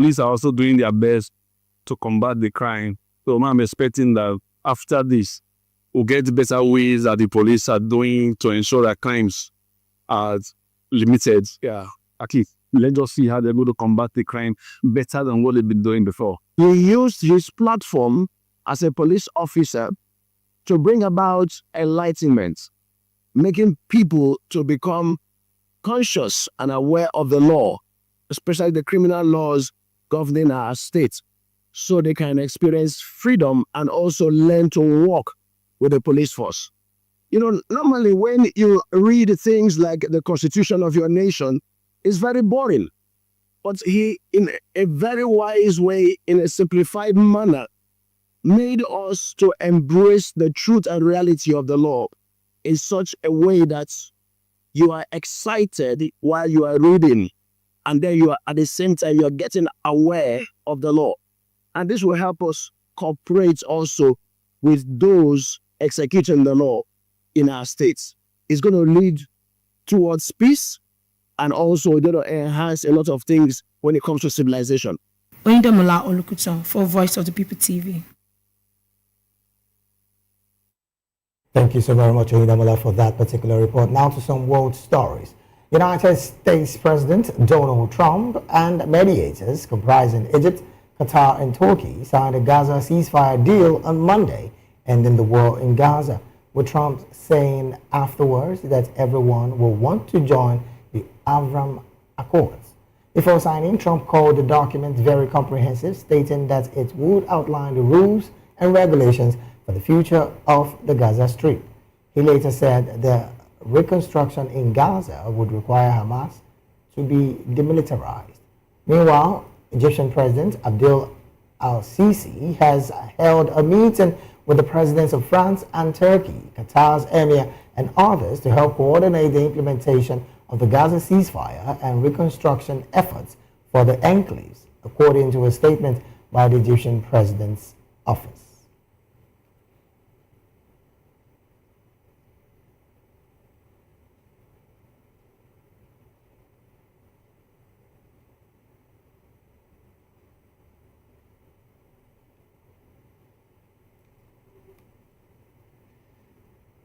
police are also doing their best to combat the crime. So I'm expecting that after this, we'll get better ways that the police are doing to ensure that crimes are limited. Yeah, at least let's just see how they're going to combat the crime better than what they've been doing before. He used his platform as a police officer to bring about enlightenment, making people to become conscious and aware of the law, especially the criminal laws governing our state, so they can experience freedom and also learn to work with the police force. Normally when you read things like the Constitution of your nation, it's very boring. But he, in a very wise way, in a simplified manner, made us to embrace the truth and reality of the law in such a way that you are excited while you are reading, and then you are at the same time you are getting aware of the law. And this will help us cooperate also with those executing the law in our states. It's going to lead towards peace, and also going to enhance a lot of things when it comes to civilization. Oyindamola Olukutan for Voice of the People TV. Thank you so very much, Oyindamola, for that particular report. Now to some world stories. United States President Donald Trump and mediators comprising Egypt, Qatar, and Turkey signed a Gaza ceasefire deal on Monday, ending the war in Gaza, with Trump saying afterwards that everyone will want to join the Abraham Accords. Before signing, Trump called the document very comprehensive, stating that it would outline the rules and regulations for the future of the Gaza Strip. He later said the reconstruction in Gaza would require Hamas to be demilitarized. Meanwhile, Egyptian President Abdel al-Sisi has held a meeting with the presidents of France and Turkey, Qatar's emir, and others to help coordinate the implementation of the Gaza ceasefire and reconstruction efforts for the enclaves, according to a statement by the Egyptian president's office.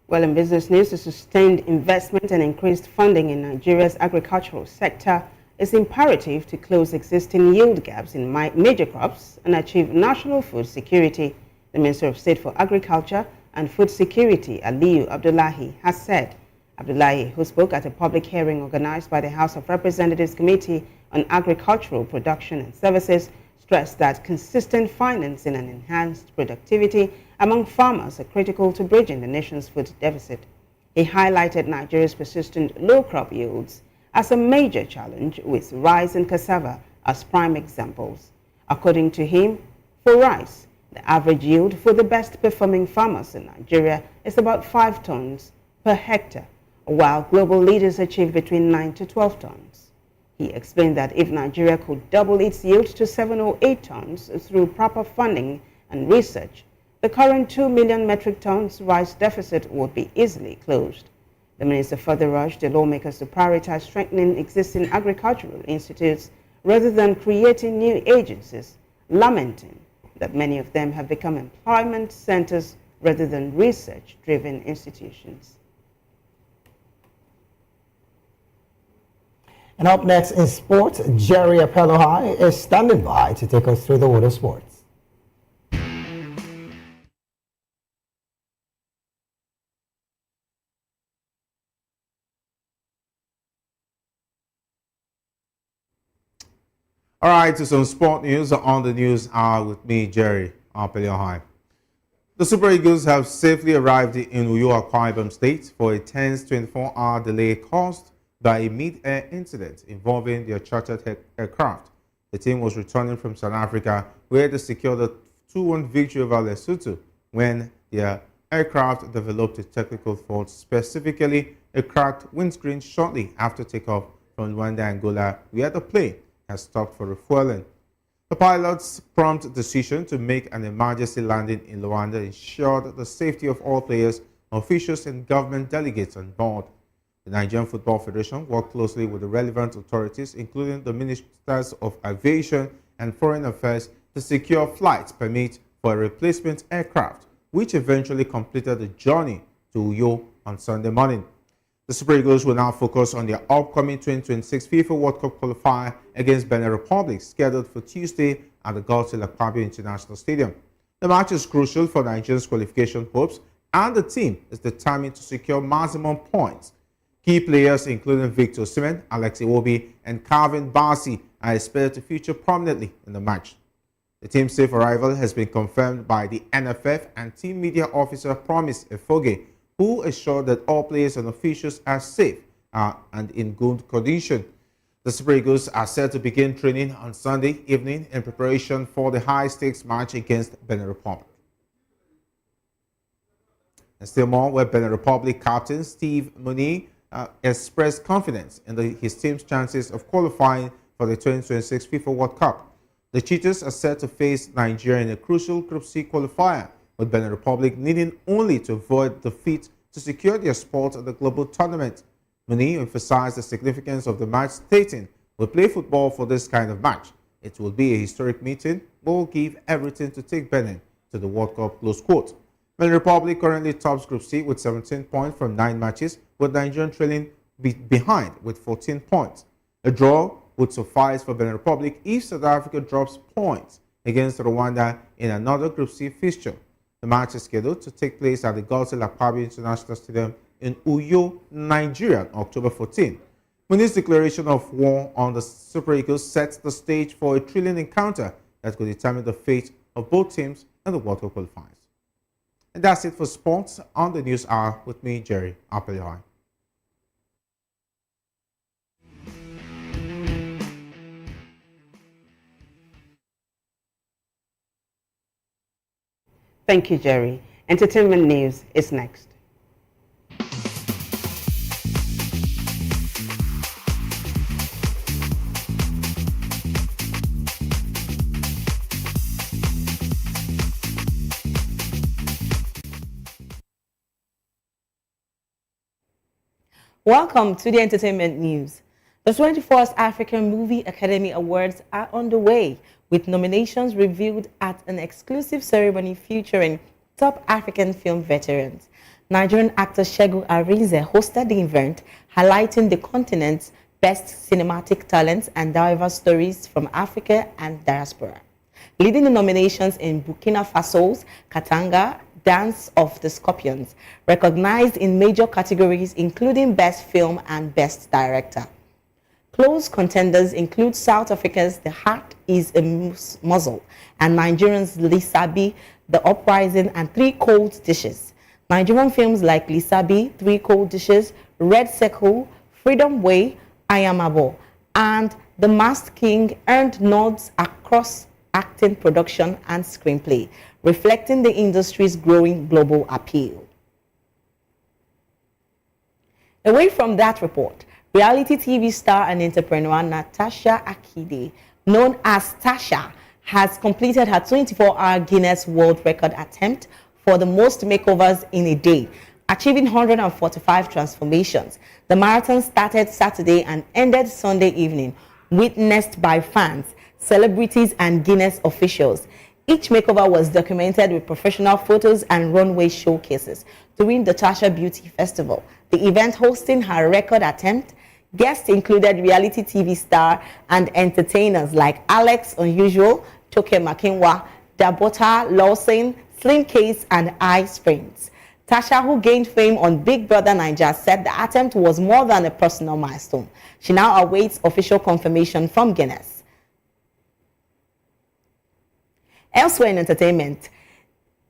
Well, in business news, the sustained investment and increased funding in Nigeria's agricultural sector is imperative to close existing yield gaps in major crops and achieve national food security, the Minister of State for Agriculture and Food Security, Aliyu Abdullahi, has said. Abdullahi, who spoke at a public hearing organized by the House of Representatives Committee on Agricultural Production and Services, stressed that consistent financing and enhanced productivity among farmers are critical to bridging the nation's food deficit. He highlighted Nigeria's persistent low crop yields as a major challenge, with rice and cassava as prime examples. According to him, for rice, the average yield for the best performing farmers in Nigeria is about 5 tons per hectare, while global leaders achieve between 9 to 12 tons. He explained that if Nigeria could double its yield to 7 or 8 tons through proper funding and research, the current 2 million metric tons rice deficit would be easily closed. The minister further urged the lawmakers to prioritize strengthening existing agricultural institutes rather than creating new agencies, lamenting that many of them have become employment centers rather than research-driven institutions. And up next in sports, Jerry Apelohai is standing by to take us through the water sports. All right, to some sport news on the news hour with me, Jerry Apelohai. The Super Eagles have safely arrived in Uyo, Akwa Ibom State for a tense 24-hour delay caused by a mid-air incident involving their chartered aircraft. The team was returning from South Africa, where they secured a 2-1 victory over Lesotho when their aircraft developed a technical fault, specifically a cracked windscreen shortly after takeoff from Luanda, Angola, where the plane has stopped for refueling. The pilot's prompt decision to make an emergency landing in Luanda ensured the safety of all players, officials, and government delegates on board. The Nigerian Football Federation worked closely with the relevant authorities, including the Ministers of Aviation and Foreign Affairs to secure flight permit for a replacement aircraft, which eventually completed the journey to Uyo on Sunday morning. The Super Eagles will now focus on their upcoming 2026 FIFA World Cup qualifier against Benin Republic, scheduled for Tuesday at the Gautil Akpabio International Stadium. The match is crucial for Nigeria's qualification hopes, and the team is determined to secure maximum points. Key players including Victor Osimhen, Alex Iwobi, and Calvin Bassey are expected to feature prominently in the match. The team's safe arrival has been confirmed by the NFF and team media officer Promise Efoge, who assured that all players and officials are safe and in good condition. The Super Eagles are set to begin training on Sunday evening in preparation for the high-stakes match against Benin Republic. And still more, where Benin Republic captain Steve Muni expressed confidence in his team's chances of qualifying for the 2026 FIFA World Cup. The Cheetahs are set to face Nigeria in a crucial Group C qualifier, with Benin Republic needing only to avoid defeat to secure their spot at the global tournament. Muni emphasized the significance of the match, stating, "We'll play football for this kind of match. It will be a historic meeting. We'll give everything to take Benin to the World Cup," close quote. Benin Republic currently tops Group C with 17 points from 9 matches, with Nigeria trailing behind with 14 points. A draw would suffice for Benin Republic if South Africa drops points against Rwanda in another Group C fixture. The match is scheduled to take place at the Gautil Akpabio International Stadium in Uyo, Nigeria on October 14. Muni's declaration of war on the Super Eagles sets the stage for a thrilling encounter that could determine the fate of both teams in the World Cup qualifiers. And that's it for sports on the News Hour with me, Jerry Apeliohai. Thank you, Jerry. Entertainment news is next. Welcome to the entertainment news. The 21st African Movie Academy Awards are underway, with nominations revealed at an exclusive ceremony featuring top African film veterans. Nigerian actor Segun Arinze hosted the event, highlighting the continent's best cinematic talents and diverse stories from Africa and diaspora. Leading the nominations in Burkina Faso's Katanga, Dance of the Scorpions, recognized in major categories including Best Film and Best Director. Close contenders include South Africa's The Heart is a Muzzle and Nigerian's Lisabi, The Uprising, and Three Cold Dishes. Nigerian films like Lisabi, Three Cold Dishes, Red Circle, Freedom Way, Ayamabo, and The Masked King earned nods across acting, production, and screenplay, reflecting the industry's growing global appeal. Away from that report, reality TV star and entrepreneur Natasha Akide, known as Tasha, has completed her 24-hour Guinness World Record attempt for the most makeovers in a day, achieving 145 transformations. The marathon started Saturday and ended Sunday evening, witnessed by fans, celebrities, and Guinness officials. Each makeover was documented with professional photos and runway showcases during the Tasha Beauty Festival, the event hosting her record attempt. Guests included reality TV star and entertainers like Alex Unusual, Toke Makinwa, Dabota Lawson, Slim Case, and Ice Prince. Tasha, who gained fame on Big Brother Naija, said the attempt was more than a personal milestone. She now awaits official confirmation from Guinness. Elsewhere in entertainment,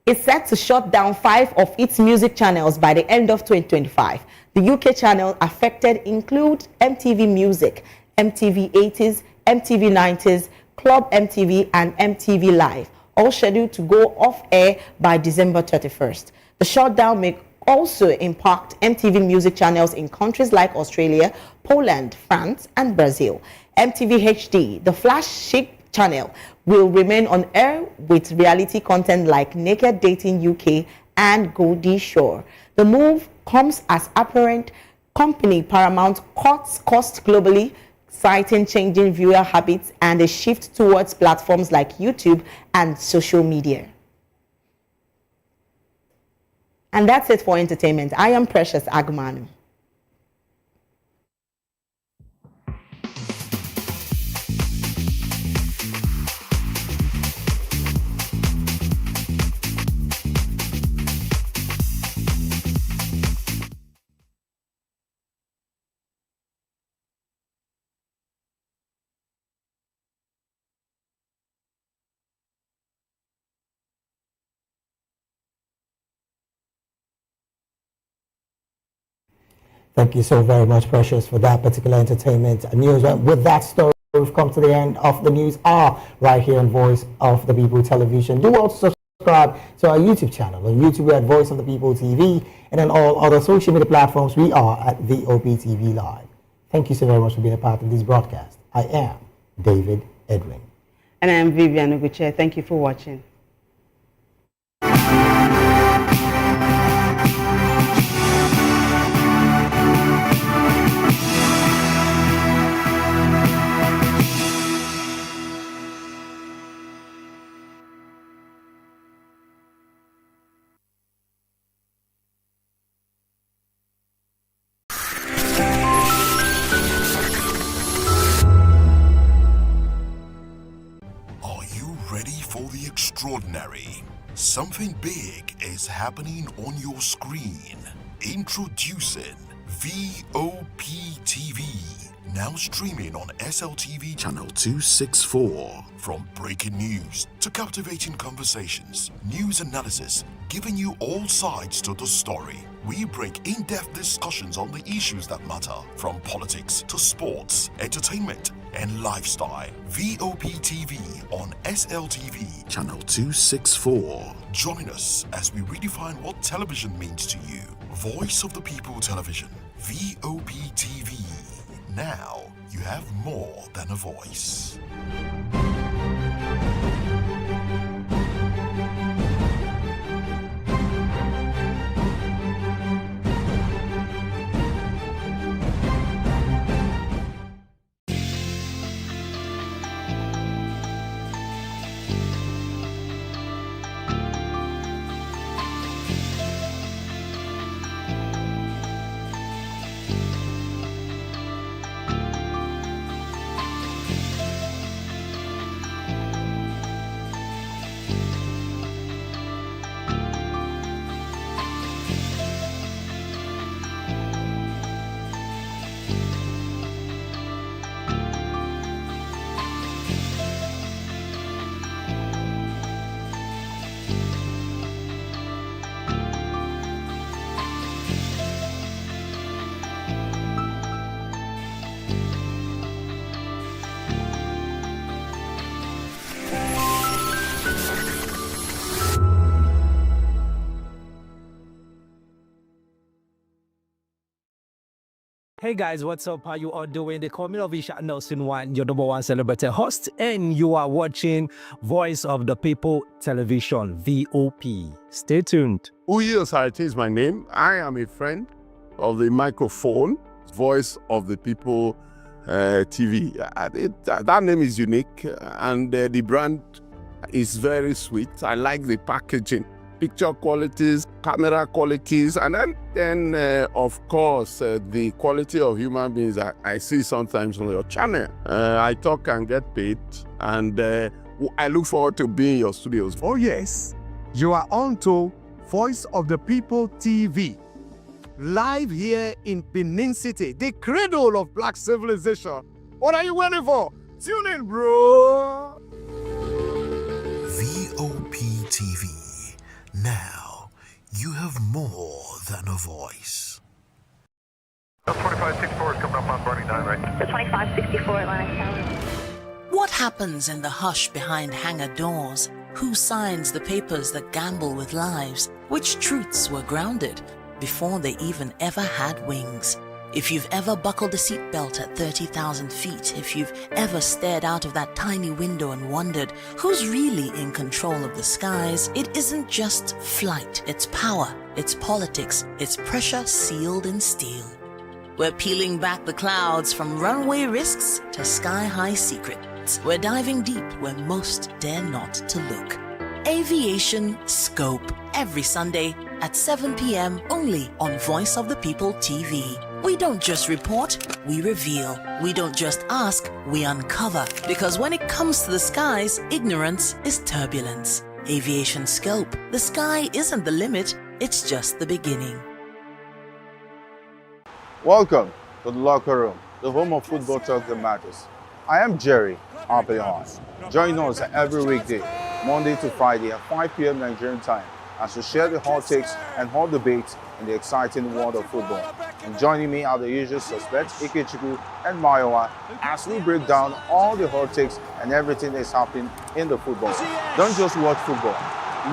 it's set to shut down 5 of its music channels by the end of 2025. The UK channels affected include MTV Music, MTV 80s, MTV 90s, Club MTV, and MTV Live, all scheduled to go off air by December 31st. The shutdown may also impact MTV Music channels in countries like Australia, Poland, France, and Brazil. MTV HD, the flagship channel, will remain on air with reality content like Naked Dating UK and Goldie Shore. The move comes as apparent company Paramount cuts costs globally, citing changing viewer habits and a shift towards platforms like YouTube and social media. And that's it for entertainment. I am Precious Agumanu. Thank you so very much, Precious, for that particular entertainment news. With that story, we've come to the end of the news hour right here on Voice of the People Television. Do also subscribe to our YouTube channel. On YouTube, we're at Voice of the People TV, and on all other social media platforms, we are at VOP TV Live. Thank you so very much for being a part of this broadcast. I am David Edwin. And I am Vivian Uguche. Thank you for watching. Extraordinary. Something big is happening on your screen. Introducing VOP TV. Now streaming on SLTV channel 264. From breaking news to captivating conversations, news analysis, giving you all sides to the story. We break in-depth discussions on the issues that matter, from politics to sports, entertainment, and lifestyle. VOP TV on SLTV channel 264. Join us as we redefine what television means to you. Voice of the People Television, VOP TV. Now you have more than a voice. Hey guys, what's up? How you all doing? They call me Ovisha Nelson One, your number one celebrity host, and you are watching Voice of the People Television, VOP. Stay tuned. Uyosarate is my name. I am a friend of the microphone, Voice of the People TV. That name is unique, and the brand is very sweet. I like the packaging, picture qualities, camera qualities, and then of course, the quality of human beings that I see sometimes on your channel. I talk and get paid, and I look forward to being in your studios. Oh yes, you are on to Voice of the People TV, live here in Benin City, the cradle of black civilization. What are you waiting for? Tune in, bro. VOP TV. Now, you have more than a voice. 2564 is coming up on Barney 9, right? The 2564 Atlantic Tower. What happens in the hush behind hangar doors? Who signs the papers that gamble with lives? Which truths were grounded before they even ever had wings? If you've ever buckled a seatbelt at 30,000 feet, if you've ever stared out of that tiny window and wondered who's really in control of the skies, it isn't just flight, it's power, it's politics, it's pressure sealed in steel. We're peeling back the clouds from runway risks to sky-high secrets. We're diving deep where most dare not to look. Aviation Scope, every Sunday at 7 p.m. only on Voice of the People TV. We don't just report, we reveal. We don't just ask, we uncover. Because when it comes to the skies, ignorance is turbulence. Aviation Scope, the sky isn't the limit, it's just the beginning. Welcome to the locker room, the home of football talk that matters. I am Jerry Arpelion. Join us every weekday, Monday to Friday at 5 p.m. Nigerian time, as we share the hot takes and hot debates in the exciting world of football. And joining me are the usual suspects, Ikechukwu and Mayowa, as we break down all the hot takes and everything that's happening in the football. Don't just watch football,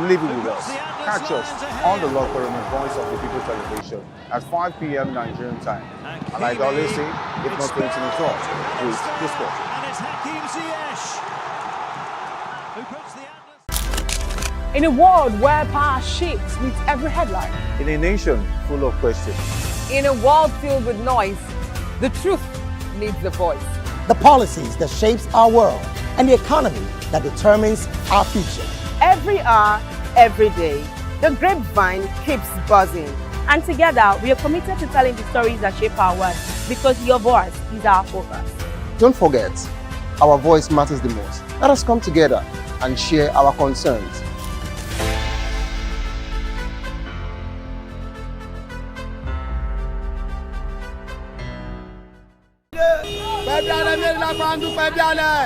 live it with us. Catch us on the locker room and Voice of the People television at 5 p.m. Nigerian time. And like I always say, if not 20 minutes off, please discuss. And it's Hakim Ziyech who puts the Atlas. In a world where power shifts with every headline. In a nation full of questions. In a world filled with noise, the truth needs the voice. The policies that shapes our world and the economy that determines our future. Every hour, every day, the grapevine keeps buzzing. And together, we are committed to telling the stories that shape our world, because your voice is our focus. Don't forget, our voice matters the most. Let us come together and share our concerns.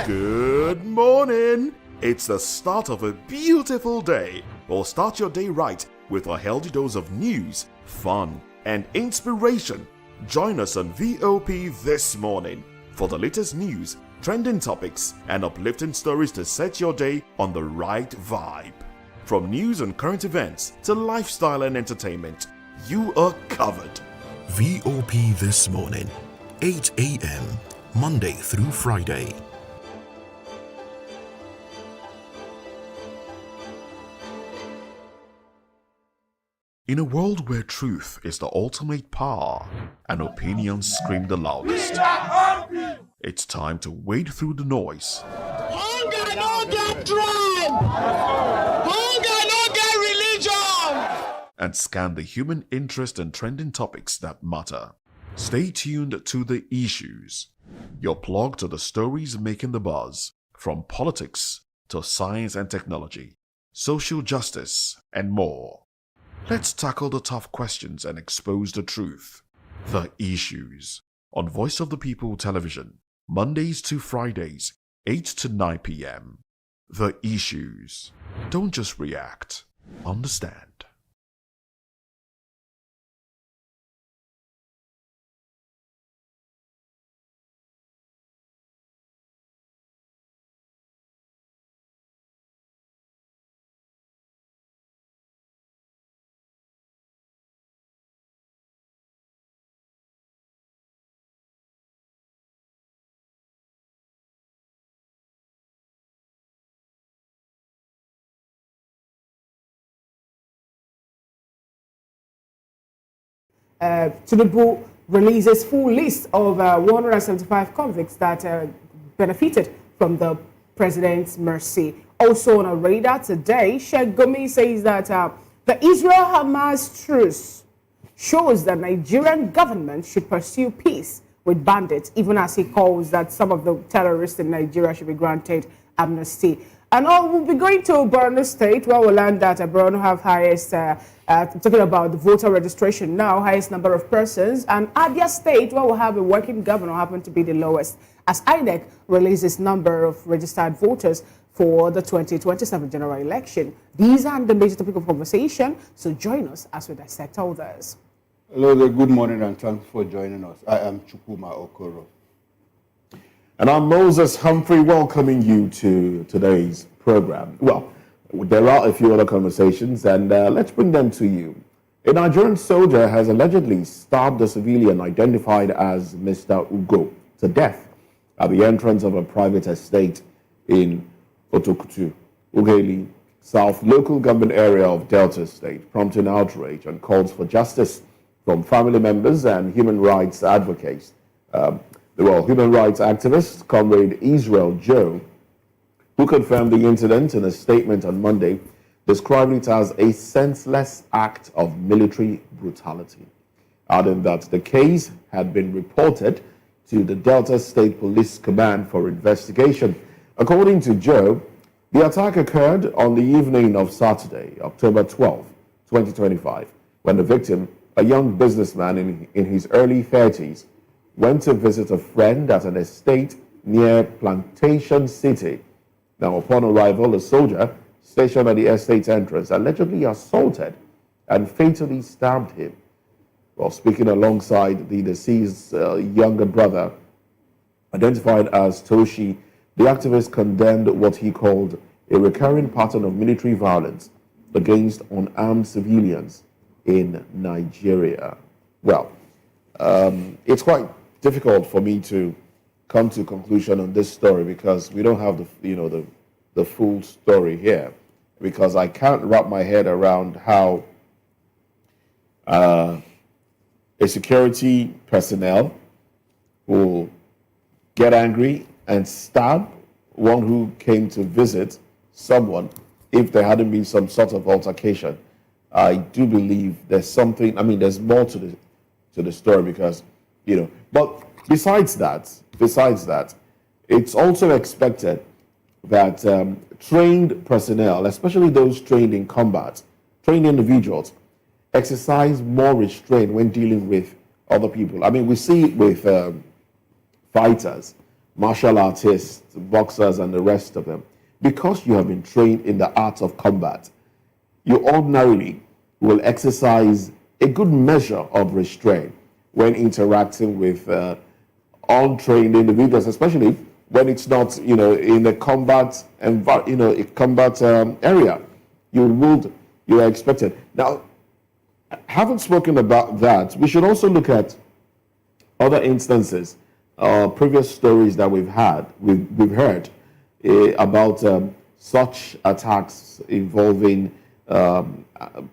Good morning. It's the start of a beautiful day. Well, start your day right with a healthy dose of news, fun, and inspiration. Join us on VOP this morning for the latest news, trending topics, and uplifting stories to set your day on the right vibe. From news and current events to lifestyle and entertainment, you are covered. VOP this morning, 8 a.m., Monday through Friday. In a world where truth is the ultimate power and opinions scream the loudest, it's time to wade through the noise. Hunger no get tribe! Hunger no get religion! And scan the human interest and trending topics that matter. Stay tuned to The Issues, your plug to the stories making the buzz, from politics to science and technology, social justice, and more. Let's tackle the tough questions and expose the truth. The Issues, on Voice of the People television, Mondays to Fridays, 8 to 9 p.m. The Issues. Don't just react, understand. Tinubu releases full list of 175 convicts that benefited from the president's mercy. Also on our radar today, Sheikh Gumi says that the Israel-Hamas truce shows that Nigerian government should pursue peace with bandits, even as he calls that some of the terrorists in Nigeria should be granted amnesty. And we'll be going to Borno State, where we'll learn that Borno have highest, talking about the voter registration now, highest number of persons. And Abia State, where we'll have a working governor, happen to be the lowest, as INEC releases number of registered voters for the 2027 general election. These are the major topic of conversation, so join us as we dissect all this. Hello there, good morning and thanks for joining us. I am Chukwuma Okoro. And I'm Moses Humphrey, welcoming you to today's program. Well, there are a few other conversations, and let's bring them to you. A Nigerian soldier has allegedly stabbed a civilian identified as Mr. Ugo to death at the entrance of a private estate in Otokutu, Ugeli, South local government area of Delta State, prompting outrage and calls for justice from family members and human rights advocates. Human rights activist, Comrade Israel Joe, who confirmed the incident in a statement on Monday, described it as a senseless act of military brutality, adding that the case had been reported to the Delta State Police Command for investigation. According to Joe, the attack occurred on the evening of Saturday, October 12, 2025, when the victim, a young businessman in his early 30s, went to visit a friend at an estate near Plantation City. Now, upon arrival, a soldier stationed at the estate entrance allegedly assaulted and fatally stabbed him. While speaking alongside the deceased's younger brother, identified as Toshi, the activist condemned what he called a recurring pattern of military violence against unarmed civilians in Nigeria. Well, it's quite difficult for me to come to a conclusion on this story because we don't have the full story here, because I can't wrap my head around how a security personnel will get angry and stab one who came to visit someone if there hadn't been some sort of altercation. I do believe there's something, there's more to the story because, but besides that, it's also expected that trained personnel, especially those trained in combat, trained individuals, exercise more restraint when dealing with other people. We see it with fighters, martial artists, boxers, and the rest of them. Because you have been trained in the art of combat, you ordinarily will exercise a good measure of restraint when interacting with untrained individuals, especially when it's not, in a combat area. You are expected. Now, having spoken about that, we should also look at other instances, previous stories that we've heard about such attacks involving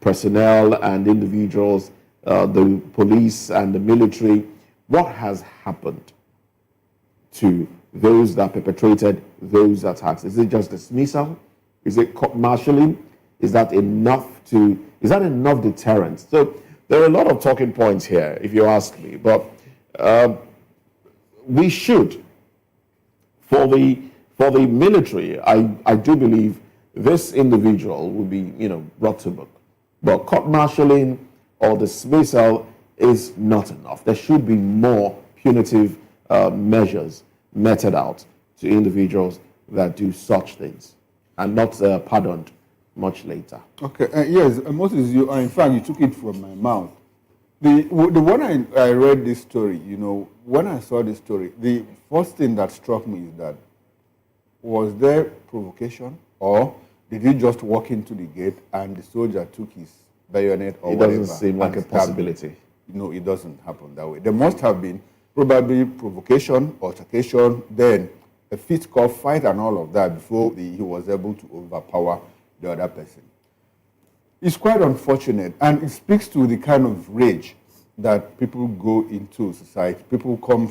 personnel and individuals, the police and the military. What has happened to those that perpetrated those attacks? Is it just dismissal? Is it court-martialing? Is that enough deterrence? So there are a lot of talking points here, if you ask me. But we should, for the military, I do believe this individual will be, brought to book. But court-martialing or dismissal is not enough. There should be more punitive measures meted out to individuals that do such things and not pardoned much later. Okay, yes, Moses, in fact, you took it from my mouth. The one I read this story, when I saw this story, the first thing that struck me is that, was there provocation, or did he just walk into the gate and the soldier took his bayonet or whatever? It doesn't seem like a possibility. No, it doesn't happen that way. There must have been probably provocation, altercation, then a physical fight and all of that before he was able to overpower the other person. It's quite unfortunate, and it speaks to the kind of rage that people go into society. People come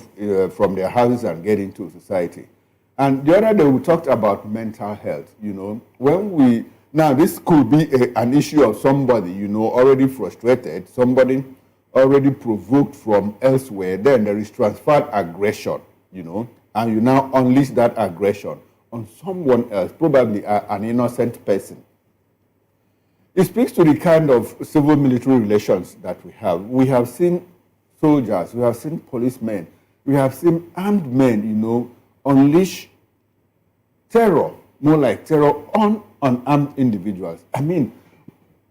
from their houses and get into society. And the other day we talked about mental health. Now this could be an issue of somebody, already frustrated, somebody already provoked from elsewhere. Then there is transferred aggression, and you now unleash that aggression on someone else, probably an innocent person. It speaks to the kind of civil-military relations that we have. We have seen soldiers, we have seen policemen, we have seen armed men, unleash terror, more like terror on unarmed individuals.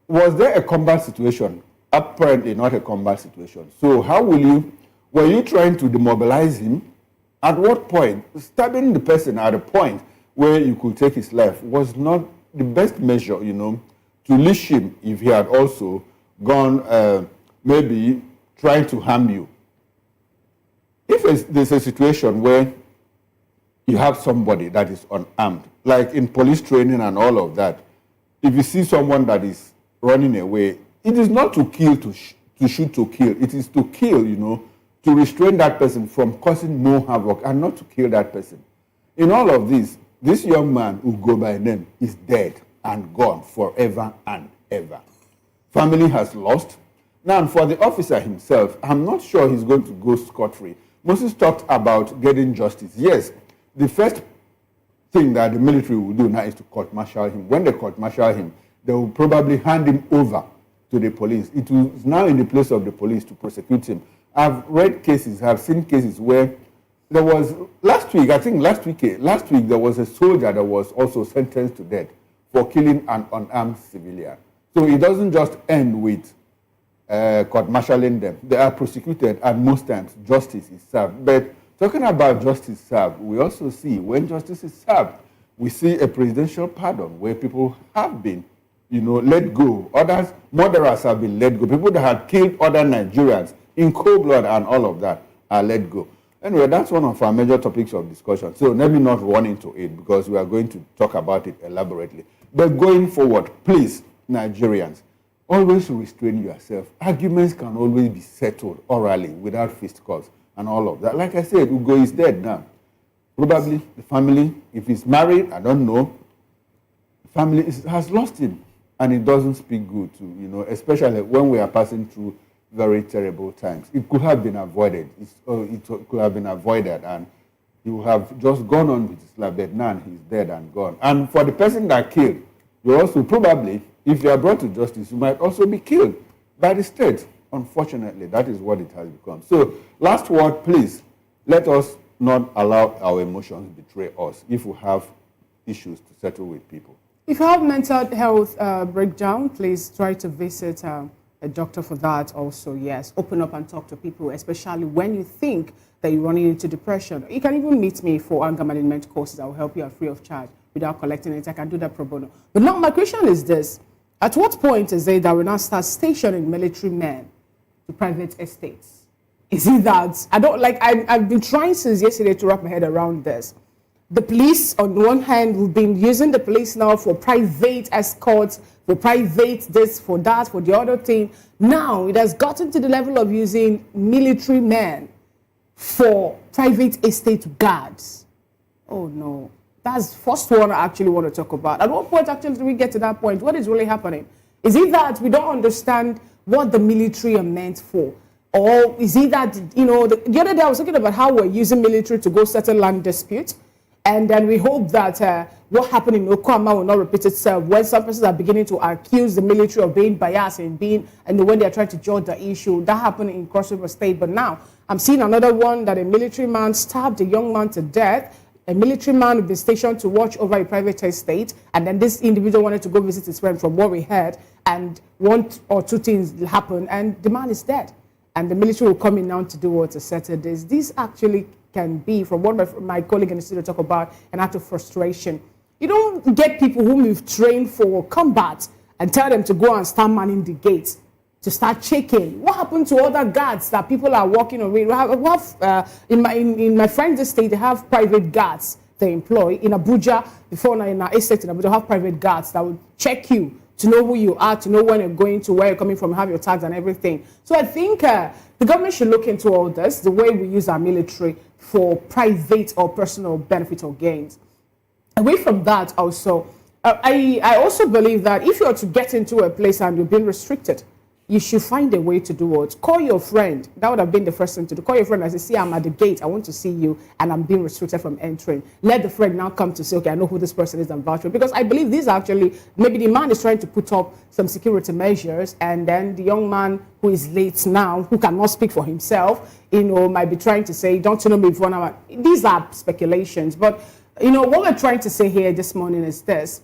Was there a combat situation? Apparently not a combat situation. So how were you trying to demobilize him? At what point? Stabbing the person at a point where you could take his life was not the best measure, to leash him if he had also gone maybe trying to harm you. If there's a situation where you have somebody that is unarmed, like in police training and all of that, if you see someone that is running away, it is not to kill to to shoot to kill. It is to kill, to restrain that person from causing more havoc and not to kill that person. In all of this young man who go by name is dead and gone forever and ever. Family has lost. Now, for the officer himself, I'm not sure he's going to go scot-free. Moses talked about getting justice. Yes, the first thing that the military will do now is to court-martial him. When they court-martial him, they will probably hand him over to the police. It is now in the place of the police to prosecute him. I've read cases, I've seen cases where there was, last week there was a soldier that was also sentenced to death for killing an unarmed civilian. So it doesn't just end with court-martialing them. They are prosecuted, and most times justice is served. But talking about justice served, we also see when justice is served, we see a presidential pardon where people have been, let go. Others, murderers have been let go. People that had killed other Nigerians in cold blood and all of that are let go. Anyway, that's one of our major topics of discussion. So let me not run into it because we are going to talk about it elaborately. But going forward, please, Nigerians, always restrain yourself. Arguments can always be settled orally without fisticuffs and all of that. Like I said, Ugo is dead now. Probably the family, if he's married, I don't know, the family has lost him. And it doesn't speak good to, especially when we are passing through very terrible times. It could have been avoided. It could have been avoided, and he would have just gone on with his life. But now he's dead and gone. And for the person that killed, you also probably, if you are brought to justice, you might also be killed by the state. Unfortunately, that is what it has become. So, last word, please, let us not allow our emotions betray us if we have issues to settle with people. If you have mental health breakdown, please try to visit a doctor for that also, yes. Open up and talk to people, especially when you think that you're running into depression. You can even meet me for anger management courses. I will help you free of charge without collecting it. I can do that pro bono. But now my question is this. At what point is it that we now start stationing military men to private estates? Is it that, I've been trying since yesterday to wrap my head around this. The police, on one hand, we've been using the police now for private escorts, for private this, for that, for the other thing. Now it has gotten to the level of using military men for private estate guards. Oh no, that's the first one I actually want to talk about. At what point actually do we get to that point? What is really happening? Is it that we don't understand what the military are meant for? Or is it that, the other day I was talking about how we're using military to go settle land disputes. And then we hope that what happened in Okwama will not repeat itself when some persons are beginning to accuse the military of being biased and when they are trying to judge the issue. That happened in Cross River State. But now I'm seeing another one that a military man stabbed a young man to death. A military man would be stationed to watch over a private estate. And then this individual wanted to go visit his friend from what we heard. And one or two things happened and the man is dead. And the military will come in now to do what? To settle this. This actually can be, from what my colleague in the studio talk about, an act of frustration. You don't get people whom you've trained for combat and tell them to go and start manning the gates, to start checking. What happened to other guards that people are walking away? In my friend's estate, they have private guards they employ. In Abuja, before in our estate in Abuja, they have private guards that will check you to know who you are, to know when you're going to, where you're coming from, have your tags and everything. So I think the government should look into all this, the way we use our military for private or personal benefit or gains. Away from that also, I also believe that if you're to get into a place and you're being restricted, you should find a way to do it. Call your friend. That would have been the first thing to do. Call your friend and say, see, I'm at the gate. I want to see you, and I'm being restricted from entering. Let the friend now come to say, okay, I know who this person is and vouch for. Because I believe these are actually, maybe the man is trying to put up some security measures, and then the young man who is late now, who cannot speak for himself, might be trying to say, don't you know me before now? These are speculations. But, what we're trying to say here this morning is this.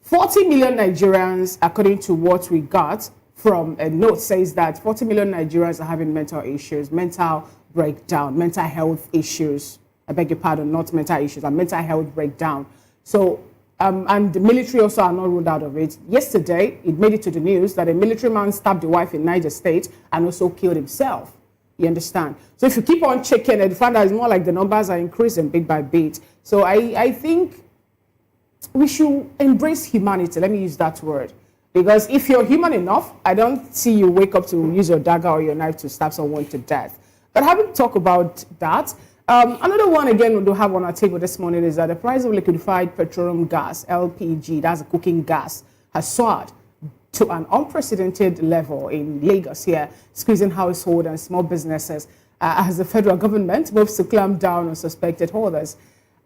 40 million Nigerians, according to what we got, from a note says that 40 million Nigerians are having mental issues, mental breakdown, mental health issues. I beg your pardon, not mental issues, and mental health breakdown. So, and the military also are not ruled out of it. Yesterday, it made it to the news that a military man stabbed a wife in Niger State and also killed himself. You understand? So if you keep on checking it, you find out it's more like the numbers are increasing bit by bit. So I think we should embrace humanity. Let me use that word. Because if you're human enough, I don't see you wake up to use your dagger or your knife to stab someone to death. But having talked about that, another one again we'll have on our table this morning is that the price of liquefied petroleum gas, LPG, that's a cooking gas, has soared to an unprecedented level in Lagos here, squeezing household and small businesses as the federal government moves to clamp down on suspected hoarders.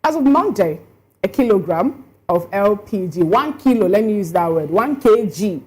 As of Monday, a kilogram of LPG, 1 kilo, let me use that word, 1 kg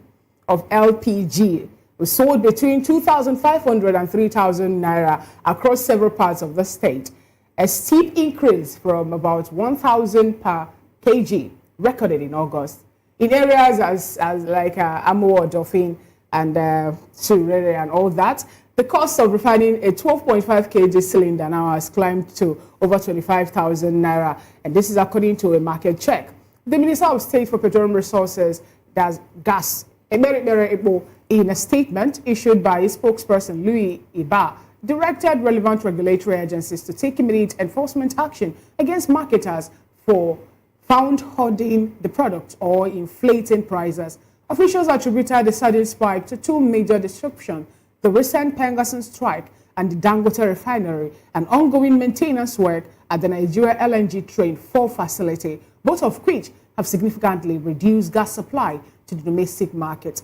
of LPG was sold between 2,500 and 3,000 naira across several parts of the state. A steep increase from about 1,000 per kg recorded in August. In areas as like Amo, Dolphin, and Surere and all that, the cost of refining a 12.5 kg cylinder now has climbed to over 25,000 naira, and this is according to a market check. The Minister of State for Petroleum Resources, that's gas, in a statement issued by his spokesperson, Louis Iba, directed relevant regulatory agencies to take immediate enforcement action against marketers for found hoarding the product or inflating prices. Officials attributed the sudden spike to two major disruptions: the recent Pengasson strike and the Dangote refinery, and ongoing maintenance work at the Nigeria LNG Train 4 facility, both of which have significantly reduced gas supply to the domestic market.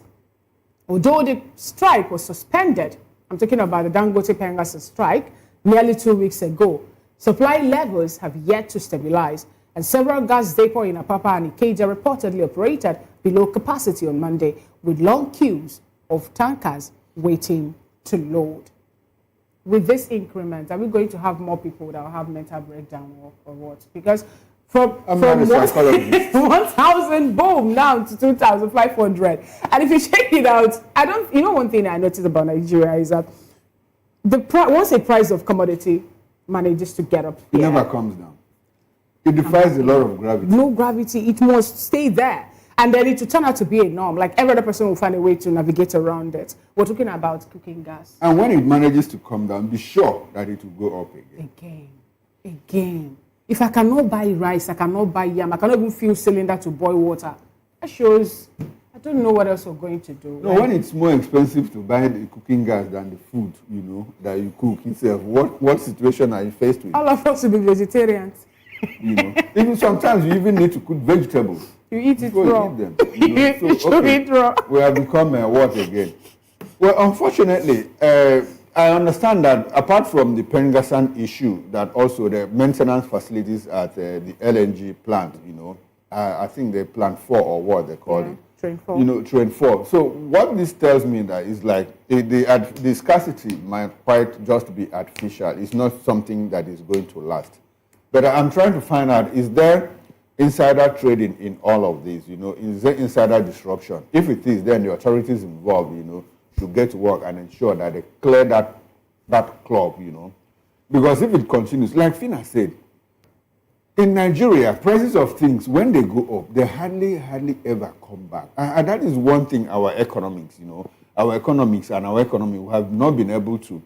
Although the strike was suspended, I'm talking about the Dangote Pengasson strike, nearly 2 weeks ago, supply levels have yet to stabilize, and several gas depots in Apapa and Ikeja reportedly operated below capacity on Monday, with long queues of tankers waiting to load. With this increment, are we going to have more people that will have mental breakdown or what? Because from 1,000 boom now to 2,500, and if you check it out, one thing I noticed about Nigeria is that once a price of commodity manages to get up, it never comes down. It defies a lot of gravity. No gravity, it must stay there. And then it will turn out to be a norm. Like every other person will find a way to navigate around it. We're talking about cooking gas. And when it manages to come down, be sure that it will go up again. Again. If I cannot buy rice, I cannot buy yam, I cannot even fill cylinder to boil water, that shows I don't know what else we're going to do. No, when it's more expensive to buy the cooking gas than the food, that you cook itself, what situation are you faced with? All of us will be vegetarians. Even sometimes you even need to cook vegetables. You eat it raw. You eat them. Eat raw. We have become what again? Well, unfortunately, I understand that apart from the Pengasson issue, that also the maintenance facilities at the LNG plant, I think they plant 4 or what they call it. Train 4. Train 4. So what this tells me that is like the scarcity might quite just be artificial. It's not something that is going to last. But I'm trying to find out, is there insider trading in all of this? Is there insider disruption? If it is, then the authorities involved, should get to work and ensure that they clear that club, Because if it continues, like Fina said, in Nigeria, prices of things, when they go up, they hardly ever come back. And that is one thing our economics, our economics and our economy have not been able to,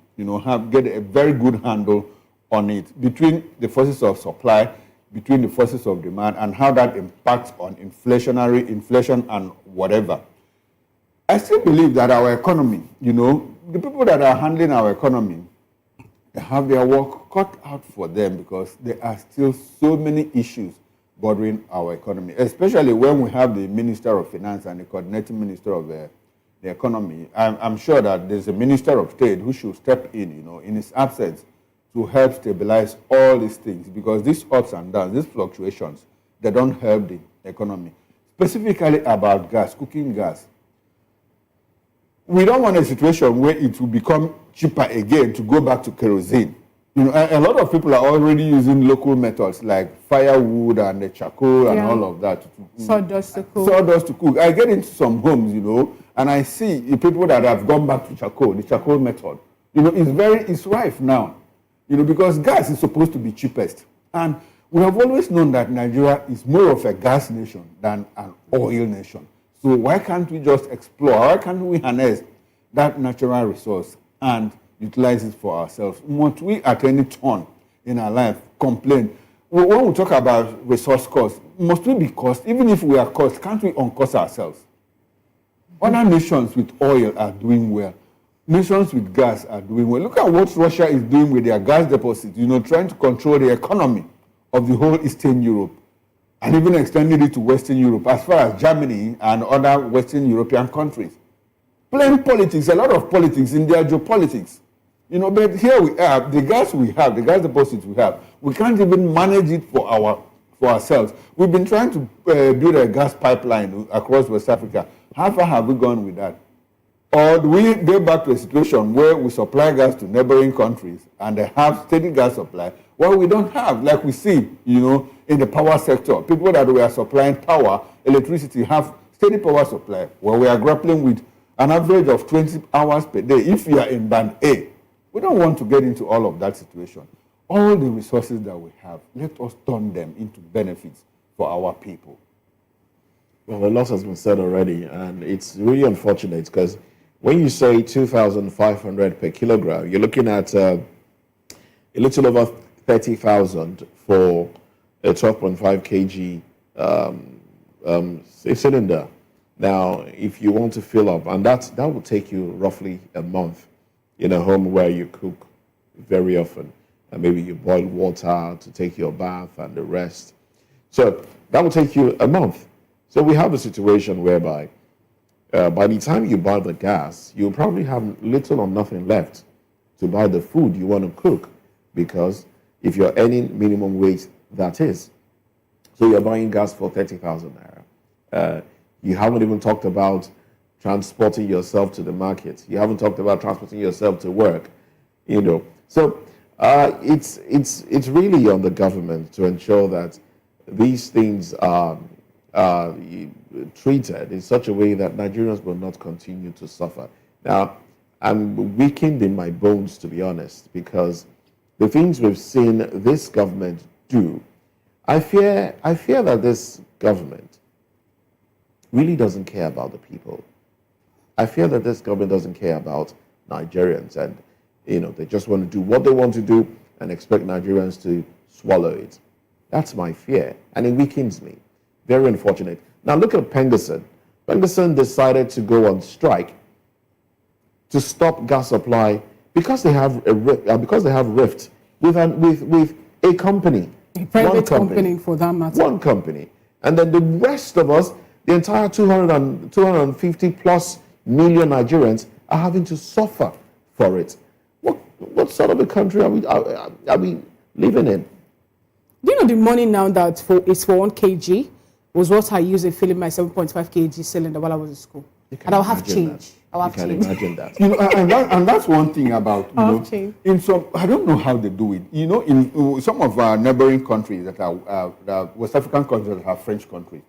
get a very good handle on it, between the forces of supply, between the forces of demand, and how that impacts on inflation and whatever. I still believe that our economy, the people that are handling our economy, they have their work cut out for them, because there are still so many issues bothering our economy, especially when we have the Minister of Finance and the coordinating Minister of the Economy. I'm sure that there's a Minister of State who should step in his absence, to help stabilize all these things, because these ups and downs, these fluctuations, they don't help the economy. Specifically about gas, cooking gas. We don't want a situation where it will become cheaper again to go back to kerosene. A lot of people are already using local methods like firewood and the charcoal and all of that. Sawdust to cook. Sawdust to cook. I get into some homes, and I see people that have gone back to charcoal, the charcoal method. It's rife now. Because gas is supposed to be cheapest. And we have always known that Nigeria is more of a gas nation than an oil nation. So why can't we just explore? Why can't we harness that natural resource and utilize it for ourselves? Must we at any turn in our life complain? When we talk about resource cost, must we be cost? Even if we are cost, can't we uncost ourselves? Other nations with oil are doing well. Nations with gas are doing well. Look at what Russia is doing with their gas deposits, trying to control the economy of the whole Eastern Europe and even extending it to Western Europe, as far as Germany and other Western European countries. Plain politics, a lot of politics in their geopolitics. But here we have the gas deposits we have. We can't even manage it for ourselves. We've been trying to build a gas pipeline across West Africa. How far have we gone with that? Or do we go back to a situation where we supply gas to neighboring countries and they have steady gas supply? Well, we don't have, like we see, in the power sector. People that we are supplying power, electricity, have steady power supply. Well, we are grappling with an average of 20 hours per day. If you are in band A, we don't want to get into all of that situation. All the resources that we have, let us turn them into benefits for our people. Well, a lot has been said already, and it's really unfortunate because when you say 2,500 per kilogram, you're looking at a little over 30,000 for a 12.5 kg cylinder. Now, if you want to fill up, and that will take you roughly a month in a home where you cook very often, and maybe you boil water to take your bath and the rest. So that will take you a month. So we have a situation whereby by the time you buy the gas, you'll probably have little or nothing left to buy the food you want to cook, because if you're earning minimum wage, that is. So you're buying gas for 30,000 naira. You haven't even talked about transporting yourself to the market. You haven't talked about transporting yourself to work. So it's really on the government to ensure that these things are treated in such a way that Nigerians will not continue to suffer. Now, I'm weakened in my bones, to be honest, because the things we've seen this government do, I fear that this government really doesn't care about the people. I fear that this government doesn't care about Nigerians, and they just want to do what they want to do and expect Nigerians to swallow it. That's my fear, and it weakens me. Very unfortunate. Now look at Pengerson. Pengerson decided to go on strike to stop gas supply because they have a rift with a company, a private company for that matter. One company, and then the rest of us, the entire 250 plus million Nigerians, are having to suffer for it. What sort of a country are we living in? Do you know the money now that is for 1 kg was what I used in filling my 7.5 kg cylinder while I was in school? And I'll have change. You can imagine that. And that's one thing about, in some, I don't know how they do it. In some of our neighboring countries that are West African countries that are French countries,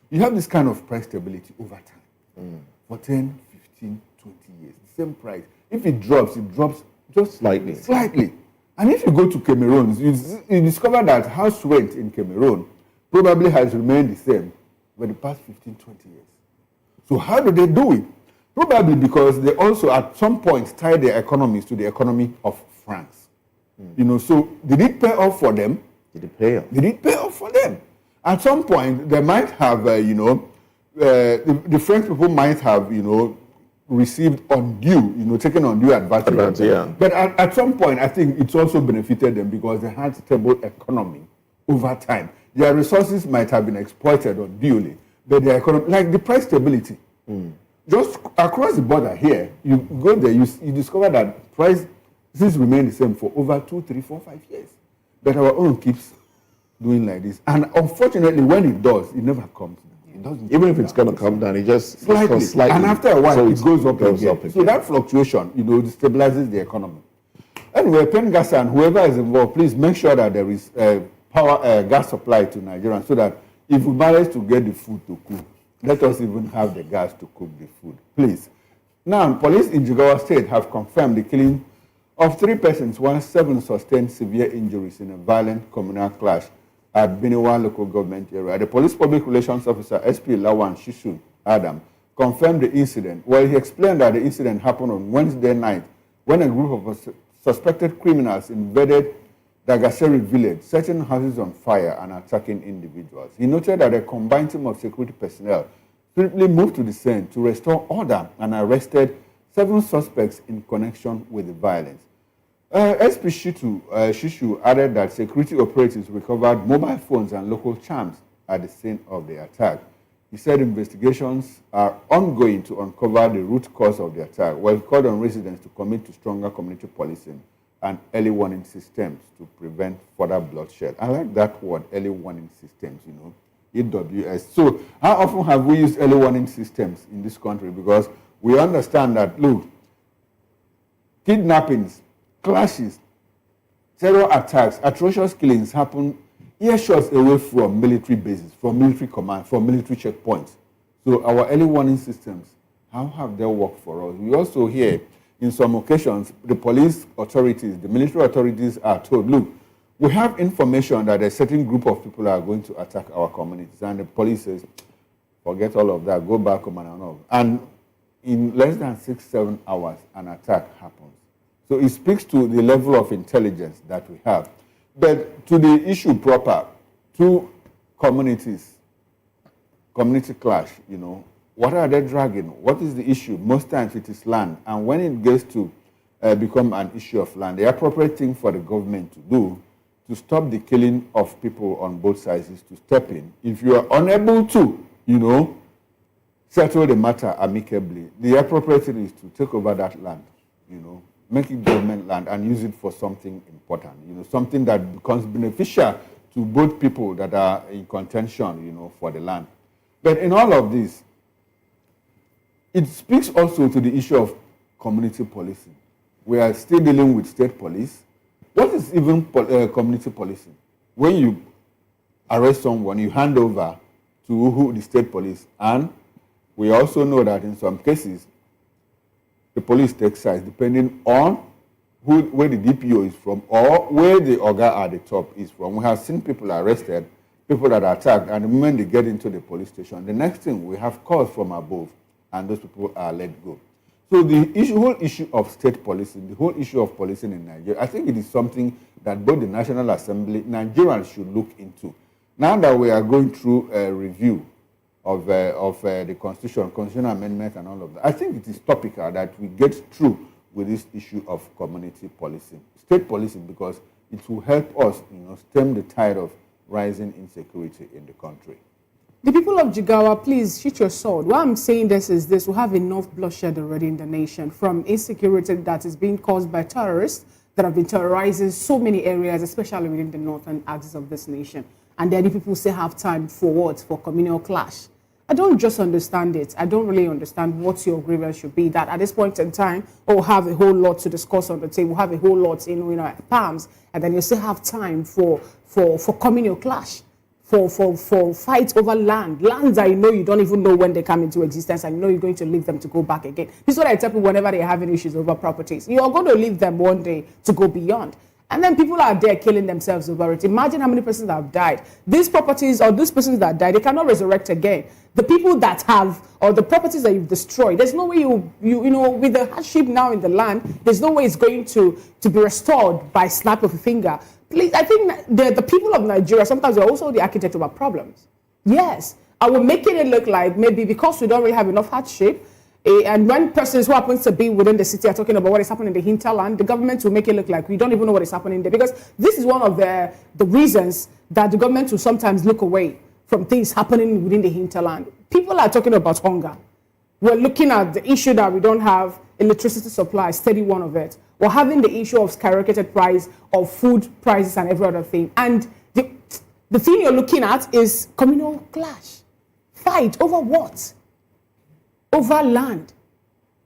you have this kind of price stability over time. For 10, 15, 20 years, the same price. If it drops just slightly. And if you go to Cameroon, you discover that house rent in Cameroon probably has remained the same for the past 15, 20 years. So how do they do it? Probably because they also at some point tied their economies to the economy of France. So did it pay off for them? Did it pay off? Did it pay off for them? At some point, they might have, the French people might have, received undue, taken undue advantage. But at some point, I think it's also benefited them because they had stable economy over time. Their resources might have been exploited unduly, but their economy, like the price stability, just across the border here, you go there, you discover that prices remain the same for over 2, 3, 4, 5 years. But our own keeps doing like this. And unfortunately, when it does, it never comes down. It doesn't. Even if it's going to come down, it just slightly. And after a while, so it goes up again. So that fluctuation, destabilizes the economy. Anyway, Pengerson and whoever is involved, please make sure that there is gas supply to Nigeria, so that if we manage to get the food to cook, let us even have the gas to cook the food, please. Now, police in Jigawa State have confirmed the killing of 3 persons, while 7 sustained severe injuries in a violent communal clash at Biniwa local government area. The police public relations officer, SP Lawan Shishu Adam, confirmed the incident. Well, he explained that the incident happened on Wednesday night when a group of suspected criminals invaded Dagaseri village, setting houses on fire and attacking individuals. He noted that a combined team of security personnel, swiftly moved to the scene to restore order and arrested 7 suspects in connection with the violence. SP Shishu added that security operatives recovered mobile phones and local charms at the scene of the attack. He said investigations are ongoing to uncover the root cause of the attack, while he called on residents to commit to stronger community policing and early warning systems to prevent further bloodshed. I like that word, early warning systems, EWS. So how often have we used early warning systems in this country? Because we understand that, look, kidnappings, clashes, terror attacks, atrocious killings happen earshots away from military bases, from military command, from military checkpoints. So our early warning systems, how have they worked for us? We also hear in some occasions, the police authorities, the military authorities are told, look, we have information that a certain group of people are going to attack our communities. And the police says, forget all of that, go back home and all. And in less than 6-7 hours, an attack happens. So it speaks to the level of intelligence that we have. But to the issue proper, two communities, community clash, what are they dragging? What is the issue? Most times it is land. And when it gets to become an issue of land, the appropriate thing for the government to do to stop the killing of people on both sides is to step in. If you are unable to, settle the matter amicably, the appropriate thing is to take over that land, make it government land and use it for something important, something that becomes beneficial to both people that are in contention, for the land. But in all of this, it speaks also to the issue of community policing. We are still dealing with state police. What is even community policing? When you arrest someone, you hand over to the state police. And we also know that in some cases, the police take sides depending on where the DPO is from or where the Oga at the top is from. We have seen people arrested, people that are attacked, and the moment they get into the police station, the next thing we have calls from above, and those people are let go. So the whole issue of state policing, the whole issue of policing in Nigeria, I think it is something that both the National Assembly, Nigerians should look into. Now that we are going through a review of the constitutional amendment and all of that, I think it is topical that we get through with this issue of community policing, state policing, because it will help us, stem the tide of rising insecurity in the country. The people of Jigawa, please shoot your sword. Why I'm saying this is this: we have enough bloodshed already in the nation from insecurity that is being caused by terrorists that have been terrorizing so many areas, especially within the northern axis of this nation. And then the people still have time for what? For communal clash. I don't just understand it. I don't really understand what your grievance should be. That at this point in time, have a whole lot to discuss on the table, have a whole lot in palms, and then you still have time for communal clash. For fights over lands I know you don't even know when they come into existence, and you're going to leave them to go back again. This is what I tell people whenever they're having issues over properties. You're going to leave them one day to go beyond. And then people are there killing themselves over it. Imagine how many persons have died. These properties or these persons that died, they cannot resurrect again. The people that have, or the properties that you've destroyed, there's no way you with the hardship now in the land, there's no way it's going to be restored by snap of a finger. Please, I think the people of Nigeria, sometimes they're also the architect of our problems. Yes, I will making it look like maybe because we don't really have enough hardship, and when persons who happens to be within the city are talking about what is happening in the hinterland, the government will make it look like we don't even know what is happening there. Because this is one of the reasons that the government will sometimes look away from things happening within the hinterland. People are talking about hunger. We're looking at the issue that we don't have electricity supply, steady one of it. We're having the issue of skyrocketed price of food prices and every other thing. And the thing you're looking at is communal clash. Fight over what? Over land.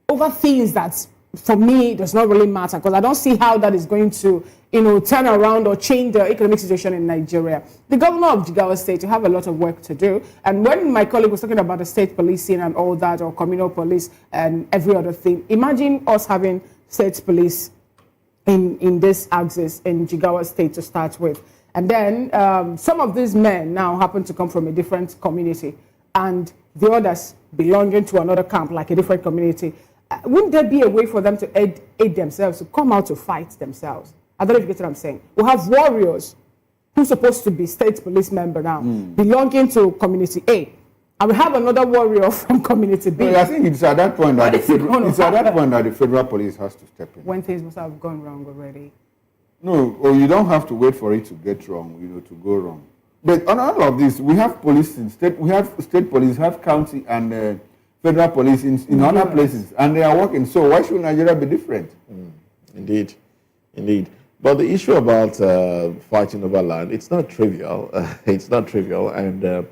Over things that, for me, does not really matter, because I don't see how that is going to, turn around or change the economic situation in Nigeria. The governor of Jigawa State, you have a lot of work to do. And when my colleague was talking about the state policing and all that, or communal police and every other thing, imagine us having state police in this axis in Jigawa State to start with. And then some of these men now happen to come from a different community, and the others belonging to another camp, like a different community. Wouldn't there be a way for them to aid themselves, to come out to fight themselves? I don't know if you get what I'm saying. We have warriors who's supposed to be state police member now, belonging to community A. And we have another warrior from Community B. Well, I think it's at that point that the federal police has to step in. When things must have gone wrong already. No, or you don't have to wait for it to get wrong, to go wrong. But on all of this, we have police in state, we have state police, have county and federal police in other places, and they are working. So why should Nigeria be different? Indeed, indeed. But the issue about fighting over land, it's not trivial. It's not trivial, and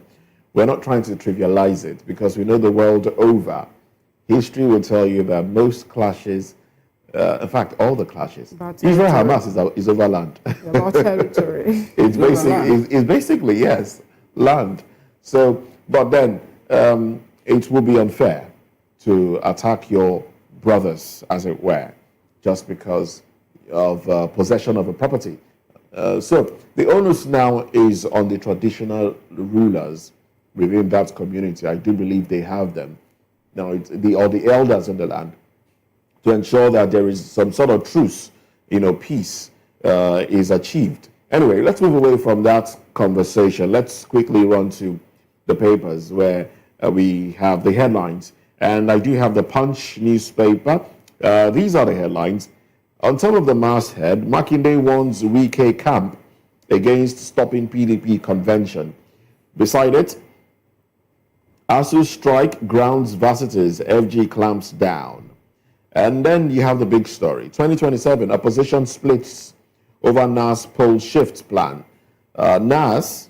we're not trying to trivialize it because we know the world over, history will tell you that most clashes, in fact, all the clashes, Israel-Hamas is over land. About territory. It's basically, yes, land. So, but then it will be unfair to attack your brothers, as it were, just because of possession of a property. So the onus now is on the traditional rulers within that community. I do believe they have them. Now, the elders in the land, to ensure that there is some sort of truce, peace is achieved. Anyway, let's move away from that conversation. Let's quickly run to the papers where we have the headlines. And I do have the Punch newspaper. These are the headlines. On top of the masthead, Makinde warns Wike camp against stopping PDP convention. Beside it, ASU strike grounds varsitors, FG clamps down. And then you have the big story. 2027, opposition splits over NAS poll shift plan. NAS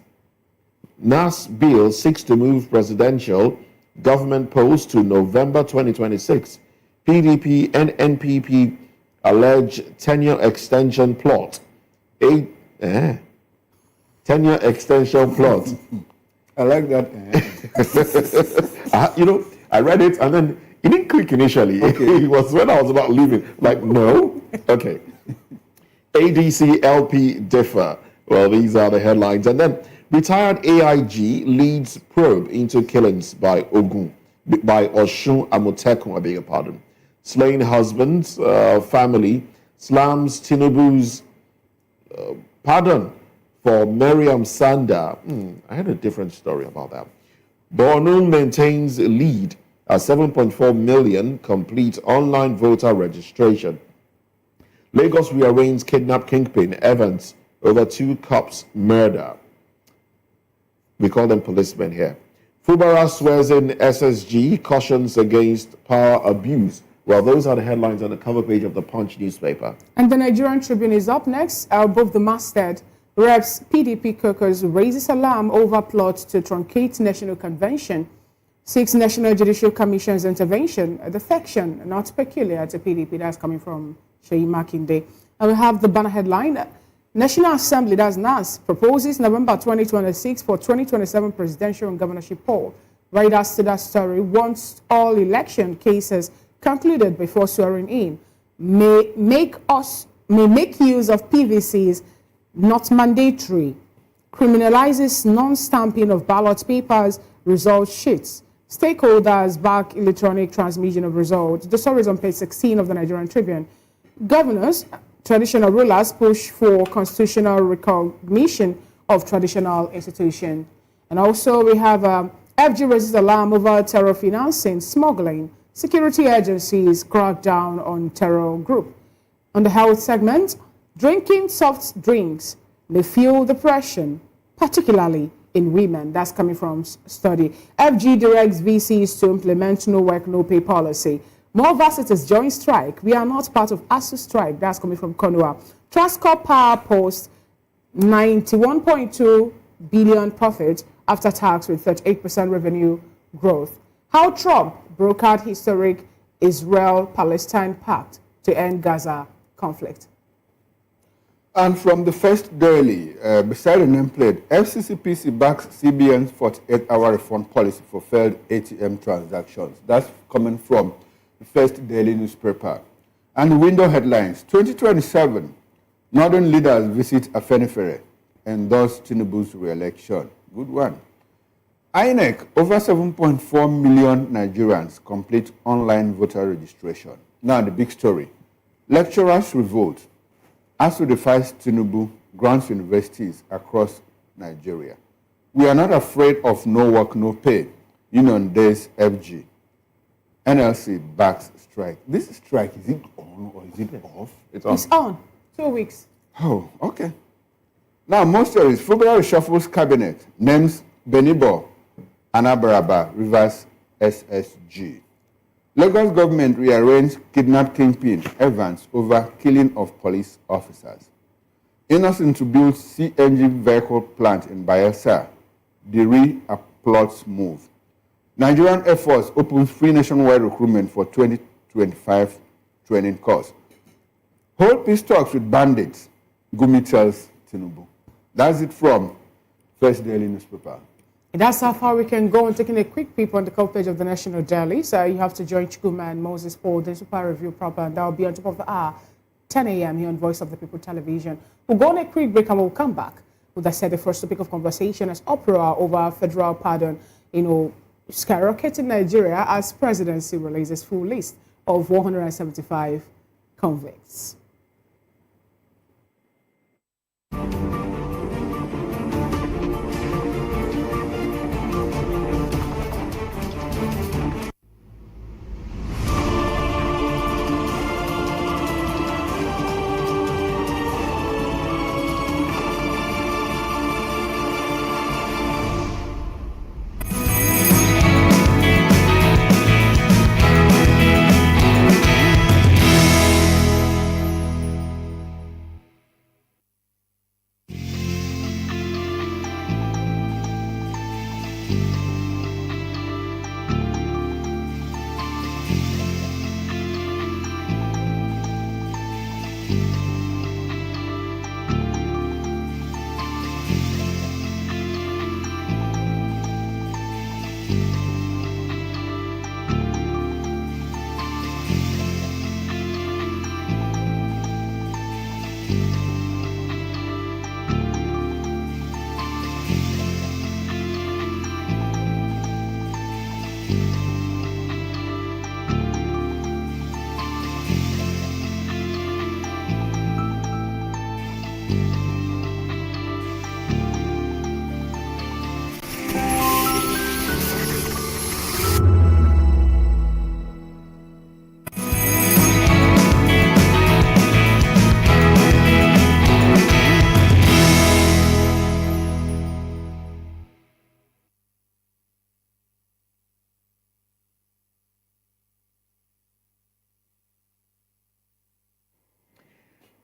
bill seeks to move presidential government polls to November 2026. PDP and NPP allege tenure extension plot. Tenure extension plot. I like that. I read it and then it didn't click initially. Okay. It was when I was about leaving. Like, no? Okay. ADC LP differ. Well, these are the headlines. And then retired AIG leads probe into killings by Oshun Amotekun, I beg your pardon. Slain husband's family slams Tinubu's pardon for Miriam Sanda. I had a different story about that. Borno maintains lead at 7.4 million complete online voter registration. Lagos rearranges kidnap kingpin Evans over 2 cops' murder. We call them policemen here. Fubara swears in SSG, cautions against power abuse. Well, those are the headlines on the cover page of the Punch newspaper. And the Nigerian Tribune is up next. Above the masthead, Reps PDP caucus raises alarm over plot to truncate national convention, seeks National Judicial Commission's intervention. A defection not peculiar to PDP. That's coming from Sheyi Makinde. And we have the banner headline. National Assembly, that's NAS, proposes November 2026 for 2027 presidential and governorship poll. Right after that story, wants all election cases concluded before swearing in. May make use of PVCs not mandatory. Criminalizes non-stamping of ballot papers, result sheets. Stakeholders back electronic transmission of results. The story is on page 16 of the Nigerian Tribune. Governors, traditional rulers push for constitutional recognition of traditional institutions. And also we have FG raises alarm over terror financing, smuggling. Security agencies crack down on terror group. On the health segment, drinking soft drinks may fuel depression, particularly in women. That's coming from study. FG directs VCs to implement no work, no pay policy. More varsitors join strike. We are not part of ASU strike. That's coming from Konua. Transcorp Power posts 91.2 billion profit after tax with 38% revenue growth. How Trump brokered historic Israel-Palestine pact to end Gaza conflict. And from the first daily, beside the nameplate, FCCPC backs CBN's 48-hour refund policy for failed ATM transactions. That's coming from the first daily newspaper. And the window headlines, 2027, Northern leaders visit Afenifere, endorse Tinubu's re-election. Good one. INEC, over 7.4 million Nigerians complete online voter registration. Now the big story. Lecturers revolt. ASU defies Tinubu, grants universities across Nigeria. We are not afraid of no work, no pay. Union Days FG. NLC backs strike. This strike, is it on or is it off? It's on. 2 weeks. Oh, okay. Now, most stories. February shuffles cabinet, names Benibo, Anabaraba, Rivers SSG. Lagos government rearranged kidnapped kingpin Evans over killing of police officers. Innocent to build CNG vehicle plant in Bayelsa. Diri applauds move. Nigerian Air Force opens free nationwide recruitment for 2025 training course. Hold peace talks with bandits, Gumi tells Tinubu. That's it from First Daily Newspaper. That's how far we can go on taking a quick peep on the cover page of the National Daily. So you have to join Chukuma and Moses for the super review proper, and that will be on top of the hour, 10 a.m. here on Voice of the People Television. We'll go on a quick break and we'll come back. With that said, the first topic of conversation is uproar over federal pardon, skyrocket in Nigeria as presidency releases full list of 175 convicts.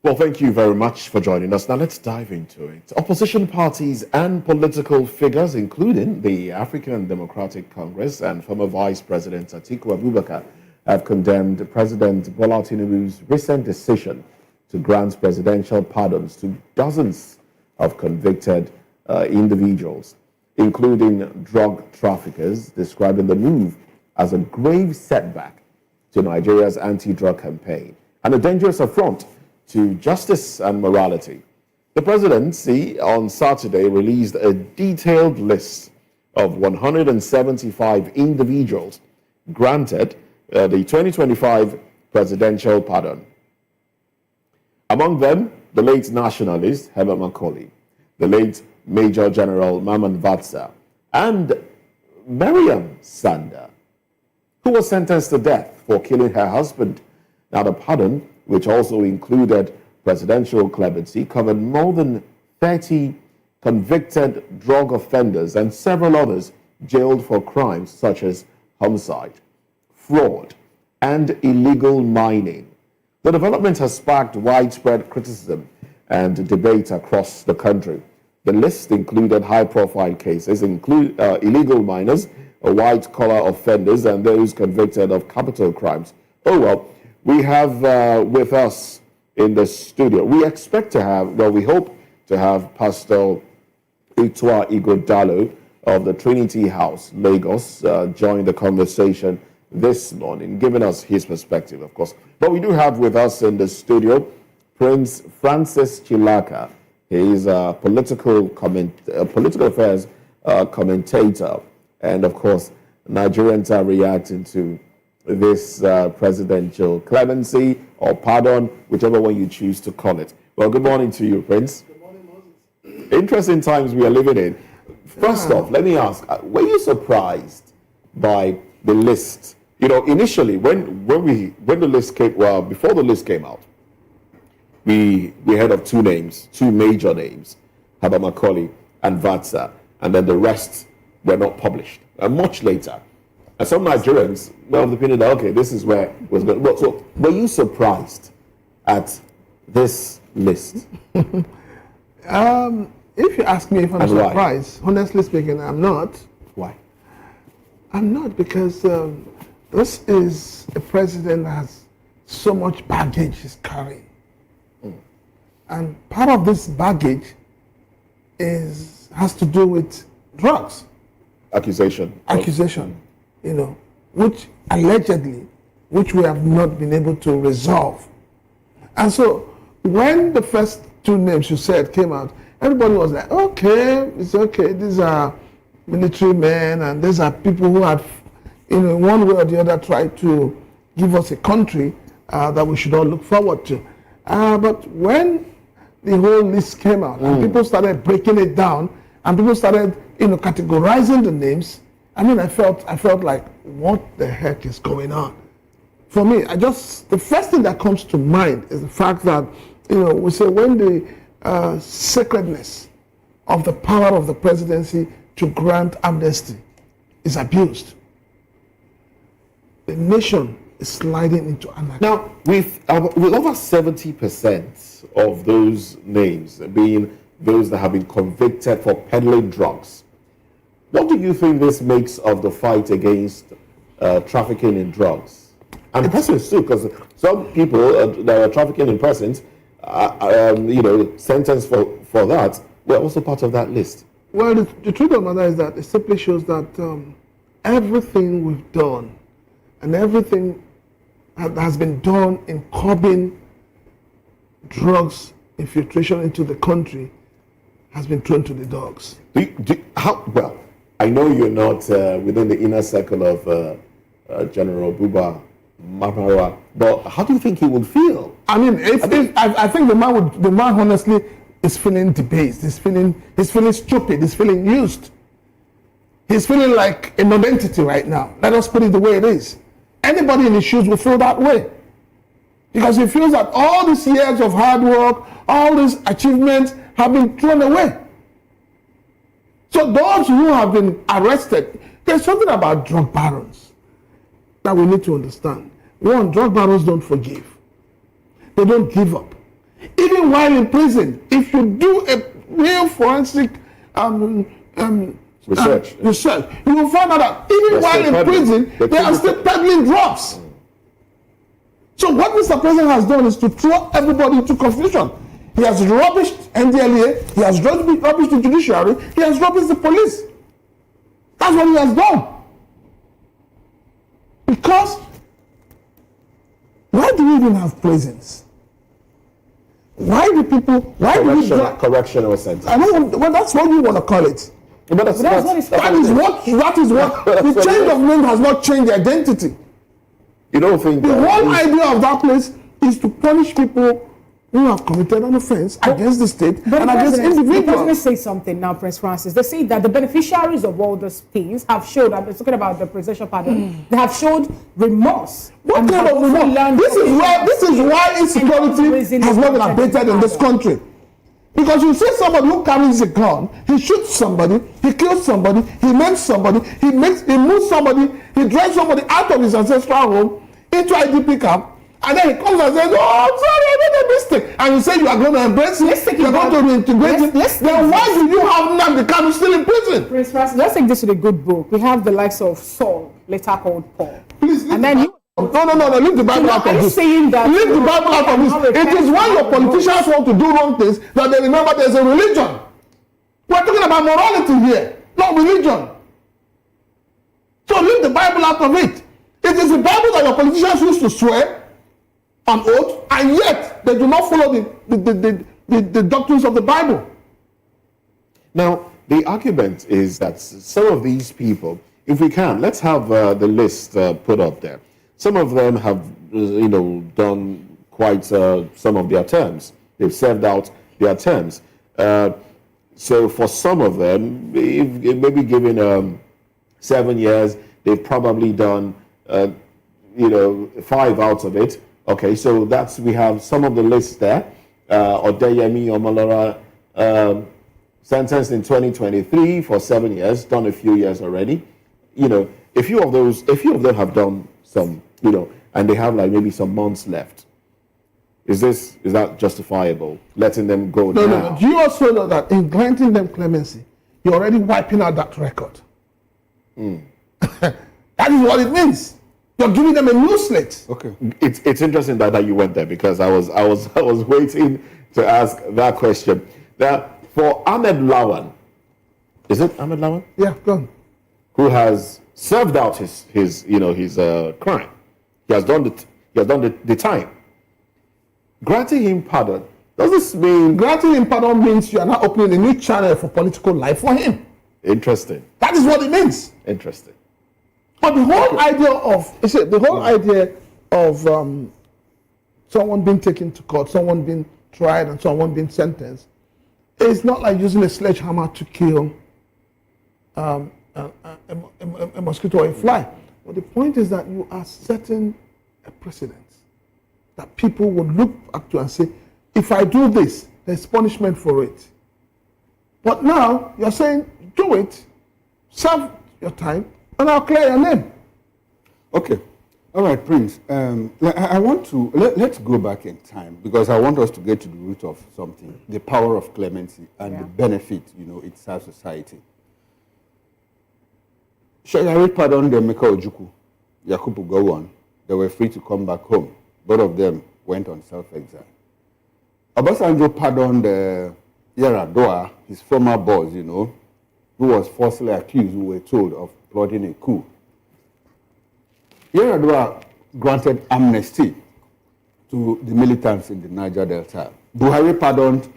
Well, thank you very much for joining us. Now let's dive into it. Opposition parties and political figures, including the African Democratic Congress and former Vice President Atiku Abubakar, have condemned President Bola Tinubu's recent decision to grant presidential pardons to dozens of convicted individuals, including drug traffickers, describing the move as a grave setback to Nigeria's anti-drug campaign and a dangerous affront to justice and morality. The presidency on Saturday released a detailed list of 175 individuals granted the 2025 presidential pardon. Among them, the late nationalist Herbert Macaulay, the late Major General Maman Vatsa, and Miriam Sanda, who was sentenced to death for killing her husband. Now, the pardon, which also included presidential clemency, covered more than 30 convicted drug offenders and several others jailed for crimes such as homicide, fraud, and illegal mining. The development has sparked widespread criticism and debate across the country. The list included high-profile cases, illegal miners, white-collar offenders, and those convicted of capital crimes. Oh, well, we have with us in the studio, we expect to have, well, we hope to have Pastor Itua Igodalo of the Trinity House, Lagos, join the conversation this morning, giving us his perspective, of course. But we do have with us in the studio Prince Francis Chilaka. He is a political affairs commentator. And, of course, Nigerians are reacting to this presidential clemency or pardon, whichever one you choose to call it. Well, good morning to you, Prince. Good morning, Moses. Interesting times we are living in. First off, let me ask, were you surprised by the list. You know, initially when the list came, well, before the list came out, we heard of two major names, Haba Macaulay and Vatsa, and then the rest were not published. And much later, and some Nigerians were of the opinion that, okay, this is where it was going. So were you surprised at this list? If you ask me if I'm surprised, honestly speaking, I'm not. Why? I'm not, because this is a president that has so much baggage he's carrying. And part of this baggage has to do with drugs. Accusation, you know, which we have not been able to resolve. And so when the first two names you said came out, everybody was like, okay, it's okay. These are military men, and these are people who have, in one way or the other, tried to give us a country that we should all look forward to. But when the whole list came out and people started breaking it down and people started, categorizing the names, I mean, I felt like, what the heck is going on? For me, the first thing that comes to mind is the fact that, we say when the sacredness of the power of the presidency to grant amnesty is abused, the nation is sliding into anarchy. Now, with over 70% of those names being those that have been convicted for peddling drugs, what do you think this makes of the fight against trafficking in drugs? And persons too, because some people that are trafficking in persons, sentenced for that, were also part of that list. Well, the truth of the matter is that it simply shows that everything we've done and everything that has been done in curbing drugs infiltration into the country has been thrown to the dogs. Well, I know you're not within the inner circle of General Buba Marmara, but how do you think he would feel? I mean, I think the man honestly is feeling debased. He's feeling stupid. He's feeling used. He's feeling like a non-entity right now. Let us put it the way it is. Anybody in his shoes will feel that way, because he feels that all these years of hard work, all these achievements have been thrown away. So those who have been arrested, there's something about drug barons that we need to understand. One, drug barons don't forgive. They don't give up. Even while in prison, if you do a real forensic research, you will find out that even while in prison, they are still peddling drugs. So what Mr. President has done is to throw everybody into confusion. He has rubbished NDLEA, he has rubbished the judiciary, he has rubbished the police. That's what he has done. Because why do we even have prisons? Why do people? Correctional sentence? Well, that's what you want to call it. But that is what the change of name has not changed the identity. You don't think the whole idea of that place is to punish people who have committed an offense against the state and against individuals. The president say something now, Prince Francis. They say that the beneficiaries of all those things have showed, I'm talking about the presidential pardon, they have showed remorse. What kind of remorse? This is why insecurity has not been abated in this country. Because you see somebody who carries a gun, he shoots somebody, he kills somebody, he maims somebody, he moves somebody, he drives somebody out of his ancestral home into IDP camp, and then he comes and says, oh, I'm sorry, I made a mistake. And you say you are going to embrace it, you're going to reintegrate it. Then why do you have Nnamdi Kanu still in prison? Prince Francis, let's take this to the good book. We have the likes of Saul, later called Paul. Please, and then you... No, leave the Bible out of this. Leave the Bible out of this. It is when your politicians want to do wrong things that they remember there's a religion. We're talking about morality here, not religion. So leave the Bible out of it. It is the Bible that your politicians used to swear on oath, and yet they do not follow the doctrines of the Bible. Now, the argument is that some of these people, if we can, let's have the list put up there. Some of them have, done quite some of their terms. They've served out their terms. So for some of them, maybe given 7 years, they've probably done, 5 out of it. Okay, so we have some of the lists there. Odeyemi Omolara, sentenced in 2023 for 7 years, done a few years already. A few of them have done some, and they have like maybe some months left. Is that justifiable? Letting them go now? No. Do you also know that in granting them clemency, you're already wiping out that record? That is what it means. You're giving them a new slate. Okay. It's interesting that you went there, because I was waiting to ask that question. Now, for Ahmed Lawan, is it Ahmed Lawan? Yeah, go on. Who has served out his crime. He has done the time. Granting him pardon, does this mean... Granting him pardon means you are now opening a new channel for political life for him. Interesting. That is what it means. Interesting. But the whole idea of someone being taken to court, someone being tried, and someone being sentenced, is not like using a sledgehammer to kill a mosquito or a fly. But the point is that you are setting a precedent that people would look up to and say, if I do this, there's punishment for it. But now you're saying, do it, serve your time, and I'll clear your name. Okay. All right, Prince. I want to, let's go back in time, because I want us to get to the root of something, the power of clemency and the benefit, it serves society. Shagari pardoned Emeka Ojukwu, Yakubu Gowon. They were free to come back home. Both of them went on self-exile. Obasanjo pardoned Yar'Adua, his former boss, who was falsely accused, who were told of plotting a coup. Yar'Adua granted amnesty to the militants in the Niger Delta. Buhari pardoned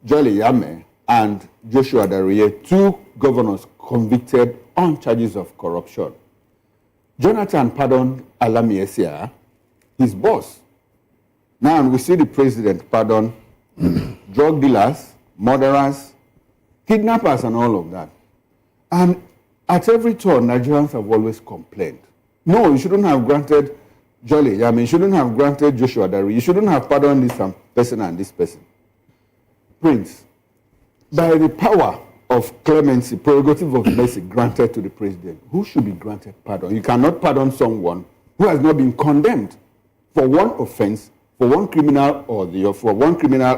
Jolly Yame and Joshua Dariye, 2 governors convicted on charges of corruption. Jonathan pardoned Alami Esia, his boss. Now we see the president pardon drug dealers, murderers, kidnappers, and all of that. And at every turn, Nigerians have always complained. No, you shouldn't have granted Jolly. You shouldn't have granted Joshua Dari. You shouldn't have pardoned this person and this person. Prince, by the power of clemency, prerogative of mercy granted to the president, who should be granted pardon? You cannot pardon someone who has not been condemned for one offense, for one criminal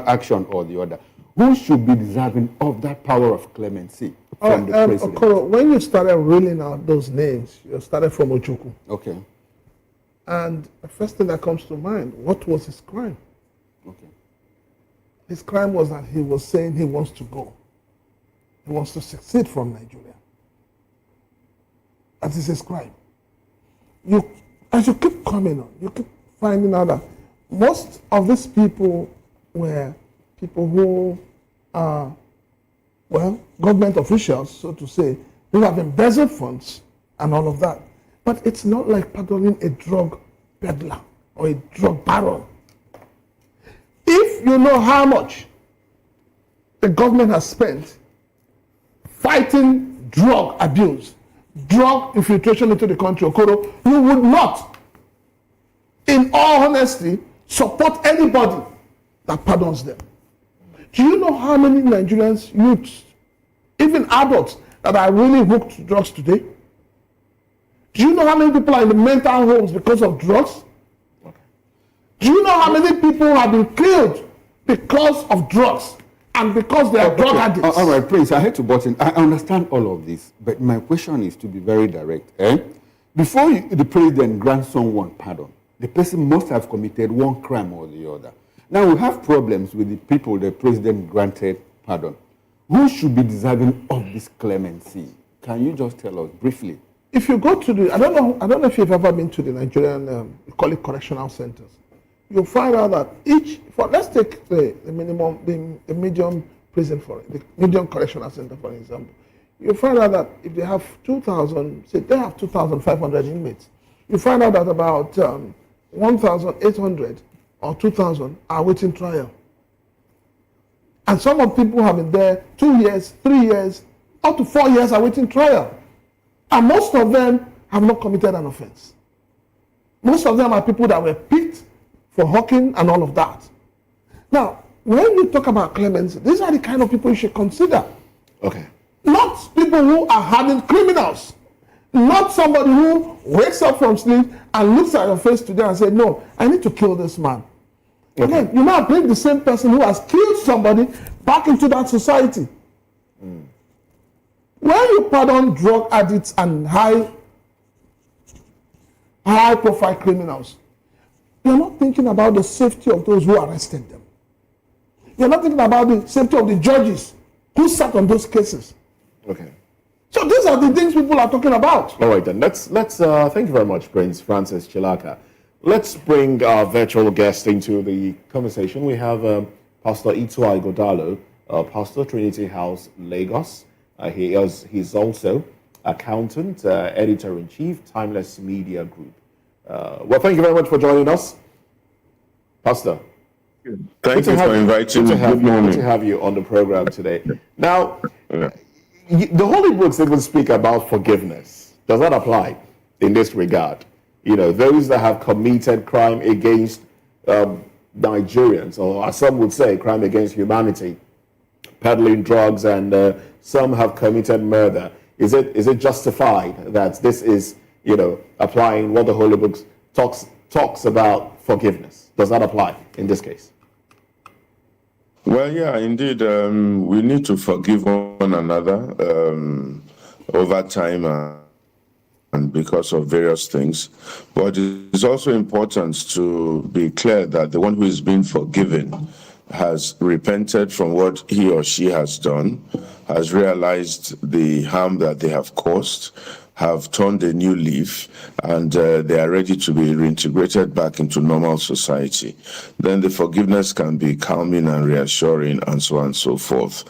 action or the other. Who should be deserving of that power of clemency from the president? Okoro, when you started reeling out those names, you started from Ojukwu. Okay. And the first thing that comes to mind, what was his crime? Okay. His crime was that he was saying he wants to go. He wants to succeed from Nigeria. That is his crime. As you keep coming on, you keep finding out that most of these people were people who are, government officials, so to say, who have embezzled funds and all of that. But it's not like pardoning a drug peddler or a drug baron. If you know how much the government has spent fighting drug abuse, drug infiltration into the country, Okoro, you would not, in all honesty, support anybody that pardons them. Do you know how many Nigerians, youths, even adults, that are really hooked to drugs today? Do you know how many people are in the mental homes because of drugs? Do you know how many people have been killed because of drugs and because they are drug addicts? All right, Prince, I hate to butt in. I understand all of this, but my question is to be very direct. Before the president grants someone pardon, the person must have committed one crime or the other. Now, we have problems with the people the president granted pardon. Who should be deserving of this clemency? Can you just tell us briefly? If you go to the, I don't know if you've ever been to the Nigerian, we call it correctional centers. You'll find out that let's take the medium prison the medium correctional center, for example. You'll find out that if they have 2,000, say they have 2,500 inmates, you find out that about 1,800 or 2,000 are waiting trial. And some of people have been there 2 years, 3 years, up to 4 years are waiting trial. And most of them have not committed an offense. Most of them are people that were picked for hawking and all of that. Now, when you talk about clemency, these are the kind of people you should consider. Okay. Not people who are hardened criminals. Not somebody who wakes up from sleep and looks at your face today and says, no, I need to kill this man. Okay. Again, you now bring the same person who has killed somebody back into that society. Mm. When you pardon drug addicts and high-profile criminals, you're not thinking about the safety of those who arrested them. You're not thinking about the safety of the judges who sat on those cases. Okay. So these are the things people are talking about. All right, then. Let's thank you very much, Prince Francis Chilaka. Let's bring our virtual guest into the conversation. We have Pastor Itua Igodalo, Pastor, Trinity House, Lagos. He's also accountant, editor-in-chief, Timeless Media Group. Well, thank you very much for joining us, Pastor. Thank you for inviting me. Good morning. Good to have you on the program today. Now, the Holy Books even speak about forgiveness. Does that apply in this regard? You know, those that have committed crime against Nigerians, or as some would say, crime against humanity, peddling drugs, and some have committed murder. Is it justified that this is, you know, applying what the Holy Books talks about forgiveness? Does that apply in this case? Well, yeah, indeed. We need to forgive one another over time and because of various things. But it's also important to be clear that the one who is being forgiven has repented from what he or she has done, has realized the harm that they have caused, have turned a new leaf, and they are ready to be reintegrated back into normal society. Then the forgiveness can be calming and reassuring, and so on and so forth.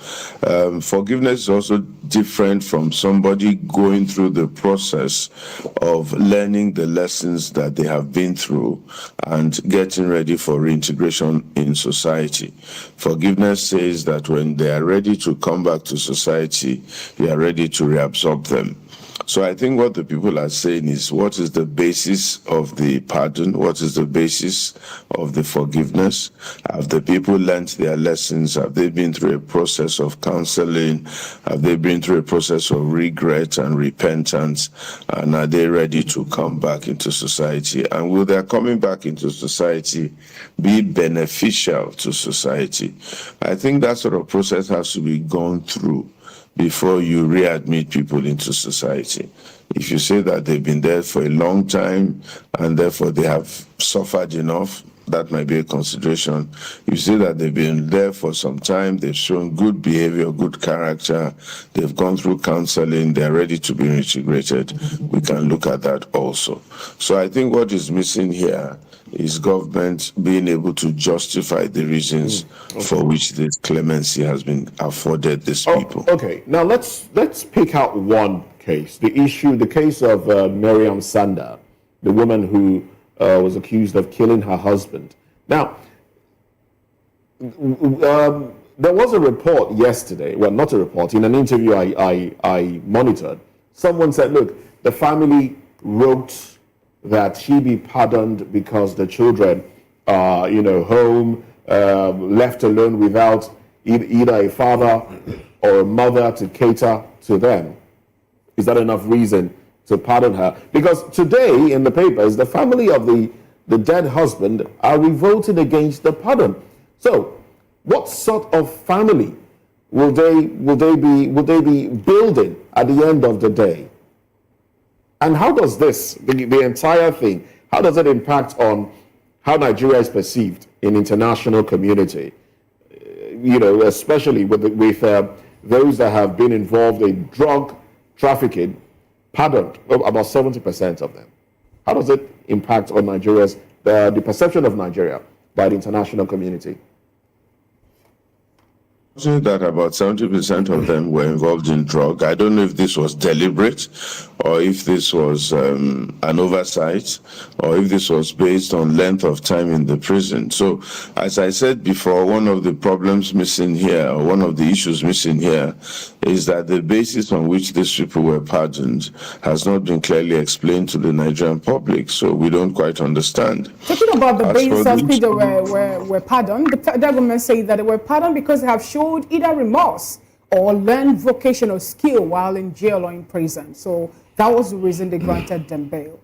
Forgiveness is also different from somebody going through the process of learning the lessons that they have been through and getting ready for reintegration in society. Forgiveness says that when they are ready to come back to society, you are ready to reabsorb them. So I think what the people are saying is, what is the basis of the pardon? What is the basis of the forgiveness? Have the people learned their lessons? Have they been through a process of counseling? Have they been through a process of regret and repentance? And are they ready to come back into society? And will their coming back into society be beneficial to society? I think that sort of process has to be gone through before you readmit people into society. If you say that they've been there for a long time and therefore they have suffered enough, that might be a consideration. If you say that they've been there for some time, they've shown good behavior, good character, they've gone through counseling, they're ready to be integrated, we can look at that also. So I think what is missing here is government being able to justify the reasons for which this clemency has been afforded these people. Okay, now let's pick out one case. The case of Miriam Sanda, the woman who was accused of killing her husband. Now, there was a report yesterday, well, not a report, in an interview I monitored. Someone said, look, the family wrote that she be pardoned because the children are, home, left alone without either a father or a mother to cater to them. Is that enough reason to pardon her? Because today in the papers, the family of the dead husband are revolted against the pardon. So, what sort of family will they be building at the end of the day? And how does this, the entire thing, how does it impact on how Nigeria is perceived in international community? Especially with those that have been involved in drug trafficking, pardoned, about 70% of them. How does it impact on Nigeria's, the perception of Nigeria by the international community? That about 70% of them were involved in drug. I don't know if this was deliberate or if this was an oversight or if this was based on length of time in the prison. So, as I said before, one of the problems missing here, or one of the issues missing here, is that the basis on which these people were pardoned has not been clearly explained to the Nigerian public. So we don't quite understand. Talking about the basis of which they were pardoned, the government say that they were pardoned because they have showed either remorse or learned vocational skill while in jail or in prison. So that was the reason they granted them bail.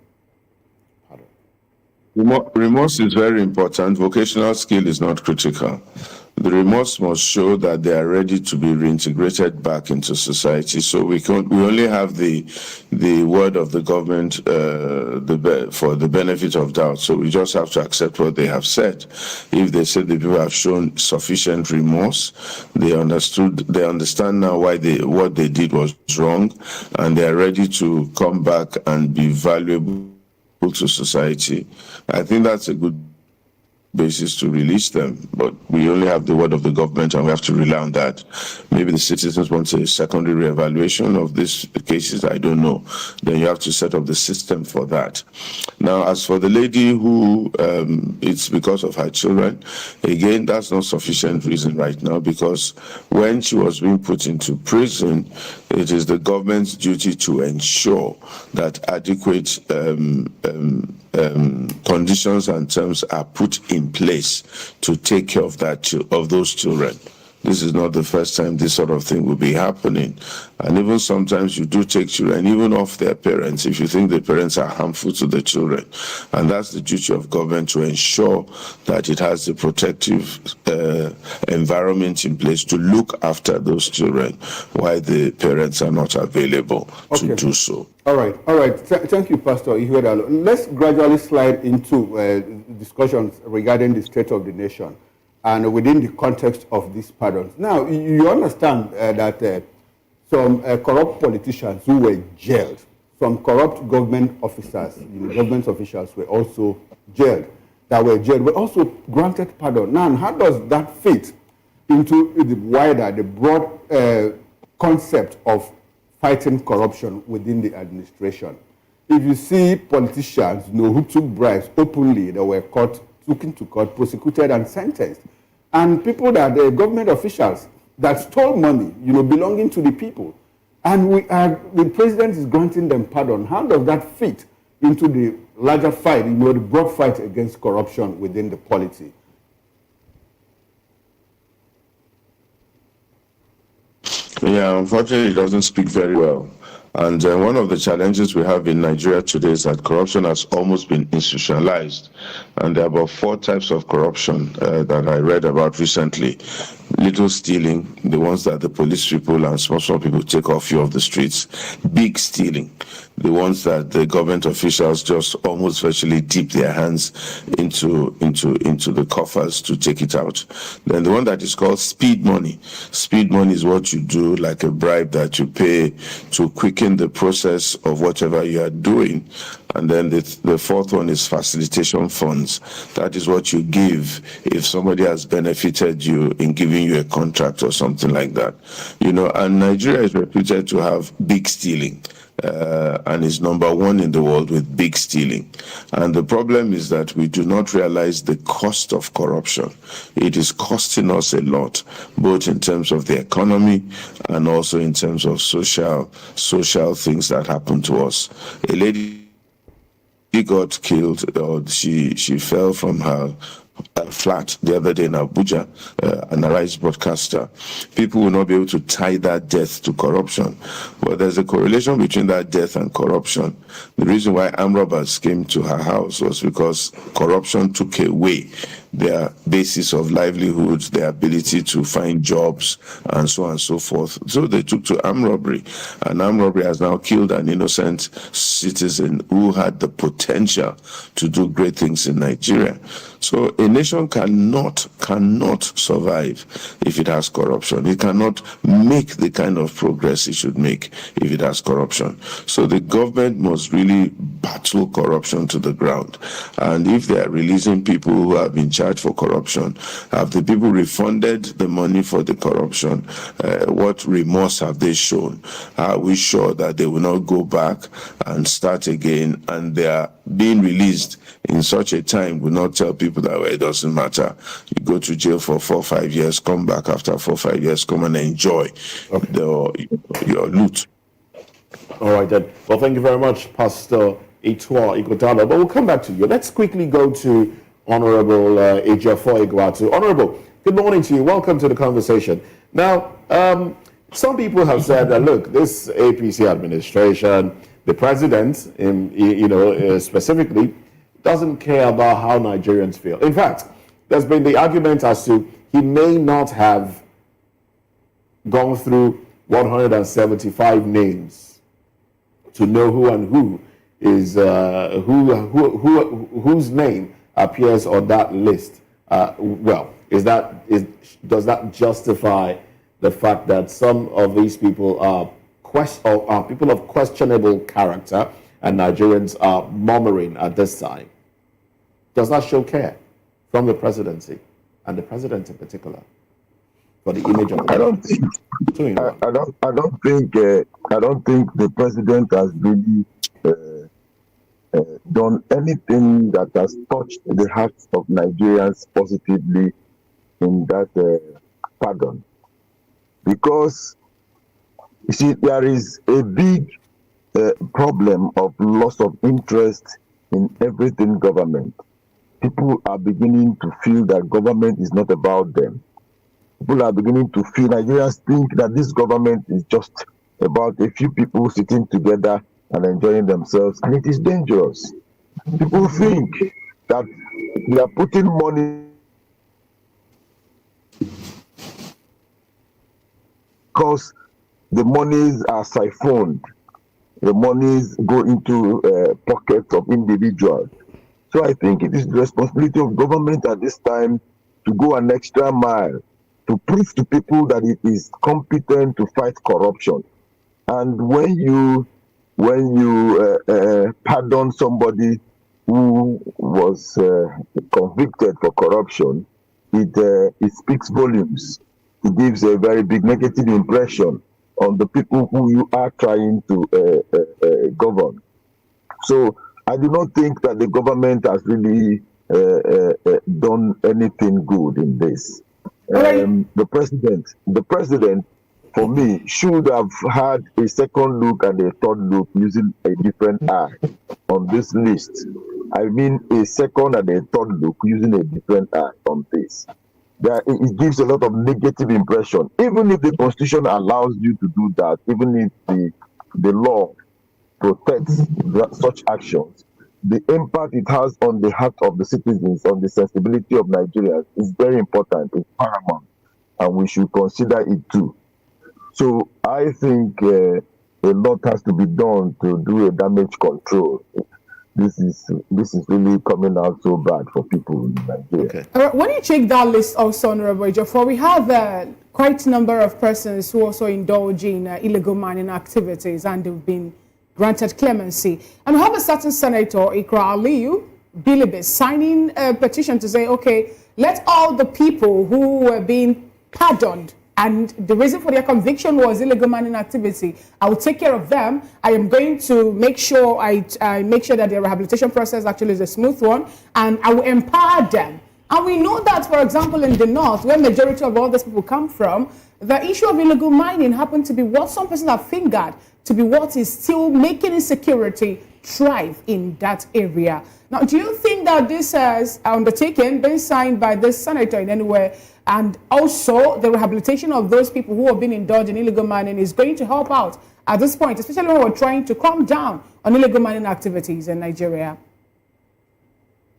Remorse is very important. Vocational skill is not critical. The remorse must show that they are ready to be reintegrated back into society. So we only have the word of the government for the benefit of doubt. So we just have to accept what they have said. If they said the people have shown sufficient remorse, they understand now why what they did was wrong, and they are ready to come back and be valuable to society. I think that's a good basis to release them, but we only have the word of the government and we have to rely on that. Maybe the citizens want a secondary evaluation of these cases, I don't know. Then you have to set up the system for that. Now, as for the lady who it's because of her children, again, that's not sufficient reason right now, because when she was being put into prison, it is the government's duty to ensure that adequate conditions and terms are put in place to take care of those children. This is not the first time this sort of thing will be happening. And even sometimes you do take children, even off their parents, if you think the parents are harmful to the children. And that's the duty of government, to ensure that it has the protective environment in place to look after those children while the parents are not available to do so. All right. Thank you, Pastor Ihuedalo. Let's gradually slide into discussions regarding the state of the nation and within the context of these pardons. Now, you understand that some corrupt politicians who were jailed, some corrupt government officers, government officials were also jailed, were also granted pardon. Now, how does that fit into the broad concept of fighting corruption within the administration? If you see politicians who took bribes openly, they were caught, taken to court, prosecuted and sentenced. And people that the government officials that stole money, belonging to the people, and the president is granting them pardon. How does that fit into the larger fight, the broad fight against corruption within the polity? Yeah, unfortunately, it doesn't speak very well. And one of the challenges we have in Nigeria today is that corruption has almost been institutionalized. And there are about 4 types of corruption that I read about recently. Little stealing, the ones that the police people and small people take off you off the streets. Big stealing, the ones that the government officials just almost virtually dip their hands into the coffers to take it out. Then the one that is called speed money. Speed money is what you do, like a bribe that you pay to quicken the process of whatever you are doing. And then the 4th one is facilitation funds. That is what you give if somebody has benefited you in giving you a contract or something like that. And Nigeria is reputed to have big stealing. And is number 1 in the world with big stealing. And the problem is that we do not realize the cost of corruption. It is costing us a lot, both in terms of the economy and also in terms of social things that happen to us. A lady got killed, or she fell from her flat the other day in Abuja, an Arise broadcaster. People will not be able to tie that death to corruption. But there's a correlation between that death and corruption. The reason why armed robbers came to her house was because corruption took away their basis of livelihood, their ability to find jobs, and so on and so forth. So they took to armed robbery. And armed robbery has now killed an innocent citizen who had the potential to do great things in Nigeria. So a a nation cannot survive if it has corruption. It cannot make the kind of progress it should make if it has corruption. So the government must really battle corruption to the ground. And if they are releasing people who have been charged for corruption, have the people refunded the money for the corruption? What remorse have they shown? Are we sure that they will not go back and start again, and they are being released in such a time will not tell people that, well, it doesn't matter. You go to jail for 4 or 5 years, come back after 4 or 5 years, come and enjoy your loot. All right, then. Well, thank you very much, Pastor Itwa Ighodalo. But we'll come back to you. Let's quickly go to Honorable Ejiofor Iguatu. Honorable, good morning to you. Welcome to the conversation. Now, some people have said that, look, this APC administration, the president, specifically, doesn't care about how Nigerians feel. In fact, there's been the argument as to he may not have gone through 175 names to know who and who is whose name appears on that list. Does that justify the fact that some of these people are people of questionable character and Nigerians are murmuring at this time? Does that show care from the presidency and the president in particular for the image of the I don't think the president has really done anything that has touched the hearts of Nigerians positively in that pardon. Because, you see, there is a big problem of loss of interest in everything government. People are beginning to feel that government is not about them. People are beginning to feel, Nigerians think that this government is just about a few people sitting together and enjoying themselves, and it is dangerous. People think that they are putting money because the monies are siphoned. The monies go into pockets of individuals. So I think it is the responsibility of government at this time to go an extra mile to prove to people that it is competent to fight corruption. And when you pardon somebody who was convicted for corruption, it speaks volumes. It gives a very big negative impression on the people who you are trying to govern. So I do not think that the government has really done anything good in this. The president, for me, should have had a second look and a third look using a different eye on this list. I mean, a second and a third look using a different eye on this. It gives a lot of negative impression. Even if the Constitution allows you to do that, even if the law protects such actions, the impact it has on the heart of the citizens, on the sensibility of Nigerians, is very important, it's paramount, and we should consider it too. So I think a lot has to be done to do a damage control. This is really coming out so bad for people in Nigeria. Okay. When you check that list also, Honorable Ejiofor, we have quite a number of persons who also indulge in illegal mining activities, and they've been granted clemency. And we have a certain Senator, Ikra Aliyu Bilibis, signing a petition to say, okay, let all the people who were being pardoned, and the reason for their conviction was illegal mining activity, I will take care of them. I am going to make sure I make sure that their rehabilitation process actually is a smooth one, and I will empower them. And we know that, for example, in the north, where majority of all these people come from, the issue of illegal mining happened to be what some persons have fingered to be what is still making insecurity thrive in that area. Now, do you think that this has undertaken, been signed by this senator in any way, and also the rehabilitation of those people who have been indulged in illegal mining is going to help out at this point, especially when we're trying to calm down on illegal mining activities in Nigeria?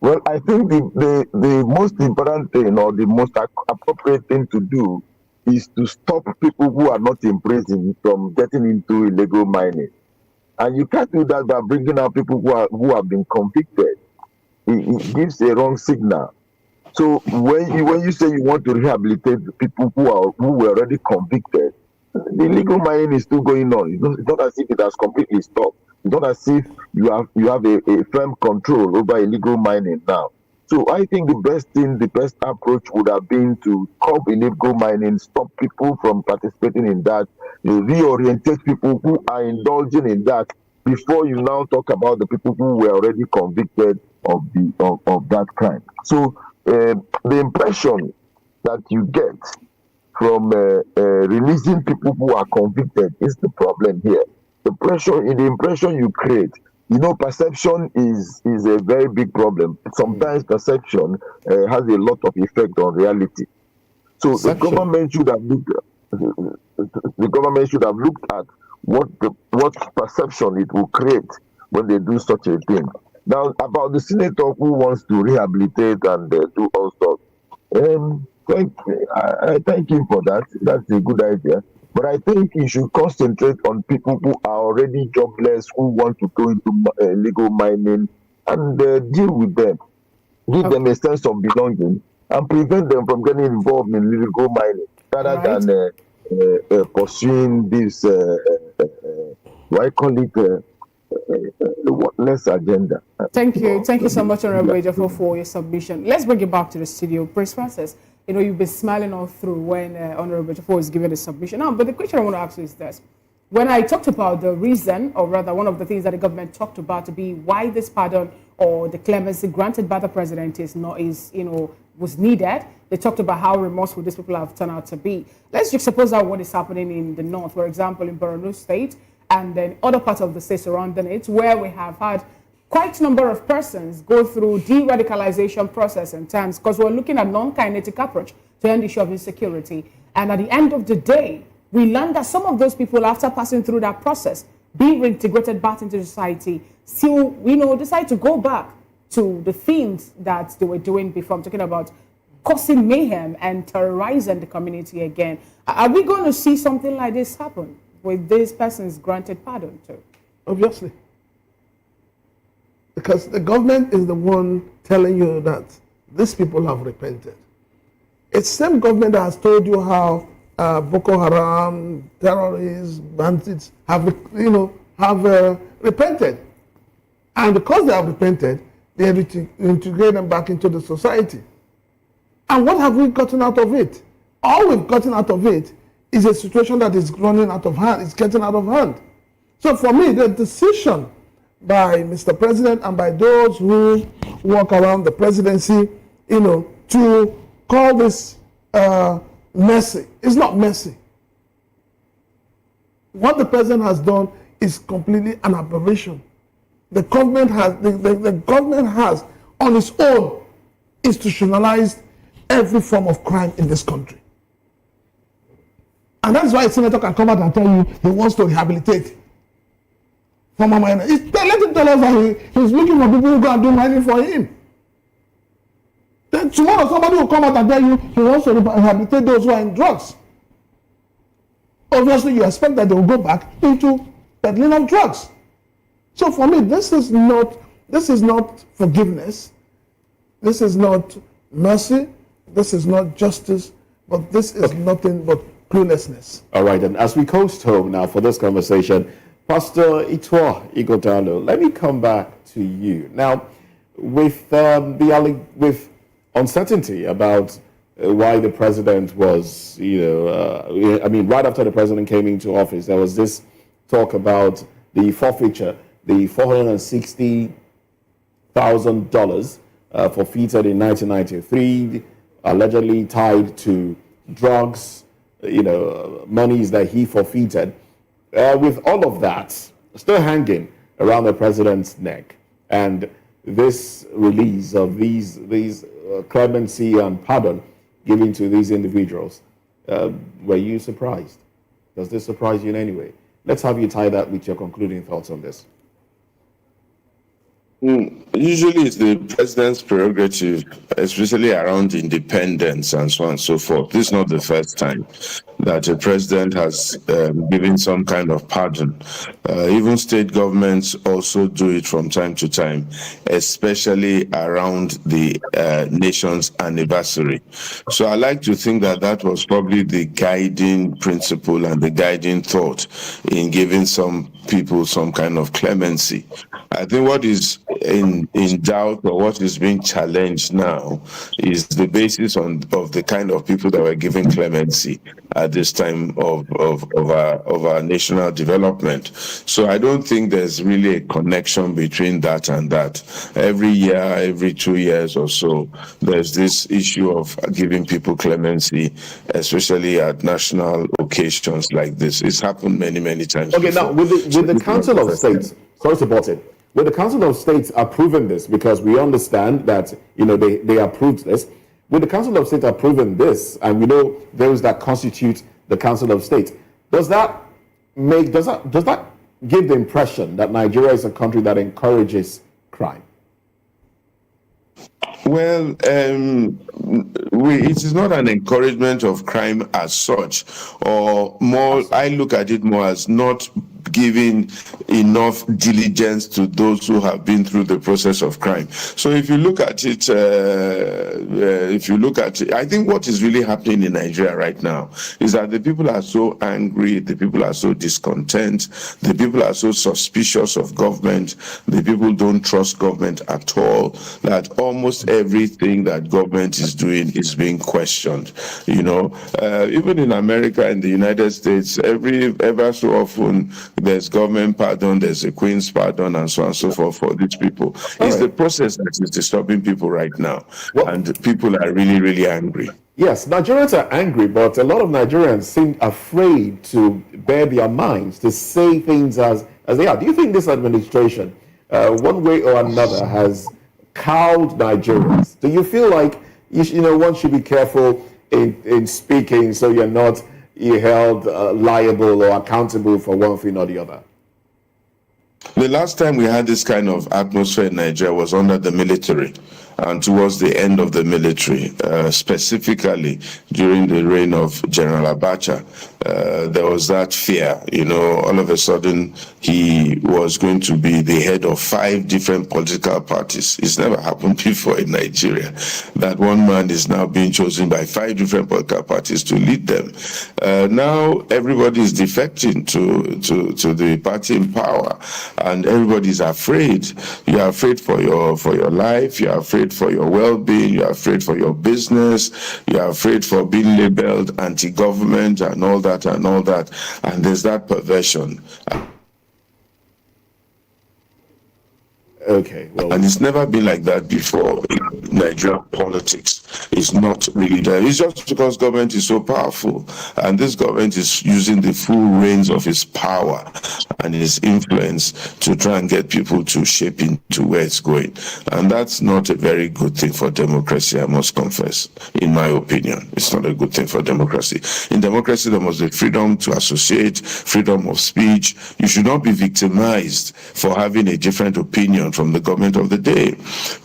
Well, I think the most important thing, or the most appropriate thing to do, is to stop people who are not in prison from getting into illegal mining. And you can't do that by bringing out people who have been convicted. It gives a wrong signal. So when you say you want to rehabilitate the people who were already convicted, the illegal mining is still going on. It's not as if it has completely stopped. It's not as if you have a firm control over illegal mining now. So I think the best approach would have been to curb illegal mining, stop people from participating in that, reorientate people who are indulging in that before you now talk about the people who were already convicted of that crime. So the impression that you get from releasing people who are convicted is the problem here. The impression you create, perception is a very big problem. Sometimes perception has a lot of effect on reality. So the government should have looked at what perception it will create when they do such a thing. Now, about the senator who wants to rehabilitate and do all stuff, I thank him for that. That's a good idea. But I think he should concentrate on people who are already jobless, who want to go into illegal mining, and deal with them. Give them a sense of belonging and prevent them from getting involved in illegal mining, rather than pursuing this, I call it, less agenda. Thank you so much, Honorable Ejiofor, for your submission. Let's bring it back to the studio. Prince Francis, you've been smiling all through when Honorable Ejiofor was giving the submission. Now, but the question I want to ask you is this. When I talked about the reason, or rather one of the things that the government talked about to be why this pardon or the clemency granted by the president was needed, they talked about how remorseful these people have turned out to be. Let's just suppose that what is happening in the north, for example, in Borno State, and then other parts of the state surrounding it, where we have had quite a number of persons go through de-radicalization process in terms, because we're looking at non-kinetic approach to end the issue of insecurity. And at the end of the day, we learned that some of those people, after passing through that process, being reintegrated back into society, still, decide to go back to the things that they were doing before. I'm talking about causing mayhem and terrorizing the community again. Are we going to see something like this happen with these persons granted pardon too? Obviously. Because the government is the one telling you that these people have repented. It's the same government that has told you how Boko Haram, terrorists, bandits have repented. And because they have repented, they integrate them back into the society. And what have we gotten out of it? All we've gotten out of it is a situation that is running out of hand. It's getting out of hand. So for me, the decision by Mr. President and by those who walk around the presidency, to call this messy, it's not messy. What the president has done is completely an aberration. The government has on its own institutionalized every form of crime in this country. And that's why a senator can come out and tell you he wants to rehabilitate former miners. Let him tell us that he's looking for people who go and do mining for him. Then tomorrow somebody will come out and tell you he wants to rehabilitate those who are in drugs. Obviously, you expect that they will go back into peddling of drugs. So for me, this is not forgiveness. This is not mercy. This is not justice. But this is nothing but cluelessness. All right, and as we coast home now for this conversation, Pastor Itwa Ighodalo, let me come back to you. Now, with uncertainty about why the president was, right after the president came into office, there was this talk about the forfeiture, the $460,000 forfeited in 1993, allegedly tied to drugs, monies that he forfeited. With all of that still hanging around the president's neck, and this release of these clemency and pardon given to these individuals, were you surprised? Does this surprise you in any way? Let's have you tie that with your concluding thoughts on this. Usually it's the president's prerogative, especially around independence and so on and so forth. This is not the first time. that a president has given some kind of pardon. Even state governments also do it from time to time, especially around the nation's anniversary. So I like to think that that was probably the guiding principle and the guiding thought in giving some people some kind of clemency. I think what is in doubt or what is being challenged now is the basis of the kind of people that were given clemency at this time of our national development. So I don't think there's really a connection between that and that. Every year, every 2 years or so, there's this issue of giving people clemency, especially at national occasions like this. It's happened many, many times. Okay, before. now with the Council of States, sorry to bot it, with the Council of States approving this, because we understand that they approved this. With the Council of States approving this, and we know those that constitute the Council of States, does that give the impression that Nigeria is a country that encourages crime? Well, it is not an encouragement of crime as such, or more, I look at it more as not giving enough diligence to those who have been through the process of crime. So if you look at it, I think what is really happening in Nigeria right now is that the people are so angry, the people are so discontent, the people are so suspicious of government, the people don't trust government at all, that almost everything that government is doing is being questioned. Even in America, in the United States, ever so often, there's government pardon, there's a queen's pardon, and so on and so forth for these people. It's the process that is disturbing people right now, and people are really, really angry. Yes, Nigerians are angry, but a lot of Nigerians seem afraid to bare their minds, to say things as they are. Do you think this administration, one way or another, has cowed Nigerians? Do you feel like one should be careful in speaking so you're not held liable or accountable for one thing or the other? The last time we had this kind of atmosphere in Nigeria was under the military, and towards the end of the military, specifically during the reign of General Abacha. There was that fear, all of a sudden he was going to be the head of 5 different political parties. It's never happened before in Nigeria that one man is now being chosen by 5 different political parties to lead them. Now everybody is defecting to the party in power, and everybody is afraid. You are afraid for your life, you are afraid for your well-being, you are afraid for your business, you are afraid for being labeled anti-government and all that, and there's that perversion. Okay, well, and it's never been like that before in Nigerian politics. It's not really there. It's just because government is so powerful, and this government is using the full reins of its power and its influence to try and get people to shape into where it's going. And that's not a very good thing for democracy, I must confess. In my opinion, it's not a good thing for democracy. In democracy, there must be freedom to associate, freedom of speech. You should not be victimized for having a different opinion from the government of the day,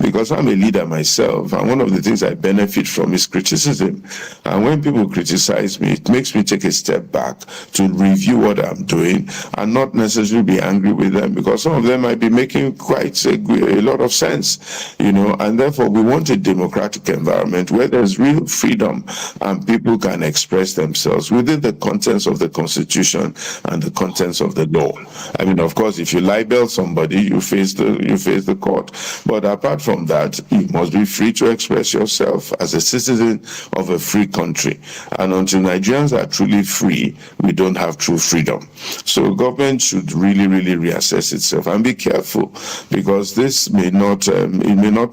because I'm a leader myself, and one of the things I benefit from is criticism. And when people criticize me, it makes me take a step back to review what I'm doing and not necessarily be angry with them, because some of them might be making quite a lot of sense, and therefore we want a democratic environment where there's real freedom and people can express themselves within the contents of the Constitution and the contents of the law. I mean, of course, if you libel somebody, you face the court. But apart from that, you must be free to express yourself as a citizen of a free country. And until Nigerians are truly free, we don't have true freedom. So government should really, really reassess itself and be careful, because this may not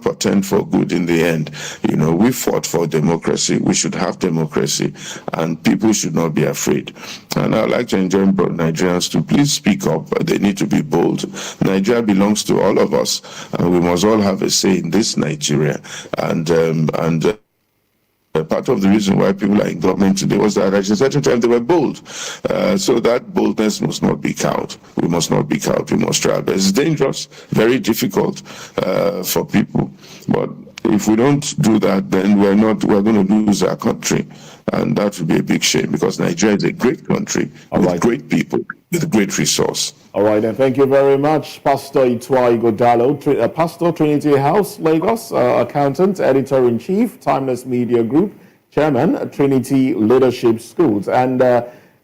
portend for good in the end. We fought for democracy. We should have democracy, and people should not be afraid. And I'd like to enjoin Nigerians to please speak up. They need to be bold. Nigeria belongs to all of us, and we must all have a say in this Nigeria. Part of the reason why people are in government today was that at a certain time they were bold. So that boldness must not be cowed. We must not be cowed. We must try. But it's dangerous, very difficult for people. But if we don't do that, then we're going to lose our country. And that would be a big shame because Nigeria is a great country with great people, with great resource. All right, then. Thank you very much, Pastor Itwa Igodalo, Pastor Trinity House, Lagos, accountant, editor-in-chief, Timeless Media Group, chairman, Trinity Leadership Schools. And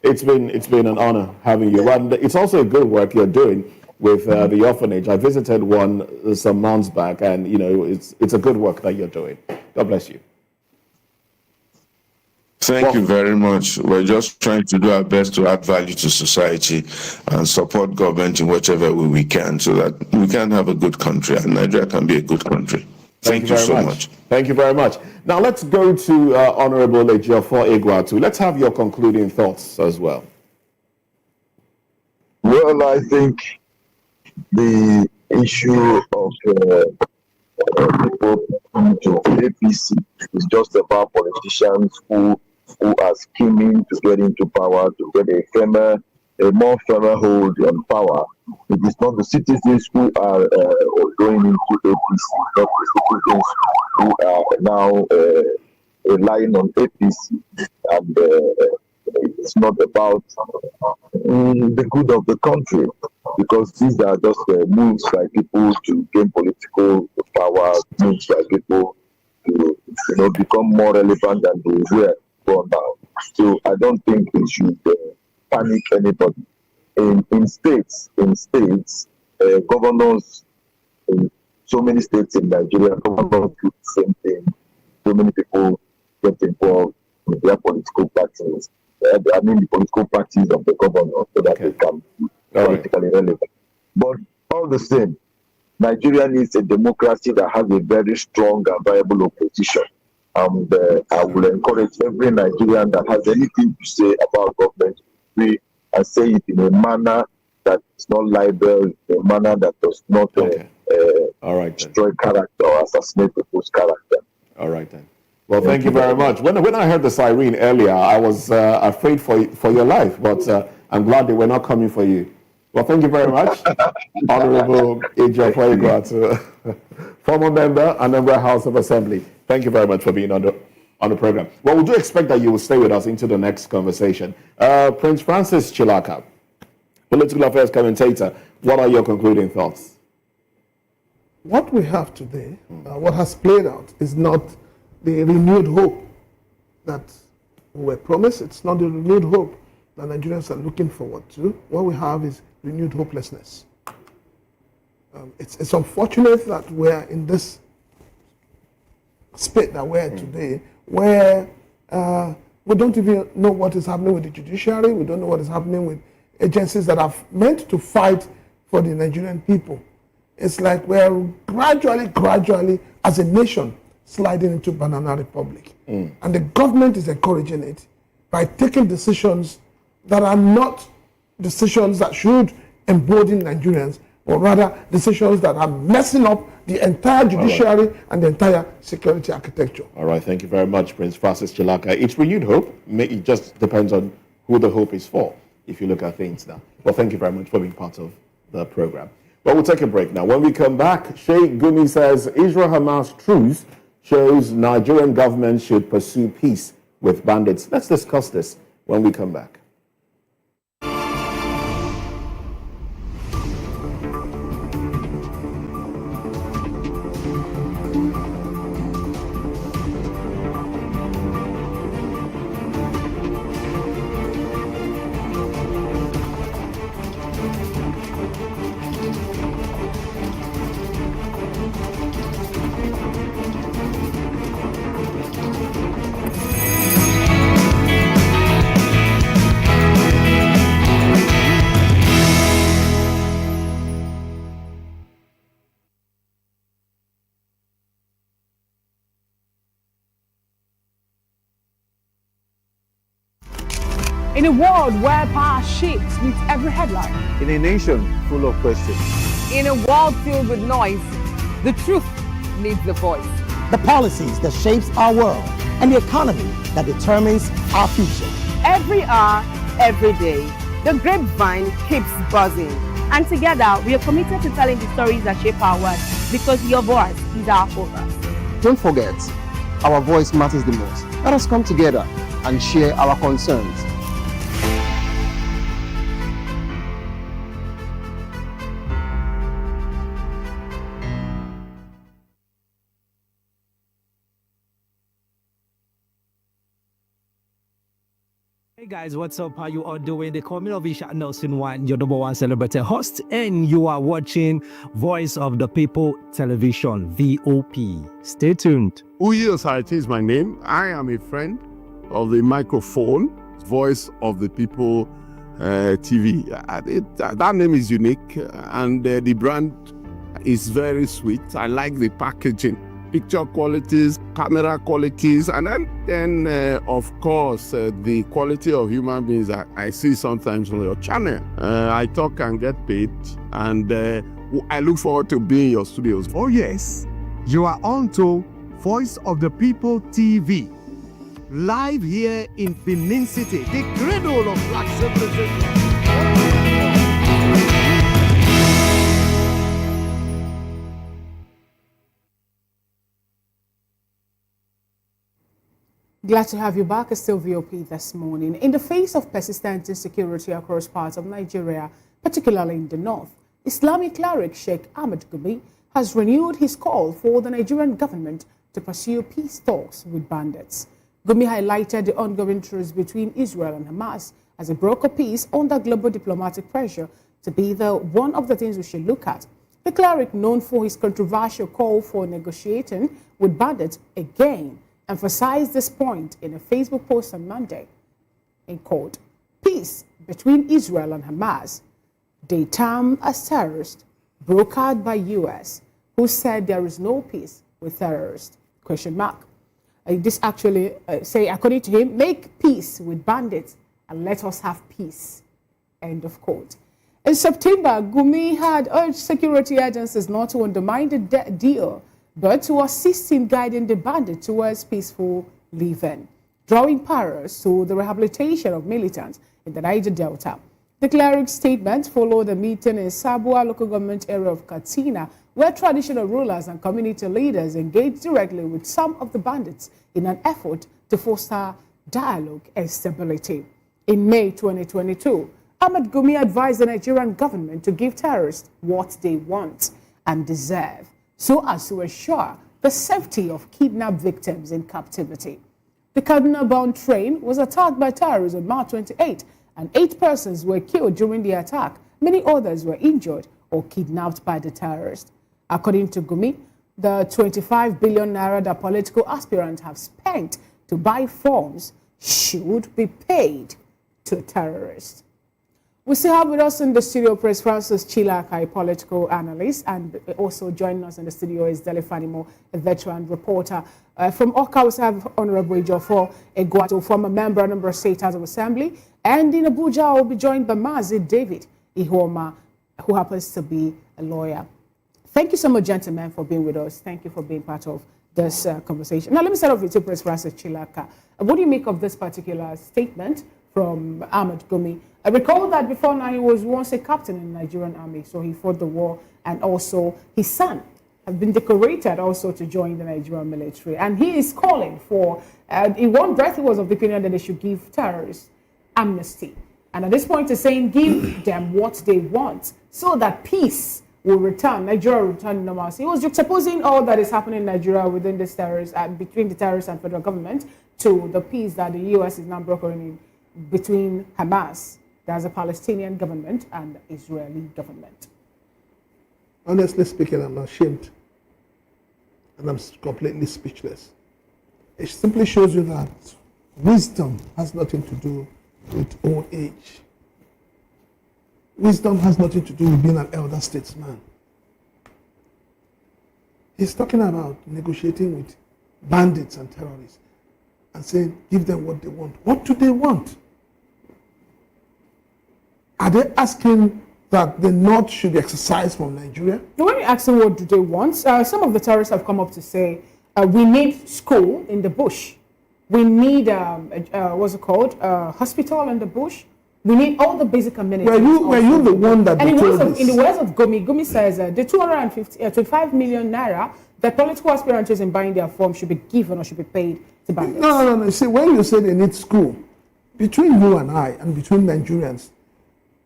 it's been an honor having you. And it's also a good work you're doing with the orphanage. I visited one some months back, and it's a good work that you're doing. God bless you. Thank you very much. We're just trying to do our best to add value to society and support government in whichever way we can so that we can have a good country and Nigeria can be a good country. Thank you so much. Thank you very much. Now let's go to Honorable Ejiofor Egwatu. Let's have your concluding thoughts as well. Well, I think the issue of people into APC is just about politicians who are scheming to get into power, to get a more firmer hold on power. It is not the citizens who are going into APC, not the citizens who are now relying on APC. And it's not about the good of the country, because these are just moves by people to gain political power, moves by people to become more relevant than they were for now. So I don't think we should panic anybody. In states, governors in so many states in Nigeria, governors do the same thing. So many people get involved in their political parties. I mean the political parties of the governor, so that they can be politically relevant. But all the same, Nigeria needs a democracy that has a very strong and viable opposition. And I will encourage every Nigerian that has anything to say about government to and say it in a manner that is not libel, in a manner that does not destroy character or assassinate people's character. All right then. Well, thank you very much. When I heard the siren earlier, I was afraid for your life, but I'm glad they were not coming for you. Well, thank you very much, Honorable Ejiofor Egwatu, former member, Anambra House of Assembly. Thank you very much for being on the program. Well, we do expect that you will stay with us into the next conversation. Prince Francis Chilaka, political affairs commentator, what are your concluding thoughts? What we have today, what has played out, is not the renewed hope that we were promised. It's not the renewed hope that Nigerians are looking forward to. What we have is renewed hopelessness. It's unfortunate that we're in this state that we're in today, where we don't even know what is happening with the judiciary. We don't know what is happening with agencies that are meant to fight for the Nigerian people. It's like we're gradually, as a nation, sliding into Banana Republic. And the government is encouraging it by taking decisions that are not decisions that should embolden Nigerians, or rather decisions that are messing up the entire judiciary and the entire security architecture. All right, thank you very much, Prince Francis Chilaka. It's renewed hope. It just depends on who the hope is for, if you look at things now. Well, thank you very much for being part of the program. Well, we'll take a break now. When we come back, Sheikh Gumi says Israel-Hamas truce shows Nigerian government should pursue peace with bandits. Let's discuss this when we come back. In a world where power shifts with every headline. In a nation full of questions. In a world filled with noise, the truth needs the voice. The policies that shapes our world and the economy that determines our future. Every hour, every day, the grapevine keeps buzzing. And together, we are committed to telling the stories that shape our world, because your voice is our focus. Don't forget, our voice matters the most. Let us come together and share our concerns. Hey guys, what's up? How you all doing? They call me Novisha Nelson One, your number one celebrity host, and you are watching Voice of the People Television, VOP. Stay tuned. Uyi Osarite is my name. I am a friend of the microphone, Voice of the People TV. That name is unique, and the brand is very sweet. I like the packaging. Picture qualities, camera qualities, and then of course, the quality of human beings that I see sometimes on your channel. I talk and get paid, and I look forward to being in your studios. Oh yes, you are on to Voice of the People TV, live here in Benin City, the cradle of black civilization. Glad to have you back. It's still VOP this morning. In the face of persistent insecurity across parts of Nigeria, particularly in the north, Islamic cleric Sheikh Ahmed Gumi has renewed his call for the Nigerian government to pursue peace talks with bandits. Gumi highlighted the ongoing truce between Israel and Hamas as a broker peace under global diplomatic pressure to be one of the things we should look at. The cleric, known for his controversial call for negotiating with bandits again, emphasized this point in a Facebook post on Monday. In quote, peace between Israel and Hamas, they term as terrorists, brokered by US, who said there is no peace with terrorists, question mark. This actually say, according to him, make peace with bandits and let us have peace, end of quote. In September, Gumi had urged security agencies not to undermine the deal, but to assist in guiding the bandit towards peaceful living, drawing parallels to the rehabilitation of militants in the Niger Delta. The cleric's statement followed a meeting in Sabua local government area of Katsina, where traditional rulers and community leaders engaged directly with some of the bandits in an effort to foster dialogue and stability. In May 2022, Ahmed Gumi advised the Nigerian government to give terrorists what they want and deserve, so as to ensure the safety of kidnapped victims in captivity. The Kaduna-bound train was attacked by terrorists on March 28, and 8 persons were killed during the attack. Many others were injured or kidnapped by the terrorists. According to Gumi, the 25 billion naira that political aspirants have spent to buy forms should be paid to terrorists. We still have with us in the studio Prince Francis Chilaka, a political analyst, and also joining us in the studio is Delifanimo, a veteran reporter. From Oka, we have Honorable Jofo Egwato, former member of the State House of Assembly, and in Abuja, we'll be joined by Mazi David Ihoma, who happens to be a lawyer. Thank you so much, gentlemen, for being with us. Thank you for being part of this conversation. Now, let me start off with you, Prince Francis Chilaka. What do you make of this particular statement from Ahmed Gumi? I recall that before now he was once a captain in the Nigerian army, so he fought the war, and also his son has been decorated also to join the Nigerian military. And he is calling for, in one breath he was of the opinion that they should give terrorists amnesty. And at this point he's saying give them what they want so that peace will return, Nigeria will return to normalcy. He was juxtaposing all that is happening in Nigeria within this terrorists, between the terrorists and federal government, to the peace that the US is now brokering in between Hamas, there's a Palestinian government, and the Israeli government. Honestly speaking, I'm ashamed. And I'm completely speechless. It simply shows you that wisdom has nothing to do with old age. Wisdom has nothing to do with being an elder statesman. He's talking about negotiating with bandits and terrorists and saying, give them what they want. What do they want? Are they asking that the North should be exercised from Nigeria? When you ask them what do they want, some of the terrorists have come up to say, we need school in the bush. We need, what's it called, hospital in the bush. We need all the basic amenities. Were you the one that and told this? In the words of Gumi, Gumi says the 25 million naira the political aspirants in buying their form should be given or should be paid to bandits? No. See, when you say they need school, between you and I and between Nigerians,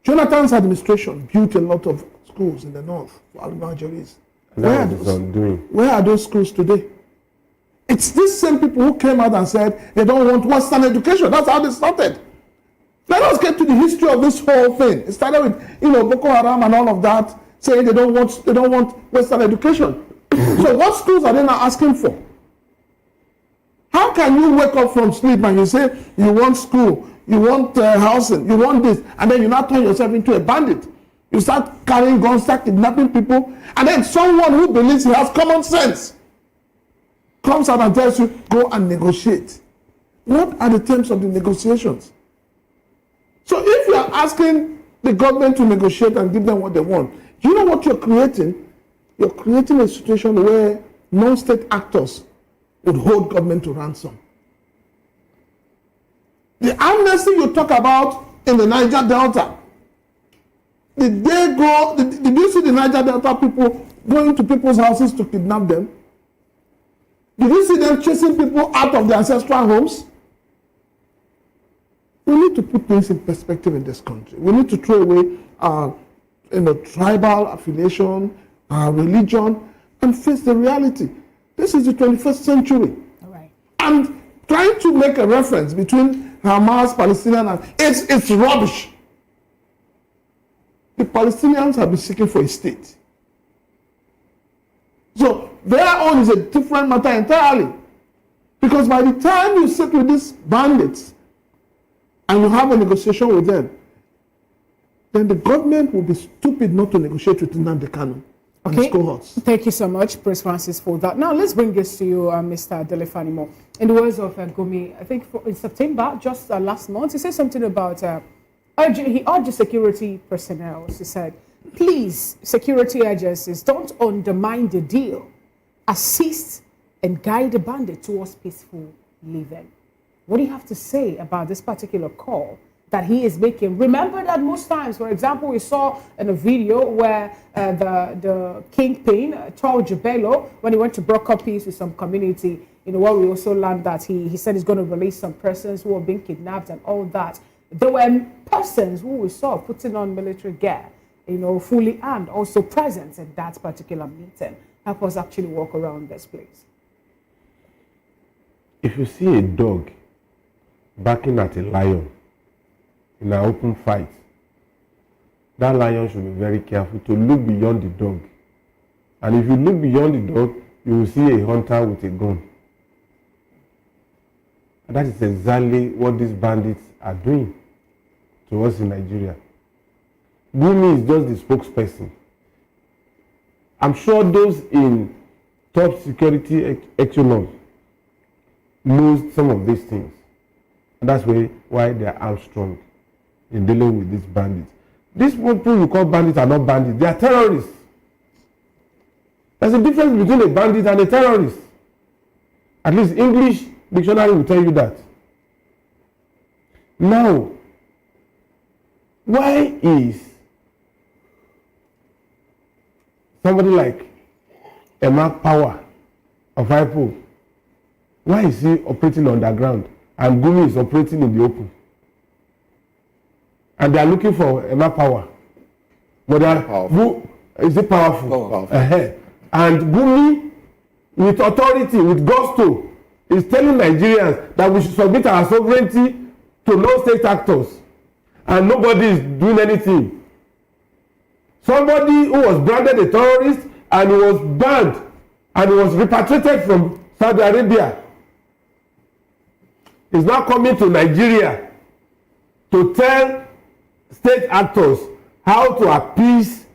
Jonathan's administration built a lot of schools in the north for Almajiris. Where are those schools today? It's these same people who came out and said they don't want Western education. That's how they started. Let us get to the history of this whole thing. It started with, Boko Haram and all of that, saying they don't want Western education. So what schools are they now asking for? How can you wake up from sleep and you say you want school, you want housing, you want this, and then you now turn yourself into a bandit? You start carrying guns, start kidnapping people, and then someone who believes he has common sense comes out and tells you, go and negotiate. What are the terms of the negotiations? So if you are asking the government to negotiate and give them what they want, do you know what you're creating? You're creating a situation where non-state actors would hold government to ransom. The amnesty you talk about in the Niger Delta, did you see the Niger Delta people going to people's houses to kidnap them? Did you see them chasing people out of their ancestral homes? We need to put things in perspective in this country. We need to throw away tribal affiliation, religion, and face the reality. This is the 21st century. All right. And trying to make a reference between Hamas, Palestinian, it's rubbish. The Palestinians have been seeking for a state. So their own is a different matter entirely. Because by the time you sit with these bandits and you have a negotiation with them, then the government will be stupid not to negotiate with Nnamdi Kanu and his cohorts. Thank you so much, Prince Francis, for that. Now let's bring this to you, Mr. Delefanimo. In the words of Gumi, I think in September, just last month, he said something about, he urged security personnel. He said, please, security agencies, don't undermine the deal. Assist and guide the bandit towards peaceful living. What do you have to say about this particular call that he is making? Remember that most times, for example, we saw in a video where the kingpin, Charles Jabello, when he went to broker peace with some community, where we also learned that he said he's going to release some persons who are being kidnapped and all that. There were persons who we saw putting on military gear, fully armed, also present in that particular meeting. Help us actually walk around this place. If you see a dog barking at a lion in an open fight, that lion should be very careful to look beyond the dog. And if you look beyond the dog, you will see a hunter with a gun. And that is exactly what these bandits are doing to us in Nigeria. Gumi is just the spokesperson. I'm sure those in top security echelons knows some of these things. And that's why they are armstrong in dealing with these bandits. These people you call bandits are not bandits, they are terrorists. There's a difference between a bandit and a terrorist. At least English dictionary will tell you that. Now, why is somebody like Emma Power of IPO, why is he operating underground and Gumi is operating in the open? And they are looking for Emma Power. But they are, is it powerful? And Gumi, with authority, with gusto, is telling Nigerians that we should submit our sovereignty to non-state actors. And nobody is doing anything. Somebody who was branded a terrorist and he was banned and he was repatriated from Saudi Arabia is now coming to Nigeria to tell state actors how to appease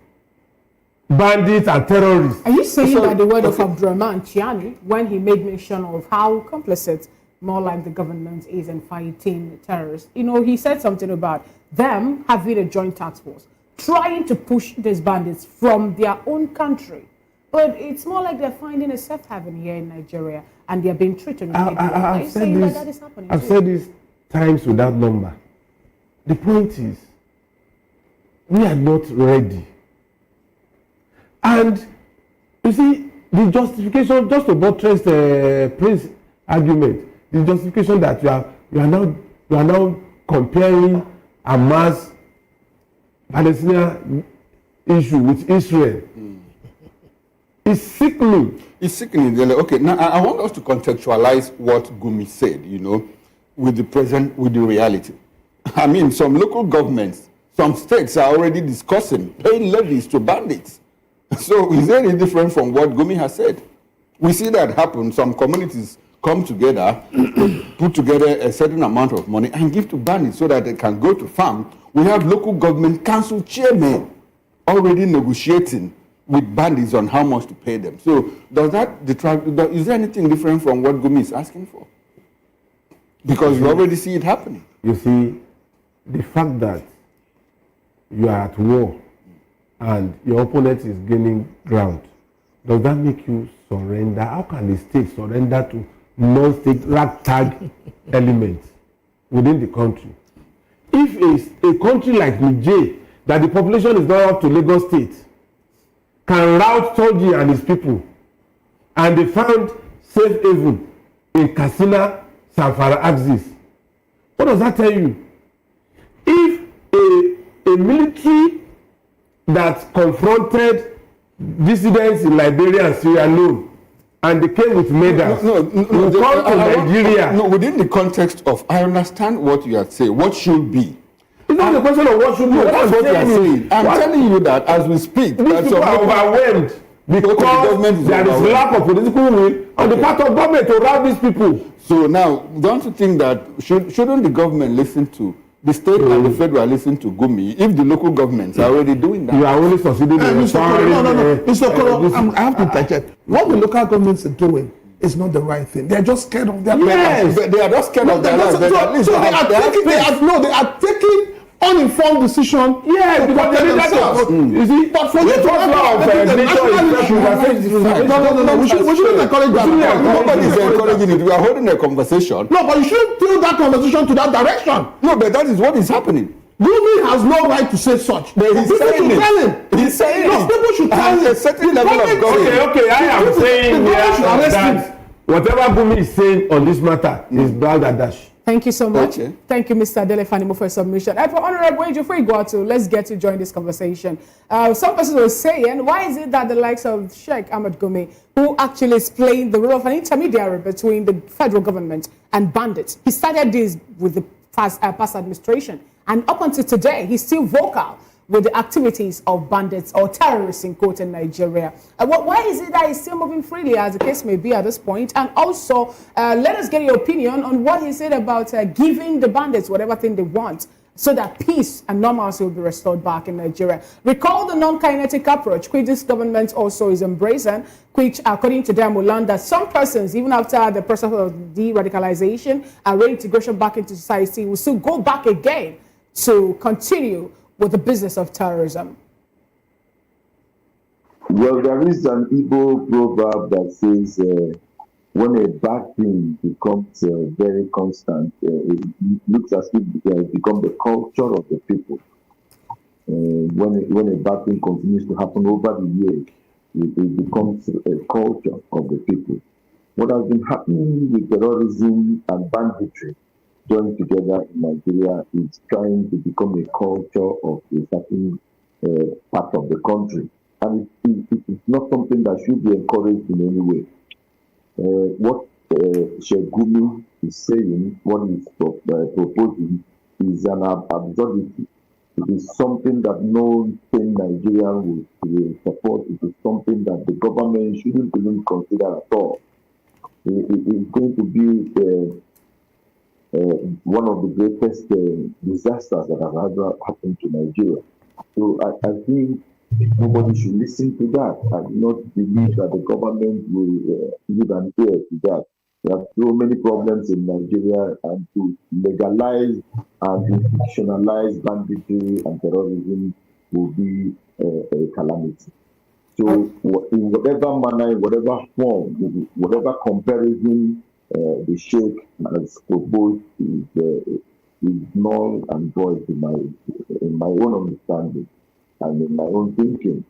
bandits and terrorists. Are you saying that the word of Abdurrahman Chiani, when he made mention of how complicit more like the government is in fighting terrorists, he said something about them having a joint task force, trying to push these bandits from their own country. But it's more like they're finding a safe haven here in Nigeria and they're being treated. I've said this times without number. The point is, we are not ready. And you see, the justification, just to buttress Prince argument, the justification that you are now comparing Hamas Palestinian issue with Israel. It's sickening. It's sickening. Okay, now I want us to contextualize what Gumi said, with the present, with the reality. I mean, some local governments, some states are already discussing paying levies to bandits. So is there any different from what Gumi has said? We see that happen. Some communities come together, put together a certain amount of money and give to bandits so that they can go to farm. We have local government council chairmen already negotiating with bandits on how much to pay them. So does that detract? Is there anything different from what Gumi is asking for? Because you already see it happening. You see, the fact that you are at war and your opponent is gaining ground, does that make you surrender? How can the state surrender to non-state ragtag elements within the country? If a country like Niger, that the population is not up to Lagos State, can rout Toji and his people, and they found safe haven in Katsina, Zamfara axis, what does that tell you? If a military that confronted dissidents in Liberia and Sierra Leone, and they came with medals, will come to Nigeria. No, within the context of, I understand what you are saying, what should be. It's not the question of what should be. No, that's what you are saying. I'm telling you that as we speak, these people are overwhelmed because there is lack of political will on the part of government to rout these people. So now, don't you think that shouldn't the government listen to the state and the federal listen to Gumi if the local governments are already doing that? You are only succeeding in Mr. Kolo, I have to interject. What the local governments are doing is not the right thing. They are just scared of their lives. They are just scared of their lives. So they are taking uninformed decision. Yeah, because they themselves. You see, but for you to no, we shouldn't encourage that. Nobody is encouraging it. We are holding a conversation. No, but you shouldn't tilt that conversation to that direction. No, but that is what is happening. Gumi has no right to say such. But he's saying it. He's saying no, people should tell him. A certain level of government. Okay, I am saying that whatever Gumi is saying on this matter is balderdash. Thank you so much. Okay. Thank you, Mr. Delefanimo, for your submission. And for Honorable Ejiofor Iguatu, let's get to join this conversation. Some persons were saying, why is it that the likes of Sheikh Ahmed Gumi, who actually is playing the role of an intermediary between the federal government and bandits, he started this with the past administration, and up until today, he's still vocal with the activities of bandits or terrorists in quote in Nigeria. Why is it that he's still moving freely, as the case may be at this point? And also, let us get your opinion on what he said about giving the bandits whatever thing they want so that peace and normalcy will be restored back in Nigeria. Recall the non-kinetic approach, which this government also is embracing, which, according to them, will learn that some persons, even after the process of de-radicalization and reintegration back into society, will still go back again to continue with the business of terrorism. Well, there is an Igbo proverb that says, when a bad thing becomes very constant, it looks as if it becomes the culture of the people. When a bad thing continues to happen over the years, it becomes a culture of the people. What has been happening with terrorism and banditry joined together in Nigeria is trying to become a culture of a certain part of the country. And it's not something that should be encouraged in any way. What Sheikh Gumi is saying, what he's proposing, is an absurdity. It is something that no sane Nigerian will support. It is something that the government shouldn't even consider at all. It is going to be one of the greatest disasters that have ever happened to Nigeria. So I think nobody should listen to that. I do not believe that the government will give an ear to that. There are so many problems in Nigeria, and to legalize and institutionalize banditry and terrorism will be a calamity. So in whatever manner, in whatever form, whatever comparison the Sheikh has proposed is null and void in my own understanding and in my own thinking.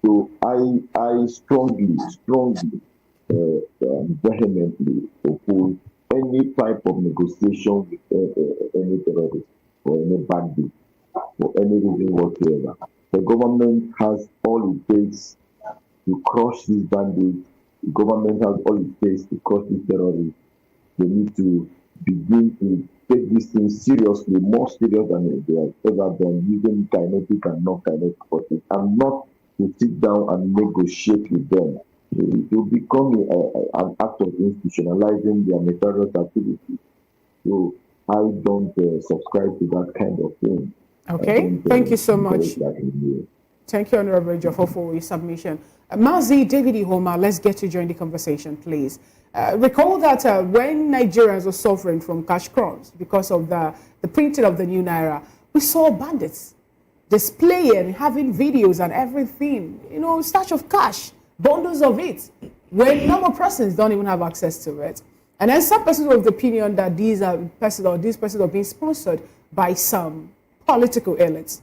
So I strongly, vehemently oppose any type of negotiation with any terrorist or any bandit for any reason whatsoever. The government has all it takes to crush these bandits. The government has all it takes to crush these terrorists. They need to begin to take this thing seriously, more serious than they have ever done, using kinetic and non-kinetic forces, and not to sit down and negotiate with them. It will become an act of institutionalizing their nefarious activities. So I don't subscribe to that kind of thing. Okay, thank you so much. Thank you, Honorable Jofo, for your submission. Mazi David Ihoma, let's get you join the conversation, please. Recall that when Nigerians were suffering from cash crunch because of the printing of the new Naira, we saw bandits displaying, having videos and everything, you know, stash of cash, bundles of it, when normal persons don't even have access to it. And then some persons were of the opinion that these persons are being sponsored by some political elites.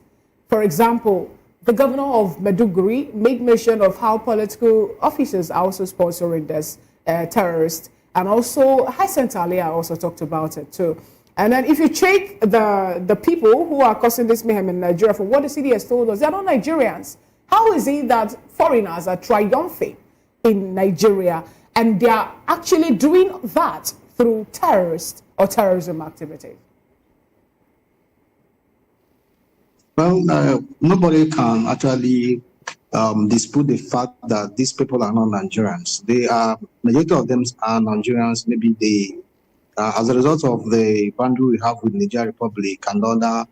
For example, the governor of Maiduguri made mention of how political officers are also sponsoring this terrorists, and also Hassan Talia also talked about it too. And then if you check the people who are causing this mayhem in Nigeria, from what the city has told us, they are not Nigerians. How is it that foreigners are triumphing in Nigeria and they are actually doing that through terrorist or terrorism activity? Well, nobody can actually dispute the fact that these people are not Nigerians. Majority of them are Nigerians. Maybe they, as a result of the boundary we have with Niger Republic and other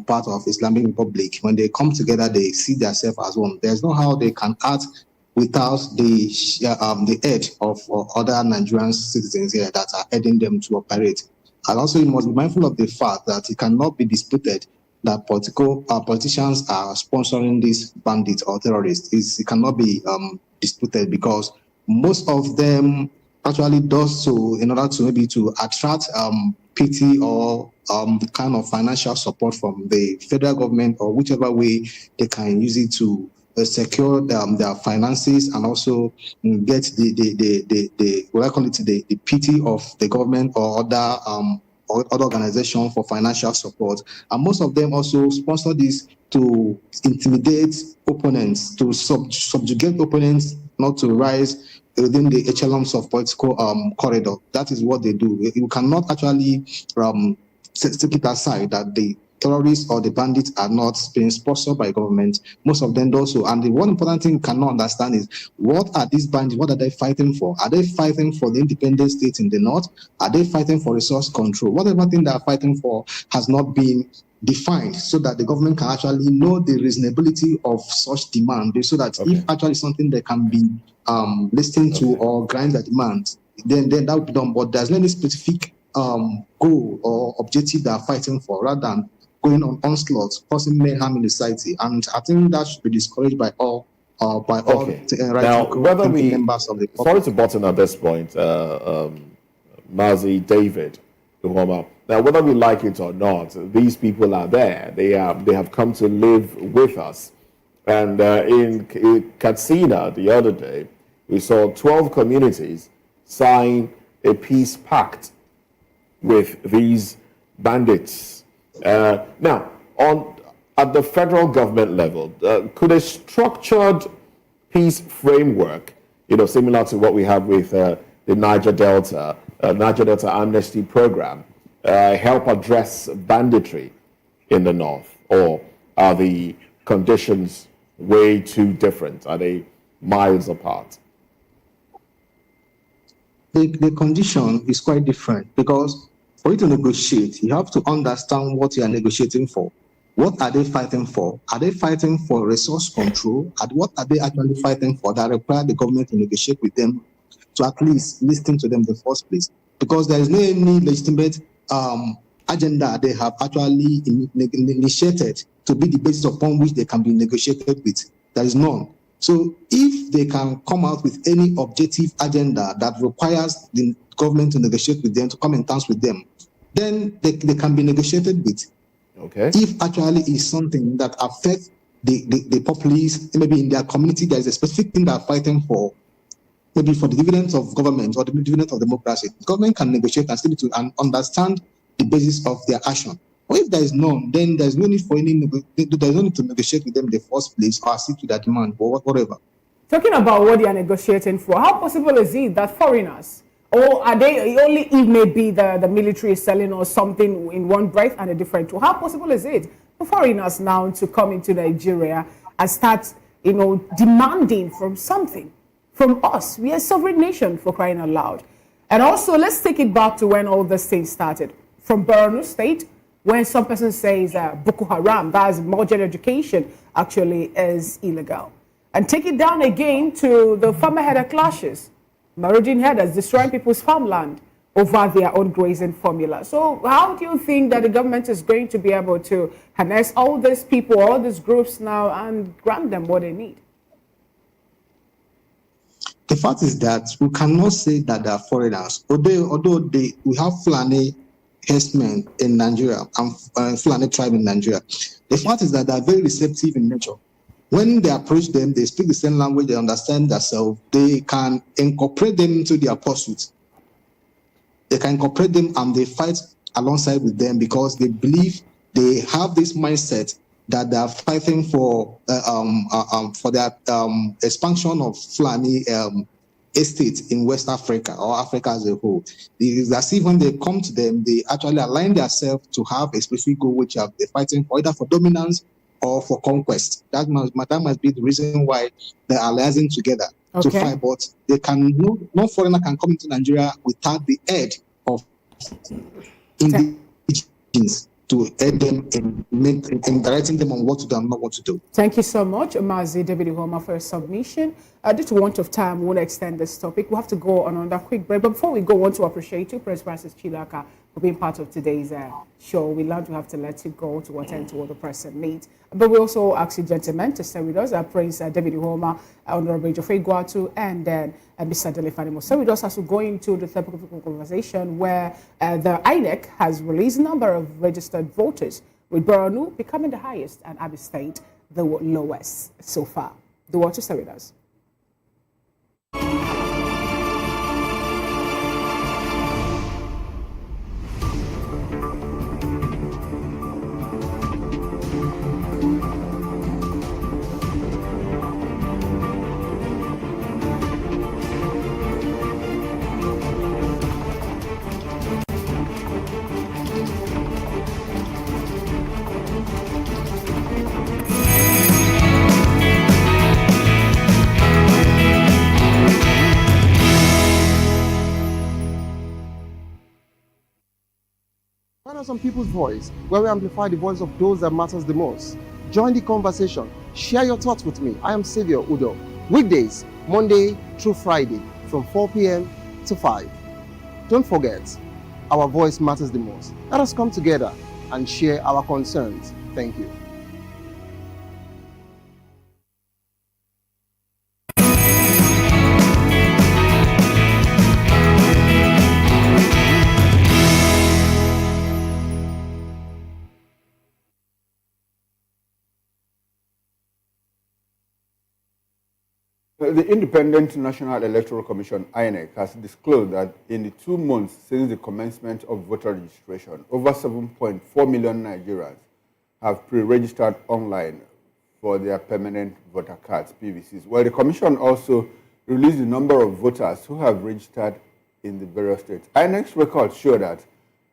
part of Islamic Republic, when they come together, they see themselves as one. There's no how they can act without the aid of other Nigerian citizens here that are aiding them to operate. And also, you must be mindful of the fact that it cannot be disputed that politicians are sponsoring these bandits or terrorists. It cannot be disputed, because most of them actually does so in order to maybe to attract pity or kind of financial support from the federal government, or whichever way they can use it to secure their finances, and also get the pity of the government or other organizations for financial support. And most of them also sponsor this to intimidate opponents, to subjugate opponents not to rise within the echelons of political corridor. That is what they do. You cannot actually take it aside that the terrorists or the bandits are not being sponsored by government. Most of them do so. And the one important thing you cannot understand is, what are these bandits, what are they fighting for? Are they fighting for the independent state in the north? Are they fighting for resource control? Whatever thing they are fighting for has not been defined, so that the government can actually know the reasonability of such demand, so that if actually something that can be listened to or grind the demand, then that would be done. But there's no any specific goal or objective they are fighting for, rather than going on onslaught, causing mayhem in the society. And I think that should be discouraged by all now, whether we members of the public. Sorry to button at this point, Mazi David Ihoma. Now, whether we like it or not, these people are there. They have come to live with us. And in Katsina the other day, we saw 12 communities sign a peace pact with these bandits. Now, at the federal government level, could a structured peace framework, similar to what we have with the Niger Delta Amnesty Program, help address banditry in the north? Or are the conditions way too different? Are they miles apart? The condition is quite different, because for you to negotiate, you have to understand what you are negotiating for. What are they fighting for? Are they fighting for resource control? And what are they actually fighting for that require the government to negotiate with them, to at least listen to them in the first place? Because there is no any legitimate agenda they have actually initiated to be the basis upon which they can be negotiated with. There is none. So if they can come out with any objective agenda that requires the government to negotiate with them, to come in terms with them, then they can be negotiated with. Okay. If actually is something that affects the populace, maybe in their community, there is a specific thing they are fighting for, maybe for the dividends of government or the dividends of democracy. Government can negotiate and still need to understand the basis of their action. Or if there is none, then there's no need for there's no need to negotiate with them in the first place or accede to their demand or whatever. Talking about what they are negotiating for, how possible is it that foreigners, or are they only if maybe the military is selling us something in one breath and a different two? How possible is it for foreigners now to come into Nigeria and start, demanding from something from us? We are a sovereign nation, for crying out loud. And also, let's take it back to when all this thing started. From Borno State, when some person says Boko Haram, that is modern education, actually is illegal. And take it down again to the farmer header clashes, Marodin headers destroying people's farmland over their own grazing formula. So how do you think that the government is going to be able to harness all these people, all these groups now, and grant them what they need? The fact is that we cannot say that they are foreigners. Although we have Fulani herdsmen in Nigeria and Fulani tribe in Nigeria, the fact is that they are very receptive in nature. When they approach them, they speak the same language, they understand themselves, they can incorporate them into their pursuit. They can incorporate them and they fight alongside with them because they believe they have this mindset that they are fighting for their expansion of Fulani estates in West Africa or Africa as a whole. It's as if when they come to them, they actually align themselves to have a specific goal which they're fighting for, either for dominance or for conquest. That must be the reason why they are alliancing together to fight. But they no foreigner can come into Nigeria without the aid of indigenes to aid them in directing them on what to do and not what to do. Thank you so much, Mazi David Ihoma, for your submission. Due to want of time, we won't extend this topic. We'll have to go on another quick break. But before we go, I want to appreciate you, Prince Francis Chilaka, for being part of today's show. We learned we have to let you go to attend to what the person needs. But we also ask you, gentlemen, to stay with us. Prince David Ihoma, Honorable Geoffrey Guatu, and then Mr. Delefanimo. So with us as we go into the third conversation where the INEC has released a number of registered voters, with Borno becoming the highest and Abia State the lowest so far. The water stay with us. Some people's voice, where we amplify the voice of those that matters the most. Join the conversation. Share your thoughts with me. I am Xavier Udo. Weekdays, Monday through Friday, from 4 p.m. to 5. Don't forget, our voice matters the most. Let us come together and share our concerns. Thank you. The Independent National Electoral Commission, INEC, has disclosed that in the 2 months since the commencement of voter registration, over 7.4 million Nigerians have pre-registered online for their permanent voter cards, PVCs. Well, the Commission also released the number of voters who have registered in the various states. INEC's records show that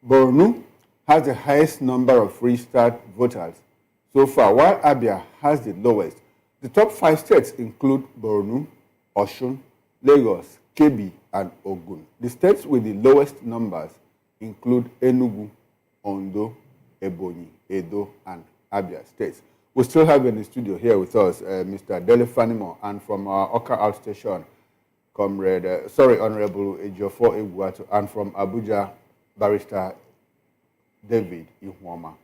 Borno has the highest number of registered voters so far, while Abia has the lowest. The top 5 states include Borno, Osun, Lagos, Kebbi, and Ogun. The states with the lowest numbers include Enugu, Ondo, Ebonyi, Edo, and Abia states. We still have in the studio here with us Mr. Delefanimo, and from our Oka outstation, Honorable Ejiofor Egwuatu, and from Abuja, Barrister David Ihoma.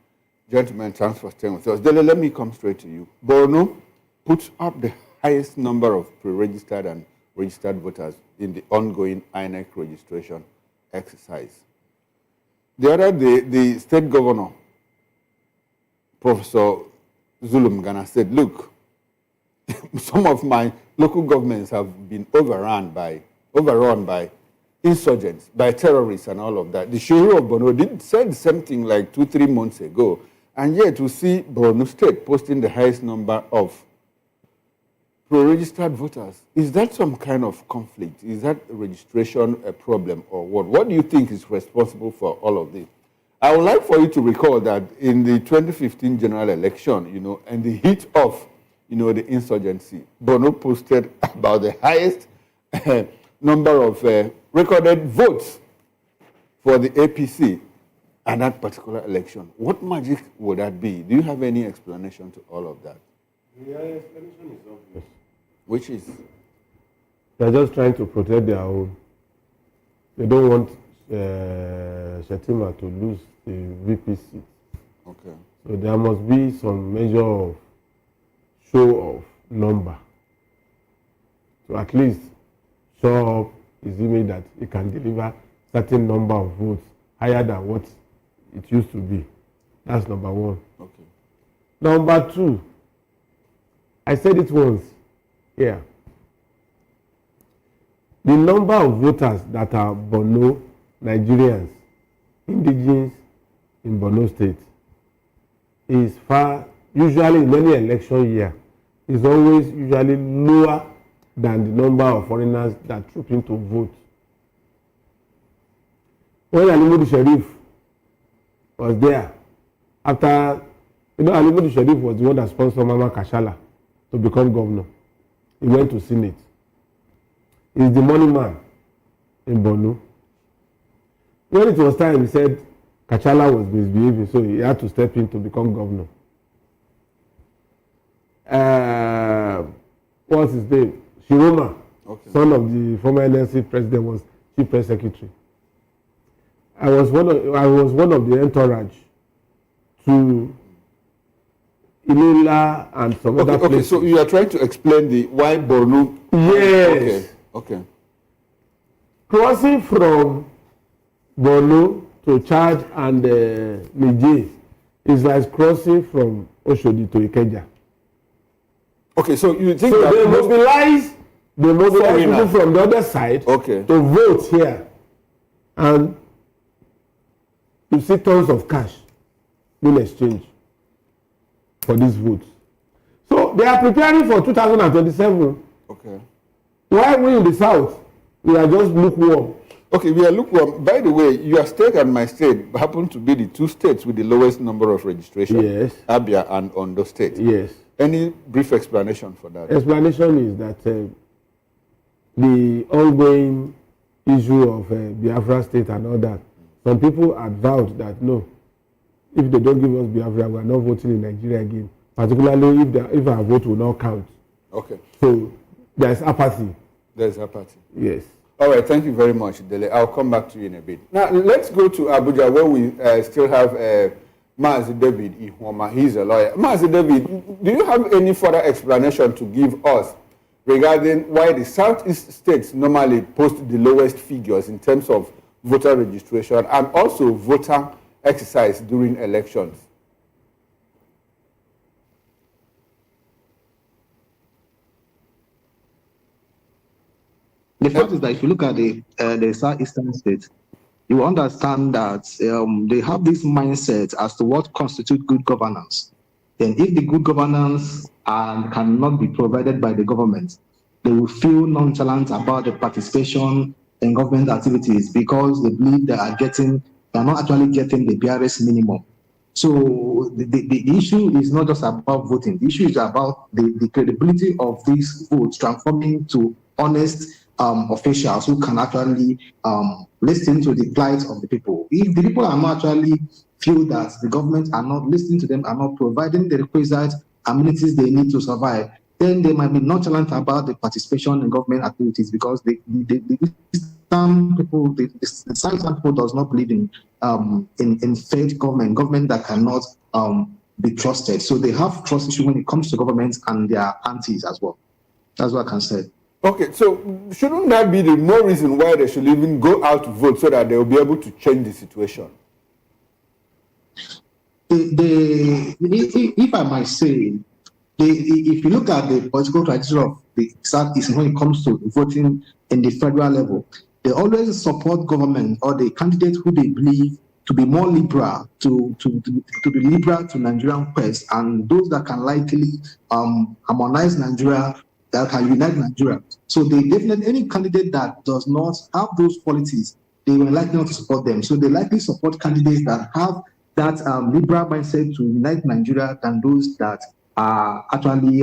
Gentlemen, thanks for staying with us. Dele, let me come straight to you. Borno puts up the highest number of pre-registered and registered voters in the ongoing INEC registration exercise. The other day, the state governor, Professor Zulum Ghana said, look, some of my local governments have been overrun by insurgents, by terrorists and all of that. The Shuru of Borno said something like 2-3 months ago, and yet we see Borno State posting the highest number of pro-registered voters. Is that some kind of conflict? Is that registration a problem or what? What do you think is responsible for all of this? I would like for you to recall that in the 2015 general election, and the heat of, the insurgency, Borno posted about the highest number of recorded votes for the APC at that particular election. What magic would that be? Do you have any explanation to all of that? The explanation is obvious. Which is? They're just trying to protect their own. They don't want Shetima to lose the VP seat. Okay. So there must be some measure of show of number. So at least show up his image that he can deliver certain number of votes higher than what it used to be. That's number one. Okay. Number two, I said it once here. The number of voters that are Borno Nigerians, indigenous in Borno State, is far, usually in any election year, is always usually lower than the number of foreigners that troop in to vote. When Alimudu Sharif was there, after, Alimudu Sharif was the one that sponsored Mama Kashala to become governor. He went to Senate. He's the money man in Borno. When it was time, he said Kashala was misbehaving, so he had to step in to become governor. What's his name? Shiroma, son of the former NLC president, was chief press secretary. I was one of the entourage to Ilela and some other places. Okay, so you are trying to explain the why Borno. Yes. Okay. Crossing from Borno to Chad and Niger is like crossing from Oshodi to Ikeja. Okay, so you think so that they mobilize people from the other side to vote here, and you see tons of cash in exchange for these votes. So they are preparing for 2027. Okay. While we in the south, we are just lukewarm. Okay, we are lukewarm. By the way, your state and my state happen to be the two states with the lowest number of registration. Yes. Abia and Ondo State. Yes. Any brief explanation for that? Explanation is that the ongoing issue of Biafra state and all that, some people had vowed that no, if they don't give us Biafra, we are not voting in Nigeria again, particularly if our vote will not count. Okay. So there's apathy. There's apathy. Yes. All right, thank you very much, Dele. I'll come back to you in a bit. Now, let's go to Abuja, where we still have Mazi David Ihoma. He's a lawyer. Mazi David, do you have any further explanation to give us regarding why the Southeast states normally post the lowest figures in terms of voter registration and also voter exercise during elections? The fact is that if you look at the southeastern states, you understand that they have this mindset as to what constitutes good governance. Then if the good governance cannot be provided by the government, they will feel nonchalant about the participation in government activities because they believe they are not actually getting the BRS minimum. So the issue is not just about voting. The issue is about the credibility of these votes transforming to honest officials who can actually listen to the plight of the people. If the people are not actually feel that the government are not listening to them, are not providing the requisite amenities they need to survive, then they might be nonchalant about the participation in government activities because the Southern people does not believe in faith government that cannot be trusted. So they have trust issue when it comes to government and their aunties as well. That's what I can say. Okay, so shouldn't that be the more reason why they should even go out to vote so that they will be able to change the situation? if I might say, if you look at the political tradition of the Southeast when it comes to voting in the federal level, they always support government or the candidates who they believe to be more liberal, to be liberal to Nigerian quest, and those that can likely harmonize Nigeria, that can unite Nigeria. So they definitely, any candidate that does not have those qualities, they will likely not to support them. So they likely support candidates that have that liberal mindset to unite Nigeria than those that are actually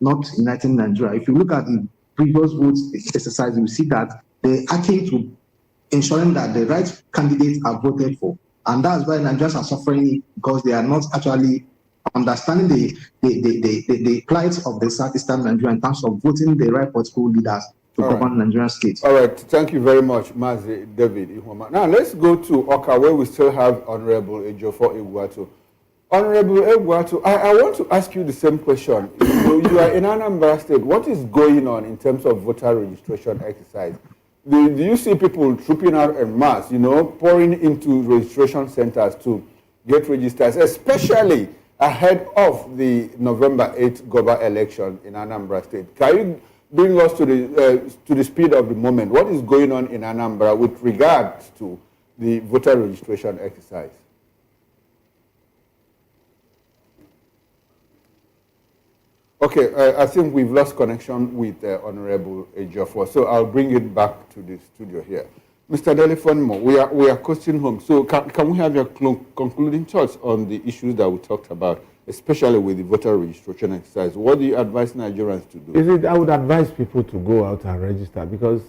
not uniting Nigeria. If you look at the previous votes exercise, you will see that they are akin to ensuring that the right candidates are voted for. And that's why Nigerians are suffering, because they are not actually understanding the plight of the Southeastern Nigeria in terms of voting the right political leaders to govern Nigerian state. All right, thank you very much, Mazi David Ihoma. Now let's go to Oka, where we still have Honorable Ejiofor Egwuatu. Honorable Egwuatu, I want to ask you the same question. You are in Anambra State. What is going on in terms of voter registration exercise? Do you see people trooping out en masse, pouring into registration centers to get registered, especially ahead of the November 8th Goba election in Anambra State? Can you bring us to the speed of the moment? What is going on in Anambra with regards to the voter registration exercise? Okay, I think we've lost connection with Honorable Ejiofor, so I'll bring it back to the studio here. Mr. Delifonmo, we are coasting home, so can we have your concluding thoughts on the issues that we talked about, especially with the voter registration exercise? What do you advise Nigerians to do? I would advise people to go out and register, because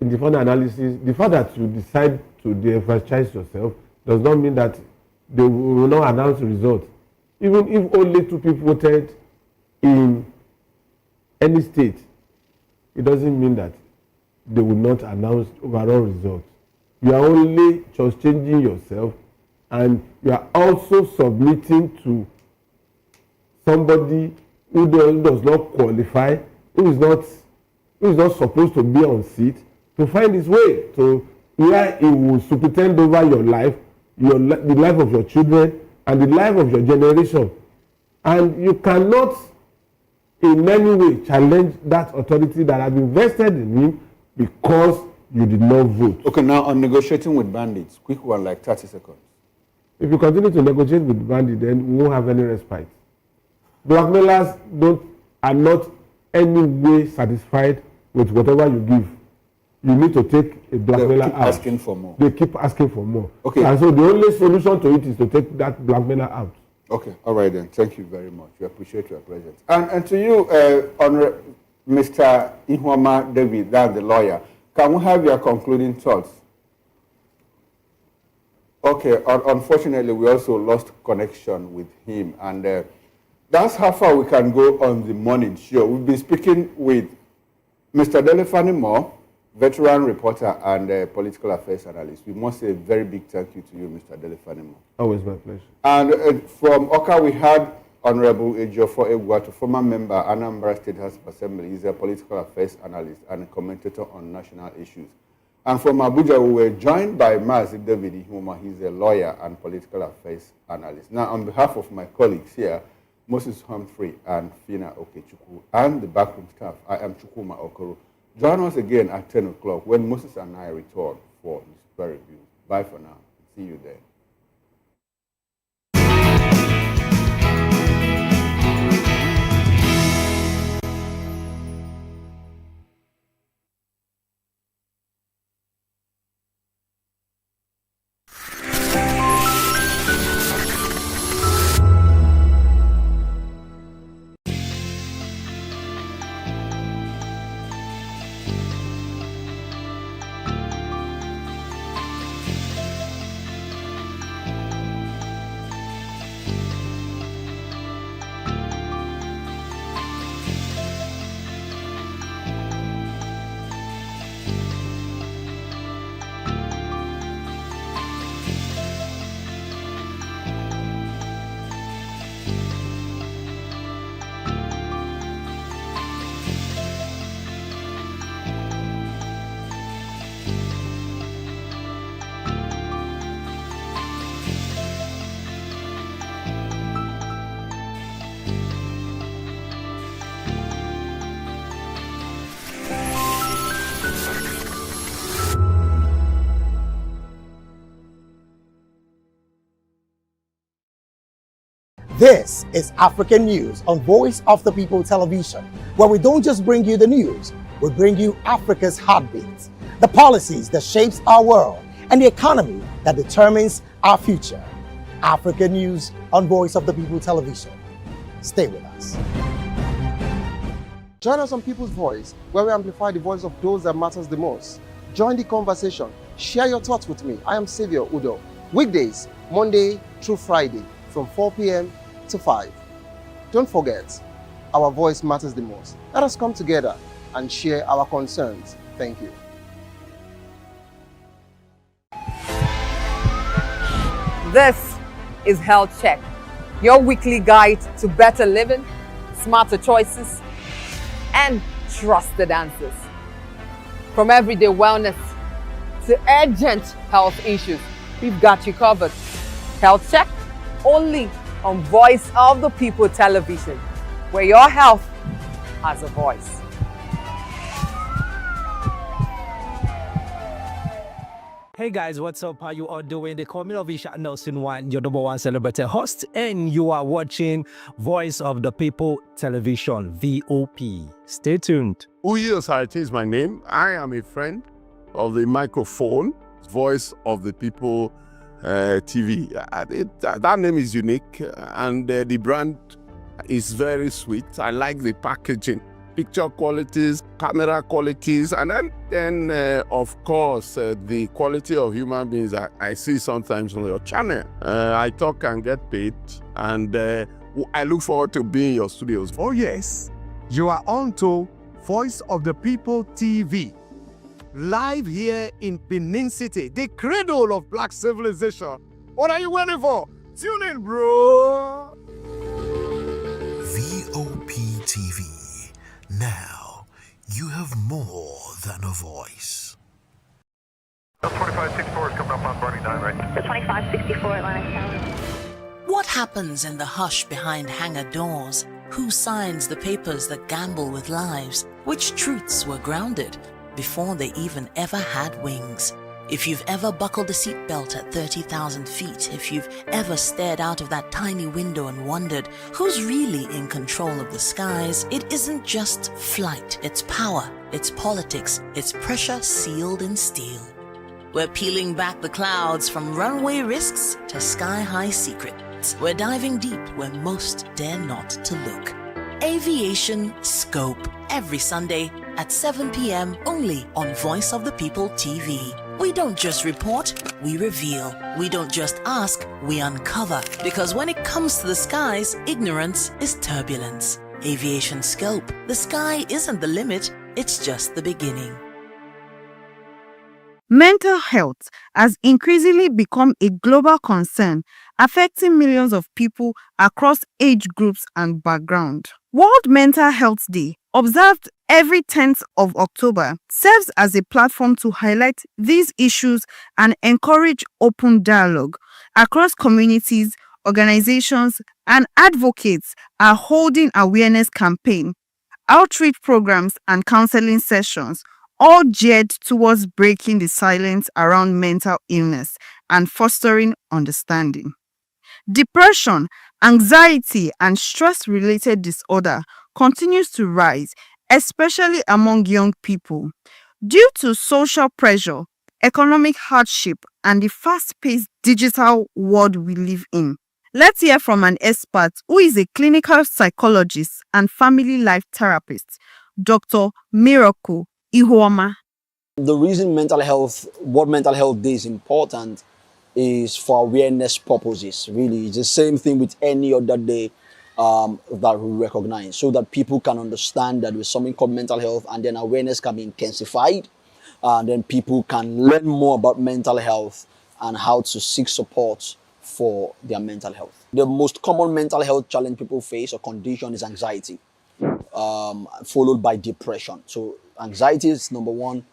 in the further analysis, the fact that you decide to de-enfranchise yourself does not mean that they will not announce the results. Even if only 2 people voted in any state, it doesn't mean that they will not announce overall results. You are only just changing yourself, and you are also submitting to somebody who does not qualify, who is not supposed to be on seat, to find his way to where he will superintend over your life, the life of your children, and the life of your generation. And you cannot in any way challenge that authority that has invested in him because you did not vote. Okay, now on negotiating with bandits, quick one, like 30 seconds. If you continue to negotiate with bandits, then we won't have any respite. Blackmailers are not any way satisfied with whatever you give. You need to take a blackmailer out. They keep asking for more. They keep asking for more. Okay. And so the only solution to it is to take that blackmailer out. Okay, all right then. Thank you very much. We appreciate your presence. And to you, Mr. Ihoma David, that's the lawyer, can we have your concluding thoughts? Okay, unfortunately, we also lost connection with him, and that's how far we can go on the morning show. We'll be speaking with Mr. Delefani Moore, veteran reporter and political affairs analyst. We must say a very big thank you to you, Mr. Delefani Moore. Always my pleasure. And from Oka, we had Honorable Ejiofor Egwuatu, former member, Anambra State House of Assembly. He's a political affairs analyst and a commentator on national issues. And from Abuja, we were joined by Mazi David Ihoma. He's a lawyer and political affairs analyst. Now, on behalf of my colleagues here, Moses Humphrey and Fina Okechukwu, and the backroom staff, I am Chukwuma Okoro. Join us again at 10 o'clock when Moses and I return for the Super Review. Bye for now. See you there. This is African News on Voice of the People Television, where we don't just bring you the news, we bring you Africa's heartbeats, the policies that shapes our world, and the economy that determines our future. African News on Voice of the People Television. Stay with us. Join us on People's Voice, where we amplify the voice of those that matters the most. Join the conversation. Share your thoughts with me. I am Xavier Udo. Weekdays, Monday through Friday, from 4 p.m. to 5. Don't forget, our voice matters the most. Let us come together and share our concerns. Thank you. This is Health Check, your weekly guide to better living, smarter choices, and trusted answers. From everyday wellness to urgent health issues, we've got you covered. Health Check, only on Voice of the People Television, where your health has a voice. Hey guys, what's up? How you all doing? They call me Ovisha Nelson One, your number one celebrity host, and you are watching Voice of the People Television, VOP. Stay tuned. Genocide is my name. I am a friend of the microphone, Voice of the People TV. That name is unique, and the brand is very sweet. I like the packaging, picture qualities, camera qualities, and then of course, the quality of human beings that I see sometimes on your channel. I talk and get paid, and I look forward to being in your studios. Oh yes, you are on to Voice of the People TV. Live here in Benin City, the cradle of black civilization. What are you waiting for? Tune in, bro. VOP TV. Now, you have more than a voice. 2564 is coming up on Burning 9 right now. 2564 Atlantic Tower. What happens in the hush behind hangar doors? Who signs the papers that gamble with lives? Which truths were grounded before they even ever had wings? If you've ever buckled a seatbelt at 30,000 feet, if you've ever stared out of that tiny window and wondered who's really in control of the skies, it isn't just flight, it's power, it's politics, it's pressure sealed in steel. We're peeling back the clouds from runway risks to sky-high secrets. We're diving deep where most dare not to look. Aviation Scope, every Sunday at 7 p.m. only on Voice of the People TV. We don't just report, we reveal. We don't just ask, we uncover. Because when it comes to the skies, ignorance is turbulence. Aviation Scope, the sky isn't the limit, it's just the beginning. Mental health has increasingly become a global concern, affecting millions of people across age groups and background. World Mental Health Day, observed every 10th of October, serves as a platform to highlight these issues and encourage open dialogue. Across communities, organizations, and advocates are holding awareness campaigns, outreach programs, and counseling sessions, all geared towards breaking the silence around mental illness and fostering understanding. Depression, anxiety, and stress-related disorder continues to rise, especially among young people. Due to social pressure, economic hardship, and the fast-paced digital world we live in. Let's hear from an expert who is a clinical psychologist and family life therapist, Dr. Miracle Ihuoma. The reason World Mental Health Day is important is for awareness purposes. Really, it's the same thing with any other day that we recognize, so that people can understand that there's something called mental health, and then awareness can be intensified, and then people can learn more about mental health and how to seek support for their mental health. The most common mental health challenge people face or condition is anxiety, followed by depression. So anxiety is number one.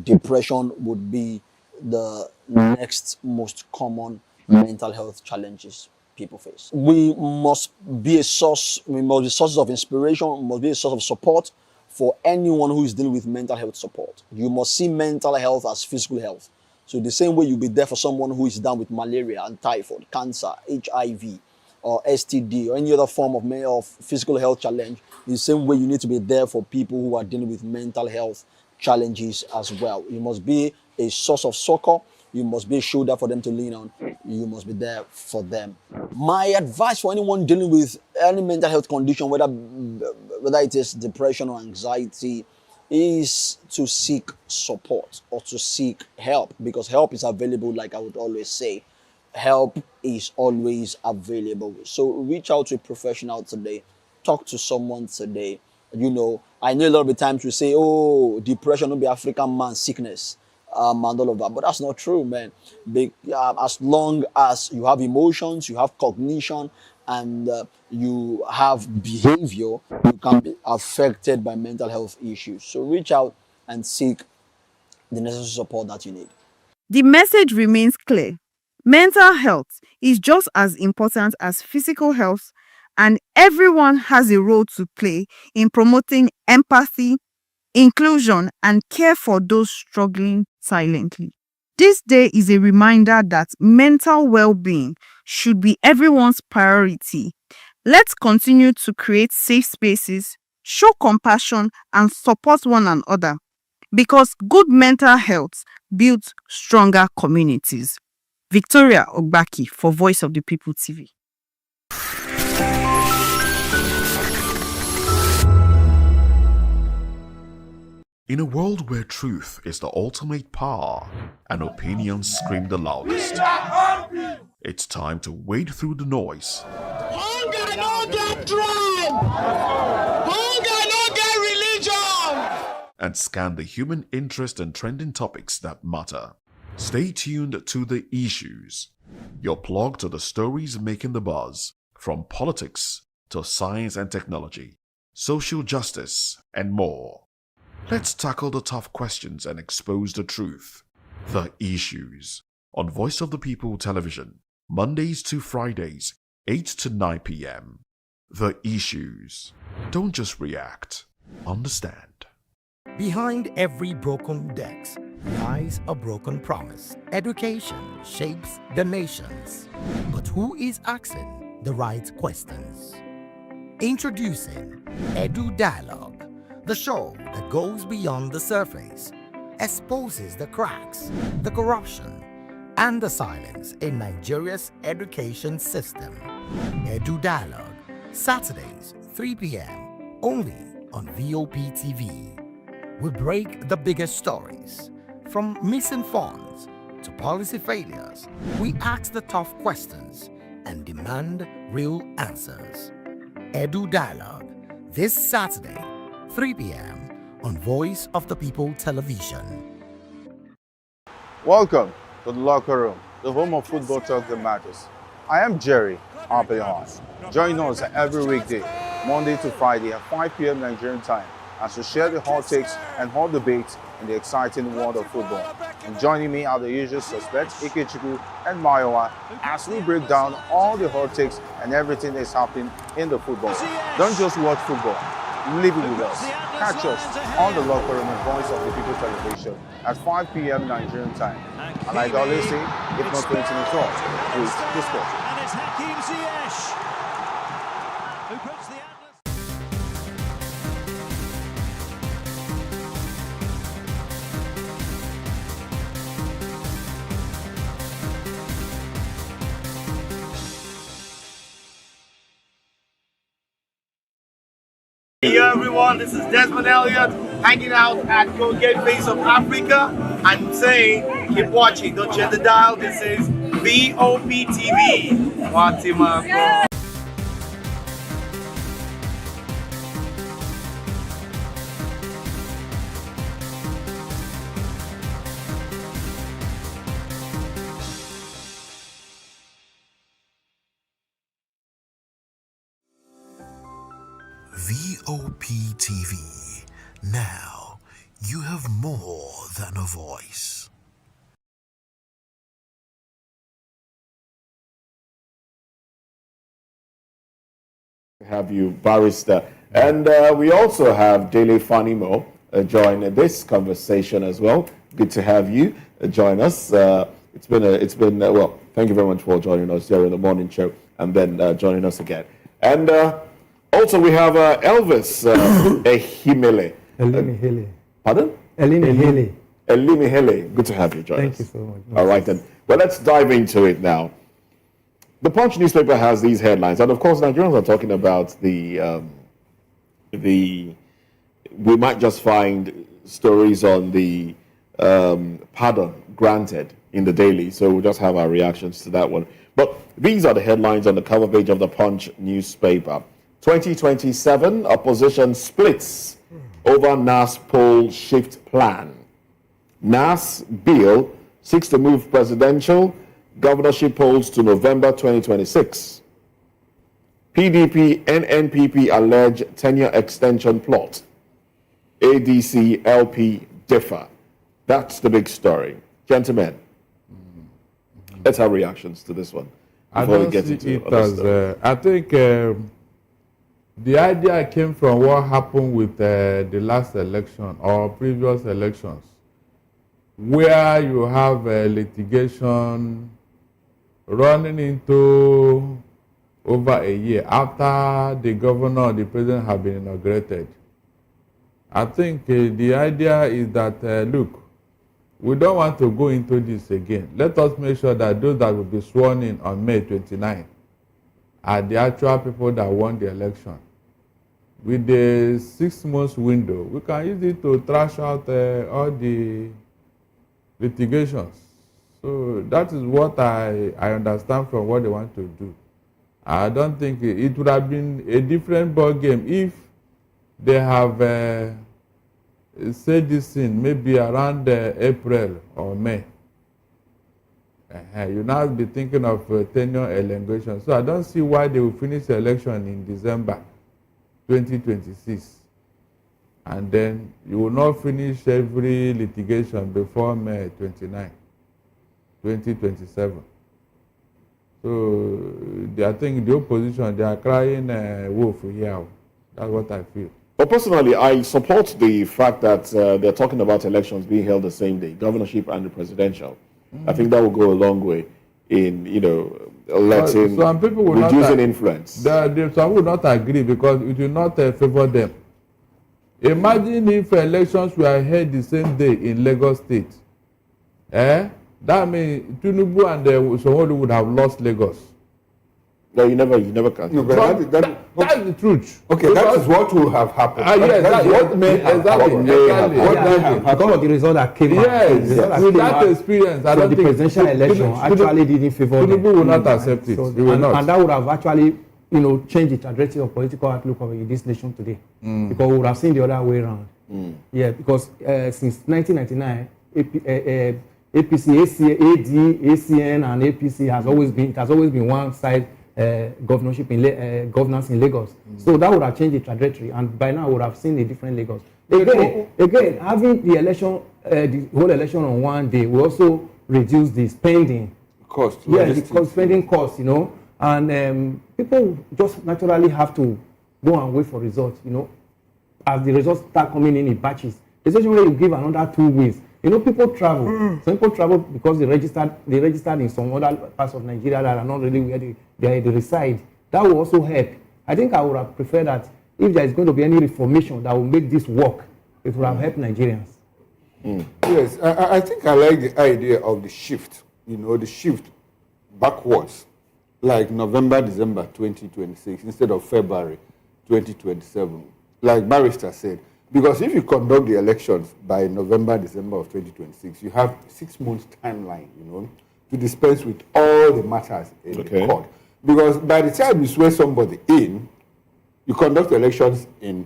Depression would be the next most common mental health challenges people face. We must be a source, we must be sources of inspiration, we must be a source of support for anyone who is dealing with mental health support. You must see mental health as physical health. So the same way you'll be there for someone who is down with malaria and typhoid, cancer, HIV, or STD or any other form of physical health challenge, the same way you need to be there for people who are dealing with mental health challenges as well. You must be a source of succor. You must be a shoulder for them to lean on. You must be there for them. My advice for anyone dealing with any mental health condition, whether it is depression or anxiety, is to seek support or to seek help, because help is available. Like I would always say, help is always available. So reach out to a professional today. Talk to someone today. I know a lot of the times we say, oh, depression will be African man sickness, and all of that. But that's not true, man. As long as you have emotions, you have cognition, and you have behavior, you can be affected by mental health issues. So reach out and seek the necessary support that you need. The message remains clear. Mental health is just as important as physical health, and everyone has a role to play in promoting empathy, inclusion, and care for those struggling silently. This day is a reminder that mental well-being should be everyone's priority. Let's continue to create safe spaces, show compassion, and support one another, because good mental health builds stronger communities. Victoria Ogbaki for Voice of the People TV. In a world where truth is the ultimate power and opinions scream the loudest, it's time to wade through the noise. Hunger no get tribe! Hunger no get religion! And scan the human interest and trending topics that matter. Stay tuned to The Issues, your plug to the stories making the buzz, from politics to science and technology, social justice, and more. Let's tackle the tough questions and expose the truth. The Issues, on Voice of the People Television, Mondays to Fridays, 8 to 9 p.m. The Issues. Don't just react, understand. Behind every broken desk lies a broken promise. Education shapes the nations. But who is asking the right questions? Introducing Edu Dialogue, the show that goes beyond the surface, exposes the cracks, the corruption, and the silence in Nigeria's education system. Edu Dialogue, Saturdays, 3 p.m., only on VOP TV. We break the biggest stories, from missing funds to policy failures. We ask the tough questions and demand real answers. Edu Dialogue, this Saturday, 3 p.m. on Voice of the People Television. Welcome to the locker room, the home of football talk that matters. I am Jerry Arpehon. Join us every weekday, Monday to Friday at 5 p.m. Nigerian time, as we share the hot takes and hot debates in the exciting world of football. And joining me are the usual suspects, Ikechukwu and Mayowa, as we break down all the hot takes and everything that's happening in the football. Don't just watch football, live it with us. Catch us on the locker room and Voice of the People Television at 5 p.m. Nigerian time. And like I always say, if not 20 minutes off, please the sport. And it's Hakim Ziyech, who puts the Hey everyone, this is Desmond Elliott hanging out at Colgate Face of Africa. I'm saying, keep watching, don't change the dial. This is VOP TV. Fatima, bro. VOP TV. Now, you have more than a voice. Have you, Barrister. And we also have Dele Fanimo join this conversation as well. Good to have you join us. It's been well, thank you very much for joining us here in the morning show and then joining us again. And also we have Elvis Ehimele. Elimihele. Pardon? Elimihele. Elimihele. Good to have you join us. Thank you so much. All right then. Well, let's dive into it now. The Punch newspaper has these headlines, and of course, Nigerians are talking about we might just find stories on the pardon granted in the daily, so we'll just have our reactions to that one. But these are the headlines on the cover page of the Punch newspaper. 2027, opposition splits over NAS poll shift plan. NAS bill seeks to move presidential governorship polls to November 2026. PDP NNPP allege tenure extension plot. ADC LP differ. That's the big story. Gentlemen, let's have reactions to this one. I don't see it as, I think the idea came from what happened with the last election or previous elections, where you have litigation running into over a year after the governor or the president have been inaugurated. I think the idea is that, look, we don't want to go into this again. Let us make sure that those that will be sworn in on May 29 are the actual people that won the election. With the 6 months window, we can use it to trash out all the litigations. So that is what I understand from what they want to do. I don't think it would have been a different ball game if they have said this thing maybe around April or May. You now be thinking of tenure elongation. So I don't see why they will finish the election in December 2026. And then you will not finish every litigation before May 29, 2027. So I think the opposition, they are crying wolf here. That's what I feel. But personally, I support the fact that they're talking about elections being held the same day, governorship and the presidential. I think that will go a long way in, letting, some people will reducing not, influence. Some will not agree because it will not favor them. Imagine if elections were held the same day in Lagos State. That means Tinubu and Sanwo-Olu would have lost Lagos. No, you never can. No, but that's the truth. Okay, because that is what will have happened. Yes, that's what may have happened. Because of the result that came out. Yes, with that experience, I don't the think presidential election actually didn't favor them. Tinubu will not accept it. So, he will not. And that would have actually, changed the trajectory of political outlook of this nation today. Because we would have seen the other way around. Yeah, because since 1999, APC, AD, ACN, and APC has always been one side governance in Lagos. So that would have changed the trajectory, and by now we would have seen a different Lagos. Again, having the election, the whole election on one day will also reduce the spending cost. Yeah, the spending cost, and people just naturally have to go and wait for results. As the results start coming in batches, especially when you give another 2 weeks. People travel. Some people travel because they registered in some other parts of Nigeria that are not really where they reside. That will also help. I think I would have preferred that if there is going to be any reformation that will make this work, it would have helped Nigerians. Yes, I think I like the idea of the shift, the shift backwards, like November, December 2026 instead of February 2027. Like Barrister said, because if you conduct the elections by November, December of 2026, you have 6 months timeline, to dispense with all the matters in the court. Because by the time you swear somebody in, you conduct elections in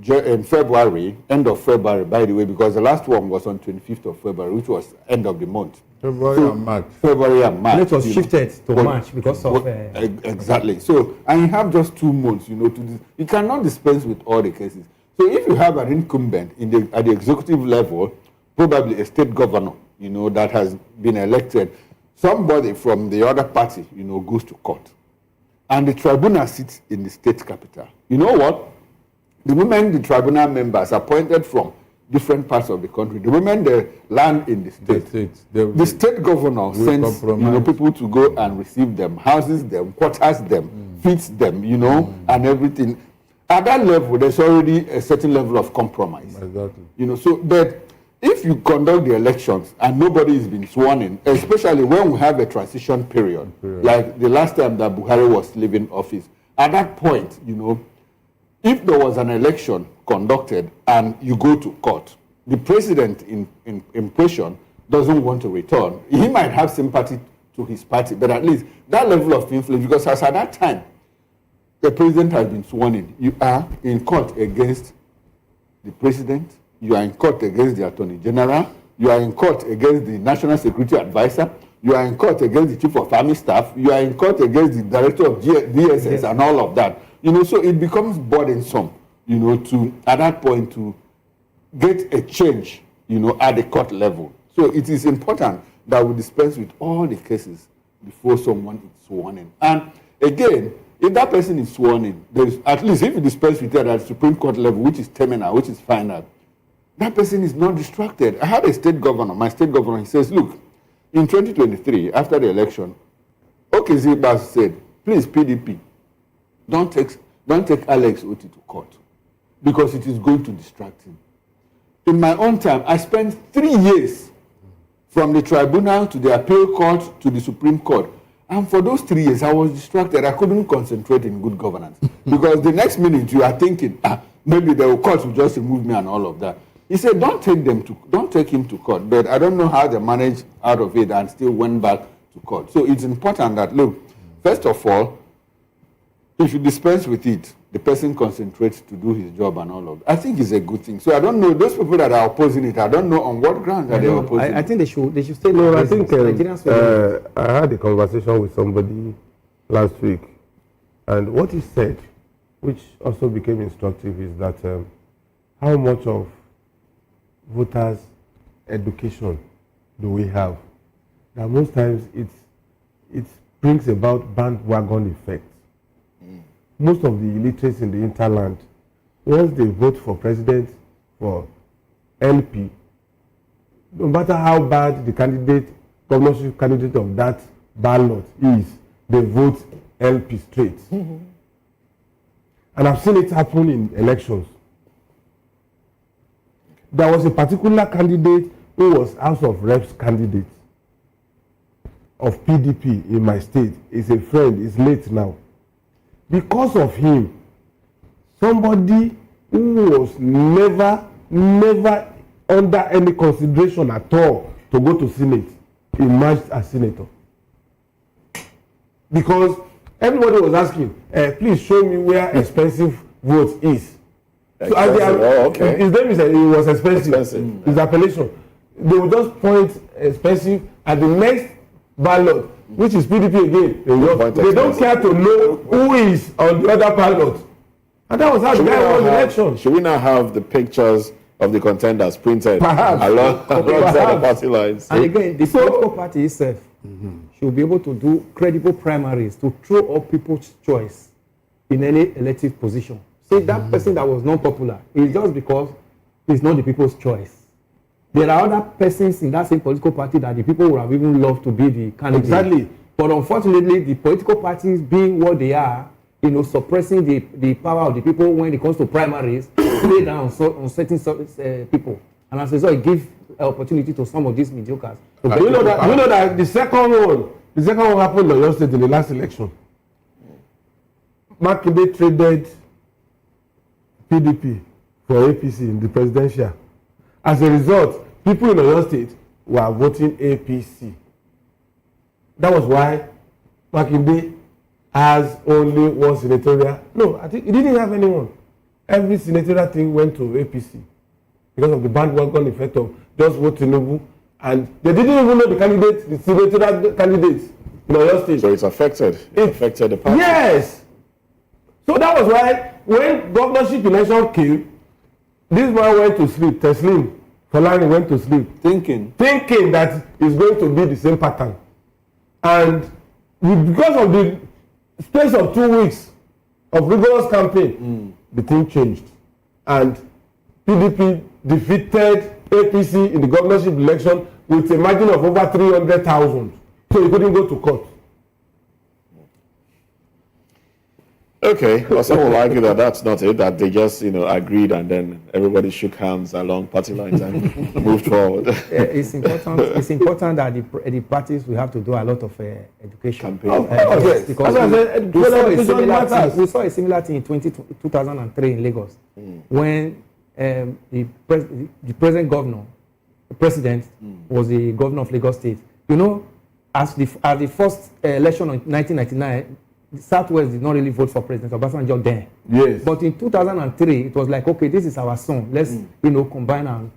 February, end of February, by the way, because the last one was on 25th of February, which was end of the month. February and March. And it was shifted to March because of... Exactly. So, and you have just 2 months, to you cannot dispense with all the cases. So if you have an incumbent at the executive level, probably a state governor, that has been elected, somebody from the other party, goes to court. And the tribunal sits in the state capital. You know what? The moment the tribunal members appointed from different parts of the country. The women they land in the state. The state governor sends people to go and receive them, houses them, quarters them, feeds them, and everything. At that level, there's already a certain level of compromise. Exactly. But if you conduct the elections and nobody is being sworn in, especially when we have a transition period, like the last time that Buhari was leaving office, at that point, if there was an election conducted and you go to court, the president in question doesn't want to return. He might have sympathy to his party, but at least that level of influence, because as at that time, the president has been sworn in. You are in court against the president, you are in court against the attorney general, you are in court against the national security advisor, you are in court against the chief of army staff, you are in court against the director of DSS and all of that. So it becomes burdensome, to at that point to get a change, at the court level. So it is important that we dispense with all the cases before someone is sworn in. And again, if that person is sworn in, there's at least if you dispense with it at the Supreme Court level, which is terminal, which is final, that person is not distracted. I had a state governor, my state governor, he says, look, in 2023, after the election, Okezibas said, please, PDP, don't take Alex Oti to court because it is going to distract him. In my own time, I spent 3 years from the tribunal to the appeal court to the Supreme Court. And for those 3 years, I was distracted. I couldn't concentrate in good governance. Because the next minute you are thinking, maybe the court will just remove me and all of that. He said, don't take him to court. But I don't know how they managed out of it and still went back to court. So it's important that, look, first of all, if you dispense with it, the person concentrates to do his job and all of that. I think it's a good thing. So I don't know, those people that are opposing it, I don't know on what grounds are they opposing it. I think they should stay. No, I think I had a conversation with somebody last week, and what he said, which also became instructive, is that how much of voters' education do we have? That most times it brings about bandwagon effect. Most of the illiterates in the hinterland, once they vote for president, for LP, no matter how bad the governorship candidate of that ballot is, they vote LP straight. And I've seen it happen in elections. There was a particular candidate who was House of Reps candidate of PDP in my state. He's a friend, he's late now. Because of him, somebody who was never under any consideration at all to go to Senate emerged as senator. Because everybody was asking, please show me where expensive vote is. So his name is, it was expensive. His appellation. They will just point expensive at the next ballot, which is PDP again. They don't care to know who is on the other ballot. And that was how the guy won the election. Should we now have the pictures of the contenders printed alongside the party lines? And again, the political party itself should be able to do credible primaries to throw up people's choice in any elective position. Say that person that was not popular is just because it's not the people's choice. There are other persons in that same political party that the people would have even loved to be the candidate. Exactly. But unfortunately, the political parties being what they are, suppressing the power of the people when it comes to primaries, play down on certain people. And as a result, it gives opportunity to some of these mediocres. You know that the second one happened in Oyo State in the last election. Makinde traded PDP for APC in the presidential. As a result, people in Oyo State were voting APC. That was why Makinde has only one senatorial. No, I think he didn't have anyone. Every senatorial thing went to APC because of the bandwagon effect of just vote Tinubu, and they didn't even know the senatorial candidates in Oyo State. So it affected the party. Yes. So that was why when governorship election came, this man went to sleep. Teslim Falani went to sleep, thinking that it's going to be the same pattern. And because of the space of 2 weeks of rigorous campaign, the thing changed. And PDP defeated APC in the governorship election with a margin of over 300,000. So he couldn't go to court. Okay, well, some will argue that that's not it, that they just, agreed and then everybody shook hands along party lines and moved forward. It's important that the parties we have to do a lot of education. Campaign. Yes, because we saw a similar thing in 2003 in Lagos when the present governor, the president, was the governor of Lagos State. As the first election in 1999, the Southwest did not really vote for President Obasanjo then. Yes. But in 2003, it was like, okay, this is our son. Let's, combine and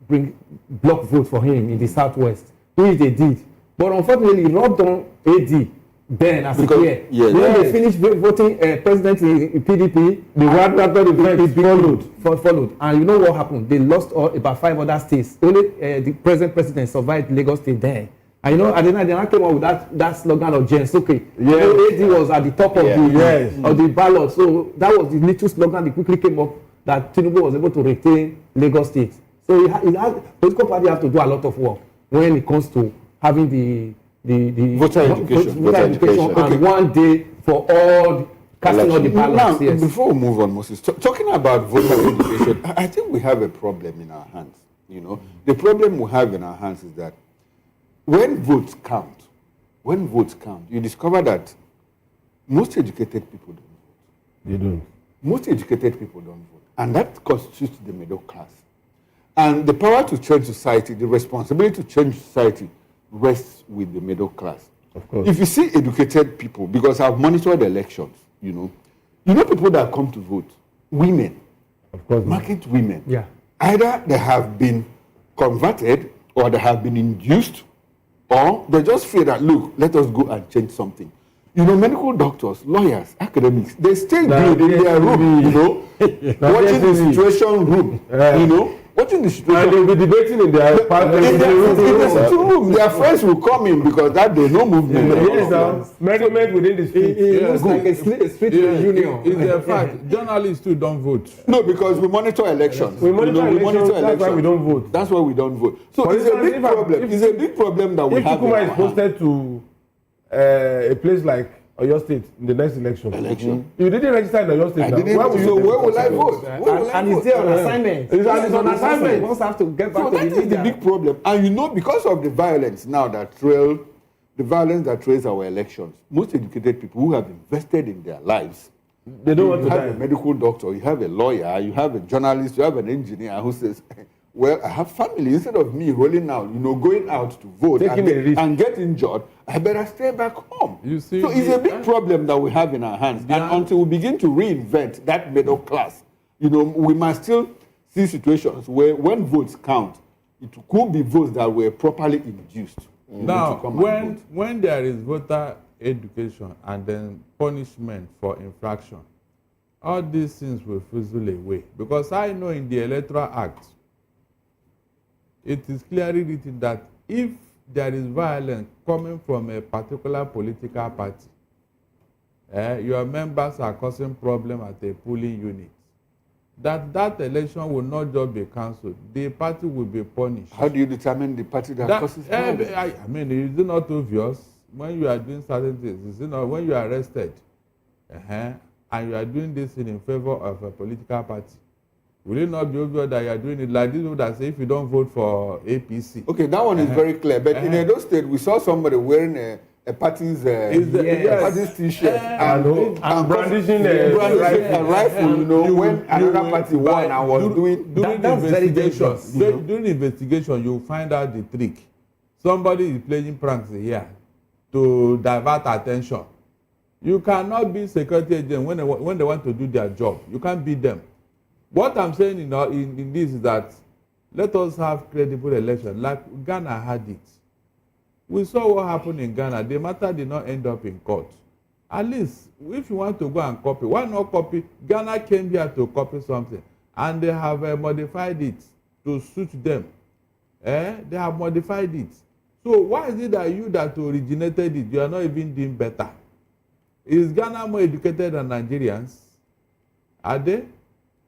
bring block vote for him in the Southwest, which they did. But unfortunately, it rubbed on AD then as a year. When they finished voting president in PDP, the one after the followed. And you know what happened? They lost about 5 other states. Only the present president survived Lagos State there. And at the night, they came up with that slogan of Genocide. AD was at the top of the ballot. So that was the little slogan that quickly came up that Tinubu was able to retain Lagos State. So political party have to do a lot of work when it comes to having the voter education. And one day for all casting all the ballots. Now, before we move on, Moses, talking about voter education, I think we have a problem in our hands. The problem we have in our hands is that when votes count, you discover that most educated people don't vote. They don't. Most educated people don't vote. And that constitutes the middle class. And the power to change society, the responsibility to change society rests with the middle class. Of course. If you see educated people, because I've monitored elections, people that come to vote, women, of course, market women, yeah, either they have been converted or they have been induced, or they just feel that, look, let us go and change something. Medical doctors, lawyers, academics, they stay glued in their room, watching the situation room, watching the situation. And they'll be debating in their room. Their friends will come in because that day no movement. Merriment within the street. It looks like a street reunion. It's a fact. Journalists too don't vote. No, because we monitor elections. We monitor elections. That's why we don't vote. That's why we don't vote. So it's a big problem. It's a big problem that we have. If Chukuma is posted to a place like Oyo State in the next election. You didn't register in Oyo State. Where will I vote? And it's there on assignment. It's on assignment. You also have to get back to the that is the big problem. And because of the violence now that trails our elections, most educated people who have invested in their lives, they don't want to die. You have a medical doctor, you have a lawyer, you have a journalist, you have an engineer who says, well, I have family. Instead of me rolling out, going out to vote and get injured, I better stay back home. So it's a big problem that we have in our hands. And until we begin to reinvent that middle class, we must still see situations where when votes count, it could be votes that were properly induced. Now, when there is voter education and then punishment for infraction, all these things will fizzle away. Because I know in the Electoral Act, it is clearly written that if there is violence coming from a particular political party, your members are causing problem at a polling unit, that election will not just be cancelled. The party will be punished. How do you determine the party that causes problem? Is it not obvious when you are doing certain things? Is it not when you are arrested and you are doing this in favor of a political party? Will it not be obvious that you are doing it like this people that say if you don't vote for APC? Okay, that one is very clear. But in Edo State, we saw somebody wearing a party's t-shirt and brandishing a rifle, when another party won and was doing... During the investigation, you find out the trick. Somebody is playing pranks here to divert attention. You cannot be security agent when they want to do their job. You can't beat them. What I'm saying in this is that let us have credible elections like Ghana had it. We saw what happened in Ghana. The matter did not end up in court. At least, if you want to go and copy, why not copy? Ghana came here to copy something, and they have modified it to suit them. They have modified it. So why is it that you that originated it, you are not even doing better? Is Ghana more educated than Nigerians? Are they?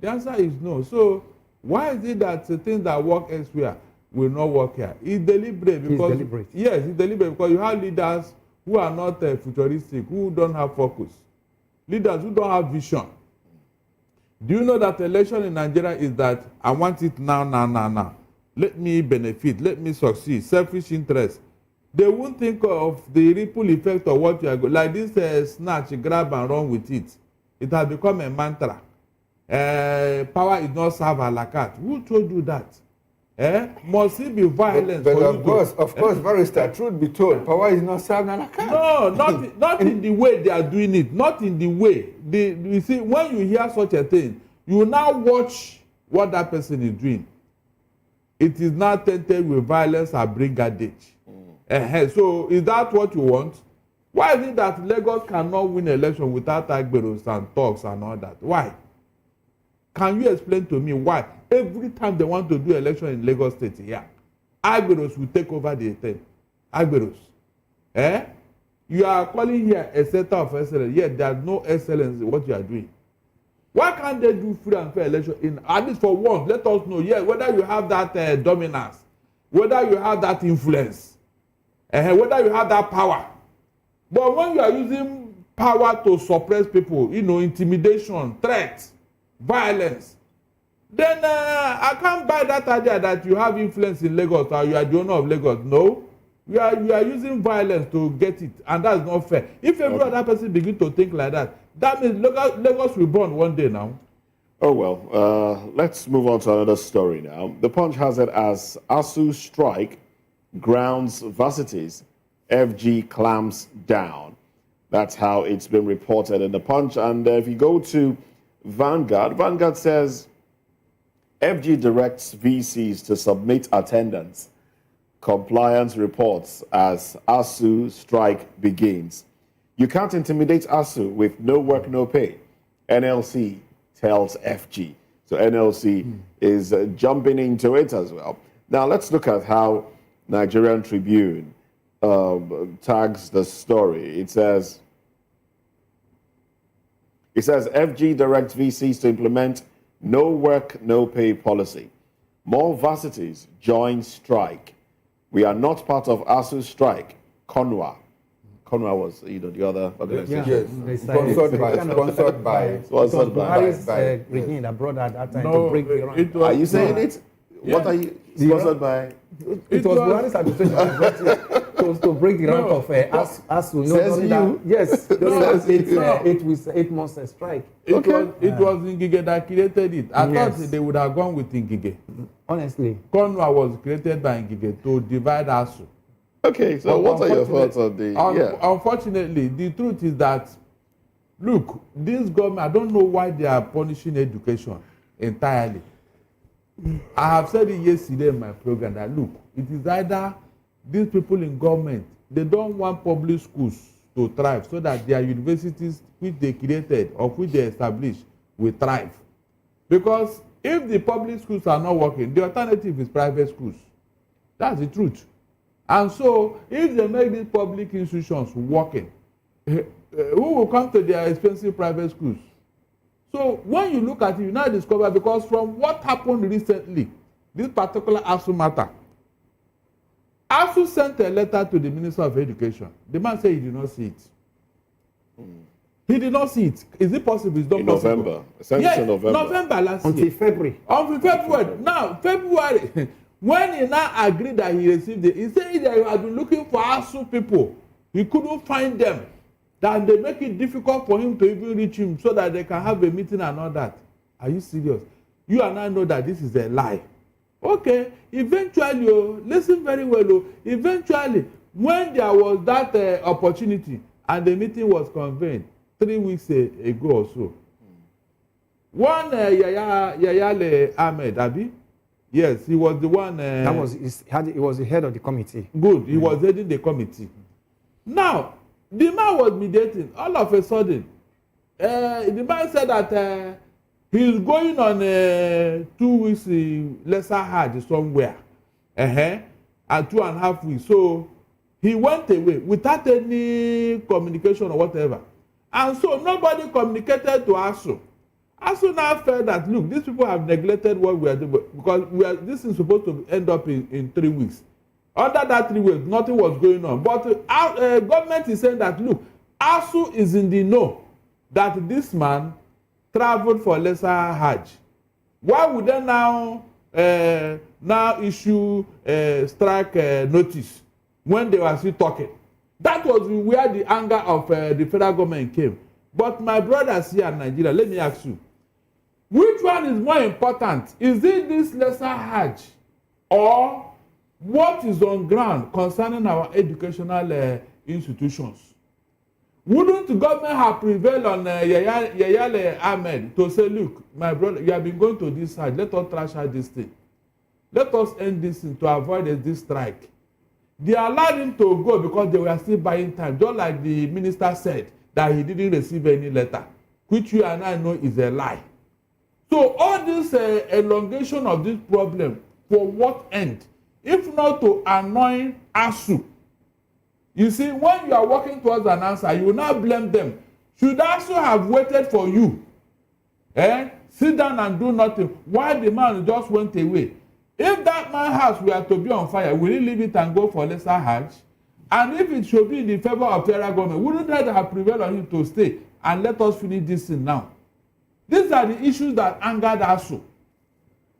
The answer is no. So Why is it that the things that work elsewhere will not work here? It's deliberate because It's deliberate. Yes, it's deliberate because you have leaders who are not futuristic, who don't have focus, leaders who don't have vision. Do you know that election in Nigeria is that I want it now. Let me benefit, let me succeed, selfish interest. They won't think of the ripple effect of what you are going. Like this snatch, grab and run with it. It has become a mantra. Power is not served a la carte. Who told you that? Must it be violence? But of course, barrister, truth be told, power is not served a la carte. No, not in the way they are doing it. Not in the way. You see, when you hear such a thing, you now watch what that person is doing. It is now tainted with violence and brigadage. So is that what you want? Why is it that Lagos cannot win election without agberos and talks and all that? Why? Can you explain to me why every time they want to do election in Lagos State here, agberos will take over the thing? Agberos. You are calling here a center of excellence, yet there is no excellence in what you are doing. Why can't they do free and fair election in, at least for once? Let us know, whether you have that dominance, whether you have that influence, whether you have that power. But when you are using power to suppress people, intimidation, threat, violence, then I can't buy that idea that you have influence in Lagos or you are the owner of Lagos. No, you are using violence to get it, and that's not fair. If every other person begin to think like that, that means Lagos will burn one day now. Oh, well, let's move on to another story now. The Punch has it as ASU strike grounds varsities, FG clamps down. That's how it's been reported in the Punch. And if you go to Vanguard says FG directs VCs to submit attendance compliance reports as ASU strike begins. You can't intimidate ASU with no work, no pay. NLC tells FG. So NLC is jumping into it as well. Now let's look at how Nigerian Tribune tags the story. It says FG directs VCs to implement no work, no pay policy. More varsities join strike. We are not part of ASU's strike. CONWA was, the other organization. Yes. Sponsored by Buhari's regime that brought at that time to break the rank. Are you saying it? Yeah. What are you sponsored by? It was Buhari's administration that brought it to break the rank of ASU. Says you? Yes, during 8 months strike. It was Ngige that created it. I thought they would have gone with Ngige. Honestly. CONWA was created by Ngige to divide ASU. Okay, so what are your thoughts on the... Unfortunately, the truth is that, look, this government, I don't know why they are punishing education entirely. I have said it yesterday in my program that, look, it is either these people in government, they don't want public schools to thrive so that their universities which they created or which they established will thrive. Because if the public schools are not working, the alternative is private schools. That's the truth. And so, if they make these public institutions working, who will come to their expensive private schools? So, when you look at it, you now discover, because from what happened recently, this particular ASU matter, ASU sent a letter to the Minister of Education. The man said he did not see it. He did not see it. Is it possible? It's not in possible. November. Yes, November last year. Until February. Until February. Now, February. When he now agreed that he received it, he said that he had been looking for ASU people. He couldn't find them. That they make it difficult for him to even reach him so that they can have a meeting and all that. Are you serious? You and I know that this is a lie. Okay, eventually, listen very well, eventually, when there was that opportunity and the meeting was convened 3 weeks ago or so, one Yaya Ahmed, Abi, yes, he was the one. He was the head of the committee. Good, he was heading the committee. Now, the man was mediating. All of a sudden, the man said that he's going on 2 weeks lesser hard somewhere, and 2.5 weeks. So he went away without any communication or whatever. And so nobody communicated to ASU. ASU now felt that, look, these people have neglected what we are doing because this is supposed to end up in 3 weeks. Under that 3 weeks, nothing was going on. But government is saying that, look, ASU is in the know that this man traveled for lesser Hajj. Why would they now issue strike notice when they were still talking? That was where the anger of the federal government came. But my brothers here in Nigeria, let me ask you, which one is more important? Is it this lesser Hajj or what is on ground concerning our educational institutions? Wouldn't the government have prevailed on Yaya Ahmed to say, look, my brother, you have been going to this Hajj, let us trash out this thing. Let us end this thing to avoid this strike. They allowed him to go because they were still buying time, just like the minister said that he didn't receive any letter, which you and I know is a lie. So all this elongation of this problem, for what end? If not to annoy ASU. You see, when you are working towards an answer, you will not blame them. Should ASU have waited for you? Sit down and do nothing. Why the man just went away? If that man's house were to be on fire, will he leave it and go for lesser Hajj? And if it should be in the favor of federal government, wouldn't that have prevailed on him to stay and let us finish this thing now? These are the issues that angered ASU.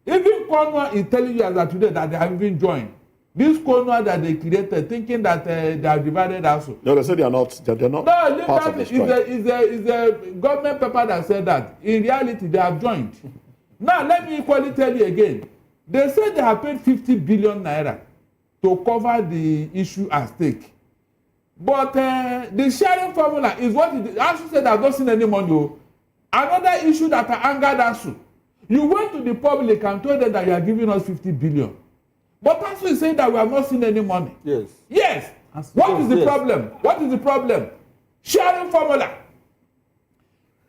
Even Cornwall is telling you as of today that they have even joined. This Cornwall that they created, thinking that they have divided ASU. No, they said they are not. They're not. No, part of the strike. It's a government paper that said that. In reality, they have joined. Now, let me equally tell you again. They said they have paid 50 billion naira to cover the issue at stake. But the sharing formula is what ASU said they have not seen any money. Another issue that angered ASU. You went to the public and told them that you are giving us 50 billion. But ASU is saying that we have not seen any money. Yes. Yes. What is the problem? What is the problem? Sharing formula.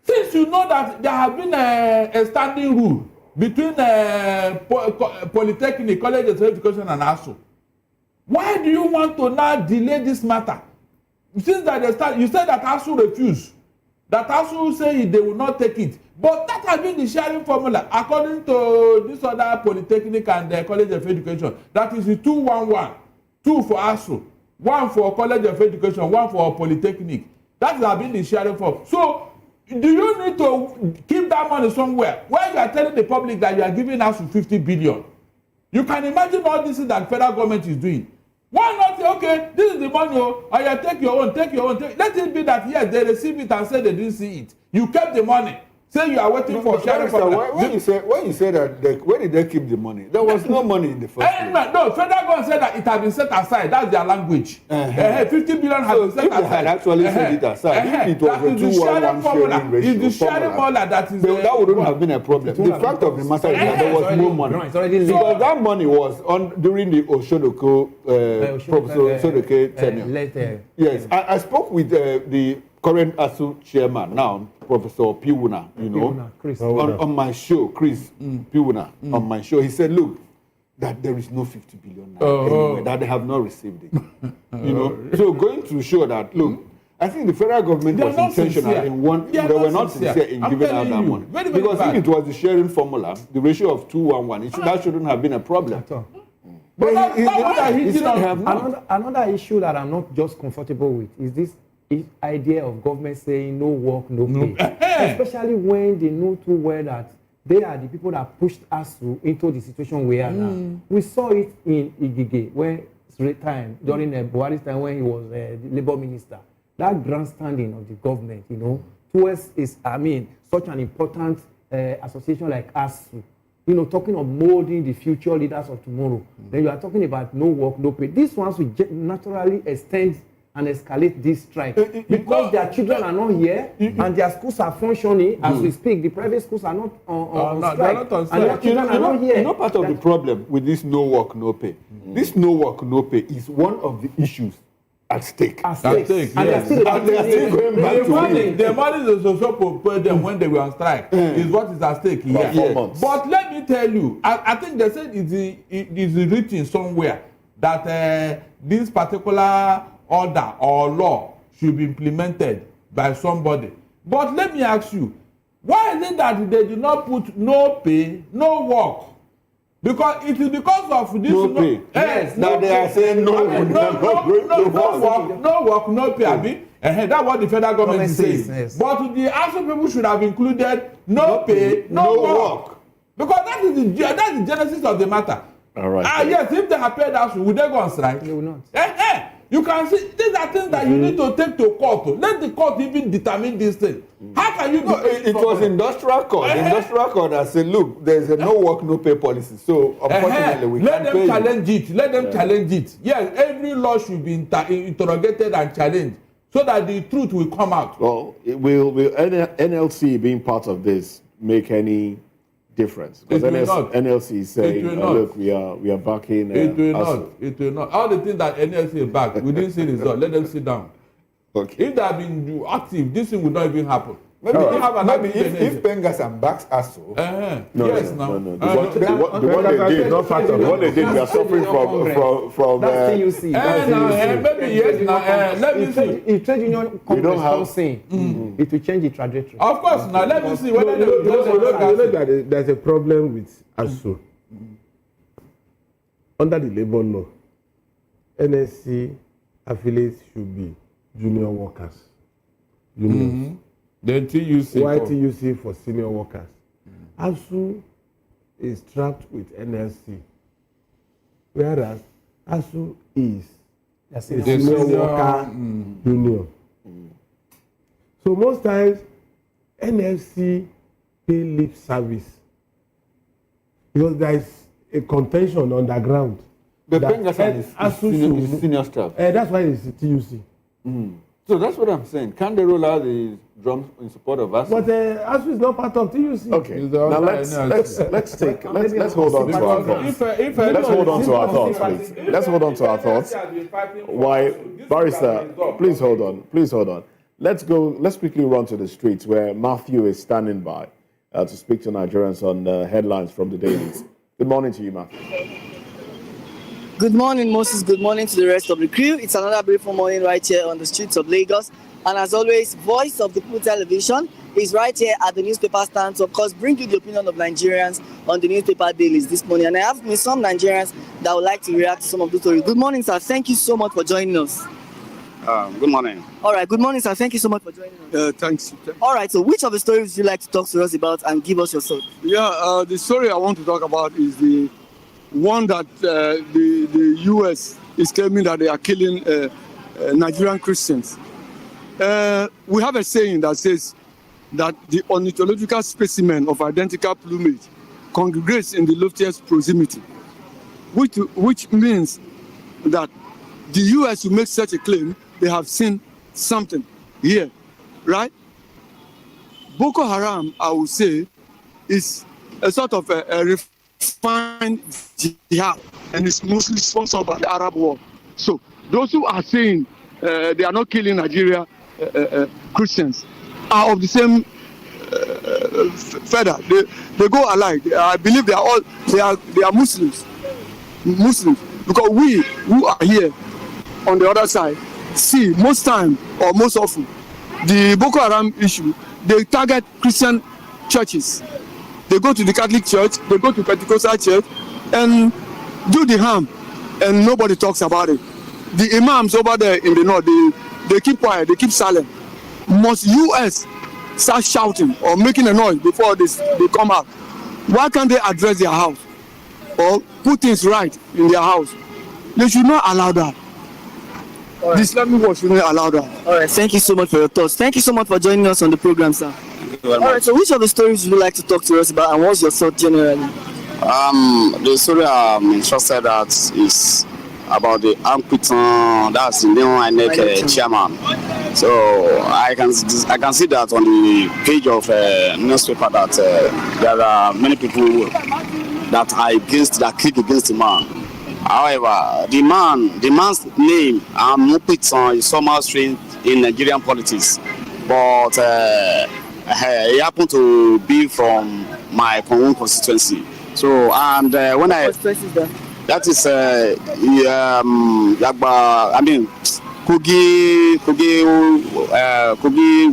Since you know that there have been a standing rule between Polytechnic, College of Education and ASU, why do you want to now delay this matter? Since that they start, you said that ASU refused. That ASU say they will not take it. But that has been the sharing formula according to this other Polytechnic and the College of Education. That is the 2-1-1. 2 for ASU, 1 for College of Education, 1 for Polytechnic. That has been the sharing formula. So, do you need to keep that money somewhere? When you are telling the public that you are giving ASU 50 billion, you can imagine all this that the federal government is doing. Why not say, okay, this is the money, or you take your own, take your own. Let it be that, yes, they receive it and say they didn't see it. You kept the money. Say you are waiting for sharing formula. When you say that, where did they keep the money? There was no money in the first place. No, federal government said that it had been set aside. That's their language. 50 billion has been set aside. They had actually set it aside. If it was a 2-1-1 sharing ratio, it's the sharing formula that is. That wouldn't have been a problem. The fact of the matter is that there was no money. Because that money was on during the Oshodoko, Professor Sodoke tenure. Yes, I spoke with the current ASU chairman now, Professor Piwuna, on my show, Chris Piwuna, on my show. He said, look, that there is no 50 billion anywhere, that they have not received it. So going to show that, look, I think the federal government was intentional in they were not sincere in giving out that money. Because if it was the sharing formula, the ratio of 2-1-1, that shouldn't have been a problem. But another issue that I'm not just comfortable with is this idea of government saying no work, no pay. Especially when they know too well that they are the people that pushed us into the situation we are now. We saw it in Igige when during Buhari's time when he was the labor minister. That grandstanding of the government, towards such an important association like ASU, talking of molding the future leaders of tomorrow. Then you are talking about no work, no pay. These ones will naturally extend and escalate this strike because their children are not here and their schools are functioning as we speak. The private schools are not on strike. And their children are not here. Part of the problem with this no work, no pay. This no work, no pay is one of the issues at stake. And they're still going back to it. The money they also paid them when they were on strike is what is at stake here. 4 months. But let me tell you, I think they said it is written somewhere that this particular order or law should be implemented by somebody. But let me ask you, Why is it that they do not put no pay, no work? Because it is because of this no pay. Yes, now they are saying no work, no pay. Abi, that's what the federal government is saying. Yes. But the actual people should have included no pay, no work. Because that's the genesis of the matter. All right. Yes, if they have paid us, would they go on strike? They will not. You can see these are things that you need to take to court. Let the court even determine this thing. How can you do it? It was industrial court. The industrial court that said, look, there's a no work, no pay policy. So unfortunately, we let can't them pay challenge it. Let them challenge it. Yes, every law should be interrogated and challenged so that the truth will come out. Well, will NLC being part of this make any difference? Because NLC is saying, look, we are backing. It will not. All the things that NLC is back, we didn't see result. Let them sit down. Okay. If they have been active, this thing would not even happen. Maybe if Pengasam backs us so. No. The one they did, not fact of the one they did, we are suffering from that's TUC. Maybe yes now. Let me see. If trade union Congress don't say, it will change the trajectory. Of course, now let me see whether there's a problem with ASU. Under the labor law, NSC affiliates should be junior workers. Unions. Then TUC. Why TUC for senior workers? ASU is trapped with NLC, whereas ASU is a senior worker union. So most times, NLC pay lip service because there is a contention underground. The Pengasam is senior staff. That's why it's TUC. So that's what I'm saying. Can they roll out the drums in support of us? But ASU is not part of TUC. Okay. Now let's hold on to our thoughts. Let's hold on to our thoughts, please. Let's hold on to our thoughts. Why, Barrister? Please hold on. Let's quickly run to the streets where Matthew is standing by to speak to Nigerians on the headlines from the dailies. Good morning to you, Matthew. Good morning, Moses. Good morning to the rest of the crew. It's another beautiful morning right here on the streets of Lagos. And as always, Voice of the People Television is right here at the newspaper stand to, of course, bring you the opinion of Nigerians on the newspaper dailies this morning. And I have with some Nigerians that would like to react to some of the stories. Good morning, sir. Thank you so much for joining us. Good morning. All right. Good morning, sir. Thank you so much for joining us. Thanks. All right. So which of the stories would you like to talk to us about and give us your thoughts? Yeah, the story I want to talk about is the one that the U.S. is claiming that they are killing Nigerian Christians. We have a saying that says that the ornithological specimen of identical plumage congregates in the loftiest proximity, which means that the U.S. will make such a claim they have seen something here, right? Boko Haram, I would say, is a sort of a refined jihad, and it's mostly sponsored by the Arab world. So those who are saying they are not killing Nigeria Christians are of the same feather. They go alike. I believe they are Muslims, because we who are here on the other side see most time or most often the Boko Haram issue. They target Christian churches. They go to the Catholic Church, they go to Pentecostal Church, and do the harm, and nobody talks about it. The imams over there in the north, they keep quiet, they keep silent. Must US start shouting or making a noise before they come out? Why can't they address their house or put things right in their house? They should not allow that. Right. The Islamic world should not allow that. All right, thank you so much for your thoughts. Thank you so much for joining us on the program, sir. All right, so which of the stories would you like to talk to us about, and what's your thought generally? The story I'm interested at is about the Ampiton, that's the new INEC chairman. So I can see that on the page of newspaper that there are many people that are kick against the man. However, the man's name, Ampiton, is somehow strange in Nigerian politics, but he happened to be from my own constituency. So, and when that is Kogi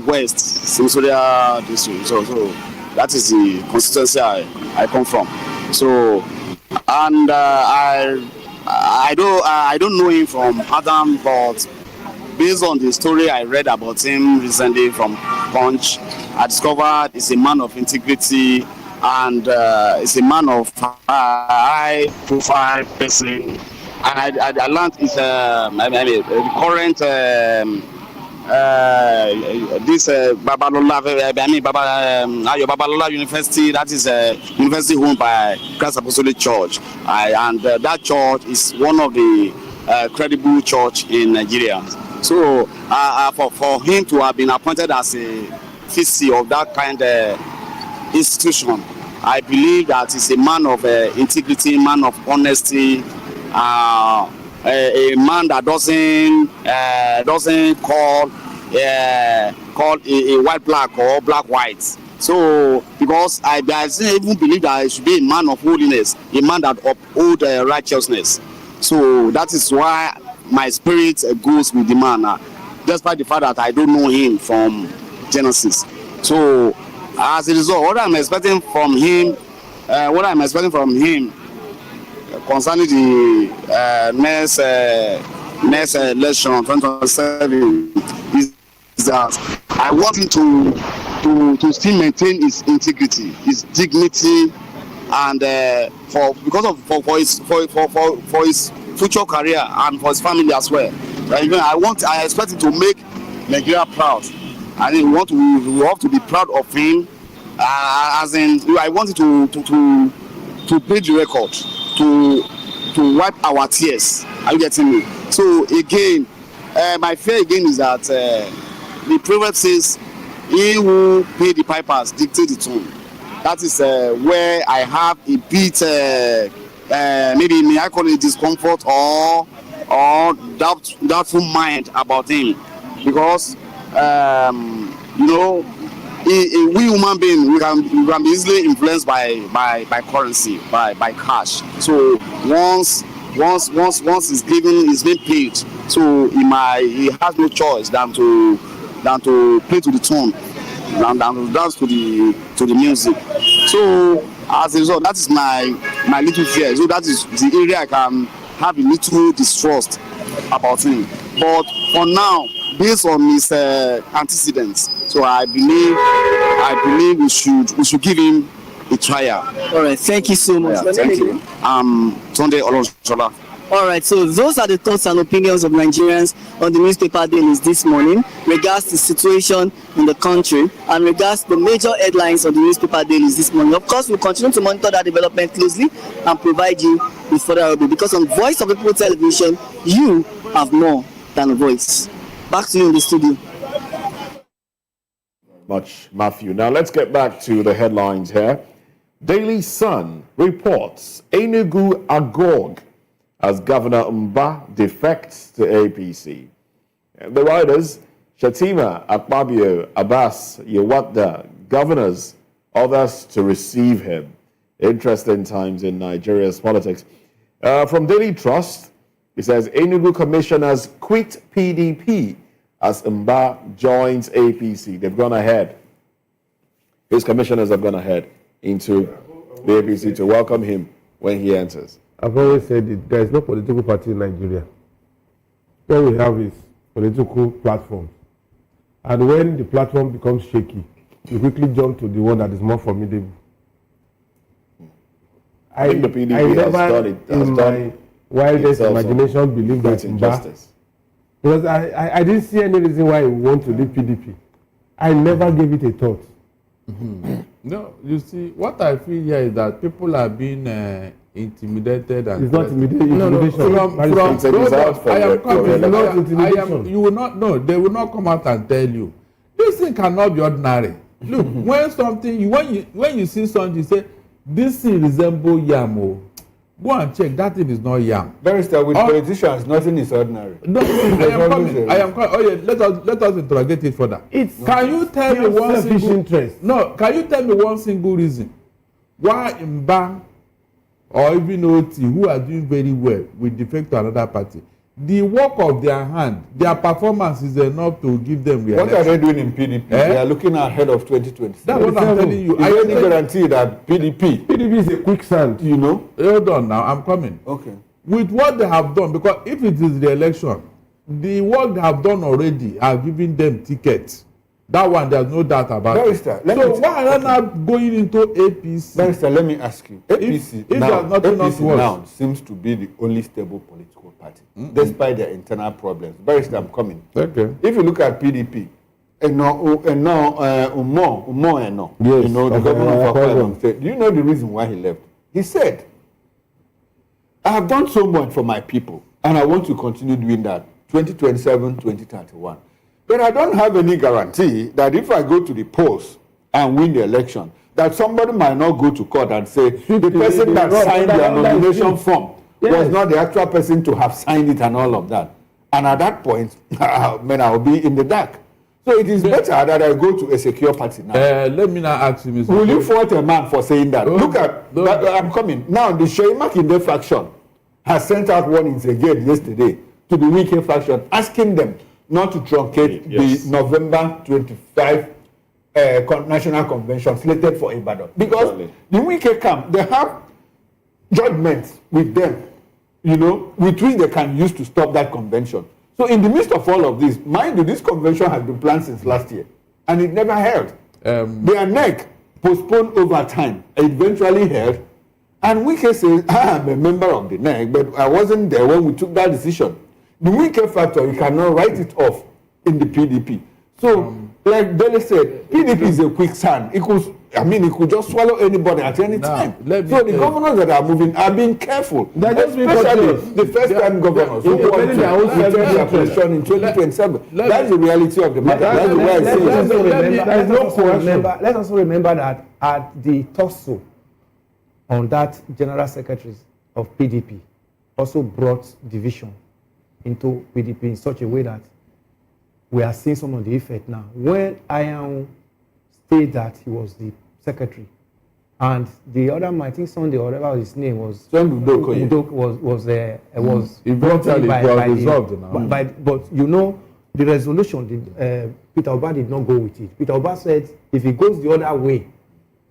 West Simsoria district. So that is the constituency I come from. So, and I don't know him from Adam, but based on the story I read about him recently from Punch, I discovered he's a man of integrity and he's a man of high profile person. And I learned he's the current this Babalola, Ayo Babalola University, that is a university owned by Christ Apostolic Church, and that church is one of the credible church in Nigeria. So for him to have been appointed as a VC of that kind of institution, I believe that he's a man of integrity, man of honesty, a man that doesn't call a white black or black white. So because I even believe that I should be a man of holiness, a man that uphold righteousness. So that is why my spirit goes with the man, despite the fact that I don't know him from Genesis. So as a result, what I'm expecting from him concerning the next election 2027 is that I want him to still maintain his integrity, his dignity, and for his future career and for his family as well. I expect him to make Nigeria proud. I think we have to be proud of him. As in, I want him to break the record, to wipe our tears. Are you getting me? So again, my fear again is that the proverb says, "He who pay the pipers dictate the tune." That is where I have a bit, maybe may I call it discomfort or doubtful mind about him, because we human beings, we can be easily influenced by currency, by cash. So once it's given, it's been paid. So he has no choice than to play to the tune, than to dance to the music. So as a result, that is my little fear. So that is the area I can have a little distrust about him. But for now, based on his antecedents, so I believe we should give him a trial. All right, thank you so much. Yeah, thank you. Sunday Oloshola. All right, so those are the thoughts and opinions of Nigerians on the newspaper dailies this morning regards the situation in the country and regards the major headlines of the newspaper dailies this morning. Of course, we'll continue to monitor that development closely and provide you with further updates, because on Voice of the People Television, you have more than a voice. Back to you in the studio. Much, Matthew. Now let's get back to the headlines here. Daily Sun reports Enugu agog as Governor Mba defects to APC. The riders, Shatima, Akpabio, Abbas, Yewatda, governors, others to receive him. Interesting times in Nigeria's politics. From Daily Trust, it says Enugu commissioners quit PDP as Mba joins APC. They've gone ahead. His commissioners have gone ahead into the APC to welcome him when he enters. I've always said it, there is no political party in Nigeria. What we have is political platforms. And when the platform becomes shaky, you quickly jump to the one that is more formidable. I think the PDP has done it. In my wildest imagination, believe that injustice. Because I didn't see any reason why he would want to leave PDP. I never gave it a thought. No, you see, what I feel here is that people are being intimidated and it's not intimidation. You will not know. They will not come out and tell you. This thing cannot be ordinary. Look, when you see something, you say this thing resembles yam. Go and check. That thing is not yam. Barrister, with politicians, nothing is ordinary. No, I am coming. Oh yeah, let us interrogate it further. Can you tell me one single interest? No, can you tell me one single reason why Mba or even OT, who are doing very well, will defect to another party? the work of their hand, their performance is enough to give them What re-election. are they doing in PDP? They are looking ahead of 2020. That's what I'm telling you. Is there any guarantee that PDP is a quicksand? You know? Hold on now, I'm coming. Okay. With what they have done, because if it is the election, the work they have done already are giving them tickets. That one, there's no doubt about Barrister, it. So why are they not going into APC? Barrister, let me ask you. APC, if now, there's nothing else APC worse. now seems to be the only stable political party, despite their internal problems. Barrister, I'm coming. Okay. If you look at PDP, Yes, you know, the governor of Akwa Ibom State, do you know the reason why he left? He said, I have done so much for my people, and I want to continue doing that 2027, 2031. But I don't have any guarantee that if I go to the polls and win the election, that somebody might not go to court and say the person that signed their nomination form was not the actual person to have signed it and all of that. And at that point, man, I'll be in the dark. So it is better that I go to a secure party now. Let me now ask you, Mr. Will you fault a man for saying that? Look at, I'm coming. Now, the Sheima Kinde faction has sent out warnings again yesterday to the Wike faction, asking them not to truncate the November 25 National Convention slated for Ibadan. Because the Wike camp, they have judgments with them, you know, with which they can use to stop that convention. So in the midst of all of this, mind you, this convention has been planned since last year, and it never held. Their neck postponed over time, eventually held, and Wike says, I'm a member of the NEC, but I wasn't there when we took that decision. The Wike factor, you cannot write it off in the PDP. So, like Dele said, PDP is a quicksand. It could just swallow anybody at any time. So the governors that are moving are being careful. Especially the first-time governors who want to return their position in 2027. That's the reality of the matter. That's the way I see it. Let's also remember that at the tussle on that general secretary of PDP also brought division into PDP in such a way that we are seeing some of the effect now. When Ian stated that he was the secretary, and the other, I think Sunday or whatever his name was, eventually resolved now. But you know, the resolution, Peter Oba did not go with it. Peter Oba said if it goes the other way,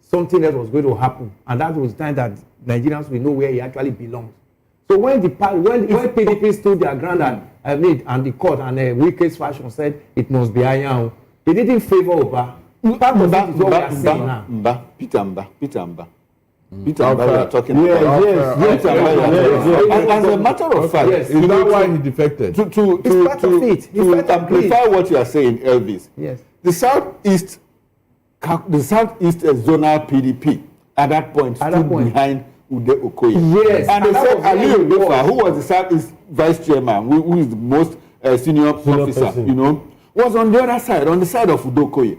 something else was going to happen, and that was the time that Nigerians will know where he actually belongs. So when PDP stood their ground and the court and Wike's faction said it must be Iyan, they didn't favor Oba. Part of that is what we are saying now. Peter Mba, we are talking about. Yes. As a matter of fact, is that why he defected? To amplify what you are saying, Elvis. Yes. The Southeast zonal PDP at that point stood behind Ude Okoye. Yes. And they said Ali Odefa, who was the Southeast vice chairman, who is the most senior officer, person. You know, was on the other side, on the side of Ude Okoye.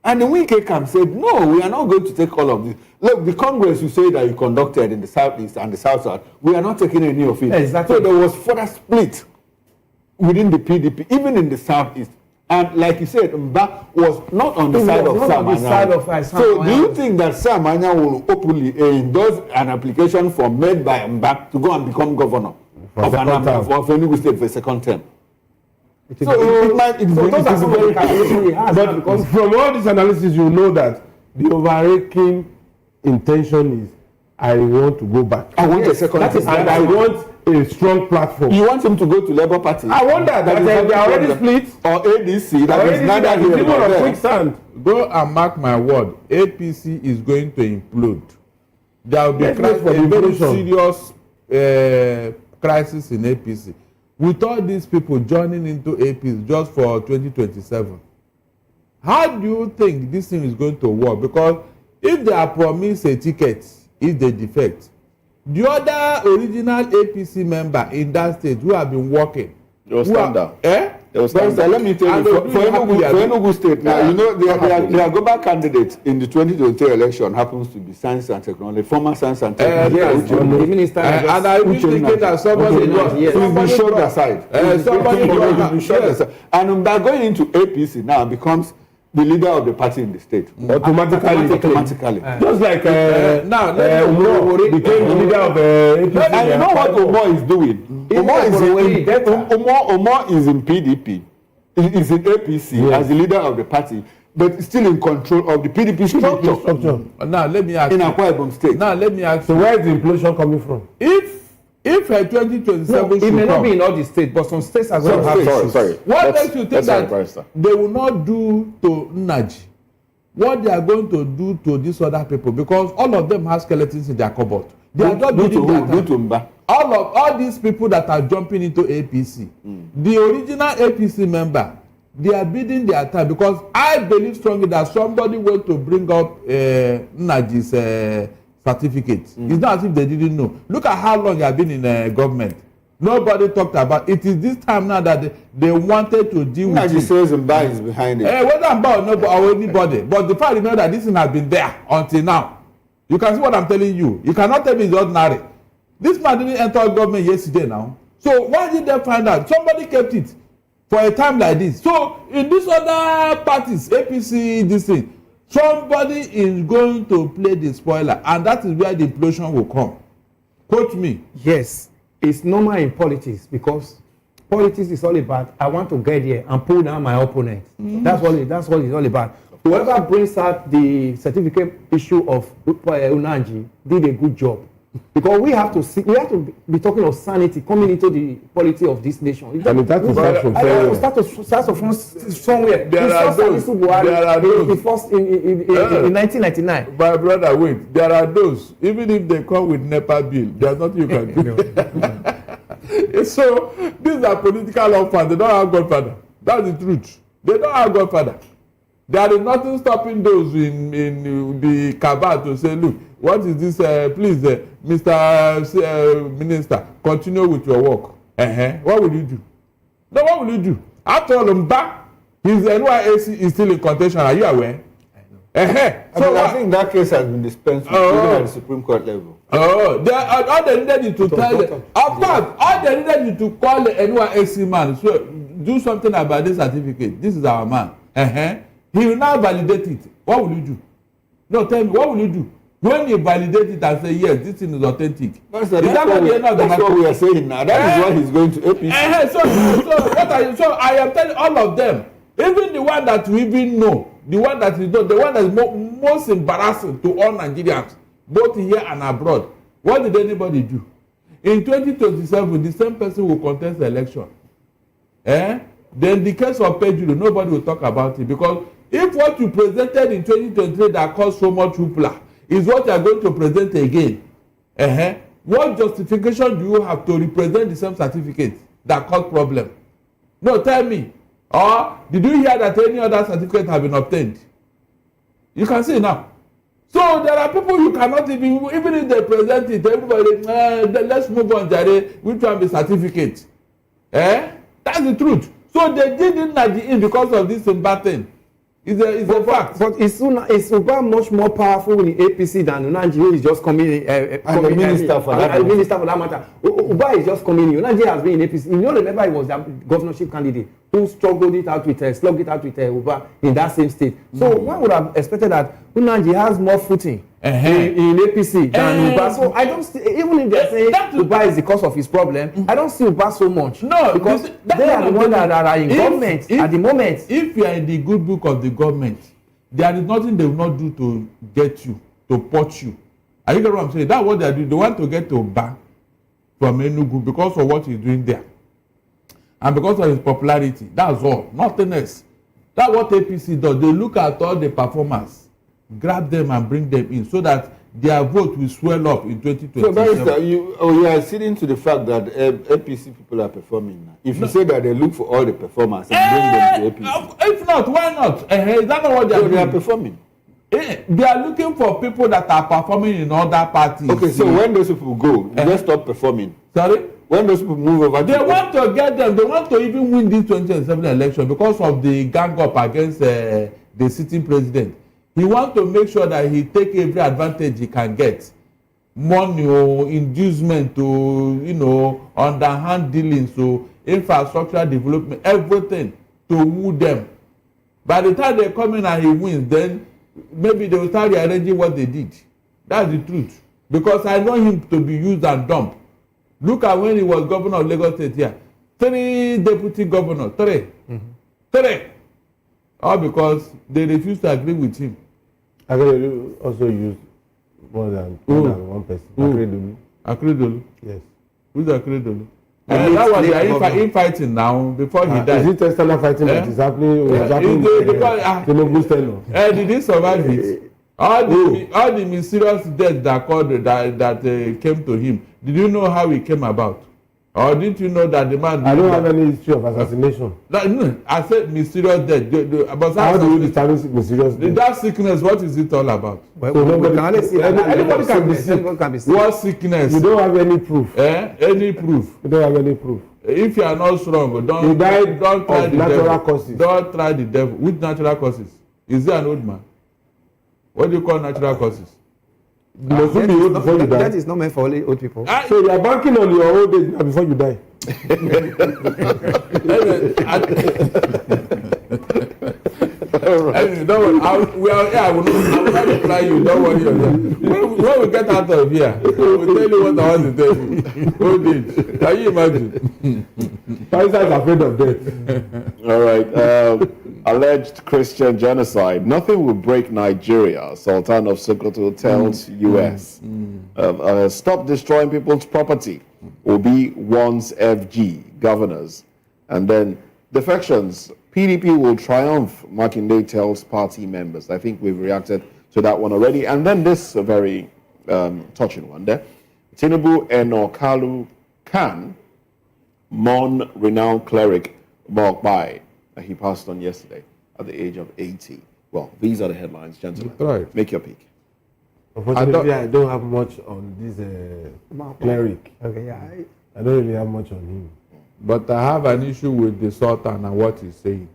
And the Wike camp said, no, we are not going to take all of this. Look, the Congress you say that you conducted in the Southeast and the South-South, we are not taking any of it. Exactly. So there was further split within the PDP, even in the Southeast. And like you said, Mba was not on the side of Sam Anyang. So do you think that Sam Anyang will openly endorse an application made by Mba to go and become governor of Enugu State for a second term? But from all this analysis, you know that the overarching intention is I want to go back. I want a second term. And I want a strong platform. You want him to go to Labour Party? I wonder that they are already split. Or ADC, that is neither here nor there. Quicksand. Go and mark my word, APC is going to implode. There will be a very serious crisis in APC. With all these people joining into APC just for 2027, how do you think this thing is going to work? Because if they are promised a ticket, if they defect, the other original APC member in that state who have been working, they will stand down. Let me tell you, for Enugu State, now, you know, their global candidate in the 2023 election happens to be science and technology, former science and technology. The minister. And I was thinking that somebody will be showed aside. And by going into APC now becomes the leader of the party in the state. Automatically. Just like now Umar became the leader of APC. And you know what Umar is doing? Umar is in PDP. He is in APC as the leader of the party, but still in control of the PDP structure. Now let me ask in you. Akwa Ibom State. Now let me ask So you. where is the implosion coming from? If 2027 it may not be in all the states, but some states are going to have issues. Sorry. What makes you think that they will not do to Nnaji what they are going to do to these other people? Because all of them have skeletons in their cupboard. They are just building their time. All these people that are jumping into APC, the original APC member, they are bidding their time, because I believe strongly that somebody went to bring up Nnaji's certificate. It's not as if they didn't know. Look at how long they have been in government. Nobody talked about it. Is this time now that they wanted to deal with it. Nnaji says Mba is behind it. Whether Mba or anybody, but the fact remains that this thing has been there until now. You can see what I'm telling you. You cannot tell me it's ordinary. This man didn't enter government yesterday now. So why did they find out? Somebody kept it for a time like this. So in these other parties, APC, this thing, somebody is going to play the spoiler, and that is where the implosion will come. Quote me. Yes, it's normal in politics, because politics is all about I want to get here and pull down my opponent. That's what it's all about. Whoever brings out the certificate issue of Nnaji did a good job. Because we have to be talking of sanity coming into the polity of this nation. And it has to start from somewhere. There are those. In 1999. My brother, wait. There are those. Even if they come with NEPA bill, there's nothing you can do. So these are political orphans. They don't have Godfather. That's the truth. They don't have Godfather. There is nothing stopping those in the cabal to say, look, what is this? Please, Mr. Minister, continue with your work. What will you do? No, what will you do? After all, Mba, his NYAC is still in contention. Are you aware? So I think that case has been dispensed with even at the Supreme Court level. All they needed is to tell you. Of course, all they needed is to call the NYAC man. So do something about this certificate. This is our man. He will now validate it. What will you do? No, tell me, what will you do? When you validate it and say, yes, this thing is authentic. That's what we are saying now. That is why he's going to APC. So I am telling all of them, even the one that we even know, the one that is most embarrassing to all Nigerians, both here and abroad. What did anybody do? In 2027, the same person will contest the election. Then the case of perjury, nobody will talk about it, because if what you presented in 2023 that caused so much hoopla is what you are going to present again, what justification do you have to represent the same certificate that caused problem? No, tell me. Or did you hear that any other certificate have been obtained? You can see now. So there are people you cannot even if they present it, everybody, let's move on, Jare, which one be certificate? That's the truth. So they didn't Nnaji because of this bad thing. It's a fact. But it's Uba much more powerful in APC than Nnaji, who is just coming in. And the minister for that matter. Uba is just coming in. Nnaji has been in APC. You remember he was the governorship candidate who slug it out with Uba in that same state. So one would have expected that Nnaji has more footing in APC than Uba. So I don't see, even if they're saying Uba is the cause of his problem, I don't see Uba so much. No, because they are the ones that are in government at the moment. If you are in the good book of the government, there is nothing they will not do to get you, to poach you. Are you getting what I'm saying? That's what they are doing. They want to get to Uba from Enugu because of what he's doing there. And because of his popularity. That's all. Nothing else. That's what APC does. They look at all the performers, grab them and bring them in so that their vote will swell up in 2027. So, Barrister, you are sitting to the fact that APC people are performing now. If you say that they look for all the performers and bring them to APC. If not, why not? Is that not what they are doing? They are performing. They are looking for people that are performing in other parties. Okay, so when those people go, they stop performing. Sorry? When those people move over they want to get them, they want to even win this 2027 election because of the gang up against the sitting president. He wants to make sure that he take every advantage he can get. Money or inducement to, underhand dealings to infrastructure development, everything to woo them. By the time they come in and he wins, then maybe they will start rearranging what they did. That's the truth. Because I know him to be used and dumped. Look at when he was governor of Lagos State here. 3 deputy governors, 3. 3. All because they refused to agree with him. Akeredolu also used more than one person. Akeredolu? Yes. Who's Akeredolu? That was the infighting now before he died. Is it external fighting that is happening? Did he survive it? All the mysterious death that came to him. Did you know how it came about? Or didn't you know that the man? I don't have any history of assassination. No, I said mysterious death. How do you determine mysterious death? That sickness, what is it all about? Anybody can be sick. What sickness? You don't have any proof. Any proof? You don't have any proof. If you are not strong, don't try the natural causes. Don't try the devil. Which natural causes? Is he an old man? What do you call natural causes? That is not meant for only old people. So you are banking on your old age before you die. Don't worry. I will not reply you. Don't worry yourself. When we get out of here, we will tell you what I want to tell you. Old age. Can you imagine? Pfizer is afraid of death. All right. Alleged Christian genocide. Nothing will break Nigeria, Sultan of Sokoto tells US. Stop destroying people's property. Obi wants FG governors. And then defections. PDP will triumph, Makinde tells party members. I think we've reacted to that one already. And then this very touching one there. Tinubu Enokalu Khan, Mon renowned cleric, Mokbai. He passed on yesterday at the age of 80. Well, these are the headlines, gentlemen. Right. Make your pick. Unfortunately, I don't have much on this cleric. Okay, yeah. I don't really have much on him. But I have an issue with the Sultan and what he's saying.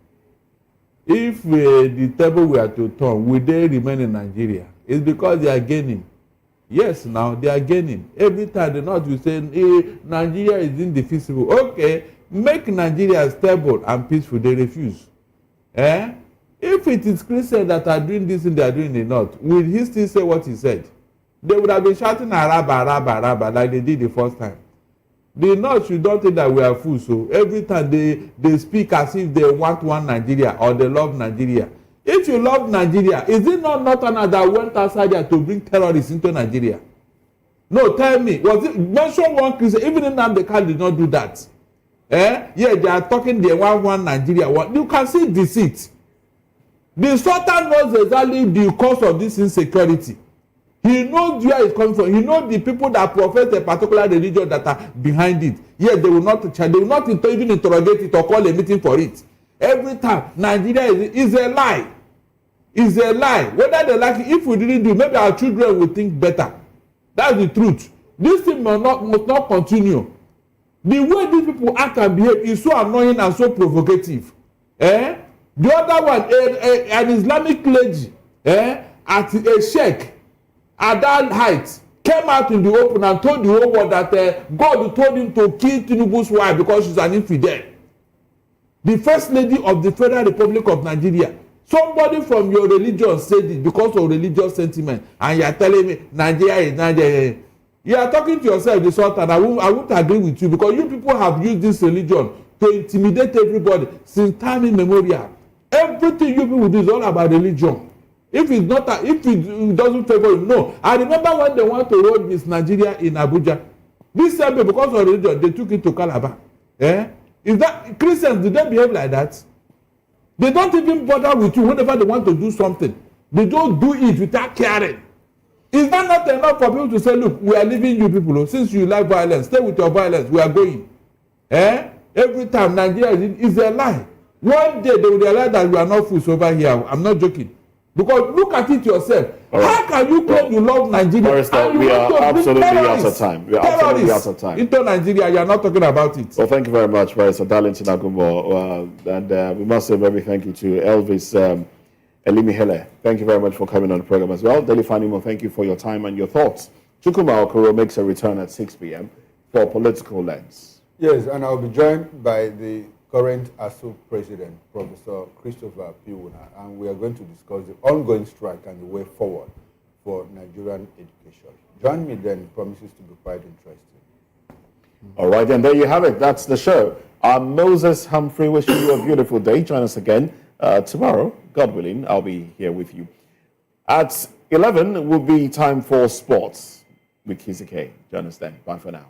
If the table were to turn, will they remain in Nigeria? It's because they are gaining. Yes, now they are gaining. Every time the North will say, Nigeria is indefeasible. Okay, make Nigeria stable and peaceful. They refuse. If it is Christians that are doing this and they are doing the North, will he still say what he said? They would have been shouting Araba, Araba, Araba like they did the first time. The North should not think that we are fools. So every time they speak as if they want one Nigeria or they love Nigeria. If you love Nigeria, is it not Northerners that went outside there to bring terrorists into Nigeria? No, tell me. Was it mention one Christian? Even in Namdekal did not do that. Yeah, they are talking they want one Nigeria. You can see deceit. The Sultan knows exactly the cause of this insecurity. He knows where it's coming from. He knows the people that profess a particular religion that are behind it. Yet they will not even interrogate it or call a meeting for it. Every time, Nigeria is a lie. It's a lie. Whether they like it, if we didn't do, maybe our children will think better. That's the truth. This thing must not continue. The way these people act and behave is so annoying and so provocative. The other one, an Islamic clergy, at a sheikh, at that height, came out in the open and told the whole world that God told him to kill Tinubu's wife because she's an infidel. The first lady of the Federal Republic of Nigeria. Somebody from your religion said it because of religious sentiment, and you are telling me Nigeria is Nigeria. You are talking to yourself, the Sultan. I won't agree with you because you people have used this religion to intimidate everybody since time immemorial. Everything you people do is all about religion. If it doesn't favor you, no. I remember when they want to roll Miss Nigeria in Abuja. This same people, because of religion, they took it to Calabar. Is that Christians? Did they behave like that? They don't even bother with you whenever they want to do something. They don't do it without caring. Is that not enough for people to say, look, we are leaving you people. Since you like violence, stay with your violence. We are going. Every time Nigeria is a lie. One day they will realize that we are not fools over here. I'm not joking. Because look at it yourself. Right. How can you claim you love Nigeria? We are absolutely out of time. We are absolutely out of time. Into Nigeria, you are not talking about it. Well, thank you very much, Barrister Darlington Agumbo. And we must say very thank you to Elvis Elimihele. Thank you very much for coming on the program as well. Deli Fanimo, thank you for your time and your thoughts. Chukwuma Okoro makes a return at 6 p.m. for Political Lens. Yes, and I'll be joined by the current ASU President, Professor Christopher Piwuna, and we are going to discuss the ongoing strike and the way forward for Nigerian education. Join me then, promises to be quite interesting. All right, and there you have it. That's the show. I'm Moses Humphrey, wishing you a beautiful day. Join us again tomorrow, God willing. I'll be here with you. At 11 will be time for sports with Kizzy K. Join us then. Bye for now.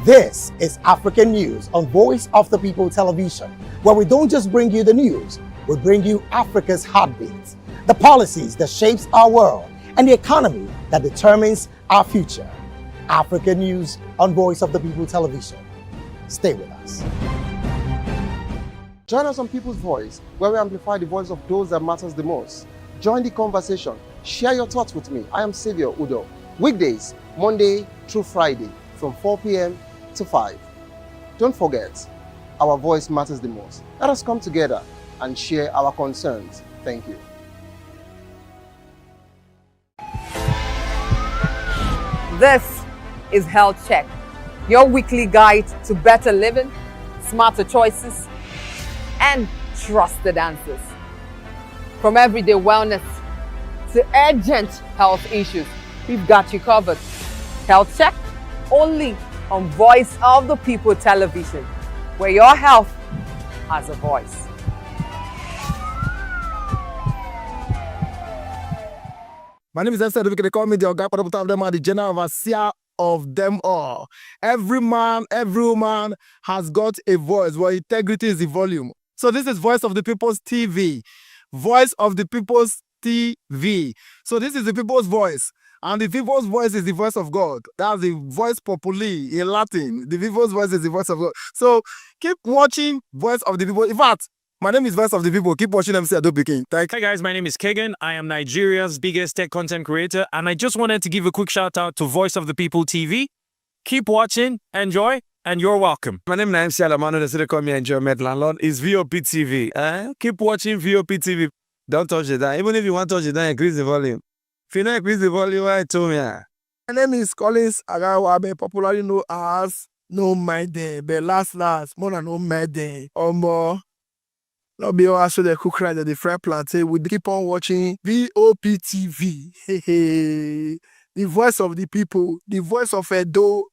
This is African News on Voice of the People Television, where we don't just bring you the news, we bring you Africa's heartbeats, the policies that shapes our world, and the economy that determines our future. African News on Voice of the People Television. Stay with us. Join us on People's Voice, where we amplify the voice of those that matters the most. Join the conversation. Share your thoughts with me. I am Xavier Udo. Weekdays, Monday through Friday, from 4 p.m. to 5. Don't forget, our voice matters the most. Let us come together and share our concerns. Thank you. This is Health Check, your weekly guide to better living, smarter choices, and trusted answers. From everyday wellness to urgent health issues, we've got you covered. Health Check, only on Voice of the People Television, where your health has a voice. My name is Esther. They call me the Oga of them are the general overseer of them all. Every man, every woman has got a voice where integrity is the volume. So this is Voice of the People's TV. Voice of the People's TV. So this is the people's voice. And the people's voice is the voice of God. That's the voice populi in Latin. The people's voice is the voice of God. So keep watching Voice of the People. In fact, my name is Voice of the People. Keep watching MC Adobe King. Hi guys, my name is Kagan. I am Nigeria's biggest tech content creator, and I just wanted to give a quick shout out to Voice of the People TV. Keep watching, enjoy, and you're welcome. My name is MC Alamano. They call me Enjoy Landlord. It's VOP TV. Keep watching VOP TV. Don't touch it down. Even if you want to touch it down, increase the volume. If you don't increase the volume, I told me. My name is Collins Agawabe, popularly known as No Maiden, but last, more than No Maiden, or more. Not be also the cook right at the fry plantain. We keep on watching VOP TV. The voice of the people, the voice of Edo.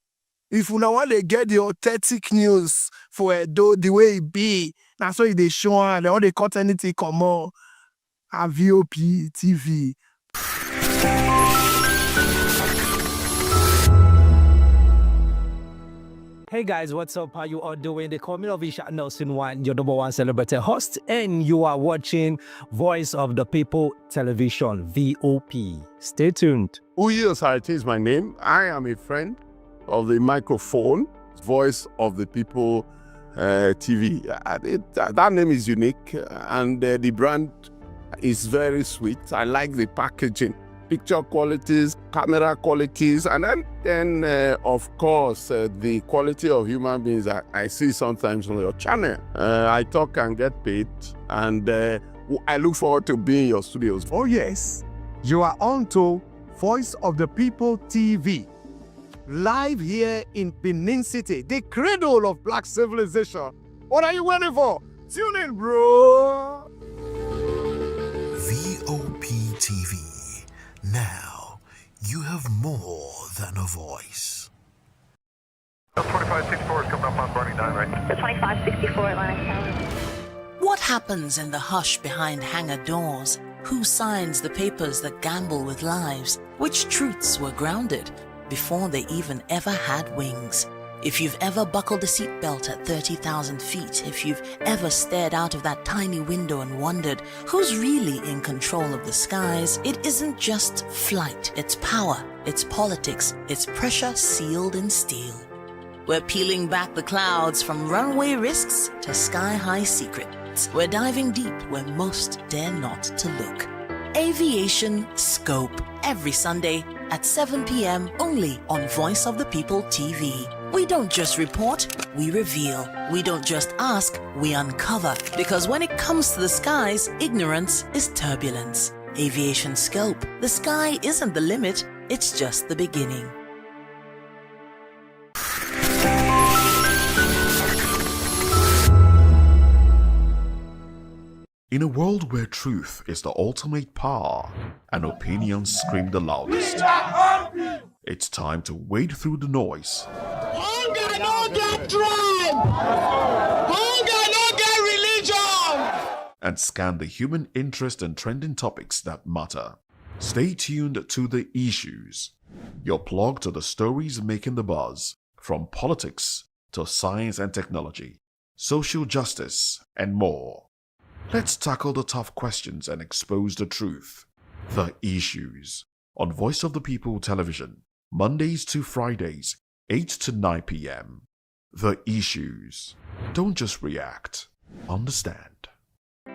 If you now want to get the authentic news for Edo, the way it be, that's why they show and they want to cut anything come on. A VOP TV. Hey guys, what's up? How you all doing? They call me Ovisha Nelson One, your number one celebrity host, and you are watching Voice of the People Television, VOP. Stay tuned. Uyi Osarite is my name. I am a friend of the microphone, voice of the people TV. That name is unique, and the brand is very sweet. I like the packaging, picture qualities, camera qualities, and then of course, the quality of human beings that I see sometimes on your channel. I talk and get paid, and I look forward to being in your studios. Oh yes, you are on to Voice of the People TV. Live here in Benin City, the cradle of black civilization. What are you waiting for? Tune in, bro. VOP TV. Now, you have more than a voice. 2564 is coming up on Barney 9 right now. The 2564 Atlantic. What happens in the hush behind hangar doors? Who signs the papers that gamble with lives? Which truths were grounded before they even ever had wings? If you've ever buckled a seatbelt at 30,000 feet, if you've ever stared out of that tiny window and wondered who's really in control of the skies, it isn't just flight, it's power, it's politics, it's pressure sealed in steel. We're peeling back the clouds from runway risks to sky-high secrets. We're diving deep where most dare not to look. Aviation Scope, every Sunday at 7 p.m. only on Voice of the People TV. We don't just report, we reveal. We don't just ask, we uncover. Because when it comes to the skies, ignorance is turbulence. Aviation Scope, the sky isn't the limit, it's just the beginning. In a world where truth is the ultimate power and opinions scream the loudest, it's time to wade through the noise. Hunger no get tribe! Hunger no get religion! And scan the human interest and trending topics that matter. Stay tuned to The Issues, your plug to the stories making the buzz, from politics to science and technology, social justice, and more. Let's tackle the tough questions and expose the truth. The Issues on Voice of the People Television, Mondays to Fridays, 8 to 9 p.m. The Issues. Don't just react, understand.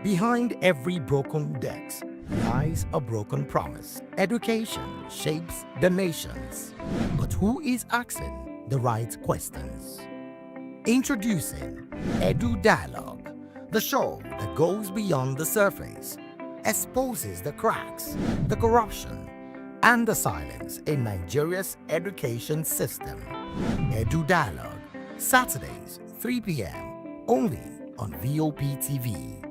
Behind every broken desk lies a broken promise. Education shapes the nations. But who is asking the right questions? Introducing Edu Dialogue, the show that goes beyond the surface, exposes the cracks, the corruption, and the silence in Nigeria's education system. Edu Dialogue, Saturdays, 3 p.m., only on VOP TV.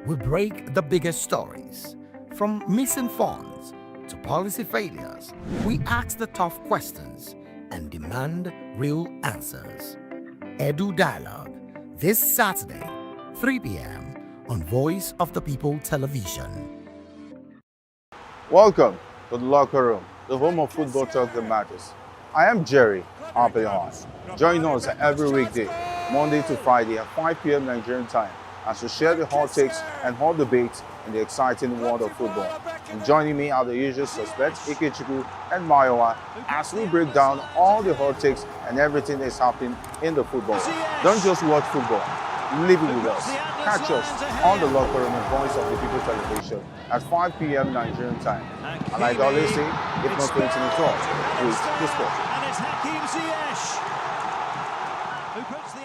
We break the biggest stories, from missing funds to policy failures. We ask the tough questions and demand real answers. Edu Dialogue, this Saturday, 3 p.m. on Voice of the People Television. Welcome to the locker room, the home of football talk that matters. I am Jerry Arpillon. Join us every weekday, Monday to Friday at 5 p.m. Nigerian time, as we share the hot takes and hot debates in the exciting world of football. And joining me are the usual suspects, Ikechukwu and Mayowa, as we break down all the hot takes and everything that's happening in the football. Don't just watch football, live it with us. Catch us on the locker room and Voice of the People Television at 5 p.m. Nigerian time. And like I always say, if not 20 minutes off, please the sport. And it's Hakim Ziyech who puts the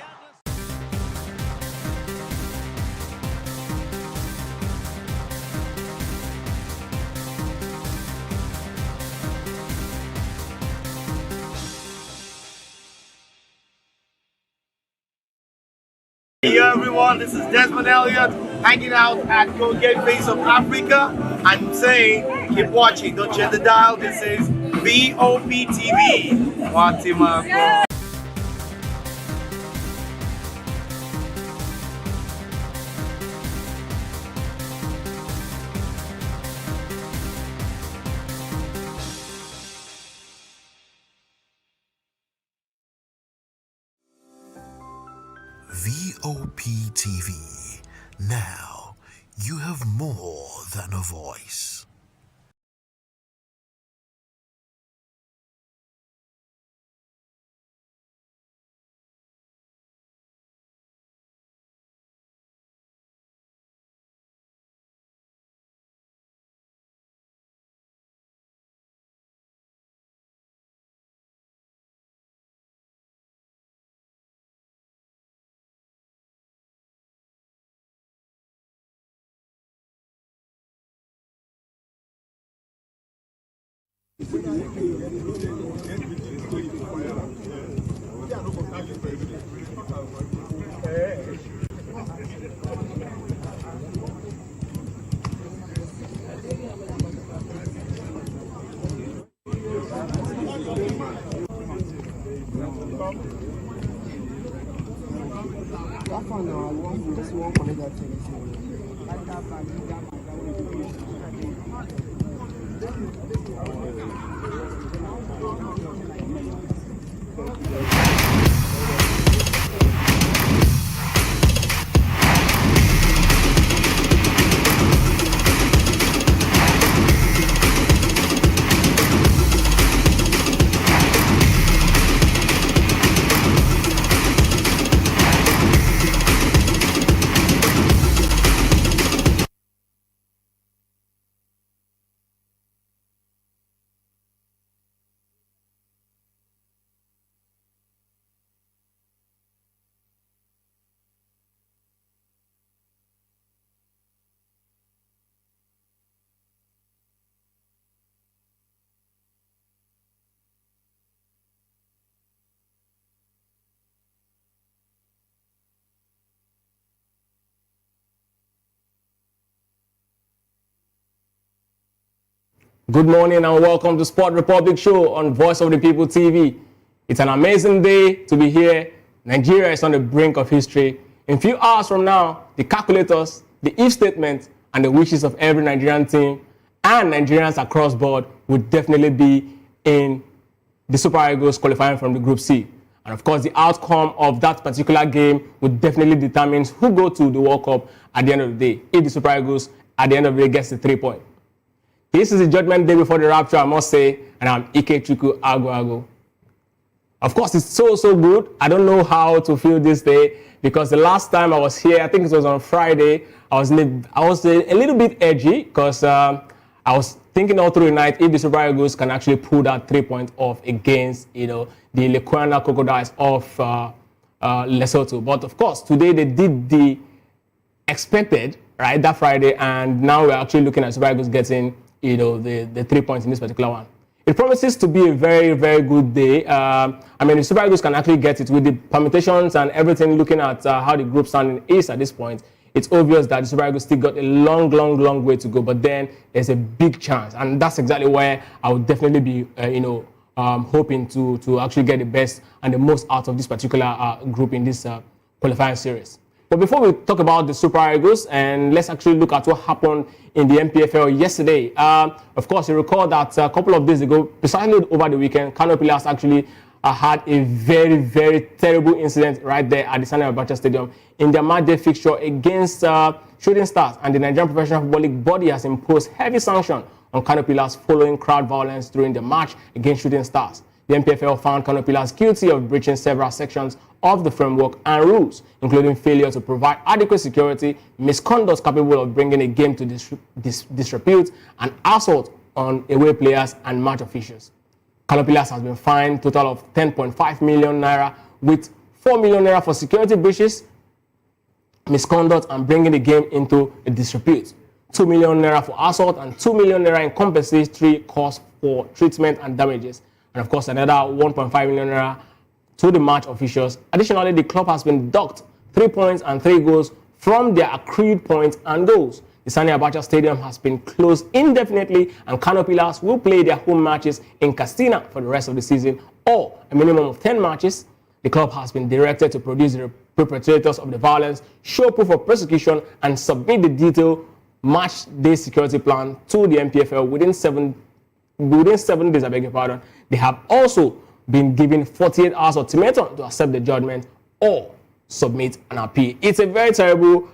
Hey everyone, this is Desmond Elliott hanging out at Go Get Face of Africa. I'm saying, keep watching, don't change the dial. This is VOP TV. Fatima, bro. VOP TV. Now, you have more than a voice. Good morning and welcome to Sport Republic Show on Voice of the People TV. It's an amazing day to be here. Nigeria is on the brink of history. In a few hours from now, the calculators, the if statement, and the wishes of every Nigerian team and Nigerians across board would definitely be in the Super Eagles qualifying from the Group C. And of course, the outcome of that particular game would definitely determine who go to the World Cup at the end of the day. If the Super Eagles at the end of the day gets the 3 points. This is the judgment day before the rapture, I must say, and I'm Ikechukwu Agu. Of course, it's so good. I don't know how to feel this day because the last time I was here, I think it was on Friday, I was a little bit edgy because I was thinking all through the night if the Super Eagles can actually pull that 3 points off against, the Lekwana Crocodiles of Lesotho. But of course, today they did the expected, right, that Friday, and now we're actually looking at Super Eagles getting the 3 points in this particular one. It promises to be a very, very good day. The Super Eagles can actually get it with the permutations and everything, looking at how the group standing is at this point. It's obvious that the Super Eagles still got a long way to go, but then there's a big chance, and that's exactly where I would definitely be, hoping to actually get the best and the most out of this particular group in this qualifying series. But before we talk about the Super Eagles, and let's actually look at what happened in the MPFL yesterday. Of course, you recall that a couple of days ago, precisely over the weekend, Kano Pillars actually had a very, very terrible incident right there at the Sani Abacha Stadium in their match day fixture against Shooting Stars, and the Nigerian Professional Football League body has imposed heavy sanction on Kano Pillars following crowd violence during the match against Shooting Stars. The MPFL found Kano Pillars guilty of breaching several sections of the framework and rules, including failure to provide adequate security, misconduct capable of bringing a game to disrepute, and assault on away players and match officials. Kano Pillars has been fined a total of 10.5 million naira, with 4 million naira for security breaches, misconduct, and bringing the game into a disrepute, 2 million naira for assault, and 2 million naira in compensatory costs for treatment and damages, and of course another 1.5 million naira to the match officials. Additionally, the club has been docked 3 points and 3 goals from their accrued points and goals. The Sani Abacha Stadium has been closed indefinitely, and Kano Pillars will play their home matches in Castina for the rest of the season, or a minimum of 10 matches. The club has been directed to produce the perpetrators of the violence, show proof of prosecution, and submit the detailed match day security plan to the MPFL within 7 days. I beg your pardon. They have also been given 48 hours ultimatum to accept the judgment or submit an appeal. It's a very terrible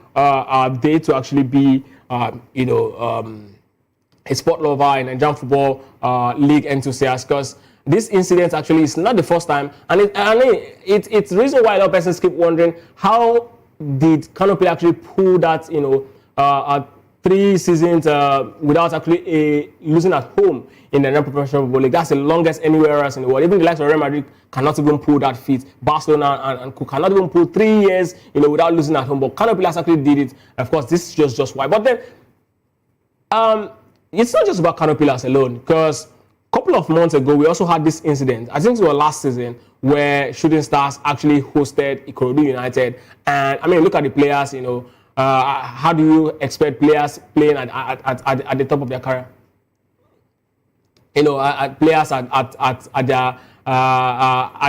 day to actually be, a sport lover in Nigerian Football League enthusiast, because this incident actually is not the first time, and it's the reason why a lot of persons keep wondering how did Kano Pillars actually pull that 3 seasons without actually losing at home in the Nigerian Professional Football League. That's the longest anywhere else in the world. Even the likes of Real Madrid cannot even pull that feat. Barcelona and cannot even pull 3 years, without losing at home. But Kano Pillars actually did it. Of course, this is just why. But then, it's not just about Kano Pillars alone, because couple of months ago, we also had this incident. I think it was last season where Shooting Stars actually hosted Ikorodu United. And I mean, look at the players. How do you expect players playing at the top of their career? Players at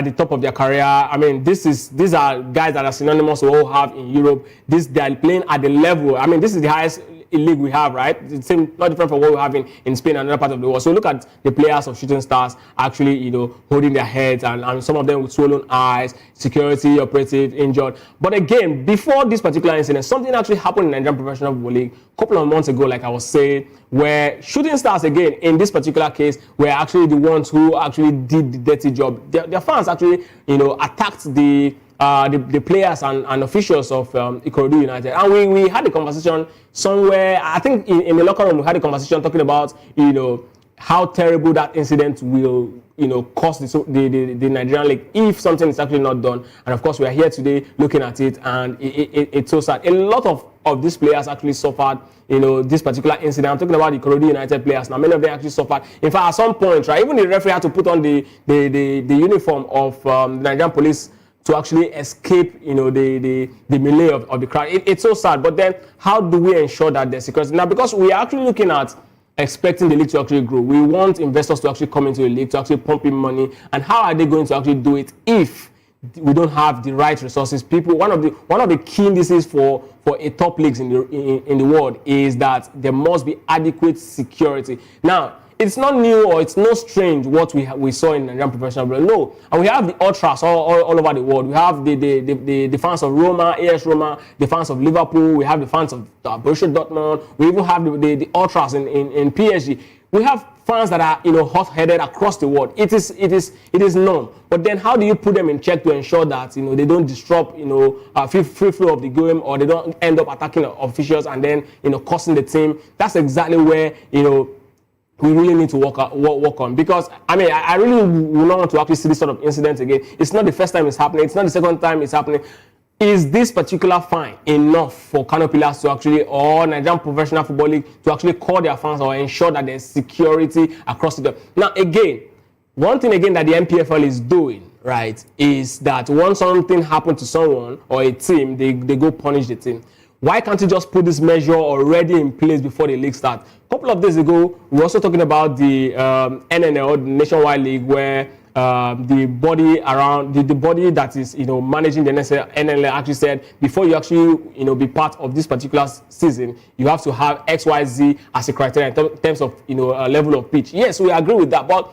the top of their career. I mean, these are guys that are synonymous with what we have in Europe. They're playing at the level. I mean, this is the highest league we have, right? It's not different from what we have in Spain and other parts of the world. So look at the players of Shooting Stars actually, holding their heads, and some of them with swollen eyes, security operative injured. But again, before this particular incident, something actually happened in the Nigerian Professional Football League a couple of months ago, like I was saying, where Shooting Stars, again, in this particular case, were actually the ones who actually did the dirty job. Their fans actually, attacked the players and officials of Ikorodu United. And we had a conversation somewhere, I think in the locker room, we had a conversation talking about, how terrible that incident will, cost the Nigerian league if something is actually not done. And of course, we are here today looking at it, and it's so sad. A lot of these players actually suffered, this particular incident. I'm talking about the Ikorodu United players. Now, many of them actually suffered. In fact, at some point, right, even the referee had to put on the uniform of the Nigerian police to actually escape, the melee of the crowd. It's so sad. But then, how do we ensure that there's security? Now, because we are actually looking at expecting the league to actually grow. We want investors to actually come into the league, to actually pump in money. And how are they going to actually do it if we don't have the right resources? One of the key indices for a top leagues in the world is that there must be adequate security. Now, it's not new or it's not strange what we saw in Nigerian professional football. No, and we have the ultras all over the world. We have the fans of Roma, AS Roma, the fans of Liverpool. We have the fans of Borussia Dortmund. We even have the ultras in PSG. We have fans that are hot-headed across the world. It is known. But then how do you put them in check to ensure that they don't disrupt free flow of the game, or they don't end up attacking officials and then costing the team? That's exactly where we really need to work on, because I mean, I really would not want to actually see this sort of incident again. It's not the first time it's happening. It's not the second time it's happening. Is this particular fine enough for Kano Pillars to actually, or Nigerian Professional Football League, to actually call their fans or ensure that there's security across the door? Now, again, one thing again that the NPFL is doing, right, is that once something happens to someone or a team, they go punish the team. Why can't you just put this measure already in place before the league starts? A couple of days ago, we were also talking about the NNL, the Nationwide League, where the body around the body that is managing the NNL actually said, before you actually be part of this particular season, you have to have XYZ as a criteria in terms of level of pitch. Yes, we agree with that, but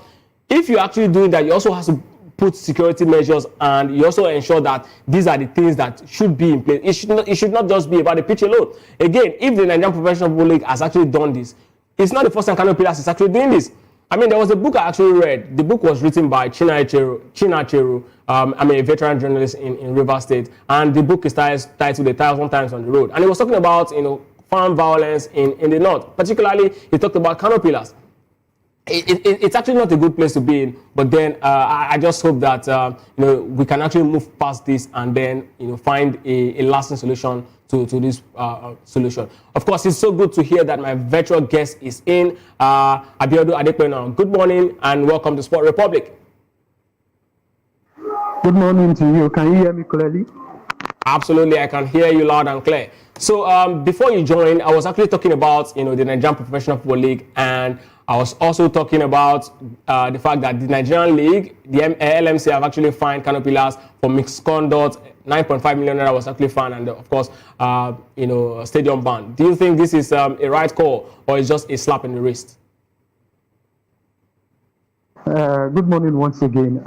if you're actually doing that, you also have to put security measures, and you also ensure that these are the things that should be in place. It should not just be about the pitch alone. Again, if the Nigerian Professional Football League has actually done this, it's not the first time Kano Pillars is actually doing this. I mean, there was a book I actually read. The book was written by China Cheru, a veteran journalist in Rivers State, and the book is titled 1,000 Times on the Road. And he was talking about farm violence in the north. Particularly, he talked about Kano Pillars. It's actually not a good place to be in, but then I just hope that we can actually move past this and then find a lasting solution to this solution. Of course, it's so good to hear that my virtual guest is in, Abiodun Adepena. Good morning and welcome to Sport Republic. Good morning to you. Can you hear me clearly? Absolutely, I can hear you loud and clear. So before you joined, I was actually talking about the Nigerian Professional Football League, and I was also talking about the fact that the Nigerian League, the LMC, have actually fined Kano Pillars for misconduct. 9.5 million naira was actually fined, and of course, stadium ban. Do you think this is a right call, or is just a slap in the wrist? Good morning once again.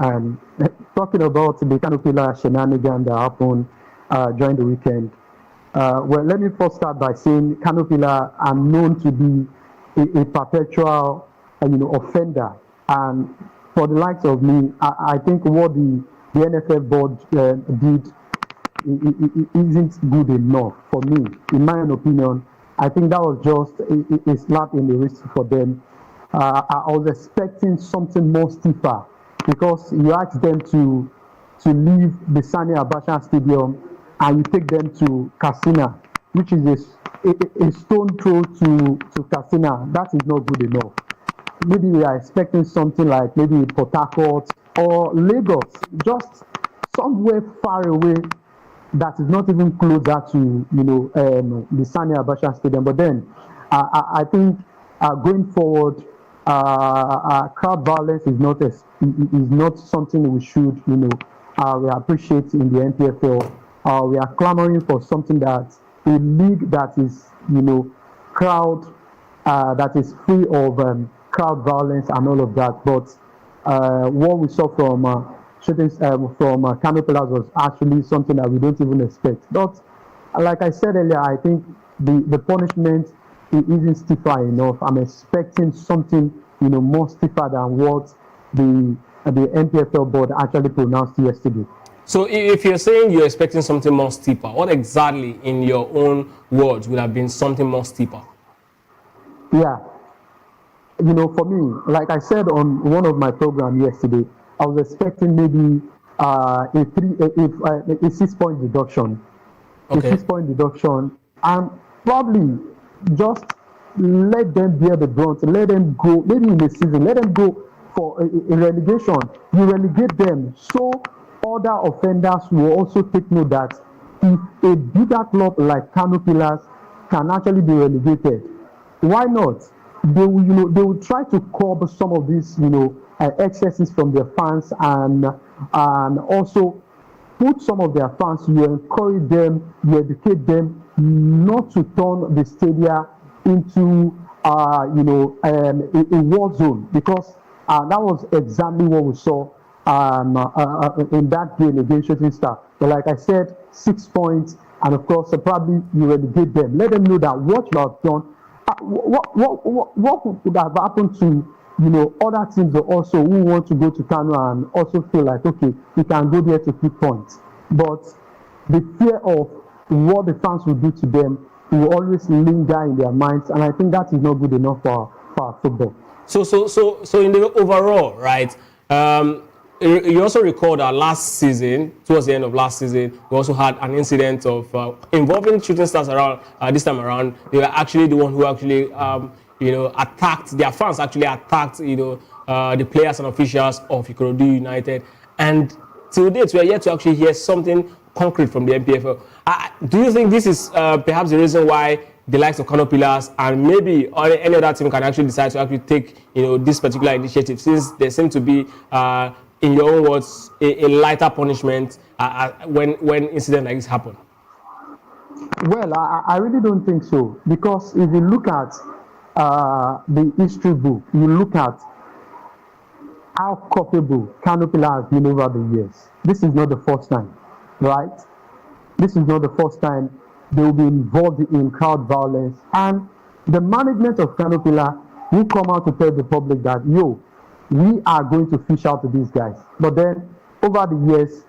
Talking about the Kano Pillars shenanigan that happened during the weekend. Well, let me first start by saying Kano Pillars are known to be a perpetual, offender, and for the likes of me, I think what the NFF board did isn't good enough for me. In my opinion, I think that was just a slap in the wrist for them. I was expecting something more stiffer, because you asked them to leave the Sani Abacha Stadium and you take them to Katsina, which is a stone throw to Katsina. That is not good enough. maybe we are expecting something like maybe Port Harcourt or Lagos, just somewhere far away that is not even closer to the Sani Abacha Stadium. But then I think going forward, crowd violence is not something we should we appreciate in the NPFL. We are clamoring for something that a league that is crowd that is free of crowd violence and all of that. But what we saw from Kano Pillars was actually something that we don't even expect. But like I said earlier, I think the punishment isn't stiffer enough. I'm expecting something more stiffer than what the NPFL board actually pronounced yesterday. So if you're saying you're expecting something more steeper, what exactly in your own words would have been something more steeper? Yeah, for me, like I said on one of my programs yesterday, I was expecting maybe a 6-point deduction, Okay. a 6-point deduction, and probably just let them bear the brunt, let them go, maybe in the season, let them go for a relegation. You relegate them, so other offenders will also take note that if a bigger club like Kano Pillars can actually be relegated, why not? They will try to curb some of these excesses from their fans and also put some of their fans, you encourage them, you educate them not to turn the stadium into a war zone, because that was exactly what we saw in that game against Shooting Star. But like I said, 6 points, and of course probably you relegate them. Let them know that what you have done, what would have happened to other teams also who want to go to Kano and also feel like, okay, we can go there to pick points. But the fear of what the fans will do to them will always linger in their minds, and I think that is not good enough for our football. So in the overall, right? You also recall that last season, towards the end of last season, we also had an incident of involving Shooting Stars around. This time around, they were actually the one who actually attacked their fans. Actually attacked the players and officials of Ikorodu United, and till date we are yet to actually hear something concrete from the NPFL. Do you think this is perhaps the reason why the likes of Kano Pillars and maybe any other team can actually decide to actually take this particular initiative, since there seems to be in your own words a lighter punishment when incidents like this happen? Well, I really don't think so, because if you look at the history book, you look at how culpable Kano Pillars has been over the years. This is not the first time, right? This is not the first time they will be involved in crowd violence, and the management of Kano Pillar will come out to tell the public that, yo, we are going to fish out to these guys. But then over the years,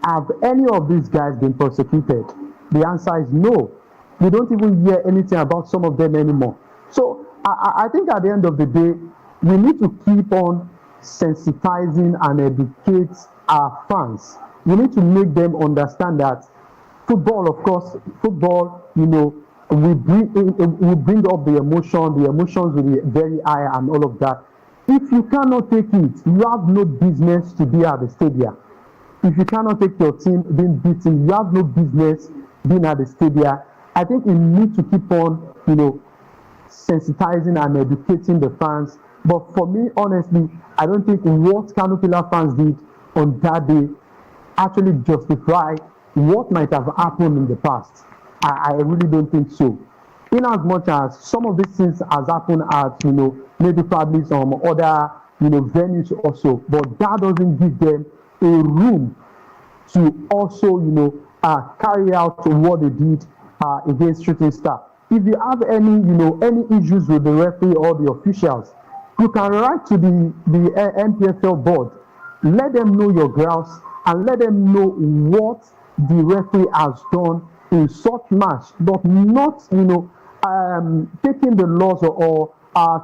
have any of these guys been prosecuted? The answer is no. We don't even hear anything about some of them anymore. So I think at the end of the day, we need to keep on sensitizing and educate our fans. We need to make them understand that football, of course, we bring up the emotions will be very high and all of that. If you cannot take it, you have no business to be at the stadium. If you cannot take your team being beaten, you have no business being at the stadium. I think we need to keep on, sensitizing and educating the fans. But for me, honestly, I don't think what Kano Pillar fans did on that day actually justify what might have happened in the past. I really don't think so. In as much as some of these things has happened at maybe probably some other venues also, but that doesn't give them a room to also carry out what they did against Shooting Star. If you have any any issues with the referee or the officials, you can write to the NPFL board. Let them know your grounds and let them know what the referee has done in such match, but not taking the laws or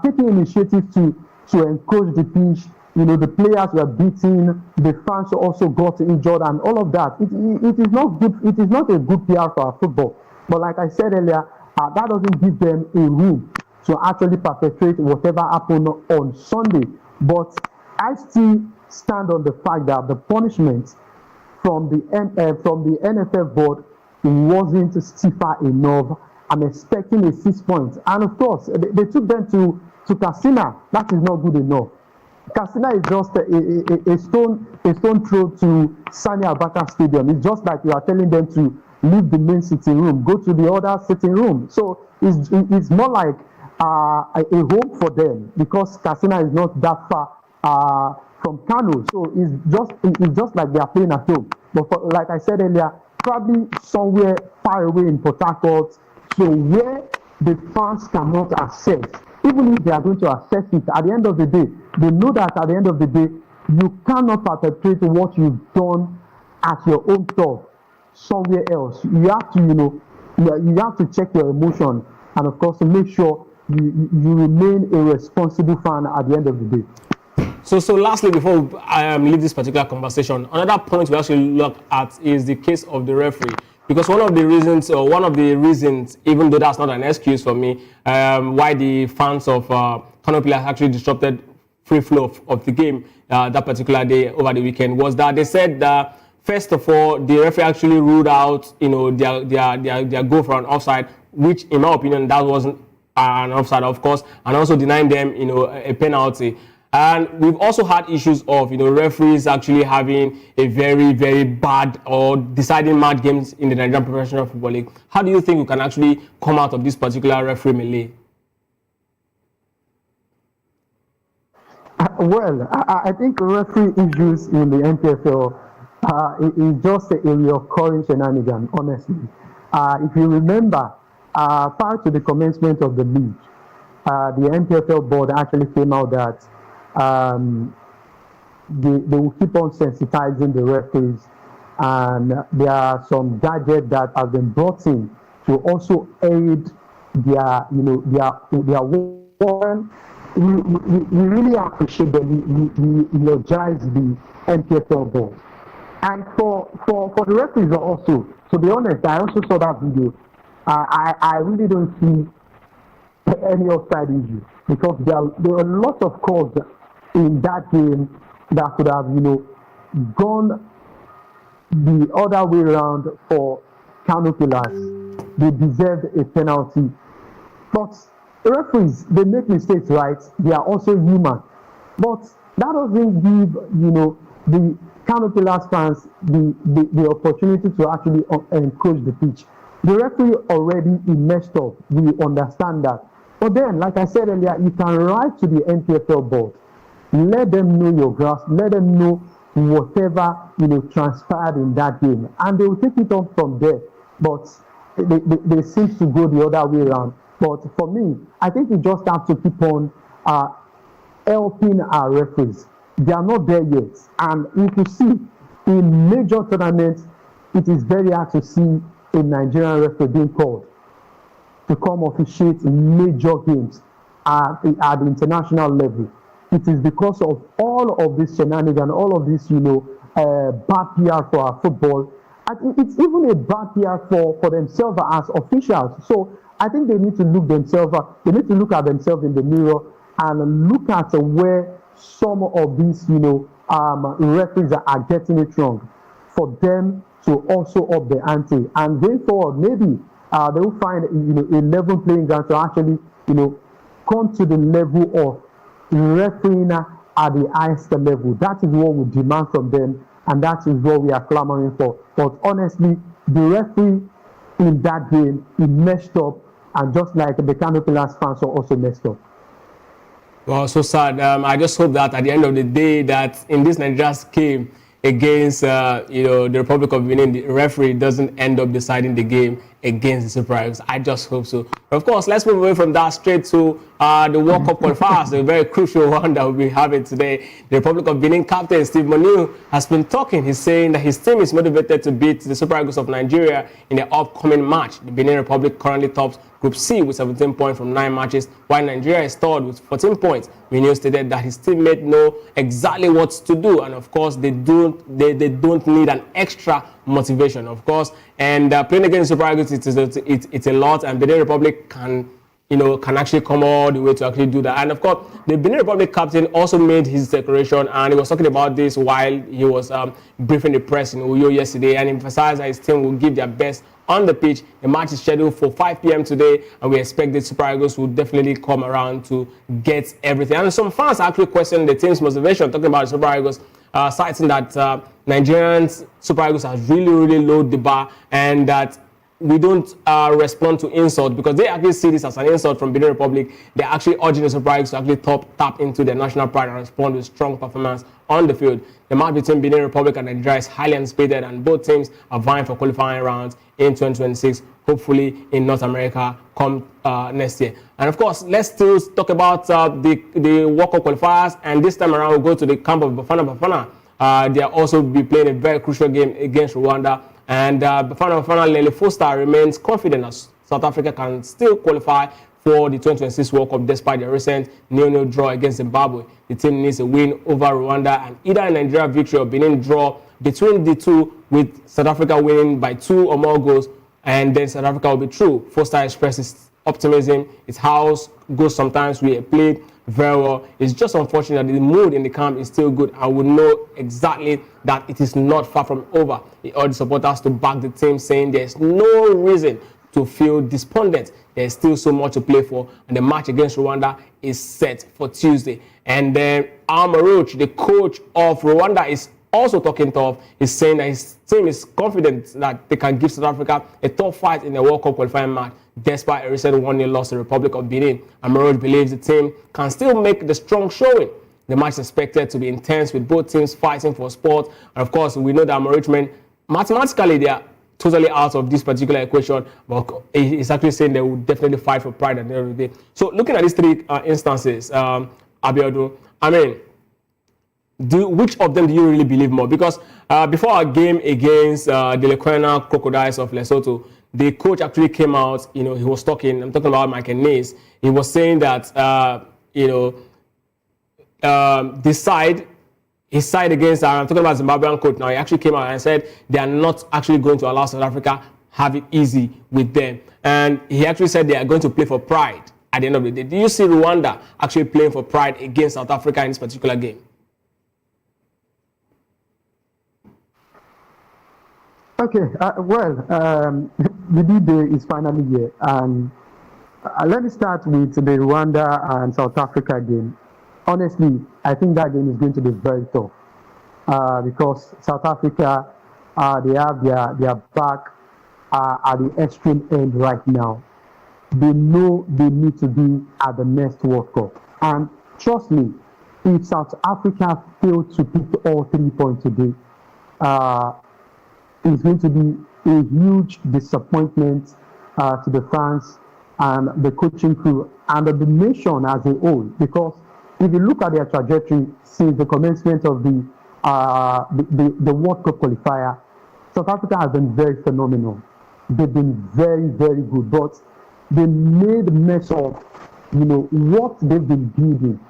taking initiative to encourage the pitch. The players were beaten, the fans also got injured, and all of that. It is not good. It is not a good PR for our football. But like I said earlier, that doesn't give them a room to actually perpetrate whatever happened on Sunday. But I still stand on the fact that the punishment from the NFF board wasn't stiffer enough. I'm expecting a 6 points, and of course they took them to Katsina. That is not good enough. Katsina is just a stone throw to Sani Abacha Stadium. It's just like you are telling them to leave the main sitting room, go to the other sitting room. So it's more like a home for them, because Katsina is not that far from Kano. So it's just like they are playing at home. But like I said earlier, probably somewhere far away in Port Harcourt, so where the fans cannot access. Even if they are going to access it, at the end of the day, they know that at the end of the day, you cannot perpetrate what you've done at your own turf somewhere else. You have to, you have to check your emotion, and of course, to make sure you remain a responsible fan at the end of the day. So lastly, before I leave this particular conversation, another point we actually look at is the case of the referee. Because one of the reasons, even though that's not an excuse for me, why the fans of Kano Pillars actually disrupted free flow of the game that particular day over the weekend was that they said that, first of all, the referee actually ruled out, their goal for an offside, which, in my opinion, that wasn't an offside, of course, and also denying them, a penalty. And we've also had issues of, referees actually having a very, very bad or deciding match games in the Nigerian Professional Football League. How do you think we can actually come out of this particular referee melee? Well, I think referee issues in the NPFL is just a recurring shenanigan, honestly. If you remember, prior to the commencement of the league, the NPFL board actually came out that they will keep on sensitizing the referees, and there are some gadgets that have been brought in to also aid their warrant. We really appreciate that we energize the NPFL board. And for the referees also, to be honest, I also saw that video. I really don't see any offside issue, because there are a lot of calls in that game that could have, gone the other way around for Kano Pillars. They deserved a penalty. But referees, they make mistakes, right? They are also human. But that doesn't give, the Kano Pillars fans the opportunity to actually encroach the pitch. The referee already messed up. We understand that. But then, like I said earlier, you can write to the NPFL board. Let them know your grasp. Let them know whatever transpired in that game, and they will take it on from there. But they seem to go the other way around. But for me, I think we just have to keep on helping our referees. They are not there yet, and if you see in major tournaments, it is very hard to see a Nigerian referee being called to come officiate major games at the international level. It is because of all of this shenanigans, all of this, bad PR for our football. And it's even a bad PR for themselves as officials. So I think they need to look at themselves in the mirror and look at where some of these, referees are getting it wrong, for them to also up the ante. And going forward, maybe they will find, a level playing ground to actually, come to the level of refereeing at the highest level. That is what we demand from them, and that is what we are clamoring for. But honestly, the referee in that game, he messed up, and just like the Kano Pillars fans are also messed up. Well, so sad. I just hope that at the end of the day, that in this Nigeria's game against the Republic of Benin, the referee doesn't end up deciding the game against the Super Eagles. I just hope so. But of course, let's move away from that straight to the World Cup qualifiers, the very crucial one that we'll be having today. The Republic of Benin captain Steve Monu has been talking. He's saying that his team is motivated to beat the Super Eagles of Nigeria in the upcoming match. The Benin Republic currently tops Group C with 17 points from 9 matches, while Nigeria is third with 14 points. Menu stated that his teammates know exactly what to do, and of course they don't need an extra motivation, of course. And playing against Super Eagles, it's a lot, and Benin Republic can can actually come all the way to actually do that. And of course, the Benin Republic captain also made his declaration, and he was talking about this while he was briefing the press in Uyo yesterday, and emphasized that his team will give their best on the pitch. The match is scheduled for 5 p.m. today, and we expect the Super Eagles will definitely come around to get everything. And some fans actually questioning the team's motivation, talking about the Super Eagles, citing that Nigerians Super Eagles has really lowered the bar, and that we don't respond to insult, because they actually see this as an insult from Benin Republic. They're actually urging the Super Eagles to actually tap into their national pride and respond with strong performance on the field. The match between Benin Republic and Nigeria is highly anticipated, and both teams are vying for qualifying rounds in 2026, hopefully in North America come next year. And of course, let's still talk about the World Cup qualifiers, and this time around we'll go to the camp of Bafana. They'll also be playing a very crucial game against Rwanda. And Bafana Lele Foster remains confident that South Africa can still qualify for the 2026 World Cup despite the recent 0-0 draw against Zimbabwe. The team needs a win over Rwanda, and either a Nigeria victory or Benin draw between the two, with South Africa winning by 2 or more goals, and then South Africa will be through. Foster expresses optimism. It's how it goes sometimes. We played very well. It's just unfortunate that the mood in the camp is still good, and we know exactly that it is not far from over. He urged supporters to back the team, saying there's no reason to feel despondent. There's still so much to play for, and the match against Rwanda is set for Tuesday. And then Amaroch, the coach of Rwanda, is also talking tough. He's saying that his team is confident that they can give South Africa a tough fight in the World Cup qualifying match, despite a recent 1-0 loss to the Republic of Benin. Amaroch believes the team can still make the strong showing. The match is expected to be intense, with both teams fighting for sport. And of course, we know that Amaroch men, mathematically, they are totally out of this particular equation, but he's actually saying they will definitely fight for pride at the end of the day. So looking at these 3 instances, Abiodun, I mean, which of them do you really believe more? Because before our game against the Lekwena Crocodiles of Lesotho, the coach actually came out, he was talking, I'm talking about Michael Nace. He was saying that, his side against, I'm talking about Zimbabwean coach now, he actually came out and said they are not actually going to allow South Africa have it easy with them. And he actually said they are going to play for pride at the end of the day. Do you see Rwanda actually playing for pride against South Africa in this particular game? Okay, the D-Day is finally here, and let me start with the Rwanda and South Africa game. Honestly, I think that game is going to be very tough because South Africa, they have their back at the extreme end right now. They know they need to be at the next World Cup, and trust me, if South Africa fail to pick all 3 points today, it's going to be a huge disappointment to the fans and the coaching crew and the nation as a whole. Because if you look at their trajectory since the commencement of the World Cup qualifier, South Africa has been very phenomenal. They've been very good, but they made a mess of what they've been building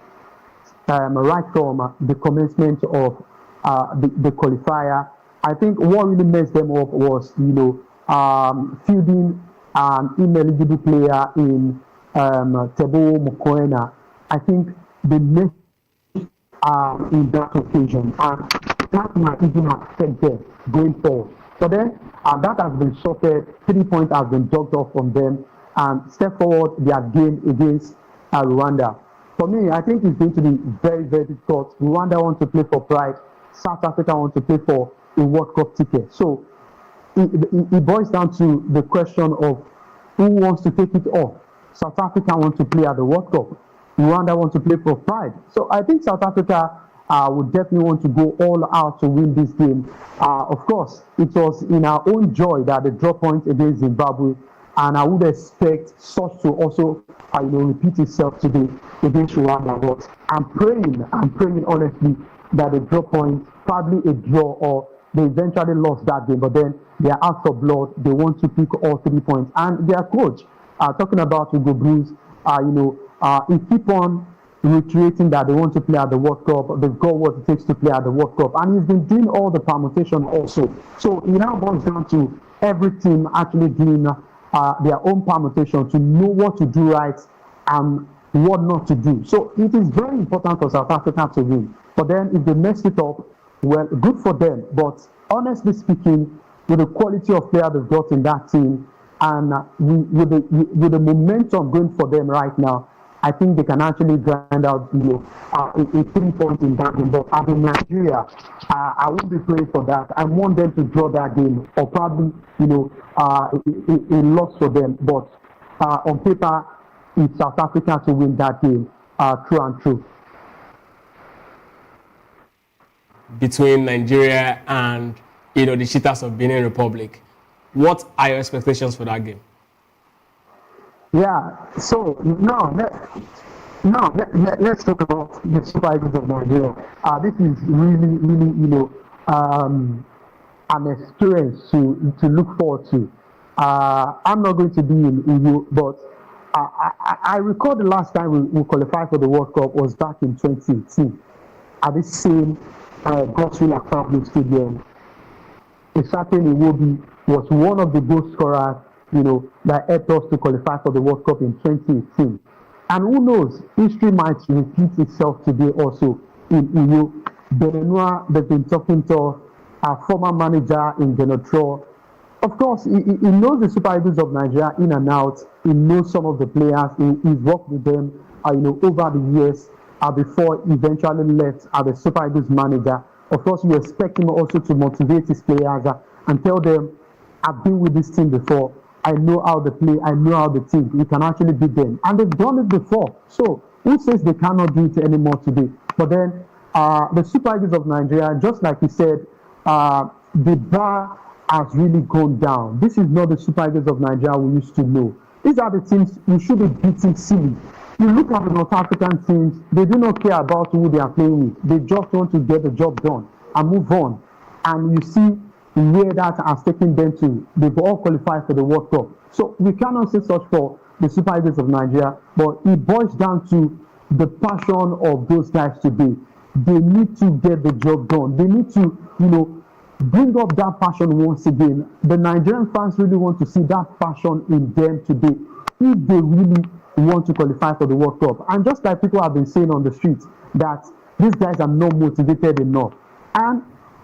right from the commencement of the qualifier. I think what really messed them up was, fielding an ineligible player in Tebo Mokoena. I think they missed in that occasion, and that might even affect them going forward. So then, that has been sorted. 3 points have been docked off from them, and step forward their game against Rwanda. For me, I think it's going to be very difficult. Rwanda wants to play for pride. South Africa wants to play for a World Cup ticket. So it boils down to the question of who wants to take it off. South Africa wants to play at the World Cup. Rwanda wants to play for pride. So I think South Africa would definitely want to go all out to win this game. Of course, it was in our own joy that the draw point against Zimbabwe, and I would expect such to also repeat itself today against Rwanda. But I'm praying honestly that the draw point, probably a draw, or they eventually lost that game, but then they are out for blood. They want to pick all 3 points. And their coach, talking about Hugo Bruce, he keep on reiterating that they want to play at the World Cup. They've got what it takes to play at the World Cup. And he's been doing all the permutation also. So it now boils down to every team actually doing their own permutation to know what to do right and what not to do. So it is very important for South Africa to win. But then if they mess it up, well, good for them. But honestly speaking, with the quality of player they've got in that team and with the momentum going for them right now, I think they can actually grind out a 3 point in that game. But as in Nigeria, I won't be praying for that. I want them to draw that game or probably a loss for them. But on paper, it's South Africa to win that game, true and true. Between Nigeria and the Cheetahs of Benin Republic, what are your expectations for that game? Yeah, so let's talk about the Super Eagles of Nigeria. This is really, an experience to look forward to. I'm not going to be in EU, but I recall the last time we qualified for the World Cup was back in 2018 at this same Godswill Akpabio Stadium. A certain Iwobi was one of the goal scorers, that helped us to qualify for the World Cup in 2018. And who knows, history might repeat itself today also in EU. Benenua, they've been talking to our former manager in Genocide. Of course, he knows the Super Eagles of Nigeria in and out. He knows some of the players. He's worked with them, over the years before he eventually left as the Super Eagles manager. Of course, you expect him also to motivate his players and tell them, I've been with this team before. I know how they play. I know how they think. We can actually beat them. And they've done it before. So who says they cannot do it anymore today? But then the Super Eagles of Nigeria, just like you said, the bar has really gone down. This is not the Super Eagles of Nigeria we used to know. These are the teams we should be beating silly. You look at the North African teams, they do not care about who they are playing with. They just want to get the job done and move on. And you see where that has taken them to. They've all qualified for the World Cup. So we cannot say such for the Super Eagles of Nigeria, but it boils down to the passion of those guys today. They need to get the job done. They need to, bring up that passion once again. The Nigerian fans really want to see that passion in them today if they really want to qualify for the World Cup. And just like people have been saying on the streets, that these guys are not motivated enough. And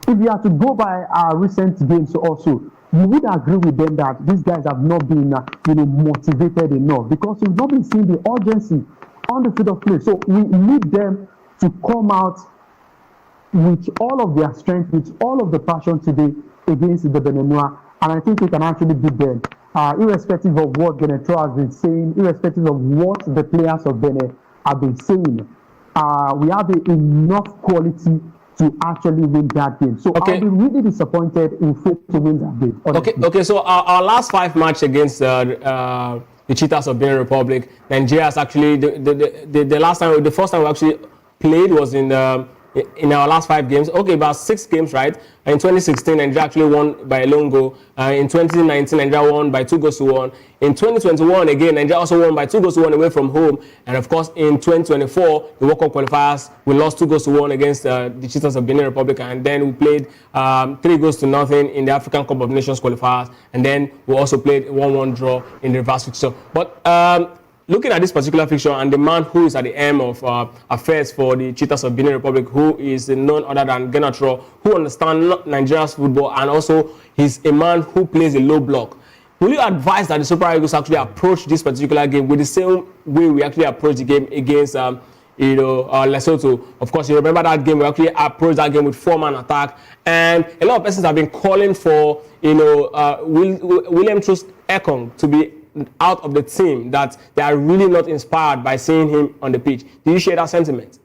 if you have to go by our recent games also, you would agree with them that these guys have not been motivated enough because we've not been seeing the urgency on the field of play. So we need them to come out with all of their strength, with all of the passion today against the Benenua, and I think we can actually beat them. Irrespective of what Genetro has been saying, irrespective of what the players of Benin have been saying, we have enough quality to actually win that game. So I'll be really disappointed if we to win that game. Okay. So our last 5 matches against the Cheetahs of Benin Republic, Nigeria has actually the first time we actually played was in our last 5 games. Okay, about 6 games, right? In 2016, Nigeria actually won by a lone goal. In 2019, Nigeria won by 2-1. In 2021, again, Nigeria also won by 2-1 away from home. And of course, in 2024, the World Cup qualifiers, we lost 2-1 against the Cheetahs of Benin Republic. And then we played 3-0 in the African Cup of Nations qualifiers. And then we also played 1-1 draw in the reverse fixture. But looking at this particular fixture and the man who is at the helm of affairs for the Cheetahs of Benin Republic, who is none other than Genatro, who understands Nigeria's football, and also he's a man who plays a low block. Will you advise that the Super Eagles actually approach this particular game with the same way we actually approached the game against Lesotho? Of course, you remember that game, we actually approached that game with 4-man attack, and a lot of persons have been calling for William Troost Ekong to be out of the team, that they are really not inspired by seeing him on the pitch. Do you share that sentiment?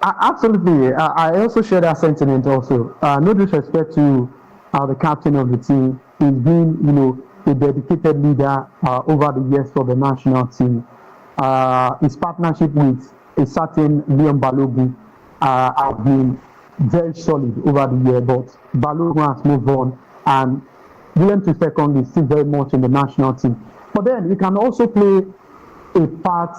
Absolutely. I also share that sentiment also. No disrespect to the captain of the team. He's been, a dedicated leader over the years for the national team. His partnership with a certain Leon Balogun have been very solid over the year, but Balogun has moved on, and William Troost Ekong is still very much in the national team. But then you can also play a part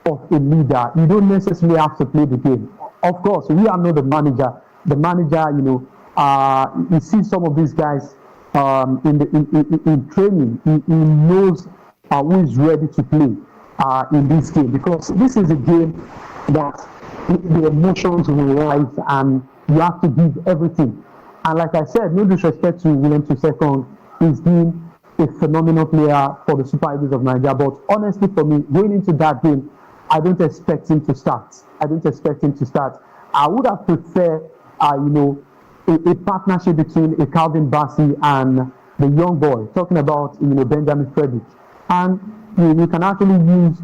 of a leader. You don't necessarily have to play the game. Of course, we are not the manager. The manager, you see some of these guys in training. He knows who is ready to play in this game, because this is a game that the emotions will rise and you have to give everything. And like I said, no disrespect to William II, he's been a phenomenal player for the Super Eagles of Nigeria. But honestly, for me, going into that game, I don't expect him to start. I would have preferred, a partnership between a Calvin Bassey and the young boy, talking about, Benjamin Frederick. And you can actually use,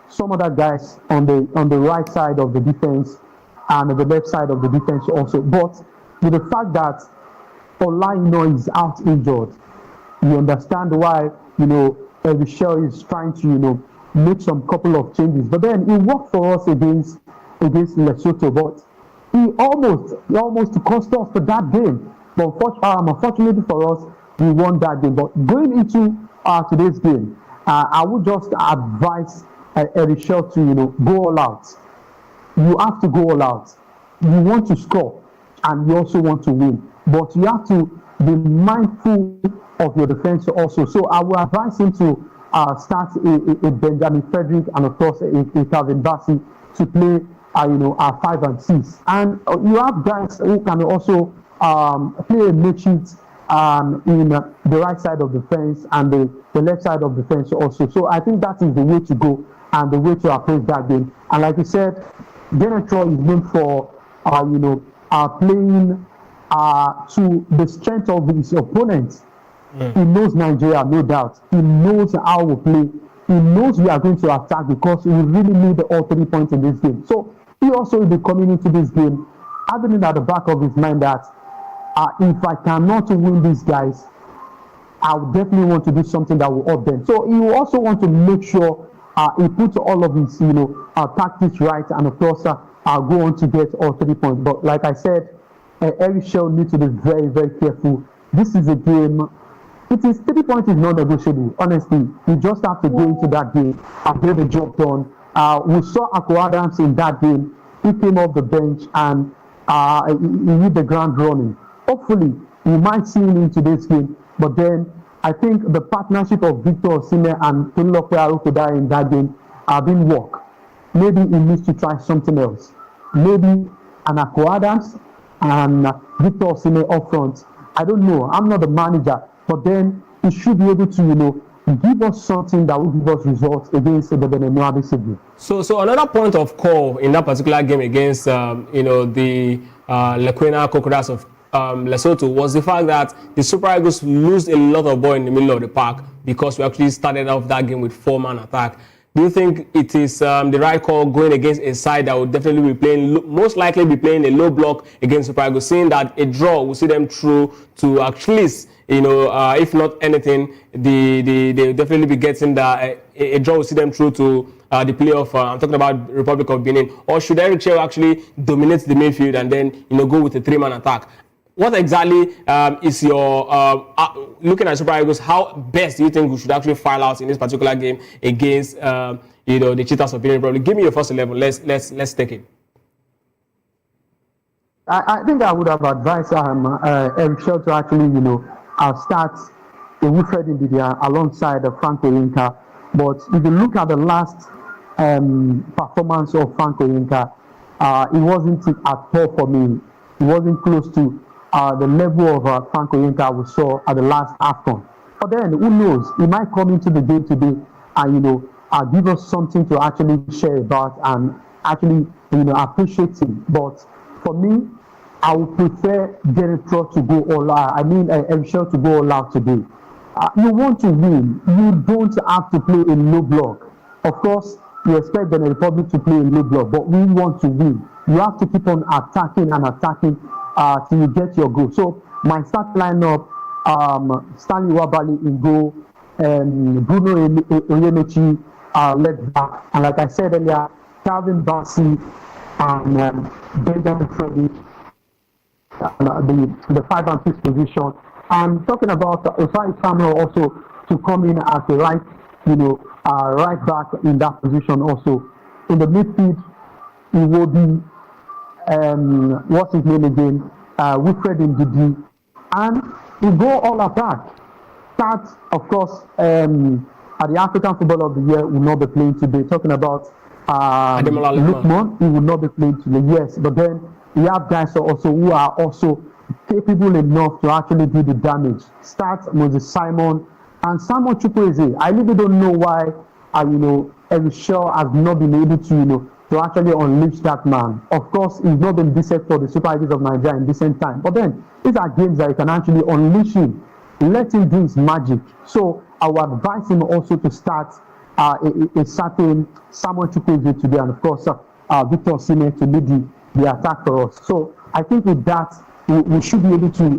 some other guys on the right side of the defense and the left side of the defense also. But with the fact that Olaino is out injured, you understand why, Michelle is trying to, make some couple of changes. But then it worked for us against Lesotho, but he almost cost us for that game. But unfortunately for us, we won that game. But going into today's game, I would just advise Michelle to, go all out. You have to go all out. You want to score, and you also want to win. But you have to be mindful of your defense also. So I will advise him to start a Benjamin Frederick and of course a Calvin Bassey to play 5 and 6. And you have guys who can also play a makeshift in the right side of the fence and the left side of the fence also. So I think that is the way to go and the way to approach that game. And like you said, Genocide is known for playing to the strength of his opponents. He knows Nigeria, no doubt. He knows how we play. He knows we are going to attack because we really need all 3 points in this game. So he also will be coming into this game having it at the back of his mind that if I cannot win these guys, I would definitely want to do something that will up them. So he will also want to make sure he puts all of his tactics right, and of course go on to get all 3 points. But like I said, Eric Shell needs to be very, very careful. This is a game. 3 points is not negotiable. Honestly, you just have to go into that game and get the job done. We saw Akko Adams in that game. He came off the bench and he hit the ground running. Hopefully, we might see him in today's game. But then, I think the partnership of Victor Osimhen and Tolulope Arokoda in that game didn't work. Maybe he needs to try something else. Maybe an Akko Adams and Victor Osimhen up front. I don't know. I'm not the manager. But then he should be able to, give us something that will give us results against the Benin City. So another point of call in that particular game against, the Lekwena Crocodiles of Lesotho was the fact that the Super Eagles lose a lot of ball in the middle of the park because we actually started off that game with 4-man attack. Do you think it is the right call going against a side that will definitely be playing, most likely be playing a low block against Super Eagles, seeing that a draw will see them through to at least, if not anything, they'll definitely be getting a draw will see them through to the playoff. I'm talking about Republic of Benin. Or should Eric Chell actually dominate the midfield and then go with a 3-man attack? What exactly is your looking at Super Eagles? How best do you think we should actually file out in this particular game against the Cheetahs of Benin Republic? Give me your first 11. Let's take it. I think I would have advised Eric Shell to actually start Wilfred Ndidi alongside Frank Oyinka. But if you look at the last performance of Frank Oyinka, it wasn't at all for me. It wasn't close to the level of Frank Oyinka we saw at the last AFCON. But then, who knows? He might come into the game today and, give us something to actually share about and actually, appreciate him. But for me, I would prefer Genocide to go all out. I mean, Michelle to go all out today. You want to win. You don't have to play in low block. Of course, you expect the Republic to play in low block, but we want to win. You have to keep on attacking and attacking till you get your goal. So my start lineup: Stanley Wabali in goal, Bruno Oyemechi left back, and like I said earlier, Calvin Bassey and Benjamin Frederick, the 5 and 6 position. I'm talking about Osai Samuel also to come in as a right, right back in that position also. In the midfield, it will be what's his name again? Wilfred Ndidi. And we go all attack. Start, of course, at the African Footballer of the Year will not be playing today. Talking about Lukman, he will not be playing today. Yes, but then we have guys also who are also capable enough to actually do the damage. Start Moses Simon and Simon Chukwueze. I really don't know why, Eric Shaw has not been able to, to actually unleash that man. Of course, he's not been decent for the Super Eagles of Nigeria in decent time. But then, these are games that you can actually unleash him. Let him do his magic. So I would advise him also to start a certain Samuel Chukwueze today, and of course, Victor Osimhen to lead the attack for us. So I think with that, we should be able to,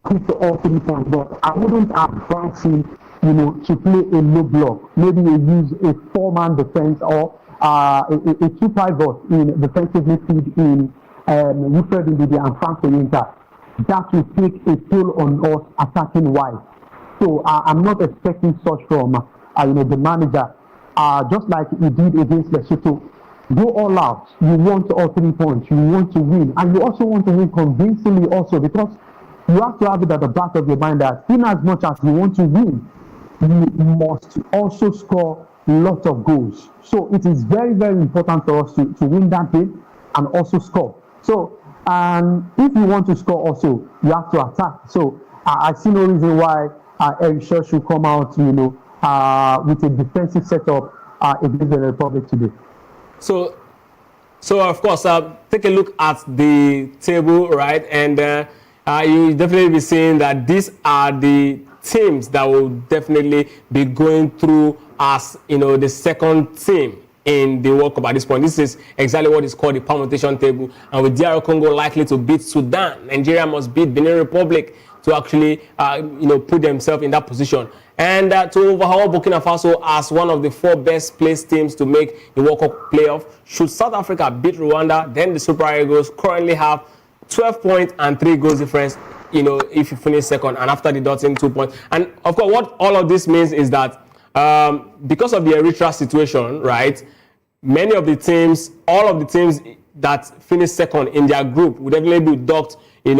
pick all 3 points. But I wouldn't advise him, to play a low block. Maybe we use a 4-man defense or a 2 pivot in defensive midfield in Wilfred Ndidi and Frank Oyinka. That will take a toll on us attacking wide. So I'm not expecting such from the manager. Just like he did against Lesotho, go all out. You want all 3 points. You want to win, and you also want to win convincingly also, because you have to have it at the back of your mind that in as much as you want to win, you must also score lots of goals. So it is very, very important for us to win that game and also score. So if you want to score also, you have to attack. So I see no reason why Eric Shaw should come out, with a defensive setup against the Republic today. So of course, take a look at the table, right? And you definitely be seeing that these are the teams that will definitely be going through as, the second team in the World Cup at this point. This is exactly what is called the permutation table. And with DR Congo likely to beat Sudan, Nigeria must beat Benin Republic to actually, put themselves in that position. And to overhaul Burkina Faso as one of the 4 best placed teams to make the World Cup playoff. Should South Africa beat Rwanda, then the Super Eagles currently have 12 points and 3 goals difference, if you finish second, and after the Dotting 2 points. And of course, what all of this means is that because of the Eritrea situation, right, many of the teams, all of the teams that finished second in their group would definitely be docked, the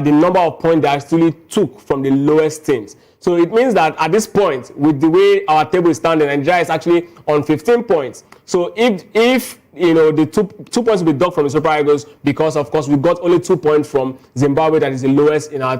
number of points they actually took from the lowest teams. So it means that at this point, with the way our table is standing, Nigeria is actually on 15 points. So if the two points will be docked from the Super Eagles, because of course we got only 2 points from Zimbabwe, that is the lowest in our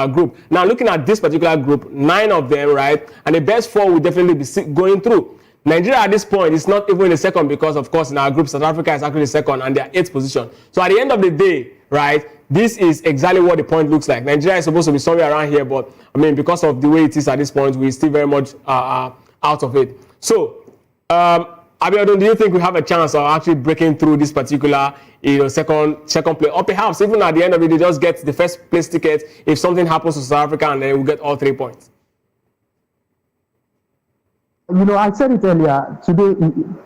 group. Now looking at this particular group, 9 of them, right, and the best 4 will definitely be going through. Nigeria at this point is not even in the second, because of course in our group South Africa is actually second and they are 8th position. So at the end of the day, right, this is exactly what the point looks like. Nigeria is supposed to be somewhere around here, but I mean, because of the way it is at this point, we're still very much out of it. So Abiodun, do you think we have a chance of actually breaking through this particular second play, or perhaps even at the end of it, they just get the first place ticket if something happens to South Africa and then we'll get all 3 points? I said it earlier, today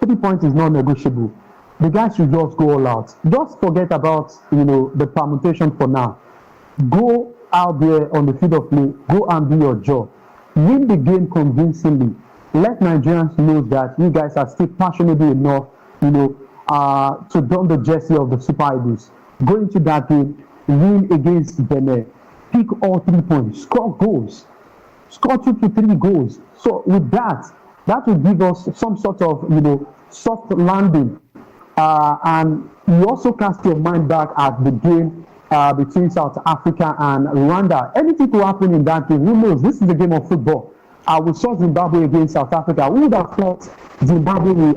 3 points is not negotiable. The guys should just go all out. Just forget about, the permutation for now. Go out there on the field of play, go and do your job. Win the game convincingly. Let Nigerians know that you guys are still passionate enough, to don the jersey of the Super Eagles. Go into that game, win against Benin, pick all 3 points, score goals, score 2 to 3 goals. So with that will give us some sort of, soft landing. And you also cast your mind back at the game between South Africa and Rwanda. Anything could happen in that game. Who knows? This is a game of football. We saw Zimbabwe against South Africa. Who would have thought Zimbabwe will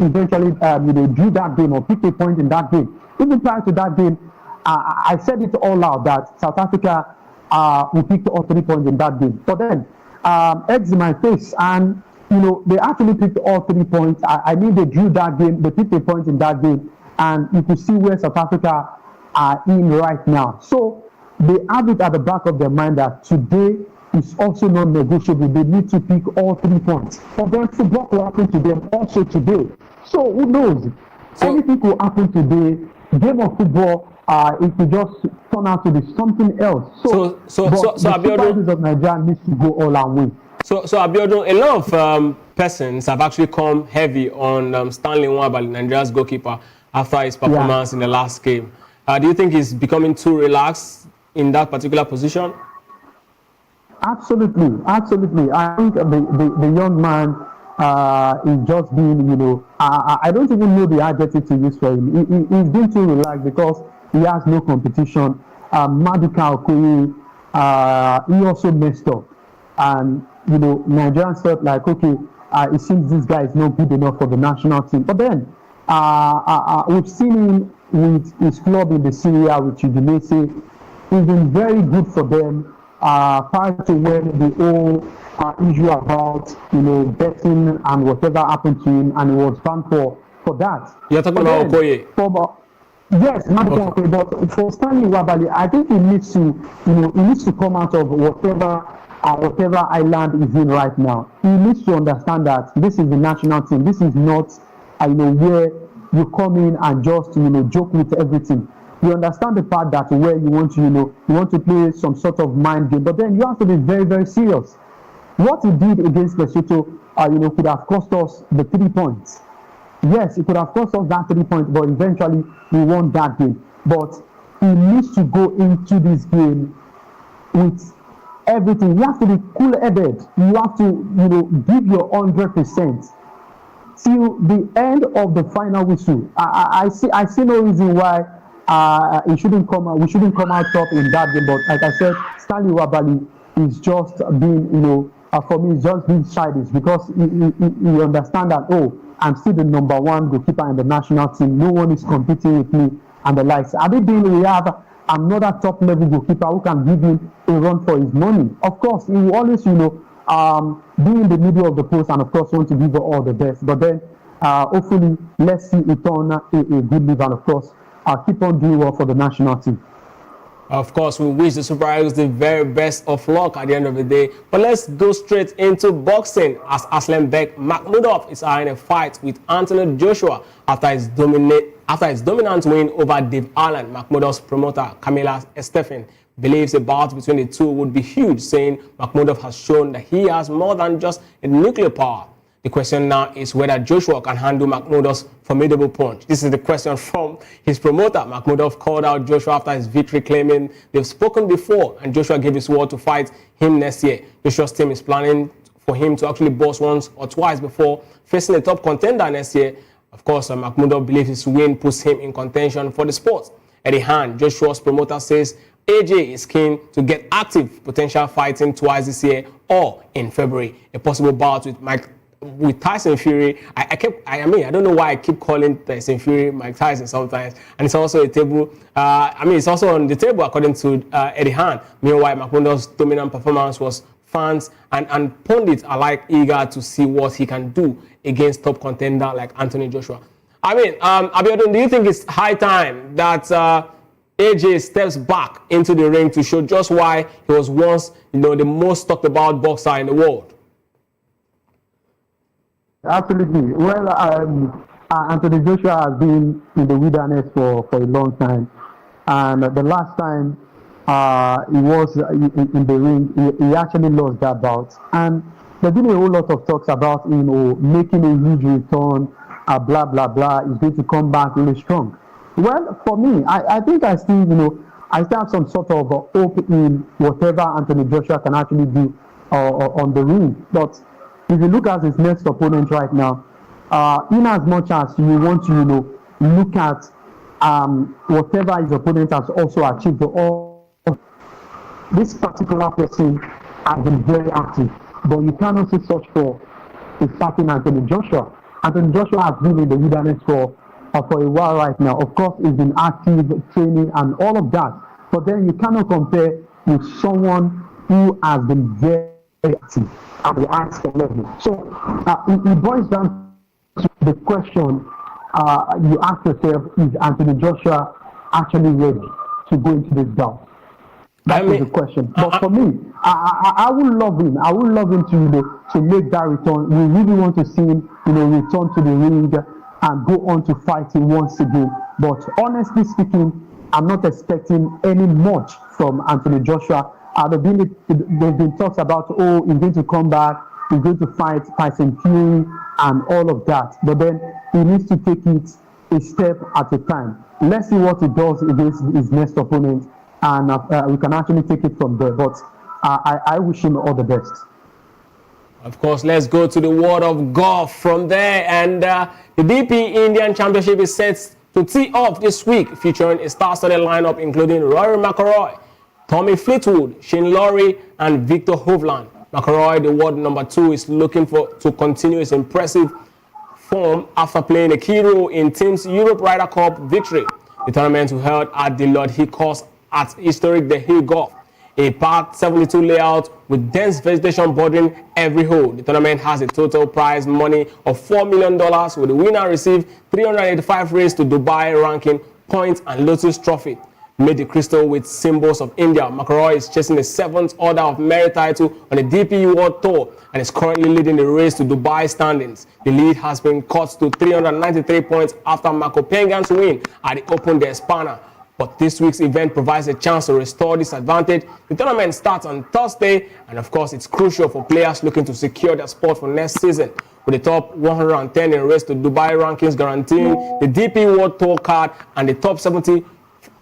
eventually do that game or pick a point in that game? Even prior to that game, I said it all out that South Africa will pick all 3 points in that game. But then, eggs in my face, and they actually picked all 3 points. I mean, they drew that game, they picked a point in that game, and you can see where South Africa are in right now. So they have it at the back of their mind that today is also not negotiable. They need to pick all 3 points. For them, football will happen to them also today. So who knows? Anything will happen today. Game of football, it will just turn out to be something else. So the Super Eagles of Nigeria needs to go all and win. So Abiodun, a lot of persons have actually come heavy on Stanley Nwabali, Nigeria's goalkeeper, after his performance in the last game. Do you think he's becoming too relaxed in that particular position? Absolutely, absolutely. I think the young man is just being, I don't even know the adjective to use for him. He's been too relaxed because he has no competition. Maduka Okoye, he also messed up. And, Nigerians felt like, okay, it seems this guy is not good enough for the national team. But then, we've seen him with his club in the Syria, with Udinese. He's been very good for them. Prior to when the whole issue about betting and whatever happened to him, and he was banned for that. You're talking about Okoye. Yes, okay. But for Stanley Wabali, I think he needs to come out of whatever island he's in right now. He needs to understand that this is the national team. This is not where you come in and just joke with everything. You understand the part that where you want to play some sort of mind game, but then you have to be very, very serious. What he did against Lesotho, could have cost us the 3 points. Yes, it could have cost us that 3 points, but eventually we won that game. But he needs to go into this game with everything. You have to be cool-headed. You have to, give your 100% till the end of the final whistle. I see no reason why. We shouldn't come out top in that game, but like I said, Stanley Wabali is just being, for me, it's just being childish because he understand that, I'm still the number one goalkeeper in the national team. No one is competing with me and the likes. We have another top level goalkeeper who can give him a run for his money. Of course, he will always, be in the middle of the post and of course want to give all the best. But then, hopefully, let's see it on a good leave and of course, keep on doing well for the national team. Of course, we wish the Super Eagles the very best of luck at the end of the day. But let's go straight into boxing as Aslanbek Makhmudov is in a fight with Anthony Joshua after his dominant win over Dave Allen. Makhmudov's promoter, Camila Estefan, believes a bout between the two would be huge, saying Makhmudov has shown that he has more than just a nuclear power. The question now is whether Joshua can handle Makhmudov's formidable punch. This is the question from his promoter. Makhmudov called out Joshua after his victory, claiming they've spoken before and Joshua gave his word to fight him next year. Joshua's team is planning for him to actually box once or twice before facing a top contender next year. Of course, Makhmudov believes his win puts him in contention for the sport. Eddie Han, Joshua's promoter, says AJ is keen to get active, potential fighting twice this year or in February. A possible bout with Tyson Fury. I don't know why I keep calling Tyson Fury Mike Tyson sometimes, and it's also a table. It's also on the table according to Eddie Han. Meanwhile, Makhmudov's dominant performance was fans and pundits alike eager to see what he can do against top contender like Anthony Joshua. Abiodun, do you think it's high time that AJ steps back into the ring to show just why he was once, the most talked about boxer in the world? Absolutely. Well, Anthony Joshua has been in the wilderness for a long time. And the last time he was in the ring, he actually lost that bout. And there's been a whole lot of talks about making a huge return, blah, blah, blah. He's going to come back really strong. Well, for me, I think I still have some sort of hope in whatever Anthony Joshua can actually do on the ring. But if you look at his next opponent right now, in as much as you want to, look at whatever his opponent has also achieved, this particular person has been very active, but you cannot say such for a certain Anthony Joshua. Anthony Joshua has been in the wilderness for a while right now. Of course, he's been active, training, and all of that. But then you cannot compare with someone who has been very active at the highest level. So it boils down to the question you ask yourself: is Anthony Joshua actually ready to go into this bout? That is the question. But for me, I would love him. I would love him to make that return. We really want to see him, return to the ring and go on to fighting once again. But honestly speaking, I'm not expecting any much from Anthony Joshua. There's been talks about, he's going to come back, he's going to fight Tyson Fury and all of that. But then he needs to take it a step at a time. let's see what he does against his next opponent, and we can actually take it from there. But I wish him all the best. Of course, let's go to the world of golf from there. And the DP Indian Championship is set to tee off this week, featuring a star-studded lineup including Rory McIlroy, Tommy Fleetwood, Shane Lowry, and Victor Hovland. McIlroy, the world number 2, is looking to continue his impressive form after playing a key role in Team's Europe Ryder Cup victory. The tournament was held at the Lord Hill course at historic The Hill Golf, a packed 72 layout with dense vegetation bordering every hole. The tournament has a total prize money of $4 million, with the winner receive 385 raised to Dubai ranking points and Lotus Trophy. Made the crystal with symbols of India, McIlroy is chasing the 7th Order of Merit title on the DP World Tour and is currently leading the race to Dubai standings. The lead has been cut to 393 points after Marco Pengan's win at the Open de España. But this week's event provides a chance to restore this advantage. The tournament starts on Thursday, and of course it's crucial for players looking to secure their spot for next season, with the top 110 in race to Dubai rankings guaranteeing the DP World Tour card and the top 70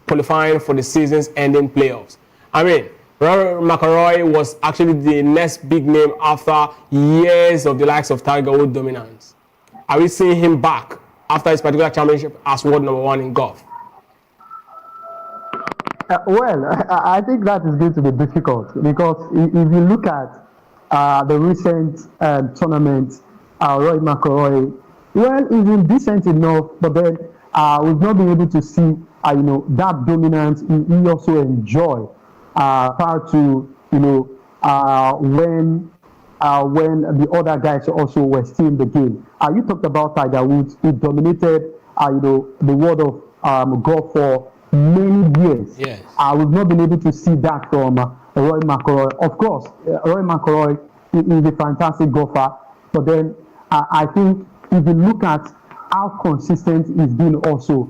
qualifying for the season's ending playoffs. I mean, Rory McIlroy was actually the next big name after years of the likes of Tiger Woods dominance. Are we seeing him back after his particular championship as world number 1 in golf? Well, I think that is going to be difficult because if you look at the recent tournament, Rory McIlroy, well, he's been decent enough, but then we've not been able to see, that dominance he also enjoy prior to, when the other guys also were still in the game. You talked about Tiger Woods. He dominated, the world of golf for many years. Yes. We've not been able to see that from Rory McIlroy. Of course, Rory McIlroy is a fantastic golfer, but then I think if you look at how consistent he's been also,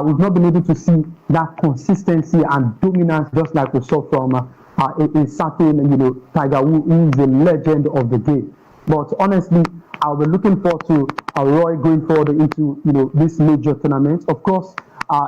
we've not been able to see that consistency and dominance just like we saw from a certain, Tiger Woods, who is a legend of the game. But honestly, I'll be looking forward to Roy going forward into, this major tournament. Of course,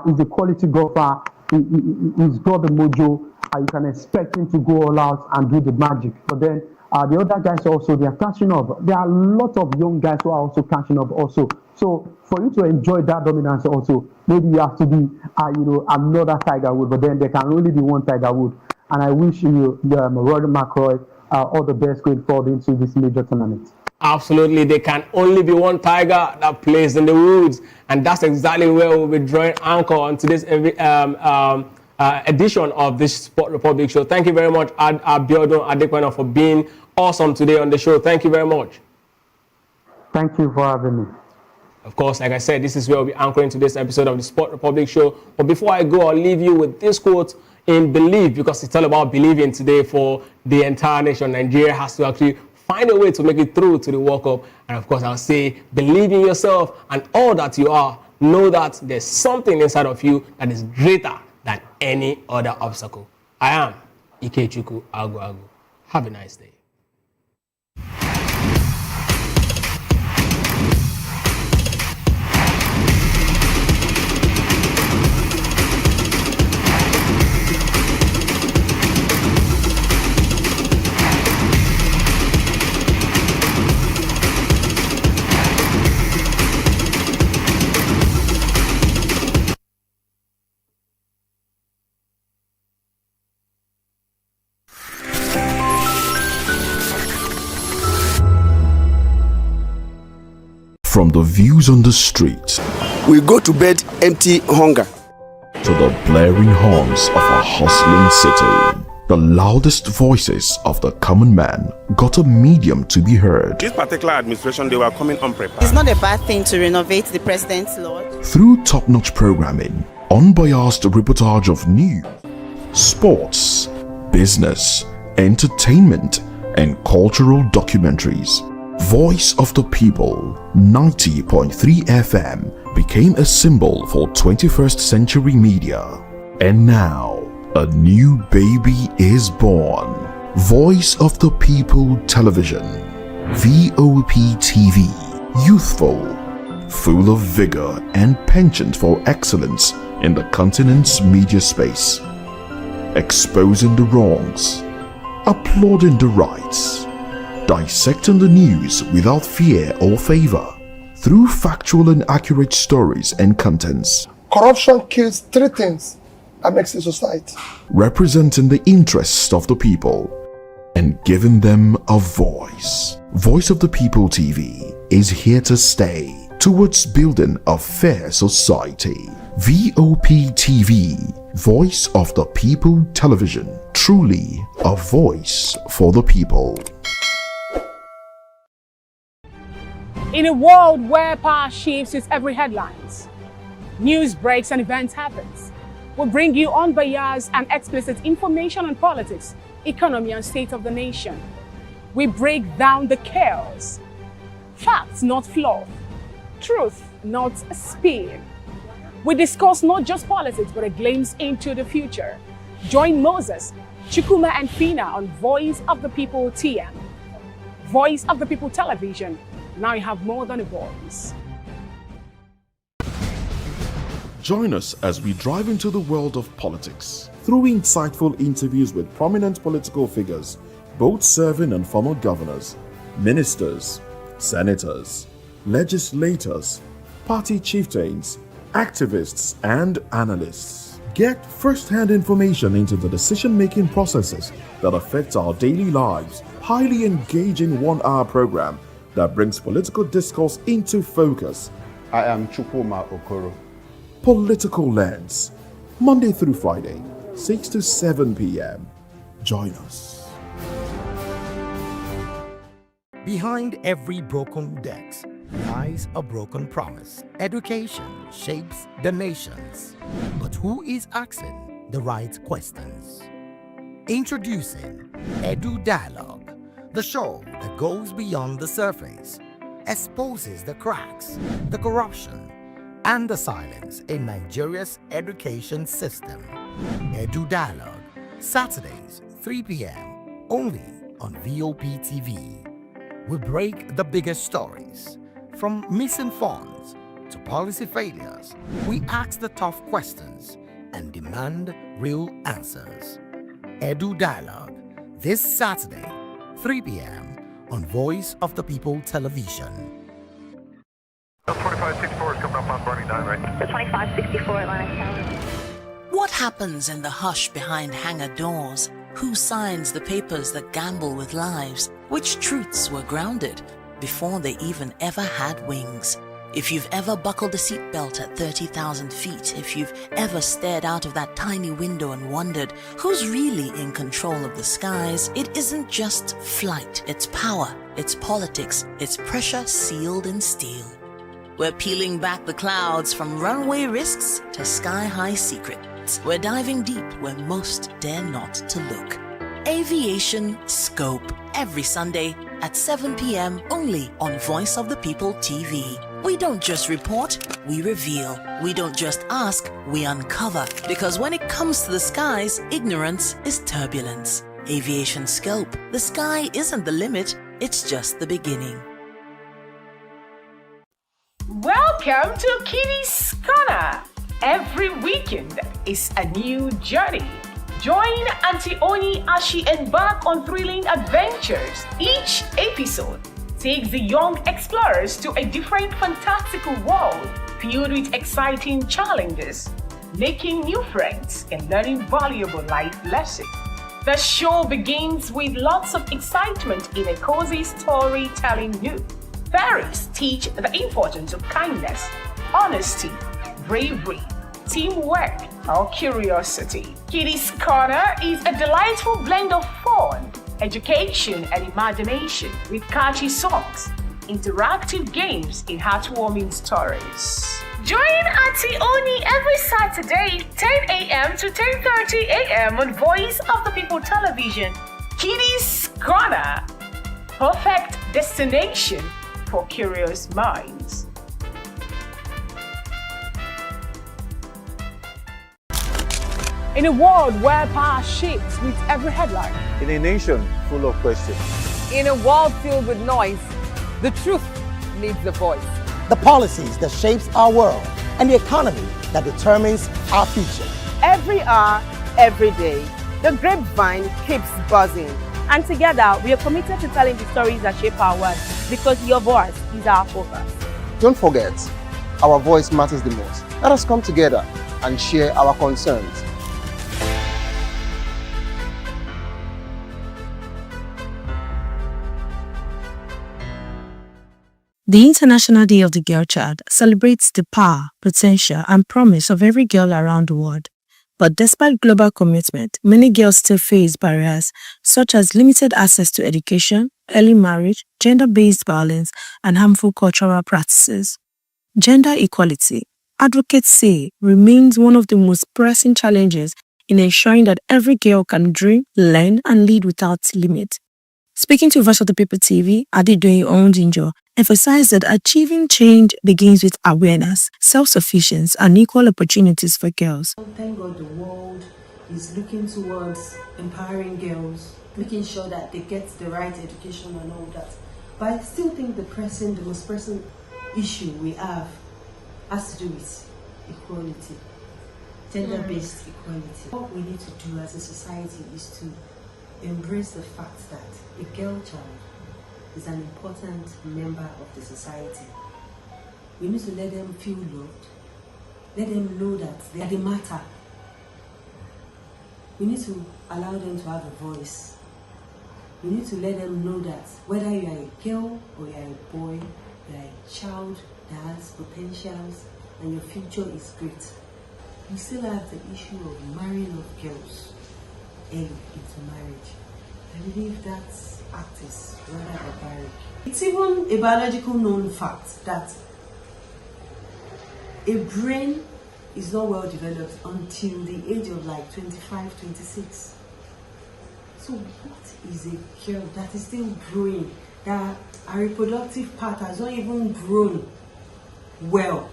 he's a quality golfer. He's got the mojo. You can expect him to go all out and do the magic. But then the other guys also, they are catching up. There are a lot of young guys who are also catching up also. So for you to enjoy that dominance also, maybe you have to be, another Tiger Woods. But then there can only be one Tiger Woods. And I wish you, Rory McIlroy, all the best going forward into this major tournament. Absolutely, there can only be one Tiger that plays in the woods, and that's exactly where we'll be drawing anchor on today's edition of this Sport Republic show. Thank you very much, Abiodun Adekwena, for being awesome today on the show. Thank you very much. Thank you for having me. Of course, like I said, this is where we'll be anchoring today's episode of the Sport Republic show. But before I go, I'll leave you with this quote in belief, because it's all about believing today for the entire nation. Nigeria has to actually find a way to make it through to the World Cup. And of course, I'll say, believe in yourself and all that you are. Know that there's something inside of you that is greater than any other obstacle. I am Ikechukwu Agu. Have a nice day. From the views on the street, we go to bed empty hunger, to the blaring horns of a hustling city, the loudest voices of the common man got a medium to be heard. This particular administration, they were coming unprepared. It's not a bad thing to renovate the president's lodge. Through top-notch programming, unbiased reportage of news, sports, business, entertainment, and cultural documentaries, Voice of the People 90.3 FM became a symbol for 21st century media. And now, a new baby is born. Voice of the People Television, VOP TV, youthful, full of vigor and penchant for excellence in the continent's media space, exposing the wrongs, applauding the rights, dissecting the news without fear or favor, through factual and accurate stories and contents. Corruption kills three things that makes a society. Representing the interests of the people and giving them a voice. Voice of the People TV is here to stay towards building a fair society. VOP TV, Voice of the People Television, truly a voice for the people. In a world where power shifts with every headlines, news breaks and events happens, we bring you unbiased and explicit information on politics, economy and state of the nation. We break down the chaos. Facts, not fluff. Truth, not spin. We discuss not just politics, but a glimpse into the future. Join Moses, Chukuma and Fina on Voice of the People TM. Voice of the People Television. Now you have more than a voice. Join us as we drive into the world of politics through insightful interviews with prominent political figures, both serving and former governors, ministers, senators, legislators, party chieftains, activists, and analysts. Get first-hand information into the decision-making processes that affect our daily lives. Highly engaging one-hour program that brings political discourse into focus. I am Chukuma Okoro. Political Lens, Monday through Friday, 6 to 7 p.m. Join us. Behind every broken desk lies a broken promise. Education shapes the nations, but who is asking the right questions? Introducing Edu Dialogue, the show that goes beyond the surface, exposes the cracks, the corruption, and the silence in Nigeria's education system. Edu Dialogue, Saturdays, 3 p.m., only on VOP TV. We break the biggest stories, from missing funds to policy failures. We ask the tough questions and demand real answers. Edu Dialogue, this Saturday, 3 p.m. on Voice of the People Television. 2564 is coming up on Barney 9, right? The 2564 Atlantic Tower. What happens in the hush behind hangar doors? Who signs the papers that gamble with lives? Which truths were grounded before they even ever had wings? If you've ever buckled a seatbelt at 30,000 feet, if you've ever stared out of that tiny window and wondered who's really in control of the skies, it isn't just flight, it's power, it's politics, it's pressure sealed in steel. We're peeling back the clouds from runway risks to sky-high secrets. We're diving deep where most dare not to look. Aviation Scope, every Sunday at 7 p.m. only on Voice of the People TV. We don't just report, we reveal. We don't just ask, we uncover. Because when it comes to the skies, ignorance is turbulence. Aviation Scope, the sky isn't the limit, it's just the beginning. Welcome to Kitty's Corner. Every weekend is a new journey. Join Auntie Oni as she embarks on thrilling adventures. Each episode takes the young explorers to a different fantastical world filled with exciting challenges, making new friends and learning valuable life lessons. The show begins with lots of excitement in a cozy storytelling mood. Fairies teach the importance of kindness, honesty, bravery, teamwork, or curiosity. Kitty's Corner is a delightful blend of fun, education, and imagination with catchy songs, interactive games, and heartwarming stories. Join Auntie Oni every Saturday, 10 a.m. to 10:30 a.m. on Voice of the People Television. Kitty's Corner, perfect destination for curious minds. In a world where power shifts with every headline, In a nation full of questions, In a world filled with noise, the truth needs a voice. The policies that shapes our world and the economy that determines our future. Every hour, every day, the grapevine keeps buzzing. And together, we are committed to telling the stories that shape our world because your voice is our focus. Don't forget, our voice matters the most. Let us come together and share our concerns. The International Day of the Girl Child celebrates the power, potential, and promise of every girl around the world. But despite global commitment, many girls still face barriers such as limited access to education, early marriage, gender-based violence, and harmful cultural practices. Gender equality, advocates say, remains one of the most pressing challenges in ensuring that every girl can dream, learn, and lead without limit. Speaking to Voice of the People TV, Adedoyin Ondinjo emphasized that achieving change begins with awareness, self-sufficiency, and equal opportunities for girls. Thank God the world is looking towards empowering girls, making sure that they get the right education and all that. But I still think the most pressing issue we have has to do with equality, gender-based equality. What we need to do as a society is to embrace the fact that a girl child is an important member of the society. We need to let them feel loved, let them know that they matter. We need to allow them to have a voice. We need to let them know that whether you are a girl or you are a boy, you are a child that has potentials and your future is great. We still have the issue of marrying of girls early into marriage. I believe that act is rather barbaric. It's even a biological known fact that a brain is not well developed until the age of like 25, 26. So what is a girl that is still growing, that her reproductive part has not even grown well?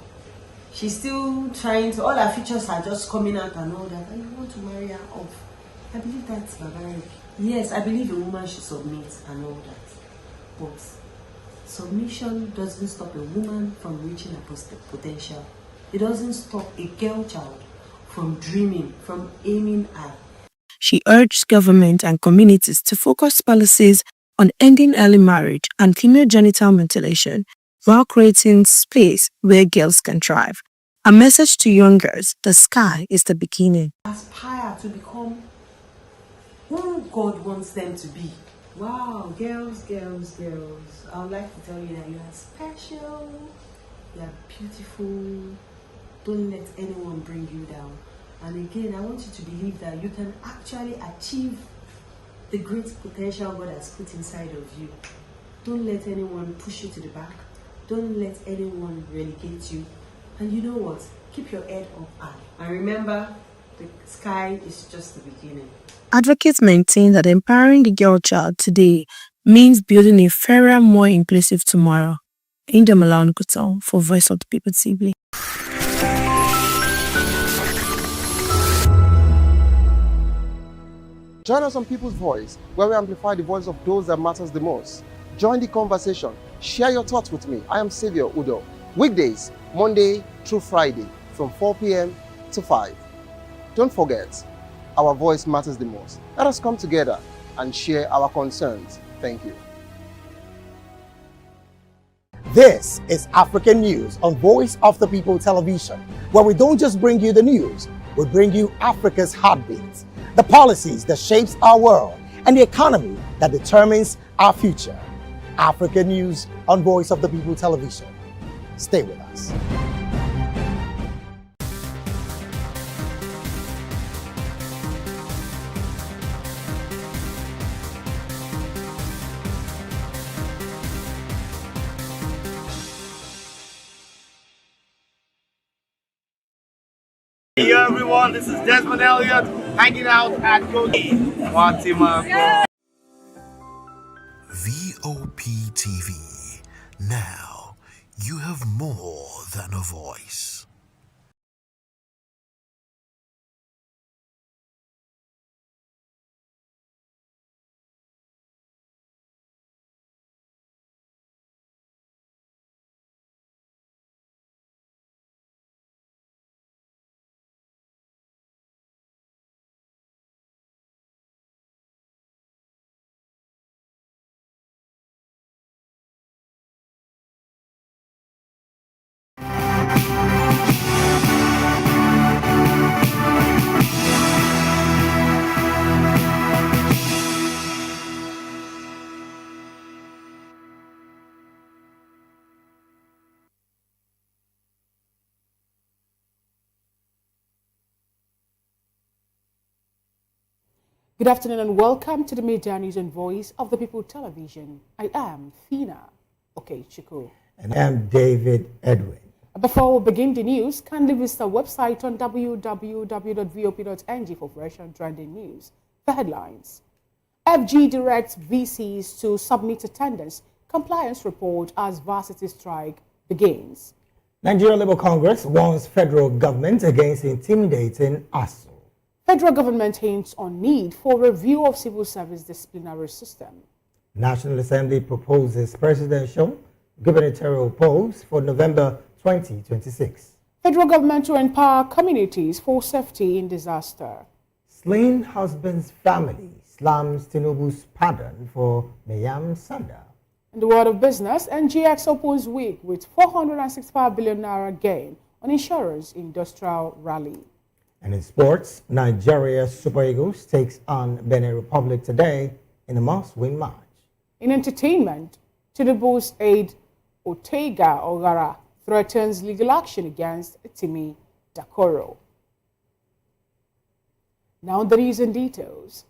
She's still trying to, all her features are just coming out and all that, and you want to marry her off. I believe that's barbaric. Yes, I believe a woman should submit and all that. But submission doesn't stop a woman from reaching her potential. It doesn't stop a girl child from dreaming, from aiming at. She urged government and communities to focus policies on ending early marriage and female genital mutilation while creating space where girls can thrive. A message to young girls: the sky is the beginning. Aspire to become who God wants them to be. Wow, girls, girls, girls. I would like to tell you that you are special, you are beautiful. Don't let anyone bring you down. And again, I want you to believe that you can actually achieve the great potential God has put inside of you. Don't let anyone push you to the back. Don't let anyone relegate you. And you know what? Keep your head up high. And remember, the sky is just the beginning. Advocates maintain that empowering the girl child today means building a fairer, more inclusive tomorrow. Inda Malone Kuton for Voice of the People TV. Join us on People's Voice, where we amplify the voice of those that matters the most. Join the conversation. Share your thoughts with me. I am Xavier Udo. Weekdays, Monday through Friday, from 4 p.m. to 5. Don't forget, our voice matters the most. Let us come together and share our concerns. Thank you. This is African News on Voice of the People Television, where we don't just bring you the news, we bring you Africa's heartbeats, the policies that shapes our world, and the economy that determines our future. African News on Voice of the People Television. Stay with us. Hey everyone, this is Desmond Elliott hanging out at Watima. VOP TV. Now you have more than a voice. Good afternoon and welcome to the Media News and Voice of the People Television. I am Fina Okechukwu. And I'm David Edwin. Before we begin the news, kindly visit our website on www.vop.ng for fresh and trending news. The headlines. FG directs VCs to submit attendance compliance report as varsity strike begins. Nigeria Labour Congress warns federal government against intimidating ASU. Federal government hints on need for review of civil service disciplinary system. National Assembly proposes presidential gubernatorial polls for November 2026. Federal government to empower communities for safety in disaster. Slain husband's family slams Tinubu's pardon for Mayam Sanda. In the world of business, NGX opens week with 465 billion naira gain on insurance industrial rally. And in sports, Nigeria Super Eagles takes on Benin Republic today in a must-win match. In entertainment, Tinubu's aide Otega Ogara threatens legal action against Timi Dakoro. Now the news and details.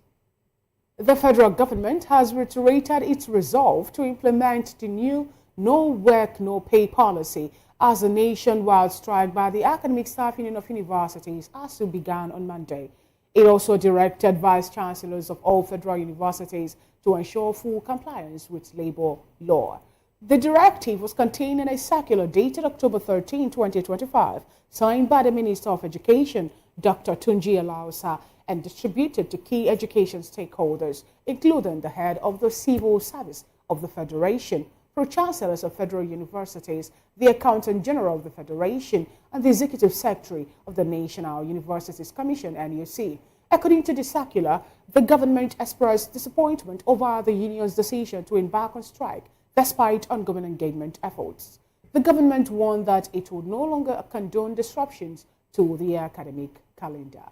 The federal government has reiterated its resolve to implement the new no work, no pay policy as a nationwide strike by the Academic Staff Union of Universities ASU began on Monday. It also directed vice chancellors of all federal universities to ensure full compliance with labor law. The directive was contained in a circular dated October 13, 2025, signed by the Minister of Education, Dr. Tunji Alausa, and distributed to key education stakeholders, including the head of the Civil Service of the Federation, pro-chancellors of federal universities, the Accountant General of the Federation, and the Executive Secretary of the National Universities Commission, NUC. According to the circular, the government expressed disappointment over the union's decision to embark on strike despite ongoing engagement efforts. The government warned that it would no longer condone disruptions to the academic calendar.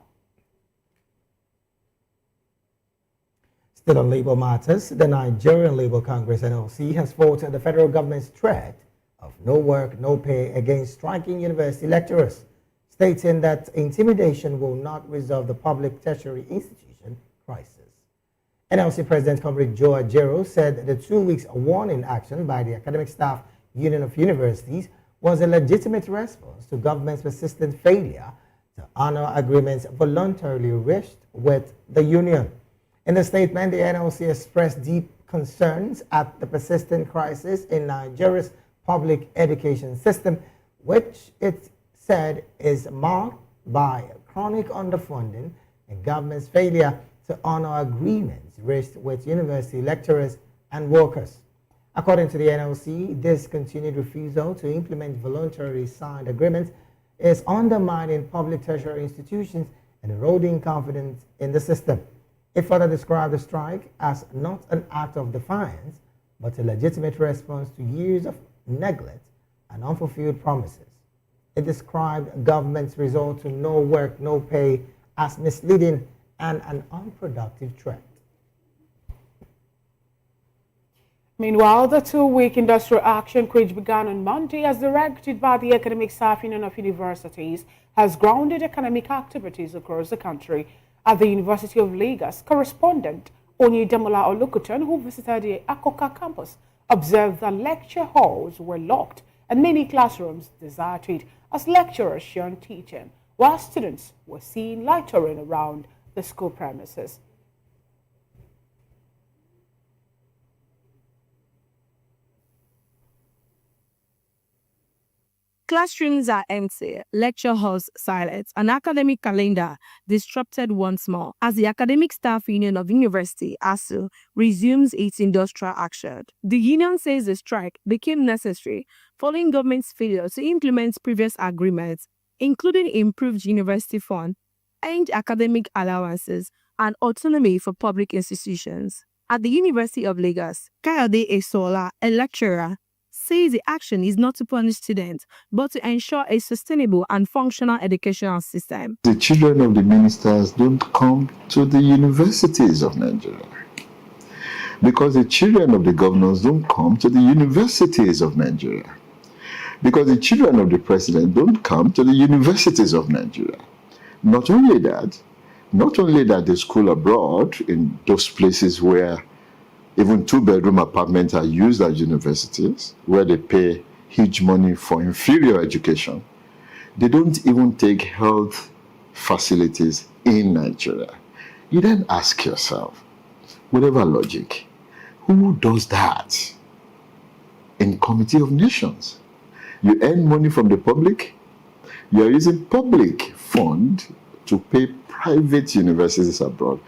Still on labor matters, the Nigerian Labour Congress NLC has fought the federal government's threat of no work, no pay against striking university lecturers, stating that intimidation will not resolve the public tertiary institution crisis. NLC President Comrade Joe Ajero said the 2 weeks warning action by the Academic Staff Union of Universities was a legitimate response to government's persistent failure to honor agreements voluntarily reached with the union. In the statement, the NLC expressed deep concerns at the persistent crisis in Nigeria's public education system, which it said is marked by chronic underfunding and government's failure to honor agreements reached with university lecturers and workers. According to the NLC, this continued refusal to implement voluntarily signed agreements is undermining public tertiary institutions and eroding confidence in the system. It further described the strike as not an act of defiance, but a legitimate response to years of neglect and unfulfilled promises. It described government's resort to no work, no pay as misleading and an unproductive threat. Meanwhile, the 2-week industrial action, which began on Monday as directed by the Academic Staff Union of Universities, has grounded economic activities across the country. At the University of Lagos, correspondent Onyedemola Olukutan, who visited the Akoka campus, observed that lecture halls were locked and many classrooms deserted as lecturers shunned teaching, while students were seen loitering around the school premises. Classrooms are empty, lecture halls silent, and academic calendar disrupted once more as the Academic Staff Union of University, ASU, resumes its industrial action. The union says the strike became necessary following government's failure to implement previous agreements, including improved university fund, earned academic allowances, and autonomy for public institutions. At the University of Lagos, Kayode Esola, a lecturer, says the action is not to punish students, but to ensure a sustainable and functional educational system. The children of the ministers don't come to the universities of Nigeria, because the children of the governors don't come to the universities of Nigeria, because the children of the president don't come to the universities of Nigeria. Not only that, not only that they school abroad in those places where even two-bedroom apartments are used at universities, where they pay huge money for inferior education, they don't even take health facilities in Nigeria. You then ask yourself, whatever logic, who does that in Committee of Nations? You earn money from the public, you are using public fund to pay private universities abroad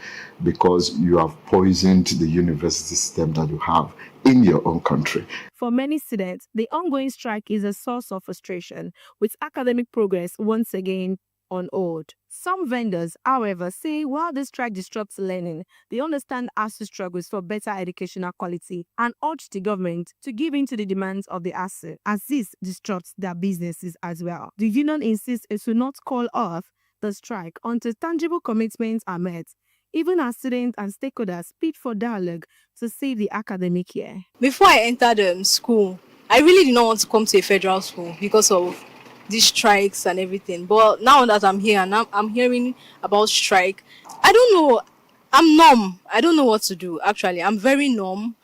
because you have poisoned the university system that you have in your own country. For many students, the ongoing strike is a source of frustration, with academic progress once again on hold. Some vendors, however, say while the strike disrupts learning, they understand ASUU struggles for better educational quality and urge the government to give in to the demands of the ASUU, as this disrupts their businesses as well. The union insists it will not call off the strike until tangible commitments are met, even as students and stakeholders plead for dialogue to save the academic year. Before I entered school, I really did not want to come to a federal school because of these strikes and everything. But now that I'm here and I'm hearing about strike, I don't know. I'm numb. I don't know what to do, actually. I'm very numb.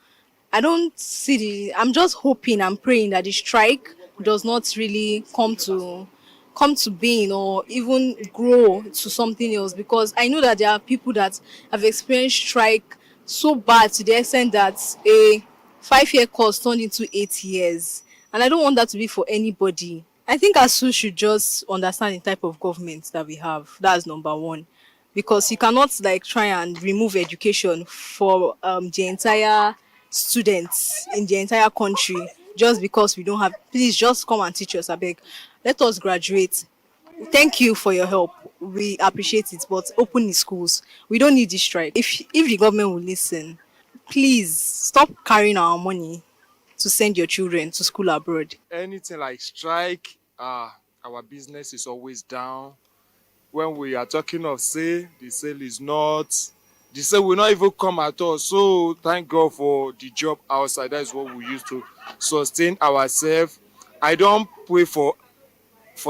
I don't see I'm just hoping and praying that the strike does not really come to being or even grow to something else, because I know that there are people that have experienced strike so bad to the extent that a 5-year course turned into 8 years, and I don't want that to be for anybody. I think ASUU should just understand the type of government that we have. That's number one, because you cannot try and remove education for the entire students in the entire country just because we don't have. Please just come and teach us, I beg. Let us graduate. Thank you for your help. We appreciate it, but open the schools. We don't need this strike. If the government will listen, please stop carrying our money to send your children to school abroad. Anything like strike, our business is always down. When we are talking of sale, the sale will not even come at all. So thank God for the job outside. That is what we used to sustain ourselves. I don't pray for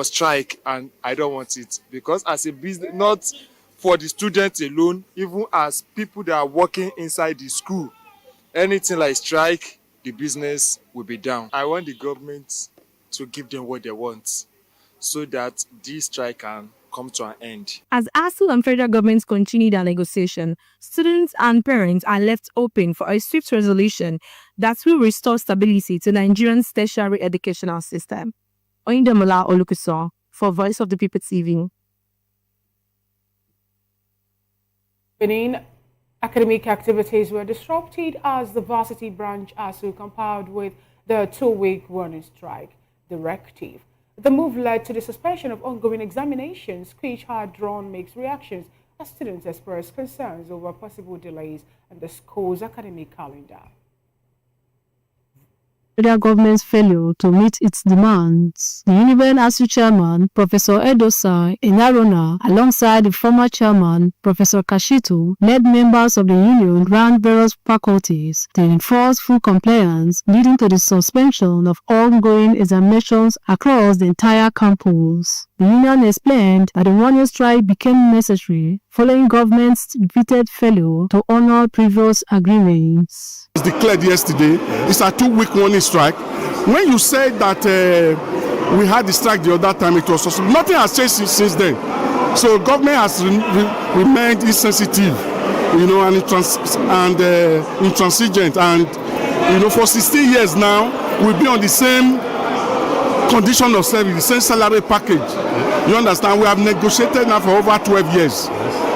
strike, and I don't want it, because as a business, not for the students alone, even as people that are working inside the school, anything like strike, the business will be down. I want the government to give them what they want so that this strike can come to an end. As ASUU and federal governments continue their negotiation, students and parents are left open for a swift resolution that will restore stability to Nigeria's tertiary educational system. Oyindamola Olukuso for Voice of the People TV. Benin academic activities were disrupted as the varsity branch ASUU complied with the 2-week running strike directive. The move led to the suspension of ongoing examinations, which had drawn mixed reactions as students expressed concerns over possible delays in the school's academic calendar. Federal government's failure to meet its demands. The Univen ASUU chairman, Professor Edosa Enarona, alongside the former chairman, Professor Kashitu, led members of the union around various faculties to enforce full compliance, leading to the suspension of ongoing examinations across the entire campus. The union explained that the one-year strike became necessary following government's repeated failure to honor previous agreements. It was declared yesterday. It's a 2-week warning strike. When you said that we had the strike the other time, it was also, nothing has changed since then. So government has remained insensitive, and intransigent, and for 16 years now we've been on the same condition of service, the same salary package. You understand? We have negotiated now for over 12 years.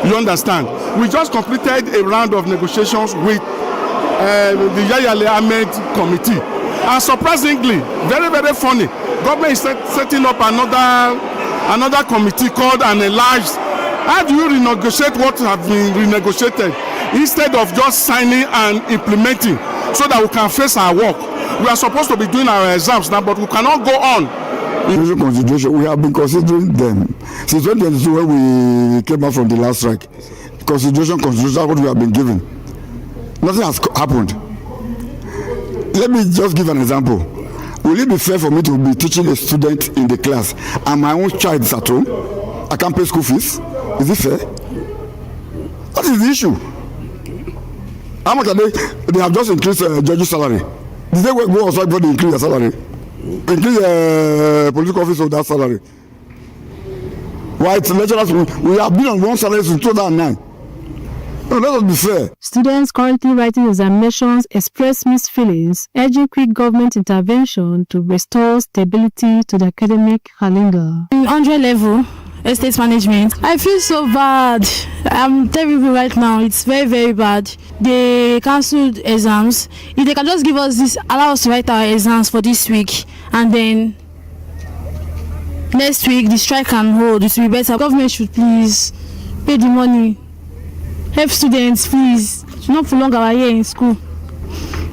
You understand? We just completed a round of negotiations with the Yaya Ahmed committee, and surprisingly, very, very funny, government is setting up another committee called an enlarged. How do you renegotiate what has been renegotiated instead of just signing and implementing so that we can face our work? We are supposed to be doing our exams now, but we cannot go on. Consideration, we have been considering them since 2022 when we came back from the last strike. Consideration, what we have been given. Nothing has happened. Let me just give an example. Will it be fair for me to be teaching a student in the class and my own child is at home? I can't pay school fees? Is it fair? What is the issue? How much are they? They have just increased judge's salary. Did they go outside before they increase their salary? Increase political officer that salary. Why it's lecturers? We have been on one salary since 2009. No, let us be fair. Students currently writing examinations express mixed feelings, urging quick government intervention to restore stability to the academic calendar. 100 level, estate management. I feel so bad. I'm terrible right now. It's very, very bad. They cancelled exams. If they can just give us this, allow us to write our exams for this week, and then next week the strike can hold. It will be better. Government should please pay the money. Help students, please. Should not prolong our year in school.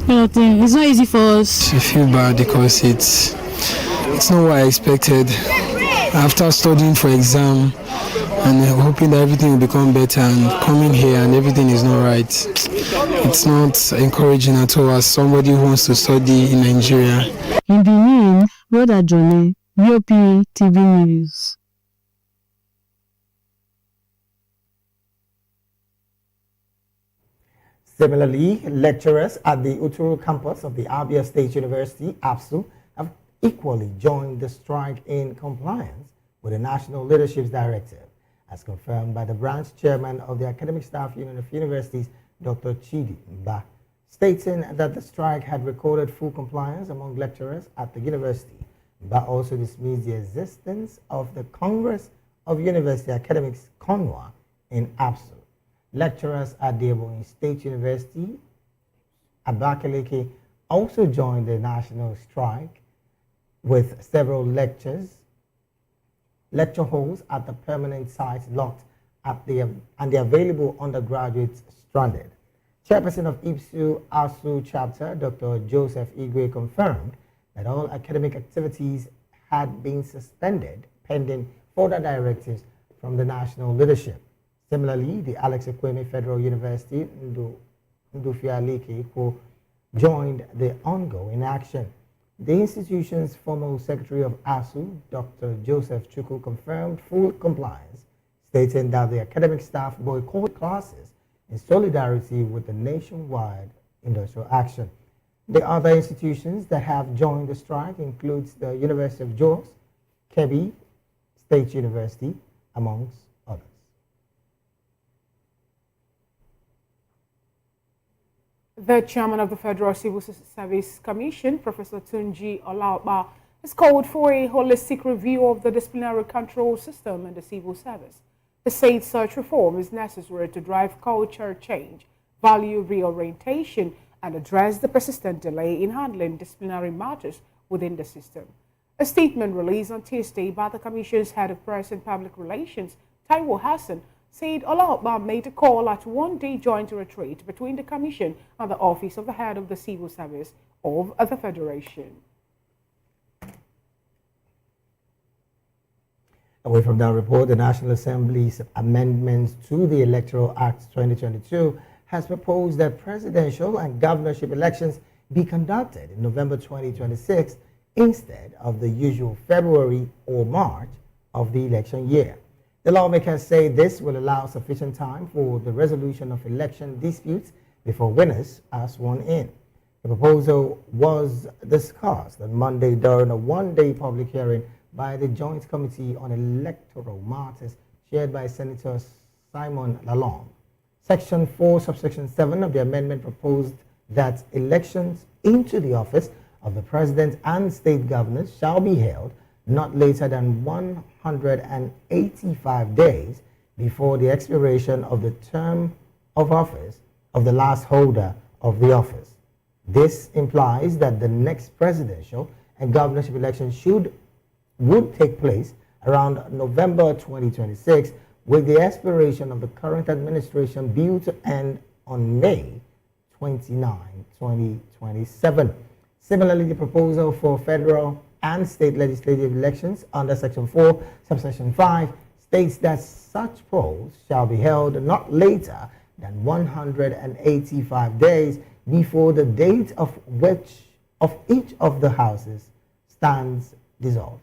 It's not easy for us. I feel bad because it's not what I expected. After studying for exam and hoping that everything will become better, and coming here and everything is not right. It's not encouraging at all as somebody who wants to study in Nigeria. In Benin, Rhoda Johnny, VOP TV News. Similarly, lecturers at the Uturu campus of the Abia State University, ABSU, have equally joined the strike in compliance with the National Leadership's Directive, as confirmed by the branch chairman of the Academic Staff Union of Universities, Dr. Chidi Mba, stating that the strike had recorded full compliance among lecturers at the university. Mba also dismissed the existence of the Congress of University Academics, CONWA, in ABSU. Lecturers at the Ebonyi State University, Abakaliki, also joined the national strike with several lecture halls at the permanent sites locked at and the available undergraduates stranded. Chairperson of IPSU ASU chapter, Dr. Joseph Igwe, confirmed that all academic activities had been suspended pending further directives from the national leadership. Similarly, the Alex Ekweme Federal University, Ndufialike, joined the ongoing action. The institution's former secretary of ASU, Dr. Joseph Chukwu, confirmed full compliance, stating that the academic staff boycott classes in solidarity with the nationwide industrial action. The other institutions that have joined the strike includes the University of Jos, Kebbi State University, amongst others. The chairman of the Federal Civil Service Commission, Professor Tunji Olaoba, has called for a holistic review of the disciplinary control system in the civil service. He said such reform is necessary to drive culture change, value reorientation, and address the persistent delay in handling disciplinary matters within the system. A statement released on Tuesday by the Commission's head of press and public relations, Taiwo Hassan, said Olaoba made a call at one-day joint retreat between the Commission and the Office of the Head of the Civil Service of the Federation. Away from that report, the National Assembly's amendments to the Electoral Act 2022 has proposed that presidential and governorship elections be conducted in November 2026 instead of the usual February or March of the election year. The lawmakers say this will allow sufficient time for the resolution of election disputes before winners are sworn in. The proposal was discussed on Monday during a one-day public hearing by the Joint Committee on Electoral Matters chaired by Senator Simon Lalong. Section 4, subsection 7 of the amendment proposed that elections into the office of the President and state governors shall be held not later than 185 days before the expiration of the term of office of the last holder of the office. This implies that the next presidential and governorship election would take place around November 2026, with the expiration of the current administration due to end on May 29, 2027. Similarly, the proposal for federal and state legislative elections under Section 4, subsection 5, states that such polls shall be held not later than 185 days before the date of each of the houses stands dissolved.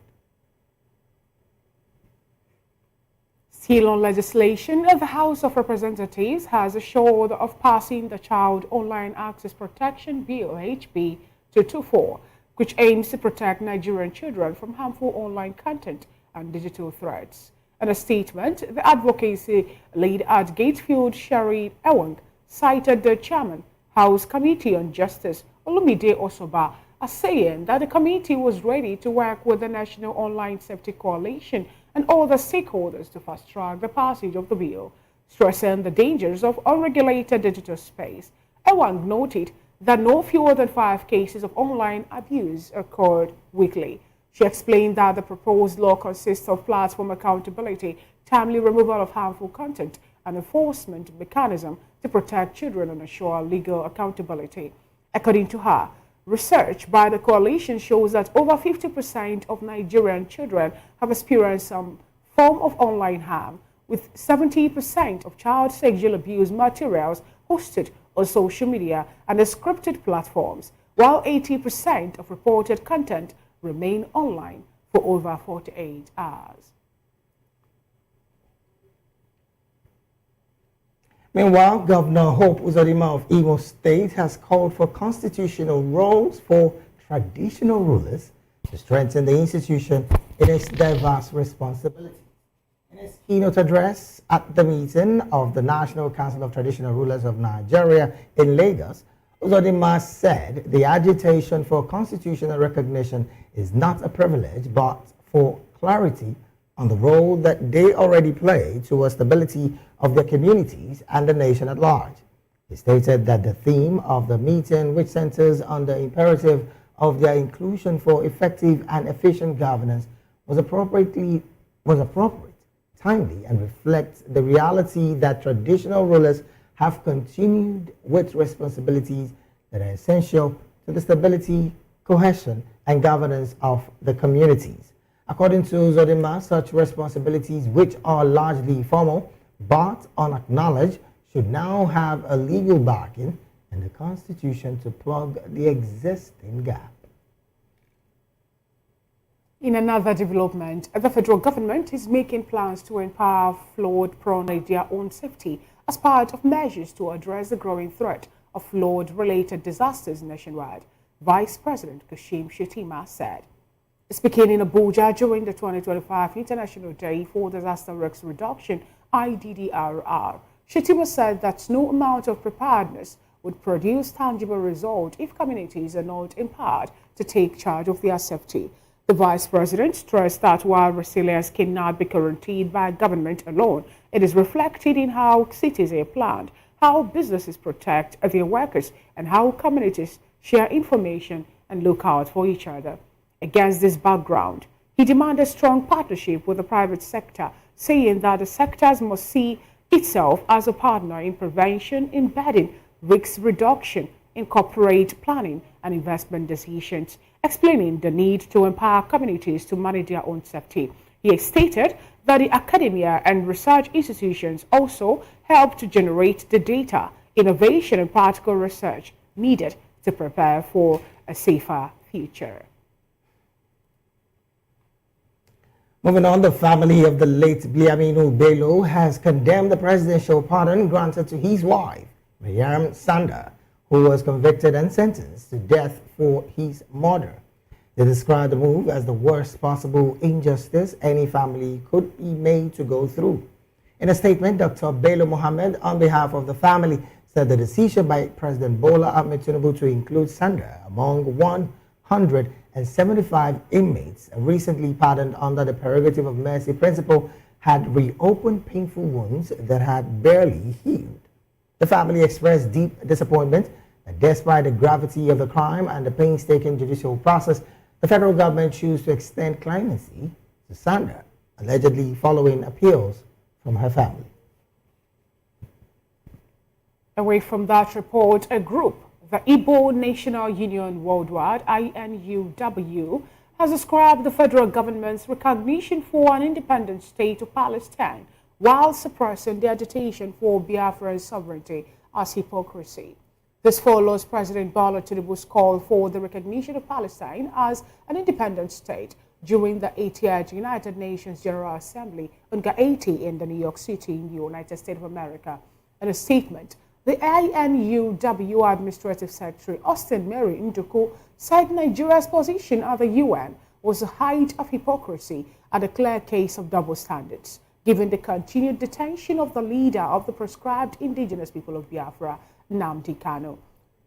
Still on legislation, the House of Representatives has assured of passing the Child Online Access Protection Bill HB 224, which aims to protect Nigerian children from harmful online content and digital threats. In a statement, the advocacy lead at Gatefield, Sherry Ewang, cited the chairman, House Committee on Justice, Olumide Osoba, as saying that the committee was ready to work with the National Online Safety Coalition and all the stakeholders to fast-track the passage of the bill, stressing the dangers of unregulated digital space. Ewang noted that no fewer than 5 cases of online abuse occurred weekly. She explained that the proposed law consists of platform accountability, timely removal of harmful content, and enforcement mechanism to protect children and ensure legal accountability. According to her, research by the coalition shows that over 50% of Nigerian children have experienced some form of online harm, with 70% of child sexual abuse materials hosted on social media and scripted platforms, while 80% of reported content remain online for over 48 hours. Meanwhile, Governor Hope Uzodinma of Imo State has called for constitutional roles for traditional rulers to strengthen the institution in its diverse responsibilities. In his keynote address at the meeting of the National Council of Traditional Rulers of Nigeria in Lagos, Uzodinma said the agitation for constitutional recognition is not a privilege but for clarity on the role that they already play towards stability of their communities and the nation at large. He stated that the theme of the meeting, which centers on the imperative of their inclusion for effective and efficient governance, was appropriate, timely, and reflects the reality that traditional rulers have continued with responsibilities that are essential to the stability, cohesion, and governance of the communities. According to Uzodinma, such responsibilities, which are largely formal but unacknowledged, should now have a legal backing in the Constitution to plug the existing gap. In another development, the federal government is making plans to empower flood-prone Nigeria own safety as part of measures to address the growing threat of flood-related disasters nationwide, Vice President Kashim Shettima said. Speaking in Abuja during the 2025 International Day for Disaster Risk Reduction, IDDRR, Shettima said that no amount of preparedness would produce tangible results if communities are not empowered to take charge of their safety. The Vice President stressed that while resilience cannot be guaranteed by government alone, it is reflected in how cities are planned, how businesses protect their workers, and how communities share information and look out for each other. Against this background, he demanded strong partnership with the private sector, saying that the sectors must see itself as a partner in prevention, embedding risk reduction in corporate planning and investment decisions, explaining the need to empower communities to manage their own safety. He stated that the academia and research institutions also help to generate the data, innovation, and practical research needed to prepare for a safer future. Moving on, the family of the late Biaminu Bello has condemned the presidential pardon granted to his wife, Maryam Sanda, who was convicted and sentenced to death for his murder. They described the move as the worst possible injustice any family could be made to go through. In a statement, Dr. Bello Mohammed, on behalf of the family, said the decision by President Bola Ahmed Tinubu to include Sanda among 175 inmates recently pardoned under the prerogative of mercy principle had reopened painful wounds that had barely healed. The family expressed deep disappointment that despite the gravity of the crime and the painstaking judicial process, the federal government chose to extend clemency to Sanda, allegedly following appeals from her family. Away from that report, a group, the Igbo National Union Worldwide, INUW, has described the federal government's recognition for an independent state of Palestine while suppressing the agitation for Biafran sovereignty as hypocrisy. This follows President Bola Tinubu's call for the recognition of Palestine as an independent state, during the 80th United Nations General Assembly on Haiti in the New York City in the United States of America. In a statement, the INUW Administrative Secretary Austin Mary Nduku said Nigeria's position at the UN was a height of hypocrisy and a clear case of double standards, given the continued detention of the leader of the proscribed indigenous people of Biafra, Nnamdi Kanu.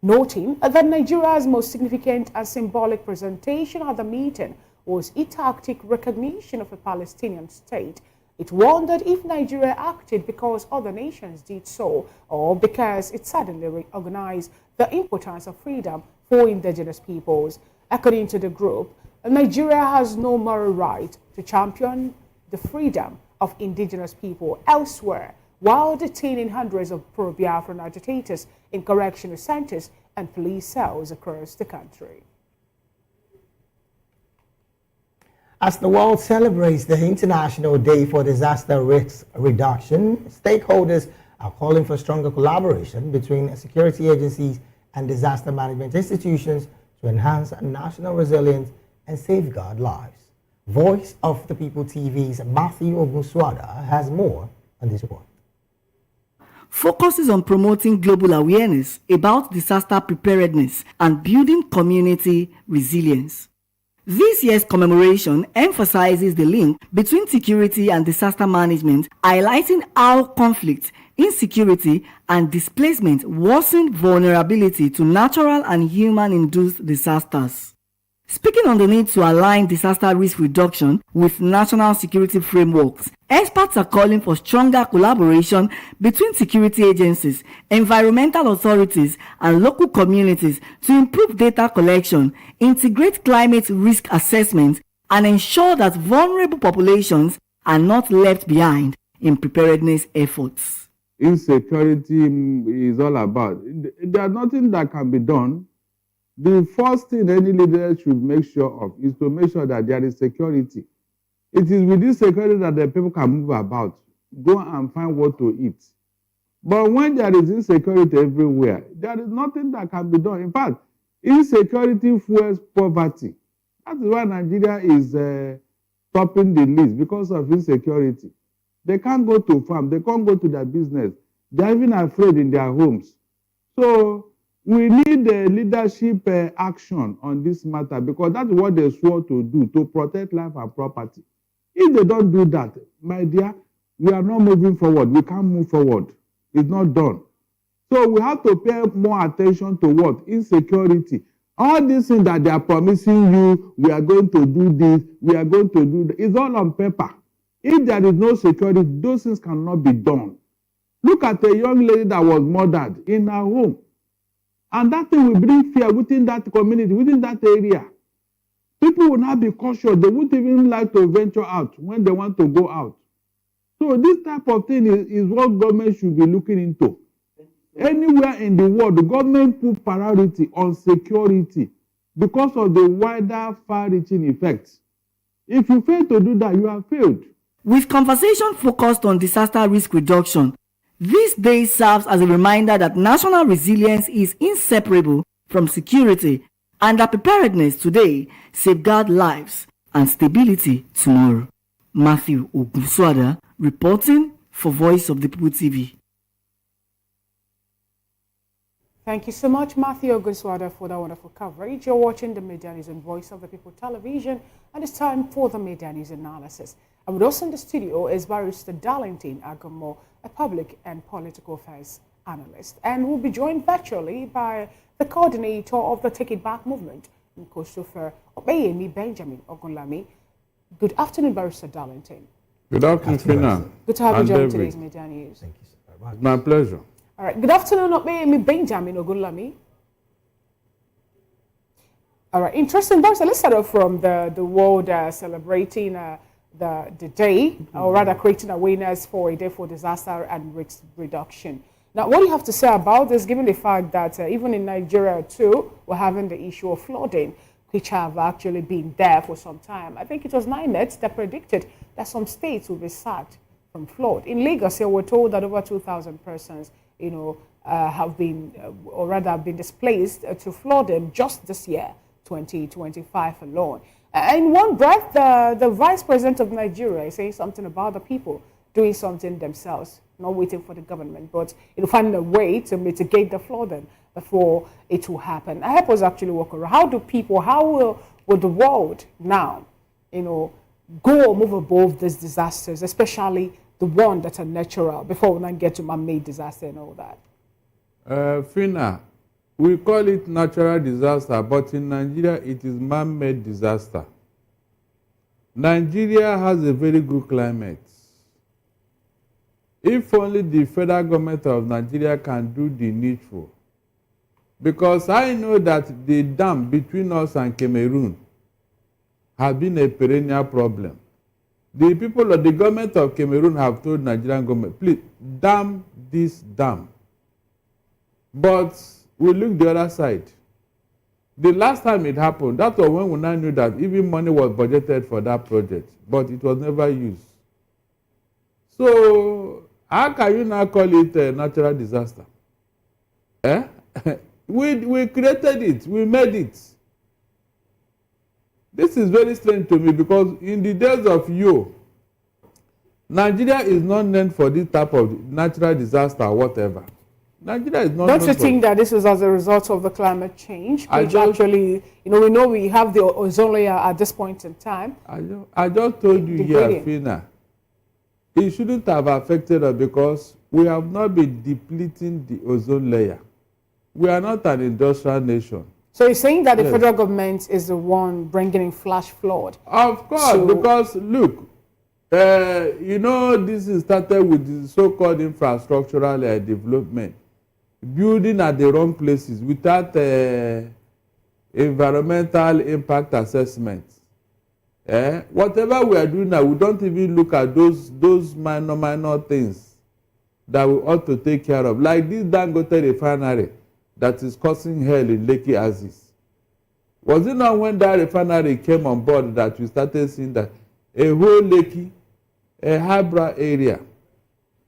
Noting that Nigeria's most significant and symbolic presentation at the meeting was its tactic recognition of a Palestinian state, it wondered if Nigeria acted because other nations did so or because it suddenly recognized the importance of freedom for indigenous peoples. According to the group, Nigeria has no moral right to champion the freedom of indigenous people elsewhere while detaining hundreds of pro-Biafran agitators in correctional centers and police cells across the country. As the world celebrates the International Day for Disaster Risk Reduction, stakeholders are calling for stronger collaboration between security agencies and disaster management institutions to enhance national resilience and safeguard lives. Voice of the People TV's Matthew Ogunswada has more on this report. Focuses on promoting global awareness about disaster preparedness and building community resilience. This year's commemoration emphasizes the link between security and disaster management, highlighting how conflict, insecurity, and displacement worsen vulnerability to natural and human-induced disasters. Speaking on the need to align disaster risk reduction with national security frameworks, experts are calling for stronger collaboration between security agencies, environmental authorities, and local communities to improve data collection, integrate climate risk assessment, and ensure that vulnerable populations are not left behind in preparedness efforts. Insecurity is all about. There's nothing that can be done. The first thing any leader should make sure of is to make sure that there is security. It is with this security that the people can move about, go and find what to eat. But when there is insecurity everywhere, there is nothing that can be done. In fact, insecurity fuels poverty. That is why Nigeria is topping the list because of insecurity. They can't go to farm, they can't go to their business. They are even afraid in their homes. So we need leadership action on this matter because that's what they swore to do, to protect life and property. If they don't do that, my dear, we are not moving forward. We can't move forward. It's not done. So we have to pay more attention to what? Insecurity. All these things that they are promising you, we are going to do this, we are going to do that, it's all on paper. If there is no security, those things cannot be done. Look at a young lady that was murdered in her home. And that thing will bring fear within that community, within that area. People will not be cautious. They won't even like to venture out when they want to go out. So this type of thing is what government should be looking into. Anywhere in the world, the government put priority on security because of the wider, far-reaching effects. If you fail to do that, you have failed. With conversation focused on disaster risk reduction, this day serves as a reminder that national resilience is inseparable from security and that preparedness today safeguards lives and stability tomorrow. Matthew Ogunswada reporting for Voice of the People TV. Thank you so much, Matthew Ogunswada, for that wonderful coverage. You're watching the Media News and Voice of the People television, and it's time for the Media News analysis. And with us in the studio is Barrister Darlington Agomo, a public and political affairs analyst. And we'll be joined virtually by the coordinator of the Take It Back movement, Christopher Obeyemi Benjamin Ogunlami. Good afternoon, Barrister Darlington. Good afternoon, Fina. Good to have you join today's Media News. Thank you so much. My pleasure. All right. Good afternoon, Obeyemi Benjamin Ogunlami. All right. Interesting, Barrister. Let's start off from the world celebrating the day, or rather creating awareness for a day for disaster and risk reduction. Now, what do you have to say about this, given the fact that even in Nigeria too, we're having the issue of flooding, which have actually been there for some time. I think it was NIMET that predicted that some states will be sacked from flood. In Lagos, here we're told that over 2,000 persons, have been, or rather have been displaced to flooding just this year. 2025 alone. In one breath, the Vice President of Nigeria is saying something about the people doing something themselves, not waiting for the government, but finding a way to mitigate the flooding before it will happen. I help us actually walk around. How will the world now, go or move above these disasters, especially the ones that are natural, before we now get to man-made disaster and all that? Fina, we call it natural disaster, but in Nigeria it is man-made disaster. Nigeria has a very good climate. If only the federal government of Nigeria can do the needful. Because I know that the dam between us and Cameroon has been a perennial problem. The people of the government of Cameroon have told Nigerian government, please dam this dam. But we look the other side. The last time it happened, that was when we now knew that even money was budgeted for that project, but it was never used. So how can you now call it a natural disaster? We created it, we made it. This is very strange to me because in the days of Nigeria is not named for this type of natural disaster or whatever. Nigeria is not. Don't you think that this is as a result of the climate change, which actually, we know we have the ozone layer at this point in time? I just told you here, Fina, it shouldn't have affected us because we have not been depleting the ozone layer. We are not an industrial nation. So you're saying that the federal government is the one bringing in flash flood? Of course, because look, this is started with the so-called infrastructural development, building at the wrong places without environmental impact assessment. Whatever we are doing now, we don't even look at those minor things that we ought to take care of, like this Dangote refinery that is causing hell in Lekki Aziz. Was it not when that refinery came on board that we started seeing that a whole Lekki, a Habra area,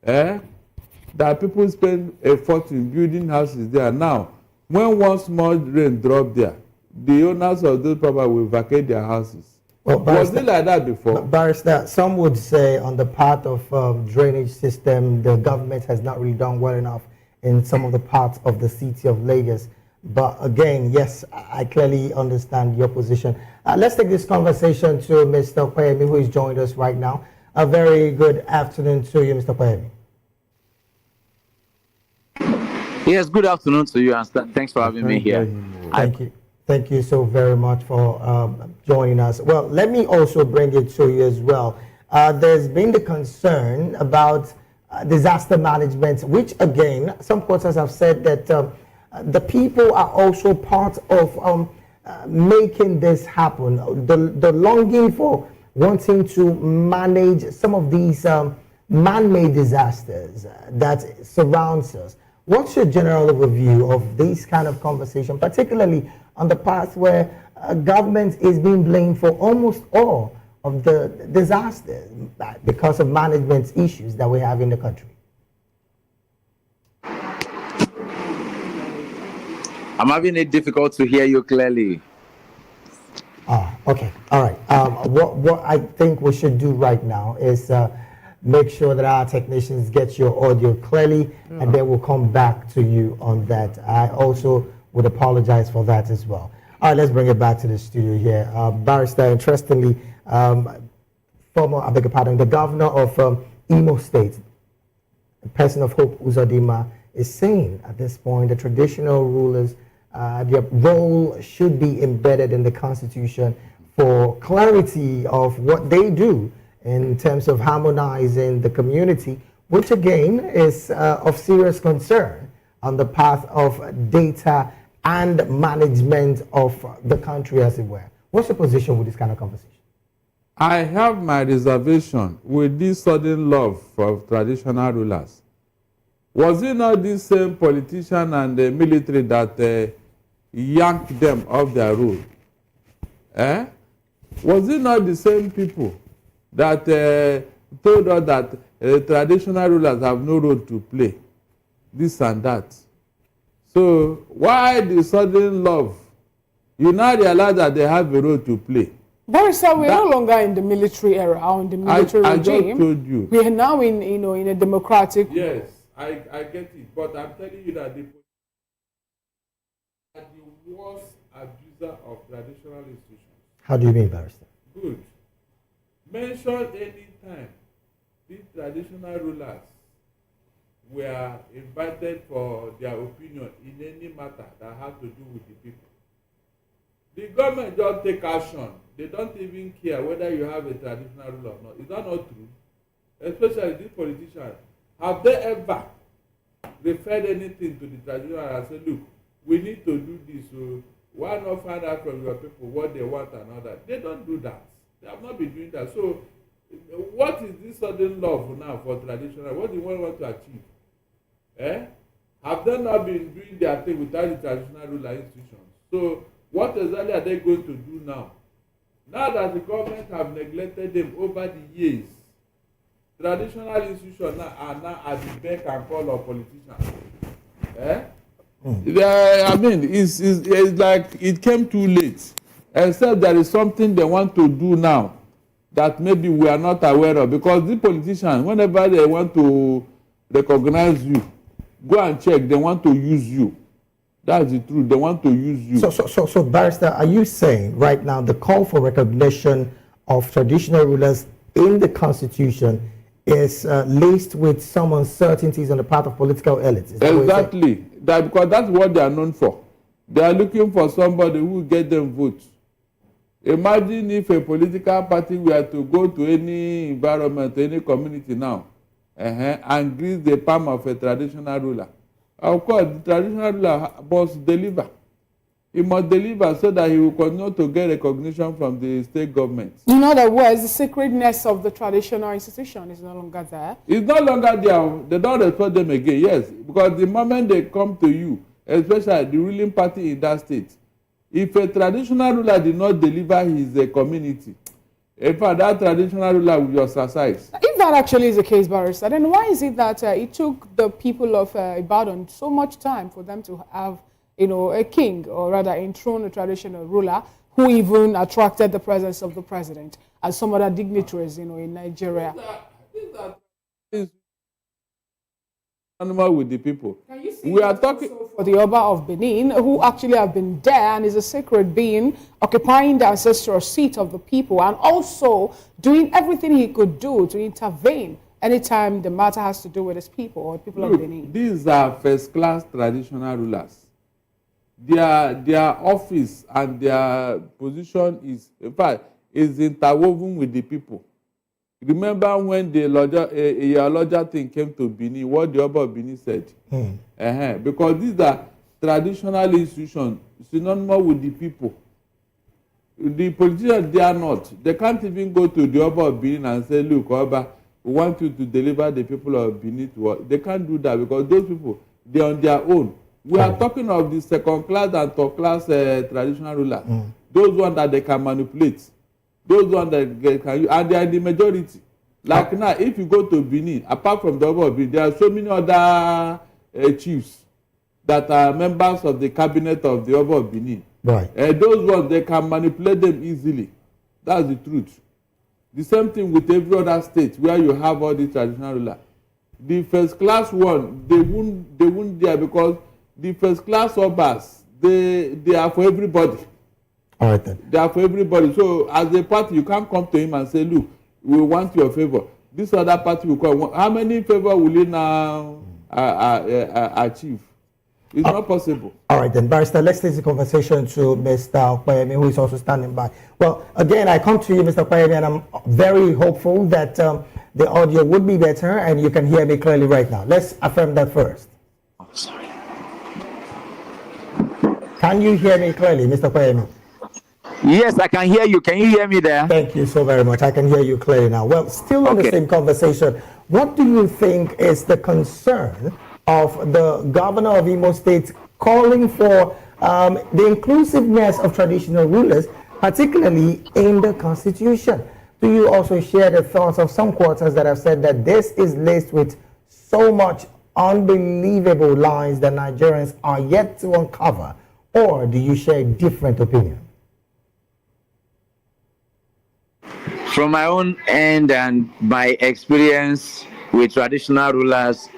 that people spend a fortune building houses there. Now, when one small rain drops there, the owners of those properties will vacate their houses. Well, was it like that before? Barrister, some would say on the part of drainage system, the government has not really done well enough in some of the parts of the city of Lagos. But again, yes, I clearly understand your position. Let's take this conversation to Mr. Kwemi, who is joined us right now. A very good afternoon to you, Mr. Kwemi. Yes, good afternoon to you, and thanks for having me here. Thank you. Thank you so very much for joining us. Well, let me also bring it to you as well. There's been the concern about disaster management, which again, some quarters have said that the people are also part of making this happen. The longing for wanting to manage some of these man-made disasters that surrounds us. What's your general overview of this kind of conversation, particularly on the path where government is being blamed for almost all of the disasters because of management issues that we have in the country? I'm having it difficult to hear you clearly. Okay, all right. What I think we should do right now is make sure that our technicians get your audio clearly, and then we'll come back to you on that. I also would apologize for that as well. All right, let's bring it back to the studio here. Barrister, interestingly, the governor of Imo State, the person of Hope Uzodinma, is saying at this point the traditional rulers, their role should be embedded in the Constitution for clarity of what they do in terms of harmonizing the community, which again is of serious concern on the path of data and management of the country, as it were. What's your position with this kind of conversation? I have my reservation with this sudden love for traditional rulers. Was it not this same politician and the military that yanked them off their rule? Was it not the same people that told us that traditional rulers have no role to play, this and that? So why the sudden love you now realize that they have a role to play. Barrister, we're no longer in the military era or in the military regime. I just told you. We are now in, in a democratic. Yes, I get it, but I'm telling you that the worst abuser of traditional institutions. How do you mean, Barrister? Good. Mention any time these traditional rulers were invited for their opinion in any matter that had to do with the people. The government just take action. They don't even care whether you have a traditional ruler or not. Is that not true? Especially these politicians. Have they ever referred anything to the traditional and said, look, we need to do this, so why not find out from your people what they want and all that? They don't do that. They have not been doing that. So what is this sudden love now for traditional? What do you want to achieve? Have they not been doing their thing without the traditional ruler institutions? So what exactly are they going to do now? Now that the government have neglected them over the years, traditional institutions are now at the beck and call of politicians. I mean, it's like it came too late. Except there is something they want to do now that maybe we are not aware of. Because the politicians, whenever they want to recognize you, go and check, they want to use you. That's the truth. They want to use you. So, Barrister, are you saying right now the call for recognition of traditional rulers in the Constitution is laced with some uncertainties on the part of political elites? Exactly. Because that's what they are known for. They are looking for somebody who will get them votes. Imagine if a political party were to go to any environment, any community now, and grease the palm of a traditional ruler. Of course, the traditional ruler must deliver. He must deliver so that he will continue to get recognition from the state government. In other words, the sacredness of the traditional institution is no longer there. It's no longer there. They don't respect them again, yes. Because the moment they come to you, especially the ruling party in that state, if a traditional ruler did not deliver his community, in fact, that traditional ruler will ostracize. If that actually is the case, Barrister, then why is it that it took the people of Ibadan so much time for them to have, a king, or rather enthrone a traditional ruler who even attracted the presence of the president and some other dignitaries, in Nigeria? These are animal with the people. We are talking for the Oba of Benin, who actually have been there and is a sacred being, occupying the ancestral seat of the people and also doing everything he could do to intervene anytime the matter has to do with his people or people of Benin. These are first-class traditional rulers. Their office and their position is, in fact, is interwoven with the people. Remember when the Iyaloja thing came to Benin, what the Oba of Benin said? Because these are traditional institutions, synonymous with the people. The politicians, they are not. They can't even go to the Oba of Benin and say, look, Oba, we want you to deliver the people of Benin to us. They can't do that because those people, they are on their own. We are talking of the second-class and third-class traditional rulers. Those ones that they can manipulate. Those ones that they can use, and they are the majority. Like now, if you go to Benin, apart from the Oba of Benin, there are so many other chiefs that are members of the cabinet of the Oba of Benin. Right. Those ones, they can manipulate them easily. That's the truth. The same thing with every other state where you have all the traditional rulers. The first class one, they won't there because the first class Obas, they are for everybody. All right then. They are for everybody. So as a party, you can't come to him and say, look, we want your favor. This other party will come. How many favor will he now achieve? It's not possible. All right then, Barrister, let's take the conversation to Mr. Okwayemi, who is also standing by. Well, again, I come to you, Mr. Okwayemi, and I'm very hopeful that the audio would be better and you can hear me clearly right now. Let's affirm that first. Oh, sorry. Can you hear me clearly, Mr. Okwayemi? Yes, I can hear you. Can you hear me there? Thank you so very much. I can hear you clearly now. Well, still on the same conversation, what do you think is the concern of the governor of Imo State calling for the inclusiveness of traditional rulers, particularly in the Constitution? Do you also share the thoughts of some quarters that have said that this is laced with so much unbelievable lies that Nigerians are yet to uncover? or do you share a different opinion? From my own end and my experience with traditional rulers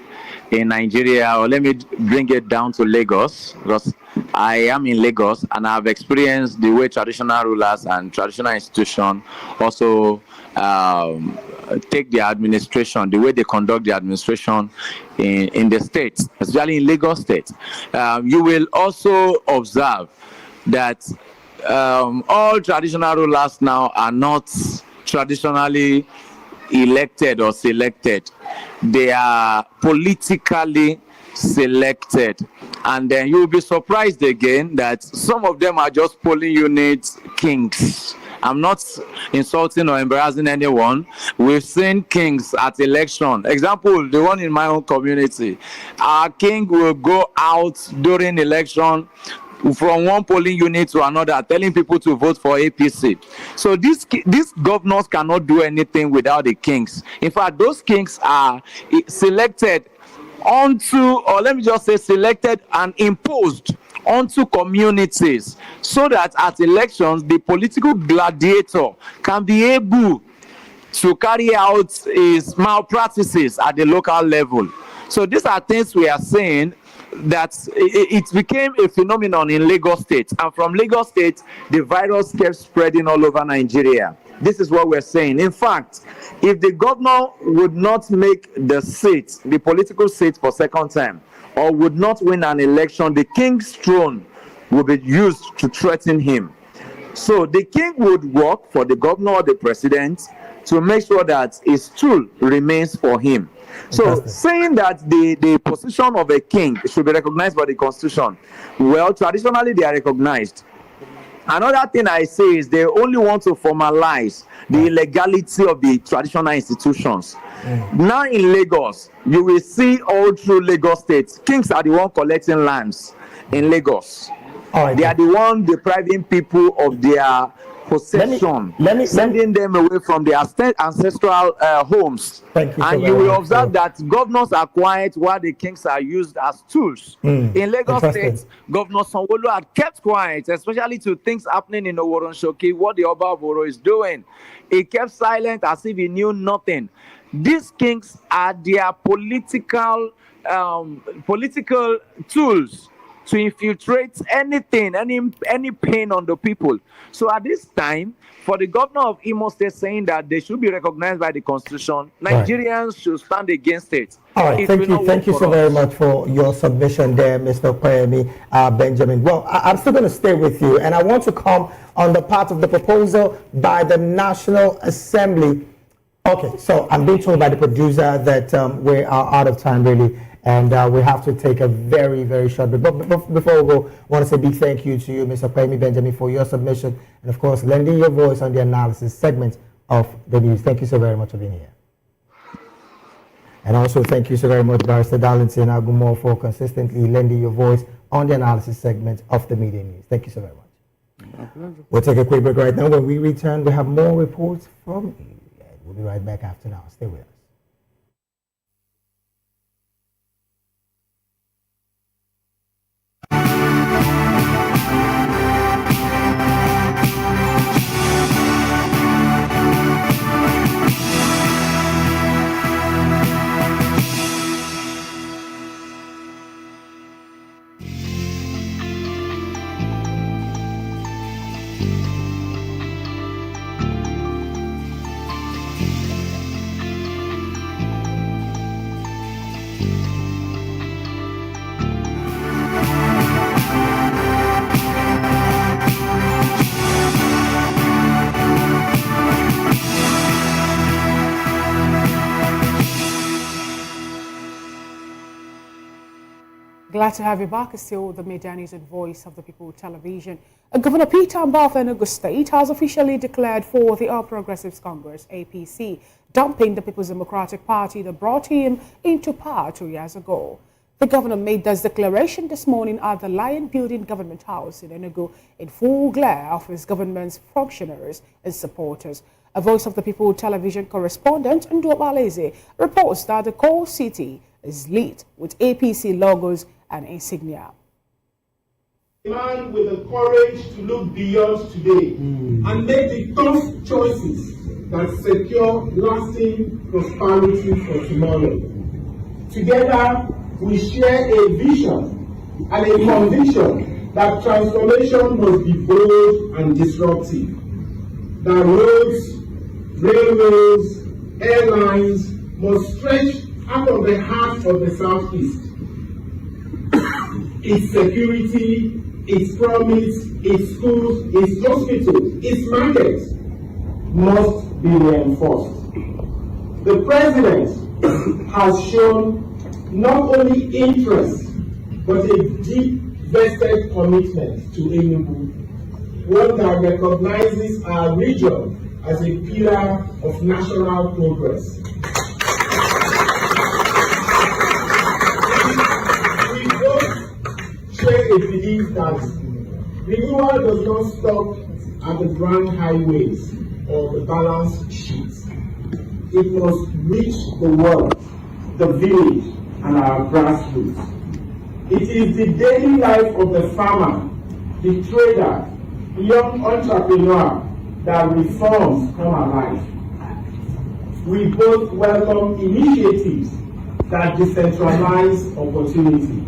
in Nigeria, or let me bring it down to Lagos, because I am in Lagos and I've experienced the way traditional rulers and traditional institutions also take their administration, the way they conduct the administration in the state, especially in Lagos State. You will also observe that all traditional rulers now are not traditionally elected or selected. They are politically selected. And then you'll be surprised again that some of them are just polling unit kings. I'm not insulting or embarrassing anyone. We've seen kings at election. Example, the one in my own community. Our king will go out during election from one polling unit to another, telling people to vote for APC. So these governors cannot do anything without the kings. In fact, those kings are selected onto, or let me just say selected and imposed onto communities, so that at elections, the political gladiator can be able to carry out his malpractices at the local level. So these are things we are saying that it became a phenomenon in Lagos State, and from Lagos State the virus kept spreading all over Nigeria. This is what we're saying. In fact, if the governor would not make the seat, the political seat for second time, or would not win an election, the king's throne will be used to threaten him. So the king would work for the governor or the president to make sure that his stool remains for him. So saying that the position of a king should be recognized by the constitution, well, traditionally they are recognized. Another thing I say is they only want to formalize the illegality of the traditional institutions. Now in Lagos, you will see all through Lagos State, kings are the one collecting lands in Lagos. They are the one depriving people of their possession, sending them away from their ancestral homes. And you will observe that governors are quiet while the kings are used as tools. In Lagos State, Governor Sanwo-Olu had kept quiet, especially to things happening in Oworonshoki, what the Oba of Oro is doing. He kept silent as if he knew nothing. These kings are their political tools to infiltrate anything, any pain on the people. So at this time, for the governor of Imo State saying that they should be recognized by the constitution, Nigerians should stand against it. All right, thank you so very much for your submission there, Mr. Kwame Benjamin. Well, I'm still going to stay with you, and I want to come on the part of the proposal by the National Assembly. Okay, so I'm being told by the producer that we are out of time, really. And we have to take a very, very short break. But before we go, I want to say a big thank you to you, Mr. Kwame Benjamin, for your submission and, of course, lending your voice on the analysis segment of the news. Thank you so very much for being here. And also thank you so very much, Barrister Darlington Agumor, for consistently lending your voice on the analysis segment of the media news. Thank you so very much. My pleasure. We'll take a quick break right now. When we return, we have more reports from you. We'll be right back after now. Stay with us. Glad to have you back. It's still the media news and voice of the people television. Governor Peter Mbah of Enugu State has officially declared for the All Progressives Congress, APC, dumping the People's Democratic Party that brought him into power 2 years ago. The governor made this declaration this morning at the Lion Building Government House in Enugu in full glare of his government's functionaries and supporters. A Voice of the People television correspondent, Ndo Alese, reports that the core city is lit with APC logos and insignia. A man with the courage to look beyond today and make the tough choices that secure lasting prosperity for tomorrow. Together, we share a vision and a conviction that transformation must be bold and disruptive. That roads, railways, airlines must stretch out of the heart of the Southeast. Its security, its promise, its schools, its hospitals, its markets must be reinforced. The President has shown not only interest, but a deep vested commitment to Enugu, one that recognizes our region as a pillar of national progress. We both share a belief that renewal does not stop at the grand highways or the balance sheets. It must reach the world, the village, and our grassroots. It is the daily life of the farmer, the trader, the young entrepreneur that reforms come alive. We both welcome initiatives that decentralize opportunity,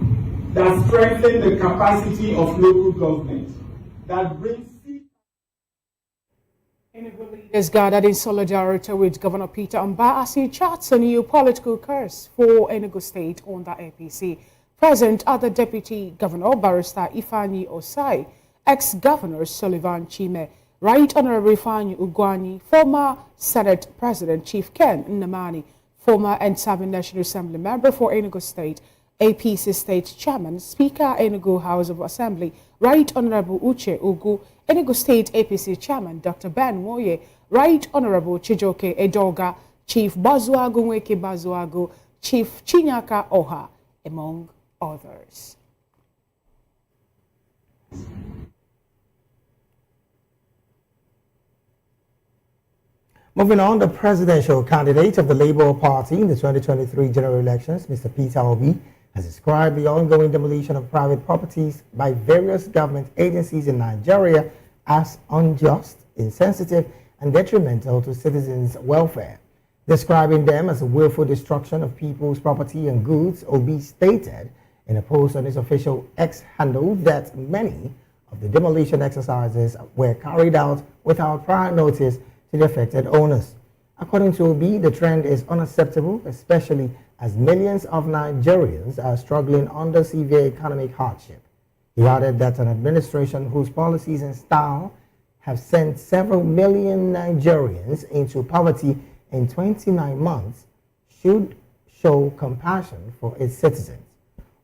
that strengthen the capacity of local government, that brings leaders gathered in solidarity with Governor Peter Mbah as he charts a new political course for Enugu State under APC. Present are the Deputy Governor, Barrister Ifeanyi Osai, ex-Governor Sullivan Chime, Right Honorable Ifeanyi Ugwani, former Senate President Chief Ken Nnamani, former and serving National Assembly member for Enugu State, APC State Chairman, Speaker Enugu House of Assembly, Right Honorable Uche Ugu, Enugu State APC Chairman Dr. Ben Moye, Right Honorable Chijoke Edoga, Chief Bazuagu Nweke Bazuagu, Chief Chinyaka Oha, among others. Moving on, the presidential candidate of the Labour Party in the 2023 general elections, Mr. Peter Obi, has described the ongoing demolition of private properties by various government agencies in Nigeria as unjust, insensitive, and detrimental to citizens' welfare. Describing them as a willful destruction of people's property and goods, Obi stated in a post on his official X handle that many of the demolition exercises were carried out without prior notice to the affected owners. According to Obi, the trend is unacceptable, especially as millions of Nigerians are struggling under severe economic hardship. He added that an administration whose policies and style have sent several million Nigerians into poverty in 29 months should show compassion for its citizens.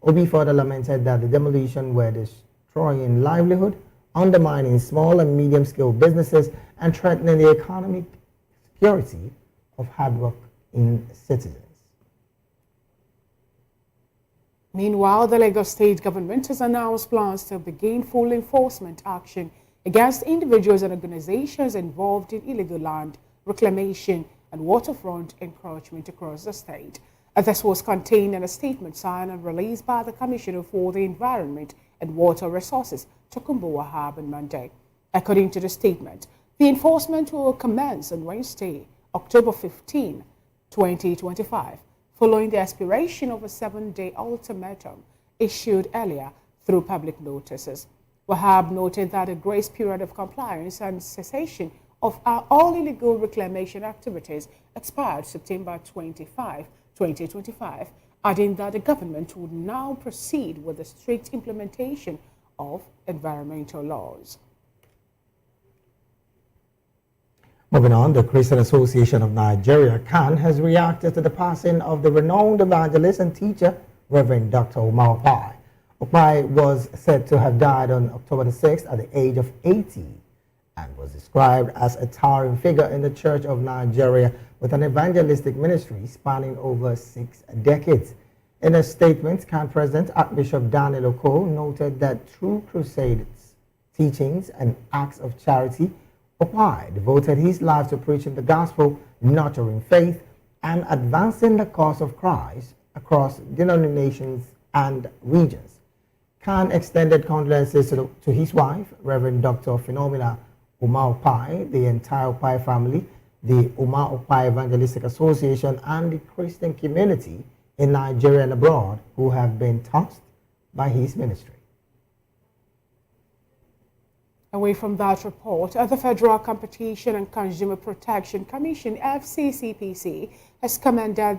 Obi further lamented that the demolition were destroying livelihood, undermining small and medium-scale businesses, and threatening the economic security of hard-working citizens. Meanwhile, the Lagos State government has announced plans to begin full enforcement action against individuals and organizations involved in illegal land reclamation and waterfront encroachment across the state. This was contained in a statement signed and released by the Commissioner for the Environment and Water Resources, Tokunbo Wahab, on Monday. According to the statement, the enforcement will commence on Wednesday, October 15, 2025, following the expiration of a 7-day ultimatum issued earlier through public notices. Wahab noted that a grace period of compliance and cessation of all illegal reclamation activities expired September 25, 2025, adding that the government would now proceed with the strict implementation of environmental laws. Moving on, the Christian Association of Nigeria, CAN, has reacted to the passing of the renowned evangelist and teacher, Reverend Dr. Omar Opai. Opai was said to have died on October the 6th at the age of 80 and was described as a towering figure in the Church of Nigeria with an evangelistic ministry spanning over 6 decades. In a statement, CAN President Archbishop Daniel Oko noted that through crusades, teachings, and acts of charity, Opai devoted his life to preaching the gospel, nurturing faith, and advancing the cause of Christ across denominations and regions. Khan extended condolences to his wife, Reverend Dr. Phenomena Umar Opai, the entire Opai family, the Umar Opai Evangelistic Association, and the Christian community in Nigeria and abroad who have been touched by his ministry. Away from that report, the Federal Competition and Consumer Protection Commission (FCCPC) has commended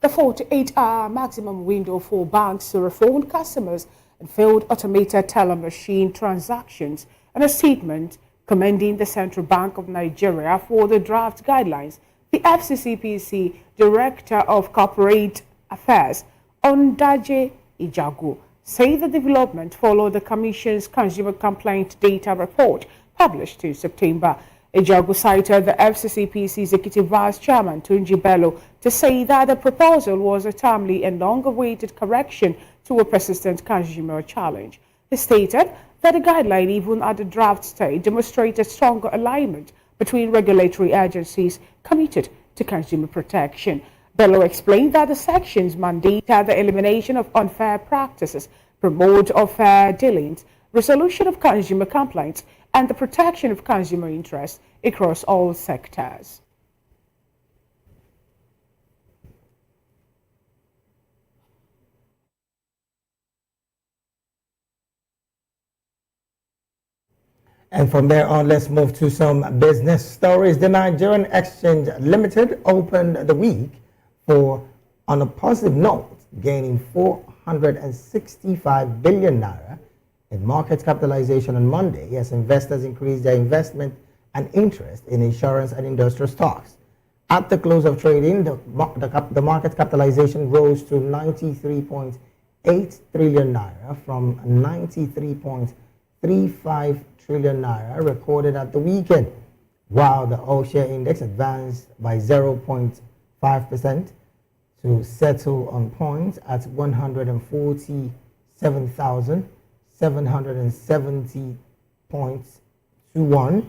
the 48-hour maximum window for banks to refund customers and failed automated teller machine transactions, and a statement commending the Central Bank of Nigeria for the draft guidelines. The FCCPC Director of Corporate Affairs, Ondaje Ijagu, say the development followed the Commission's Consumer Complaint Data Report published in September. Ijagu cited the FCCPC Executive Vice Chairman Tunji Bello to say that the proposal was a timely and long-awaited correction to a persistent consumer challenge. He stated that the guideline, even at the draft stage, demonstrated stronger alignment between regulatory agencies committed to consumer protection. Bello explained that the sections mandate the elimination of unfair practices, promote of fair dealings, resolution of consumer complaints, and the protection of consumer interests across all sectors. And from there on, let's move to some business stories. The Nigerian Exchange Limited opened the week on a positive note, gaining 465 billion naira in market capitalization on Monday as investors increased their investment and interest in insurance and industrial stocks. At the close of trading, the market capitalization rose to 93.8 trillion naira from 93.35 trillion naira recorded at the weekend, while the all-share index advanced by 0.5% to settle on points at 147,770.21.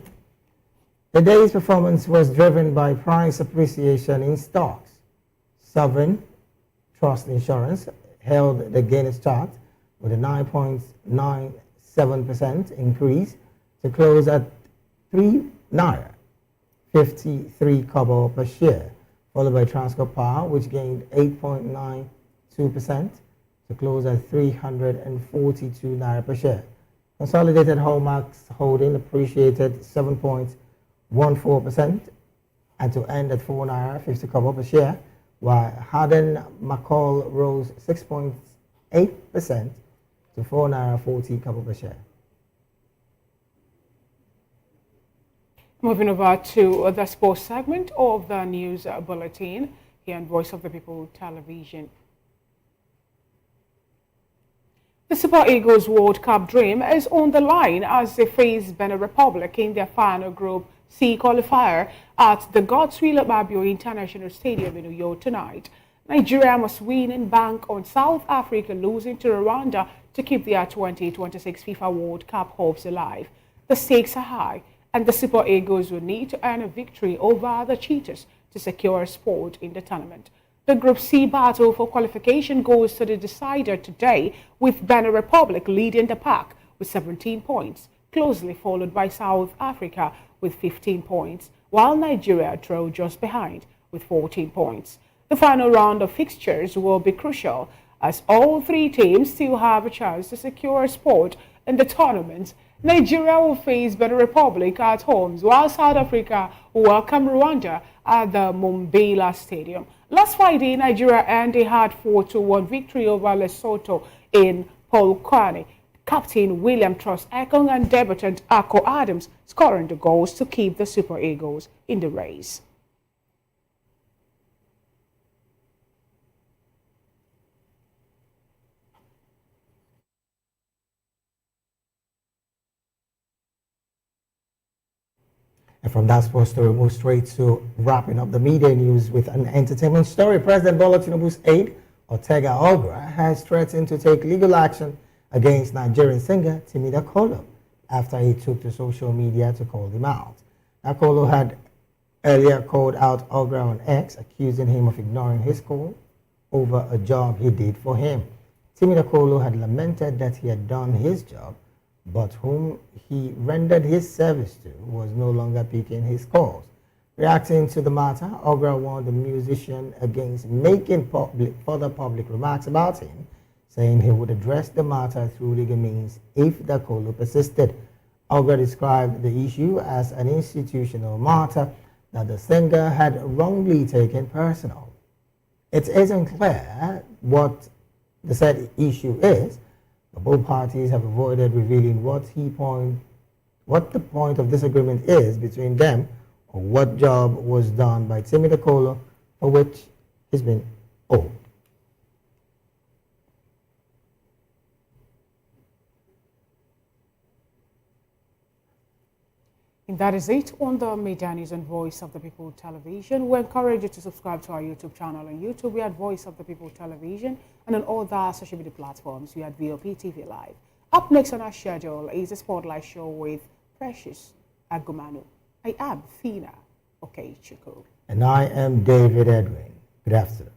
The day's performance was driven by price appreciation in stocks. Sovereign Trust Insurance held the gainers chart with a 9.97% increase to close at 3 naira 53 kobo per share, followed by Transcorp Power, which gained 8.92% to close at 342 naira per share. Consolidated Hallmarks Holding appreciated 7.14% and to end at 4 naira 50 kobo per share, while Harden McCall rose 6.8% to 4 naira 40 kobo per share. Moving over to the sports segment of the news bulletin here on Voice of the People Television. The Super Eagles World Cup dream is on the line as they face Benin Republic in their final Group C qualifier at the Godswill Babio International Stadium in New York tonight. Nigeria must win and bank on South Africa losing to Rwanda to keep their 2026 FIFA World Cup hopes alive. The stakes are high, and the Super Eagles will need to earn a victory over the Cheetahs to secure a spot in the tournament. The Group C battle for qualification goes to the decider today, with Benin Republic leading the pack with 17 points, closely followed by South Africa with 15 points, while Nigeria trail just behind with 14 points. The final round of fixtures will be crucial as all three teams still have a chance to secure a spot in the tournament. Nigeria will face Benin Republic at home, while South Africa will welcome Rwanda at the Mbombela Stadium. Last Friday, Nigeria earned a hard 4-1 victory over Lesotho in Polokwane. Captain William Trust Ekong and debutant Ako Adams scoring the goals to keep the Super Eagles in the race. And from that sports story, we move straight to wrapping up the media news with an entertainment story. President Bola Tinubu's aide, Ortega Ogra, has threatened to take legal action against Nigerian singer Timida Kolo after he took to social media to call him out. Kolo had earlier called out Ogra on X, accusing him of ignoring his call over a job he did for him. Timidakolo had lamented that he had done his job, but whom he rendered his service to was no longer picking his calls. Reacting to the matter, Ogra warned the musician against making further public remarks about him, saying he would address the matter through legal means if Dakolo persisted. Ogra described the issue as an institutional matter that the singer had wrongly taken personal. It isn't clear what the said issue is, but both parties have avoided revealing what the point of disagreement is between them, or what job was done by Timidakolo for which he's been owed. And that is it on the Media News and Voice of the People television. We encourage you to subscribe to our YouTube channel. On YouTube, we are Voice of the People television, and on all the social media platforms, we are VOP TV Live. Up next on our schedule is a spotlight show with Precious Agumanu. I am Fina Okechukwu. And I am David Edwin. Good afternoon.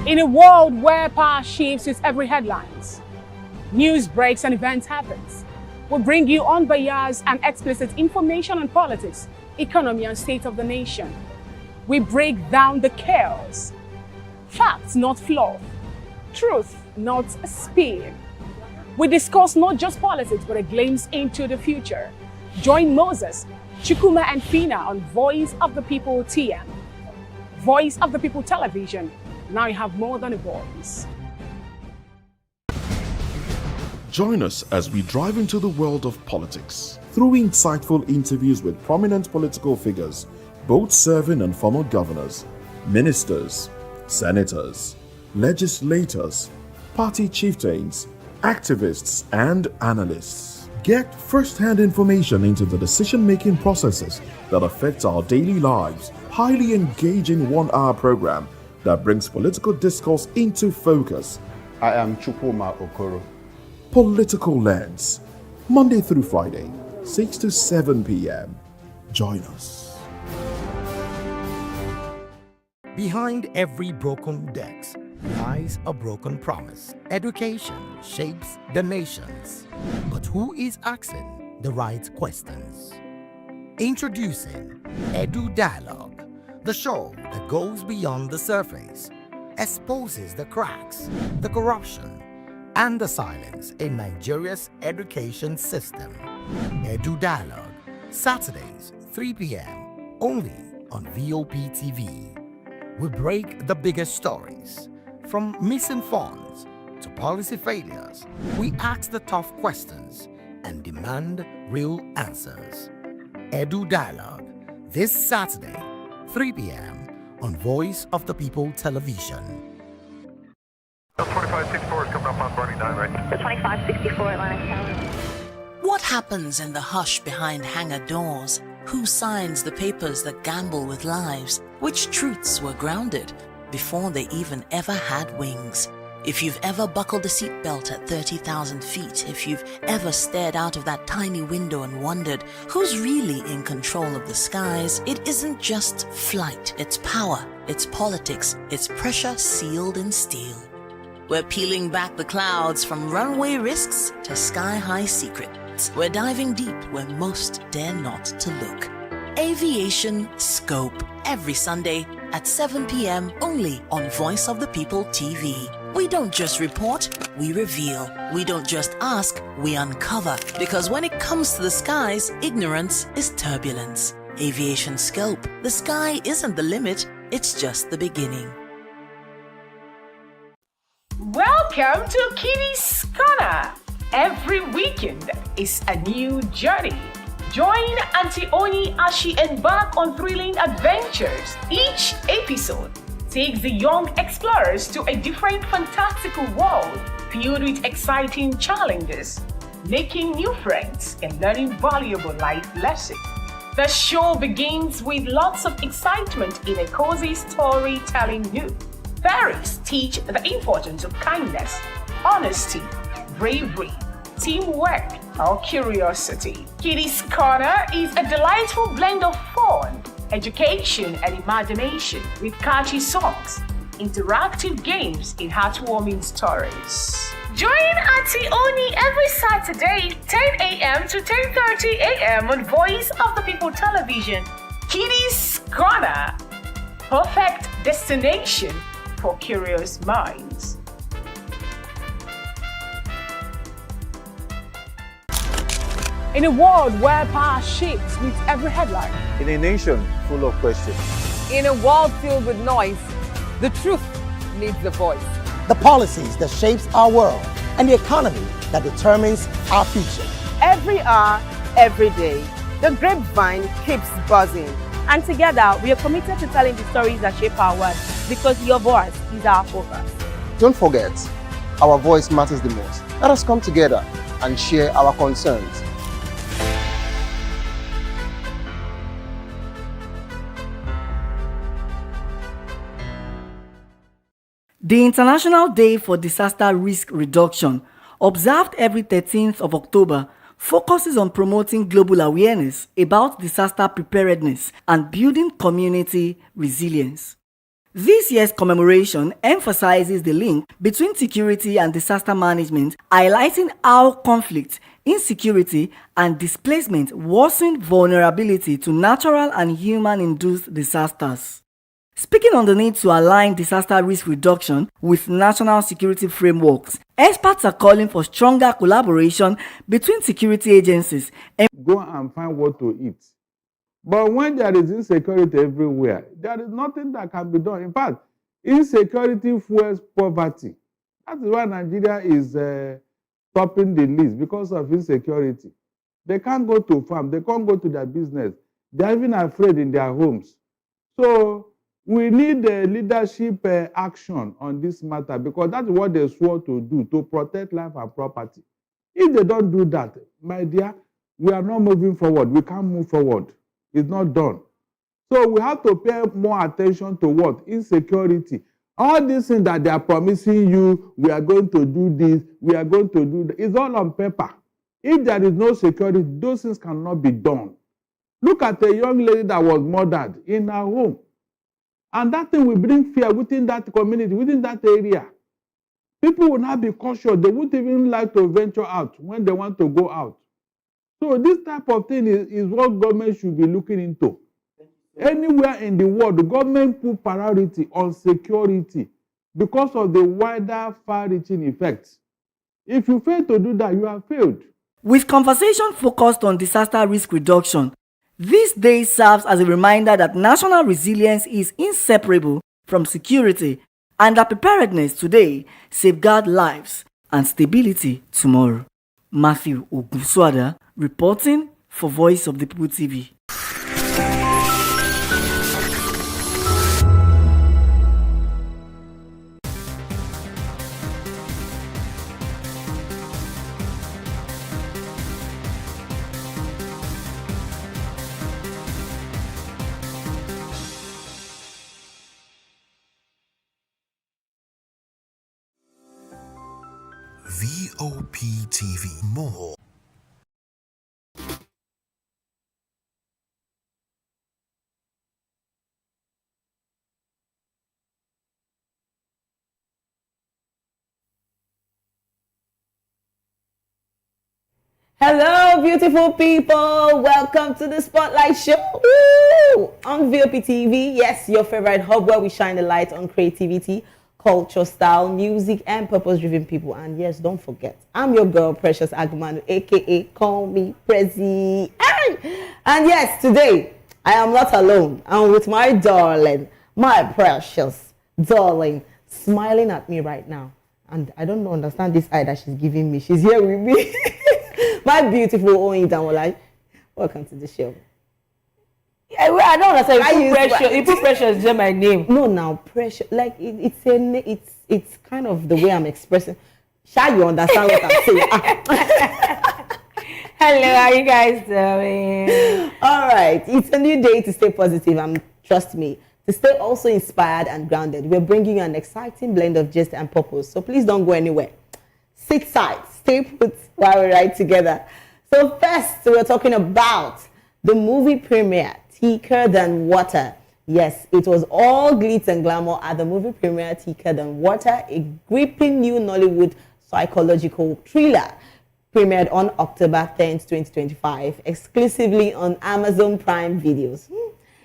In a world where power shifts with every headlines, news breaks and events happens, we bring you unbiased and explicit information on politics, economy and state of the nation. We break down the chaos. Facts, not fluff. Truth, not spin. We discuss not just politics, but a glimpse into the future. Join Moses, Chukuma and Fina on Voice of the People TM. Voice of the People television. Now you have more than a voice. Join us as we drive into the world of politics through insightful interviews with prominent political figures, both serving and former governors, ministers, senators, legislators, party chieftains, activists, and analysts. Get first-hand information into the decision-making processes that affect our daily lives. Highly engaging one-hour program that brings political discourse into focus. I am Chukwuma Okoro. Political Lens, Monday through Friday, 6 to 7 p.m. Join us. Behind every broken deck lies a broken promise. Education shapes the nations. But who is asking the right questions? Introducing Edu Dialogue, the show that goes beyond the surface, exposes the cracks, the corruption, and the silence in Nigeria's education system. Edu Dialogue, Saturdays, 3 p.m., only on VOP TV. We break the biggest stories, from missing funds to policy failures. We ask the tough questions and demand real answers. Edu Dialogue, this Saturday, 3 p.m. on Voice of the People television. 2564 is coming up on Barney 9, right? The 2564 Atlantic Tower. What happens in the hush behind hangar doors? Who signs the papers that gamble with lives? Which truths were grounded before they even ever had wings? If you've ever buckled a seatbelt at 30,000 feet, if you've ever stared out of that tiny window and wondered who's really in control of the skies, it isn't just flight, it's power, it's politics, it's pressure sealed in steel. We're peeling back the clouds from runway risks to sky-high secrets. We're diving deep where most dare not to look. Aviation Scope, every Sunday at 7 p.m. only on Voice of the People TV. We don't just report, we reveal. We don't just ask, we uncover. Because when it comes to the skies, ignorance is turbulence. Aviation scope. The sky isn't the limit, it's just the beginning. Welcome to Kitty's Corner. Every weekend is a new journey. Join Auntie Oni as she embarks on thrilling adventures. Each episode takes the young explorers to a different fantastical world filled with exciting challenges, making new friends and learning valuable life lessons. The show begins with lots of excitement in a cozy storytelling mood. Fairies teach the importance of kindness, honesty, bravery, teamwork, or curiosity. Kitty's Corner is a delightful blend of fun, education, and imagination with catchy songs, interactive games, and heartwarming stories. Join Auntie Oni every Saturday, 10 a.m. to 10:30 a.m. on Voice of the People Television. Kitty's Corner, perfect destination for curious minds. In a world where power shifts with every headline, in a nation full of questions, in a world filled with noise, the truth needs a voice. The policies that shapes our world and the economy that determines our future. Every hour, every day, the grapevine keeps buzzing. And together, we are committed to telling the stories that shape our world because your voice is our focus. Don't forget, our voice matters the most. Let us come together and share our concerns. The International Day for Disaster Risk Reduction, observed every 13th of October, focuses on promoting global awareness about disaster preparedness and building community resilience. This year's commemoration emphasizes the link between security and disaster management, highlighting how conflict, insecurity, and displacement worsen vulnerability to natural and human-induced disasters. Speaking on the need to align disaster risk reduction with national security frameworks, experts are calling for stronger collaboration between security agencies and go and find what to eat. But when there is insecurity everywhere, there is nothing that can be done. In fact, insecurity fuels poverty. That is why Nigeria is topping the list because of insecurity. They can't go to farm, they can't go to their business. They are even afraid in their homes. So we need leadership action on this matter because that's what they swore to do, to protect life and property. If they don't do that, my dear, we are not moving forward. We can't move forward. It's not done. So we have to pay more attention to what? Insecurity. All these things that they are promising you, we are going to do this, we are going to do that, it's all on paper. If there is no security, those things cannot be done. Look at a young lady that was murdered in her home. And that thing will bring fear within that community, within that area. People will not be cautious. They won't even like to venture out when they want to go out. So this type of thing is what government should be looking into. Anywhere in the world, the government put priority on security because of the wider, far-reaching effects. If you fail to do that, you have failed. With conversation focused on disaster risk reduction, this day serves as a reminder that national resilience is inseparable from security and that preparedness today safeguards lives and stability tomorrow. Matthew Oguswada reporting for Voice of the People TV. VOP TV. More. Hello, beautiful people. Welcome to the Spotlight Show on VOP TV. Yes, your favorite hub where we shine the light on creativity, culture, style, music, and purpose-driven people. And yes, don't forget, I'm your girl, Precious Agmanu, aka Call Me Prezi. Hey! And yes, today I am not alone. I'm with my darling, my precious darling, smiling at me right now. And I don't understand this eye that she's giving me. She's here with me. My beautiful Oyin Danwola. Welcome to the show. I don't understand. You put Precious is my name. No, now Precious, like it's kind of the way I'm expressing. Shall you understand what I'm saying? Hello, how you guys doing? All right, it's a new day to stay positive and trust me, to stay also inspired and grounded. We're bringing you an exciting blend of gist and purpose. So please don't go anywhere. Sit tight, stay put while we ride together. So first, we're talking about the movie premiere, Thicker Than Water. Yes, it was all glitz and glamour at the movie premiere, Thicker Than Water, a gripping new Nollywood psychological thriller. Premiered on October 10th, 2025, exclusively on Amazon Prime Videos.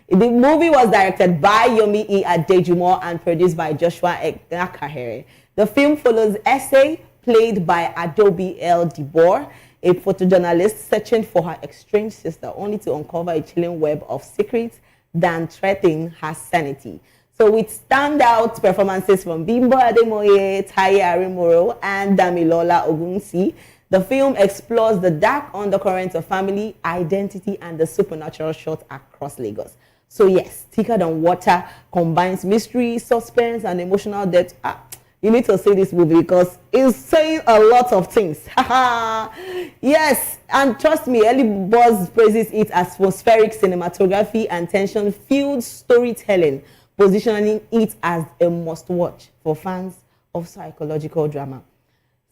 The movie was directed by Yomi E. Adejumo and produced by Joshua Ekahere. The film follows Essay, played by Adobe L. Debor, a photojournalist searching for her estranged sister, only to uncover a chilling web of secrets that threaten her sanity. So with standout performances from Bimbo Ademoye, Taye Arimoro, and Damilola Ogunsi, the film explores the dark undercurrents of family, identity, and the supernatural shot across Lagos. So yes, Thicker Than Water combines mystery, suspense, and emotional depth. You need to see this movie because it's saying a lot of things. Yes, and trust me, Ellie Buzz praises it as atmospheric cinematography and tension-filled storytelling, positioning it as a must-watch for fans of psychological drama.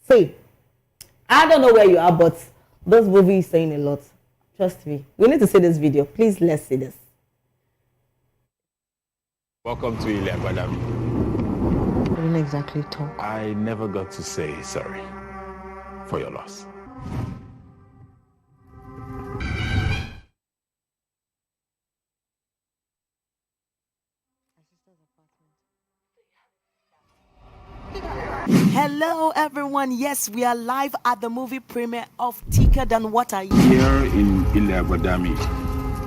See, I don't know where you are, but those movies is saying a lot. Trust me. We need to see this video. Please, let's see this. Welcome to Ile Abadami. I didn't exactly talk. I never got to say sorry for your loss. Hello everyone, yes, we are live at the movie premiere of Thicker Than Water. Here in Ile Abadami,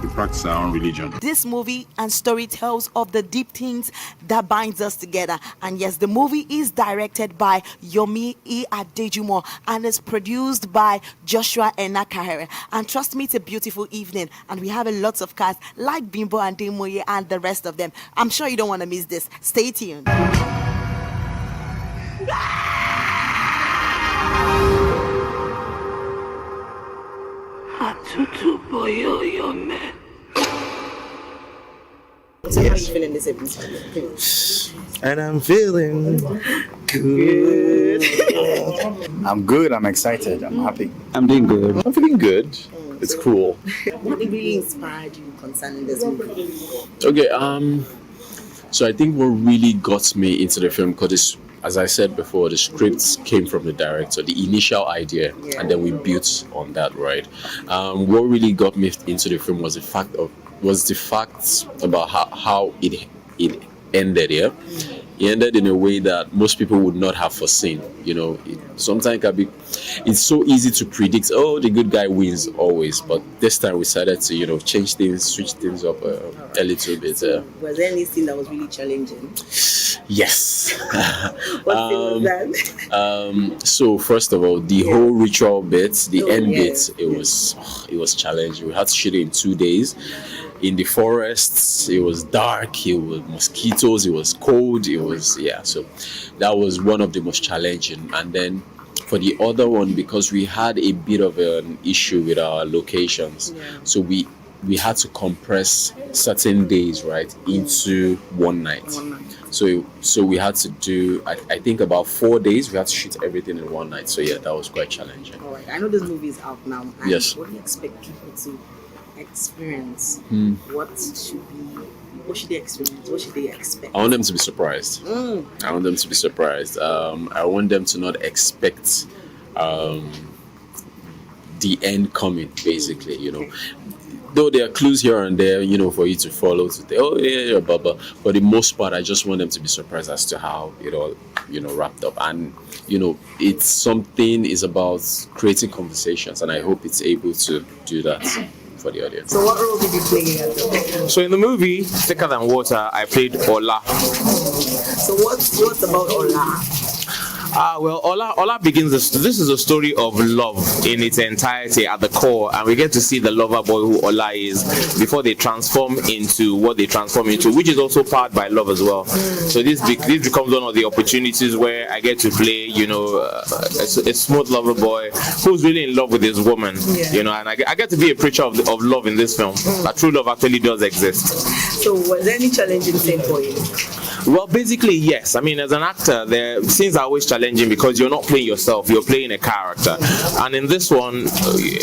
we practice our own religion. This movie and story tells of the deep things that binds us together. And yes, the movie is directed by Yomi E. Adejumo and is produced by Joshua Enakahere. And trust me, it's a beautiful evening. And we have a lot of cast like Bimbo and Demoye and the rest of them. I'm sure you don't want to miss this. Stay tuned. So how are you feeling this episode? And I'm feeling good. I'm good. I'm excited. I'm happy. I'm doing good. I'm feeling good. It's cool. What really inspired you concerning this movie? Okay. So I think what really got me into the film, because as I said before, the scripts came from the director, the initial idea, and then we built on that, right? What really got me into the film was the facts about how it ended. Yeah, it ended in a way that most people would not have foreseen. You know, sometimes it's so easy to predict. Oh, the good guy wins always, but this time we decided to change things, switch things up a little bit. Was there anything that was really challenging? Yes. What was that? So first of all, the whole ritual bit, the end bit, it was challenging. We had to shoot it in 2 days. In the forests, it was dark, it was mosquitoes, it was cold, so that was one of the most challenging. And then for the other one, because we had a bit of an issue with our locations, so we had to compress certain days, right, into one night. So we had to do, I think about 4 days, we had to shoot everything in one night. So yeah, that was quite challenging. All right, I know this movie is out now. And yes. What do you expect people to experience? What should they experience? What should they expect? I want them to be surprised. I want them to be surprised. I want them to not expect the end coming, basically. though there are clues here and there, for you to follow to say, oh yeah, but for the most part, I just want them to be surprised as to how it all, wrapped up. And it's something is about creating conversations, and I hope it's able to do that for the audience. So what role did you play? So in the movie Thicker Than Water, I played Ola. So what's about Ola? Well, Ola begins this is a story of love in its entirety at the core, and we get to see the lover boy who Ola is before they transform into what they transform into, which is also powered by love as well. So this becomes one of the opportunities where I get to play, a smooth lover boy who's really in love with his woman, and I get to be a preacher of love in this film. That true love actually does exist. So was there any challenging scene for you? Well, basically, yes. I mean, as an actor, the scenes are always challenging because you're not playing yourself, you're playing a character. And in this one,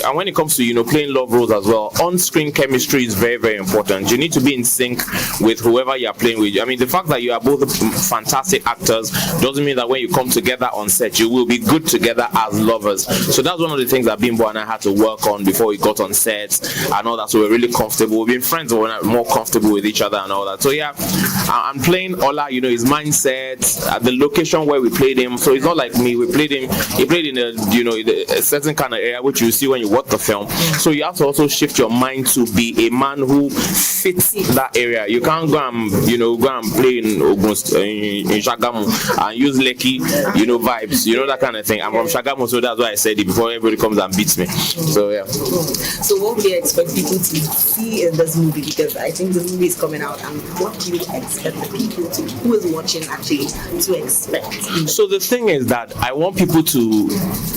and when it comes to, playing love roles as well, on-screen chemistry is very, very important. You need to be in sync with whoever you're playing with. I mean, the fact that you are both fantastic actors doesn't mean that when you come together on set, you will be good together as lovers. So that's one of the things that Bimbo and I had to work on before we got on set and all that. So we're really comfortable. We've been friends, but we're not more comfortable with each other and all that. So yeah, I'm playing Ola, his mindset at the location where we played him. So it's not like me. He played in a certain kind of area which you see when you watch the film. So you have to also shift your mind to be a man who fits that area. You can't go and play in Shagamu and use Lekki, vibes, that kind of thing. I'm from Shagamu, so that's why I said it before everybody comes and beats me. So yeah. So what would you expect people to see in this movie? Because I think the movie is coming out, and what do you expect the people who is watching actually to expect? So the thing is that I want people to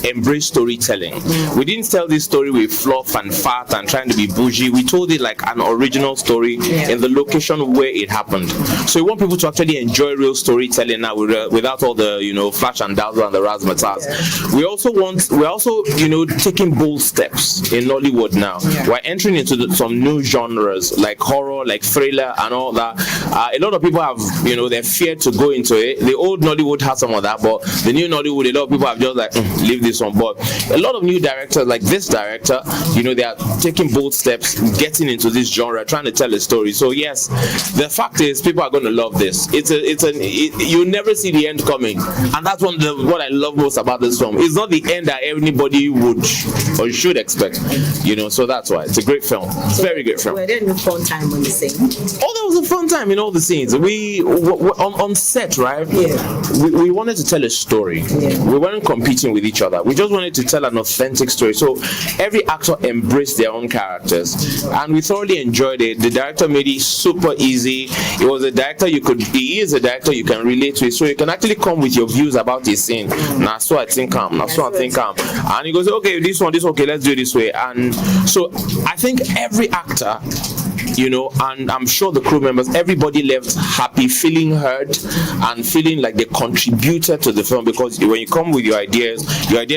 embrace storytelling. We didn't tell this story with fluff and fat and trying to be bougie. We told it like an original story in the location where it happened. So we want people to actually enjoy real storytelling now without all the flash and dazzle and the razzmatazz. We're also taking bold steps in Nollywood now. We're entering into some new genres like horror, like thriller and all that. A lot of people have they're feared to go into it. The old Nollywood has some of that, but the new Nollywood, a lot of people have just like leave this one. But a lot of new directors, like this director, they are taking bold steps, getting into this genre, trying to tell a story. So yes, the fact is, people are going to love this. You never see the end coming, and that's what I love most about this film. It's not the end that anybody would or should expect, So that's why it's a great film. It's a very great film. Were there any fun time when you sing? Oh, there was a fun time in all the scenes. We on set, right? Yeah. We wanted to tell a story. Yeah. We weren't competing with each other. We just wanted to tell an authentic story. So every actor embraced their own characters, and we thoroughly enjoyed it. The director made it super easy. It was a director he is a director you can relate to, so you can actually come with your views about his scene. Now, so I think and he goes, okay, this one, okay, let's do it this way. And so I think every actor, and I'm sure the crew members, everybody left happy, feeling heard and feeling like they contributed to the film, because when you come with your ideas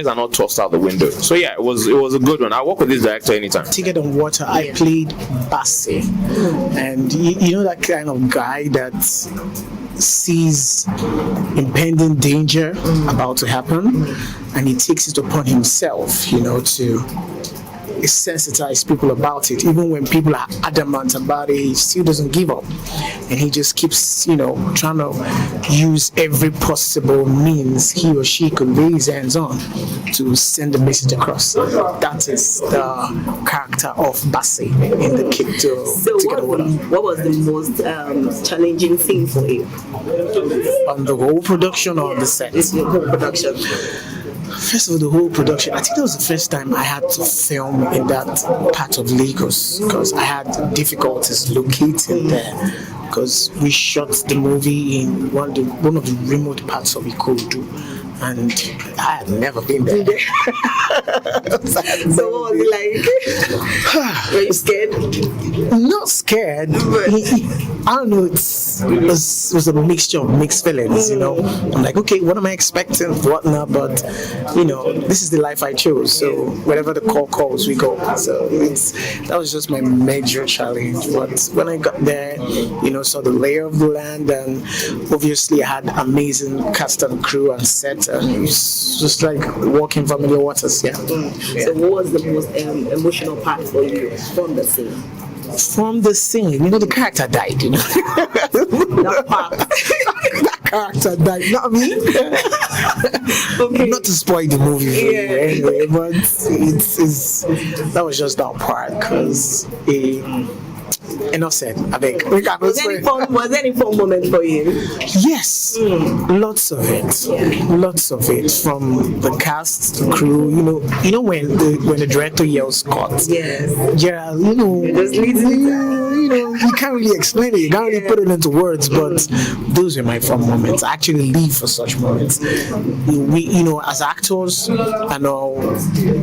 are not tossed out the window. So yeah, it was a good one. I work with this director anytime. Thicker Than Water, I played Bassey, and that kind of guy that sees impending danger about to happen, and he takes it upon himself, to sensitize people about it. Even when people are adamant about it, he still doesn't give up, and he just keeps trying to use every possible means he or she could lay his hands on to send the message across. That is the character of Bassey in the Kick to Thicker Than Water. What was the most challenging thing for you on the whole production or the set? It's the whole production. First of all, the whole production, I think that was the first time I had to film in that part of Lagos, because I had difficulties locating there, because we shot the movie in one of the remote parts of Ikodu, and I had never been there. So what was it like? Were you scared? Not scared. I don't know, it was a mixture of mixed feelings, I'm like, okay, what am I expecting, whatnot, but this is the life I chose, so whatever the call calls, we go. So that was just my major challenge. But when I got there, saw the layer of the land, and obviously I had amazing cast and crew and set water. It's just like walking familiar waters. Yeah. So what was the most emotional part for you from the scene? From the scene, the character died. That part. That character died. Not me. Okay. Not to spoil the movie for you anyway, but it's that was just that part because. Enough said. I beg. Was there any fun moment for you? Yes, lots of it. From the cast, the crew. When the director yells "cut." Yes. Yeah. You can't really explain it. You can't really put it into words. But those were my fun moments. I actually live for such moments. We, as actors, and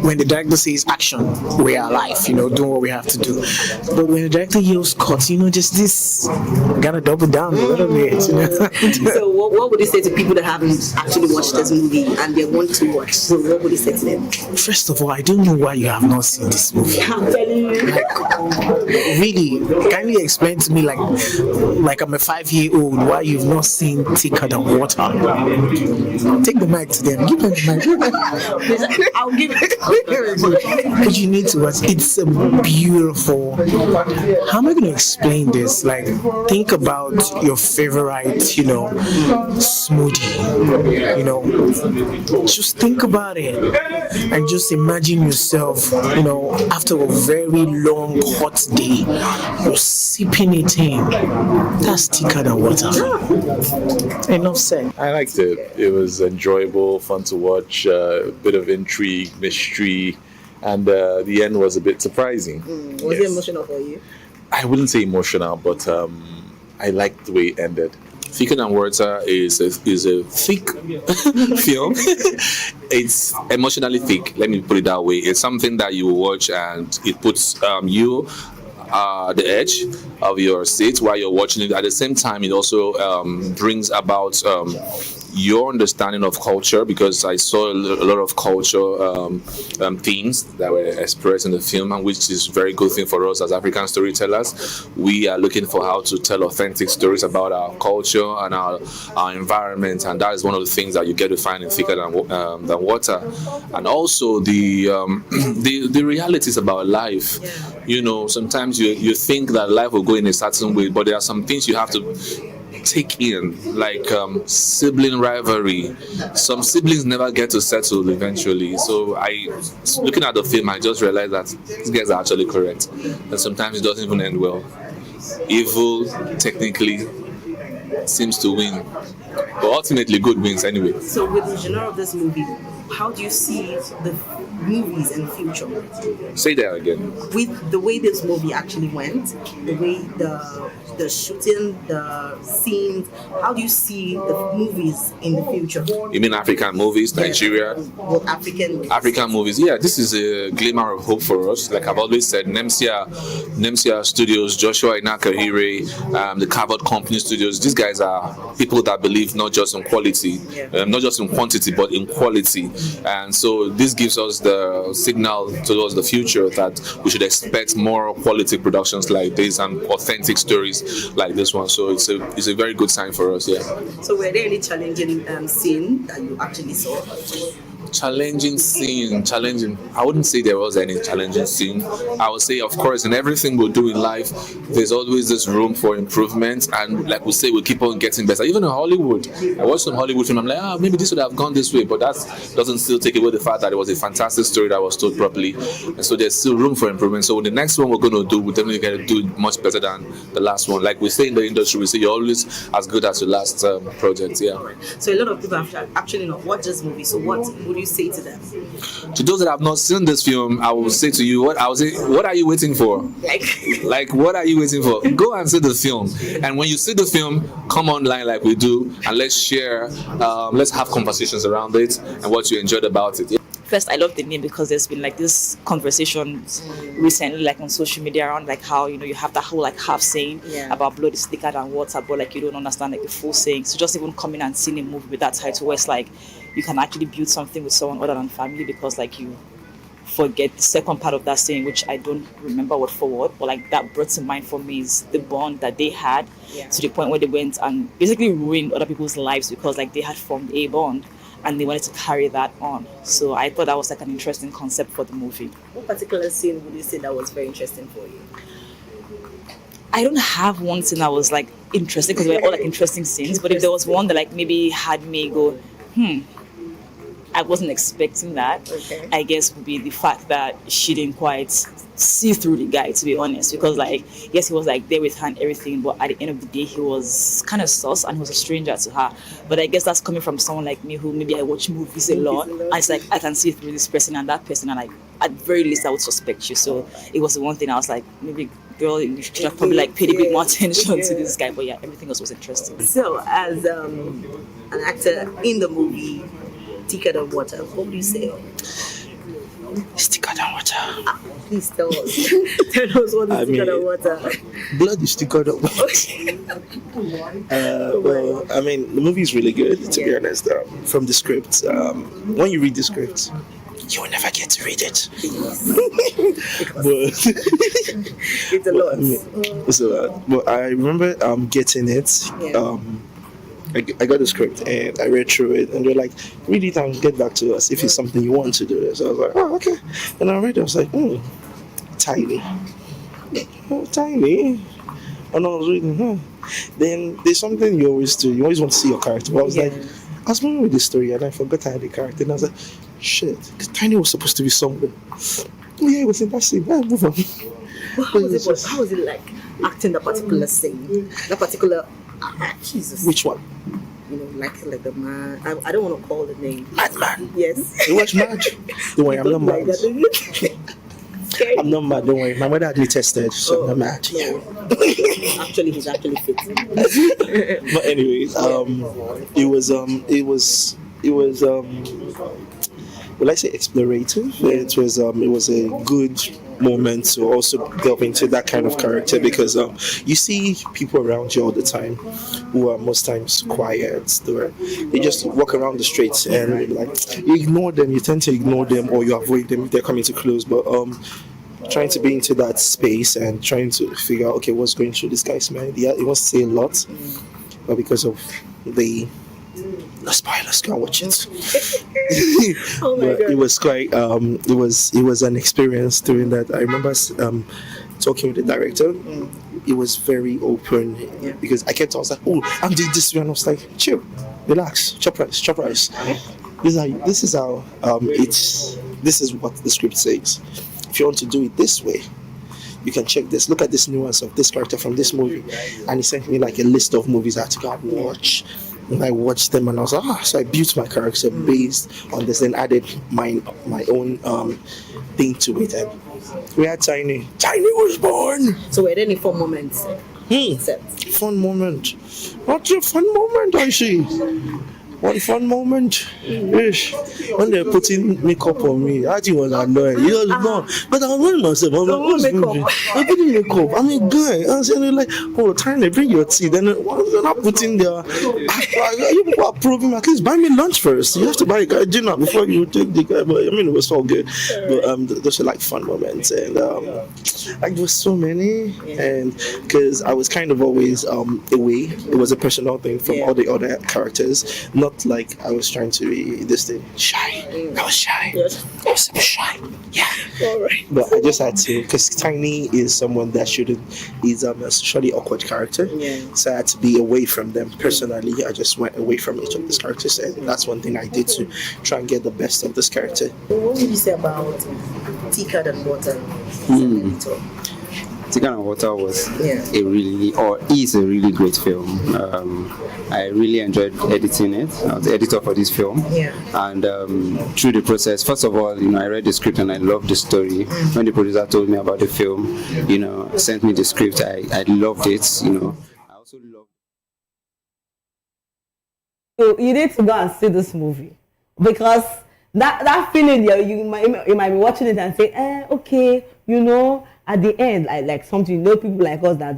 when the director says action, we are alive. Doing what we have to do. But when the director yells cut, just this, gotta double down a little bit. So what would you say to people that haven't actually watched this movie and they want to watch? So what would you say to them? First of all, I don't know why you have not seen this movie. I'm telling you. Really, can you explain to me, like I'm a 5-year-old, why you've not seen Thicker Than Water? Take the mic to them. Give them the mic. I'll give it. But you need to watch. It's a beautiful. How am I going to explain this? Like, think about your favorite, smoothie. Just think about it and just imagine yourself, after a very long hot day, you're sipping it in. That's Thicker Than Water. Enough said. I liked it. It was enjoyable, fun to watch, a bit of intrigue, mystery, and the end was a bit surprising. Was it emotional for you? I wouldn't say emotional, but I liked the way it ended. Thicker Than Water is a thick film. It's emotionally thick, let me put it that way. It's something that you watch and it puts you the edge of your seat while you're watching it. At the same time, it also brings about your understanding of culture, because I saw a lot of culture themes that were expressed in the film, and which is a very good thing for us as African storytellers. We are looking for how to tell authentic stories about our culture and our environment, and that is one of the things that you get to find in Thicker Than Water. And also the realities about life. Sometimes you think that life will go in a certain way, but there are some things you have to take in, like sibling rivalry. Some siblings never get to settle eventually. So looking at the film, I just realized that these guys are actually correct. And sometimes it doesn't even end well. Evil technically seems to win, but ultimately good wins anyway. So with the genre of this movie, how do you see the movies in the future? Say that again. With the way this movie actually went, the way the shooting, the scenes, how do you see the movies in the future? You mean African movies, Nigeria? Well, African movies. Yeah, this is a glimmer of hope for us. Like I've always said, Nemsia Studios, Joshua Inakahire, the Covered Company Studios, these guys are people that believe not just in quality, not just in quantity, but in quality. And so this gives us the signal towards the future that we should expect more quality productions like this and authentic stories like this one. So it's a very good sign for us. Yeah. So were there any challenging scene that you actually saw? Challenging. I wouldn't say there was any challenging scene. I would say, of course, in everything we do in life, there's always this room for improvement, and like we say, we keep on getting better. Even in Hollywood, I watched some Hollywood film. I'm like, maybe this would have gone this way, but that doesn't still take away the fact that it was a fantastic story that was told properly, and so there's still room for improvement. So the next one we're going to do, we're definitely going to do it much better than the last one. Like we say in the industry, we say you're always as good as your last project. Yeah. So a lot of people have actually not watched this movie. So what would you say to them? To those that have not seen this film, I will say to you, what are you waiting for? Like what are you waiting for? Go and see the film, and when you see the film, come online like we do, and let's share, let's have conversations around it and what you enjoyed about it. First, I love the name because there's been like this conversations recently, like on social media, around like how you have that whole like half saying about blood is thicker than water, but like you don't understand like the full saying. So just even coming and seeing a movie with that title, where it's like you can actually build something with someone other than family, because like you forget the second part of that saying, which I don't remember word for word, but like that brought to mind for me is the bond that they had to the point where they went and basically ruined other people's lives because like they had formed a bond. and they wanted to carry that on. So I thought that was like an interesting concept for the movie. What particular scene would you say that was very interesting for you? I don't have one scene that was like interesting because they were all like interesting scenes, but if there was one that like maybe had me go, I wasn't expecting that. Okay. I guess would be the fact that she didn't quite see through the guy, to be honest, because like yes, he was like there with her and everything, but at the end of the day he was kind of sus and he was a stranger to her. But I guess that's coming from someone like me who maybe I watch movies a lot, and it's like I can see through this person and that person, and like at very least I would suspect you. So it was the one thing I was like, maybe girl, you should have probably like paid a bit more attention to this guy. But yeah, everything else was interesting. So, as an actor in the movie Thicker Than Water, what would you say? It's thicker than water. Please tell us. Tell us what is thicker than water. Blood is thicker than water. Well, I mean, the movie is really good, to be honest. From the script, when you read the script, you will never get to read it. But it's a lot. It's a lot. But I remember getting it. Yeah. I got the script and I read through it, and they're like, read it and get back to us if it's something you want to do. So I was like, oh, okay. And I read it, I was like, tiny. Oh, tiny. And I was reading, Then there's something you always do. You always want to see your character. But I was like, I was moving with the story and I forgot I had the character. And I was like, shit, because Tiny was supposed to be somewhere. Oh, yeah, it was in that scene. Move on. How was it like acting that particular scene? That particular... Jesus. Which one? You know, like the man. I don't want to call the name. Madman. Yes. You watch Mad? Don't worry, I'm not mad. I'm not mad. Don't worry. My mother had me tested, so I'm not mad. Yeah. Actually, he's actually fit. But anyways, it was will I say explorative? It was a good moment to also delve into that kind of character, because you see people around you all the time who are most times quiet. They just walk around the streets and like you ignore them. You tend to ignore them or you avoid them if they're coming too close. But trying to be into that space and trying to figure out, okay, what's going through this guy's mind. Yeah, it wants to say a lot, but because of the spoilers, can't watch it. Oh my but God. It was quite it was an experience doing that. I remember talking with the director. It was very open, because I kept, I was like, oh, I'm doing this one. I was like, chill, relax, chop rice. This is how this is what the script says. If you want to do it this way, you can check this. Look at this nuance of this character from this movie. And he sent me like a list of movies I had to go and watch. And I watched them and I was like, so I built my character based on this, then added my own thing to it. And we had Tiny. Tiny was born. So were there any fun moments? Fun moment. What's a fun moment, I see? One fun moment, ish, when they're putting makeup on me, I think it was annoying. You know, but I was wearing myself. I'm putting makeup. I'm a guy. I was like, oh, Tiny, bring your tea. Then they're not putting their. You people are probing. At least buy me lunch first. You have to buy a guy dinner before you take the guy. But I mean, it was all good. But those were like fun moments, and like there was so many, and because I was kind of always away. It was a personal thing from all the other characters. Not like I was trying to be this thing shy. I was shy. Yes. I was super shy. Yeah. All right. But I just had to, because Tiny is someone that is a socially awkward character. Yeah. So I had to be away from them. Personally, I just went away from each of these characters, and that's one thing I did to try and get the best of this character. What would you say about Thicker Than Water? Thicker Than Water was is a really great film. I really enjoyed editing it. I was the editor for this film. Yeah. And through the process, first of all, I read the script and I loved the story. When the producer told me about the film, sent me the script, I loved it. I also loved. So you need to go and see this movie, because that feeling you might be watching it and say, okay, at the end, like something, people like us that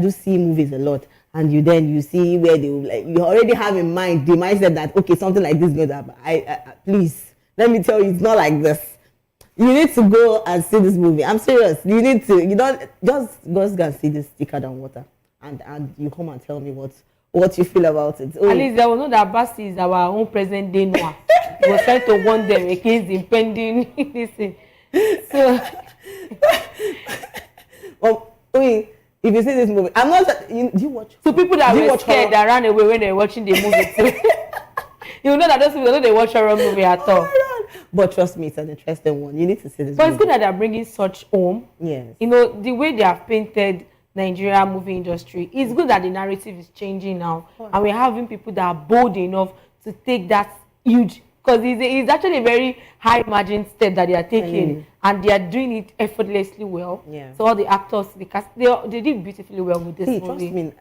do see movies a lot, and you see where they you already have in mind the mindset that, okay, something like this is going to happen. Please, let me tell you, it's not like this. You need to go and see this movie. I'm serious. You need to. You don't just go and see this Thicker Than Water, and you come and tell me what what you feel about it. At least there was no that Basti is our own present day Noah. He was trying to warn them against the impending this thing. So, if you see this movie, I'm not. Do you watch? So people that were scared that ran away when they were watching the movie too. You know that those people don't they watch horror movie at all. But trust me, it's an interesting one. You need to see this. But movie. it's good that they're bringing such home. Yes. You know the way they have painted Nigeria movie industry. It's good that the narrative is changing now, and we're having people that are bold enough to take that huge. Because it's actually a very high margin step that they are taking, and they are doing it effortlessly well. Yeah. So all the actors, because they did beautifully well with this movie. Trust me,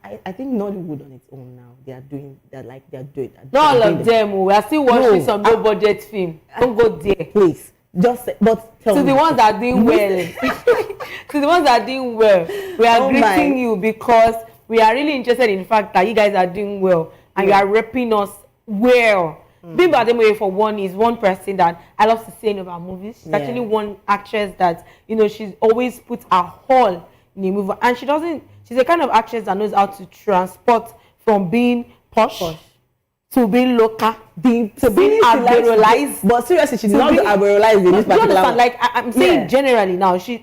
I think Nollywood on its own now, they're doing. Not all of them. We are still watching some low budget film. Don't go there, please. But tell me. To the ones that are doing well, to the ones that are doing well, we are greeting you because we are really interested in the fact that you guys are doing well and you are repping us well. Bimbo Ademoye for one is one person that I love to see in our movies. She's actually one actress that, you know, she's always put her all in a movie, and she's a kind of actress that knows how to transport from being posh. To being local, to being aberralized. But seriously, she did not aberralize in this particular one. Like I'm saying generally now, she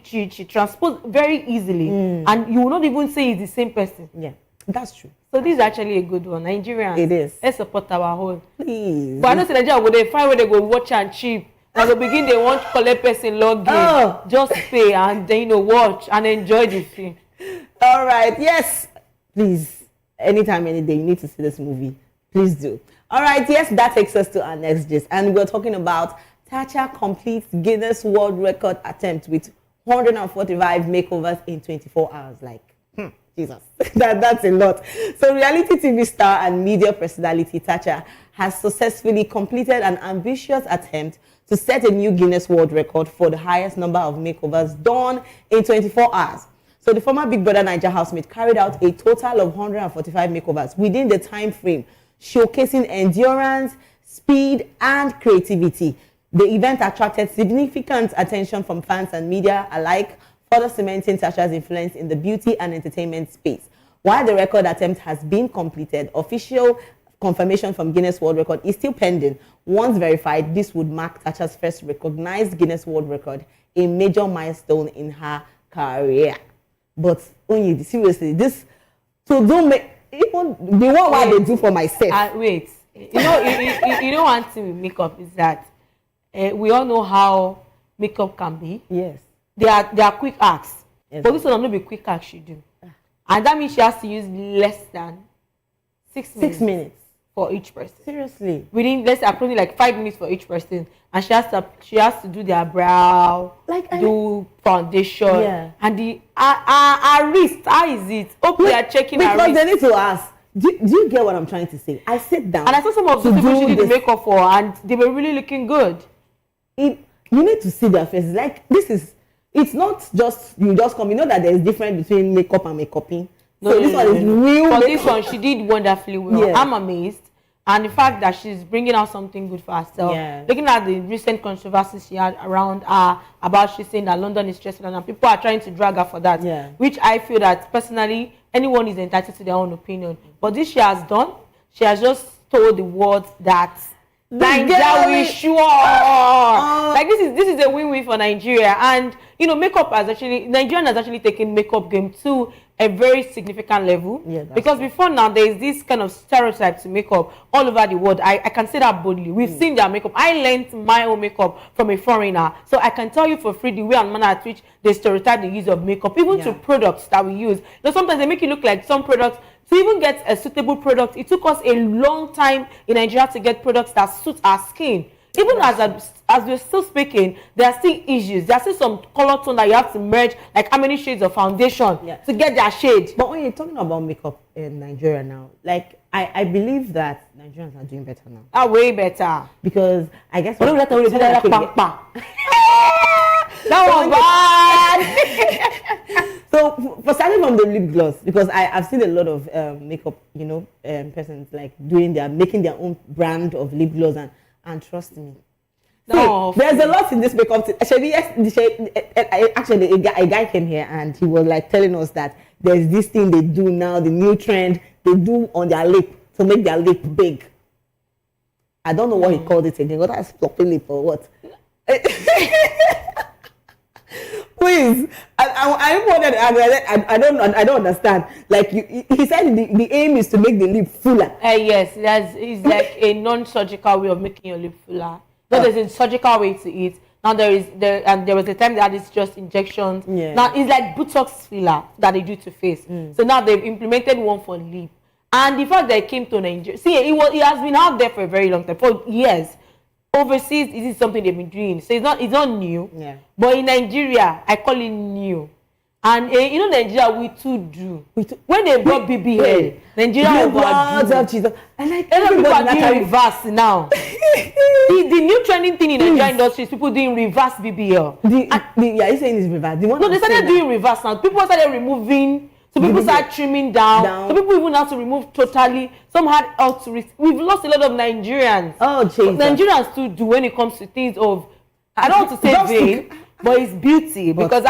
transports very easily, and you will not even say it's the same person. Yeah, that's true. So this is actually a good one. Nigerians, it is. Let's support our whole. Please. But I know Nigeria go they find where they go watch and cheap. At the beginning, they want collect person login. Just pay and then watch and enjoy the film. All right. Yes. Please. Anytime, any day, you need to see this movie. Please do. All right. Yes, that takes us to our next gist, and we're talking about Thatcher completes Guinness World Record attempt with 145 makeovers in 24 hours. Like. Jesus, that's a lot. So reality TV star and media personality Thatcher has successfully completed an ambitious attempt to set a new Guinness World Record for the highest number of makeovers done in 24 hours. So the former Big Brother Naija housemate carried out a total of 145 makeovers within the time frame, showcasing endurance, speed, and creativity. The event attracted significant attention from fans and media alike, further cementing Thatcher's influence in the beauty and entertainment space. While the record attempt has been completed, official confirmation from Guinness World Record is still pending. Once verified, this would mark Thatcher's first recognized Guinness World Record, a major milestone in her career. But only seriously, this so don't make even the one what they do for myself. Wait, you know one thing with makeup is that we all know how makeup can be. Yes. They are quick acts. Yes. But this one will not be quick acts she do. And that means she has to use less than 6 minutes. 6 minutes. For each person. Seriously. Within let's say approximately like 5 minutes for each person. And she has to do their brow, do foundation. Yeah. And the her wrist, how is it? Hope they are checking her wrist. Because they need to ask. Do you get what I'm trying to say? I sit down. And I saw some of the people she did the makeup for, and they were really looking good. You need to see their faces. Like this is. It's not just you just come. You know that there is difference between makeup and makeuping. So this one is real. For this one, she did wonderfully well. Yeah. I'm amazed, and the fact that she's bringing out something good for herself. Yeah. Looking at the recent controversies she had around her about she saying that London is stressful, and people are trying to drag her for that. Yeah. Which I feel that personally, anyone is entitled to their own opinion. But this she has done. She has just told the world that. Nigeria we sure like this is a win-win for Nigeria, and makeup has actually Nigerian has actually taken makeup game to a very significant level. Yeah, because before now there is this kind of stereotype to makeup all over the world. I can say that boldly. We've seen their makeup. I learned my own makeup from a foreigner, so I can tell you for free the way and manner at which they stereotype the use of makeup, even to products that we use. Sometimes they make it look like some products. To even get a suitable product, it took us a long time in Nigeria to get products that suit our skin. Even as we're still speaking, there are still issues. There are still some color tone that you have to merge, like how many shades of foundation to get their shade. But when you're talking about makeup in Nigeria now, like I believe that Nigerians are doing better now. Way better. Because I guess that was bad. So for starting from the lip gloss, because I've seen a lot of makeup, persons like making their own brand of lip gloss, and trust me, there's a lot in this makeup. Actually, a guy came here and he was like telling us that there's this thing they do now, the new trend. they do on their lip to make their lip big. I don't know what he called it again. What is floppy lip or what? Please, I don't understand. Like he said, the aim is to make the lip fuller. Yes, it's like a non-surgical way of making your lip fuller. No, there's a surgical way to it. Now there was a time that it's just injections. Yeah. Now it's like Botox filler that they do to face. So now they've implemented one for lip. And the fact that it came to Nigeria, see, it has been out there for a very long time, for years. Overseas, this is something they've been doing, so it's not new. Yeah. But in Nigeria, I call it new. And you know, Nigeria, we too do. When they brought BBL, Nigeria overdo. And like everybody are doing reverse now. The new trending thing in Nigeria industry is people doing reverse BBL. Yeah, you saying it's reverse. No, they started doing reverse now. People started removing. So people start trimming down. So people even have to remove totally. Some had altruists. We've lost a lot of Nigerians. Oh, Jesus. Nigerians too do when it comes to things of, I don't want to say vain, but it's beauty. Because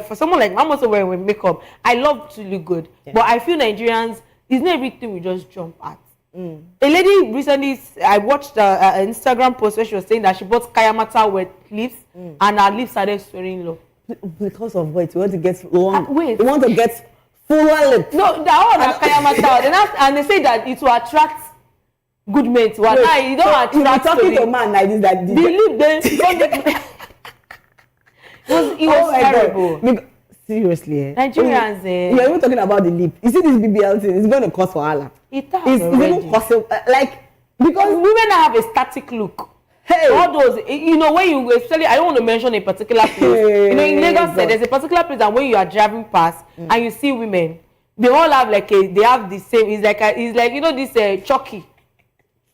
for someone like me, I'm also wearing makeup. I love to look good. Yeah. But I feel Nigerians, it's not everything we just jump at. A lady recently, I watched an Instagram post where she was saying that she bought Kayamata with lips and her lips started swelling low. Because of what? You want to get long? Wait. You want to get fuller lips? No, that one Kayamata. And they say that it will attract good mates. You don't attract. You are talking to a man like this. That the lip then. It was terrible. Seriously, Nigerians. You're even talking about the lip. You see this BBL thing? It's going to cost for Allah. It's even possible. Because women have a static look. Hey, all those, you know, when you especially, I don't want to mention a particular place. You know, in Lagos, there's a particular place that when you are driving past and you see women, they all have they have the same. It's like you know this Chucky.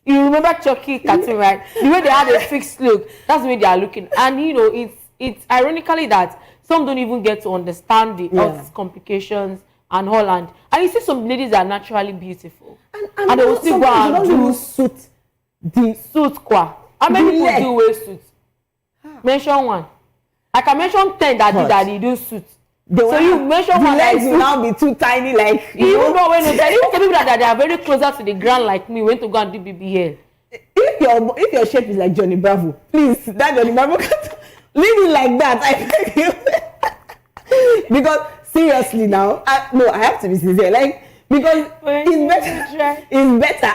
You remember Chucky cartoon, right? The way they had a fixed look, that's the way they are looking. And you know, it's ironically that some don't even get to understand the health complications and all. And you see some ladies that are naturally beautiful, and they will still go and do suit qua. How many people do wear suits? Mention one. I can mention 10 that they do suits. So you mention one. The legs will now be too tiny, like you know when even some people that they are very closer to the ground like me went to go and do BBL. If your shape is like Johnny Bravo, please, that Johnny Bravo leave it like that. I beg you. Because seriously now, I have to be sincere. Because it's better. It's better.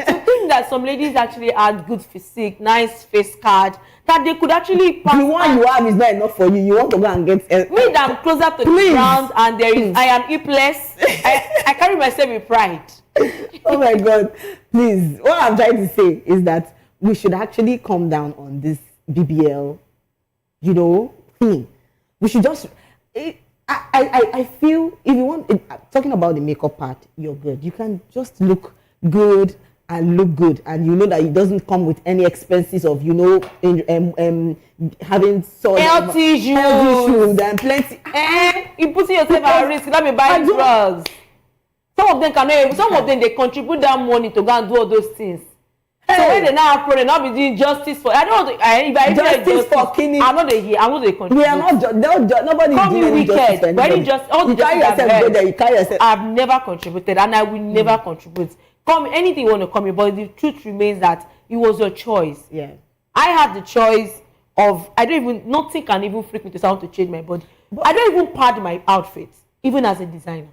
To think that some ladies actually had good physique, nice face card, that they could actually pass. The one you have is not enough for you. You want to go and get me that I'm closer to the ground and I am hipless. I carry myself with pride. Oh my God. Please. What I'm trying to say is that we should actually calm down on this BBL, you know, thing. We should just I feel if you want, talking about the makeup part, you're good. You can just look good and look good, and you know that it doesn't come with any expenses of, you know, having health issues and plenty. You putting yourself at risk. Let me buy drugs. Some of them they contribute that money to go and do all those things. So when they now have problem, now be doing justice for. I don't know. If I justice for killing. I'm not here. I'm not the contribute. We are not. Nobody call me wicked. When you just all the carry yourself. You carry yourself. I've never contributed, and I will never contribute. Come anything you want to call me, but the truth remains that it was your choice. Yeah. I had the choice of. Nothing can even freak me to sound to change my body. But I don't even pad my outfits, even as a designer.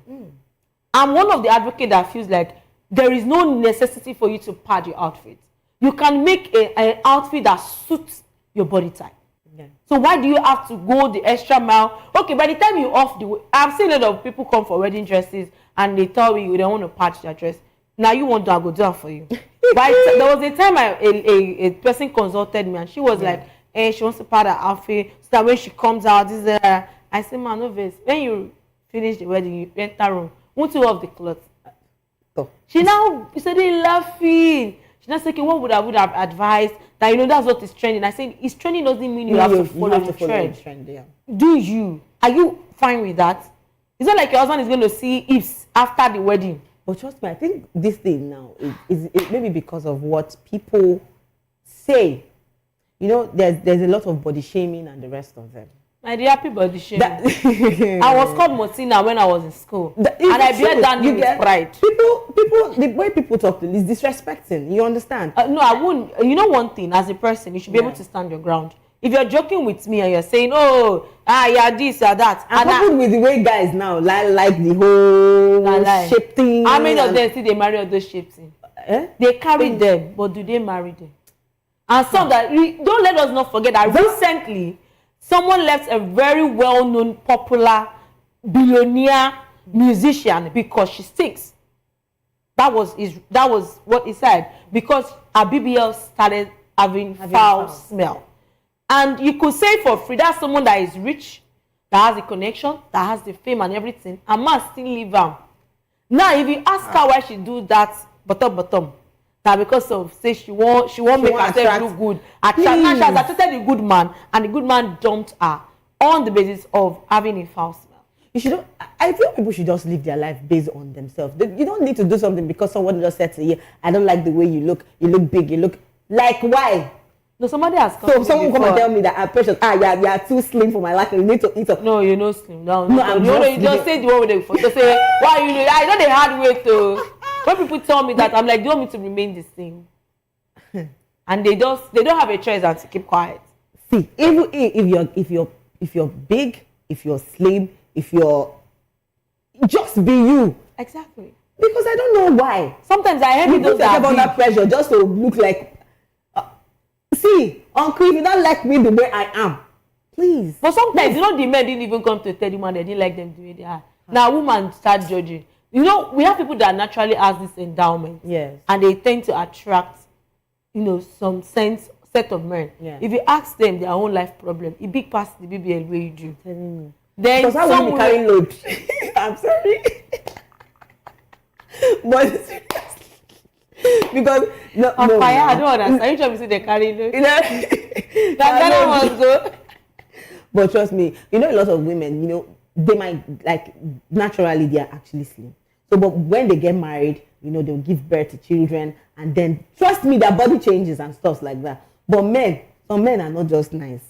I'm one of the advocates that feels like there is no necessity for you to pad your outfit. You can make an outfit that suits your body type. Yeah. So why do you have to go the extra mile? Okay, by the time you off the way, I've seen a lot of people come for wedding dresses and they tell you they want to patch their dress. Now you want to, I go do that for you. But there was a time a person consulted me and she was like, hey, she wants to pad her outfit so that when she comes out, I said, man, no vex. When you finish the wedding, you enter room, won't you off the clothes? She now started laughing. She now said, okay, what would I have advised? That, you know, that's what is trending. I said, it's trending doesn't mean you have to follow the trend. Yeah. Do you? Are you fine with that? It's not like your husband is going to see ifs after the wedding. But trust me, I think this thing now is maybe because of what people say. You know, there's a lot of body shaming and the rest of them. My dear, happy body shame. I was called Motina when I was in school. And I bear that name with pride. People, the way people talk to you is disrespecting. You understand? No, I wouldn't. You know one thing, as a person, you should be able to stand your ground. If you're joking with me and you're saying, oh, you're this, you're that. And coupled with the way guys now like the whole shape thing. How many of them see they marry all those shape things? They carry them, but do they marry them? And some that, don't let us not forget that recently, someone left a very well-known, popular, billionaire musician because she stinks. That was what he said. Because her BBL started having foul smell. And you could say for free, that's someone that is rich, that has the connection, that has the fame and everything, and man still leave her. Now, if you ask her why she do that, bottom, that because of say she won't make herself look good. Now she has attracted the good man, and the good man dumped her on the basis of having a foul smell. You should. I feel people should just live their life based on themselves. You don't need to do something because someone just said to you, "I don't like the way you look. You look big. You look like why." No, somebody has come. So someone come and tell me that I'm precious. You're too slim for my liking. You need to eat up. No, you're not slim down. No, you just say the one with the photo. Say why you know? I know the hard way to. When people tell me that, I'm like, do you want me to remain the same? And they don't have a choice than to keep quiet. See, even if you're big, if you're slim, if you're just be you. Exactly. Because I don't know why. Sometimes I hear those that under pressure just to look like. See, uncle, if you don't like me the way I am, please. But sometimes, you know, the men didn't even come to tell the man they didn't like them the way they are. Now, women start judging. You know, we have people that naturally has this endowment. Yes. And they tend to attract, you know, some set of men. Yeah. If you ask them their own life problem, it big past the BBL way you do. Then because how will you carry load? I'm sorry. But because fire, I don't understand. You trying to say they carry load? That must go. But trust me, you know, a lot of women, you know, they might like naturally they are actually slim. So, but when they get married, you know, they'll give birth to children, and then trust me, their body changes and stuff like that. But some men are not just nice.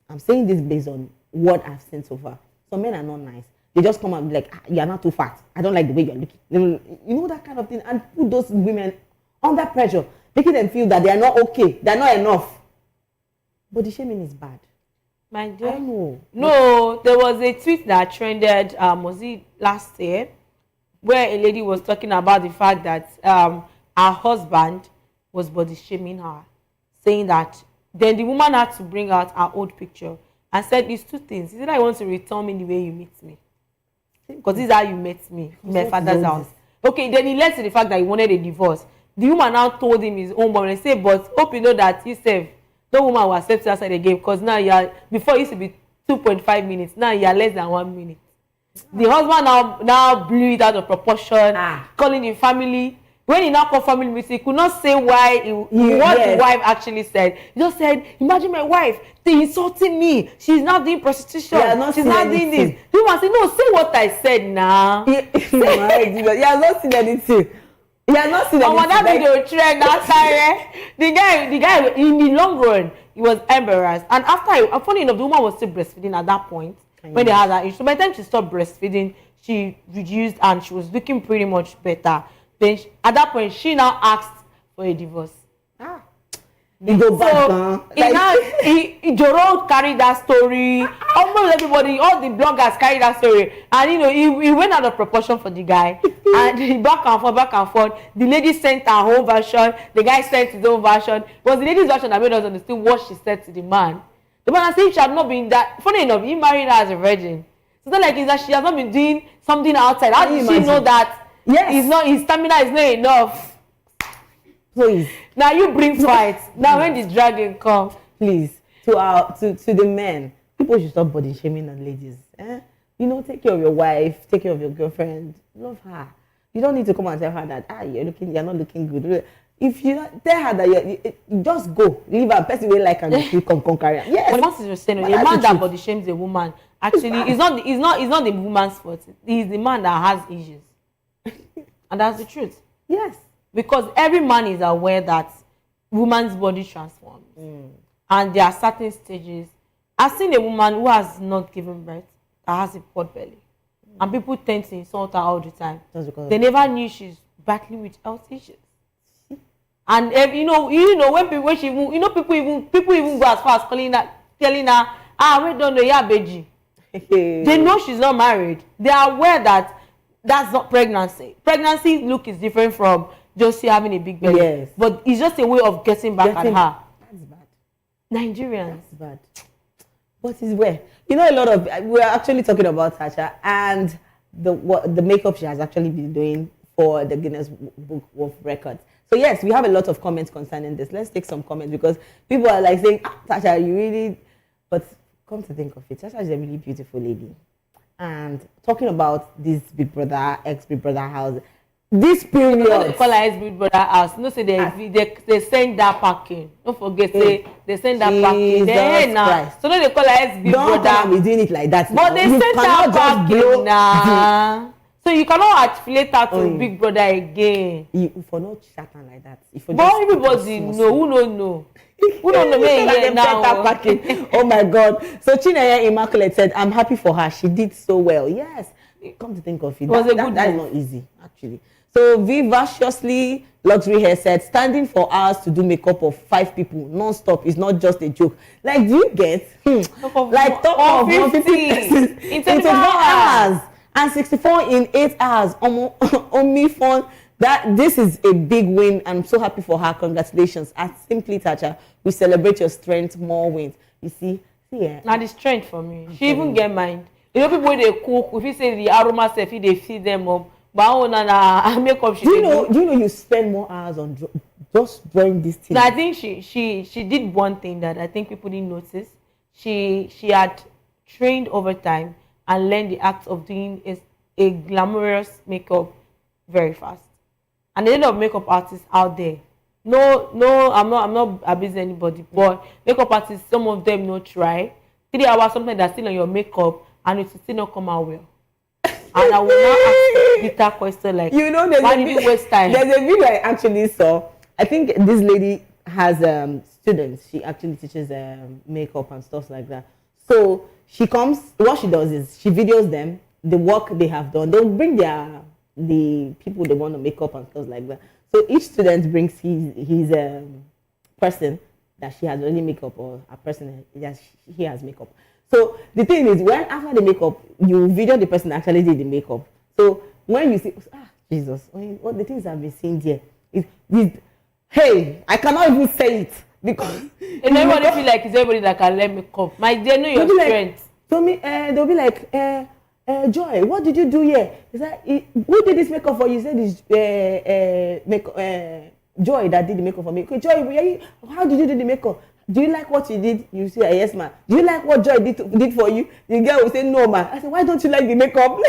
I'm saying this based on what I've seen so far. Some men are not nice. They just come and be like, you're not too fat. I don't like the way you're looking. You know, that kind of thing, and put those women under pressure, making them feel that they are not okay, they're not enough. Body shaming is bad. My dear. I know. No, there was a tweet that trended, was it last year, where a lady was talking about the fact that her husband was body shaming her, saying that then the woman had to bring out her old picture and said these two things. He said, I want to return me the way you meet me. Because this is how you met me in my father's house. Okay, then he led to the fact that he wanted a divorce. The woman now told him his own mom and said, but hope you know that yourself, no woman will accept you outside the game because now you are, before it used to be 2.5 minutes, now you are less than 1 minute. The husband now blew it out of proportion, calling the family. When he now called family meeting, he could not say why the wife actually said. He just said, imagine my wife, they insulting me. She's not doing prostitution. She's not doing this. The woman said, no, say what I said now. You have not seen anything. You have not seen anything. On that video trend outside, the guy in the long run, he was embarrassed. And after, funny enough, the woman was still breastfeeding at that point when they had that issue. So by the time she stopped breastfeeding, she reduced and she was looking pretty much better. Then at that point, she now asked for a divorce. He go back, Joro carried that story. Almost everybody, all the bloggers carried that story. And you know, he went out of proportion for the guy. And he back and forth. The lady sent her own version. The guy sent his own version. It was the lady's version that made us understand what she said to the man. The man said she had not been that. Funny enough, he married her as a virgin. It's not like it's that she has not been doing something outside. How did she know that? Yes. His stamina is not enough. Please. Now you bring fight. Now when the dragon comes. Please. To the men. People should stop body shaming on ladies. You know, take care of your wife, take care of your girlfriend. Love her. You don't need to come and tell her that you're not looking good. If you tell her that you just go. Leave her person will like and you come carry her. Yes. But once you're saying a man that body shames a woman, actually it's not the woman's fault. It's the man that has issues. And that's the truth. Yes. Because every man is aware that woman's body transforms. And there are certain stages I've seen a woman who has not given birth that has a pot belly, and people tend to insult her all the time. They never knew she's battling with health issues. And you know when she people even go as far as telling her, we don't know yeah, Beji. They know she's not married. They are aware that that's not pregnancy. Pregnancy look is different from just having a big belly. Yes. But it's just a way of getting back at her. That's bad. Nigerians. That's bad. But it's where a lot of we're actually talking about Tasha and the makeup she has actually been doing for the Guinness Book of Records. So yes, we have a lot of comments concerning this. Let's take some comments because people are like saying, Tasha, you really, but come to think of it, Tasha is a really beautiful lady. And talking about this Big Brother, ex-Big Brother house, this period. They call her ex-Big Brother house. No, say they send that packing. Don't forget, say they send that packing. Now. So no, they call her ex-Big Brother. Don't come and be doing it like that. But they send that packing now. So you cannot affiliate her to Big Brother again. You for not chat like that. But everybody know. Who don't know? Who don't know me here now? Oh my God. So Chineye Immaculate said, I'm happy for her. She did so well. Yes. Come to think of it. That is not easy, actually. So Vivaciously Luxury Hair said, standing for hours to do makeup of 5 people non-stop is not just a joke. Like, do you get? Like, top of 150 in 24 hours. And 64 in 8 hours. Only fun. This is a big win. I'm so happy for her. Congratulations. At Simply Tacha, we celebrate your strength, more wins. You see? Now the strength for me. She even get mind. You know, people they cook, if you say the aroma self, they feed them up. But I makeup she do you know you spend more hours on just drawing this thing? I think she did one thing that I think people didn't notice. She had trained over time and learned the act of doing a glamorous makeup very fast. And a lot of makeup artists out there. No, I'm not abusing anybody, but makeup artists, some of them no try. 3 hours, sometimes they're still on your makeup and it will still not come out well. And I will not ask bitter question like, why did you waste time? There's a video I actually saw. I think this lady has students. She actually teaches makeup and stuff like that. So she comes, what she does is she videos them, the work they have done. They'll bring the people they want to make up and stuff like that. So each student brings his person that she has already make up, or a person that he has makeup. So the thing is, when after the makeup, you video the person that actually did the makeup. So when you see, Jesus, what the things I've been seeing there is hey, I cannot even say it because and everybody feel like it's everybody that can learn makeup. My dear, know your strength. They'll be like, Joy, what did you do here? Is that who did this makeup for you? Said it's Joy that did the makeup for me. Okay, Joy, how did you do the makeup? Do you like what you did? You say, yes, man. Do you like what Joy did for you? The girl will say, no, man. I said, why don't you like the makeup?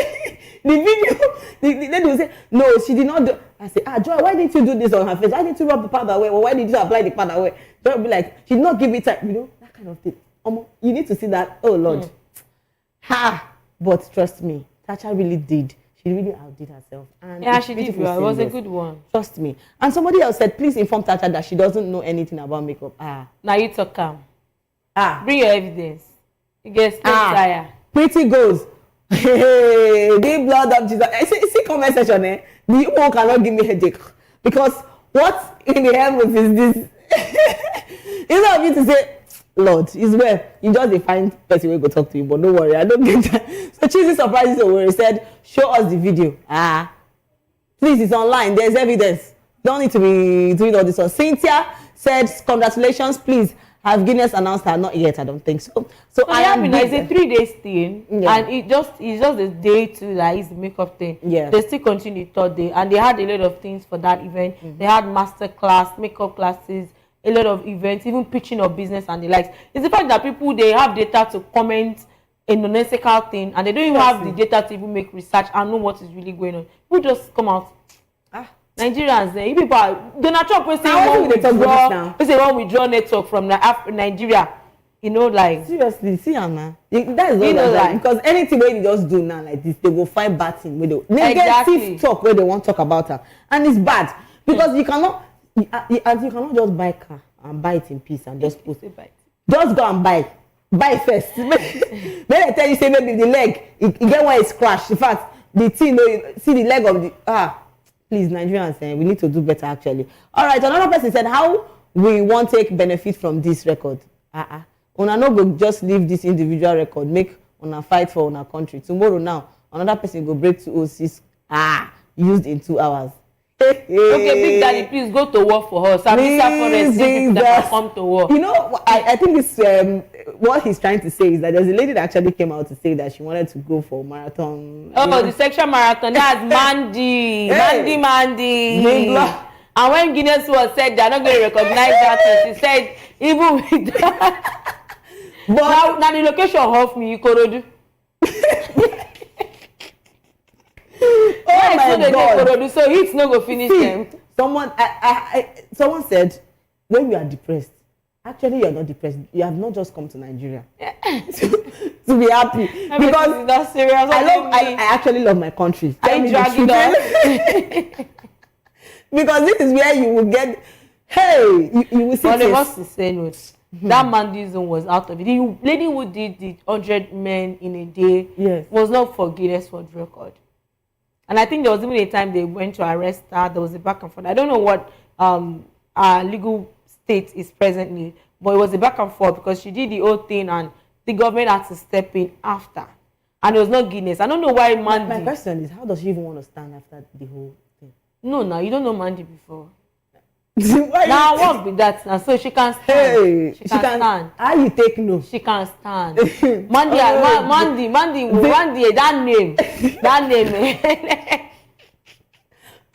The video, the lady will say, no, she did not do. I said, Joy, why didn't you do this on her face? Why didn't you rub the powder away? Or why did you apply the powder away? Joy will be like, she did not give it time. That kind of thing. You need to see that. Oh, Lord. But trust me, Tacha really did. She really outdid herself. And yeah, she did well. It was a good one. Trust me. And somebody else said, please inform Tacha that she doesn't know anything about makeup. Now you talk calm. Bring your evidence. You get tired. Pretty goes. Hey, the blood of Jesus. See comment section, The woman cannot give me headache. Because what in the heavens is this? It's not me to say, Lord, it's where you just find person will go talk to you, but don't worry, I don't get that. So Cheesy Surprises Owerri said, show us the video. Please, it's online, there's evidence. Don't need to be doing all this one. Cynthia said, congratulations, please. Have Guinness announced her? Not yet, I don't think so. So I am it's a 3-day thing, and it's just the day 2 that is the makeup thing. Yeah. They still continue the 3rd day, and they had a lot of things for that event. They had master class, makeup classes, a lot of events, even pitching of business and the likes. It's the fact that people, they have data to comment a nonsensical thing, and they don't even have the data to even make research and know what is really going on. People just come out. Nigerians, you people are, Donald Trump will say one withdraw network from Nigeria. Like seriously, see Anna. That is not like because anything they just do now like this, they will find bad thing where they negative talk where they won't talk about her, and it's bad because you cannot just buy car and buy it in peace and just post it. Just go and buy. buy first. Then I tell you say maybe the leg, it get one is crashed. In fact, the thing, see the leg of the please, Nigerians, we need to do better actually. All right, another person said, how we won't take benefit from this record? Una no go just leave this individual record, make una fight for una country. Tomorrow now, another person go break 206 used in 2 hours. Okay, Big Daddy, please go to war for us. That come to war. You know, I think this what he's trying to say is that there's a lady that actually came out to say that she wanted to go for marathon. Oh, the sexual marathon. That's Mandy. Mandy. And when Guinness was said they're not going to recognize that, she said, even with that. But now the location of me, Ikorodu. Oh my God! So it's not going to finish them. Someone said, when you are depressed, actually you're not depressed. You have not just come to Nigeria to be happy. Because that's serious. I actually love my country. I drag it up. Because this is where you will get, you will see. But they must say no. That Mandy zone was out of it. The lady who did the 100 men in a day was not for Guinness World Record. And I think there was even a time they went to arrest her. There was a back and forth. I don't know what our legal state is presently, but it was a back and forth because she did the whole thing and the government had to step in after. And it was not Guinness. I don't know why Mandy... My question is, how does she even want to stand after the whole thing? No, you don't know Mandy before. Now I work with that now, so she can stand. She can stand. How you take no? She can stand. Mandy, that name.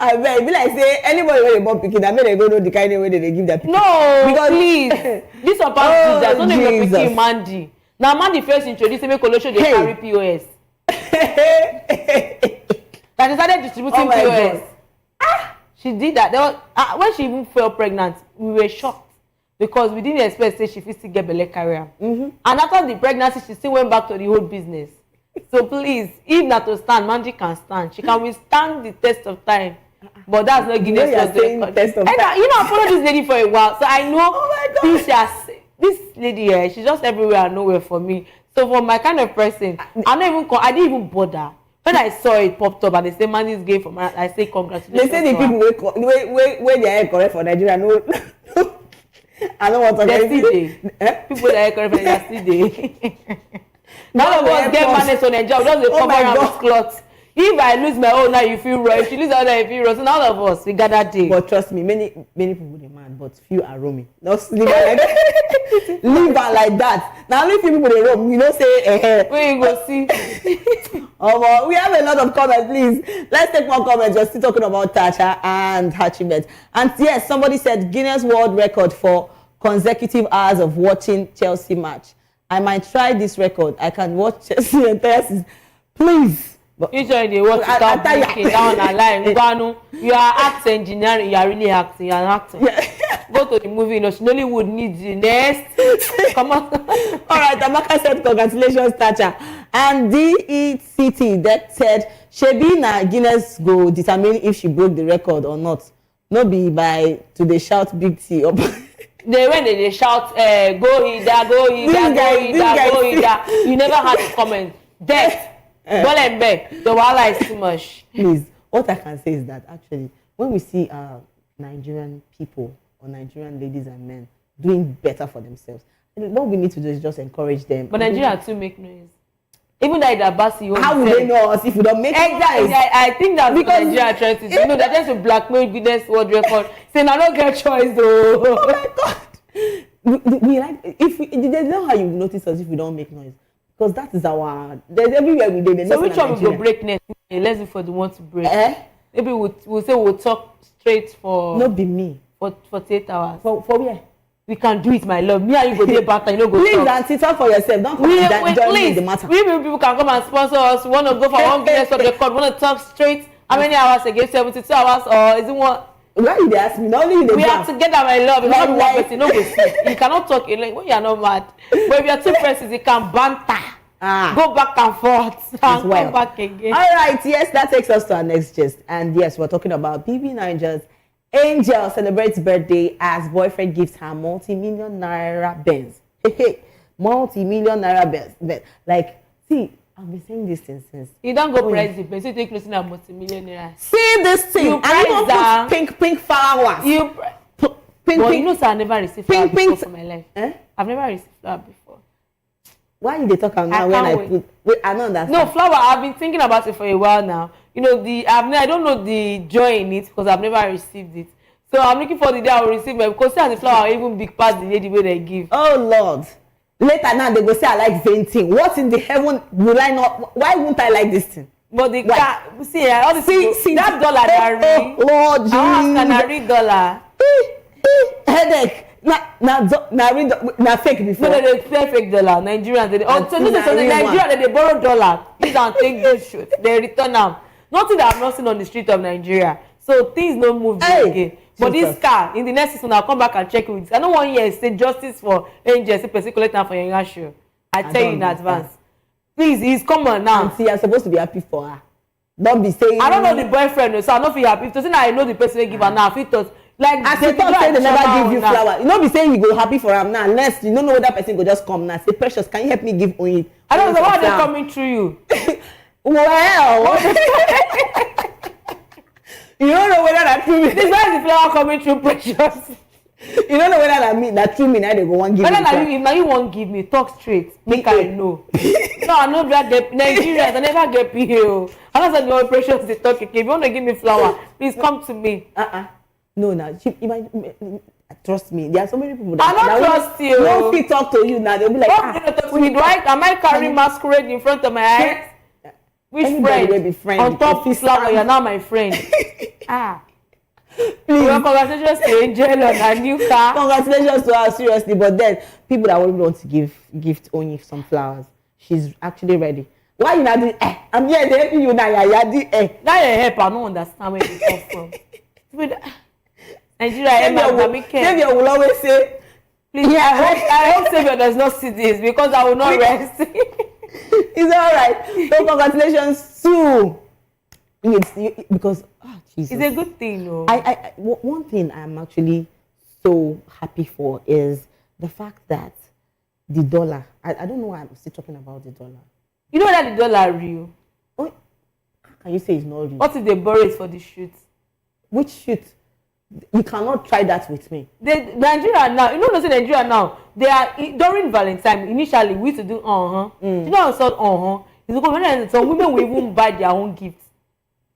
I bet be like say anybody when they born pikin, I mean they go know the kind of way they give that pikin. No, because please, this one pass that. Don't name your pikin Mandy. Now Mandy first introduced me Kolosho they carry POS. That they started distributing POS. She did that. There was, when she even fell pregnant, we were shocked because we didn't expect say she still get belle carrier. And after the pregnancy, she still went back to the whole business. So please, if not to stand, Mandy can stand. She can withstand the test of time. But that's not Guinness World Record. Test of time. I followed this lady for a while, so I know this lady here. She's just everywhere and nowhere for me. So for my kind of person, I didn't even bother. When I saw it popped up and they say Mandy's game for I say congratulations. They say the people where they are correct for Nigeria. No, I don't want to get people that are correct for Nigeria still there. None of us get managed on a job. Just a cover around with cloth. If I lose my own now, you feel right. If you lose another, you feel right. So none of us we gather day. But trust me, many people they mad, but few are roaming. Not leave her like that. Leave her like that. Now only few people they roam. You know say where you go see. We have a lot of comments, please. Let's take more comments. We're still talking about Thatcher and achievement. And yes, somebody said Guinness World Record for consecutive hours of watching Chelsea match. I might try this record. I can watch Chelsea entire season. Please. Usually they watch without blinking down a line. You are act engineering. You are really acting. You are an actor. Go to the movie. You know, Nollywood needs the next. Come on. All right. Amaka said congratulations, Thatcher. And DECT that said Shebina Guinness go determine if she broke the record or not. No be by to they shout big T up. When they shout go Ida, go Ida, go Ida, go Ida. You never had a comment. Death. The wala is too much. Please, what I can say is that actually, when we see Nigerian people or Nigerian ladies and men doing better for themselves, what we need to do is just encourage them. But Nigeria too make noise. Even that Abasi, how will they know us if we don't make noise? I think that's because Nigeria trying to do. They're just to blackmail Guinness World Record. Saying I don't get choice though. Oh my God. We like they know how you notice us if we don't make noise. Because that is there's everywhere we do. So which one will go break next? Let's look for the one to break. Maybe we'll say we'll talk straight for... Not be me. For 48 hours. For where? We can do it, my love. Me and you go there back and you know go please, auntie, talk for yourself. Don't come join me in the matter. People can come and sponsor us. We want to go for one Guinness World Record. We want to talk straight. How many hours again? 72 hours or is it one? Why you ask me? Not only we are together, my love. If not one person, no go sleep. You cannot talk alone when you are not mad. But if you are two persons, you can banter. Go back and forth and come back again. All right, yes, that takes us to our next gist. And yes, we're talking about BB Niger's Angel celebrates birthday as boyfriend gives her multi-million naira Benz. The multi-million naira bet. Like, see, I've been saying this thing since. You don't go price the place. You take close to multi-millionaire. See this thing. You price down. Pink flowers. But you know, sir, I never received flower before for my life. I've never received flower before. Why you they talk now when I put? Wait, I don't understand. No flower. I've been thinking about it for a while now. You know, I don't know the joy in it because I've never received it. So I'm looking for the day I will receive it because the flower are even big past the way they give. Oh Lord. Later now they go say I like venting. What in the heaven will I not? Why won't I like this thing? But the car, see, all the see that dollar that Lord Jesus. Can read dollar? Headache. Na fake before. No, they fake dollar. Nigerians, so Nigeria they borrow dollar. Use and take good shoot. They return them. Nothing that I've not seen on the street of Nigeria. So things don't move again. But this car, in the next season, I'll come back and check it. I don't want you to say justice for angels, person collect for your show. I tell you in advance. Please, he's common now. And see, you're supposed to be happy for her. Don't be saying. I don't know the boyfriend, so I'm not feel happy. If to say now I know the person they give her now, if it was like as you talk say they never give you flower. You know, be saying you go happy for him now, unless you don't know whether person go just come now. Say, Precious, can you help me give Oyin? I don't know why they're coming through you. Well. You don't know whether that true me. This guy is the flower coming through, Precious. You don't know whether that true me now they go one give me. Now you won't give me. Talk straight. Make I know. No, I know that Nigerians I never get PO. I don't say no Precious they talk. If you want to give me flower, please come to me. No, trust me. There are so many people that I don't trust you. No fit talk to you now. They'll be like, talk to me. Am I carrying masquerade in front of my eyes? Which friend? On top of flower, you're not my friend. Please. Well, congratulations to Angel on a new car. Congratulations to her, seriously. But then, people that would want to give only some flowers, she's actually ready. Why you not doing I'm here to help you now. That your help, I don't understand where you come from. Nigeria, Savior will always say, please, I hope Savior does not see this because I will not rest. It's all right. So congratulations to because Jesus. It's a good thing, though. One thing I'm actually so happy for is the fact that the dollar. I don't know why I'm still talking about the dollar. You know that the dollar real? Oh, can you say it's not real? What if they borrow it for the shoot? Which shoot? You cannot try that with me. Nigeria now, you know what Nigeria now? They are during Valentine. Initially, we used to do You know how so it's because when some women will even buy their own gifts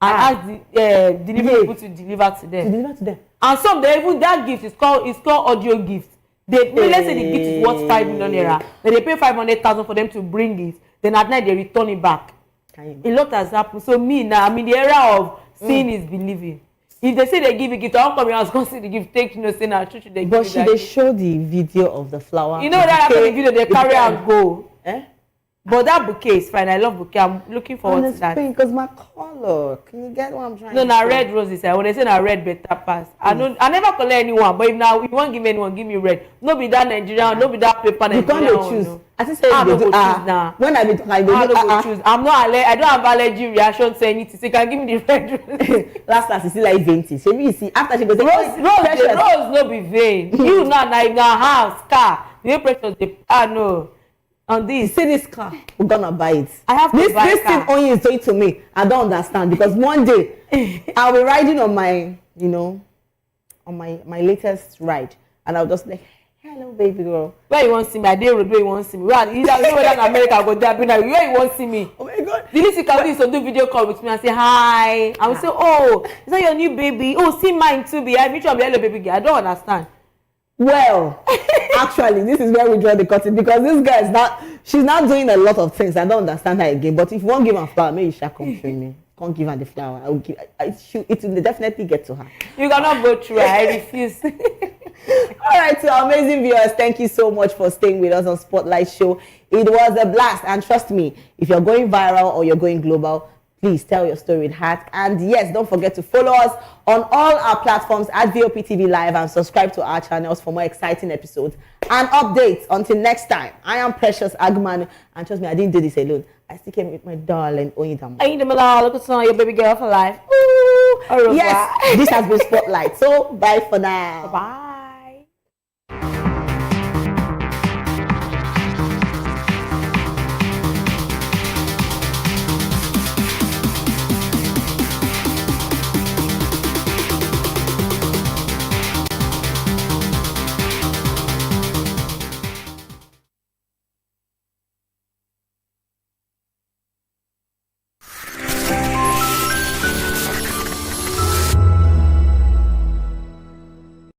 and ask the delivery people to deliver to them. And some they even that gift is called audio gift. Let's say the gift is worth 5 million naira. Then they pay 500,000 for them to bring it. Then at night they return it back. A lot has happened. So me now, I'm in the era of seeing is believing. If they say they give a gift, I'll come here and go see the gift, take say now church they give. But should they show the video of the flower? You know that after the video they carry and go. But that bouquet is fine. I love bouquet. I'm looking forward to that. Because my color. Can you get what I'm trying to say? No, na red roses. When they say na red better pass. I never collect anyone, but if now you won't give me anyone, give me red. No be that Nigerian, no be that paper Nigerian. You can't choose. I just say you choose now. When I be like, I don't choose. I don't have allergy reaction to anything. So you can give me the red rose. Last you see like vintage. So you see after she goes rose no be vain. You now house car. The Precious no. On this, see this car, we're gonna buy it. I have to buy this thing only is doing to me. I don't understand because one day I'll be riding on my, on my latest ride, and I'll just like, hello, baby girl. Where you want to see me? I didn't where you want to see me. Well, you don't know whether in America go there, but where you want to see me? Oh my God! The least you can do is to do video call with me and say hi. I will say, oh, is that your new baby? Oh, see mine too, be. I meet you, hello, baby girl. I don't understand. Well, actually, this is where we draw the curtain because this girl is she's not doing a lot of things. I don't understand her again. But if you won't give her flower, maybe she shall come show me. Can't give her the flower. I will give. It will definitely get to her. You cannot go through. I refuse. All right, to our amazing viewers, thank you so much for staying with us on Spotlight Show. It was a blast, and trust me, if you're going viral or you're going global, please tell your story with heart. And yes, don't forget to follow us on all our platforms at VOP TV Live and subscribe to our channels for more exciting episodes and updates. Until next time, I am Precious Agman, and trust me, I didn't do this alone. I still came with my darling Oyindamola. Oyindamola, look at your baby girl for life. Ooh, yes, this has been Spotlight. So bye for now. Bye.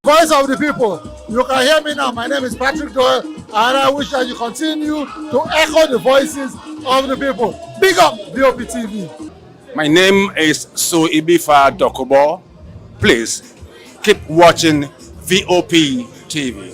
Voice of the people. You can hear me now. My name is Patrick Doyle, and I wish that you continue to echo the voices of the people. Big up VOP TV. My name is Su Ibifa Dokobo. Please keep watching VOP TV.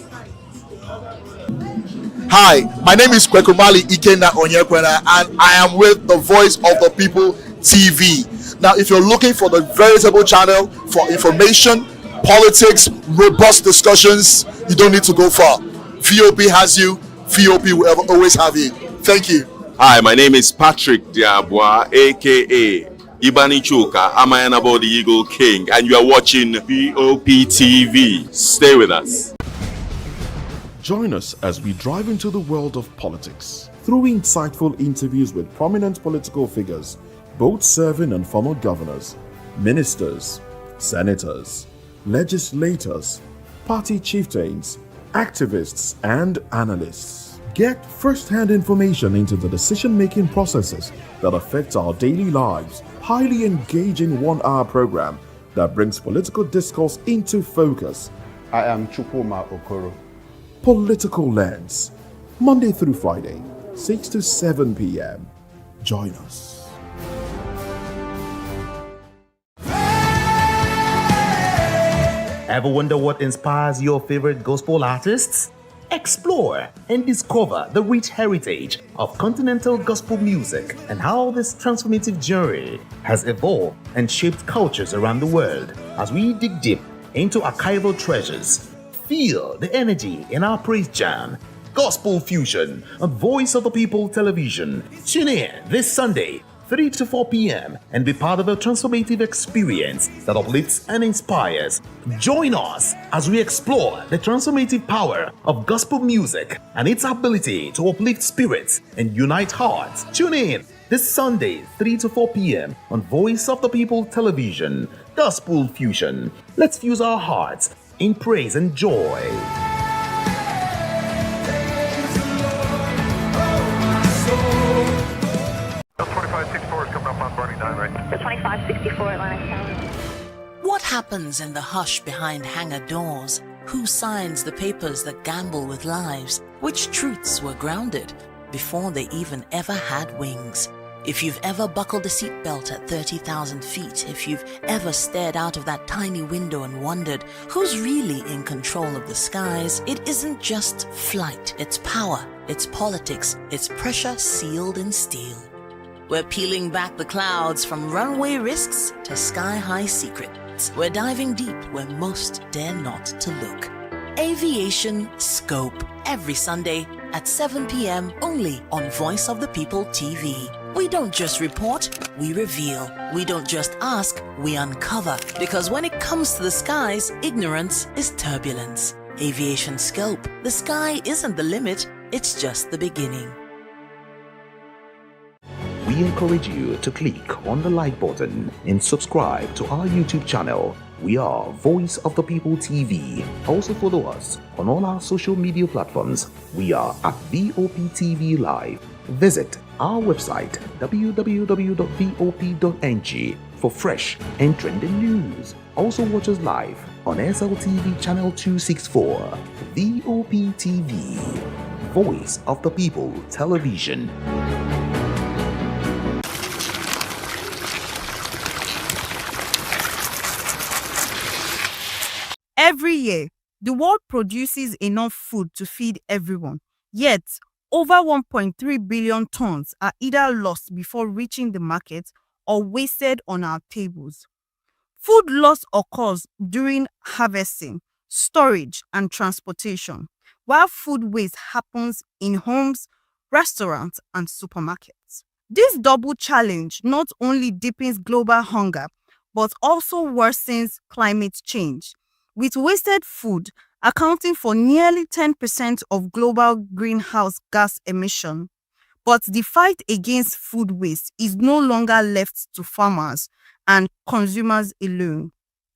Hi, my name is Kwekumali Ikenna Onyekwena, and I am with the Voice of the People TV. Now, if you're looking for the veritable channel for information, politics, robust discussions, you don't need to go far. VOP has you. VOP will always have you. Thank you. Hi, my name is Patrick Diabwa, aka Ibani Chuka, Amayanabo the Eagle King, and you are watching VOP TV. Stay with us. Join us as we drive into the world of politics through insightful interviews with prominent political figures, both serving and former governors, ministers, senators, legislators, party chieftains, activists, and analysts. Get first-hand information into the decision-making processes that affect our daily lives. Highly engaging one-hour program that brings political discourse into focus. I am Chukwuma Okoro. Political Lens, Monday through Friday, 6 to 7 p.m. Join us. Ever wonder what inspires your favorite gospel artists? Explore and discover the rich heritage of continental gospel music and how this transformative journey has evolved and shaped cultures around the world. As we dig deep into archival treasures, feel the energy in our praise jam, Gospel Fusion on Voice of the People Television. Tune in this Sunday, 3 to 4 p.m. and be part of a transformative experience that uplifts and inspires. Join us as we explore the transformative power of gospel music and its ability to uplift spirits and unite hearts. Tune in this Sunday, 3 to 4 p.m. on Voice of the People Television. Gospel Fusion. Let's fuse our hearts in praise and joy. The 2564 is coming up on 29 right. The 2564 Atlantic Tower. What happens in the hush behind hangar doors? Who signs the papers that gamble with lives? Which truths were grounded before they even ever had wings? If you've ever buckled a seatbelt at 30,000 feet, if you've ever stared out of that tiny window and wondered who's really in control of the skies, it isn't just flight, it's power, it's politics, it's pressure sealed in steel. We're peeling back the clouds from runway risks to sky-high secrets. We're diving deep where most dare not to look. Aviation Scope, every Sunday at 7 p.m. only on Voice of the People TV. We don't just report, we reveal. We don't just ask, we uncover. Because when it comes to the skies, ignorance is turbulence. Aviation Scope, the sky isn't the limit, it's just the beginning. We encourage you to click on the like button and subscribe to our YouTube channel. We are Voice of the People TV. Also follow us on all our social media platforms. We are at VOP TV Live. Visit our website www.vop.ng for fresh and trending news. Also watch us live on SLTV channel 264. VOP TV, Voice of the People Television. Every year, the world produces enough food to feed everyone. Yet, over 1.3 billion tons are either lost before reaching the market or wasted on our tables. Food loss occurs during harvesting, storage, and transportation, while food waste happens in homes, restaurants, and supermarkets. This double challenge not only deepens global hunger, but also worsens climate change, with wasted food accounting for nearly 10% of global greenhouse gas emission. But the fight against food waste is no longer left to farmers and consumers alone.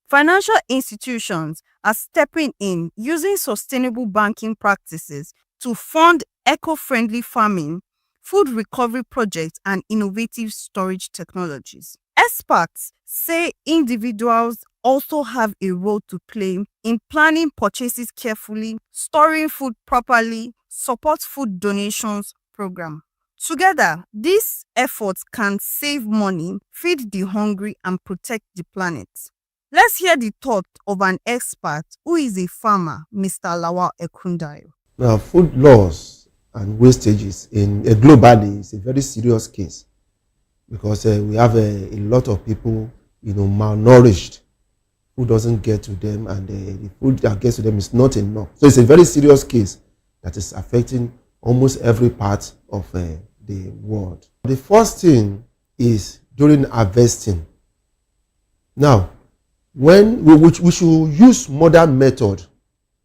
Financial institutions are stepping in using sustainable banking practices to fund eco-friendly farming, food recovery projects, and innovative storage technologies. Experts say individuals also have a role to play in planning purchases carefully, storing food properly, support food donations program. Together, these efforts can save money, feed the hungry, and protect the planet. Let's hear the thought of an expert who is a farmer, Mr. Lawal Ekundayo. Now, food loss and wastages globally is a very serious case because we have a lot of people, malnourished. Food doesn't get to them, and the food that gets to them is not enough. So it's a very serious case that is affecting almost every part of the world. The first thing is during harvesting. Now, when we should use modern method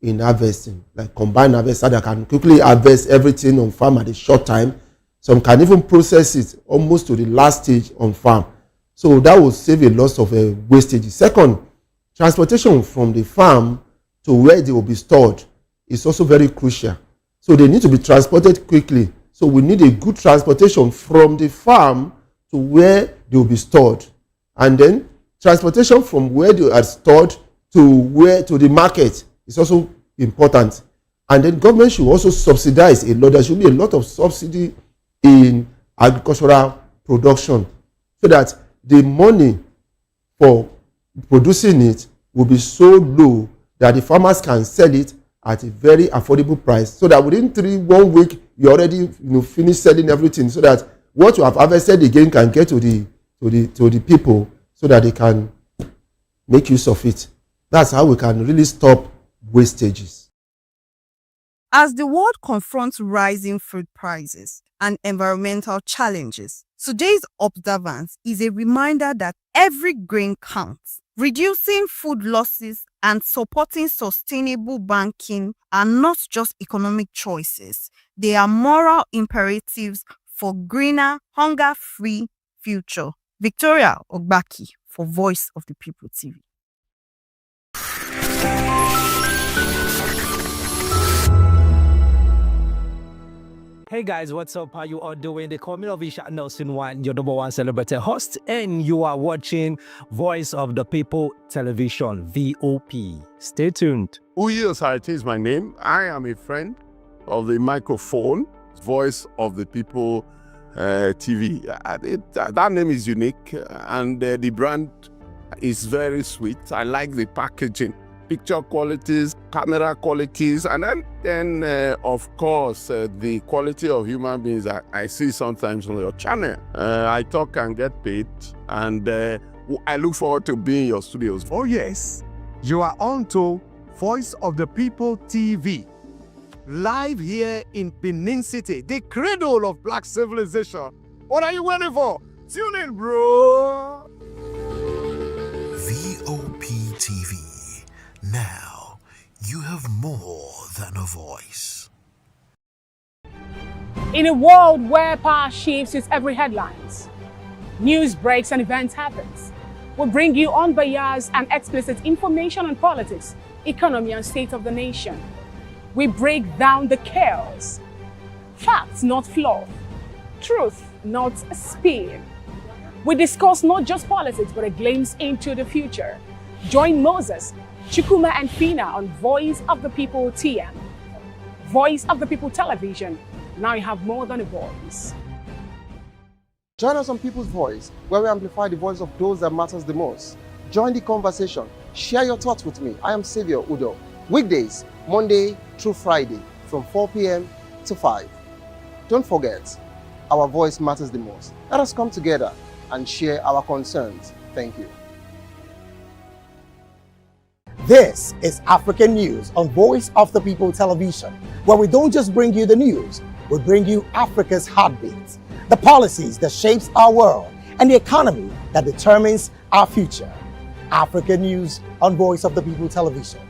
in harvesting, like combined harvest, so that can quickly harvest everything on farm at a short time. Some can even process it almost to the last stage on farm. So that will save a lot of wastage. Second, transportation from the farm to where they will be stored is also very crucial. So they need to be transported quickly. So we need a good transportation from the farm to where they will be stored. And then transportation from where they are stored to the market is also important. And then government should also subsidize a lot. There should be a lot of subsidy in agricultural production so that the money for producing it will be so low that the farmers can sell it at a very affordable price, so that within 1 week you already finish selling everything, so that what you have harvested again can get to the people so that they can make use of it. That's how we can really stop wastages. As the world confronts rising food prices and environmental challenges, today's observance is a reminder that every grain counts. Reducing food losses and supporting sustainable banking are not just economic choices, they are moral imperatives for greener, hunger-free future. Victoria Ogbaki for Voice of the People TV. Hey guys, what's up? How you all doing? They call me Ovisha Nelson One, your number one celebrity host, and you are watching Voice of the People Television, VOP. Stay tuned. Uyosite is my name. I am a friend of the microphone, Voice of the People TV. That name is unique, and the brand is very sweet. I like the packaging. Picture qualities, camera qualities, and then of course, the quality of human beings that I see sometimes on your channel. I talk and get paid, and I look forward to being in your studios. Oh yes, you are on to Voice of the People TV, live here in Benin City, the cradle of black civilization. What are you waiting for? Tune in, bro. VOP TV. Now, you have more than a voice. In a world where power shifts its every headlines, news breaks and events happens, we bring you unbiased and explicit information on politics, economy and state of the nation. We break down the chaos. Facts, not fluff. Truth, not spin. We discuss not just politics, but a glimpse into the future. Join Moses, Chukuma and Fina on Voice of the People TM. Voice of the People Television. Now you have more than a voice. Join us on People's Voice, where we amplify the voice of those that matters the most. Join the conversation. Share your thoughts with me. I am Xavier Udo. Weekdays, Monday through Friday, from 4 p.m. to 5. Don't forget, our voice matters the most. Let us come together and share our concerns. Thank you. This is African News on Voice of the People Television, where we don't just bring you the news, we bring you Africa's heartbeat, the policies that shapes our world, and the economy that determines our future. African News on Voice of the People Television.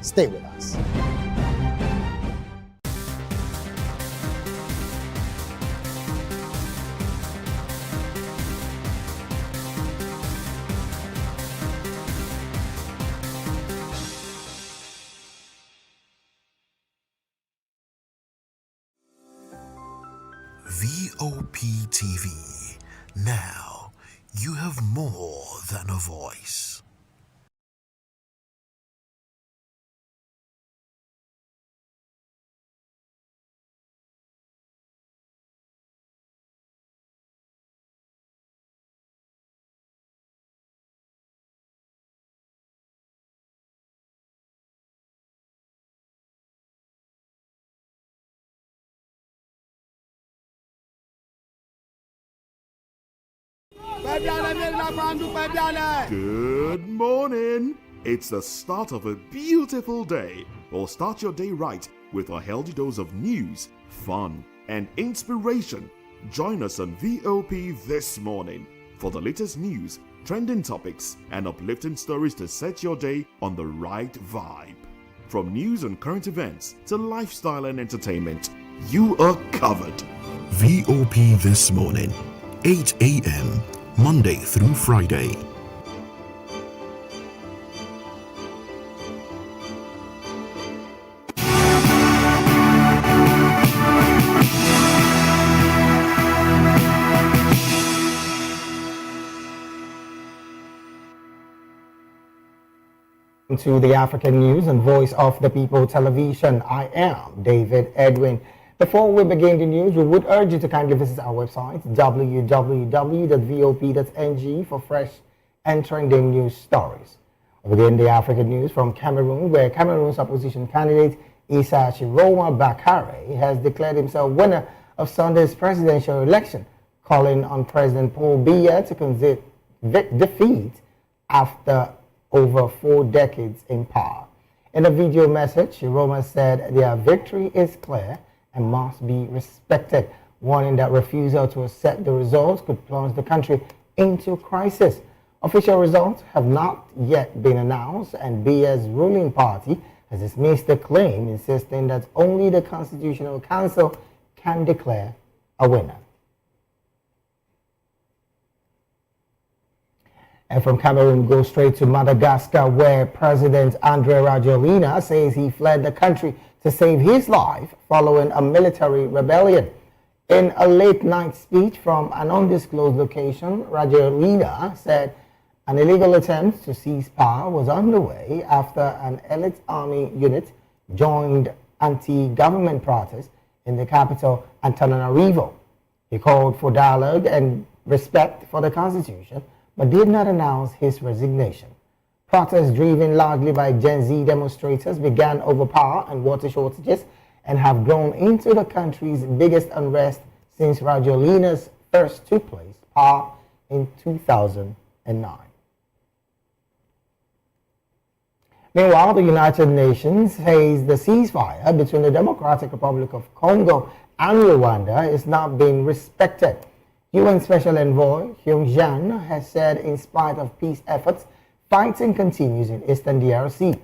Stay with us. VOP TV. Now, You have more than a voice. Good morning. It's the start of a beautiful day. Well, start your day right with a healthy dose of news, fun, and inspiration. Join us on VOP this morning for the latest news, trending topics, and uplifting stories to set your day on the right vibe. From news and current events to lifestyle and entertainment, you are covered. VOP This Morning, 8 a.m., Monday through Friday. To the African News and Voice of the People Television. I am David Edwin. Before we begin the news, we would urge you to kindly visit our website www.vop.ng for fresh and trending news stories. We begin the African news from Cameroon, where Cameroon's opposition candidate Issa Chiroma Bakare has declared himself winner of Sunday's presidential election, calling on President Paul Biya to concede defeat after over 4 decades in power. In a video message, Chiroma said their victory is clear and must be respected, warning that refusal to accept the results could plunge the country into crisis. Official results have not yet been announced, and Biya's ruling party has dismissed the claim, insisting that only the Constitutional Council can declare a winner. And from Cameroon, go straight to Madagascar, where President André Rajoelina says he fled the country to save his life following a military rebellion. In a late-night speech from an undisclosed location, Rajoelina said an illegal attempt to seize power was underway after an elite army unit joined anti-government protests in the capital, Antananarivo. He called for dialogue and respect for the constitution, but did not announce his resignation. Protests driven largely by Gen Z demonstrators began over power and water shortages and have grown into the country's biggest unrest since Rajoelina's first took place power in 2009. Meanwhile, the United Nations says the ceasefire between the Democratic Republic of Congo and Rwanda is not being respected. UN Special Envoy Hyung Jan has said in spite of peace efforts, fighting continues in eastern DRC.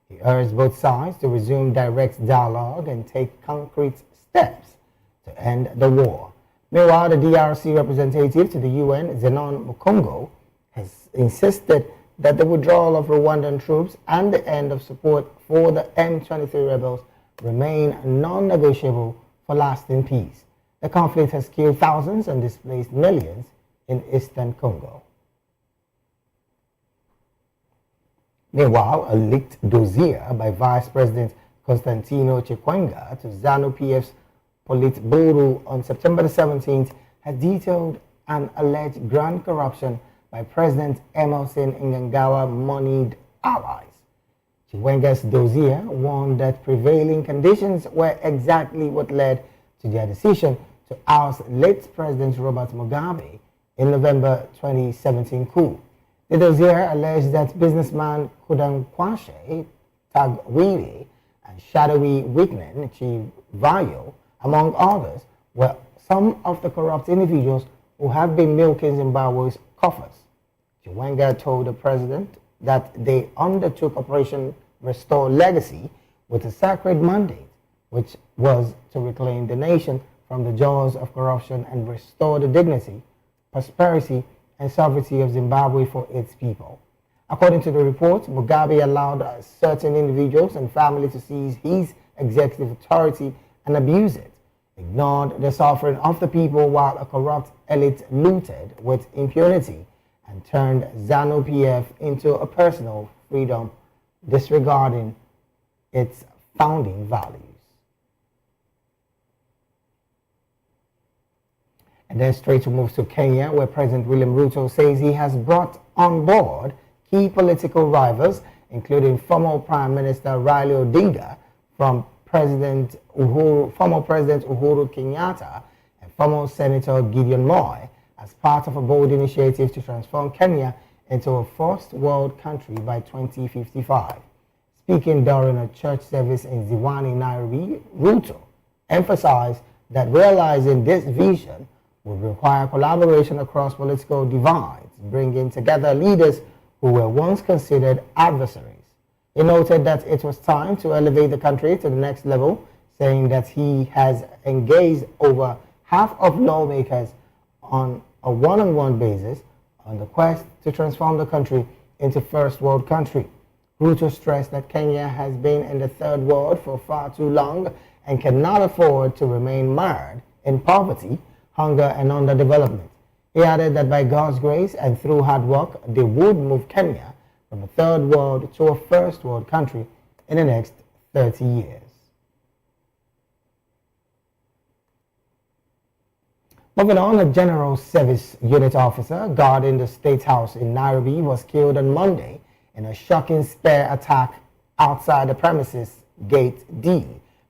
He urged both sides to resume direct dialogue and take concrete steps to end the war. Meanwhile, the DRC representative to the UN, Zenon Mukongo, has insisted that the withdrawal of Rwandan troops and the end of support for the M23 rebels remain non-negotiable for lasting peace. The conflict has killed thousands and displaced millions in eastern Congo. Meanwhile, a leaked dossier by Vice President Constantino Chikwanga to ZANU-PF's Politburo on September 17th has detailed an alleged grand corruption by President Emerson Mnangagwa moneyed allies. Chiwenga's dossier warned that prevailing conditions were exactly what led to their decision to oust late President Robert Mugabe in November 2017 coup. The dossier alleged that businessman Kudankwashe Tagwiri and shadowy Wigman Chivayo, among others, were some of the corrupt individuals who have been milking Zimbabwe's coffers. Chiwenga told the president that they undertook Operation Restore Legacy with a sacred mandate, which was to reclaim the nation from the jaws of corruption and restore the dignity, prosperity, and sovereignty of Zimbabwe for its people. According to the report, Mugabe allowed certain individuals and families to seize his executive authority and abuse it, ignored the suffering of the people while a corrupt elite looted with impunity, and turned ZANU-PF into a personal freedom, disregarding its founding values. And then straight to move to Kenya, where President William Ruto says he has brought on board key political rivals, including former Prime Minister Raila Odinga, former President Uhuru Kenyatta, and former Senator Gideon Moy, as part of a bold initiative to transform Kenya into a first world country by 2055. Speaking during a church service in Ziwani, Nairobi, Ruto emphasized that realizing this vision would require collaboration across political divides, bringing together leaders who were once considered adversaries. He noted that it was time to elevate the country to the next level, saying that he has engaged over half of lawmakers on a one-on-one basis on the quest to transform the country into first world country. Ruto stressed that Kenya has been in the third world for far too long and cannot afford to remain mired in poverty, hunger, and underdevelopment. He added that by God's grace and through hard work, they would move Kenya from a third world to a first world country in the next 30 years. Moving on, a General Service Unit officer guarding the State House in Nairobi was killed on Monday in a shocking spear attack outside the premises, Gate D,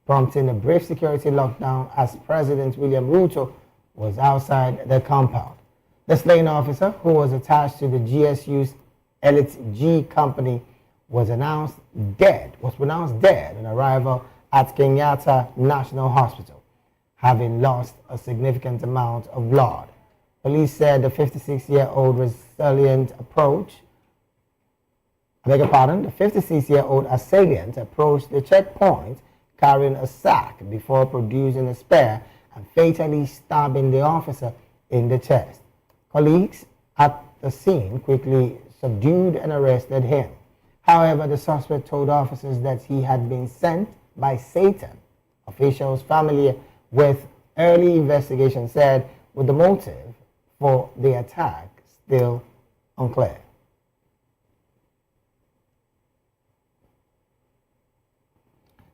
prompting a brief security lockdown as President William Ruto was outside the compound. The slain officer, who was attached to the GSU's Elite G company, was pronounced dead on arrival at Kenyatta National Hospital, having lost a significant amount of blood. Police said the 56-year-old assailant approached the checkpoint carrying a sack before producing a spear and fatally stabbing the officer in the chest. Colleagues at the scene quickly subdued and arrested him. However, the suspect told officers that he had been sent by Satan. Officials familiar with early investigation said with the motive for the attack still unclear.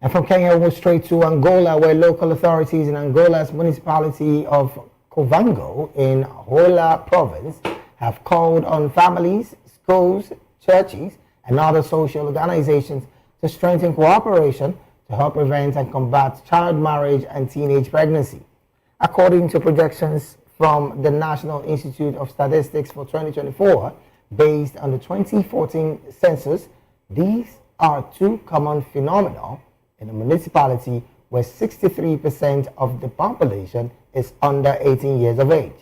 And from Kenya, we'll go straight to Angola, where local authorities in Angola's municipality of Kovango in Hola province have called on families, schools, churches, and other social organizations to strengthen cooperation to help prevent and combat child marriage and teenage pregnancy. According to projections from the National Institute of Statistics for 2024, based on the 2014 census, these are two common phenomena in a municipality where 63% of the population is under 18 years of age.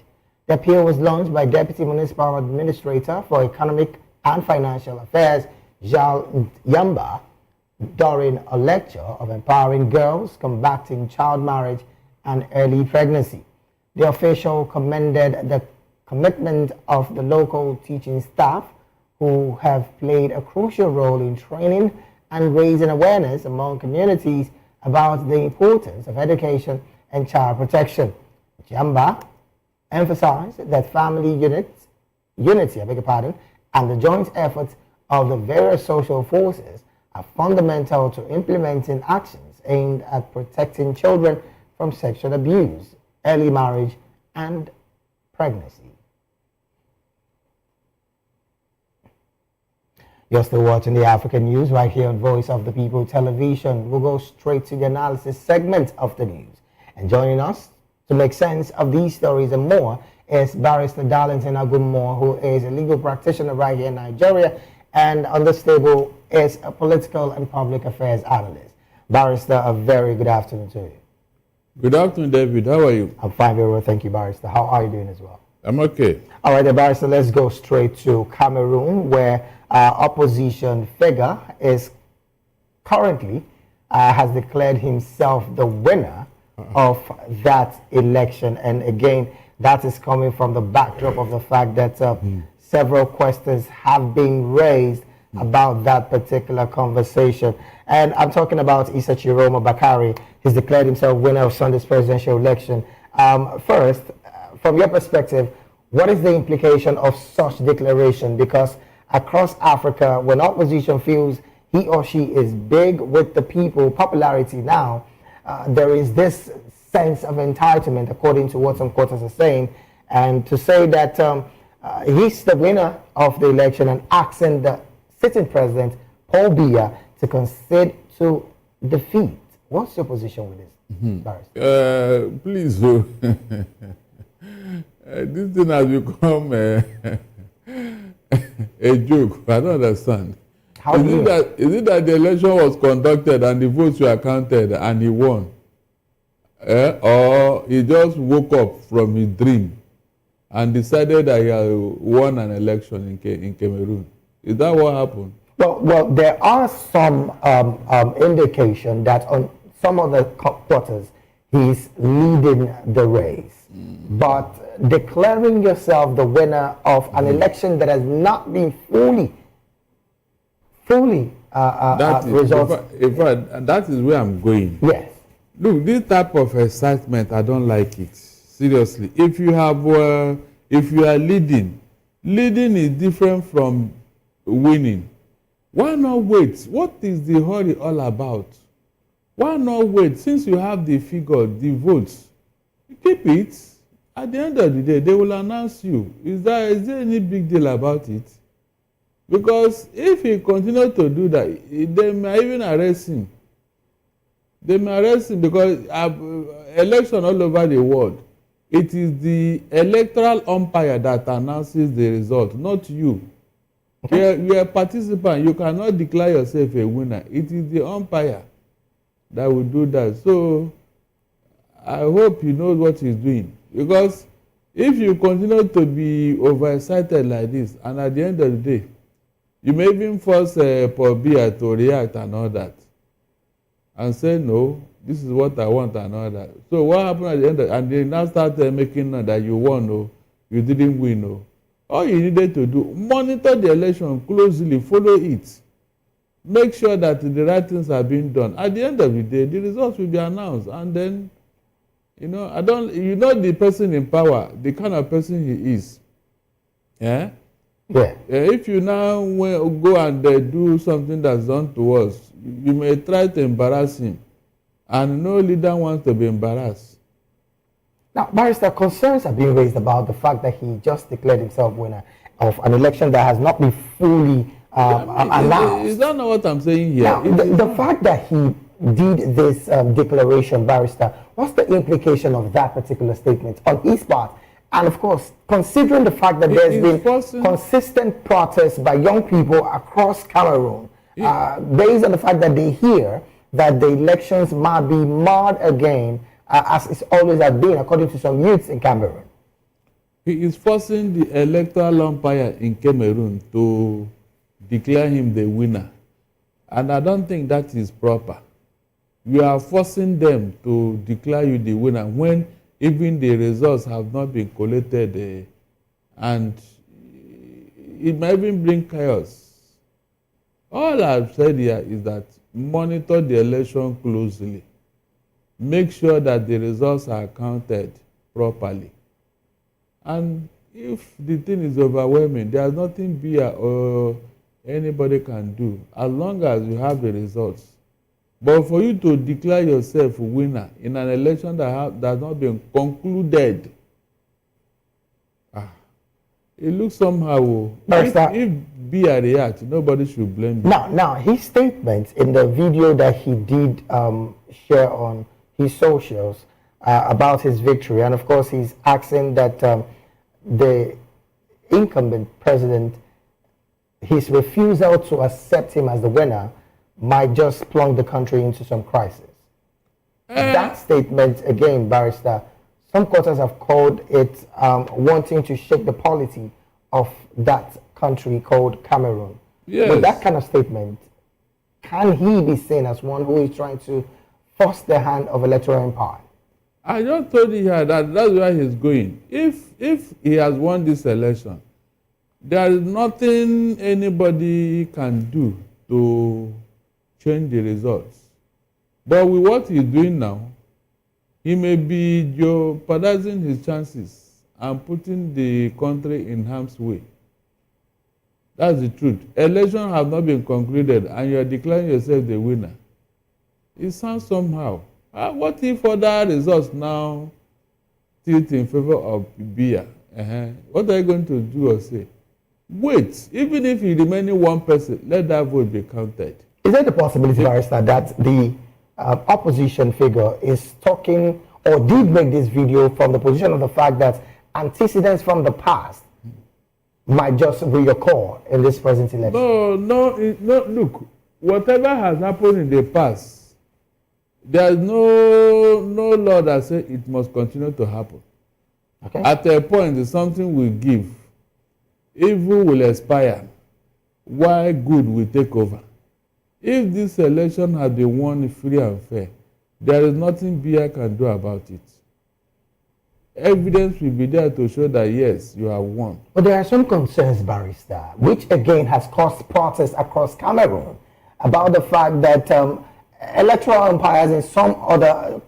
The appeal was launched by Deputy Municipal Administrator for Economic and Financial Affairs, Jal Yamba, during a lecture of empowering girls, combating child marriage and early pregnancy. The official commended the commitment of the local teaching staff, who have played a crucial role in training and raising awareness among communities about the importance of education and child protection. Jamba emphasized that family unity, and the joint efforts of the various social forces are fundamental to implementing actions aimed at protecting children from sexual abuse, early marriage, and pregnancy. You're still watching the African News right here on Voice of the People Television. We'll go straight to the analysis segment of the news. And joining us to make sense of these stories and more is Barrister Darlington Agumore, who is a legal practitioner right here in Nigeria, and on this table is a political and public affairs analyst. Barrister, a very good afternoon to you. Good afternoon, David. How are you? I'm fine, very well. Thank you, Barrister. How are you doing as well? I'm okay. All right, Barrister, let's go straight to Cameroon, where opposition figure is currently has declared himself the winner of that election. And again, that is coming from the backdrop of the fact that several questions have been raised about that particular conversation. And I'm talking about Issa Chiroma Bakari. He's declared himself winner of Sunday's presidential election. First, from your perspective, What is the implication of such declaration? Because across Africa, when opposition feels he or she is big with the people, popularity now, there is this sense of entitlement, according to what some quarters are saying, and to say that he's the winner of the election and asking the sitting president, Paul Biya, to concede to defeat. What's your position with this, Barrister? Please, this thing has become a joke. I don't understand. Is it that the election was conducted and the votes were counted and he won? Or he just woke up from his dream and decided that he had won an election in Cameroon? Is that what happened? Well, there are some indication that on some of the quarters he's leading the race, but declaring yourself the winner of an election that has not been fully resolved. In fact, that is where I'm going. Yes. Look, this type of excitement, I don't like it. Seriously, if you are leading is different from winning. Why not wait? What is the hurry all about? Why not wait? Since you have the figure, the votes, keep it. At the end of the day, they will announce you. Is there any big deal about it? Because if he continue to do that, they may even arrest him. They may arrest him because election all over the world, it is the electoral umpire that announces the result, not you. You are a participant. You cannot declare yourself a winner. It is the umpire that will do that. So I hope he knows what he's doing. Because if you continue to be overexcited like this, and at the end of the day, you may even force Paul Biya to react and all that, and say, no, this is what I want and all that. So what happened at the end? And they now start making that you won, no, you didn't win, no. All you needed to do, monitor the election closely, follow it. Make sure that the right things are being done. At the end of the day, the results will be announced. And then, the person in power, the kind of person he is. Yeah? Yeah. If you now go and do something that's done to us, you may try to embarrass him. And no leader wants to be embarrassed. Now, Barrister, concerns have been raised about the fact that he just declared himself winner of an election that has not been fully announced. Is that not what I'm saying here? Now, the fact that he did this declaration, Barrister, what's the implication of that particular statement on his part? And of course, considering the fact that there's been consistent protests by young people across Cameroon, based on the fact that they hear that the elections might be marred again, as it's always has been, according to some youths in Cameroon. He is forcing the electoral umpire in Cameroon to declare him the winner. And I don't think that is proper. You are forcing them to declare you the winner when even the results have not been collated, and it might even bring chaos. All I've said here is that monitor the election closely. Make sure that the results are counted properly. And if the thing is overwhelming, there's nothing Biya or anybody can do as long as you have the results. But for you to declare yourself a winner in an election that has not been concluded, it looks somehow. If Biya reacts, nobody should blame you. Now, his statement in the video that he did share on his socials about his victory, and of course he's asking that the incumbent president, his refusal to accept him as the winner might just plunge the country into some crisis. That statement, again, Barrister, some quarters have called it wanting to shake the polity of that country called Cameroon. Yes. With that kind of statement, can he be seen as one who is trying to force the hand of electoral empire? I just told you here that that's where he's going. If he has won this election, there is nothing anybody can do to change the results. But with what he's doing now, he may be jeopardizing his chances and putting the country in harm's way. That's the truth. Elections have not been concluded and you are declaring yourself the winner. It sounds somehow. What if other results now tilt in favor of Biya? What are you going to do or say? Wait, even if you remaining one person, let that vote be counted. Is there the possibility, Barrister, that the opposition figure is talking or did make this video from the position of the fact that antecedents from the past might just reoccur in this present election? No, look, whatever has happened in the past, there is no law that says it must continue to happen. Okay. At a point, something will give. Evil will expire, while good will take over. If this election had been won free and fair, there is nothing Biya can do about it. Evidence will be there to show that yes, you have won. But there are some concerns, Barrister, which again has caused protests across Cameroon about the fact that electoral umpires in some other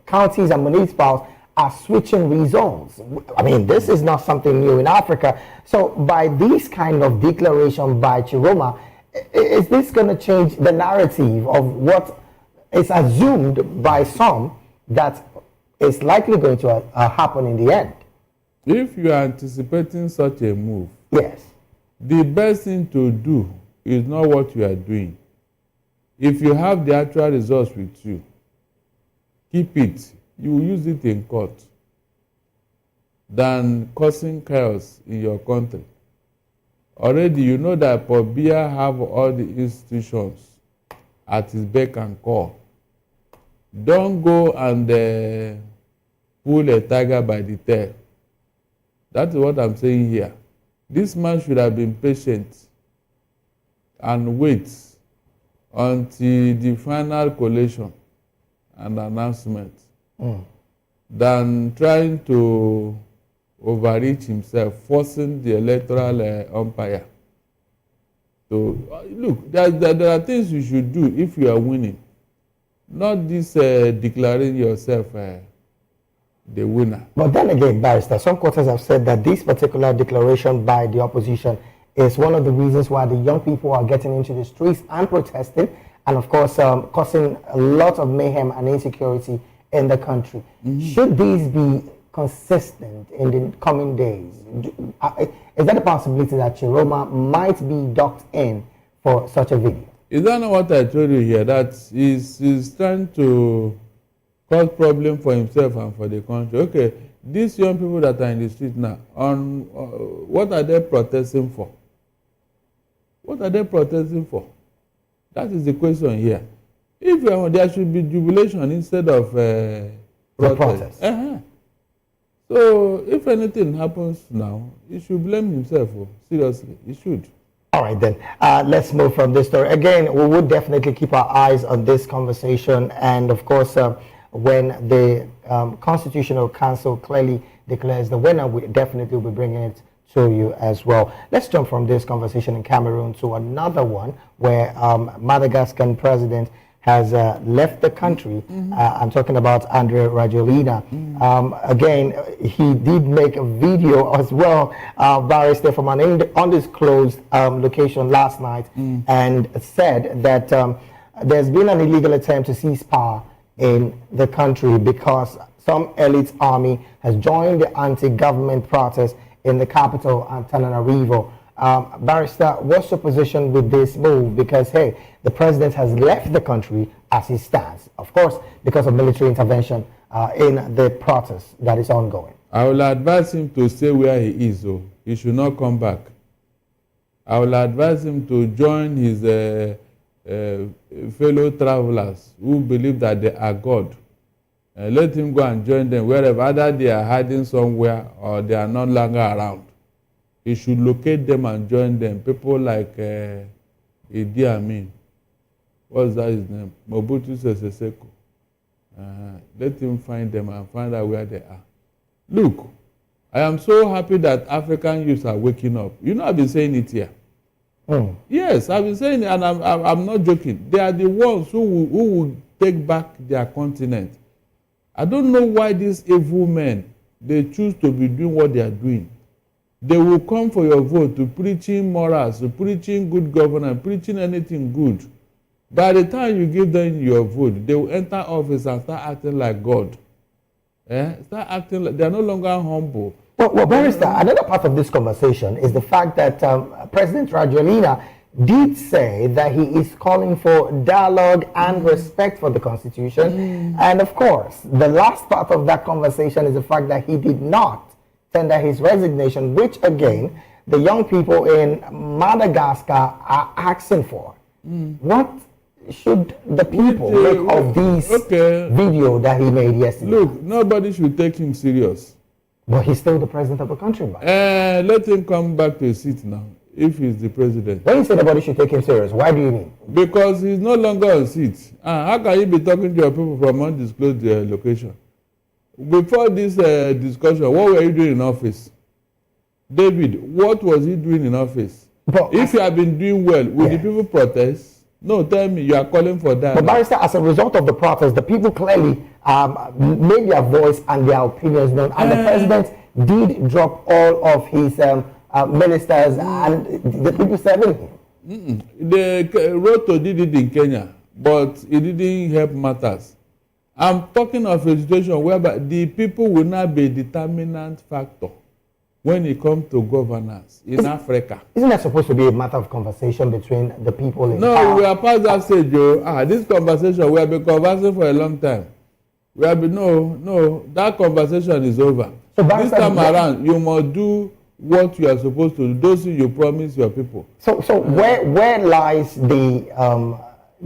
counties and municipalities are switching results. I mean, this is not something new in Africa. So by this kind of declaration by Chiroma, is this going to change the narrative of what is assumed by some that is likely going to happen in the end? If you are anticipating such a move, yes, the best thing to do is not what you are doing. If you have the actual results with you, keep it. You will use it in court than causing chaos in your country. Already you know that Biya have all the institutions at his beck and call. Don't go and pull a tiger by the tail. That's what I'm saying here. This man should have been patient and wait until the final collation and announcement than trying to overreach himself, forcing the electoral umpire. So, look, there are things you should do if you are winning. Not this declaring yourself the winner. But then again, Barrister, some quarters have said that this particular declaration by the opposition is one of the reasons why the young people are getting into the streets and protesting, and of course causing a lot of mayhem and insecurity in the country. Should these be consistent in the coming days? Is there a possibility that Chiroma might be docked in for such a video? Is that not what I told you here? That he's trying to cause problem for himself and for the country. Okay, these young people that are in the street now, what are they protesting for? What are they protesting for? That is the question here. If there should be jubilation instead of protest. So if anything happens now, he should blame himself. Seriously, he should. All right, then. Let's move from this story. Again, we would definitely keep our eyes on this conversation. And of course, when the Constitutional Council clearly declares the winner, we definitely will be bringing it to you as well. Let's jump from this conversation in Cameroon to another one where Madagascan president has left the country. I'm talking about Andre Rajoelina. Again, he did make a video as well, Barrister, from an undisclosed location last night, and said that there's been an illegal attempt to seize power in the country because some elite army has joined the anti-government protest in the capital, Antananarivo. Barrister, what's your position with this move? Because, hey, the president has left the country as he stands, of course, because of military intervention in the protest that is ongoing. I will advise him to stay where he is, though. He should not come back. I will advise him to join his fellow travelers who believe that they are God. Let him go and join them wherever, either they are hiding somewhere or they are no longer around. He should locate them and join them. People like Idi Amin. What's that his name? Mobutu Sese Seko. Let him find them and find out where they are. Look, I am so happy that African youths are waking up. You know, I've been saying it here. Yes, I've been saying it, and I'm not joking. They are the ones who will take back their continent. I don't know why these evil men they choose to be doing what they are doing. They will come for your vote to preaching morals, to preaching good governance, preaching anything good. By the time you give them your vote, they will enter office and start acting like God. Start acting like they are no longer humble. Well, Barrister, another part of this conversation is the fact that President Rajoelina did say that he is calling for dialogue and respect for the Constitution. And of course, the last part of that conversation is the fact that he did not tender his resignation, which again, the young people in Madagascar are asking for. What should the people make of this video that he made yesterday? Look, nobody should take him serious. But he's still the president of the country, man. Let him come back to his seat now, if he's the president. When you say nobody should take him serious, why do you mean? Because he's no longer on seat. How can you be talking to your people from undisclosed location? Before this discussion, what were you doing in office? David, what was he doing in office? But if you have been doing well, will the people protest? No, tell me, you are calling for that. But Barrister, as a result of the protest, the people clearly made their voice and their opinions known. And the president did drop all of his ministers and the people serving him. The Ruto did it in Kenya, but it didn't help matters. I'm talking of a situation whereby the people will not be a determinant factor when it comes to governance in Africa. Isn't that supposed to be a matter of conversation between the people in No, power? we are past that stage, Joe. This conversation, we have been conversing for a long time. We have been, no, that conversation is over. So this time around, you must do what you are supposed to do, those things you promise your people. So where lies the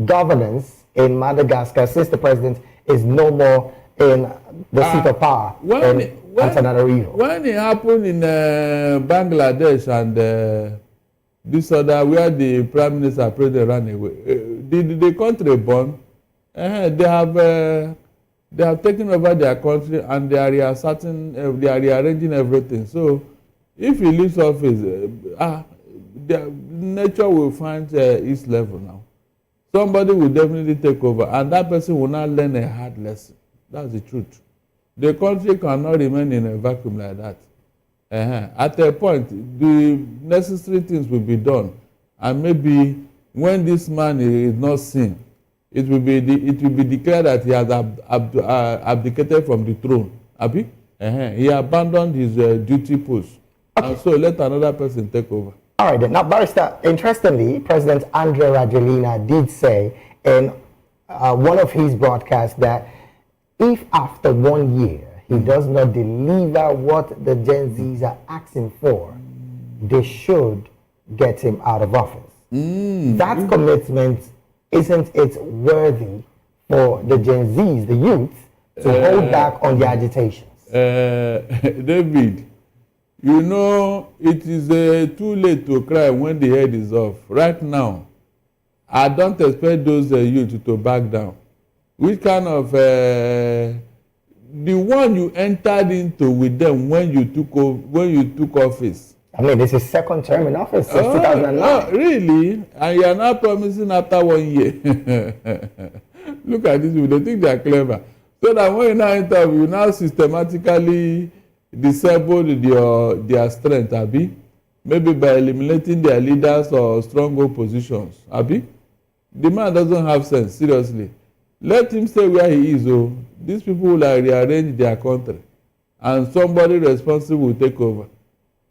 governance in Madagascar since the president is no more in the seat of power in Antananarivo? When it happened in Bangladesh and this other, where the prime minister president ran away, the country born, they have taken over their country and they are rearranging everything. So if he leaves office, nature will find its level now. Somebody will definitely take over, and that person will not learn a hard lesson. That's the truth. The country cannot remain in a vacuum like that. At a point, the necessary things will be done, and maybe when this man is not seen, it will be declared that he has abdicated from the throne. Abi? He abandoned his duty post, and so let another person take over. All right, then. Now, Barrister, interestingly, President Andre Rajoelina did say in one of his broadcasts that if after 1 year he does not deliver what the Gen Zs are asking for, they should get him out of office. That commitment, isn't it worthy for the Gen Zs, the youth, to hold back on the agitations? David, you know, it is too late to cry when the head is off. Right now, I don't expect those youth to back down. Which kind of the one you entered into with them when you took office? I mean, this is second term in office since 2009. Oh, really? And you are now promising after 1 year. Look at these people. They think they are clever. So that when you now enter, you now systematically disable their strength, Abi. Maybe by eliminating their leaders or strong oppositions, Abi. The man doesn't have sense, seriously. Let him stay where he is. These people will rearrange their country, and somebody responsible will take over.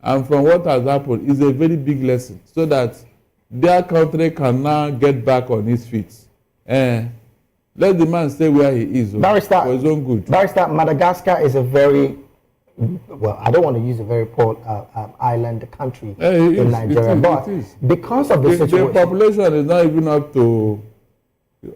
And from what has happened is a very big lesson, so that their country can now get back on its feet. Let the man stay where he is. Barrister, for his own good. Barrister, Madagascar is a very, well, I don't want to use a very poor island country in Nigeria, but because of the situation, the population is not even up to a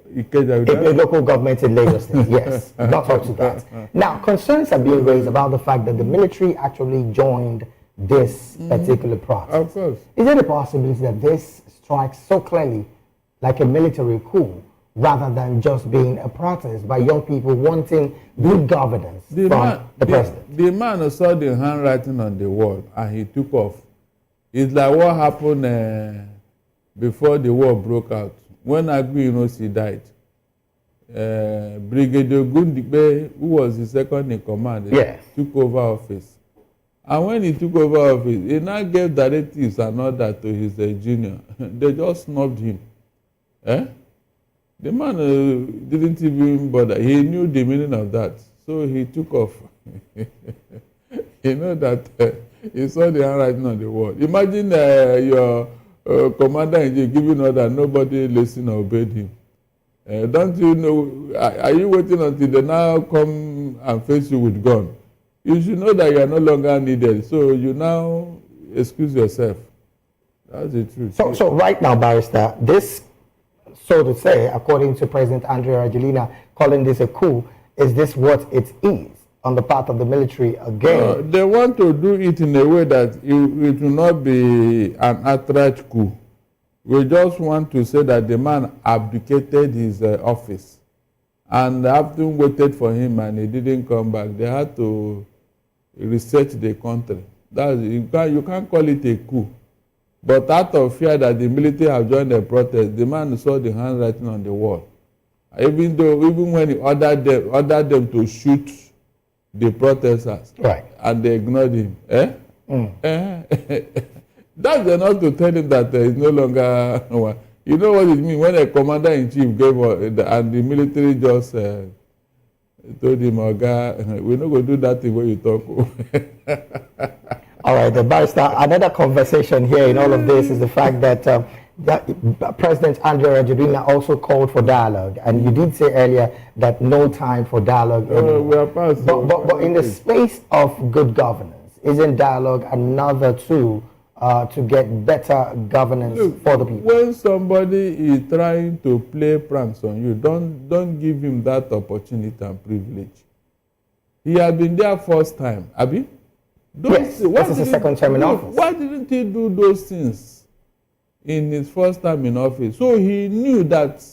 local government in Lagos State. Yes, not up to that. Now, concerns are being raised about the fact that the military actually joined this particular process. Of course. Is there a possibility that this strikes so clearly like a military coup rather than just being a protest by young people wanting good governance from the president? The man saw the handwriting on the wall and he took off. It's like what happened before the war broke out. When Agui Ironsi died, Brigadier Gundigbe, who was the second in command, took over office. And when he took over office, he now gave directives and all that to his junior. They just snubbed him. The man didn't even bother. He knew the meaning of that. So he took off. You know that he saw the handwriting on the wall. Imagine your commander-in-chief giving order, nobody listened or obeyed him. Don't you know, are you waiting until they now come and face you with gun? You should know that you are no longer needed. So you now excuse yourself. That's the truth. So right now, Barrister, this, so to say, according to President Andrea Rajoelina, calling this a coup, is this what it is on the part of the military again? They want to do it in a way that it will not be an outright coup. We just want to say that the man abdicated his office. And after waited for him and he didn't come back, they had to reset the country. You can't call it a coup. But out of fear that the military have joined the protest, the man saw the handwriting on the wall. Even when he ordered them to shoot the protesters, and they ignored him. That's enough to tell him that he's no longer one. You know what it means when a commander-in-chief gave and the military just told him, "Oga, we're not going to do that thing when you talk." All right, the Barrister, another conversation here in all of this is the fact that President Andrea Rajoelina also called for dialogue, and you did say earlier that no time for dialogue. We are past. But in the space of good governance, isn't dialogue another tool to get better governance for the people? When somebody is trying to play pranks on you, don't give him that opportunity and privilege. He had been there first time, Abi. Yes, this is his second term in office. Why didn't he do those things in his first time in office? So he knew that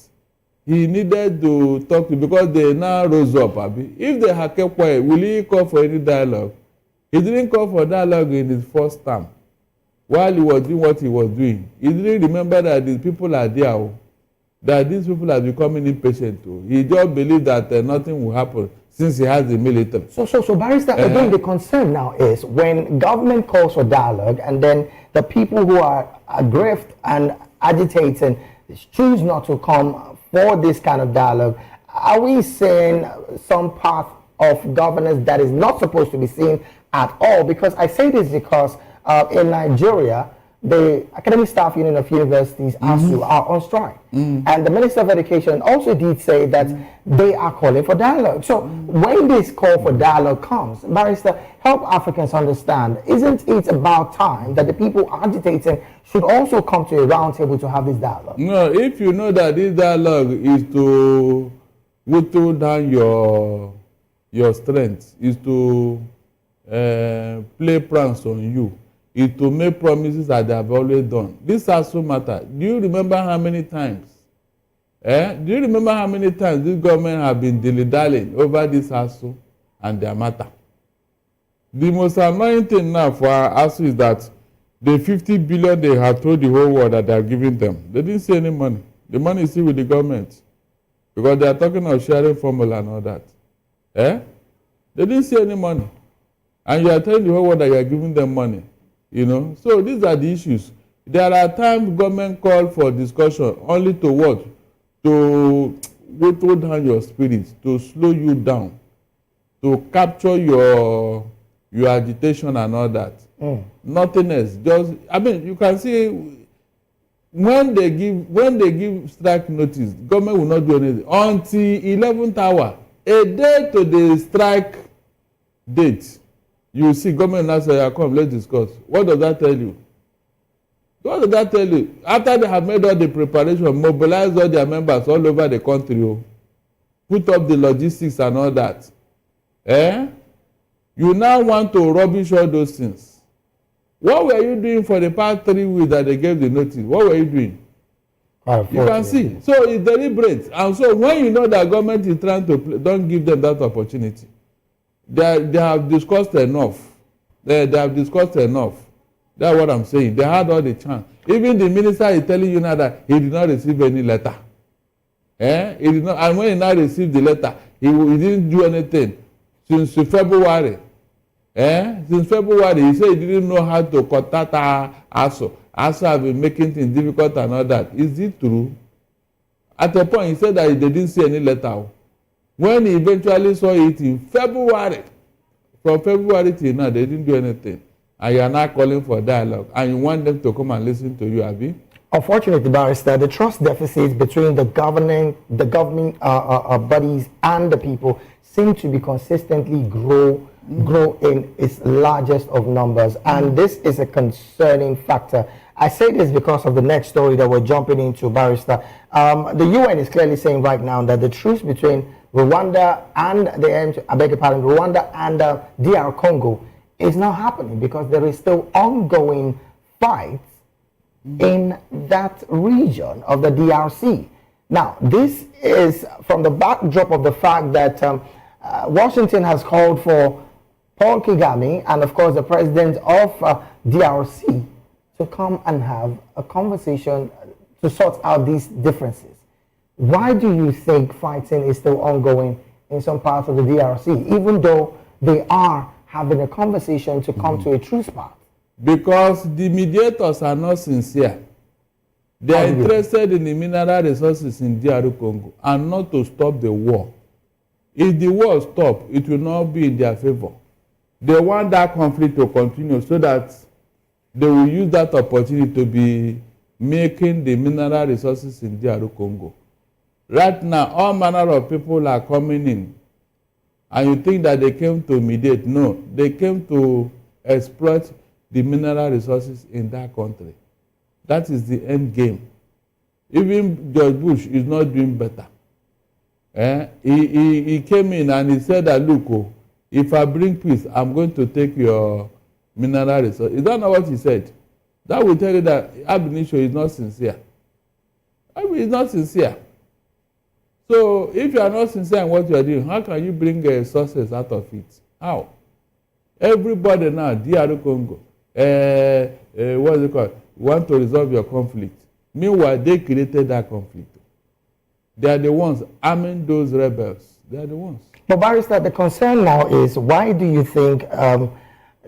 he needed to talk to, because they now rose up, Abi. If they had kept quiet, will he call for any dialogue? He didn't call for dialogue in his first term. While he was doing what he was doing, he didn't remember that these people are there, that these people are becoming impatient too. He just believed that nothing will happen since he has the military. So Barrister, again, the concern now is when government calls for dialogue and then the people who are aggrieved and agitating choose not to come for this kind of dialogue, are we seeing some path of governance that is not supposed to be seen at all? Because I say this because in Nigeria, the Academic Staff Union of Universities, ASU, are on strike. And the Minister of Education also did say that they are calling for dialogue. So when this call for dialogue comes, Barrister, help Africans understand, isn't it about time that the people agitating should also come to a round table to have this dialogue? No, if you know that this dialogue is to whittle down your strength, is to play pranks on you, is to make promises that they have always done. This also matter. Do you remember how many times? Do you remember how many times this government have been dilly-dallying over this ASU and their matter? The most annoying thing now for ASU is that the 50 billion they have told the whole world that they are giving them, they didn't see any money. The money is still with the government because they are talking of sharing formula and all that. They didn't see any money. And you are telling the whole world that you are giving them money. You know, so these are the issues. There are times government call for discussion only to what? To whittle down your spirit, to slow you down, to capture your agitation and all that. Nothing else. Just, I mean, you can see when they give strike notice, government will not do anything until 11th hour, a day to the strike date. You see government now say, come, let's discuss. What does that tell you? What does that tell you? After they have made all the preparation, mobilize all their members all over the country, put up the logistics and all that. You now want to rubbish all those things. What were you doing for the past 3 weeks that they gave the notice? What were you doing? You can see. So it's deliberate. And so when you know that government is trying to play, don't give them that opportunity. They have discussed enough. They have discussed enough. That's what I'm saying. They had all the chance. Even the minister is telling you now that he did not receive any letter. He did not, and when he now received the letter, he didn't do anything since February. Since February, he said he didn't know how to contact ASO. ASO have been making things difficult and all that. Is it true? At a point, he said that they didn't see any letter. When he eventually saw it in February, from February till now, they didn't do anything. And you are now calling for dialogue. And you want them to come and listen to you, Abi? Unfortunately, Barrister, the trust deficits between the governing bodies and the people seem to be consistently grow in its largest of numbers. And this is a concerning factor. I say this because of the next story that we're jumping into, Barrister. The UN is clearly saying right now that the truce between Rwanda and Rwanda and DR Congo is not happening because there is still ongoing fights in that region of the DRC. Now, this is from the backdrop of the fact that Washington has called for Paul Kagame and, of course, the president of DRC to come and have a conversation to sort out these differences. Why do you think fighting is still ongoing in some parts of the DRC, even though they are having a conversation to come to a truce path? Because the mediators are not sincere. They are interested in the mineral resources in DR Congo and not to stop the war. If the war stops, it will not be in their favor. They want that conflict to continue so that they will use that opportunity to be making the mineral resources in DR Congo. Right now, all manner of people are coming in, and you think that they came to mediate. No, they came to exploit the mineral resources in that country. That is the end game. Even George Bush is not doing better. He came in and he said that, look, if I bring peace, I'm going to take your mineral resources. Is that not what he said? That will tell you that Ab initio is not sincere. I mean, he's not sincere. So if you are not sincere in what you are doing, how can you bring sources out of it? How? Everybody now, DR Congo, what is it called? Want to resolve your conflict. Meanwhile, they created that conflict. They are the ones arming those rebels. They are the ones. But Barrister, the concern now is, why do you think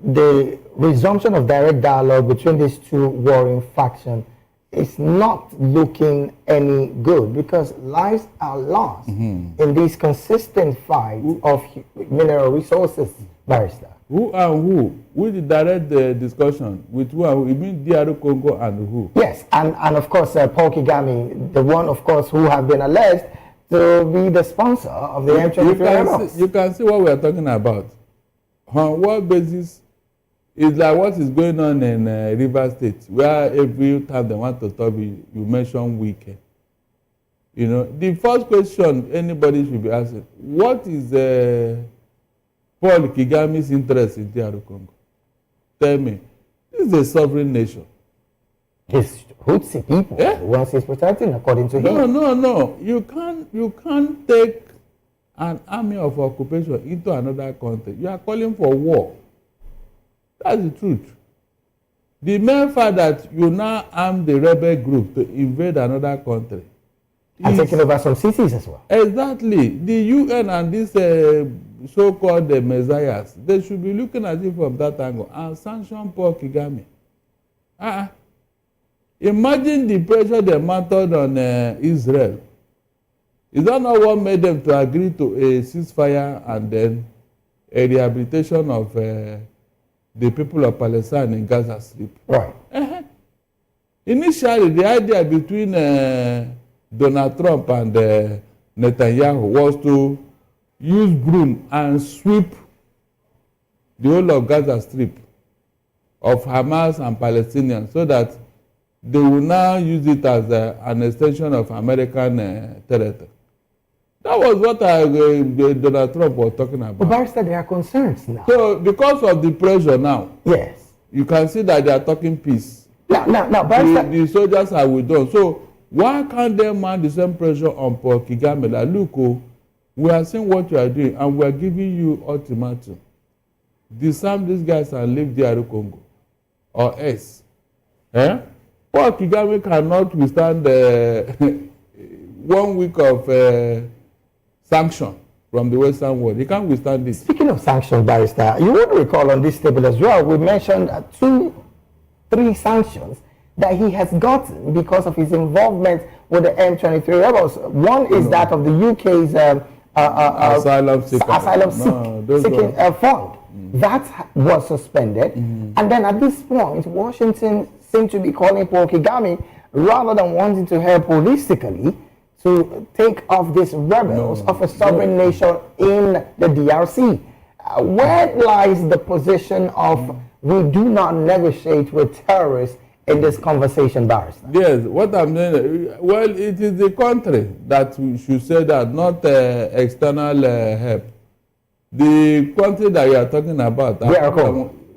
the resumption of direct dialogue between these two warring factions is not looking any good? Because lives are lost in these consistent fights of mineral resources, Barrister. Who and who? With the direct discussion with who and who? You mean DR Congo and who? Yes, and of course Paul Kagame, the one, of course, who have been alleged to be the sponsor of the M23. You can see what we are talking about. On what basis? It's like what is going on in Rivers State, where every time they want to talk, you mention weekend. You know, the first question anybody should be asking, what is Paul Kagame's interest in DR Congo? Tell me. This is a sovereign nation. His Hutsi people, the ones he's protecting, according to him. No. You can't take an army of occupation into another country. You are calling for war. That's the truth. The mere fact that you now arm the rebel group to invade another country. And taking over some cities as well. Exactly. The UN and these so-called messiahs, they should be looking at it from that angle and sanction Paul Kagame. Imagine the pressure they mounted on Israel. Is that not what made them to agree to a ceasefire and then a rehabilitation of the people of Palestine in Gaza Strip? Right. Initially, the idea between Donald Trump and Netanyahu was to use broom and sweep the whole of Gaza Strip of Hamas and Palestinians so that they will now use it as an extension of American territory. That was what Donald Trump was talking about. But Barrister, there are concerns now. So because of the pressure now, yes, you can see that they are talking peace. Now, Barrister, the soldiers are withdrawn. So why can't they mount the same pressure on Paul Kagame? Like, look, we are seeing what you are doing and we are giving you ultimatum. Disarm these guys and leave DR Congo or else. Paul Kagame cannot withstand 1 week of sanction from the Western world. He can't withstand this. Speaking of sanctions, Barrister, you would recall on this table as well, we mentioned 3 sanctions that he has gotten because of his involvement with the M23 rebels. One is that of the UK's asylum seeking fund. That was suspended. And then at this point, Washington seemed to be calling Paul Kagame, rather than wanting to help holistically, to take off these rebels of a sovereign nation in the DRC. Where lies the position of we do not negotiate with terrorists in this conversation, Barrister? Yes, what I'm saying, well, it is the country that we should say that, not external help. The country that you are talking about.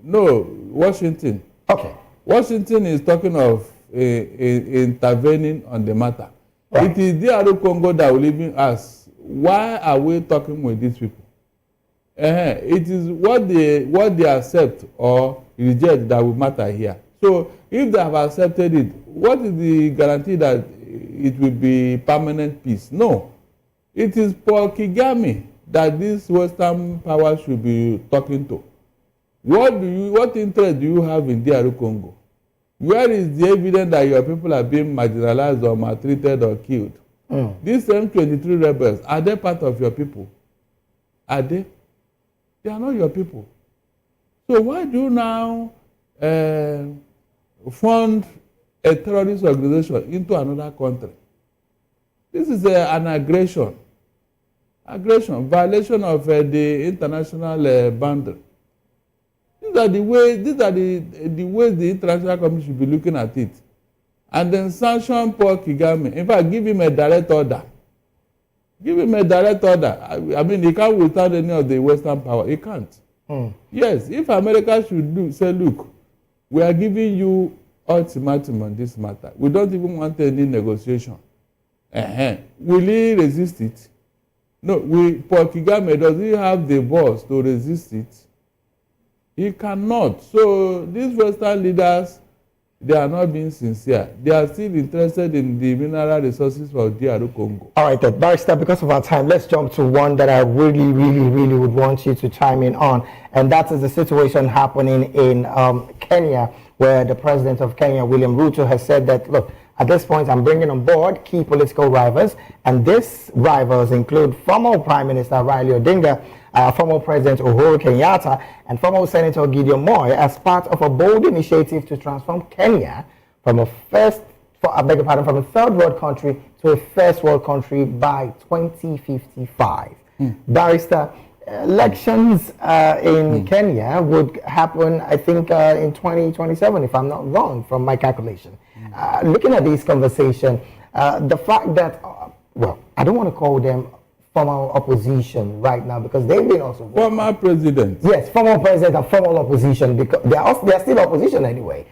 No, Washington. Okay. Washington is talking of intervening on the matter. Right. It is DR Congo that will even ask, why are we talking with these people? It is what they accept or reject that will matter here. So if they have accepted it, what is the guarantee that it will be permanent peace? No. It is Paul Kagame that this Western power should be talking to. What interest do you have in DR Congo? Where is the evidence that your people are being marginalized or maltreated or killed? These M23 rebels, are they part of your people? Are they? They are not your people. So why do you now fund a terrorist organization into another country? This is an aggression, violation of the international boundary. These are the ways the international community should be looking at it. And then sanction Paul Kagame. In fact, give him a direct order. Give him a direct order. I mean, he can't withstand any of the Western power. He can't. Yes, if America should say, look, we are giving you ultimatum on this matter. We don't even want any negotiation. Will he resist it? No, Paul Kagame, does he have the balls to resist it? He cannot. So these Western leaders, they are not being sincere. They are still interested in the mineral resources of DR Congo. All right, then, Barrister, because of our time, let's jump to one that I really would want you to chime in on, and that is the situation happening in Kenya, where the president of Kenya, William Ruto, has said that, look, at this point, I'm bringing on board key political rivals, and these rivals include former Prime Minister Raila Odinga, former President Uhuru Kenyatta, and former Senator Gideon Moi, as part of a bold initiative to transform Kenya from a from a third world country to a first world country by 2055. Barrister, elections in Kenya would happen, I think, in 2027, if I'm not wrong, from my calculation. Looking at this conversation, the fact that, well, I don't want to call them former opposition right now because they've been also former president. Yes, former president and former opposition, because they are still opposition anyway.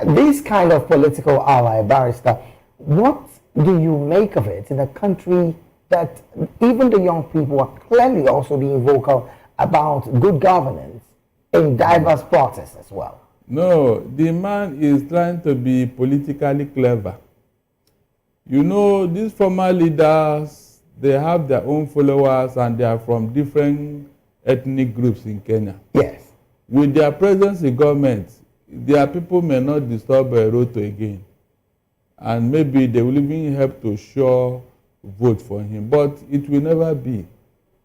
This kind of political ally, Barrister, what do you make of it in a country that even the young people are clearly also being vocal about good governance in diverse parts as well? No, the man is trying to be politically clever. You know, these former leaders, they have their own followers and they are from different ethnic groups in Kenya. Yes. With their presence in government, their people may not disturb Ruto again. And maybe they will even help to show vote for him. But it will never be.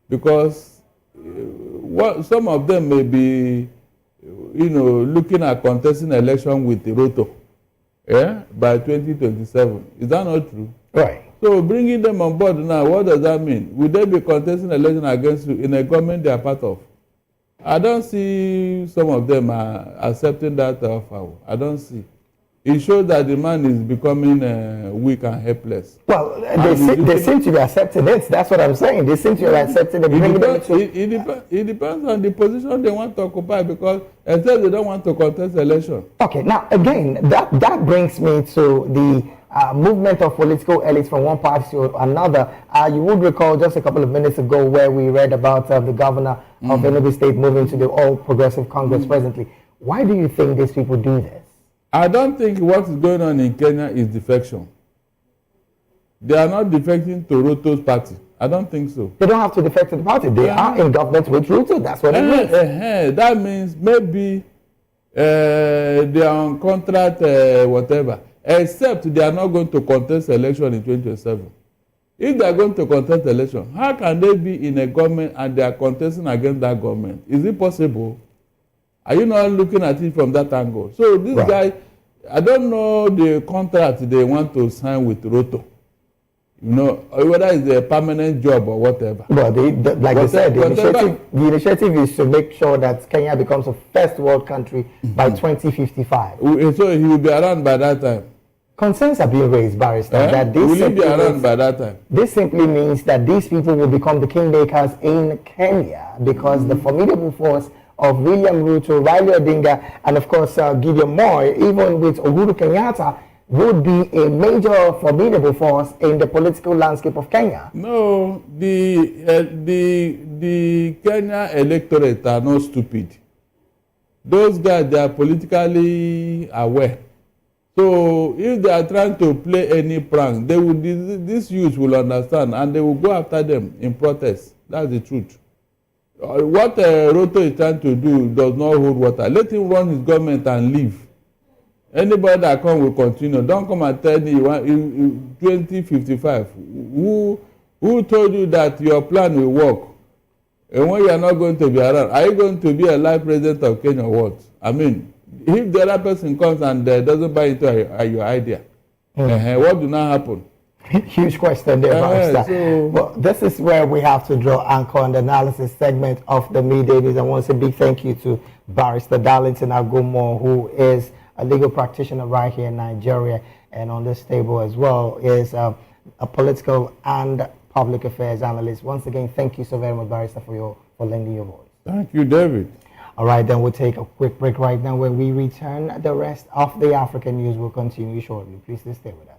Because some of them may be, looking at contesting election with Ruto by 2027. Is that not true? Right. So bringing them on board now, what does that mean? Will they be contesting election against you in a government they are part of? I don't see some of them accepting that offer. I don't see. It shows that the man is becoming weak and helpless. Well, they seem to be accepting it. That's what I'm saying. They seem to be accepting it. It depends on the position they want to occupy, because except they don't want to contest election. Okay, now again, that brings me to the movement of political elites from one party to another. You would recall just a couple of minutes ago where we read about the governor of Enugu State moving to the All Progressive Congress presently. Why do you think these people do this? I don't think what is going on in Kenya is defection. They are not defecting to Ruto's party. I don't think so. They don't have to defect to the party. They are in government with Ruto. That's what it means. That means maybe they are on contract, whatever. Except they are not going to contest election in 2027. If they are going to contest election, how can they be in a government and they are contesting against that government? Is it possible? Are you not looking at it from that angle? So this guy, I don't know the contract they want to sign with Ruto. You know, whether it's a permanent job or whatever. Well, like I said, the initiative is to make sure that Kenya becomes a first world country by 2055. So he will be around by that time. Concerns are being raised, Barrister, that this will he be around by that time? This simply means that these people will become the kingmakers in Kenya because the formidable force of William Ruto, Riley Odinga, and of course Gideon Moy, even with Uhuru Kenyatta, would be a major formidable force in the political landscape of Kenya. No, the Kenya electorate are not stupid. Those guys, they are politically aware. So if they are trying to play any prank, they will. This youth will understand, and they will go after them in protest. That's the truth. What Ruto is trying to do does not hold water. Let him run his government and leave. Anybody that come will continue. Don't come and tell me in 2055. Who told you that your plan will work? And when you are not going to be around, are you going to be a live president of Kenya or what? I mean, if the other person comes and doesn't buy into your idea, what do not happen? Huge question there, Barrister. Well, this is where we have to draw anchor on the analysis segment of the midday news. I want to say a big thank you to Barrister Darlington Agumo, who is a legal practitioner right here in Nigeria, and on this table as well is a political and public affairs analyst. Once again, thank you so very much, Barrister, for lending your voice. Thank you, David. All right, then we'll take a quick break right now. When we return, the rest of the African news will continue shortly. Please stay with us.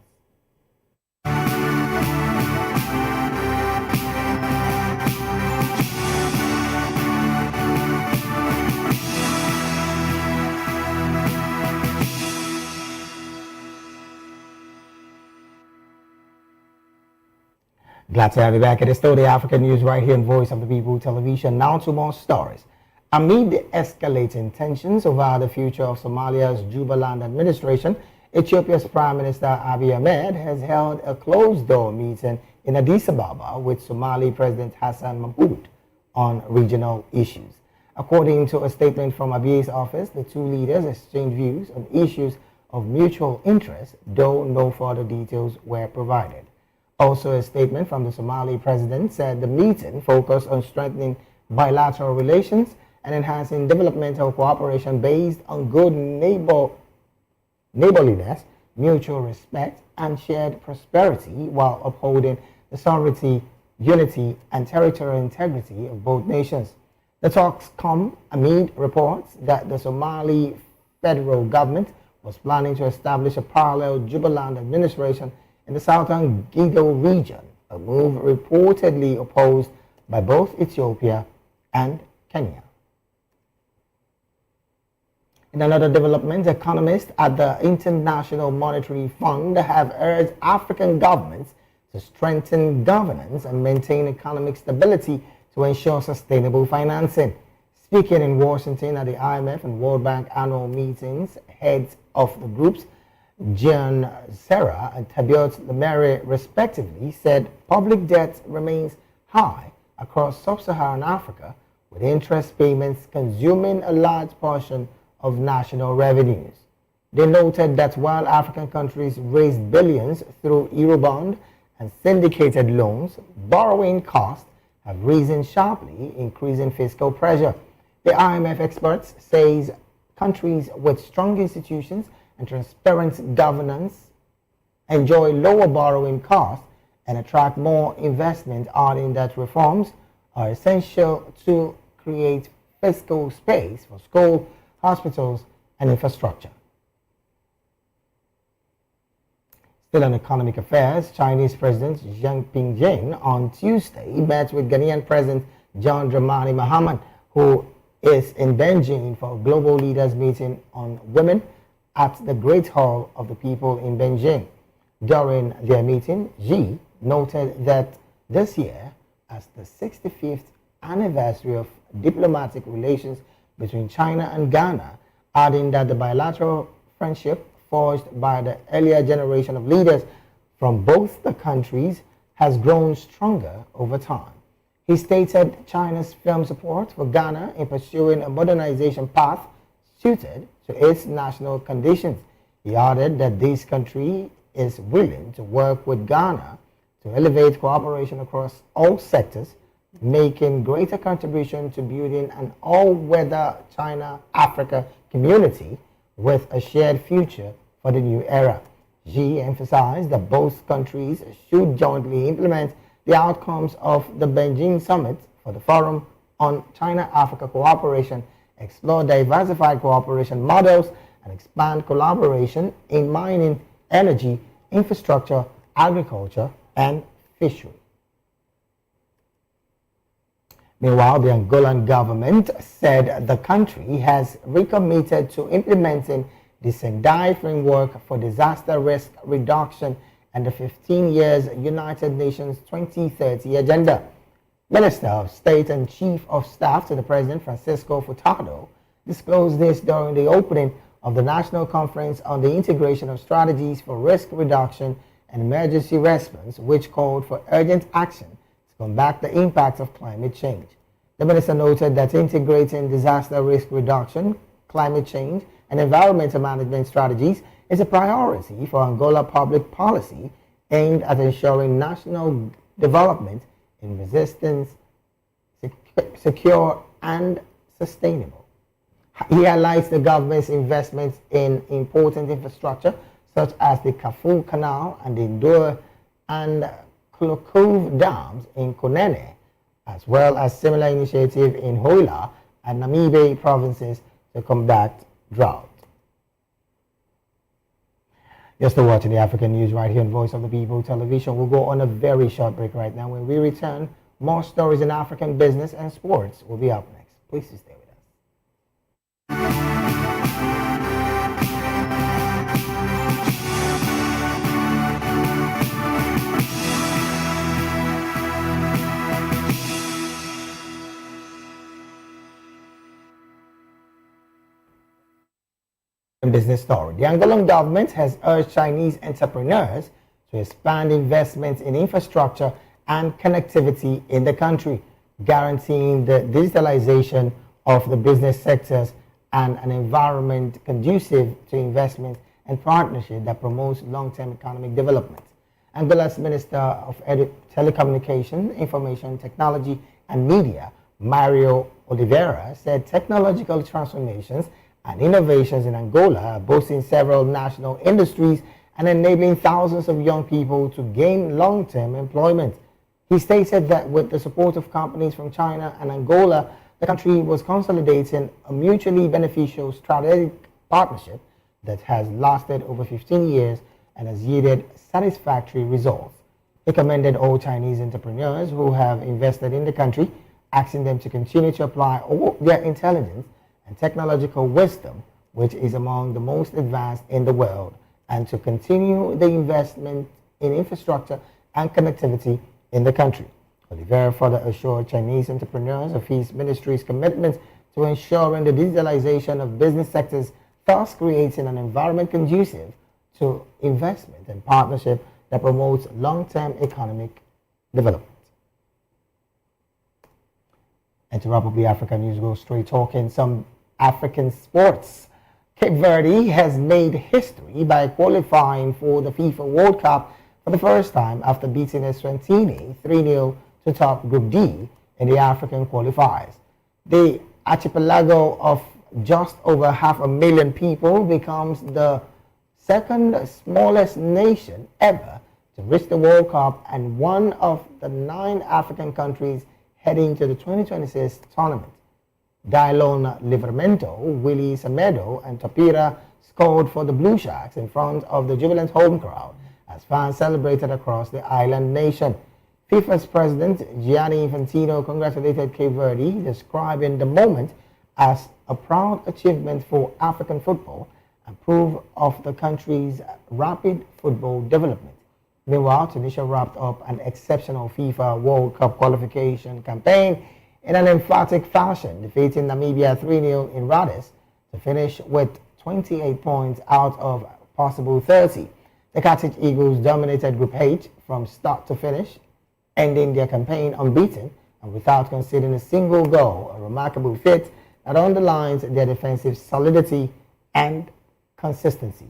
Glad to have you back at the Studio African News right here in Voice of the People Television. Now to more stories. Amid the escalating tensions over the future of Somalia's Jubaland administration, Ethiopia's Prime Minister Abiy Ahmed has held a closed-door meeting in Addis Ababa with Somali President Hassan Mahmoud on regional issues. According to a statement from Abiy's office, the two leaders exchanged views on issues of mutual interest, though no further details were provided. Also, a statement from the Somali president said the meeting focused on strengthening bilateral relations and enhancing developmental cooperation based on good neighborliness, mutual respect, and shared prosperity, while upholding the sovereignty, unity, and territorial integrity of both nations. The talks come amid reports that the Somali federal government was planning to establish a parallel Jubaland administration in the southern Gedo region, a move reportedly opposed by both Ethiopia and Kenya. In another development, economists at the International Monetary Fund have urged African governments to strengthen governance and maintain economic stability to ensure sustainable financing. Speaking in Washington at the IMF and World Bank annual meetings, heads of the groups, Jean Serra and Tabiot Lemere, respectively, said public debt remains high across sub-Saharan Africa, with interest payments consuming a large portion of national revenues. They noted that while African countries raised billions through Eurobond and syndicated loans, borrowing costs have risen sharply, increasing fiscal pressure. The IMF experts says countries with strong institutions and transparent governance enjoy lower borrowing costs and attract more investment, adding that reforms are essential to create fiscal space for schools, hospitals, and infrastructure. Still on economic affairs, Chinese President Xi Jinping on Tuesday met with Ghanaian President John Dramani Mahama, who is in Beijing for a global leaders meeting on women at the Great Hall of the People in Beijing. During their meeting, Xi noted that this year, as the 65th anniversary of diplomatic relations between China and Ghana, adding that the bilateral friendship forged by the earlier generation of leaders from both the countries has grown stronger over time. He stated China's firm support for Ghana in pursuing a modernization path suited to its national conditions. He added that this country is willing to work with Ghana to elevate cooperation across all sectors, making greater contribution to building an all-weather China-Africa community with a shared future for the new era. Xi emphasized that both countries should jointly implement the outcomes of the Beijing Summit for the Forum on China-Africa Cooperation, explore diversified cooperation models, and expand collaboration in mining, energy, infrastructure, agriculture, and fishery. Meanwhile, the Angolan government said the country has recommitted to implementing the Sendai Framework for Disaster Risk Reduction and the 15 years United Nations 2030 Agenda. Minister of State and Chief of Staff to the President, Francisco Furtado, disclosed this during the opening of the National Conference on the Integration of Strategies for Risk Reduction and Emergency Response, which called for urgent action to combat the impacts of climate change. The minister noted that integrating disaster risk reduction, climate change, and environmental management strategies is a priority for Angola public policy aimed at ensuring national development in resistance, secure, and sustainable. He highlights the government's investments in important infrastructure such as the Kafue Canal and the Ndour and Klokov dams in Kunene, as well as similar initiative in Hoila and Namibe provinces to combat drought. You're still watching the African News right here on Voice of the People Television. We'll go on a very short break right now. When we return, more stories in African business and sports will be up next. Please stay with us. Business story. The Angolan government has urged Chinese entrepreneurs to expand investments in infrastructure and connectivity in the country, guaranteeing the digitalization of the business sectors and an environment conducive to investment and partnership that promotes long-term economic development. Angola's Minister of Telecommunication, Information Technology and Media, Mario Oliveira, said technological transformations and innovations in Angola are boosting several national industries and enabling thousands of young people to gain long-term employment. He stated that with the support of companies from China and Angola, the country was consolidating a mutually beneficial strategic partnership that has lasted over 15 years and has yielded satisfactory results. He commended all Chinese entrepreneurs who have invested in the country, asking them to continue to apply all their intelligence and technological wisdom, which is among the most advanced in the world, and to continue the investment in infrastructure and connectivity in the country. Oliveira further assured Chinese entrepreneurs of his ministry's commitment to ensuring the digitalization of business sectors, thus creating an environment conducive to investment and partnership that promotes long-term economic development. And to wrap up the African News, go straight talking some African sports. Cape Verde has made history by qualifying for the FIFA World Cup for the first time after beating Eswatini 3-0 to top Group D in the African qualifiers. The archipelago of just over 500,000 people becomes the second smallest nation ever to reach the World Cup and one of the 9 African countries heading to the 2026 tournament. Dylon Livramento, Willie Semedo, and Tapira scored for the Blue Sharks in front of the jubilant home crowd as fans celebrated across the island nation. FIFA's president Gianni Infantino congratulated Cape Verde, describing the moment as a proud achievement for African football and proof of the country's rapid football development. Meanwhile, Tunisia wrapped up an exceptional FIFA World Cup qualification campaign in an emphatic fashion, defeating Namibia 3-0 in Rhodes to finish with 28 points out of possible 30. The Carthage Eagles dominated Group H from start to finish, ending their campaign unbeaten and without conceding a single goal, a remarkable feat that underlines their defensive solidity and consistency.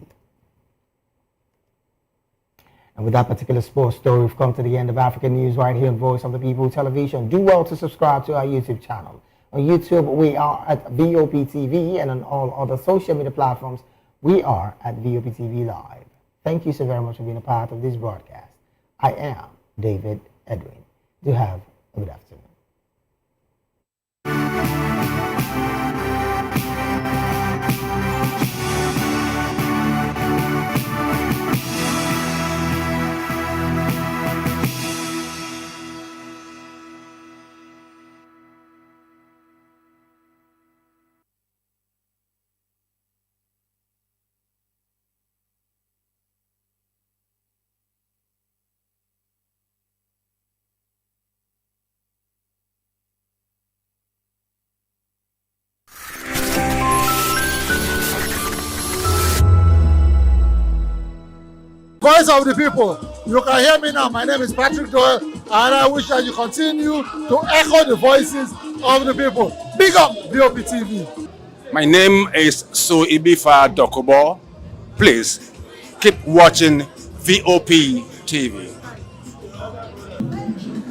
And with that particular sports story, we've come to the end of African News right here on Voice of the People Television. Do well to subscribe to our YouTube channel. On YouTube, we are at VOP TV, and on all other social media platforms, we are at VOP TV Live. Thank you so very much for being a part of this broadcast. I am David Edwin. Do have a good afternoon. Voice of the people. You can hear me now. My name is Patrick Doyle, and I wish that you continue to echo the voices of the people. Big up VOP TV. My name is Suibifa Dokubo. Please keep watching VOP TV.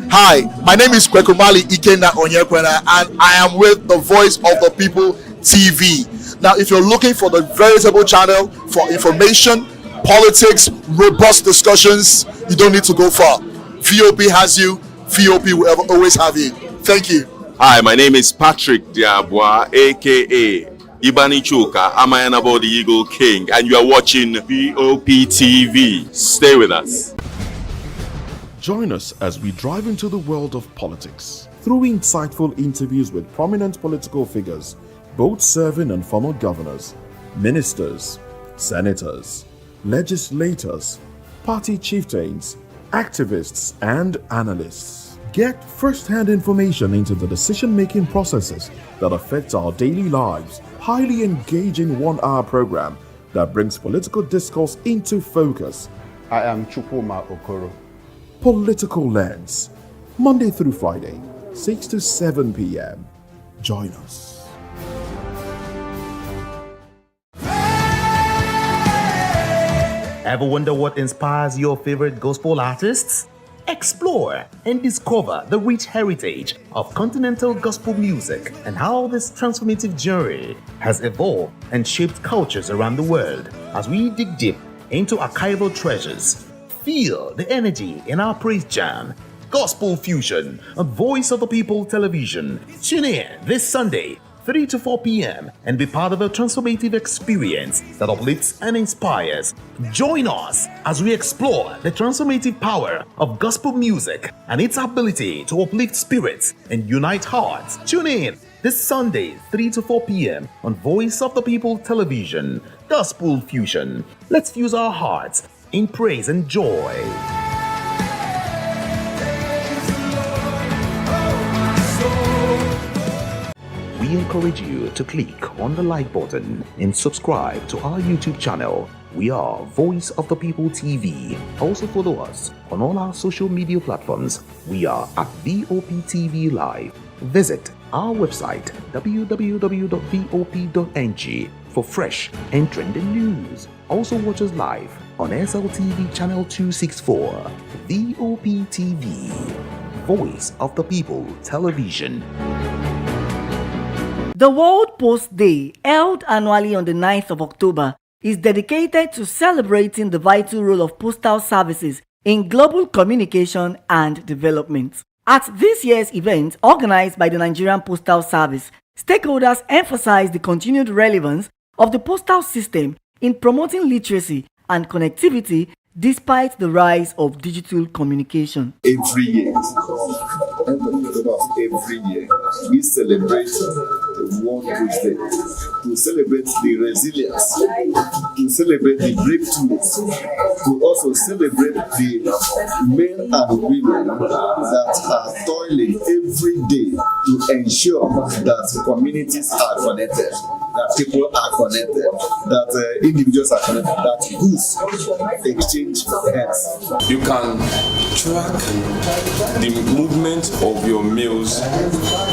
Hi, my name is Kwekumali Ikenna Onyekwena, and I am with the Voice of the People TV. Now, if you're looking for the veritable channel for information, politics, robust discussions, you don't need to go far. VOP has you. VOP will always have you. Thank you. Hi, my name is Patrick Diabwa, aka Ibani Chuka, Amayanabo the Eagle King, and you are watching VOP TV. Stay with us. Join us as we drive into the world of politics through insightful interviews with prominent political figures, both serving and former governors, ministers, senators, legislators, party chieftains, activists, and analysts. Get first-hand information into the decision-making processes that affect our daily lives. Highly engaging one-hour program that brings political discourse into focus. I am Chukwuma Okoro. Political Lens, Monday through Friday, 6 to 7 p.m. Join us. Ever wonder what inspires your favorite gospel artists? Explore and discover the rich heritage of continental gospel music and how this transformative journey has evolved and shaped cultures around the world. As we dig deep into archival treasures, feel the energy in our praise jam, Gospel Fusion on Voice of the People Television. Tune in this Sunday, 3 to 4 p.m. and be part of a transformative experience that uplifts and inspires. Join us as we explore the transformative power of gospel music and its ability to uplift spirits and unite hearts. Tune in this Sunday, 3 to 4 p.m. on Voice of the People Television. Gospel Fusion. Let's fuse our hearts in praise and joy. We encourage you to click on the like button and subscribe to our YouTube channel. We are Voice of the People TV. Also follow us on all our social media platforms. We are at VOP TV Live. Visit our website www.vop.ng for fresh and trending news. Also watch us live on SLTV channel 264. VOP TV, Voice of the People Television. The World Post Day, held annually on the 9th of October, is dedicated to celebrating the vital role of postal services in global communication and development. At this year's event, organized by the Nigerian Postal Service, stakeholders emphasized the continued relevance of the postal system in promoting literacy and connectivity despite the rise of digital communication. Every year, end of October of every year, we celebrate the World Peace Day, to celebrate the resilience, to celebrate the breakthroughs, to also celebrate the men and women that are toiling every day to ensure that communities are connected, that people are connected, that individuals are connected, that goods exchange hands. You can track the movement of your mails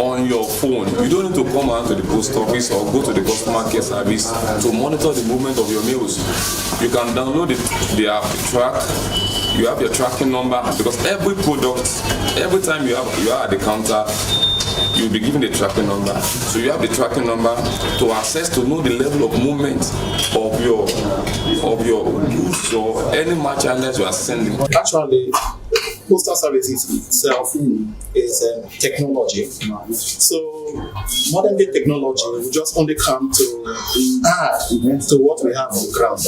on your phone. You don't need to come out to the post office or go to the customer care service to monitor the movement of your mails. You can download the app Track. You have your tracking number, because every product, every time you are at the counter, you'll be given the tracking number. So you have the tracking number to access, to know the level of movement of your goods or any merchandise you are sending. Actually, postal services itself is technology. So modern day technology will just only come to add to what we have on the ground.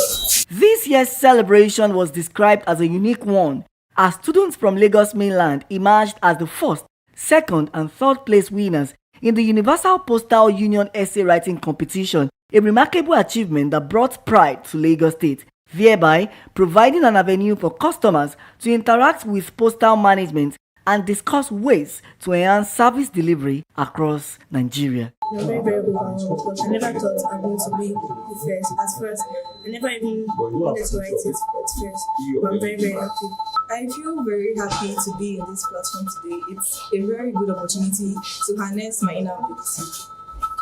This year's celebration was described as a unique one, as students from Lagos mainland emerged as the first, second and third place winners in the Universal Postal Union essay writing competition, a remarkable achievement that brought pride to Lagos State, thereby providing an avenue for customers to interact with postal management and discuss ways to enhance service delivery across Nigeria. I'm very, very overwhelmed because I never thought I'm going to be the first. At first, I never even wanted to write it at first. But I'm very, very happy. I feel very happy to be in this platform today. It's a very good opportunity to harness my inner ability.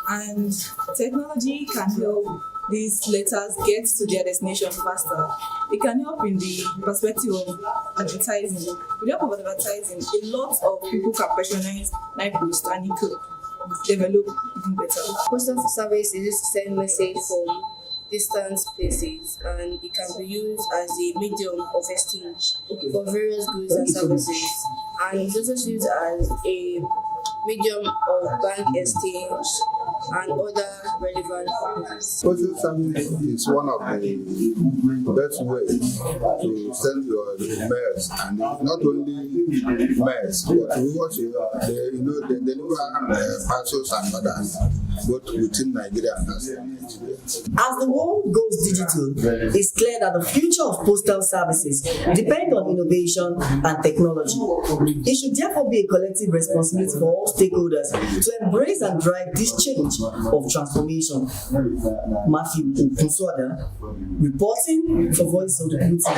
And technology can help these letters get to their destination faster. It can help in the perspective of advertising. With the help of advertising, a lot of people can personalize like post and it could develop even better. Postal service is used to send message from distant places, and it can be used as a medium of exchange for various goods and services, and it's also used as a medium of bank exchange and other relevant purposes. Postal service is one of the best ways to send your mails, and not only mails, but they deliver parcels and others, both within Nigeria and outside Nigeria. As the world goes digital, it's clear that the future of postal services depends on innovation and technology. It should therefore be a collective responsibility for all stakeholders to embrace and drive this change of transformation. Matthew Nsoda, reporting for Voice of the People.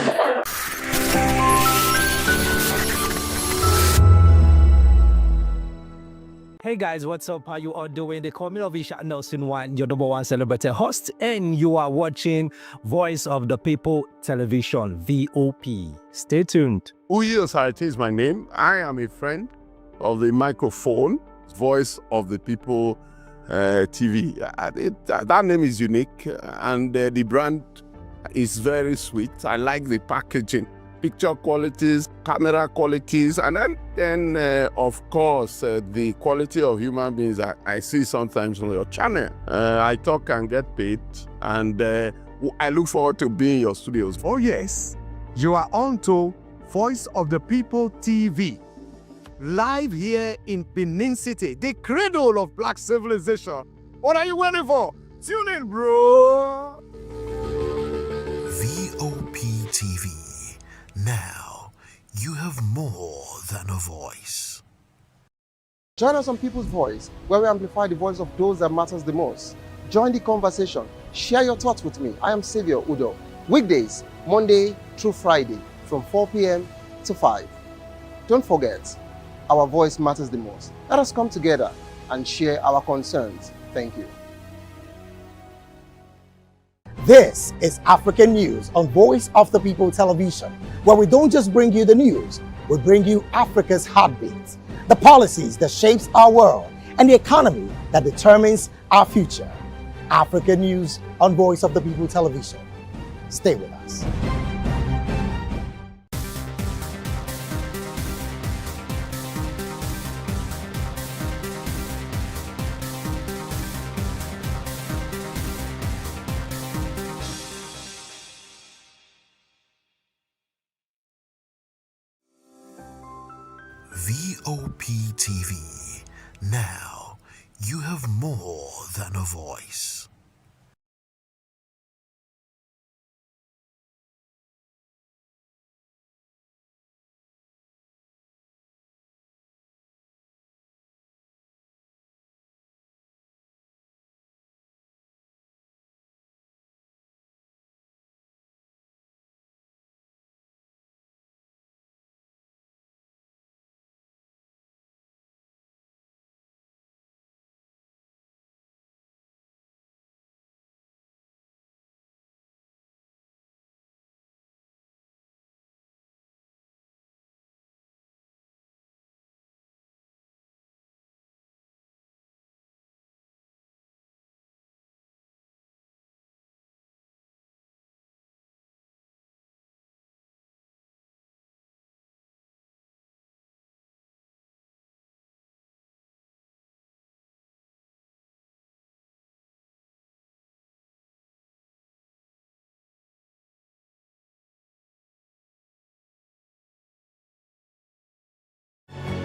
Hey guys, what's up? How you all doing? They call me Ovisha Nelson One, your number one celebrity host, and you are watching Voice of the People Television, VOP. Stay tuned. Genocide is my name. I am a friend of the microphone, Voice of the People TV. That name is unique, and the brand is very sweet. I like the packaging, picture qualities, camera qualities, and then of course, the quality of human beings that I see sometimes on your channel. I talk and get paid, and I look forward to being in your studios. Oh yes, you are on to Voice of the People TV. Live here in Benin City, the cradle of black civilization. What are you waiting for? Tune in, bro. VOP TV. Now, you have more than a voice. Join us on People's Voice, where we amplify the voice of those that matters the most. Join the conversation. Share your thoughts with me. I am Xavier Udo. Weekdays, Monday through Friday, from 4 p.m. to 5. Don't forget, our voice matters the most. Let us come together and share our concerns. Thank you. This is African News on Voice of the People Television, where we don't just bring you the news, we bring you Africa's heartbeat, the policies that shapes our world, and the economy that determines our future. African News on Voice of the People Television. Stay with us. VOP TV. Now, you have more than a voice.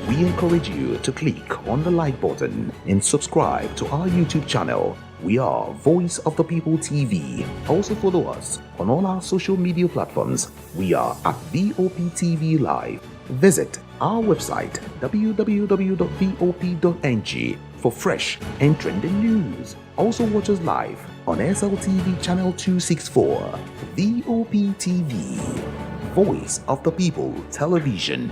We encourage you to click on the like button and subscribe to our YouTube channel. We are Voice of the People TV. Also follow us on all our social media platforms. We are at VOPTV Live. Visit our website www.vop.ng for fresh and trending news. Also watch us live on SLTV channel 264. VOPTV, Voice of the People Television.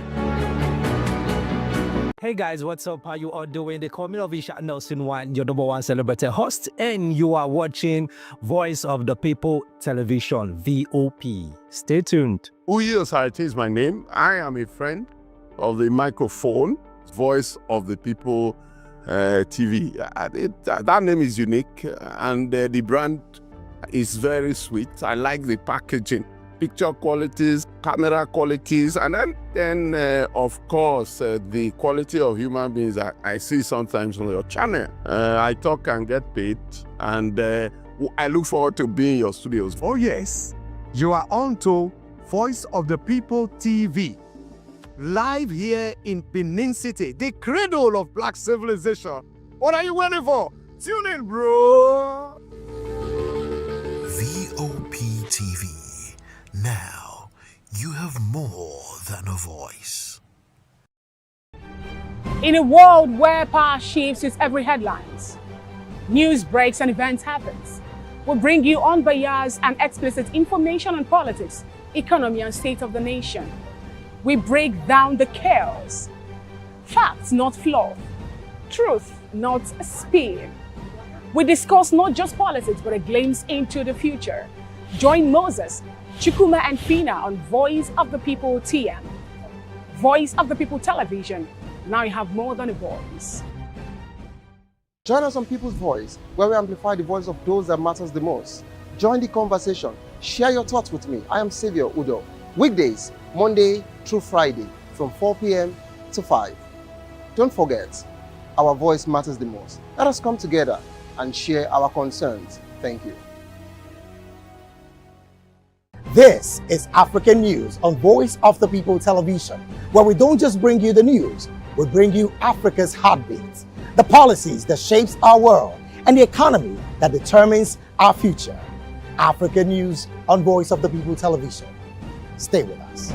Hey guys, what's up? How you all doing? They call me Ovisha Nelson One, your number one celebrity host, and you are watching Voice of the People Television, VOP. Stay tuned. Genocide is my name. I am a friend of the microphone, Voice of the People TV. That name is unique, and the brand is very sweet. I like the packaging, picture qualities, camera qualities, and then of course, the quality of human beings that I see sometimes on your channel. I talk and get paid, and I look forward to being in your studios. Oh yes, you are on to Voice of the People TV. Live here in Benin City, the cradle of black civilization. What are you waiting for? Tune in, bro. VOP TV. Now, you have more than a voice. In a world where power shifts with every headlines, news breaks and events happens, we bring you unbiased and explicit information on politics, economy and state of the nation. We break down the chaos. Facts, not fluff. Truth, not spin. We discuss not just politics, but a glimpse into the future. Join Moses, Chukuma and Fina on Voice of the People TM. Voice of the People Television. Now you have more than a voice. Join us on People's Voice, where we amplify the voice of those that matters the most. Join the conversation. Share your thoughts with me. I am Xavier Udo. Weekdays, Monday through Friday, from 4 p.m. to 5. Don't forget, our voice matters the most. Let us come together and share our concerns. Thank you. This is African News on Voice of the People Television, where we don't just bring you the news, we bring you Africa's heartbeat, the policies that shapes our world, and the economy that determines our future. African News on Voice of the People Television. Stay with us.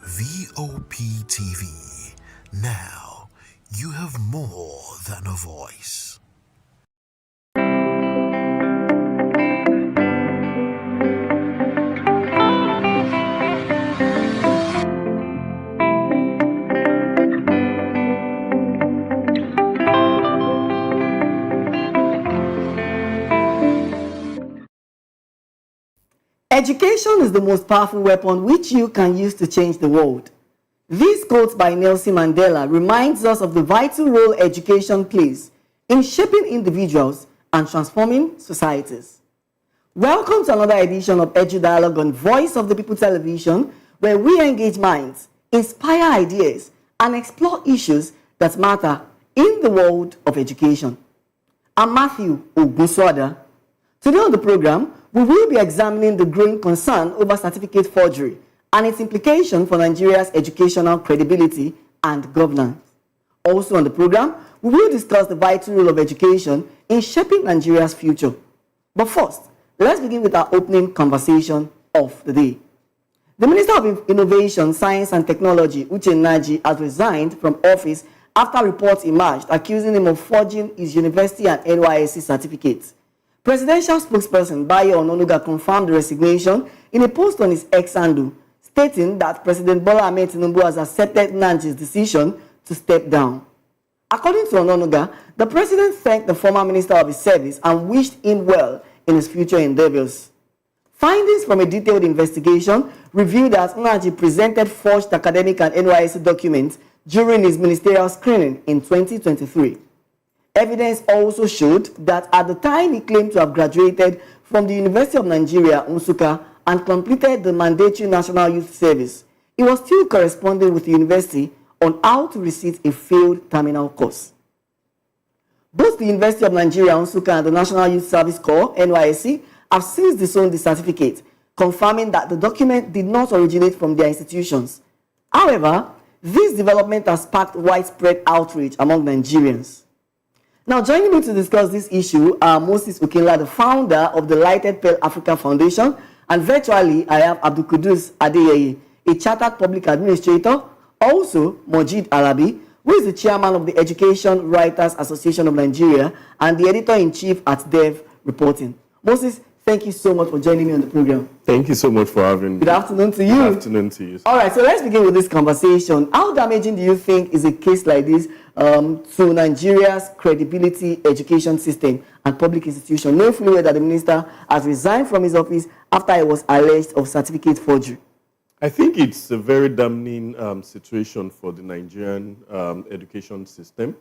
VOP TV. Now, you have more than a voice. Education is the most powerful weapon which you can use to change the world. This quote by Nelson Mandela reminds us of the vital role education plays in shaping individuals and transforming societies. Welcome to another edition of Edu Dialogue on Voice of the People Television, where we engage minds, inspire ideas, and explore issues that matter in the world of education. I'm Matthew Ogunsoada. Today on the program, we will be examining the growing concern over certificate forgery and its implication for Nigeria's educational credibility and governance. Also on the program, we will discuss the vital role of education in shaping Nigeria's future. But first, let's begin with our opening conversation of the day. The Minister of Innovation, Science and Technology, Uche Nnaji, has resigned from office after reports emerged accusing him of forging his university and NYSC certificates. Presidential spokesperson Bayo Ononuga confirmed the resignation in a post on his X handle, stating that President Bola Ahmed Tinubu has accepted Nnaji's decision to step down. According to Ononuga, the president thanked the former minister of his service and wished him well in his future endeavors. Findings from a detailed investigation revealed that Nnaji presented forged academic and NYSC documents during his ministerial screening in 2023. Evidence also showed that at the time he claimed to have graduated from the University of Nigeria, Nsukka, and completed the mandatory National Youth Service, he was still corresponding with the university on how to receipt a failed terminal course. Both the University of Nigeria, Nsukka, and the National Youth Service Corps, NYSC, have since disowned the certificate, confirming that the document did not originate from their institutions. However, this development has sparked widespread outrage among Nigerians. Now, joining me to discuss this issue are Moses Okinla, the founder of the Lighted Pearl Africa Foundation, and virtually I have Abdul Kudus Adeyeye, a chartered public administrator, also Mojid Alabi, who is the chairman of the Education Writers Association of Nigeria and the editor-in-chief at Dev Reporting. Moses, thank you so much for joining me on the program. Thank you so much for having me. Good afternoon to you. Good afternoon to you. All right, so let's begin with this conversation. How damaging do you think is a case like this to Nigeria's credibility, education system, and public institution, knowing fully well that the minister has resigned from his office after he was alleged of certificate forgery? I think it's a very damning situation for the Nigerian education system.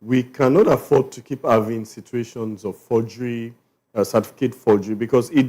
We cannot afford to keep having situations of forgery, certificate forgery, because it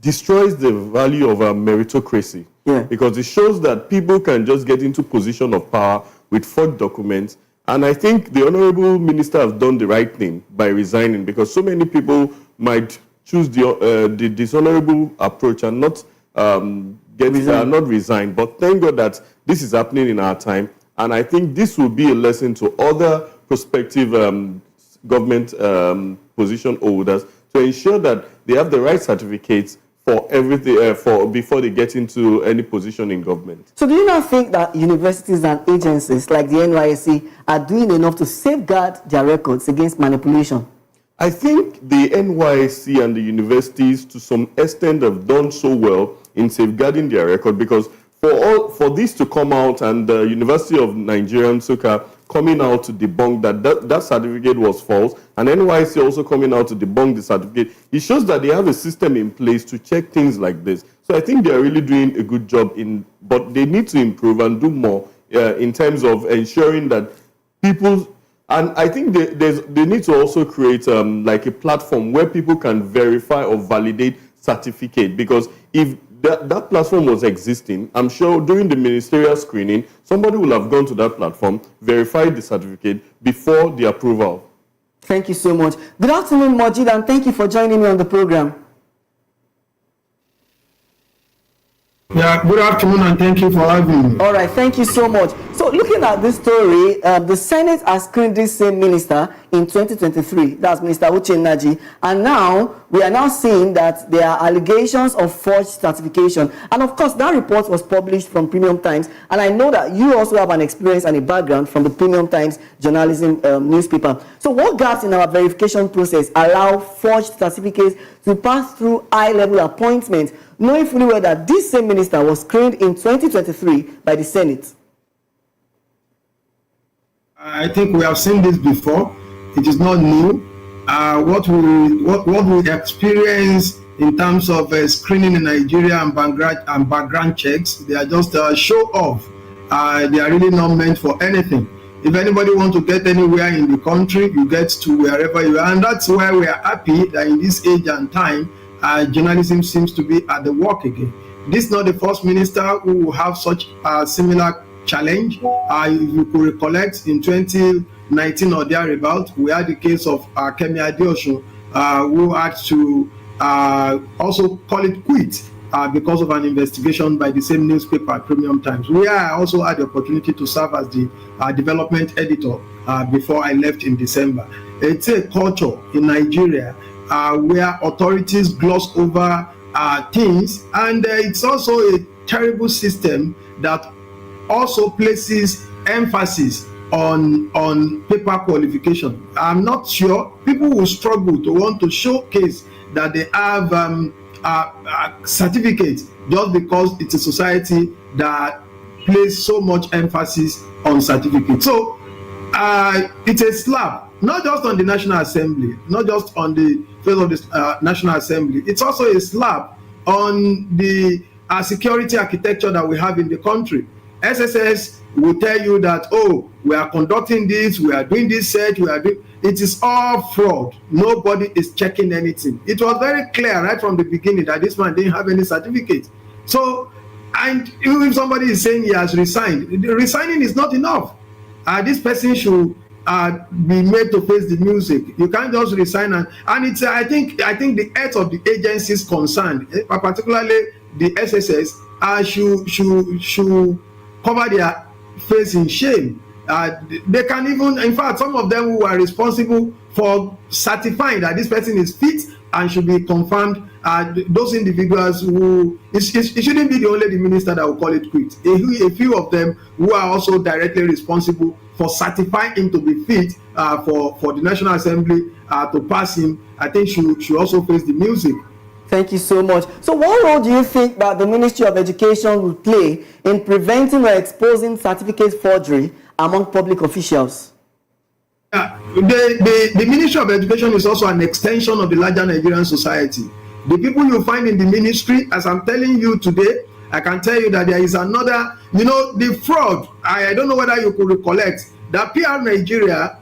destroys the value of meritocracy. Yeah. Because it shows that people can just get into position of power with forged documents. And I think the Honorable Minister has done the right thing by resigning, because so many people might choose the dishonorable approach and not not resign. But thank God that this is happening in our time. And I think this will be a lesson to other prospective government position holders to ensure that they have the right certificates for everything before they get into any position in government. So do you not think that universities and agencies like the NYSC are doing enough to safeguard their records against manipulation? I think the NYSC and the universities to some extent have done so well in safeguarding their record, because for this to come out and the University of Nigeria, Nsukka, coming out to debunk that certificate was false, and NYSC also coming out to debunk the certificate, it shows that they have a system in place to check things like this. So I think they are really doing a good job, but they need to improve and do more in terms of ensuring that people, and I think they need to also create like a platform where people can verify or validate certificate, because if that platform was existing, I'm sure during the ministerial screening, somebody will have gone to that platform, verified the certificate before the approval. Thank you so much. Good afternoon, Mojid, and thank you for joining me on the program. Yeah, good afternoon, and thank you for having me. All right, thank you so much. So looking at this story, the Senate has screened this same minister in 2023. That's Minister Uche Nnaji. And now, we are now seeing that there are allegations of forged certification. And of course, that report was published from Premium Times. And I know that you also have an experience and a background from the Premium Times journalism newspaper. So what gaps in our verification process allow forged certificates to pass through high-level appointments, knowing fully well that this same minister was screened in 2023 by the Senate? I think we have seen this before. It is not new. What we experience in terms of screening in Nigeria and background checks, they are just a show off. They are really not meant for anything. If anybody wants to get anywhere in the country, you get to wherever you are. And that's why we are happy that in this age and time, journalism seems to be at the work again. This is not the first minister who will have such a similar challenge. If you could recollect, in 2019 or thereabout, we had the case of Kemi Adeosun, who had to also call it quit because of an investigation by the same newspaper, Premium Times, where I also had the opportunity to serve as the development editor before I left in December. It's a culture in Nigeria where authorities gloss over things, and it's also a terrible system that also places emphasis on paper qualification. I'm not sure people will struggle to want to showcase that they have certificates just because it's a society that places so much emphasis on certificates. So it's a slap, not just on the National Assembly, not just on the face of the National Assembly. It's also a slap on the security architecture that we have in the country. SSS will tell you that, oh, we are conducting this, we are doing this search, it is all fraud. Nobody is checking anything. It was very clear right from the beginning that this man didn't have any certificate. So, and if somebody is saying he has resigned, resigning is not enough. This person should be made to face the music. You can't just resign, and it's I think the heads of the agencies concerned, particularly the SSS, should cover their face in shame. They can even, in fact, some of them who are responsible for certifying that this person is fit and should be confirmed, those individuals who, it shouldn't be only the minister that will call it quit. A few of them who are also directly responsible for certifying him to be fit for the National Assembly to pass him, I think should also face the music. Thank you so much. So what role do you think that the Ministry of Education will play in preventing or exposing certificate forgery among public officials? The Ministry of Education is also an extension of the larger Nigerian society. The people you find in the ministry, as I'm telling you today, I can tell you that there is another, the fraud. I don't know whether you could recollect that PR Nigeria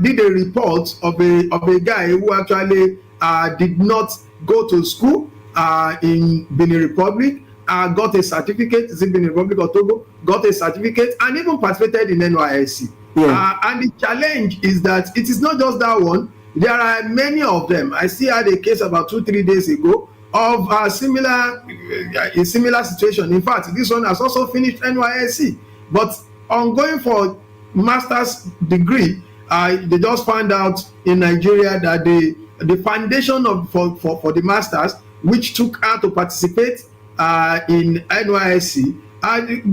did a report of a guy who actually did not go to school in Benin Republic, got a certificate, is it Benin Republic or Togo, got a certificate, and even participated in NYSC. Yeah. And the challenge is that it is not just that one. There are many of them. I still had a case about 2-3 days ago of a similar situation. In fact, this one has also finished NYSC, but ongoing for master's degree, they just found out in Nigeria that the foundation for the masters, which took her to participate in NYSC,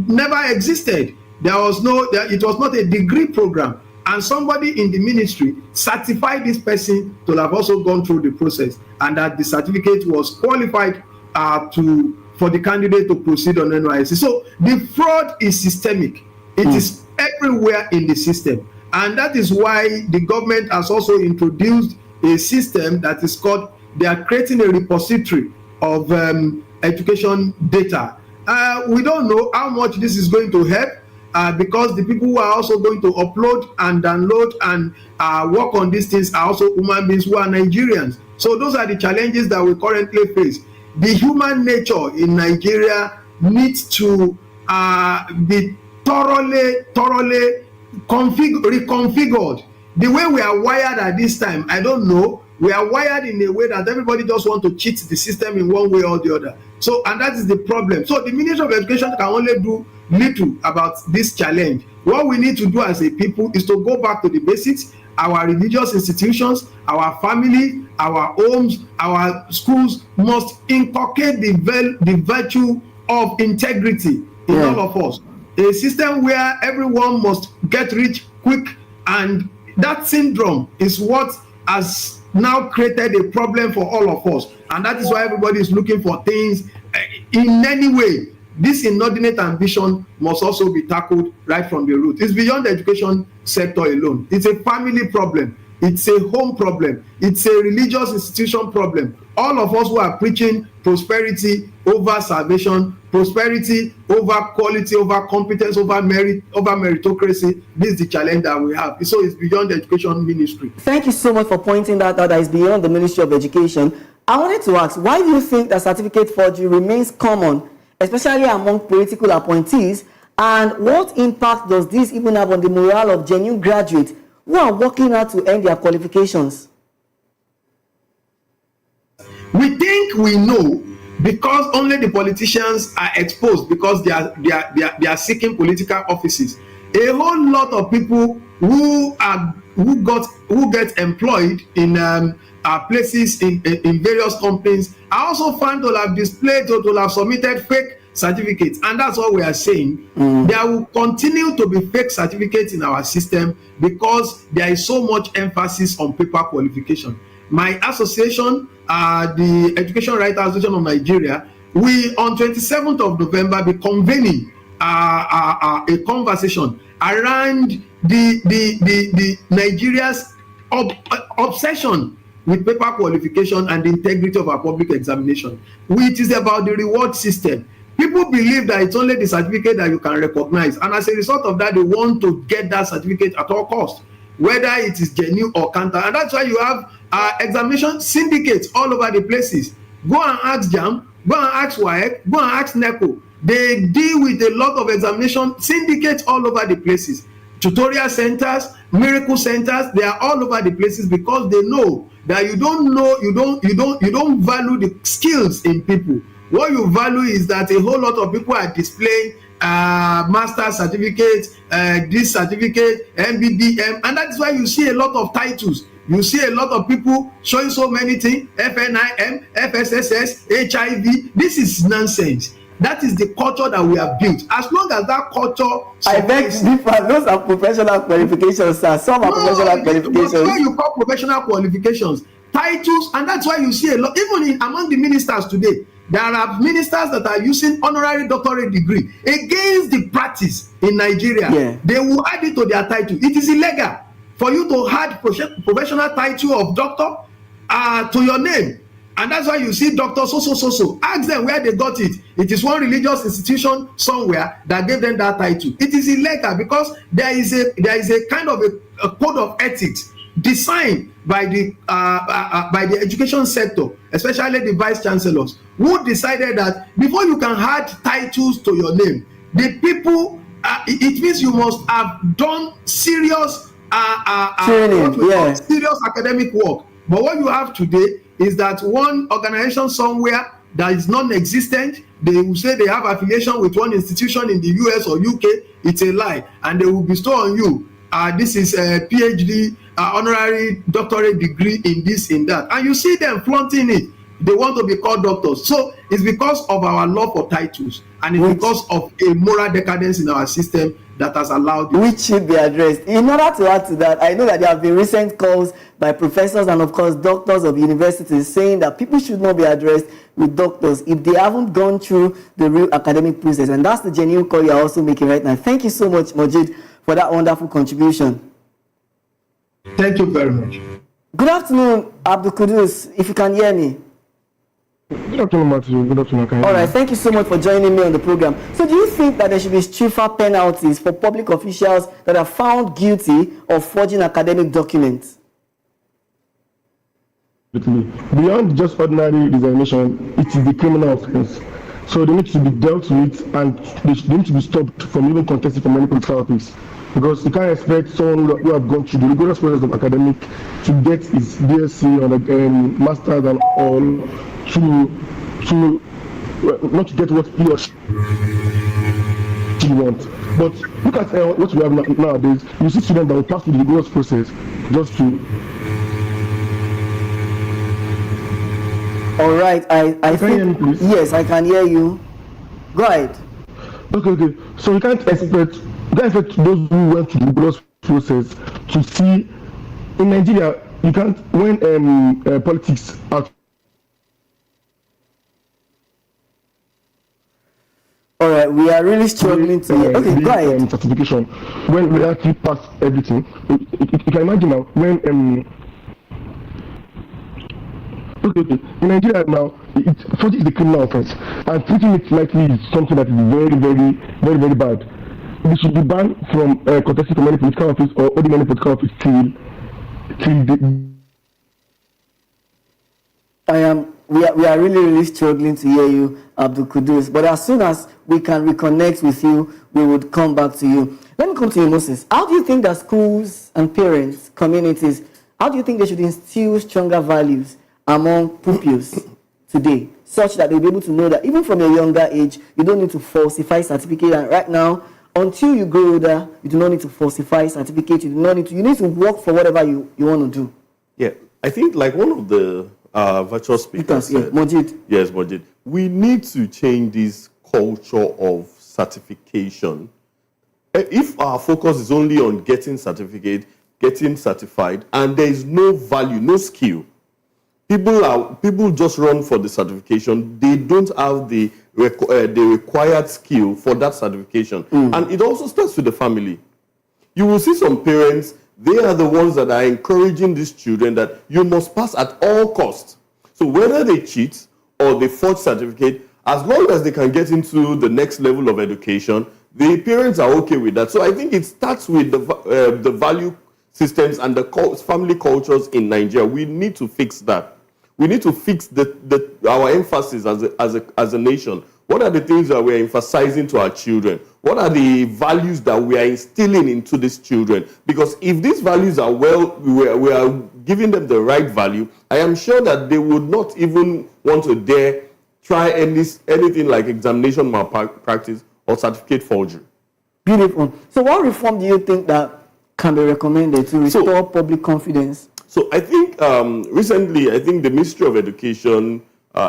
never existed. It was not a degree program, and somebody in the ministry certified this person to have also gone through the process, and that the certificate was qualified for the candidate to proceed on NYSC. So the fraud is systemic. It is everywhere in the system, and that is why the government has also introduced a system that is called, they are creating a repository of education data. We don't know how much this is going to help because the people who are also going to upload and download and work on these things are also human beings who are Nigerians. So those are the challenges that we currently face. The human nature in Nigeria needs to be thoroughly reconfigured. The way we are wired at this time, I don't know. We are wired in a way that everybody just want to cheat the system in one way or the other. So, and that is the problem. So the Ministry of Education can only do little about this challenge. What we need to do as a people is to go back to the basics. Our religious institutions, our family, our homes, our schools must inculcate the virtue of integrity in all of us. A system where everyone must get rich quick, and that syndrome is what has now created a problem for all of us, and that is why everybody is looking for things in any way. This inordinate ambition must also be tackled right from the root. It's beyond the education sector alone. It's a family problem. It's a home problem. It's a religious institution problem. All of us who are preaching prosperity over salvation, prosperity over quality, over competence, over merit, over meritocracy, this is the challenge that we have. So it's beyond the education ministry. Thank you so much for pointing that out. That is beyond the Ministry of Education. I wanted to ask, why do you think that certificate forgery remains common, especially among political appointees, and what impact does this even have on the morale of genuine graduates who are working hard to earn their qualifications? We think we know because only the politicians are exposed because they are seeking political offices. A whole lot of people who get employed in places in various companies are also found to have displayed or to have submitted fake certificates, and that's what we are saying. There will continue to be fake certificates in our system because there is so much emphasis on paper qualification. My association, the Education Writers Association of Nigeria, we on 27th of November be convening a conversation around the Nigeria's obsession with paper qualification and the integrity of our public examination, which is about the reward system. People believe that it's only the certificate that you can recognize, and as a result of that, they want to get that certificate at all costs, whether it is genuine or counter. And that's why you have examination syndicates all over the places. Go and ask JAM, go and ask WAEC, go and ask NECO. They deal with a lot of examination syndicates all over the places. Tutorial centers, miracle centers, they are all over the places because they know that you don't value the skills in people. What you value is that a whole lot of people are displaying master certificates, this certificate, MBBM, and that's why you see a lot of titles. You see a lot of people showing so many things, FNIM, FSSS, HIV. This is nonsense. That is the culture that we have built. As long as that culture... I beg to differ. Those are professional qualifications, sir. Some are professional qualifications. What you call professional qualifications, titles, and that's why you see a lot, even among the ministers today, there are ministers that are using honorary doctorate degree against the practice in Nigeria. Yeah. They will add it to their title. It is illegal for you to add professional title of doctor to your name. And that's why you see doctor so. Ask them where they got it. It is one religious institution somewhere that gave them that title. It is illegal because there is a kind of a code of ethics designed by the education sector, especially the vice chancellors, who decided that before you can add titles to your name, the people it means you must have done serious serious academic work. But what you have today is that one organization somewhere that is non-existent, they will say they have affiliation with one institution in the US or UK. It's a lie, and they will bestow on you this is a PhD, honorary doctorate degree in this, in that, and you see them flaunting it. They want to be called doctors. So it's because of our love for titles, and it's because of a moral decadence in our system that has allowed it. Which should be addressed. In order to add to that, I know that there have been recent calls by professors and of course doctors of universities saying that people should not be addressed with doctors if they haven't gone through the real academic process, and that's the genuine call you are also making right now. Thank you so much, Majid, for that wonderful contribution. Thank you very much. Good afternoon, Abdul Kudus, if you can hear me. Good afternoon, Matthew. Good afternoon. All right, thank you so much for joining me on the program. So do you think that there should be stiffer penalties for public officials that are found guilty of forging academic documents? Beyond just ordinary examination, it is the criminal offense. So they need to be dealt with, and they need to be stopped from even contesting for many political office. Because you can't expect someone who have gone through the rigorous process of academic to get his BSc or master's and all to not to get what he or she wants. But look at what we have nowadays. You see students that will pass through the rigorous process just to. All right, I think yes, I can hear you. Go ahead. Okay. So you can't expect those who went through the rigorous process to see in Nigeria. You can't when politics are. All right, we are really struggling to hear. Okay, go ahead. Certification. When we actually pass everything, you can imagine now when Okay. In Nigeria now, forgery is a criminal offense, and treating it lightly is something that is very bad. It should be banned from contesting for many political office or holding many political office till the. we are really struggling to hear you, Abdul Kudus. But as soon as we can reconnect with you, we would come back to you. Let me come to you, Moses. How do you think that schools and parents, communities, how do you think they should instill stronger values among pupils today, such that they'll be able to know that even from a younger age, you don't need to falsify certificate? And right now, until you grow older, you do not need to falsify certificate. You need to work for whatever you want to do. Yeah, I think like one of the virtual speakers said, Majid. Yes, Majid. We need to change this culture of certification. If our focus is only on getting certificate, getting certified, and there is no value, no skill, people just run for the certification. They don't have the required skill for that certification. And it also starts with the family. You will see some parents, they are the ones that are encouraging these children that you must pass at all costs. So whether they cheat or they forge certificate, as long as they can get into the next level of education, the parents are okay with that. So I think it starts with the value systems and the family cultures in Nigeria. We need to fix that. We need to fix our emphasis as a nation. What are the things that we're emphasizing to our children? What are the values that we are instilling into these children? Because if these values are we are giving them the right value, I am sure that they would not even want to dare try anything like examination malpractice or certificate forgery. Beautiful. So what reform do you think that can be recommended to restore public confidence? So I think recently, I think the Ministry of Education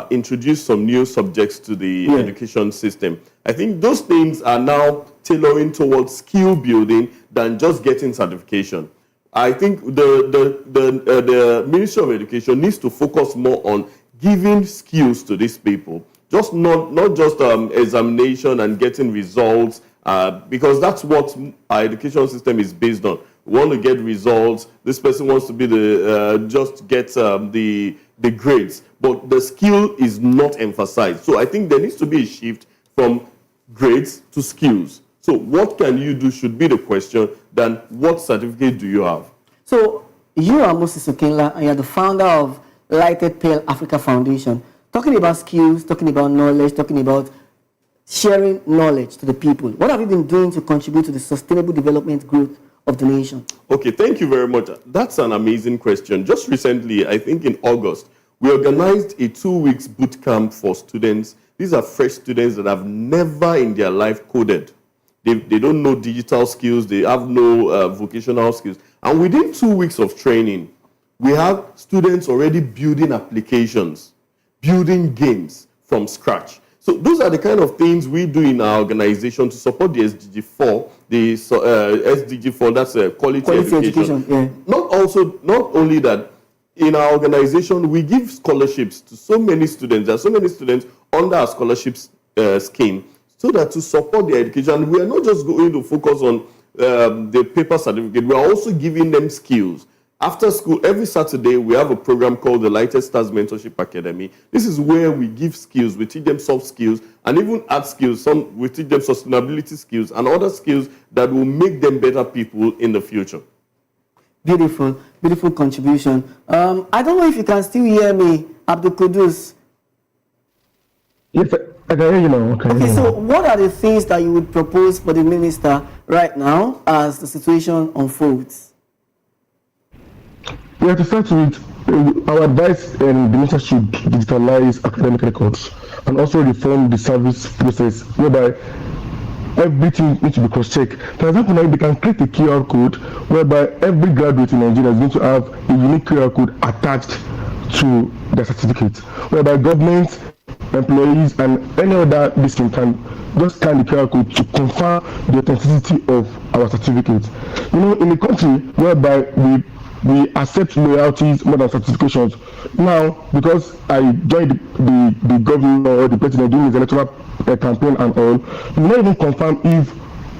introduced some new subjects to the education system. I think those things are now tailoring towards skill building than just getting certification. I think the Ministry of Education needs to focus more on giving skills to these people, just not just examination and getting results, because that's what our education system is based on. We want to get results. This person wants to be just get the grades, but the skill is not emphasized. So I think there needs to be a shift from grades to skills. So what can you do should be the question than what certificate do you have. So you are Moses Okinla, and you're the founder of Lighted Pearl Africa Foundation. Talking about skills, talking about knowledge, talking about sharing knowledge to the people. What have you been doing to contribute to the sustainable development growth of the nation? Okay, thank you very much. That's an amazing question. Just recently, I think in August, we organized a 2-week boot camp for students. These are fresh students that have never in their life coded. They don't know digital skills. They have no vocational skills. And within 2 weeks of training, we have students already building applications, building games from scratch. So those are the kind of things we do in our organization to support the SDG4, SDG4, that's quality education. Yeah. Not only that, in our organization, we give scholarships to so many students. There are so many students under our scholarships scheme, so that to support their education, we are not just going to focus on the paper certificate, we are also giving them skills. After school, every Saturday, we have a program called the Lighted Stars Mentorship Academy. This is where we give skills, we teach them soft skills, and even hard skills. We teach them sustainability skills and other skills that will make them better people in the future. Beautiful, beautiful contribution. I don't know if you can still hear me, Abdul Kudus. Yes, I can hear you now. Okay, so what are the things that you would propose for the minister right now as the situation unfolds? We have to start with our advice, and the minister should digitalize academic records and also reform the service process, whereby everything needs to be cross-checked. For example, now they can create a QR code whereby every graduate in Nigeria is going to have a unique QR code attached to their certificate, whereby government, employees, and any other person can just scan the QR code to confirm the authenticity of our certificate. You know, in a country whereby we accept loyalties more than certifications. Now, because I joined the governor or the president during his electoral campaign and all, you not even confirm if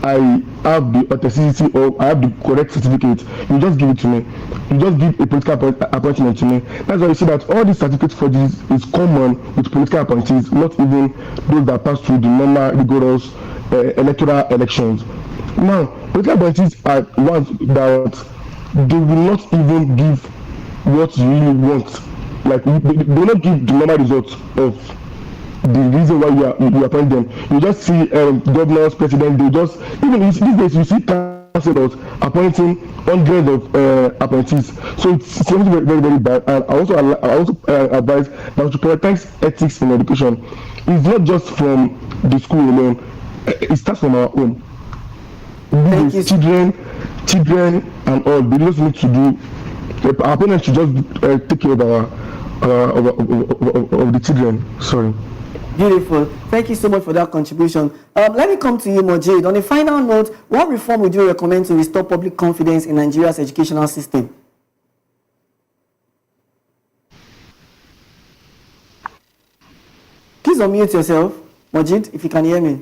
I have the authenticity or I have the correct certificate. You just give it to me. You just give a political appointment to me. That's why you see that all these certificates for this is common with political appointees, not even those that pass through the normal, rigorous electoral elections. Now, political appointees are ones that they will not even give what you really want like they will not give the normal results of the reason why you appoint them. You just see governors, president, they just, even these days you see councillors appointing hundreds of appointees. So it's something very, very, very bad. And I also advise that we should prioritize ethics in education. It's not just from the school alone. It starts from our own. These children and all, they just need to do. Our parents should just take care of of the children. Sorry. Beautiful. Thank you so much for that contribution. Let me come to you, Mojade. On a final note, what reform would you recommend to restore public confidence in Nigeria's educational system? Please unmute yourself, Mojade, if you can hear me.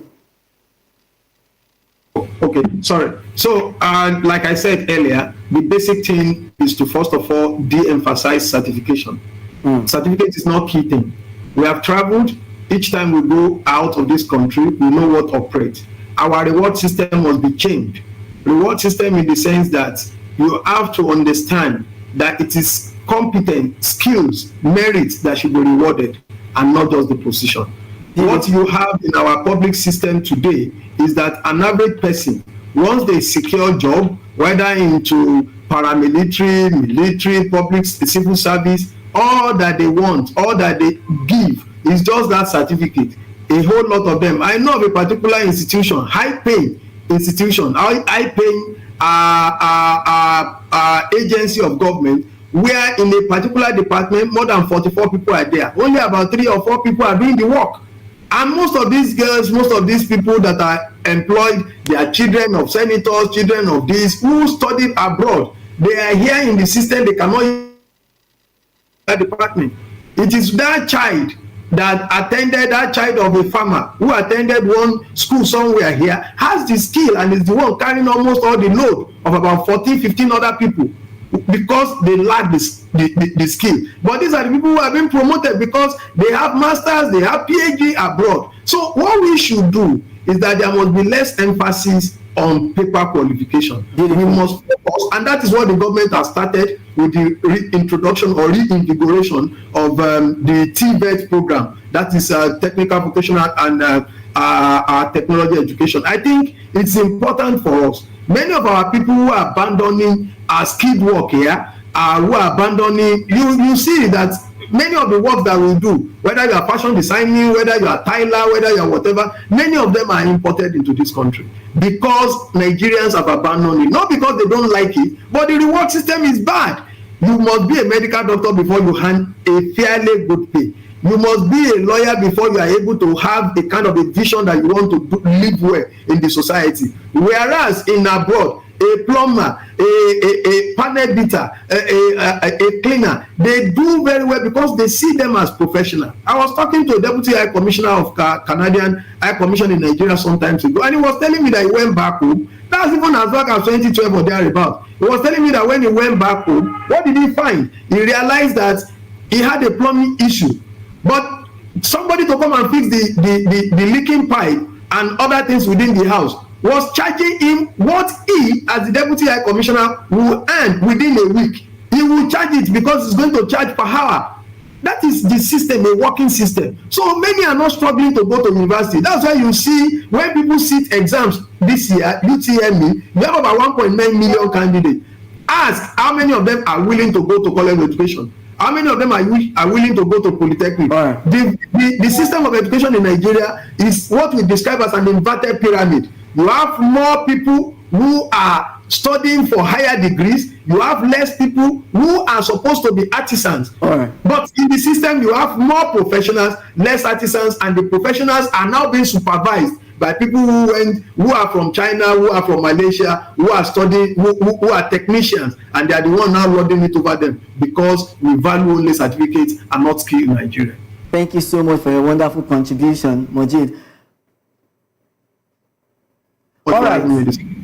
Okay, sorry. So, like I said earlier, the basic thing is to first of all de-emphasize certification. Certificate is not key thing. We have traveled. Each time we go out of this country, we know what operates. Our reward system must be changed. Reward system in the sense that you have to understand that it is competence, skills, merits that should be rewarded, and not just the position. What you have in our public system today is that an average person, once they secure job, whether into paramilitary, military, public, civil service, all that they want, all that they give is just that certificate. A whole lot of them. I know of a particular institution, high-paying institution, high-paying agency of government, where in a particular department, more than 44 people are there. Only about 3 or 4 people are doing the work. And most of these girls, most of these people that are employed, they are children of senators, children of these, who studied abroad. They are here in the system, they cannot that department. It is that child that attended, that child of a farmer who attended one school somewhere here, has the skill and is the one carrying almost all the load of about 14, 15 other people, because they lack the skill. But these are the people who have been promoted because they have masters, they have PhD abroad. So what we should do is that there must be less emphasis on paper qualification. We must focus, and that is what the government has started with the reintroduction or reinvigoration of the TVET program. That is technical, vocational, and technology education. I think it's important for us. Many of our people who are abandoning our skilled work here, who are abandoning, you see that many of the work that we do, whether you are fashion designing, whether you are tiler, whether you are whatever, many of them are imported into this country because Nigerians have abandoned it. Not because they don't like it, but the reward system is bad. You must be a medical doctor before you hand a fairly good pay. You must be a lawyer before you are able to have the kind of a vision that you want to live well in the society. Whereas in abroad, a plumber, a panel beater, a cleaner, they do very well because they see them as professional. I was talking to a deputy high commissioner of Canadian High Commission in Nigeria some time ago, and he was telling me that he went back home. That's even as back as 2012 or thereabout. He was telling me that when he went back home, what did he find? He realized that he had a plumbing issue, but somebody to come and fix the leaking pipe and other things within the house was charging him what he, as the deputy high commissioner, will earn within a week. He will charge it because he's going to charge per hour. That is the system, a working system. So many are not struggling to go to university. That's why you see when people sit exams this year, UTME, you have about 1.9 million candidates. Ask how many of them are willing to go to college education. How many of them are willing to go to polytechnic? The system of education in Nigeria is what we describe as an inverted pyramid. You have more people who are studying for higher degrees. You have less people who are supposed to be artisans. But in the system, you have more professionals, less artisans, and the professionals are now being supervised by people who are from China, who are from Malaysia, who are studying, who are technicians, and they are the one now lording it over them because we value only certificates and not skill in Nigeria. Thank you so much for your wonderful contribution, Mojade. All right,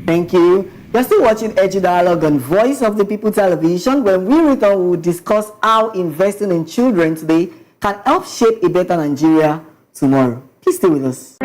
thank you. You're still watching Edu Dialogue on Voice of the People Television. When we return, we will discuss how investing in children today can help shape a better Nigeria tomorrow. Please stay with us.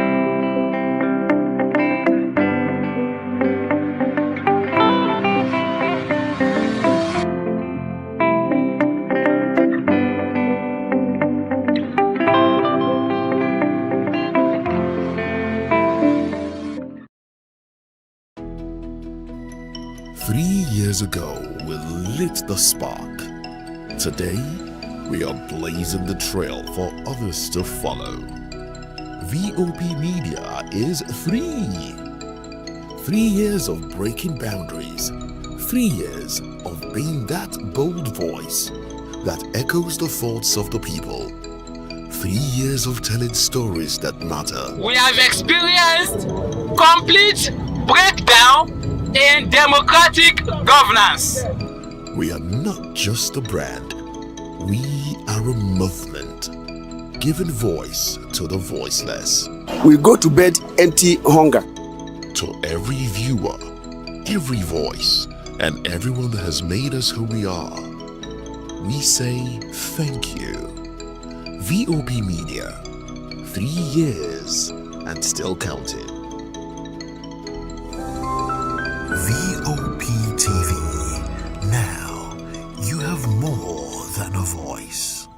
3 years ago, we lit the spark. Today, we are blazing the trail for others to follow. VOP Media is free. 3 years of breaking boundaries. 3 years of being that bold voice that echoes the thoughts of the people. 3 years of telling stories that matter. We have experienced complete breakdown in democratic governance. We are not just a brand. We are a movement, giving voice to the voiceless. We go to bed empty hunger. To every viewer, every voice, and everyone that has made us who we are, we say thank you. VOP Media, 3 years and still counting. VOP TV. Now you have more than a voice.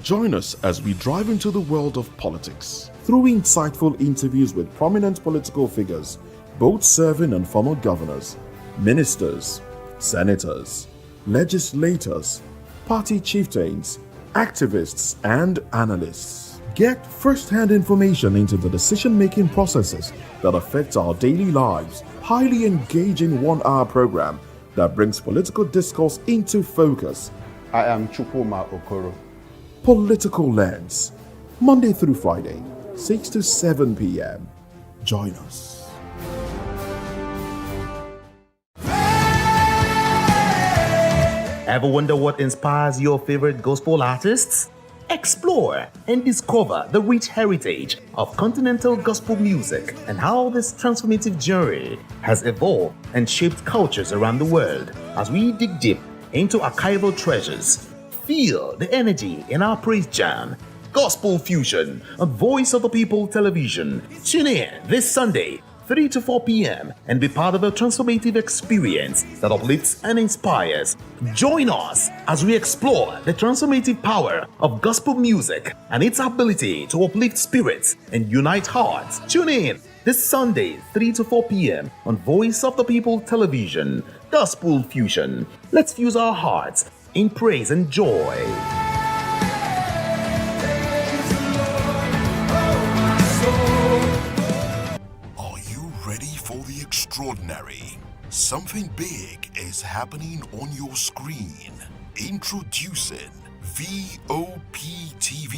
Join us as we drive into the world of politics through insightful interviews with prominent political figures, both serving and former governors, ministers, senators, legislators, party chieftains, activists, and analysts. Get first-hand information into the decision-making processes that affect our daily lives. Highly engaging 1-hour program that brings political discourse into focus. I am Chukwuma Okoro. Political Lens, Monday through Friday, 6 to 7 p.m. Join us. Ever wonder what inspires your favorite gospel artists? Explore and discover the rich heritage of continental gospel music and how this transformative journey has evolved and shaped cultures around the world. As we dig deep into archival treasures, feel the energy in our praise jam, Gospel Fusion on Voice of the People Television. Tune in this Sunday, 3 to 4 p.m. and be part of a transformative experience that uplifts and inspires. Join us as we explore the transformative power of gospel music and its ability to uplift spirits and unite hearts. Tune in this Sunday, 3 to 4 p.m. on Voice of the People Television. Gospel Fusion. Let's fuse our hearts in praise and joy. For the extraordinary. Something big is happening on your screen. Introducing VOP TV.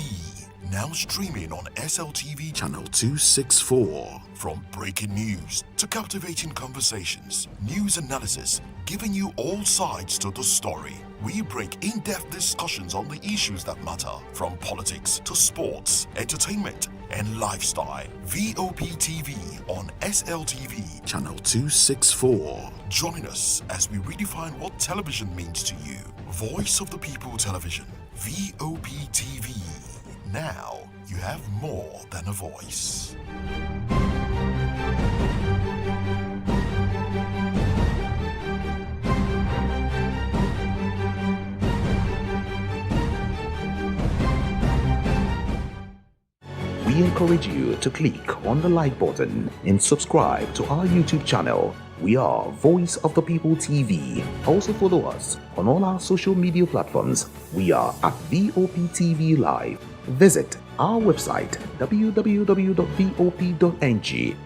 Now streaming on SLTV channel 264. From breaking news to captivating conversations, news analysis, giving you all sides to the story. We break in-depth discussions on the issues that matter, from politics to sports, entertainment, and lifestyle. VOP TV on SLTV channel 264. Join us as we redefine what television means to you. Voice of the People Television, VOP TV. Now you have more than a voice. We encourage you to click on the like button and subscribe to our YouTube channel. We are Voice of the People TV. Also follow us on all our social media platforms. We are at VOP TV Live. Visit our website www.vop.ng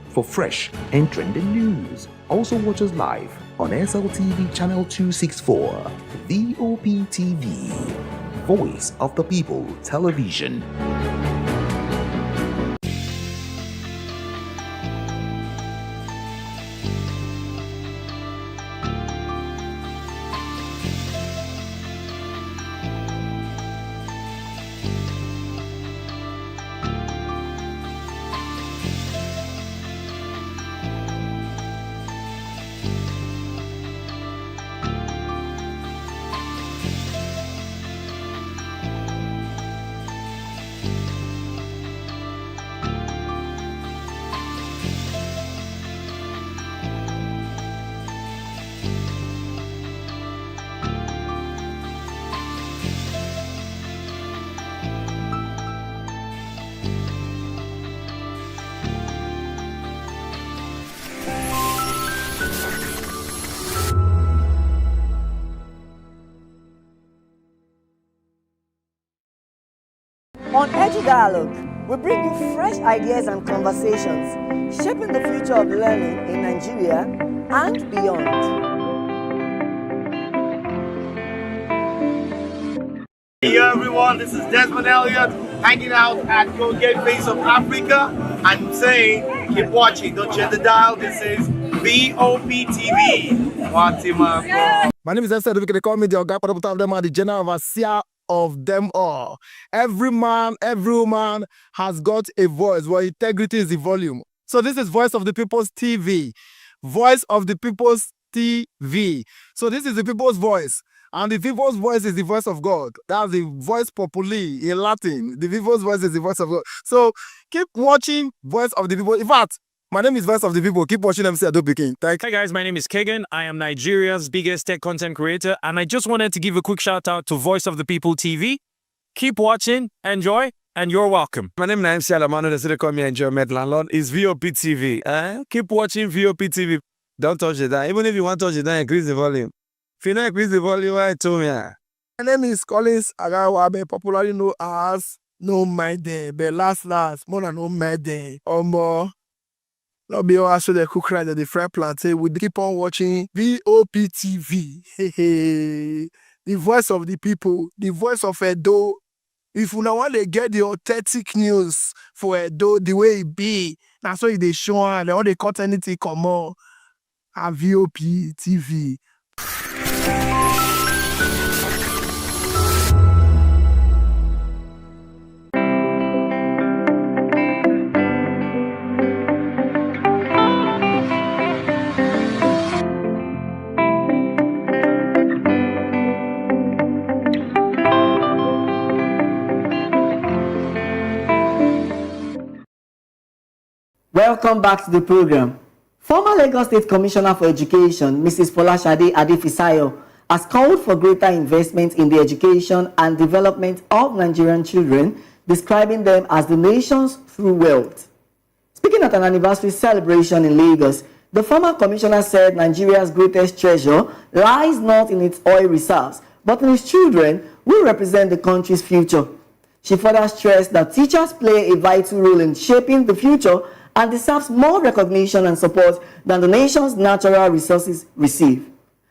for fresh and trending news. Also watch us live on SLTV channel 264. VOP TV, Voice of the People Television. Through dialogue, we bring you fresh ideas and conversations, shaping the future of learning in Nigeria and beyond. Hey everyone, this is Desmond Elliott hanging out at Go Get Face of Africa. I'm saying, keep watching, don't change the dial. This is VOP TV. My name is Esther. They call me the Oga of them are the general overseer of them all. Every man, every woman has got a voice where integrity is the volume. So this is Voice of the People's TV. Voice of the People's TV. So this is the people's voice. And the people's voice is the voice of God. That's the voice populi in Latin. The people's voice is the voice of God. So keep watching Voice of the People. In fact, my name is Voice of the People. Keep watching MC Adobe King. Thanks. Hi guys, my name is Kegan. I am Nigeria's biggest tech content creator, and I just wanted to give a quick shout out to Voice of the People TV. Keep watching, enjoy, and you're welcome. My name is MC Alamano. They call me Enjoyment Landlord. It's VOP TV. Keep watching VOP TV. Don't touch it down. Even if you want to touch it down, increase the volume. If you don't increase the volume, I told me. My name is Collins Agawabe, popularly known as No Maiden, but last, more than No Maiden, or more. Not be all so the cook right at the fry plantain. We keep on watching VOP TV. The voice of the people, the voice of Edo. If you don't want to get the authentic news for Edo the way it be, that's why they show and all they cut anything come on. At VOP TV. Welcome back to the program. Former Lagos State Commissioner for Education, Mrs. Folashade Adefisayo, has called for greater investment in the education and development of Nigerian children, describing them as the nation's true wealth. Speaking at an anniversary celebration in Lagos, the former commissioner said Nigeria's greatest treasure lies not in its oil reserves, but in its children who represent the country's future. She further stressed that teachers play a vital role in shaping the future and deserves more recognition and support than the nation's natural resources receive.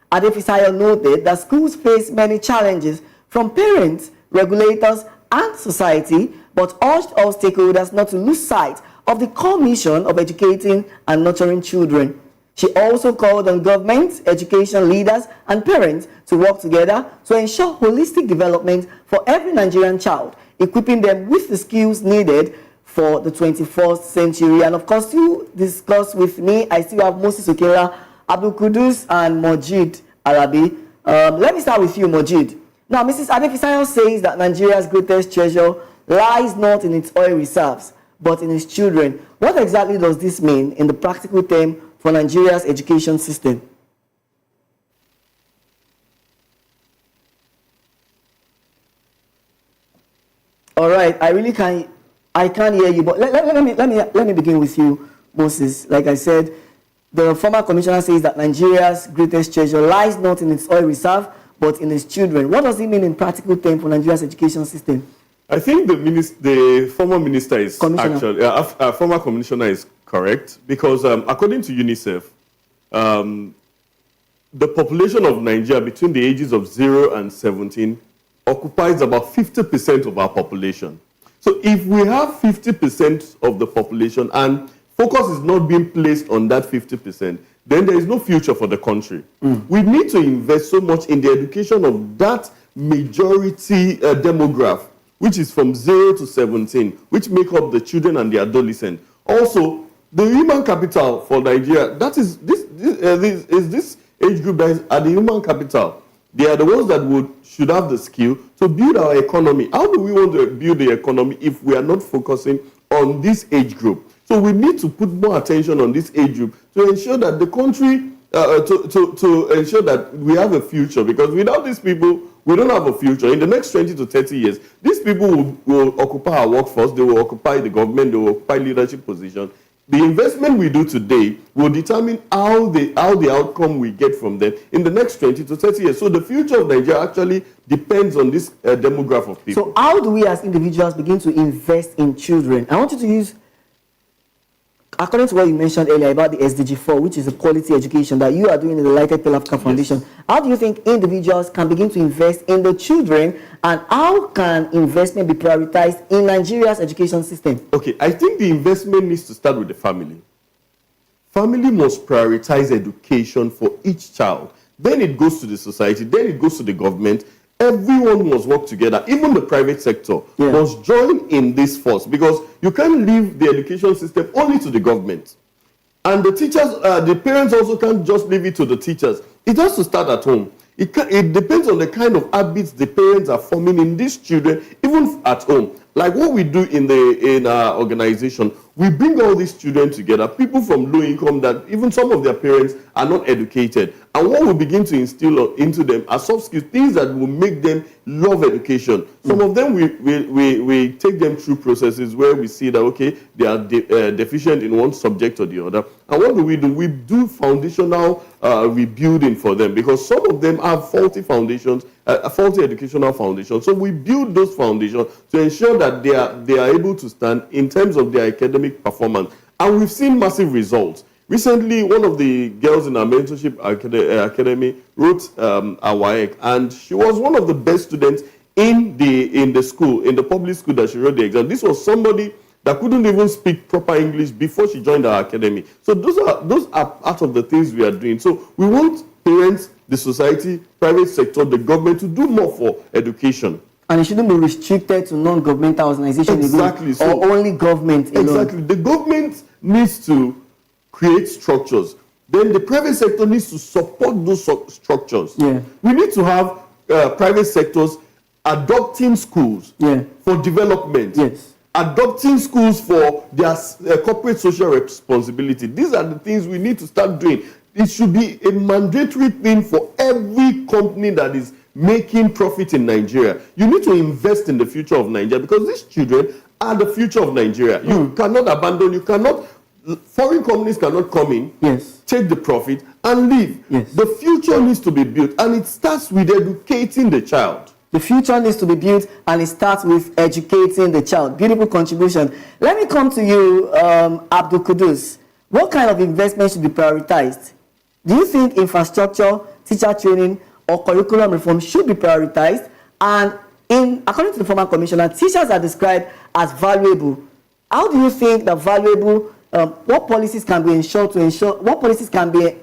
Adefisayo noted that schools face many challenges from parents, regulators, and society, but urged all stakeholders not to lose sight of the core mission of educating and nurturing children. She also called on government, education leaders, and parents to work together to ensure holistic development for every Nigerian child, equipping them with the skills needed for the 21st century. And of course, to discuss with me, I still have Moses Okela, Abdul Kudus, and Mojid Arabi. Let me start with you, Mojid. Now, Mrs. Adefisayo says that Nigeria's greatest treasure lies not in its oil reserves, but in its children. What exactly does this mean in the practical term for Nigeria's education system? All right, I can't hear you, but let me begin with you, Moses. Like I said, the former commissioner says that Nigeria's greatest treasure lies not in its oil reserve, but in its children. What does it mean in practical terms for Nigeria's education system? I think the former minister is actually, former commissioner is correct, because according to UNICEF, the population of Nigeria between the ages of 0 and 17 occupies about 50% of our population. So if we have 50% of the population and focus is not being placed on that 50%, then there is no future for the country. We need to invest so much in the education of that majority demographic, which is from 0 to 17, which make up the children and the adolescent. Also, the human capital for Nigeria, that is this age group that is at the human capital. They are the ones that should have the skill to build our economy. How do we want to build the economy if we are not focusing on this age group? So we need to put more attention on this age group to ensure that the country, to ensure that we have a future. Because without these people, we don't have a future. In the next 20 to 30 years, these people will occupy our workforce, they will occupy the government, they will occupy leadership positions. the investment we do today will determine how the outcome we get from them in the next 20 to 30 years. So the future of Nigeria actually depends on this demographic of people. So how do we as individuals begin to invest in children? I want you to use, according to what you mentioned earlier about the SDG 4, which is a quality education that you are doing in the Lighted Pearl Africa Foundation. How do you think individuals can begin to invest in the children, and how can investment be prioritized in Nigeria's education system? Okay, I think the investment needs to start with the family. Family must prioritize education for each child. Then it goes to the society, then it goes to the government. Everyone must work together. Even the private sector must join in this force, because you can't leave the education system only to the government. And the teachers, the parents also can't just leave it to the teachers. It has to start at home. It depends on the kind of habits the parents are forming in these children, even at home. Like what we do in our organization, we bring all these children together, people from low income that even some of their parents are not educated. And what we begin to instill into them are soft skills, things that will make them love education. Some of them, we take them through processes where we see that, okay, they are deficient in one subject or the other. And what do? We do foundational rebuilding for them, because some of them have faulty foundations, faulty educational foundations. So we build those foundations to ensure that they are able to stand in terms of their academic performance. And we've seen massive results. Recently, one of the girls in our mentorship academy wrote a WAEC, and she was one of the best students in the school, in the public school that she wrote the exam. This was somebody that couldn't even speak proper English before she joined our academy. So those are part of the things we are doing. So we want parents, the society, private sector, the government to do more for education. And it shouldn't be restricted to non-governmental organizations. Exactly. Or only government alone. Exactly. The government needs to create structures. Then the private sector needs to support those structures. Yeah. We need to have private sectors adopting schools for development. Yes. Adopting schools for their corporate social responsibility. These are the things we need to start doing. It should be a mandatory thing for every company that is making profit in Nigeria. You need to invest in the future of Nigeria, because these children are the future of Nigeria. You cannot abandon, foreign companies cannot come in, take the profit and leave. The future needs to be built, and it starts with educating the child. The future needs to be built, and it starts with educating the child. Beautiful contribution. Let me come to you, Abdul Kudus. What kind of investment should be prioritized? Do you think infrastructure, teacher training, or curriculum reform should be prioritized? And according to the former commissioner, teachers are described as valuable. How do you think that valuable? What policies can be what policies can be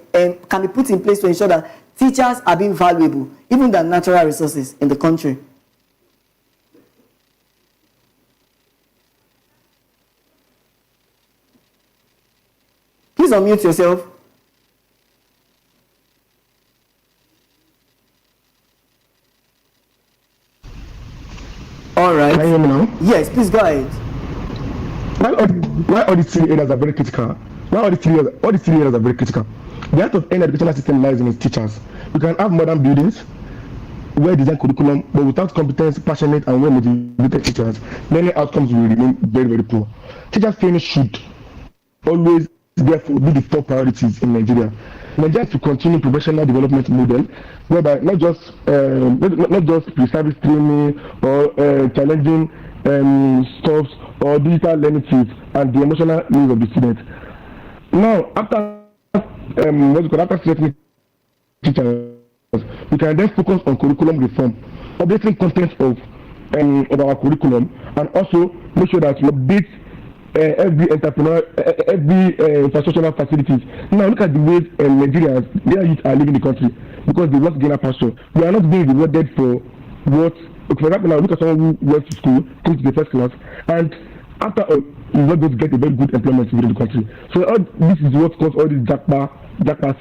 put in place to ensure that teachers are being valuable, even than natural resources in the country? Please unmute yourself. All right. Can you hear me now? Yes, please go ahead. Why all these three areas are very critical? Why all these three areas are very critical? The heart of any educational system lies in its teachers. You can have modern buildings, well-designed curriculum, but without competent, passionate, and well-motivated teachers, many outcomes will remain very, very poor. Teachers' training should always, therefore, be the top priorities in Nigeria. Nigeria to continue professional development model, whereby not just pre-service training or challenging stuff or digital learning tools and the emotional needs of the student. Now, after selecting teachers, we can then focus on curriculum reform, updating content of our curriculum, and also make sure that we update every infrastructural facilities. Now look at the ways Nigerians, their youth are leaving the country because they lost gainer pasture. We are not being rewarded for what. For example, now look at someone who went to school, came to the first class, and after all, he's not going to get a very good employment within the country. So this is what caused all this jackpot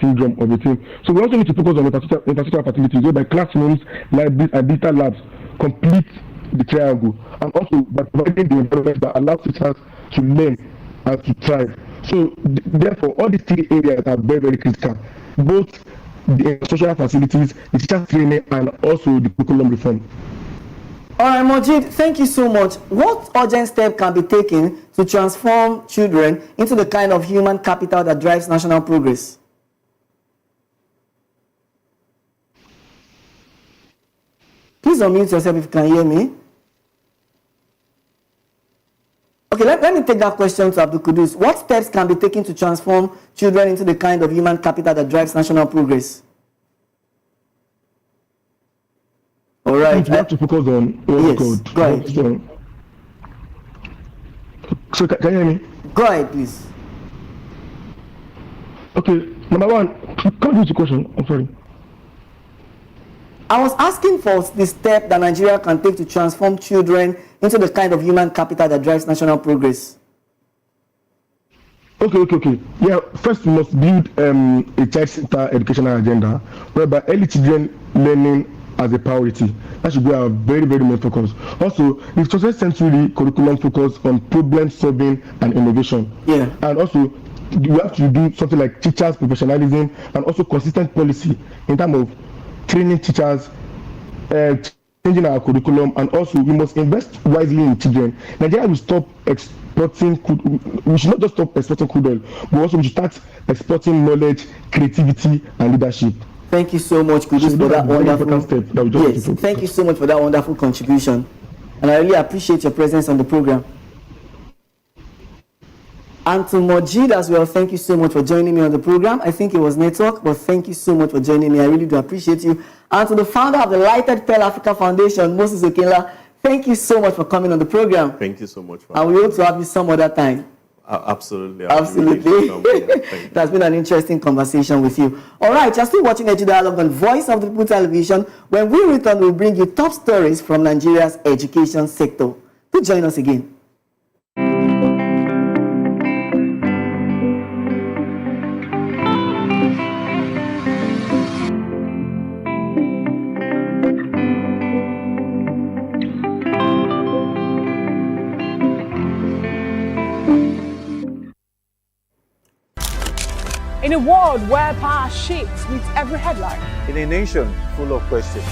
syndrome of the thing. So we also need to focus on infrastructural facilities, whereby classrooms, libraries, and digital labs complete the triangle, and also by providing the environment that allows teachers to learn and to thrive. So therefore, all these three areas are very, very critical. Both the social facilities, the teacher training, and also the curriculum reform. All right, Majid, thank you so much. What urgent step can be taken to transform children into the kind of human capital that drives national progress? Please unmute yourself if you can hear me. Okay, let me take that question to Abdul Kudus. What steps can be taken to transform children into the kind of human capital that drives national progress? All right. We have to focus on yes, go ahead. So can you hear me? Go ahead, please. Okay, number one, come to the question. I'm sorry. I was asking for the step that Nigeria can take to transform children into the kind of human capital that drives national progress. Okay. Yeah, first we must build a child-centered educational agenda whereby early children learning as a priority. That should be our very, very main focus. Also, the 21st century curriculum focus on problem solving and innovation. Yeah. And also, we have to do something like teachers' professionalism and also consistent policy in terms of training teachers, changing our curriculum, and also we must invest wisely in children. Nigeria will stop exporting. We should not just stop exporting crude oil, but also we should start exporting knowledge, creativity, and leadership. Thank you so much, Kudus, for that wonderful step. Yes, thank you so much for that wonderful contribution, and I really appreciate your presence on the program. And to Majid as well, thank you so much for joining me on the program. I think it was network, but thank you so much for joining me. I really do appreciate you. And to the founder of the Lighted Pearl Africa Foundation, Moses Okenla, thank you so much for coming on the program. Thank you so much. And we hope to have you some other time. Absolutely. It has been an interesting conversation with you. All right, you're still watching Edu Dialogue on Voice of the People Television. When we return, we'll bring you top stories from Nigeria's education sector. Do join us again. In a world where power shifts with every headline. In a nation full of questions.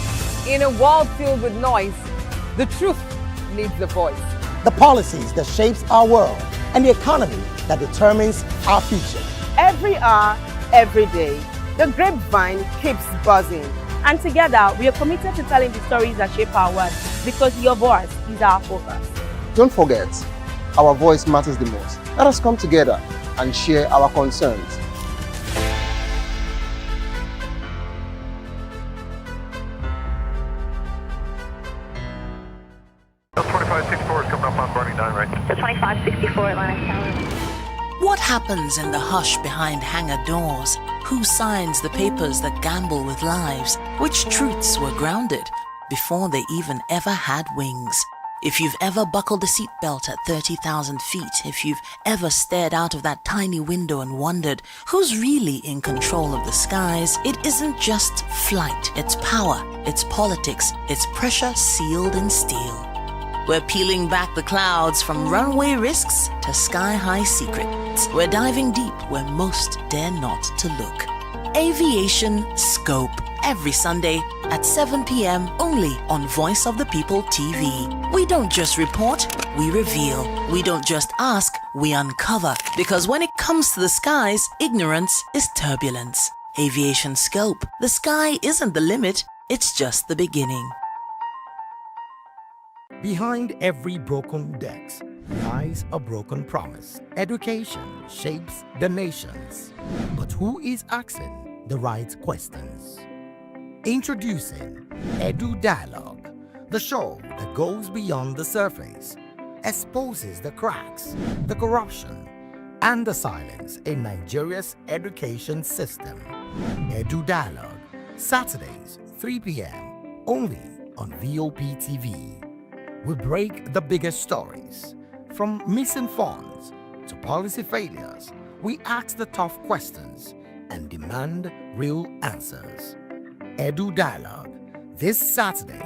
In a world filled with noise, the truth needs a voice. The policies that shapes our world and the economy that determines our future. Every hour, every day, the grapevine keeps buzzing. And together, we are committed to telling the stories that shape our world because your voice is our focus. Don't forget, our voice matters the most. Let us come together and share our concerns. The 2564 Atlantic Tower. What happens in the hush behind hangar doors? Who signs the papers that gamble with lives? Which truths were grounded before they even ever had wings? If you've ever buckled a seatbelt at 30,000 feet, if you've ever stared out of that tiny window and wondered who's really in control of the skies, it isn't just flight, it's power, it's politics, it's pressure sealed in steel. We're peeling back the clouds from runway risks to sky-high secrets. We're diving deep where most dare not to look. Aviation Scope, every Sunday at 7 p.m. only on Voice of the People TV. We don't just report, we reveal. We don't just ask, we uncover. Because when it comes to the skies, ignorance is turbulence. Aviation Scope, the sky isn't the limit, it's just the beginning. Behind every broken desk lies a broken promise. Education shapes the nations. But who is asking the right questions? Introducing Edu Dialogue, the show that goes beyond the surface, exposes the cracks, the corruption, and the silence in Nigeria's education system. Edu Dialogue, Saturdays, 3 p.m., only on VOP TV. We break the biggest stories, from missing funds to policy failures. We ask the tough questions and demand real answers. Edu Dialogue, this Saturday,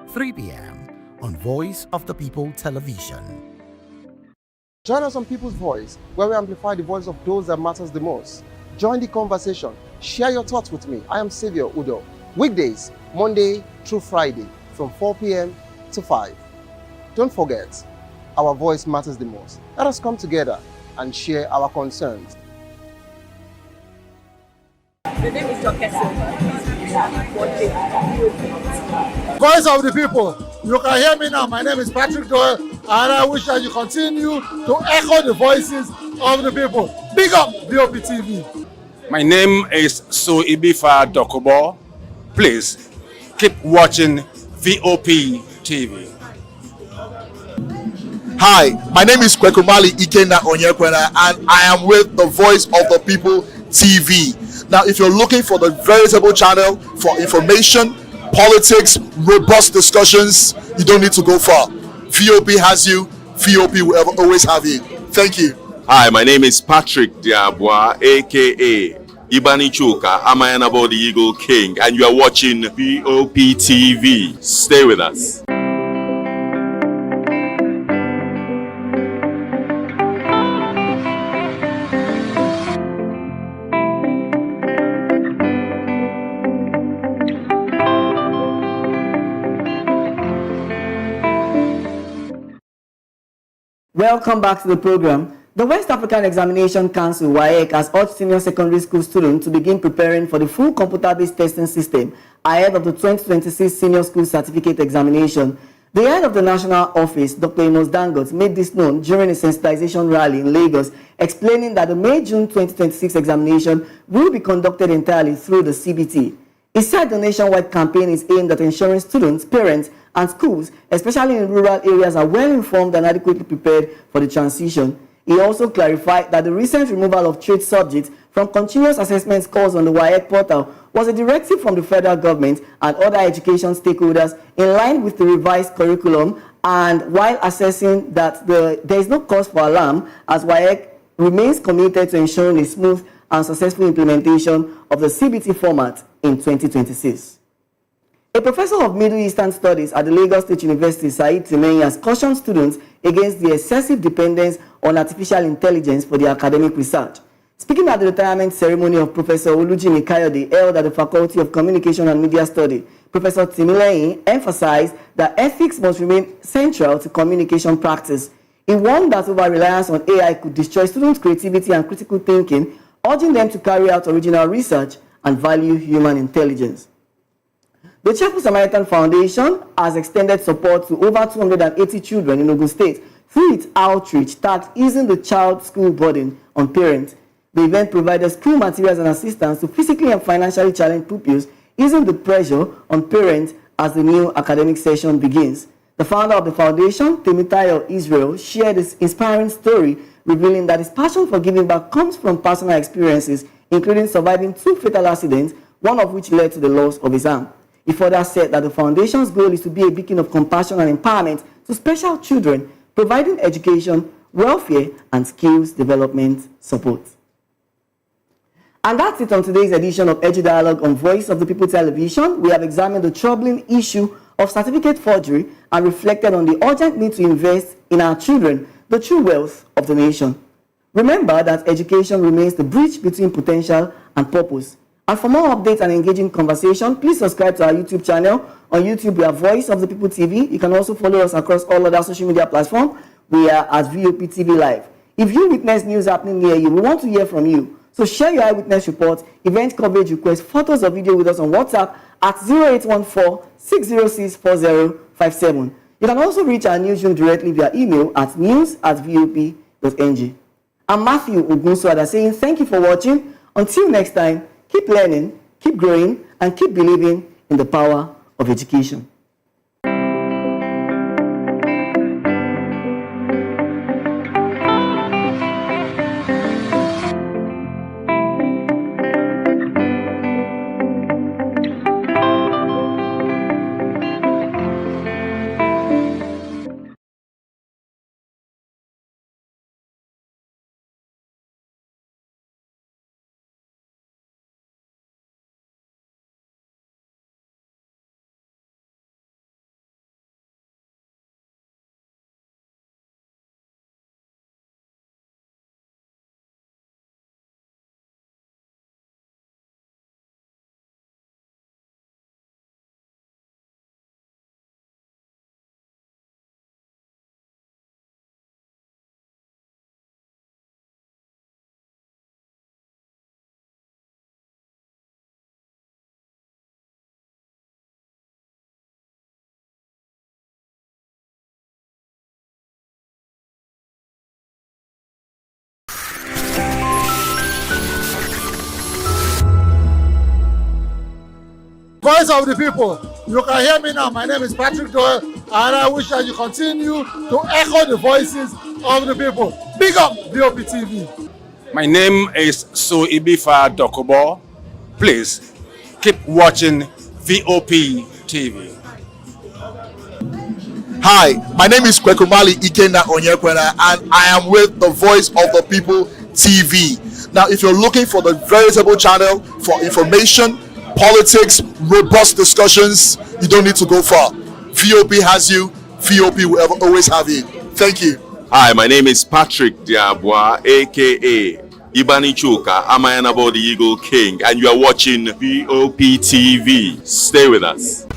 3 p.m. on Voice of the People Television. Join us on People's Voice, where we amplify the voice of those that matters the most. Join the conversation. Share your thoughts with me. I am Xavier Udo. Weekdays, Monday through Friday, from 4 p.m. to 5. Don't forget, our voice matters the most. Let us come together and share our concerns. The name is Dr. Silva. Voice of the people. You can hear me now. My name is Patrick Doyle, and I wish that you continue to echo the voices of the people. Big up VOP TV. My name is Suibifa Dokubo. Please keep watching VOP TV. Hi, my name is Kwekumali Ikenda Onyekwena, and I am with the Voice of the People TV. Now, if you're looking for the veritable channel for information, politics, robust discussions, you don't need to go far. VOP has you. VOP will always have you. Thank you. Hi, my name is Patrick Diabwa, aka Ibani Chuka, Amayanabo the Eagle King, and you are watching VOP TV. Stay with us. Welcome back to the program. The West African Examination Council, WAEC, has urged senior secondary school students to begin preparing for the full computer-based testing system ahead of the 2026 Senior School Certificate Examination. The head of the national office, Dr. Amos Dangot, made this known during a sensitization rally in Lagos, explaining that the May-June 2026 examination will be conducted entirely through the CBT. He said the nationwide campaign is aimed at ensuring students, parents, and schools, especially in rural areas, are well informed and adequately prepared for the transition. He also clarified that the recent removal of trade subjects from continuous assessment scores on the WAEC portal was a directive from the federal government and other education stakeholders in line with the revised curriculum, and while assessing that there is no cause for alarm, as WAEC remains committed to ensuring a smooth and successful implementation of the CBT format in 2026. A professor of Middle Eastern Studies at the Lagos State University, Said Timeni, has cautioned students against the excessive dependence on artificial intelligence for their academic research. Speaking at the retirement ceremony of Professor Olujimi Kayode held at the Faculty of Communication and Media Study, Professor Timileyin emphasized that ethics must remain central to communication practice. He warned that over-reliance on AI could destroy students' creativity and critical thinking, urging them to carry out original research and value human intelligence. The Cheerful Samaritan Foundation has extended support to over 280 children in Ogun State through its outreach tagged Easing the Child School Burden on Parents. The event provided school materials and assistance to physically and financially challenged pupils, easing the pressure on parents as the new academic session begins. The founder of the foundation, Temitayo Israel, shared this inspiring story, revealing that his passion for giving back comes from personal experiences, including surviving 2 fatal accidents, one of which led to the loss of his arm. He further said that the foundation's goal is to be a beacon of compassion and empowerment to special children, providing education, welfare, and skills development support. And that's it on today's edition of Edu Dialogue on Voice of the People Television. We have examined the troubling issue of certificate forgery and reflected on the urgent need to invest in our children, the true wealth of the nation. Remember that education remains the bridge between potential and purpose. And for more updates and engaging conversation, please subscribe to our YouTube channel. On YouTube, we are Voice of the People TV. You can also follow us across all other social media platforms. We are at VOP TV Live. If you witness news happening near you, we want to hear from you. So share your eyewitness report, event coverage requests, photos or video with us on WhatsApp at 0814-606-4057. You can also reach our newsroom directly via email at news@vop.ng. I'm Matthew Ogunsuada saying thank you for watching. Until next time, keep learning, keep growing, and keep believing in the power of education. voice of the people. You can hear me now. My name is Patrick Doyle, and I wish that you continue to echo the voices of the people. Big up VOP TV. My name is Ibifa Dokobo. Please keep watching VOP TV. Hi, my name is Kwekumali Ikenna Onyekwena, and I am with the Voice of the People TV. Now, if you're looking for the veritable channel for information, politics, robust discussions, you don't need to go far. VOP has you. VOP will always have you. Thank you. Hi, my name is Patrick Diabwa, aka Ibani Chuka, Amayanabo the Eagle King, and you are watching VOP TV. Stay with us.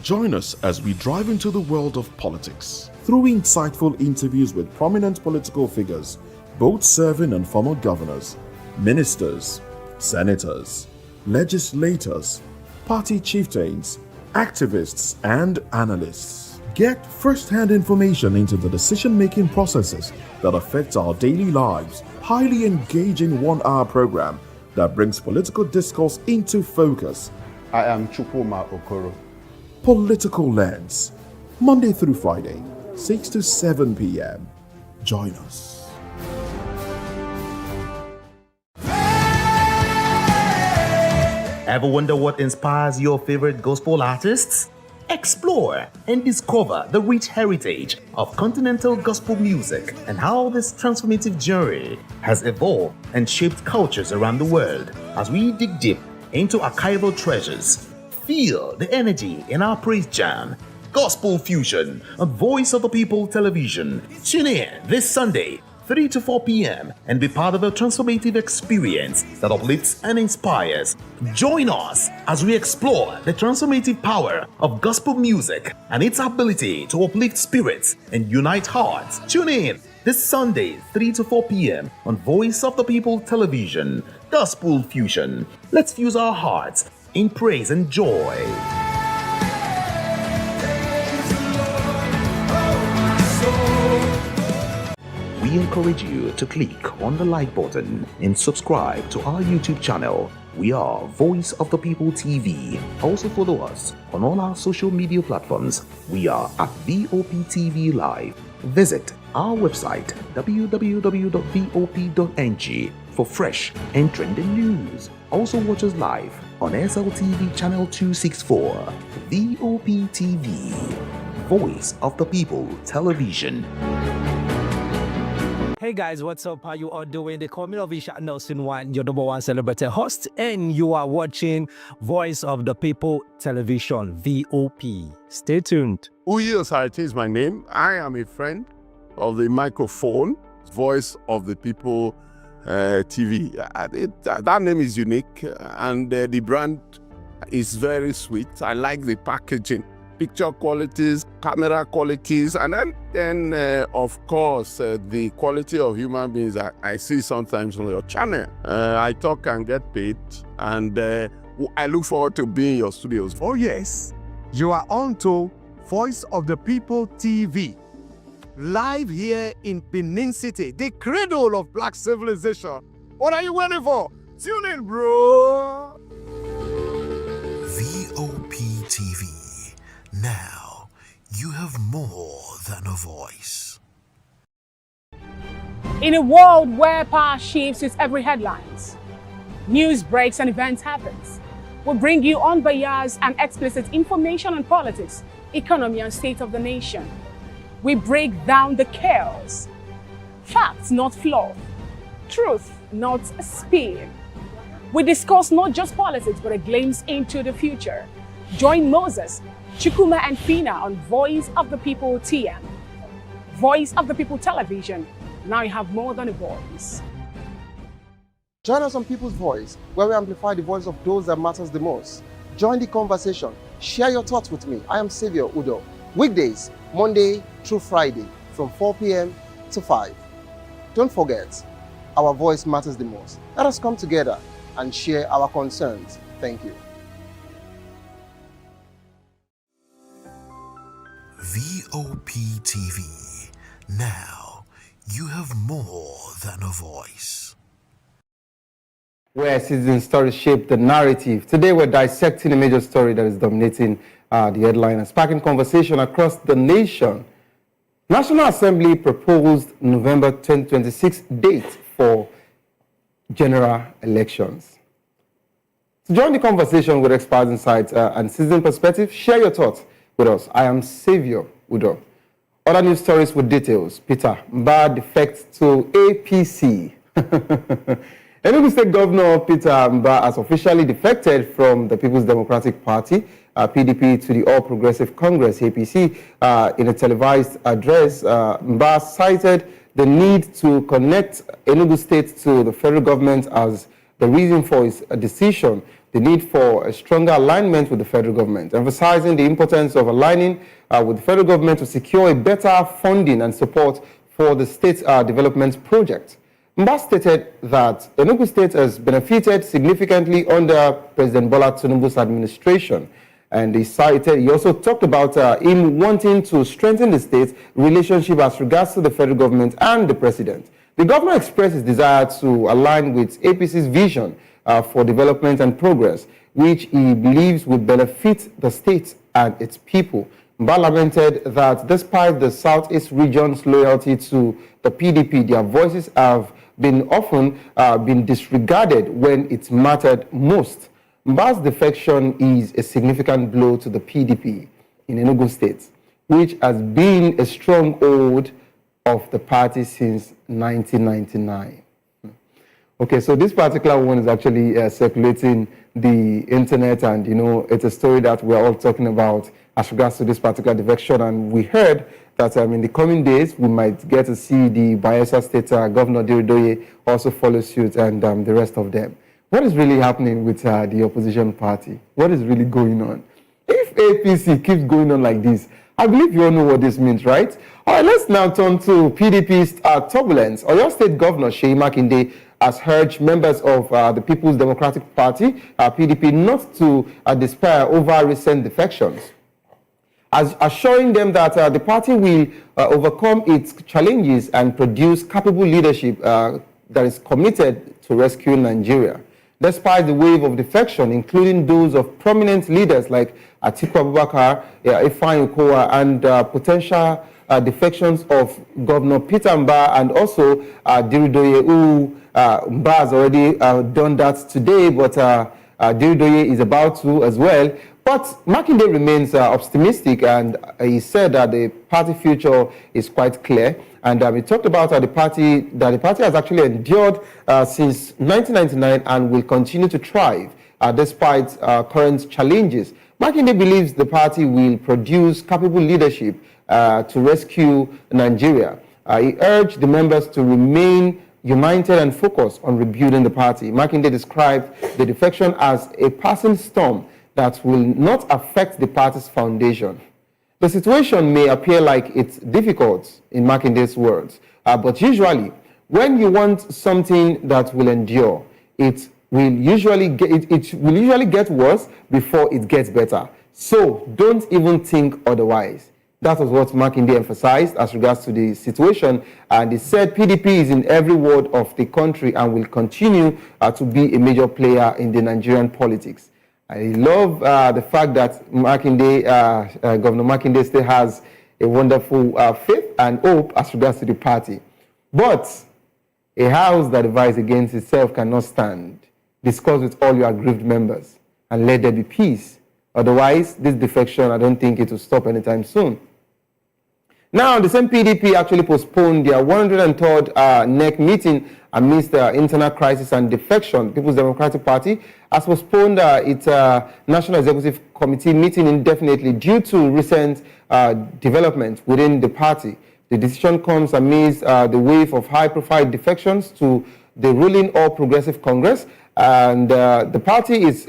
Join us as we drive into the world of politics through insightful interviews with prominent political figures, both serving and former governors, ministers, senators, legislators, party chieftains, activists, and analysts. Get first-hand information into the decision-making processes that affect our daily lives. Highly engaging one-hour program that brings political discourse into focus. I am Chukwuma Okoro. Political Lens, Monday through Friday, 6 to 7 p.m. Join us. Ever wonder what inspires your favorite gospel artists? Explore and discover the rich heritage of continental gospel music and how this transformative journey has evolved and shaped cultures around the world. As we dig deep into archival treasures, feel the energy in our praise jam, Gospel Fusion on Voice of the People Television. Tune in this Sunday, 3 to 4 p.m. and be part of a transformative experience that uplifts and inspires. Join us as we explore the transformative power of gospel music and its ability to uplift spirits and unite hearts. Tune in this Sunday, 3 to 4 p.m. on Voice of the People Television. Gospel Fusion. Let's fuse our hearts in praise and joy. We encourage you to click on the like button and subscribe to our YouTube channel. We are Voice of the People TV. Also follow us on all our social media platforms. We are at VOP TV Live. Visit our website www.vop.ng for fresh and trending news. Also watch us live on SLTV channel 264, VOP TV, Voice of the People Television. Hey guys, what's up? How you all doing? They call me Ovisha Nelson One, your number one celebrity host, and you are watching Voice of the People Television, VOP. Stay tuned. Uyi Osarate is my name. I am a friend of the microphone, Voice of the People TV. That name is unique, and the brand is very sweet. I like the packaging, picture qualities, camera qualities, and then of course, the quality of human beings that I see sometimes on your channel. I talk and get paid, and I look forward to being in your studios. Oh yes, you are on to Voice of the People TV. Live here in Benin City, the cradle of black civilization. What are you waiting for? Tune in, bro. VOP TV. Now, you have more than a voice. In a world where power shifts with every headlines, news breaks and events happens, we bring you unbiased and explicit information on politics, economy and state of the nation. We break down the chaos. Facts, not fluff. Truth, not spin. We discuss not just politics, but a glimpse into the future. Join Moses, Chukuma and Fina on Voice of the People TM. Voice of the People Television. Now you have more than a voice. Join us on People's Voice, where we amplify the voice of those that matters the most. Join the conversation. Share your thoughts with me. I am Xavier Udo. Weekdays, Monday through Friday, from 4 p.m. to 5. Don't forget, our voice matters the most. Let us come together and share our concerns. Thank you. VOP TV. Now, you have more than a voice. where citizen stories shape the narrative. Today, we're dissecting a major story that is dominating the headline and sparking conversation across the nation. National Assembly proposed November 2026 date for general elections. To join the conversation with experts, insights, and citizen perspective, share your thoughts with us. I am Savior Udo. Other news stories with details. Peter Mba defects to APC. Enugu State Governor Peter Mba has officially defected from the People's Democratic Party, PDP, to the All Progressive Congress, APC. In a televised address, Mba cited the need to connect Enugu State to the federal government as the reason for his decision, the need for a stronger alignment with the federal government, emphasizing the importance of aligning with the federal government to secure a better funding and support for the state's development project. Mba stated that Enugu State has benefited significantly under President Bola Tinubu's administration. And he also talked about him wanting to strengthen the state's relationship as regards to the federal government and the president. The governor expressed his desire to align with APC's vision for development and progress, which he believes will benefit the state and its people. Mba lamented that despite the Southeast region's loyalty to the PDP, their voices have been often been disregarded when it mattered most. Mba's defection is a significant blow to the PDP in Enugu State, which has been a stronghold of the party since 1999. Okay, so this particular one is actually circulating the internet, and it's a story that we're all talking about as regards to this particular defection. And we heard that in the coming days, we might get to see the Bayelsa State Governor Diridoye also follow suit, and the rest of them. What is really happening with the opposition party? What is really going on? If APC keeps going on like this, I believe you all know what this means, right? All right, let's now turn to PDP's turbulence. Oyo State Governor Seyi Makinde has urged members of the People's Democratic Party, PDP, not to despair over recent defections, assuring them that the party will overcome its challenges and produce capable leadership that is committed to rescuing Nigeria. Despite the wave of defection, including those of prominent leaders like Atiku Abubakar, Ifeanyi Okowa, and potential defections of Governor Peter Mba and also Diridoye, who Mba has already done that today, but Diridoye is about to as well. But Makinde remains optimistic, and he said that the party future is quite clear. And he talked about the party has actually endured since 1999 and will continue to thrive despite current challenges. Makinde believes the party will produce capable leadership to rescue Nigeria. He urged the members to remain united and focused on rebuilding the party. Makinde described the defection as a passing storm that will not affect the party's foundation. The situation may appear like it's difficult, in Makinde's words, but usually, when you want something that will endure, it will usually get worse before it gets better. So don't even think otherwise. That was what Makinde emphasized as regards to the situation, and he said PDP is in every ward of the country and will continue to be a major player in the Nigerian politics. I love the fact that Governor Makinde still has a wonderful faith and hope as regards to the party. But a house that divides against itself cannot stand. Discuss with all your aggrieved members and let there be peace. Otherwise, this defection, I don't think it will stop anytime soon. Now, the same PDP actually postponed their 103rd NEC meeting amidst the internal crisis and defection. People's Democratic Party has postponed its National Executive Committee meeting indefinitely due to recent developments within the party. The decision comes amidst the wave of high-profile defections to the ruling All Progressive Congress, and the party is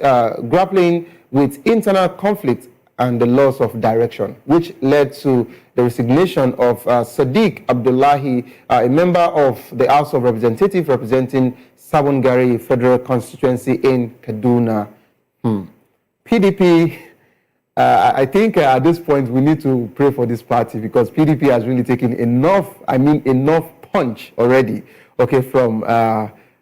grappling with internal conflict and the loss of direction, which led to the resignation of Sadiq Abdullahi, a member of the House of Representatives representing Sabongari Federal Constituency in Kaduna. PDP, I think at this point we need to pray for this party, because PDP has really taken enough punch already, okay, from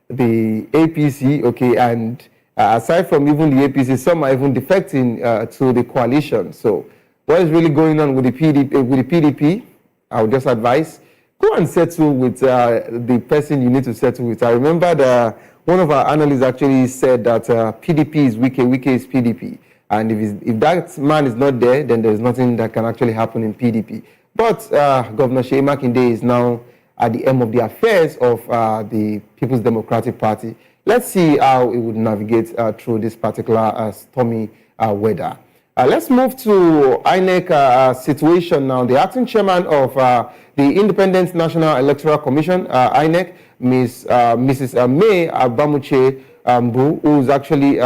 the APC, okay, and aside from even the APC, some are even defecting to the coalition. So what is really going on with the PDP? I would just advise, go and settle with the person you need to settle with. I remember that one of our analysts actually said that PDP is Wike is PDP. And if that man is not there, then there's nothing that can actually happen in PDP. But Governor Seyi Makinde is now at the end of the affairs of the People's Democratic Party. Let's see how it would navigate through this particular stormy weather. Let's move to INEC situation now. The acting chairman of the Independent National Electoral Commission, INEC, Mrs. May Abamuche Mbu, who is actually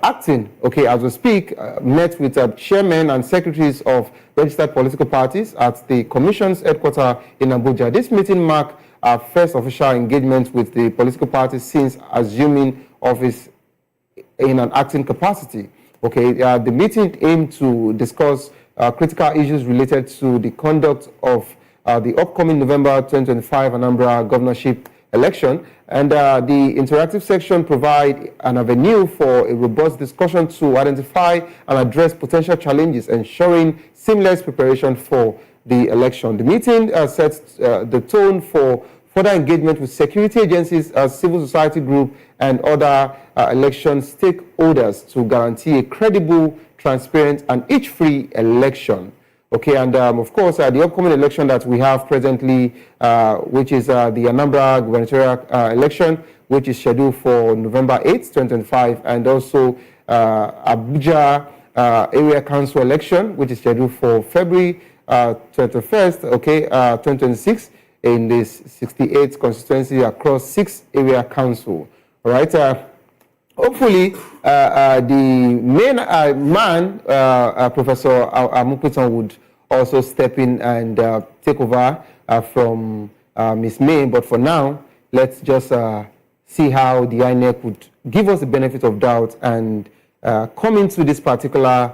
acting, okay, as we speak, met with chairmen and secretaries of registered political parties at the Commission's headquarters in Abuja. This meeting marked our first official engagement with the political parties since assuming office in an acting capacity. Okay, the meeting aimed to discuss critical issues related to the conduct of the upcoming November 2025 Anambra governorship election, and the interactive section provide an avenue for a robust discussion to identify and address potential challenges, ensuring seamless preparation for the election. The meeting sets the tone for further engagement with security agencies, civil society group, and other election stakeholders to guarantee a credible, transparent, and itch-free election. Okay, and of course, the upcoming election that we have presently, which is the Anambra gubernatorial election, which is scheduled for November 8th, 2025, and also Abuja area council election, which is scheduled for February 21st, okay, 2026, in this 68th constituency across 6 area council. All right. Hopefully, the main man, Professor Amukutan, would also step in and take over from Ms. May. But for now, let's just see how the INEC would give us the benefit of doubt and come into this particular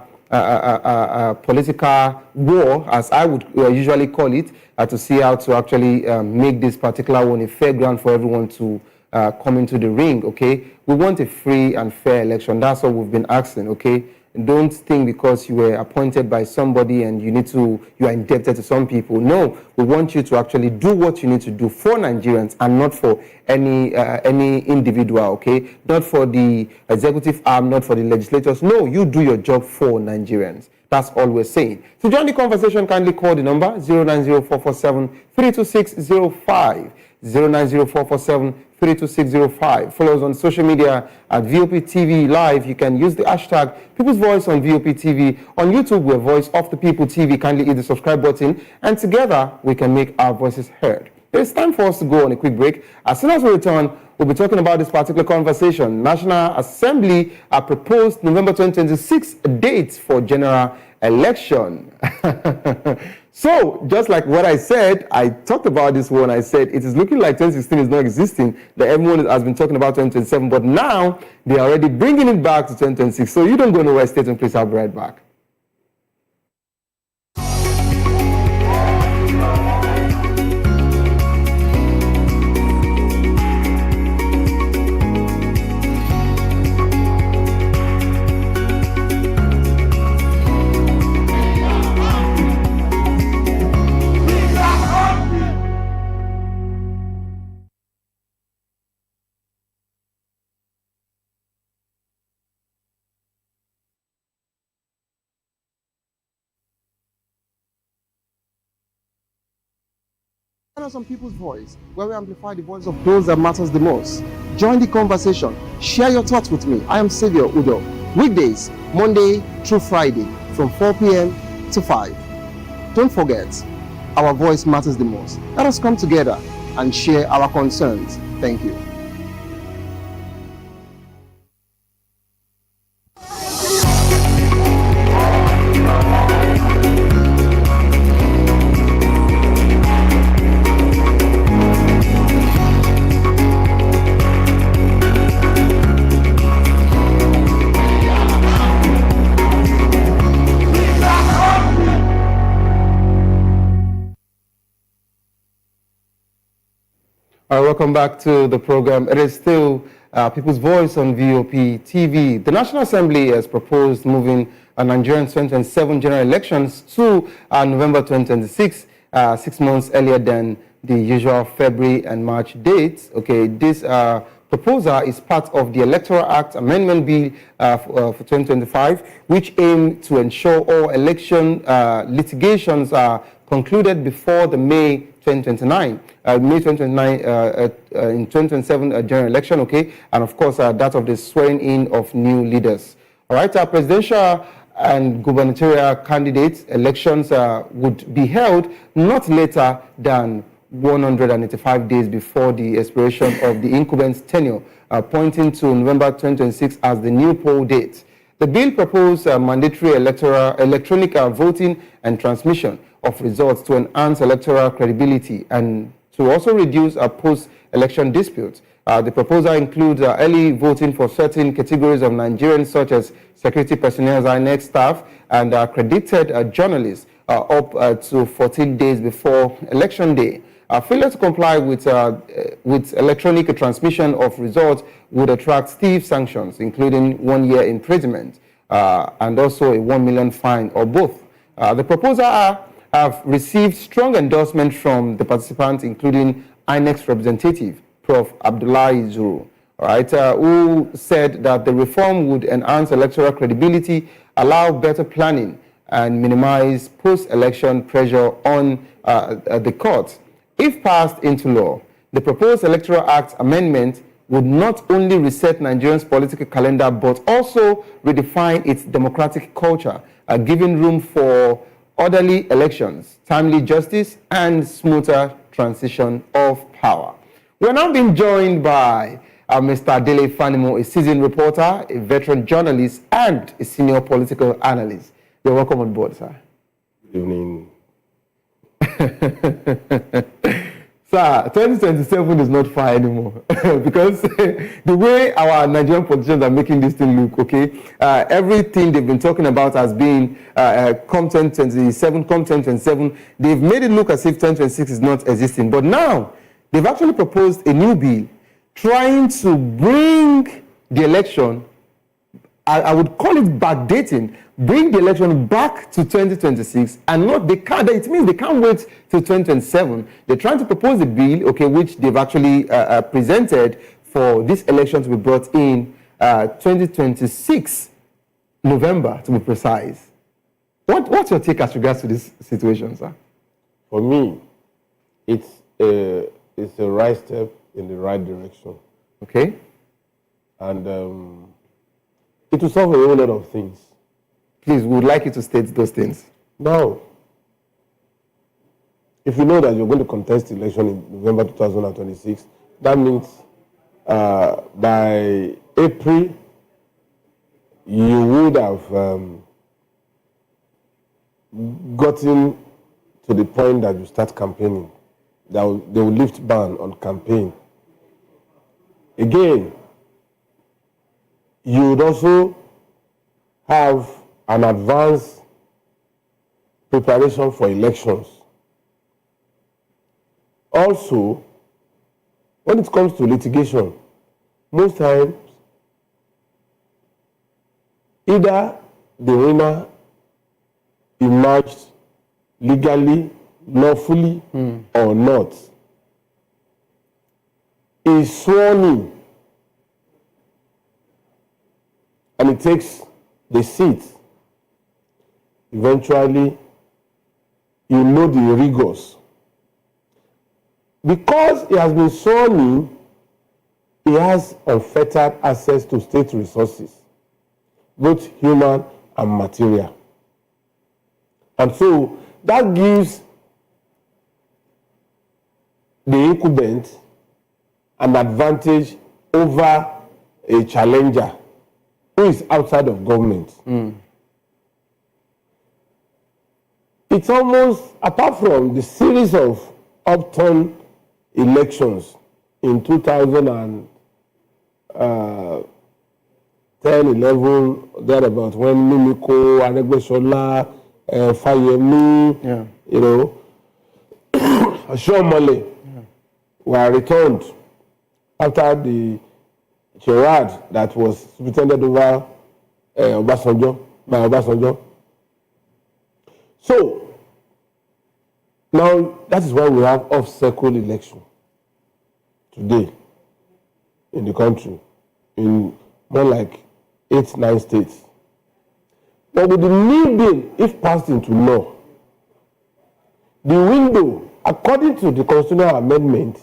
political war, as I would usually call it, to see how to actually make this particular one a fair ground for everyone to come into the ring, okay? We want a free and fair election. That's what we've been asking, okay? Don't think because you were appointed by somebody and you are indebted to some people. No, we want you to actually do what you need to do for Nigerians and not for any individual, okay? Not for the executive arm, not for the legislators. No, you do your job for Nigerians. That's all we're saying. To join the conversation, kindly call the number 090-447-32605. 090-447-32605. Follow us on social media at VOP TV Live. You can use the hashtag People's Voice on VOP TV. On YouTube, we're Voice of the People TV. Kindly hit the subscribe button, and together we can make our voices heard. It's time for us to go on a quick break. As soon as we return, we'll be talking about this particular conversation. National Assembly proposed November 2026 dates for general election. So, just like what I said, I talked about this one. I said it is looking like 2016 is not existing, that everyone has been talking about 2027, but now they are already bringing it back to 2026. So you don't go nowhere, stay tuned, please. I'll be right back. On People's Voice, where we amplify the voice of those that matters the most. Join the conversation. Share your thoughts with me. I am Xavier Udo. Weekdays, Monday through Friday, from 4 p.m. to 5. Don't forget, our voice matters the most. Let us come together and share our concerns. Thank you. Welcome back to the program. It is still People's Voice on VOP TV. The National Assembly has proposed moving Nigerian 2027 general elections to November 2026, 6 months earlier than the usual February and March dates. Okay, this proposal is part of the Electoral Act Amendment Bill for 2025, which aim to ensure all election litigations are concluded before the May 2029 in 2027 general election, okay, and of course that of the swearing in of new leaders. All right, our presidential and gubernatorial candidates elections would be held not later than 185 days before the expiration of the incumbent's tenure, pointing to November 2026 as the new poll date. The bill proposed mandatory electronic voting and transmission of results to enhance electoral credibility and to also reduce post-election disputes. The proposal includes early voting for certain categories of Nigerians, such as security personnel, INEC staff, and accredited journalists, up to 14 days before election day. Failure to comply with electronic transmission of results would attract stiff sanctions, including 1 year imprisonment and also a 1 million fine, or both. The proposal have received strong endorsement from the participants, including INEC's representative, Prof. Abdullahi Zuru, all right, who said that the reform would enhance electoral credibility, allow better planning, and minimize post-election pressure on the courts. If passed into law, the proposed Electoral Act amendment would not only reset Nigeria's political calendar, but also redefine its democratic culture, giving room for orderly elections, timely justice, and smoother transition of power. We're now being joined by Mr. Dele Fanimo, a seasoned reporter, a veteran journalist, and a senior political analyst. You're welcome on board, sir. Good evening. Sir, 2027 is not far anymore because the way our Nigerian politicians are making this thing look, okay, everything they've been talking about as being content 27, they've made it look as if 2026 is not existing. But now, they've actually proposed a new bill trying to bring the election, I would call it backdating, bring the election back to 2026, and not they can't. It means they can't wait till 2027. They're trying to propose a bill, okay, which they've actually presented for this election to be brought in 2026 November, to be precise. What's your take as regards to this situation, sir? For me, it's a right step in the right direction. Okay. And it will solve a whole lot of things. Please, we would like you to state those things. Now, if you know that you're going to contest the election in November 2026, that means by April, you would have gotten to the point that you start campaigning. They will lift ban on campaign. Again, you would also have an advanced preparation for elections. Also, when it comes to litigation, most times, either the winner emerged legally, lawfully, or not, is sworn in, and it takes the seat. Eventually, you know the rigors. Because he has been sworn in, he has unfettered access to state resources, both human and material. And so that gives the incumbent an advantage over a challenger who is outside of government. It's almost, apart from the series of upturn elections in 2010, 11, thereabout, when Mimiko, Aregbesola, Fayemi, you know, Shomole, were returned after the charade that was pretended over Obasanjo, by Obasanjo. So, now that is why we have off-cycle election today in the country, in more like 8-9 states. But with the new bill, if passed into law, the window, according to the constitutional amendment,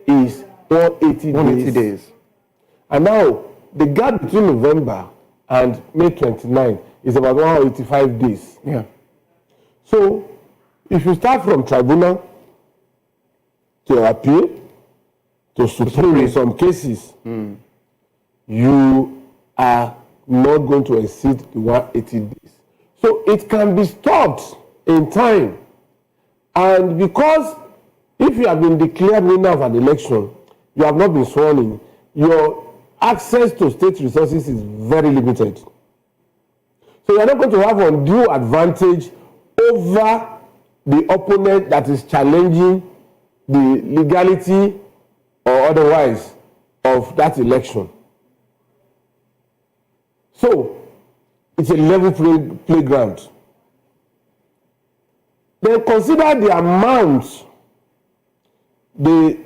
is 180 days. And now, the gap between November and May 29 is about 185 days. Yeah. So, if you start from tribunal to appeal to Supreme in some cases, you are not going to exceed the 180 days. So it can be stopped in time. And because if you have been declared winner of an election, you have not been sworn in, your access to state resources is very limited. So you are not going to have undue advantage over the opponent that is challenging the legality or otherwise of that election. So, it's a level playground. Then consider the amount the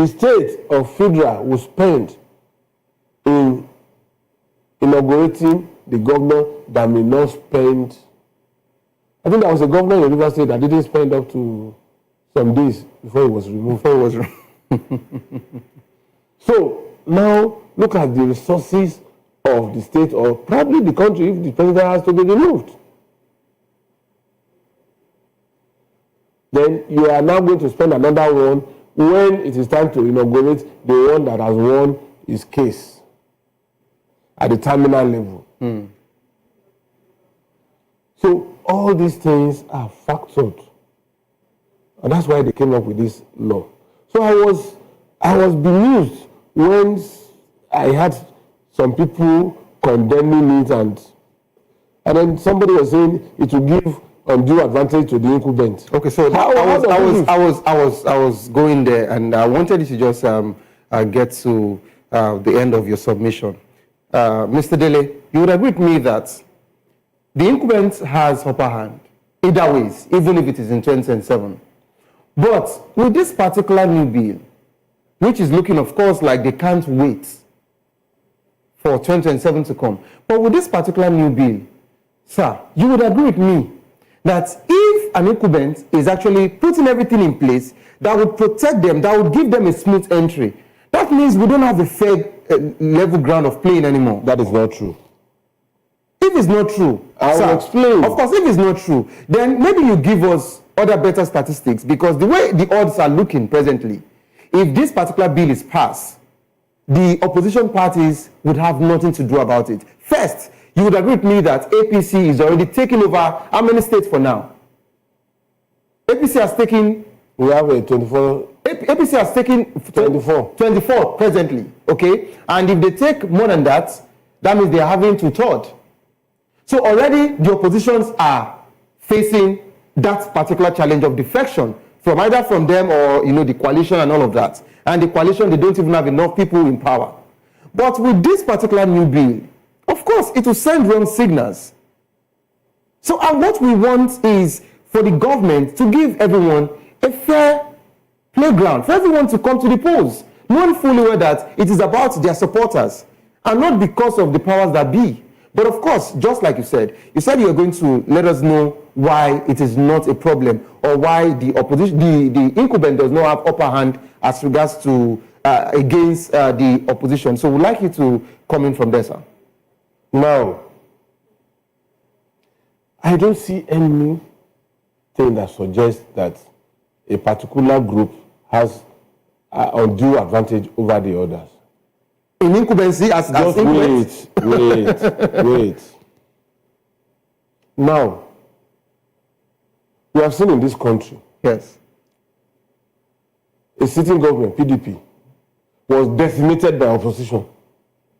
state or federal will spend in inaugurating the governor that may not spend. I think there was a governor in River State that didn't spend up to some days before he was removed. So now look at the resources of the state or probably the country if the president has to be removed. Then you are now going to spend another one when it is time to inaugurate the one that has won his case at the terminal level. So all these things are factored. And that's why they came up with this law. So I was bemused when I had some people condemning it and then somebody was saying it will give undue advantage to the incumbent. Okay, so I was going there and I wanted you to just get to the end of your submission. Mr. Dele, you would agree with me that the incumbent has upper hand, either ways, even if it is in 2027. But with this particular new bill, which is looking, of course, like they can't wait for 2027 to come. But with this particular new bill, sir, you would agree with me that if an incumbent is actually putting everything in place that would protect them, that would give them a smooth entry, that means we don't have a fair level ground of playing anymore. That is not true. If it's not true, I will explain. Of course, if it's not true, then maybe you give us other better statistics, because the way the odds are looking presently, if this particular bill is passed, the opposition parties would have nothing to do about it. First, you would agree with me that APC is already taking over how many states for now? APC has taken... We have a 24... APC has taken 24 presently, okay? And if they take more than that, that means they are having 2/3. So already the oppositions are facing that particular challenge of defection from either from them or, the coalition and all of that. And the coalition, they don't even have enough people in power. But with this particular new bill, of course, it will send wrong signals. So what we want is for the government to give everyone a fair playground, for everyone to come to the polls, knowing fully well that it is about their supporters and not because of the powers that be. But of course, just like you said you were going to let us know why it is not a problem or why the opposition, the incumbent does not have upper hand as regards to against the opposition. So we'd like you to come in from there, sir. Now, I don't see anything that suggests that a particular group has undue advantage over the others. In incumbency as wait. Now, we have seen in this country, yes, a sitting government, PDP, was decimated by opposition.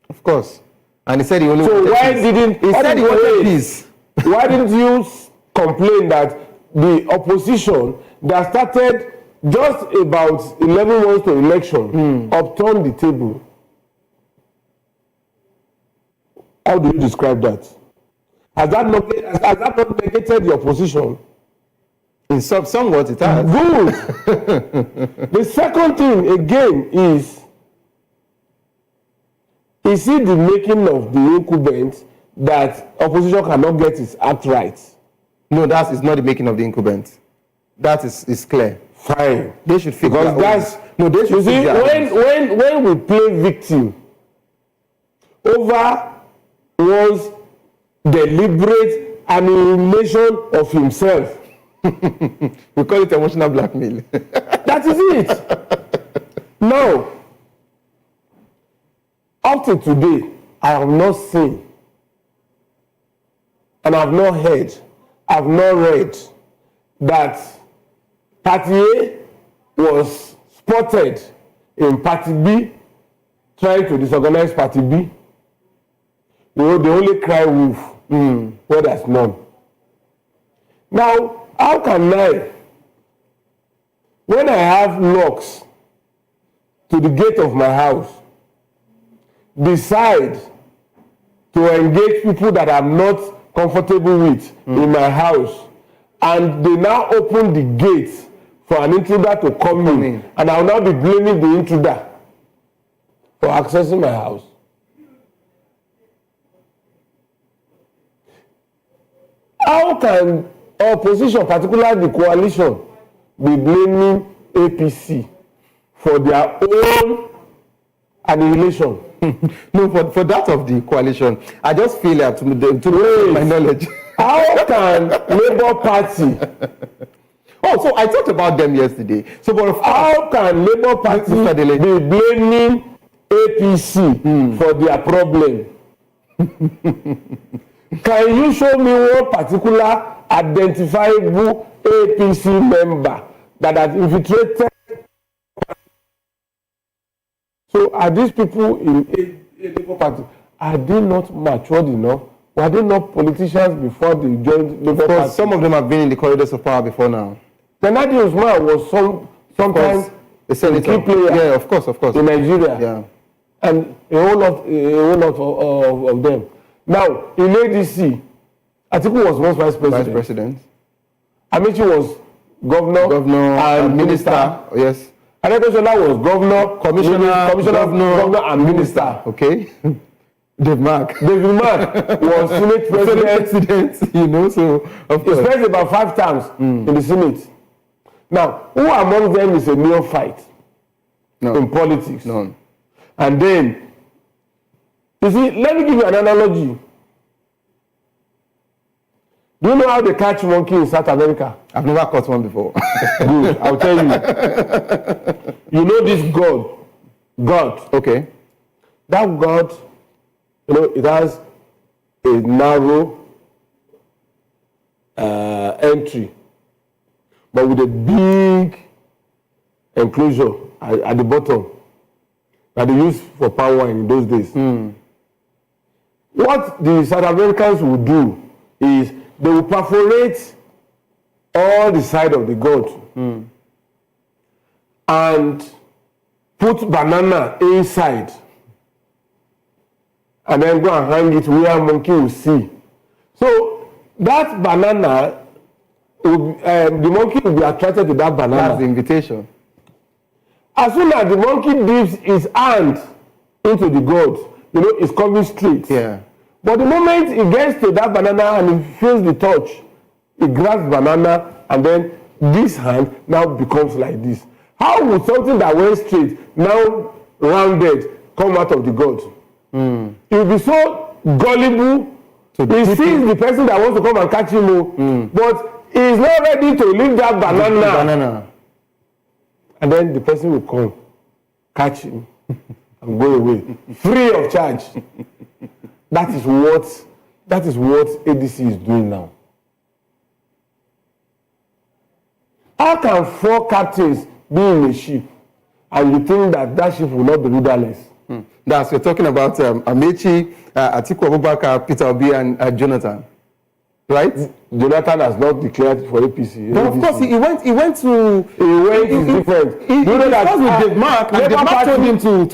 Of course. And he said he only wanted peace. Why didn't you complain that the opposition that started just about 11 months to election, upturned the table. How do you describe that? Has that not negated your position? In somewhat it has. Good. The second thing again is it the making of the incumbent that opposition cannot get its act right? No, that is not the making of the incumbent. That is clear. Fine. They should figure because that's no. They should. You see, when we play victim over one's deliberate annihilation of himself, we call it emotional blackmail. That is it. Now, up to today, I have not seen, and I have not heard, I have not read that Party A was spotted in Party B trying to disorganize Party B. They only cry wolf where there's none. Now, how can I, when I have locks to the gate of my house, decide to engage people that I'm not comfortable with in my house, and they now open the gate for an intruder to come in, and I'll now be blaming the intruder for accessing my house? How can opposition, particularly the coalition, be blaming APC for their own annihilation? No, for that of the coalition, I just feel that to my knowledge. How can Labour Party? Oh, so I talked about them yesterday. So, but how can Labour Party be blaming APC for their problem? Can you show me one particular identifiable APC member that has infiltrated? So are these people in a Labour Party, are they not matured enough? Were they not politicians before they joined Labour Party? Some of them have been in the corridors of power before now. Tenadi Usman was sometimes a senator. Key player. Yeah, of course. In Nigeria. Yeah. And a whole lot of them. Now, in ADC, Atiku was once vice president. Amici was governor and minister. Yes. Adekosola was governor, commissioner, and minister. Okay. David Mark was Senate president. You know, so of course. He spent about 5 times in the Senate. Now, who among them is a neophyte in politics? None. And then, you see, let me give you an analogy. Do you know how they catch monkey in South America? I've never caught one before. Good, I'll tell you. You know this God. Okay. That God, you know, it has a narrow entry, but with a big enclosure at the bottom that they used for palm wine in those days. What the South Americans will do is they will perforate all the side of the god and put banana inside and then go and hang it where monkey will see. So that banana, the monkey will be attracted to that banana. That's the invitation. As soon as the monkey dips his hand into the god, you know, it's coming straight. Yeah. But the moment he gets to that banana and he feels the touch, he grabs banana and then this hand now becomes like this. How would something that went straight, now rounded, come out of the god? He will be so gullible. He sees the person that wants to come and catch him, but he is not ready to leave that banana. And then the person will come, catch him, and go away, free of charge. That is what ADC is doing now. How can 4 captains be in a ship, and you think that ship will not be leaderless? That's, we're talking about Amechi, Atiku Abubakar, Peter Obi, and Jonathan. right? Jonathan has not declared for APC. But of course, he went to... He went is different. He discussed with Dave Mark, and Dave Mark told him to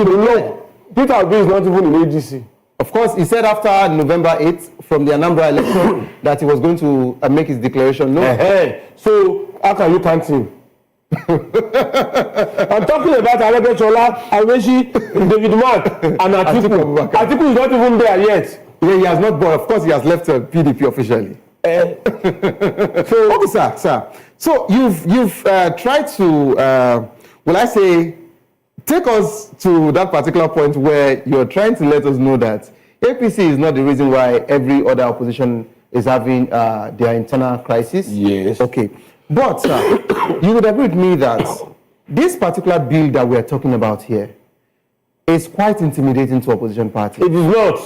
no. Peter Obi is not even in AGC. Of course, he said after November 8th, from the Anambra election, that he was going to make his declaration. No. So, how can you count him? I'm talking about Aregbesola, Amechi, David Mark, and Atiku. Atiku is not even there yet. Yeah, he has not, but of course he has left PDP officially. So, okay, sir. So you've tried to, will I say, take us to that particular point where you're trying to let us know that APC is not the reason why every other opposition is having their internal crisis. Yes. Okay. But, sir, you would agree with me that this particular bill that we're talking about here is quite intimidating to opposition parties. It is not.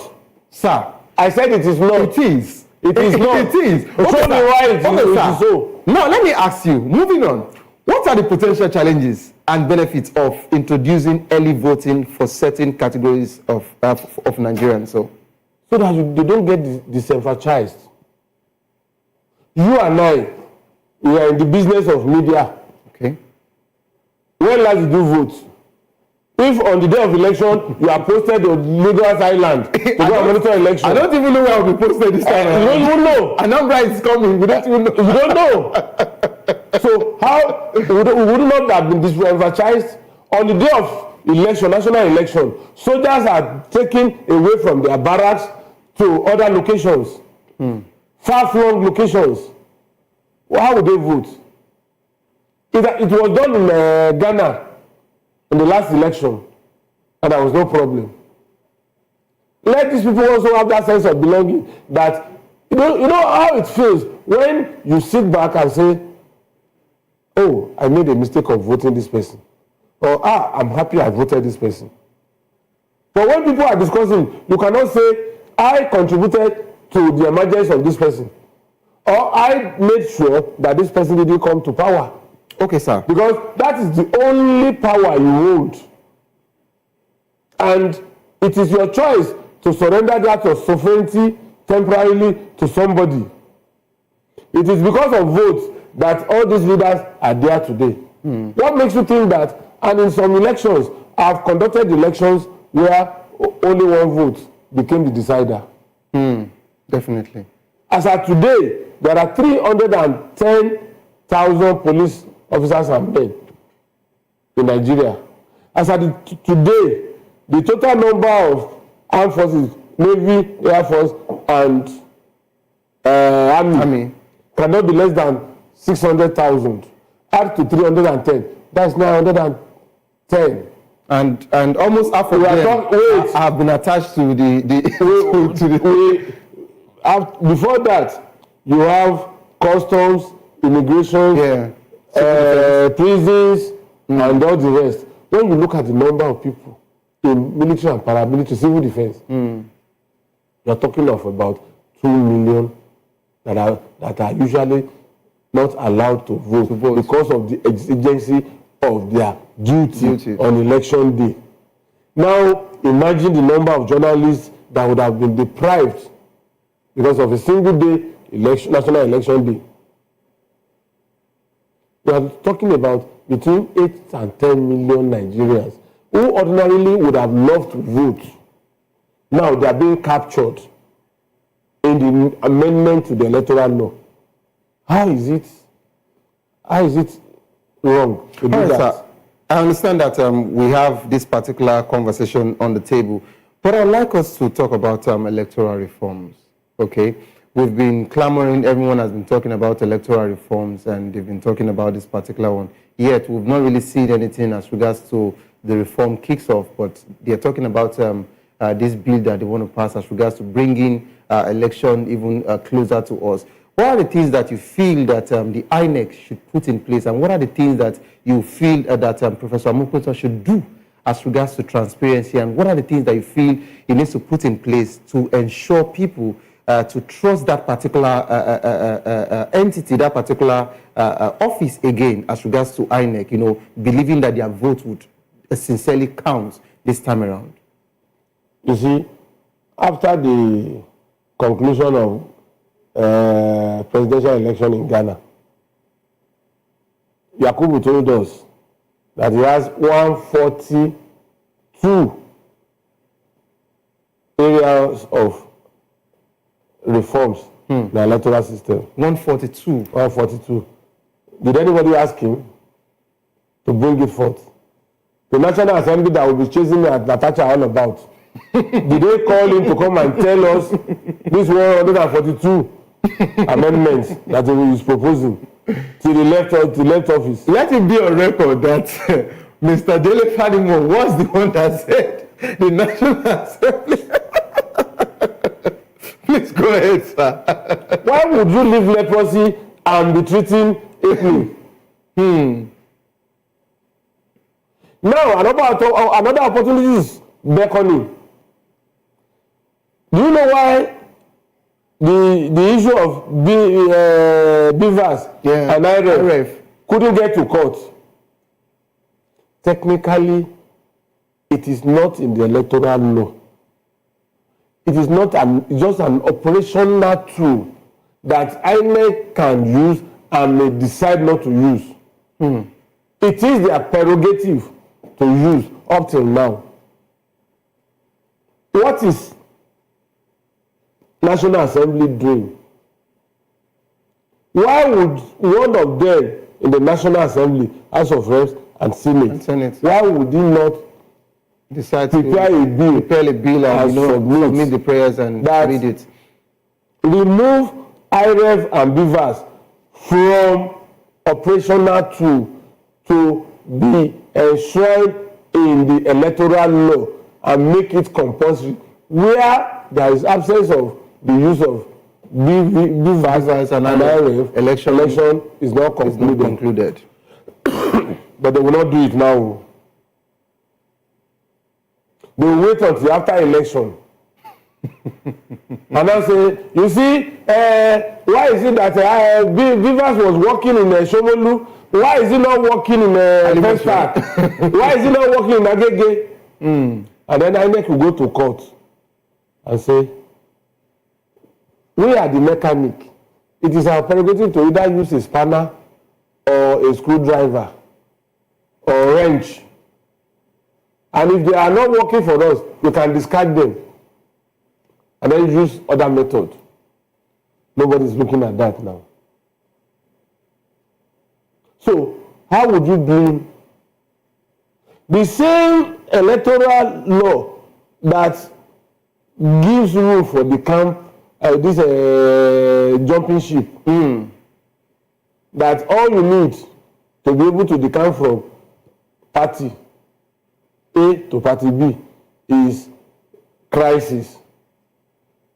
Sir. I said it is not. It is. It is not. It is. Okay, show me why it is so. Now, let me ask you, moving on, what are the potential challenges and benefits of introducing early voting for certain categories of Nigerians? So that they don't get disenfranchised. You and I, we are in the business of media. Okay. When last did you vote? If on the day of election you are posted on Lagos Island to go and monitor election, I don't even know where I will be posted this time. You don't even know. Anambra is coming. We don't even know. You don't know. So how we would not have been disenfranchised on the day of election, national election? Soldiers are taken away from their barracks to other locations, far-flung locations. Well, how would they vote? It was done in Ghana in the last election, and there was no problem. Let these people also have that sense of belonging that, you know how it feels when you sit back and say, oh, I made a mistake of voting this person. Or, I'm happy I voted this person. But when people are discussing, you cannot say, I contributed to the emergence of this person. Or I made sure that this person didn't come to power. Okay, sir. Because that is the only power you hold. And it is your choice to surrender that of sovereignty temporarily to somebody. It is because of votes that all these leaders are there today. What makes you think that? And in some elections, I've conducted elections where only one vote became the decider. Definitely. As of today, there are 310,000 police officers and men in Nigeria. As of today, the total number of armed forces, Navy, Air Force, and Army cannot be less than 600,000. Up to 310. That's 910. And almost half of them have been attached to the before that, you have customs, immigration, prisons, and all the rest. When you look at the number of people in military and paramilitary, civil defense, you're talking of about 2 million that are usually not allowed to vote because of the exigency of their duty on election day. Now, imagine the number of journalists that would have been deprived because of a single day national election day. We are talking about between 8 and 10 million Nigerians who ordinarily would have loved to vote. Now they are being captured in the amendment to the electoral law. How is it wrong to do that? Sir, I understand that we have this particular conversation on the table, but I'd like us to talk about electoral reforms. Okay, we've been clamoring, everyone has been talking about electoral reforms, and they've been talking about this particular one. Yet, we've not really seen anything as regards to the reform kicks off, but they're talking about this bill that they want to pass as regards to bringing election even closer to us. What are the things that you feel that the INEC should put in place, and what are the things that you feel that Professor Amokoto should do as regards to transparency, and what are the things that you feel he needs to put in place to ensure people to trust that particular entity, that particular office again as regards to INEC, believing that their vote would sincerely count this time around? You see, after the conclusion of presidential election in Ghana. Yakubu told us that he has 142 areas of reforms in the electoral system. 142. 142. Did anybody ask him to bring it forth? The National Assembly that will be chasing Natasha all about. Did they call him to come and tell us this 142 amendments that he is proposing till the left office? Let it be on record that Mr. Dele Fadimo was the one that said the National Assembly. Please go ahead, sir. Why would you leave leprosy and be treating acne? Now, another opportunity is beckoning. Do you know why the issue of beavers and IRF couldn't get to court? Technically, it is not in the electoral law. It is not just an operational tool that INEC can use and may decide not to use. It is their prerogative to use up till now. What is National Assembly doing? Why would one of them in the National Assembly, House of Reps and Senate, why would he not decide prepare a bill and submit the prayers and read it? Remove IRF and beavers from operational tool to be enshrined in the electoral law and make it compulsory where there is absence of the use of beavers and IRF. Election is not concluded. But they will not do it now. They will wait until after election. And then say, you see, why is it that Beavers was working in Shomolu? Why is he not working in Vestak? Why is he not working in Agege? And then INEC will go to court and say, we are the mechanic. It is our prerogative to either use a spanner or a screwdriver or wrench. And if they are not working for us, we can discard them and then use other methods. Nobody's looking at that now. So, how would you blame the same electoral law that gives room for the camp, this jumping ship, that all you need to be able to decamp from party A to party B is crisis.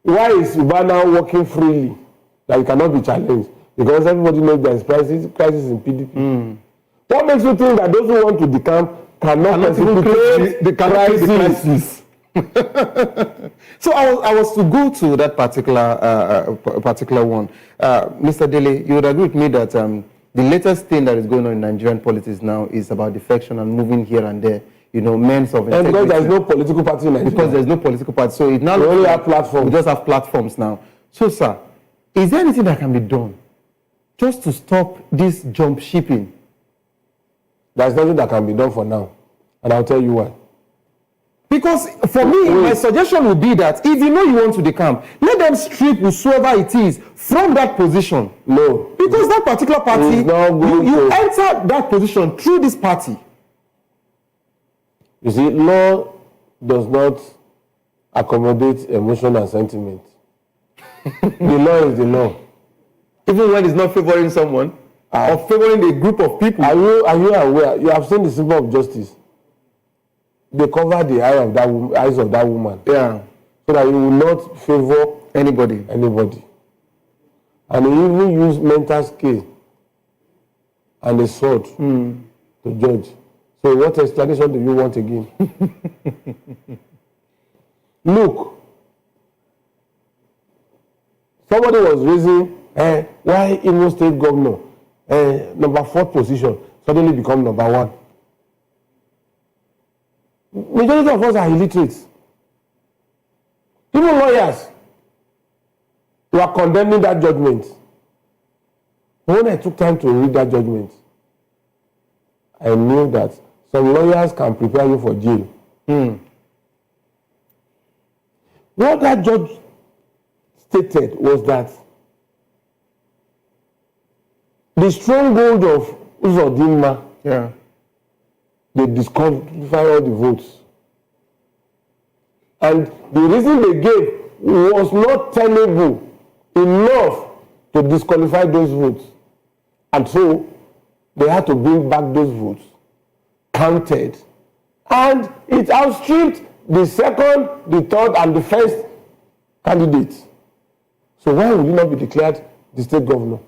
Why is Uba now working freely? That it cannot be challenged? Because everybody knows there is crisis in PDP. What makes you think that those who want to decamp cannot precipitate the crisis? So I was to go to that particular one. Mr. Dele, you would agree with me that the latest thing that is going on in Nigerian politics now is about defection and moving here and there. You know, men of integrity. And because there is no political party in Nigeria. Because there is no political party. So it now we only have platforms. We just have platforms now. So, sir, is there anything that can be done just to stop this jump shipping? There's nothing that can be done for now. And I'll tell you why. Because for me, my suggestion would be that if you know you want to decamp, let them strip whosoever it is from that position. No. Because that particular party, you enter that position through this party. You see, law does not accommodate emotion and sentiment. The law is the law. Even when it's not favoring someone or favoring a group of people. Are you aware? You have seen the symbol of justice. They cover the eyes of that woman. Yeah. So that you will not favor anybody. And they even use mental skill and a sword to judge. So what explanation do you want again? Look, somebody was raising why Imo State governor, number 4th position, suddenly become number 1. Majority of us are illiterate. Even lawyers. you are condemning that judgment. When I took time to read that judgment, I knew that some lawyers can prepare you for jail. What that judge stated was that the stronghold of Uzodinma, they disqualify all the votes. And the reason they gave was not tenable enough to disqualify those votes. And so they had to bring back those votes, counted, and it outstripped the second, the third, and the first candidates. So why would you not be declared the state governor?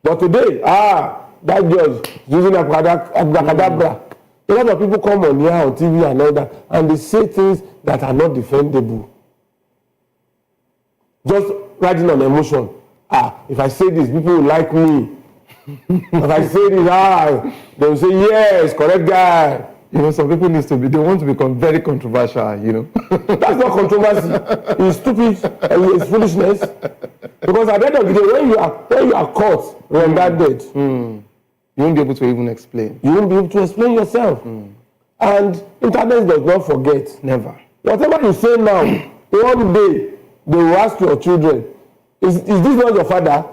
But today, that judge using abracadabra. A lot of people come on here on TV and all that, and they say things that are not defendable. Just riding on emotion. If I say this, people will like me. If I say this, they will say, yes, correct guy. You know, some people they want to become very controversial, you know. That's not controversy. It's stupid and it's foolishness. Because at the end of the day, when you are caught on that date, you won't be able to even explain. You won't be able to explain yourself. And internet does not forget. Never. Whatever you say now, one day they will ask your children, is this not your father?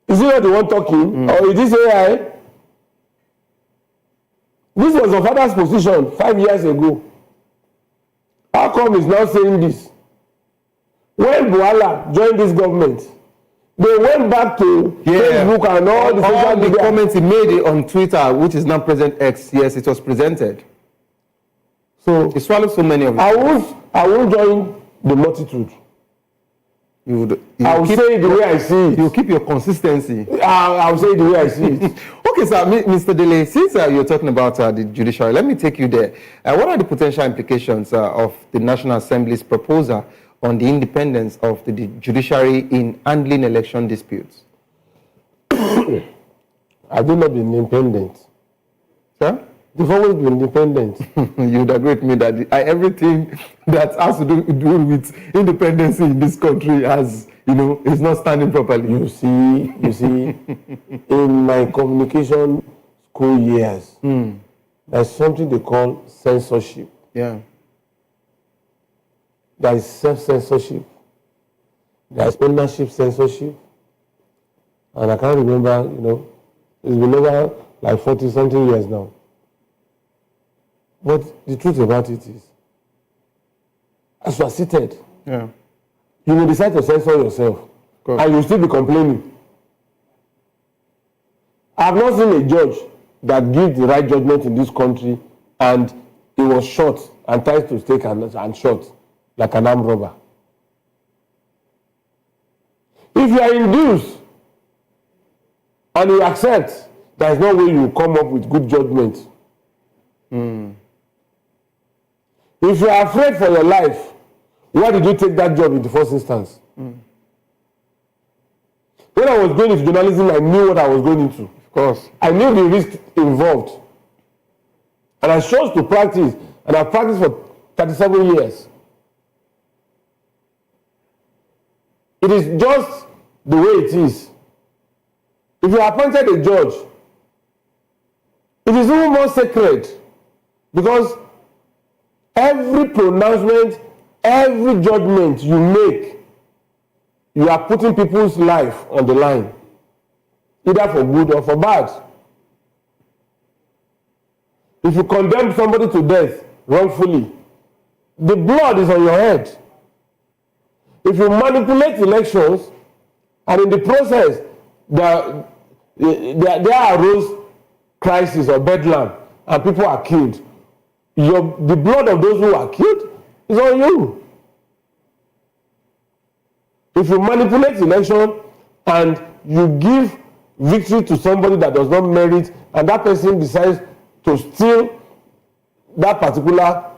Is he not the one talking? Or is this AI? This was your father's position 5 years ago. How come he's now saying this? When Buhala joined this government, they went back to Facebook and all the comments he made on Twitter, which is now present X. Yes, it was presented. So he swallowed so many of it. I won't join the multitude. I will say it the way I see it. You keep your consistency. I will say it the way I see it. Okay, sir, Mr. Dele, since you're talking about the judiciary, let me take you there. What are the potential implications of the National Assembly's proposal on the independence of the judiciary in handling election disputes? I do not be independent. Sir? They've always been independent. You would agree with me that everything that has to do with independence in this country has, is not standing properly. You see, in my communication school years, there's something they call censorship. Yeah. There is self-censorship. There is ownership censorship. And I can't remember, it's been over like 40-something years now. But the truth about it is, as you are seated, you will decide to censor yourself, and you'll still be complaining. I have not seen a judge that gives the right judgment in this country, and he was shot and tied to stake and shot like an armed robber. If you are induced and you accept, there is no way you come up with good judgment. If you are afraid for your life, why did you take that job in the first instance? When I was going into journalism, I knew what I was going into. Of course. I knew the risk involved. And I chose to practice, and I've practiced for 37 years. It is just the way it is. If you are appointed a judge, it is even more sacred, because every pronouncement, every judgment you make, you are putting people's life on the line, either for good or for bad. If you condemn somebody to death wrongfully, the blood is on your head. If you manipulate elections, and in the process there arose crisis or bedlam, and people are killed, the blood of those who are killed is on you. If you manipulate election and you give victory to somebody that does not merit, and that person decides to steal that particular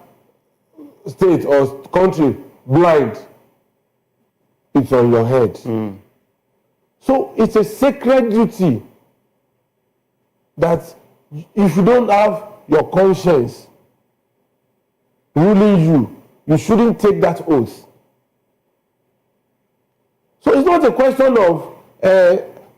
state or country blind, it's on your head. So it's a sacred duty that if you don't have your conscience ruling you, you shouldn't take that oath. So it's not a question of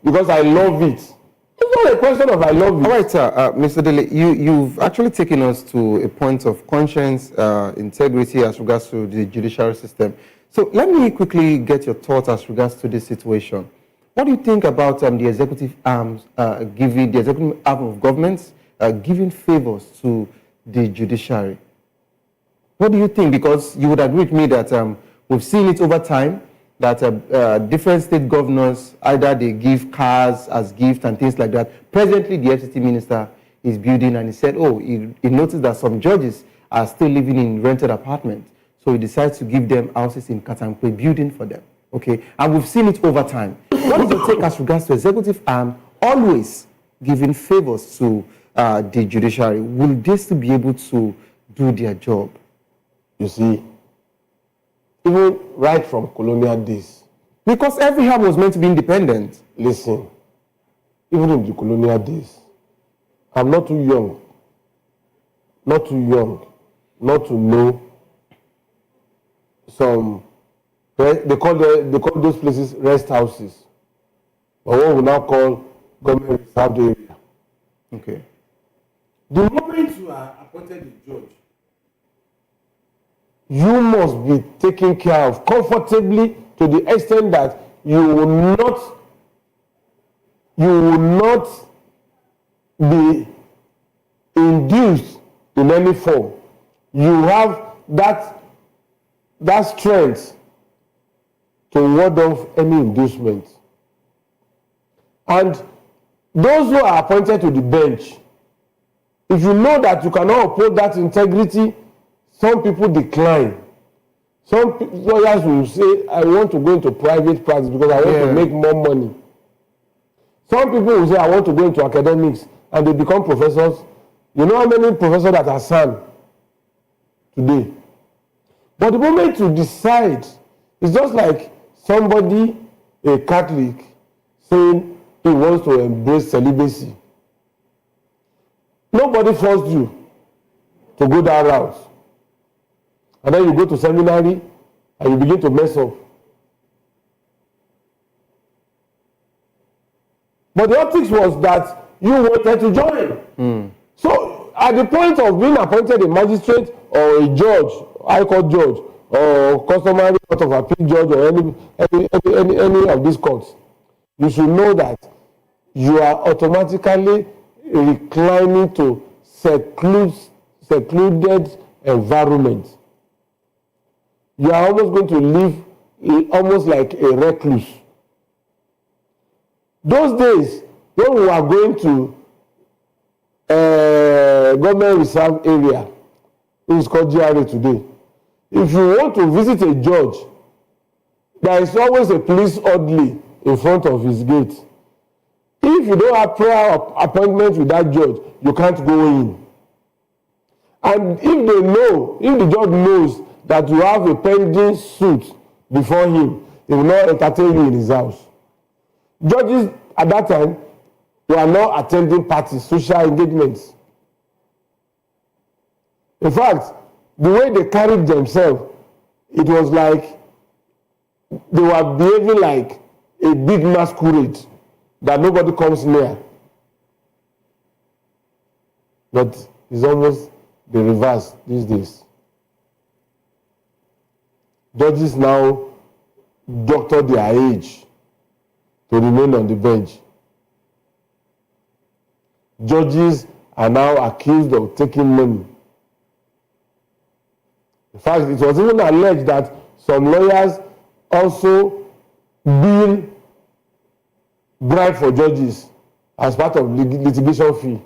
because I love it. It's not a question of I love it. All right, sir. Mr. Dele, you've actually taken us to a point of conscience, integrity as regards to the judiciary system. So let me quickly get your thoughts as regards to this situation. What do you think about the executive arm of government giving favors to the judiciary? What do you think? Because you would agree with me that we've seen it over time, that different state governors, either they give cars as gifts and things like that. Presently, the FCT minister is building, and he said, oh, he noticed that some judges are still living in rented apartments. So he decides to give them houses in Katankwe, building for them. Okay, and we've seen it over time. What is your take as regards to executive arm always giving favors to the judiciary? Will they still be able to do their job? You see, even right from colonial days. Because every arm was meant to be independent. Listen, even in the colonial days, I'm not too young not to know some, they call those places rest houses, or what we now call government reserved area. Okay. The moment you are appointed a judge, you must be taken care of comfortably to the extent that you will not be induced in any form. You have that strength to ward off any inducement. And those who are appointed to the bench, if you know that you cannot uphold that integrity, some people decline. Some lawyers will say, I want to go into private practice because I want to make more money. Some people will say, I want to go into academics, and they become professors. You know how many professors that are SAN today? But the moment you decide, it's just like somebody, a Catholic, saying he wants to embrace celibacy. Nobody forced you to go that route. And then you go to seminary and you begin to mess up. But the optics was that you wanted to join. So at the point of being appointed a magistrate or a judge, high court judge, or customary court of appeal judge, or any of these courts, you should know that you are automatically reclining to secluded environment. You are almost going to live almost like a recluse. Those days, when we are going to government reserve area, it's called GRA today. If you want to visit a judge, there is always a police orderly in front of his gate. If you don't have prior appointment with that judge, you can't go in. And if the judge knows that you have a pending suit before him, he will not entertain you in his house. Judges at that time were not attending parties, social engagements. In fact, the way they carried themselves, it was like they were behaving like a big masquerade that nobody comes near. But it's almost the reverse these days. Judges now doctor their age to remain on the bench. Judges are now accused of taking money. In fact, it was even alleged that some lawyers also bill bribe for judges as part of litigation fee.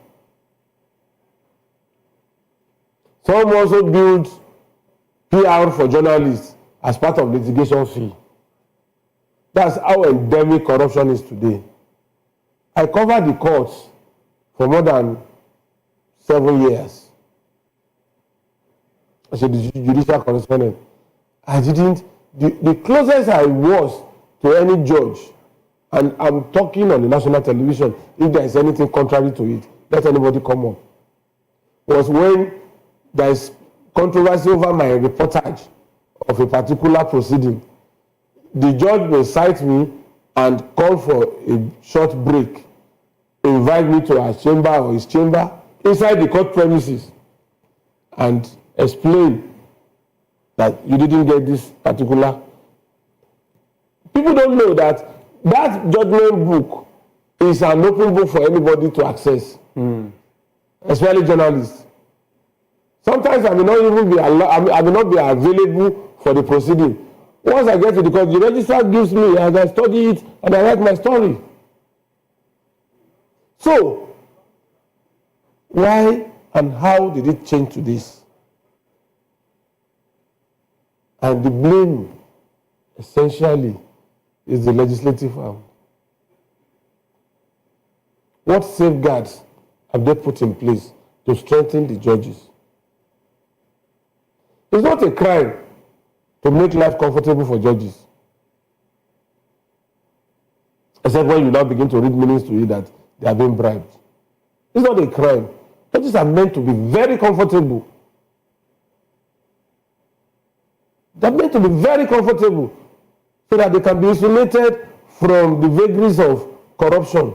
Some also billed PR for journalists as part of litigation fee. That's how endemic corruption is today. I covered the courts for more than 7 years as a judicial correspondent. The closest I was to any judge, and I'm talking on the national television, if there is anything contrary to it, let anybody come up, was when there is controversy over my reportage of a particular proceeding. the judge may cite me and call for a short break, invite me to her chamber or his chamber inside the court premises and explain that you didn't get this particular. People don't know that that judgment book is an open book for anybody to access, especially journalists. Sometimes I may not even be I may not be available for the proceeding. Once I get to the court, the registrar gives me and I study it and I write my story. So, why and how did it change to this? And the blame, essentially, is the legislative arm. What safeguards have they put in place to strengthen the judges? It's not a crime to make life comfortable for judges. Except when you now begin to read meanings to it that they are being bribed. It's not a crime. Judges are meant to be very comfortable. They're meant to be very comfortable so that they can be insulated from the vagaries of corruption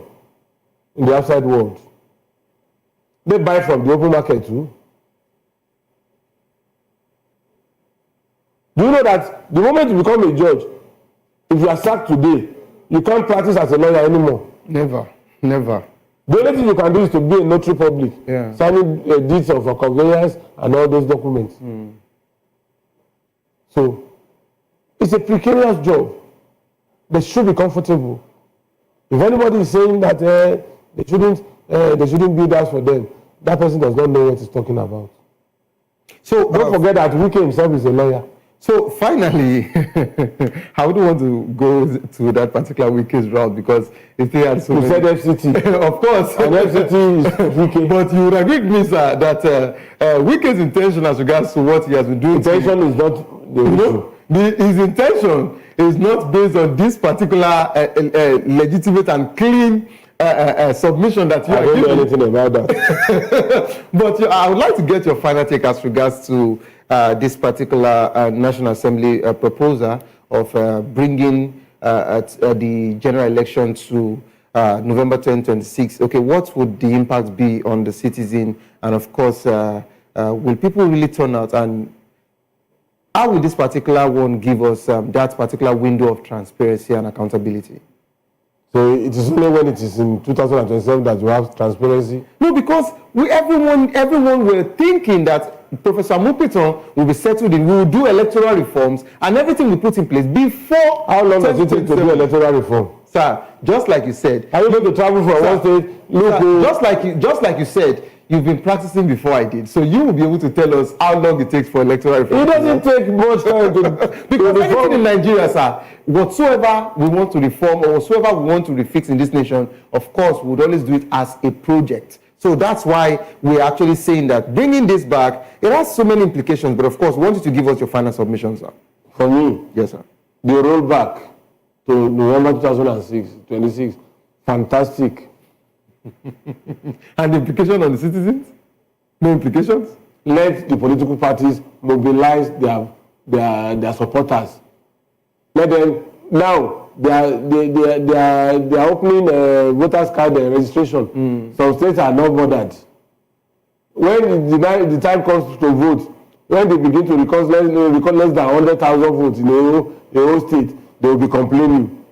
in the outside world. They buy from the open market too. Do you know that the moment you become a judge, if you are sacked today, you can't practice as a lawyer anymore? Never, never. The only thing you can do is to be a notary public, signing deeds of conveyance and all those documents. So, it's a precarious job. They should be comfortable. If anybody is saying that they shouldn't build house for them, that person does not know what he's talking about. So don't forget that Wike himself is a lawyer. So finally, I wouldn't want to go to that particular Wike's route because if they had so you many... said FCT. Of course. And FCT is Wike. But you would agree with me, sir, that Wike's intention as regards to what he has been doing... Intention is not the issue. His intention is not based on this particular legitimate and clean submission that you are giving. I don't know anything about that. But I would like to get your final take as regards to this particular National Assembly proposal of bringing the general election to November 2026. Okay, what would the impact be on the citizen? And of course, will people really turn out? And how will this particular one give us that particular window of transparency and accountability? So it is only when it is in 2027 that you have transparency? No, because everyone were thinking that Professor Mupiton will be settled in, we will do electoral reforms and everything will put in place before... How long does it take to do electoral reform? Sir, just like you said... Are you going to travel from one state? Just like you said, you've been practicing before I did, so you will be able to tell us how long it takes for electoral reform. It doesn't take much time to... Because anything in Nigeria, sir, whatsoever we want to reform or whatsoever we want to refix in this nation, of course, we would always do it as a project. So that's why we're actually saying that bringing this back, it has so many implications, but of course, we want you to give us your final submission, sir. For me? Yes, sir. The rollback to November 2026, fantastic. And the implication on the citizens? No implications? Let the political parties mobilize their supporters. Let them now. They are opening voters card registration. Some states are not bothered. When the time comes to vote, when they begin to record less than 100,000 votes in a whole state, they will be complaining.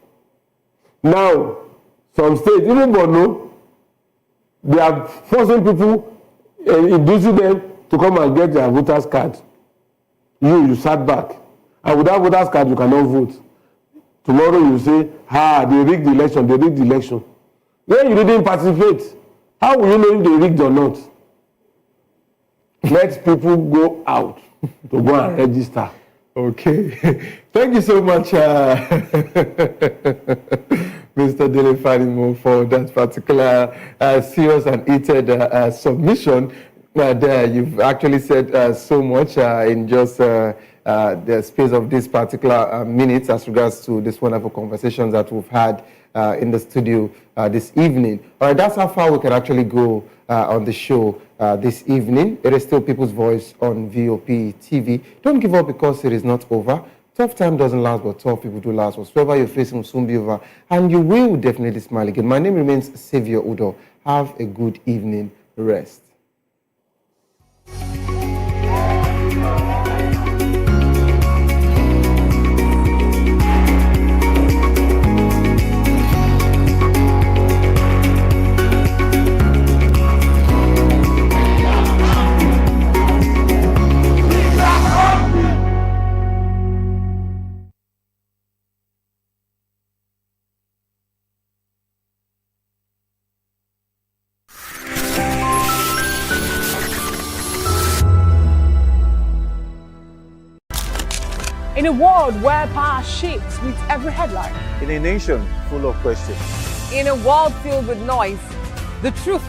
Now, some states, even Borno, they are forcing people, inducing them to come and get their voters card. You sat back. And without voters card, you cannot vote. Tomorrow you say, they rigged the election, When you didn't participate, how will you know if they rigged or not? Let people go out to go and register. Okay. Thank you so much, Mr. Dele Fanimo, for that particular serious and heated submission. You've actually said so much in just the space of this particular minutes as regards to this wonderful conversations that we've had in the studio this evening. All right, that's how far we can actually go on the show this evening. It is still People's Voice on VOP TV. Don't give up because it is not over. Tough time doesn't last, but tough people do last. Whatever you're facing will soon be over, and you will definitely smile again. My name remains Xavier Udo. Have a good evening rest. In a world where power shifts with every headline. In a nation full of questions. In a world filled with noise, the truth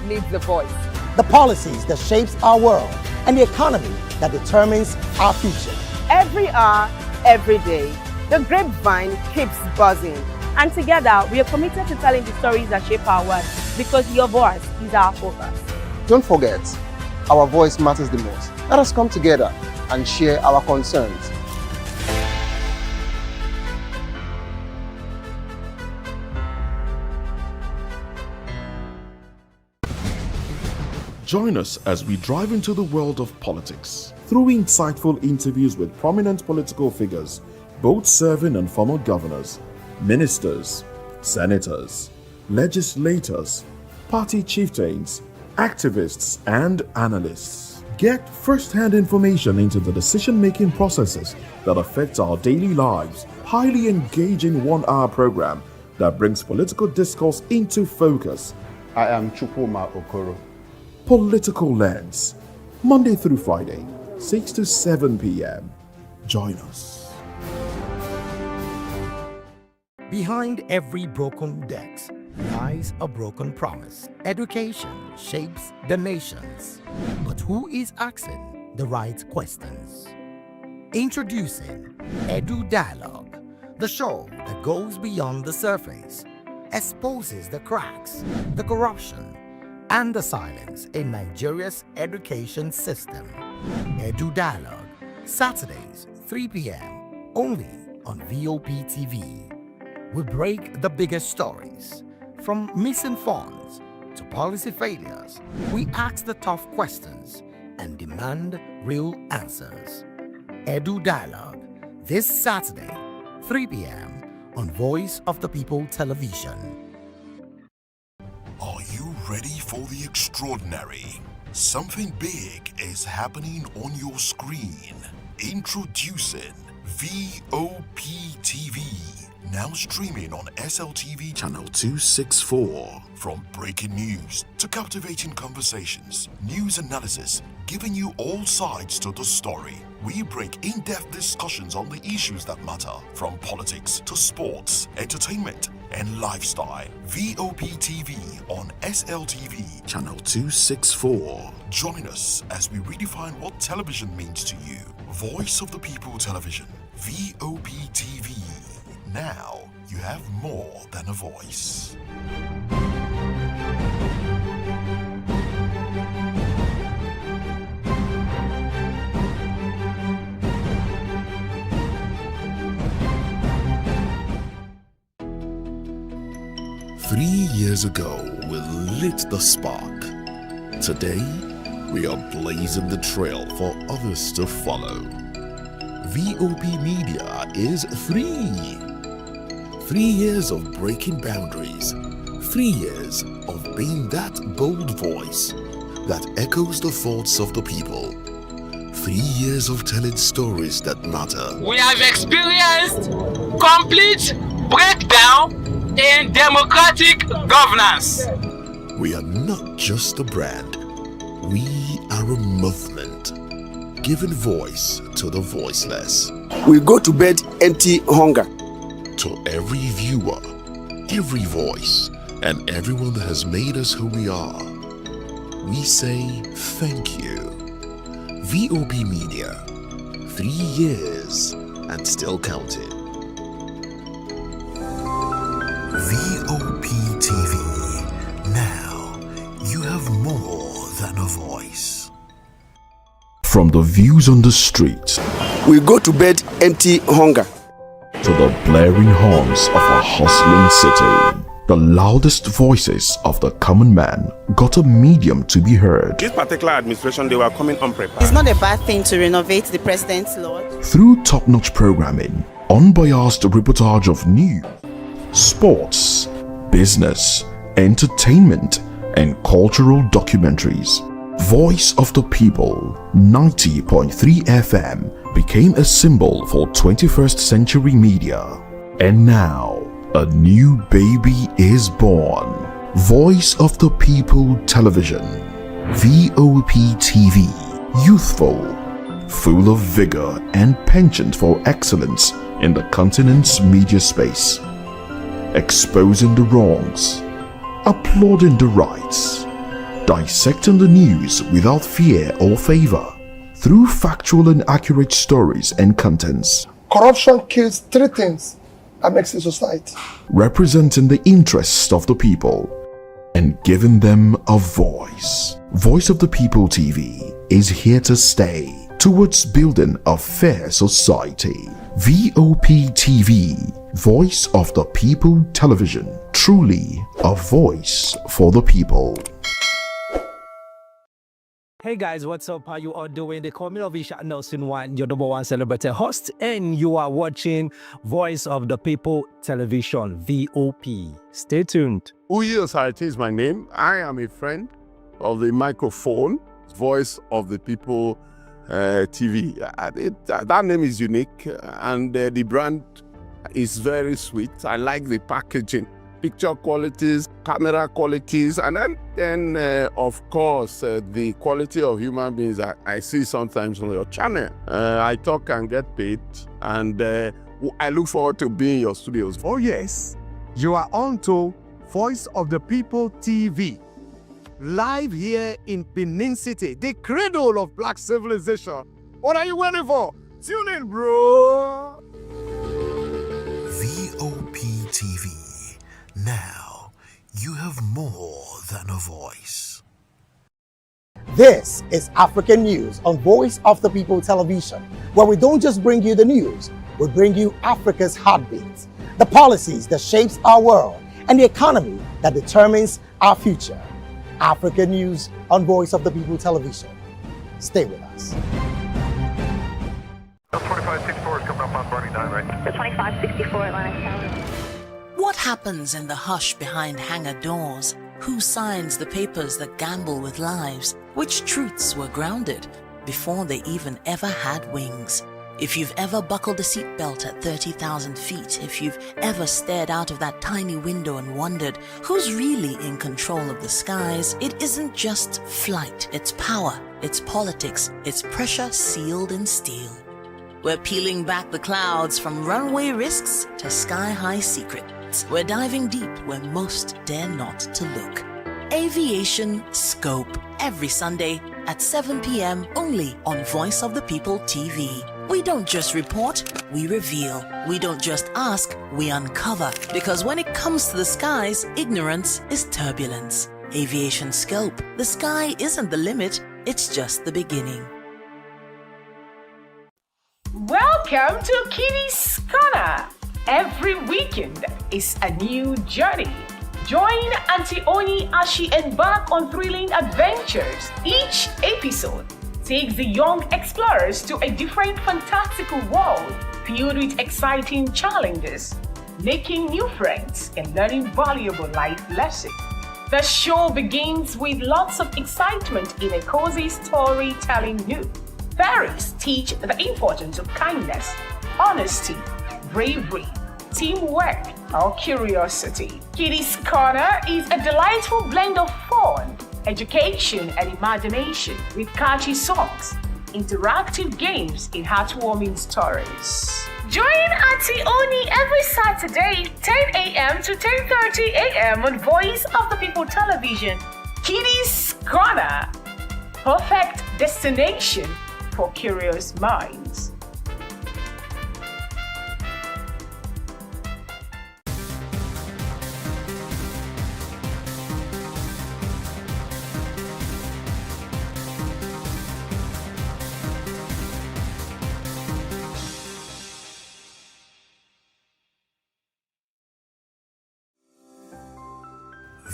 needs a voice. The policies that shapes our world and the economy that determines our future. Every hour, every day, the grapevine keeps buzzing. And together, we are committed to telling the stories that shape our world because your voice is our focus. Don't forget, our voice matters the most. Let us come together and share our concerns. Join us as we drive into the world of politics through insightful interviews with prominent political figures, both serving and former governors, ministers, senators, legislators, party chieftains, activists, and analysts. Get first-hand information into the decision-making processes that affect our daily lives. Highly engaging one-hour program that brings political discourse into focus. I am Chukwuma Okoro. Political Lens, Monday through Friday, 6 to 7 p.m. Join us. Behind every broken deck lies a broken promise. Education shapes the nations, but who is asking the right questions? Introducing Edu Dialogue, the show that goes beyond the surface, exposes the cracks, the corruption, and the silence in Nigeria's education system. Edu Dialogue, Saturdays, 3 p.m., only on VOP TV. We break the biggest stories, from missing funds to policy failures. We ask the tough questions and demand real answers. Edu Dialogue, this Saturday, 3 p.m. on Voice of the People Television. Are you ready for the extraordinary? Something big is happening on your screen. Introducing VOP TV. Now streaming on SLTV channel 264. From breaking news to captivating conversations, news analysis, giving you all sides to the story. We break in-depth discussions on the issues that matter, from politics to sports, entertainment, and lifestyle. VOP TV on SLTV channel 264. Join us as we redefine what television means to you. Voice of the People Television, VOP TV. Now you have more than a voice. Years ago, we lit the spark. Today, we are blazing the trail for others to follow. VOP Media is 3 years of breaking boundaries. 3 years of being that bold voice that echoes the thoughts of the people. 3 years of telling stories that matter. We have experienced complete breakdown in democratic governance. We are not just a brand, we are a movement, giving voice to the voiceless. We go to bed empty hunger. To every viewer, every voice, and everyone that has made us who we are, we say thank you. VOP Media, 3 years and still counting. VOP TV. Now you have more than a voice. From the views on the street we go to bed empty hunger. To the blaring horns of a hustling city, the loudest voices of the common man got a medium to be heard. This particular administration, they were coming unprepared. It's not a bad thing to renovate the president's lodge. Through top-notch programming, unbiased reportage of news, sports, business, entertainment, and cultural documentaries, Voice of the People 90.3 FM became a symbol for 21st century media. And now, a new baby is born. Voice of the People Television, VOP TV, youthful, full of vigor and penchant for excellence in the continent's media space, exposing the wrongs, applauding the rights, dissecting the news without fear or favor, through factual and accurate stories and contents. Corruption kills three things that makes a society. Representing the interests of the people and giving them a voice. Voice of the People TV is here to stay towards building a fair society. VOP TV, Voice of the People Television, truly a voice for the people. Hey guys, what's up? How you all doing? They call me Ovisha Nelson One, your number one celebrity host, and you are watching Voice of the People Television, VOP. Stay tuned. Uyi Osarite is my name. I am a friend of the microphone, Voice of the People TV. That name is unique, and the brand is very sweet. I like the packaging, picture qualities, camera qualities, and then of course, the quality of human beings that I see sometimes on your channel. I talk and get paid, and I look forward to being in your studios. Oh yes, you are on to Voice of the People TV. Live here in Benin City, the cradle of black civilization. What are you waiting for? Tune in, bro. VOP TV. Now, you have more than a voice. This is African News on Voice of the People Television, where we don't just bring you the news, we bring you Africa's heartbeat, the policies that shapes our world, and the economy that determines our future. African News on Voice of the People Television. Stay with us. 2564 is coming up on Barney 9, right? 2564 Atlantic Tower. What happens in the hush behind hangar doors? Who signs the papers that gamble with lives? Which truths were grounded before they even ever had wings? If you've ever buckled a seatbelt at 30,000 feet, if you've ever stared out of that tiny window and wondered who's really in control of the skies, it isn't just flight, it's power, it's politics, it's pressure sealed in steel. We're peeling back the clouds from runway risks to sky-high secrets. We're diving deep where most dare not to look. Aviation Scope, every Sunday at 7 p.m. only on Voice of the People TV. We don't just report, we reveal. We don't just ask, we uncover. Because when it comes to the skies, ignorance is turbulence. Aviation Scope, the sky isn't the limit, it's just the beginning. Welcome to Kitty's Corner. Every weekend is a new journey. Join Auntie Oni as she embarks on thrilling adventures. Each episode takes the young explorers to a different fantastical world filled with exciting challenges, making new friends and learning valuable life lessons. The show begins with lots of excitement in a cozy storytelling mood. Fairies teach the importance of kindness, honesty, bravery, teamwork, or curiosity. Kitty's Corner is a delightful blend of fun, education, and imagination with catchy songs, interactive games, and heartwarming stories. Join Auntie Oni every Saturday, 10 a.m. to 10:30 a.m. on Voice of the People Television. Kitty's Corner, perfect destination for curious minds.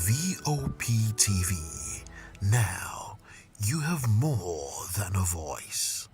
VOP TV. Now, you have more than a voice.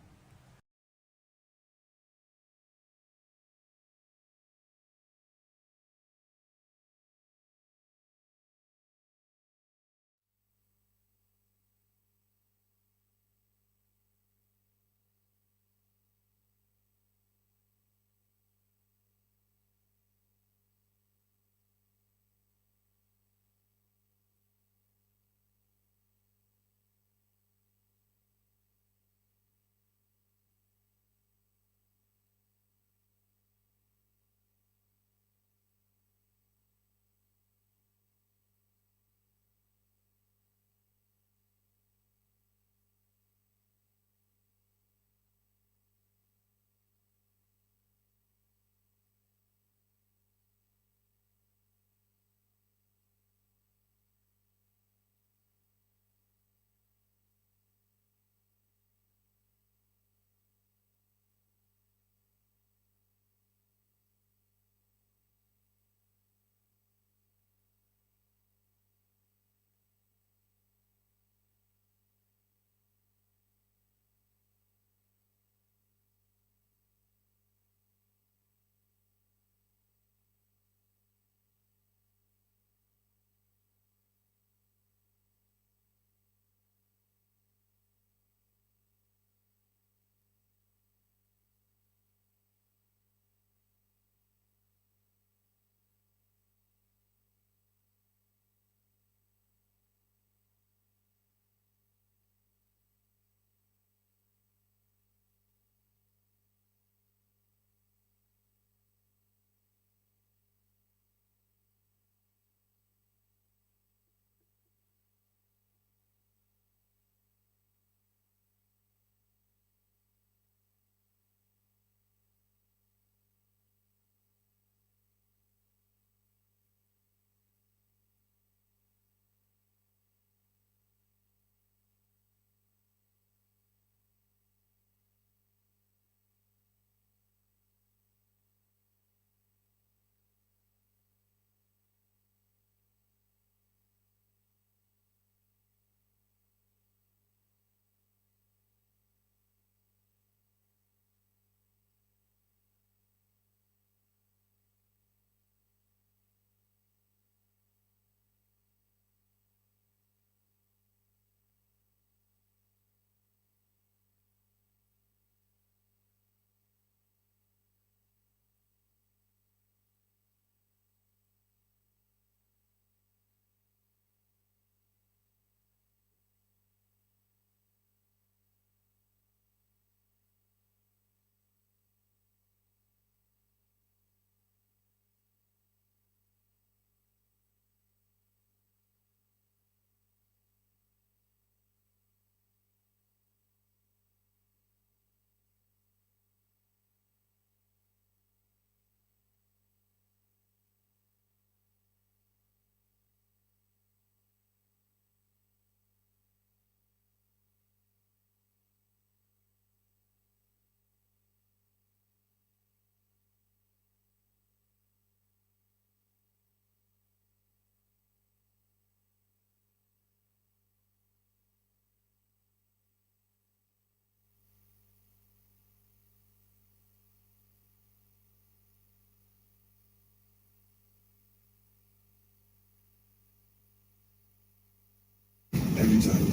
Every time.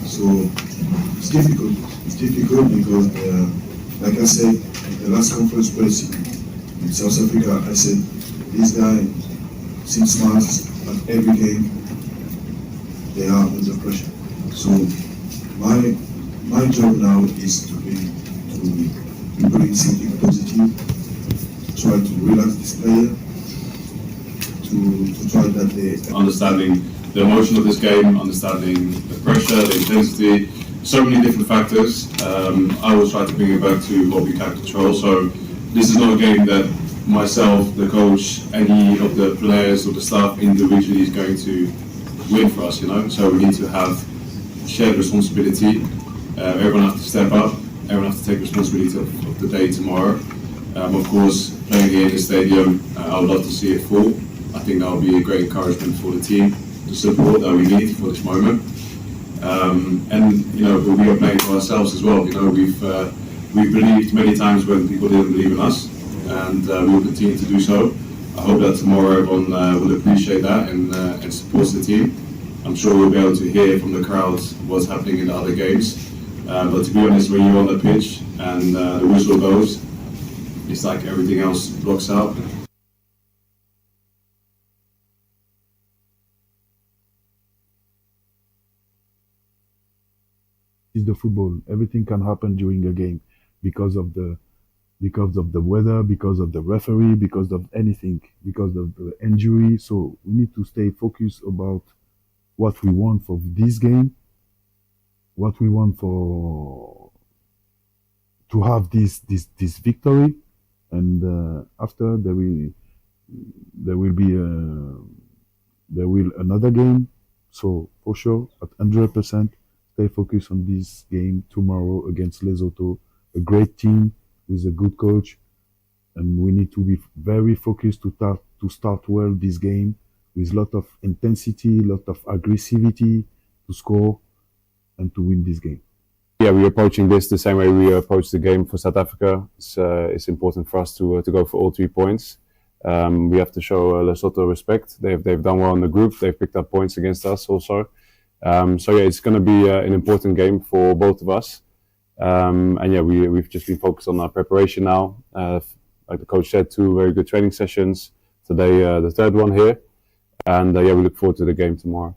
So it's difficult. It's difficult because, like I said, in the last conference press in South Africa, I said, this guy seems smart at every game. They are under pressure. So my job now is to bring something positive, try to relax this player, to try that they understanding the emotion of this game, understanding the pressure, the intensity, so many different factors. I will try to bring it back to what we can control. So this is not a game that myself, the coach, any of the players or the staff individually is going to win for us, you know. So we need to have shared responsibility. Everyone has to step up. Everyone has to take responsibility of the day tomorrow. Of course, playing here in the stadium, I would love to see it full. I think that will be a great encouragement for the team. the support that we need for this moment. And but we are playing for ourselves as well. We've believed many times when people didn't believe in us, and we will continue to do so. I hope that tomorrow everyone will appreciate that and support the team. I'm sure we'll be able to hear from the crowds what's happening in the other games. But to be honest, when you're on the pitch and the whistle goes, it's like everything else blocks out. It's the football. Everything can happen during a game because of the weather, because of the referee, because of anything, because of the injury. So we need to stay focused about what we want for this game, what we want for to have this victory, and after there will another game. So for sure, at 100%, stay focused on this game tomorrow against Lesotho, a great team with a good coach, and we need to be very focused to start well this game with a lot of intensity, a lot of aggressivity to score and to win this game. Yeah, we're approaching this the same way we approached the game for South Africa. It's important for us to go for all 3 points. We have to show Lesotho respect. They've done well in the group. They've picked up points against us also. So yeah, it's going to be an important game for both of us. And yeah, we've just been focused on our preparation now. Like the coach said, 2 very good training sessions. Today, the 3rd one here. And yeah, we look forward to the game tomorrow.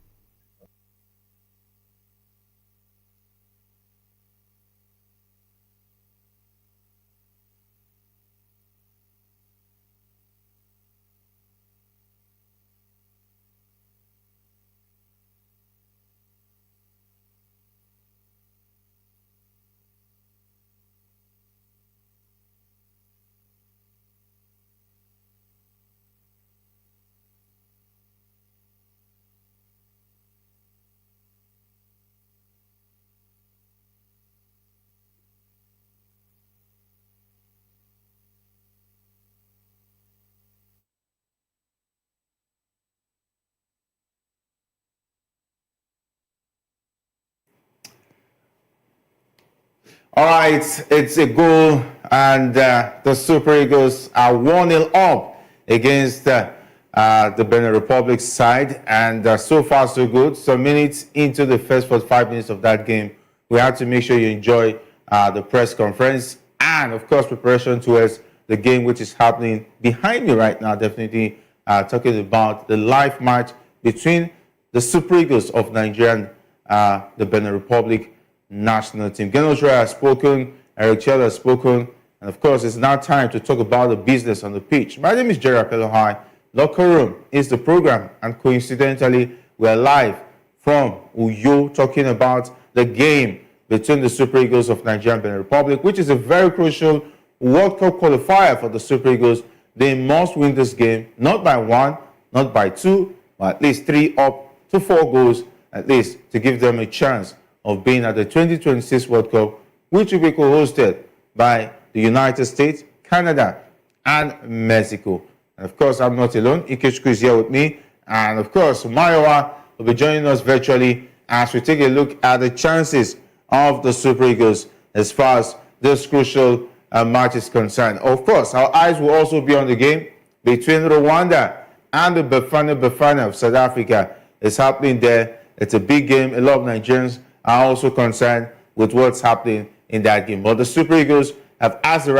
All right, it's a goal, and the Super Eagles are 1-0 up against the Benin Republic side, and so far so good. Some minutes into the first 45 minutes of that game, we had to make sure you enjoy the press conference and, of course, preparation towards the game which is happening behind me right now. Definitely talking about the live match between the Super Eagles of Nigeria and the Benin Republic national team. Genocide has spoken, Eric Chell has spoken, and of course, it's now time to talk about the business on the pitch. My name is Jerry Apelohai. Locker Room is the program, and coincidentally, we're live from Uyo talking about the game between the Super Eagles of Nigeria and Benin Republic, which is a very crucial World Cup qualifier for the Super Eagles. They must win this game, not by 1, not by 2, but at least 3 up to 4 goals, at least, to give them a chance of being at the 2026 World Cup, which will be co-hosted by the United States, Canada, and Mexico. And of course, I'm not alone. Ikechukwu is here with me. And of course, Mayowa will be joining us virtually as we take a look at the chances of the Super Eagles as far as this crucial match is concerned. Of course, our eyes will also be on the game between Rwanda and the Bafana of South Africa. It's happening there. It's a big game. A lot of Nigerians are also concerned with what's happening in that game. But the Super Eagles have asked the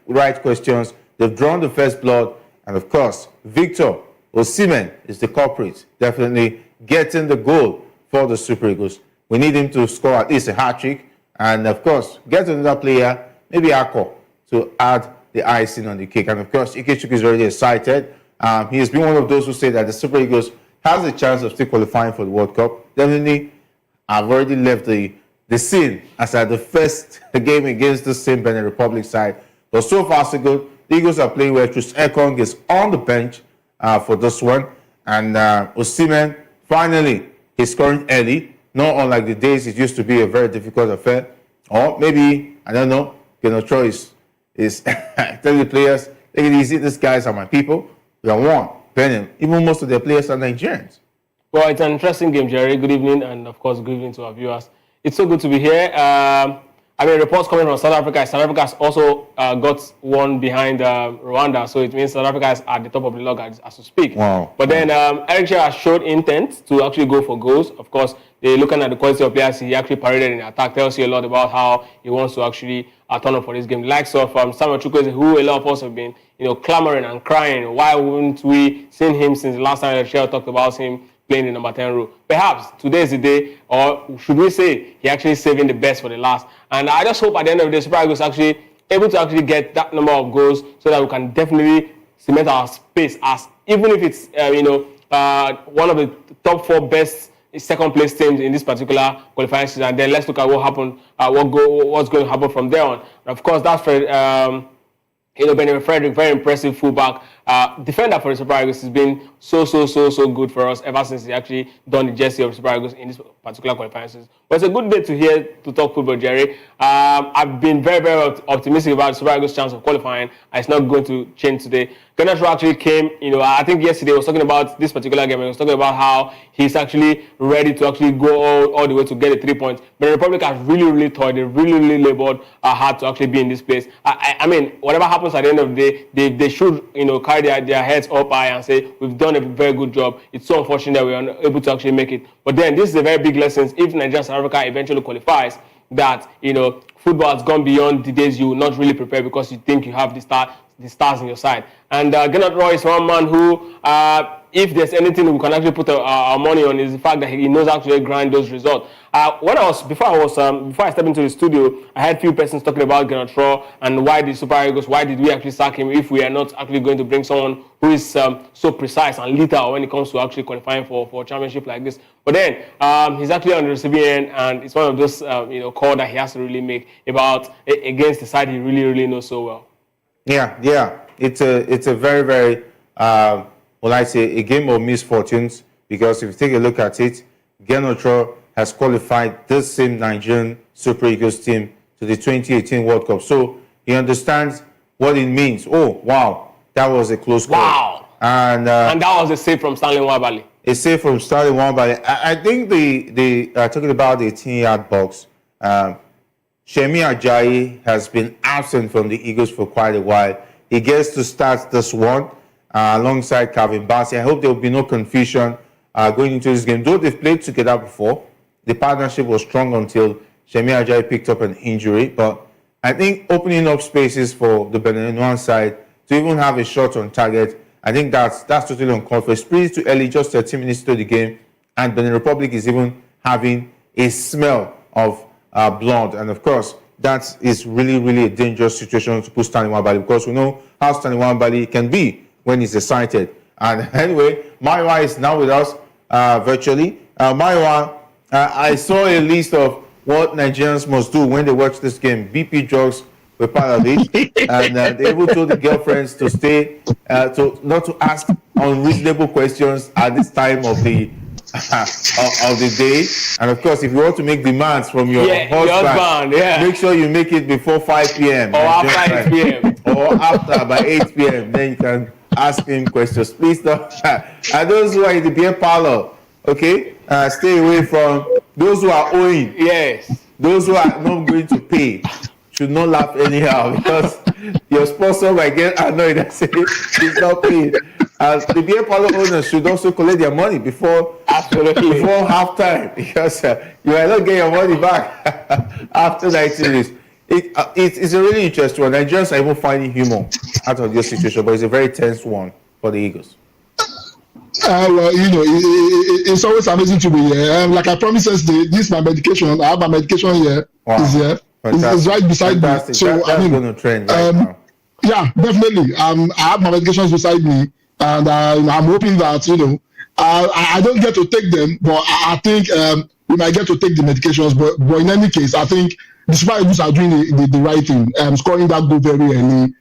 right questions. They've drawn the first blood. And of course, Victor Osimhen is the culprit, definitely getting the goal for the Super Eagles. We need him to score at least a hat-trick. And of course, get another player, maybe Akko, to add the icing on the cake. And of course, Ikechukwu is already excited. He has been one of those who say that the Super Eagles has a chance of still qualifying for the World Cup. Definitely, I've already left the scene as at the first game against the same Benin Republic side. But so far, so good. The Eagles are playing well. Chris Ekong is on the bench for this one. And Osimhen, finally, he's scoring early. Not unlike the days it used to be a very difficult affair. Or maybe, I don't know, Genocide is telling the players, take it easy. These guys are my people. We are one. Benin. Even most of their players are Nigerians. Well, it's an interesting game, Jerry. Good evening, and of course, good evening to our viewers. It's so good to be here. I mean, reports coming from South Africa. South Africa has also got one behind Rwanda, so it means South Africa is at the top of the log as we speak. Wow. But then Eric Chelle has showed intent to actually go for goals. Of course, they're looking at the quality of players he actually paraded in attack. Tells you a lot about how he wants to actually turn up for this game. The likes of Samuel Chukwueze, who a lot of us have been, clamoring and crying. Why wouldn't we seen him since the last time Eric Chelle talked about him playing the number 10 role? Perhaps today is the day, or should we say he actually saving the best for the last? And I just hope at the end of the day, Super Eagles actually able to actually get that number of goals so that we can definitely cement our space as, even if it's one of the top 4 best second place teams in this particular qualifying season. And then let's look at what happened, what's going to happen from there on. And of course, that's Benjamin Frederick, very impressive fullback. Defender for the Super Eagles has been so good for us ever since he actually donned the jersey of the Super Eagles in this particular qualifying season. But it's a good day to talk football, Jerry. I've been very optimistic about the Super Eagles' chance of qualifying. It's not going to change today. Genocide actually came, I think yesterday he was talking about this particular game. He was talking about how he's actually ready to actually go all the way to get the 3 points. But the Republic has really toyed, they really labored hard to actually be in this place. I mean, whatever happens at the end of the day, they should, carry their heads up high and say, we've done a very good job. It's so unfortunate that we are not able to actually make it. But then this is a very big lesson. If Nigeria and South Africa eventually qualifies, that, football has gone beyond the days you not really prepare because you think you have the stars on your side. And Gennard Roy is one man who, if there's anything we can actually put our money on, is the fact that he knows how to grind those results. Before I stepped into the studio, I had a few persons talking about Gennard Roy and why the Super Eagles, why did we actually sack him if we are not actually going to bring someone who is so precise and lethal when it comes to actually qualifying for a championship like this. But then he's actually on the receiving end, and it's one of those call that he has to really make against the side he really knows so well. Yeah. It's a very a game of misfortunes, because if you take a look at it, Genocide has qualified this same Nigerian Super Eagles team to the 2018 World Cup. So he understands what it means. Oh, wow, that was a close call. Wow. And that was a save from Stanley Nwabali. A save from Stanley Nwabali. I think the talking about the 18-yard box, Shemi Ajayi has been absent from the Eagles for quite a while. He gets to start this one alongside Calvin Bassey. I hope there will be no confusion going into this game. Though they've played together before, the partnership was strong until Shemi Ajayi picked up an injury. But I think opening up spaces for the Benin side to even have a shot on target, I think that's totally uncalled for. It's pretty too early, just 13 minutes to the game, and Benin Republic is even having a smell of blood. And of course, that is really a dangerous situation to put Stanley Nwabali, because we know how Stanley Nwabali can be when he's excited. And anyway, Maiwa is now with us virtually. Maiwa, I saw a list of what Nigerians must do when they watch this game. BP drugs were part of it, and they even told the girlfriends to stay, not to ask unreasonable questions at this time of the day. And of course, if you want to make demands from your husband, make sure you make it before 5 p.m. or after 8 p.m. or after by 8 p.m. Then you can ask him questions. Please don't. And those who are in the beer parlor, okay, stay away from those who are owing. Yes. Those who are not going to pay should not laugh anyhow, because your sponsor might get annoyed and say he's not paid. The beer parlor owners should also collect their money before halftime, because you might not get your money back after 90 minutes. It's a really interesting one. Nigerians are even finding humor out of this situation, but it's a very tense one for the Eagles. Well, it's always amazing to be here. Like I promised yesterday, this is my medication. I have my medication here. Wow. Is here. It's right beside me. So that's going to trend right now. Yeah, definitely. I have my medications beside me, and I'm hoping that I don't get to take them, but I think we might get to take the medications. But in any case, I think the Super Eagles are doing the right thing. Scoring that goal very early,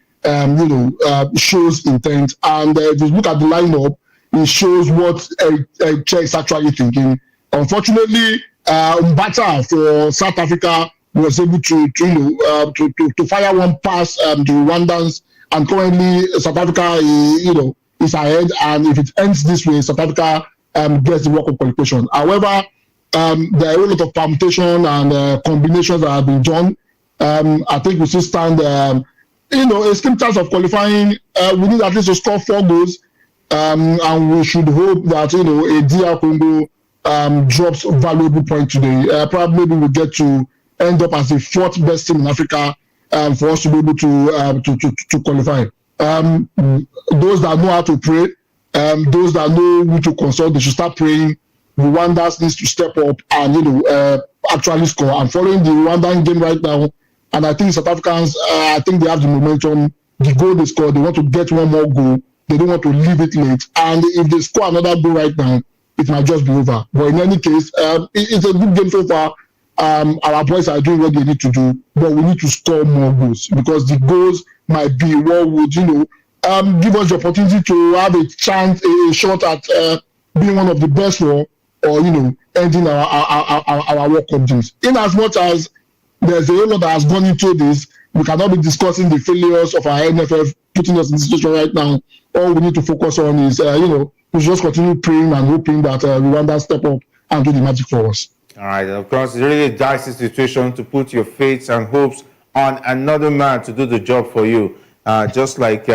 shows intent. And if you look at the lineup, it shows what Eric Chelle is actually thinking. Unfortunately, Mbata for South Africa was able to fire one pass to Rwandans, and currently South Africa is ahead. And if it ends this way, South Africa gets the World Cup qualification. However, there are a lot of permutation and combinations that have been done. I think we still stand, a slim chance of qualifying. We need at least to score 4 goals, and we should hope that a DR Congo drops valuable point today. Probably maybe we'll get to end up as the 4th best team in Africa for us to be able to qualify. Those that know how to pray, those that know who to consult, they should start praying. Rwanda needs to step up and actually score. I'm following the Rwandan game right now, and I think South Africans, I think they have the momentum. The goal they score, they want to get one more goal. They don't want to leave it late. And if they score another goal right now, it might just be over. But in any case, it's a good game so far. Our boys are doing what they need to do, but we need to score more goals because the goals might be what would give us the opportunity to have a chance, a shot at being one of the best or ending our World Cup dreams. In as much as there's a lot that has gone into this, we cannot be discussing the failures of our NFF putting us in this situation right now. All we need to focus on is we should just continue praying and hoping that Rwanda step up and do the magic for us. All right, of course, it's really a dicey situation to put your faith and hopes on another man to do the job for you. Just like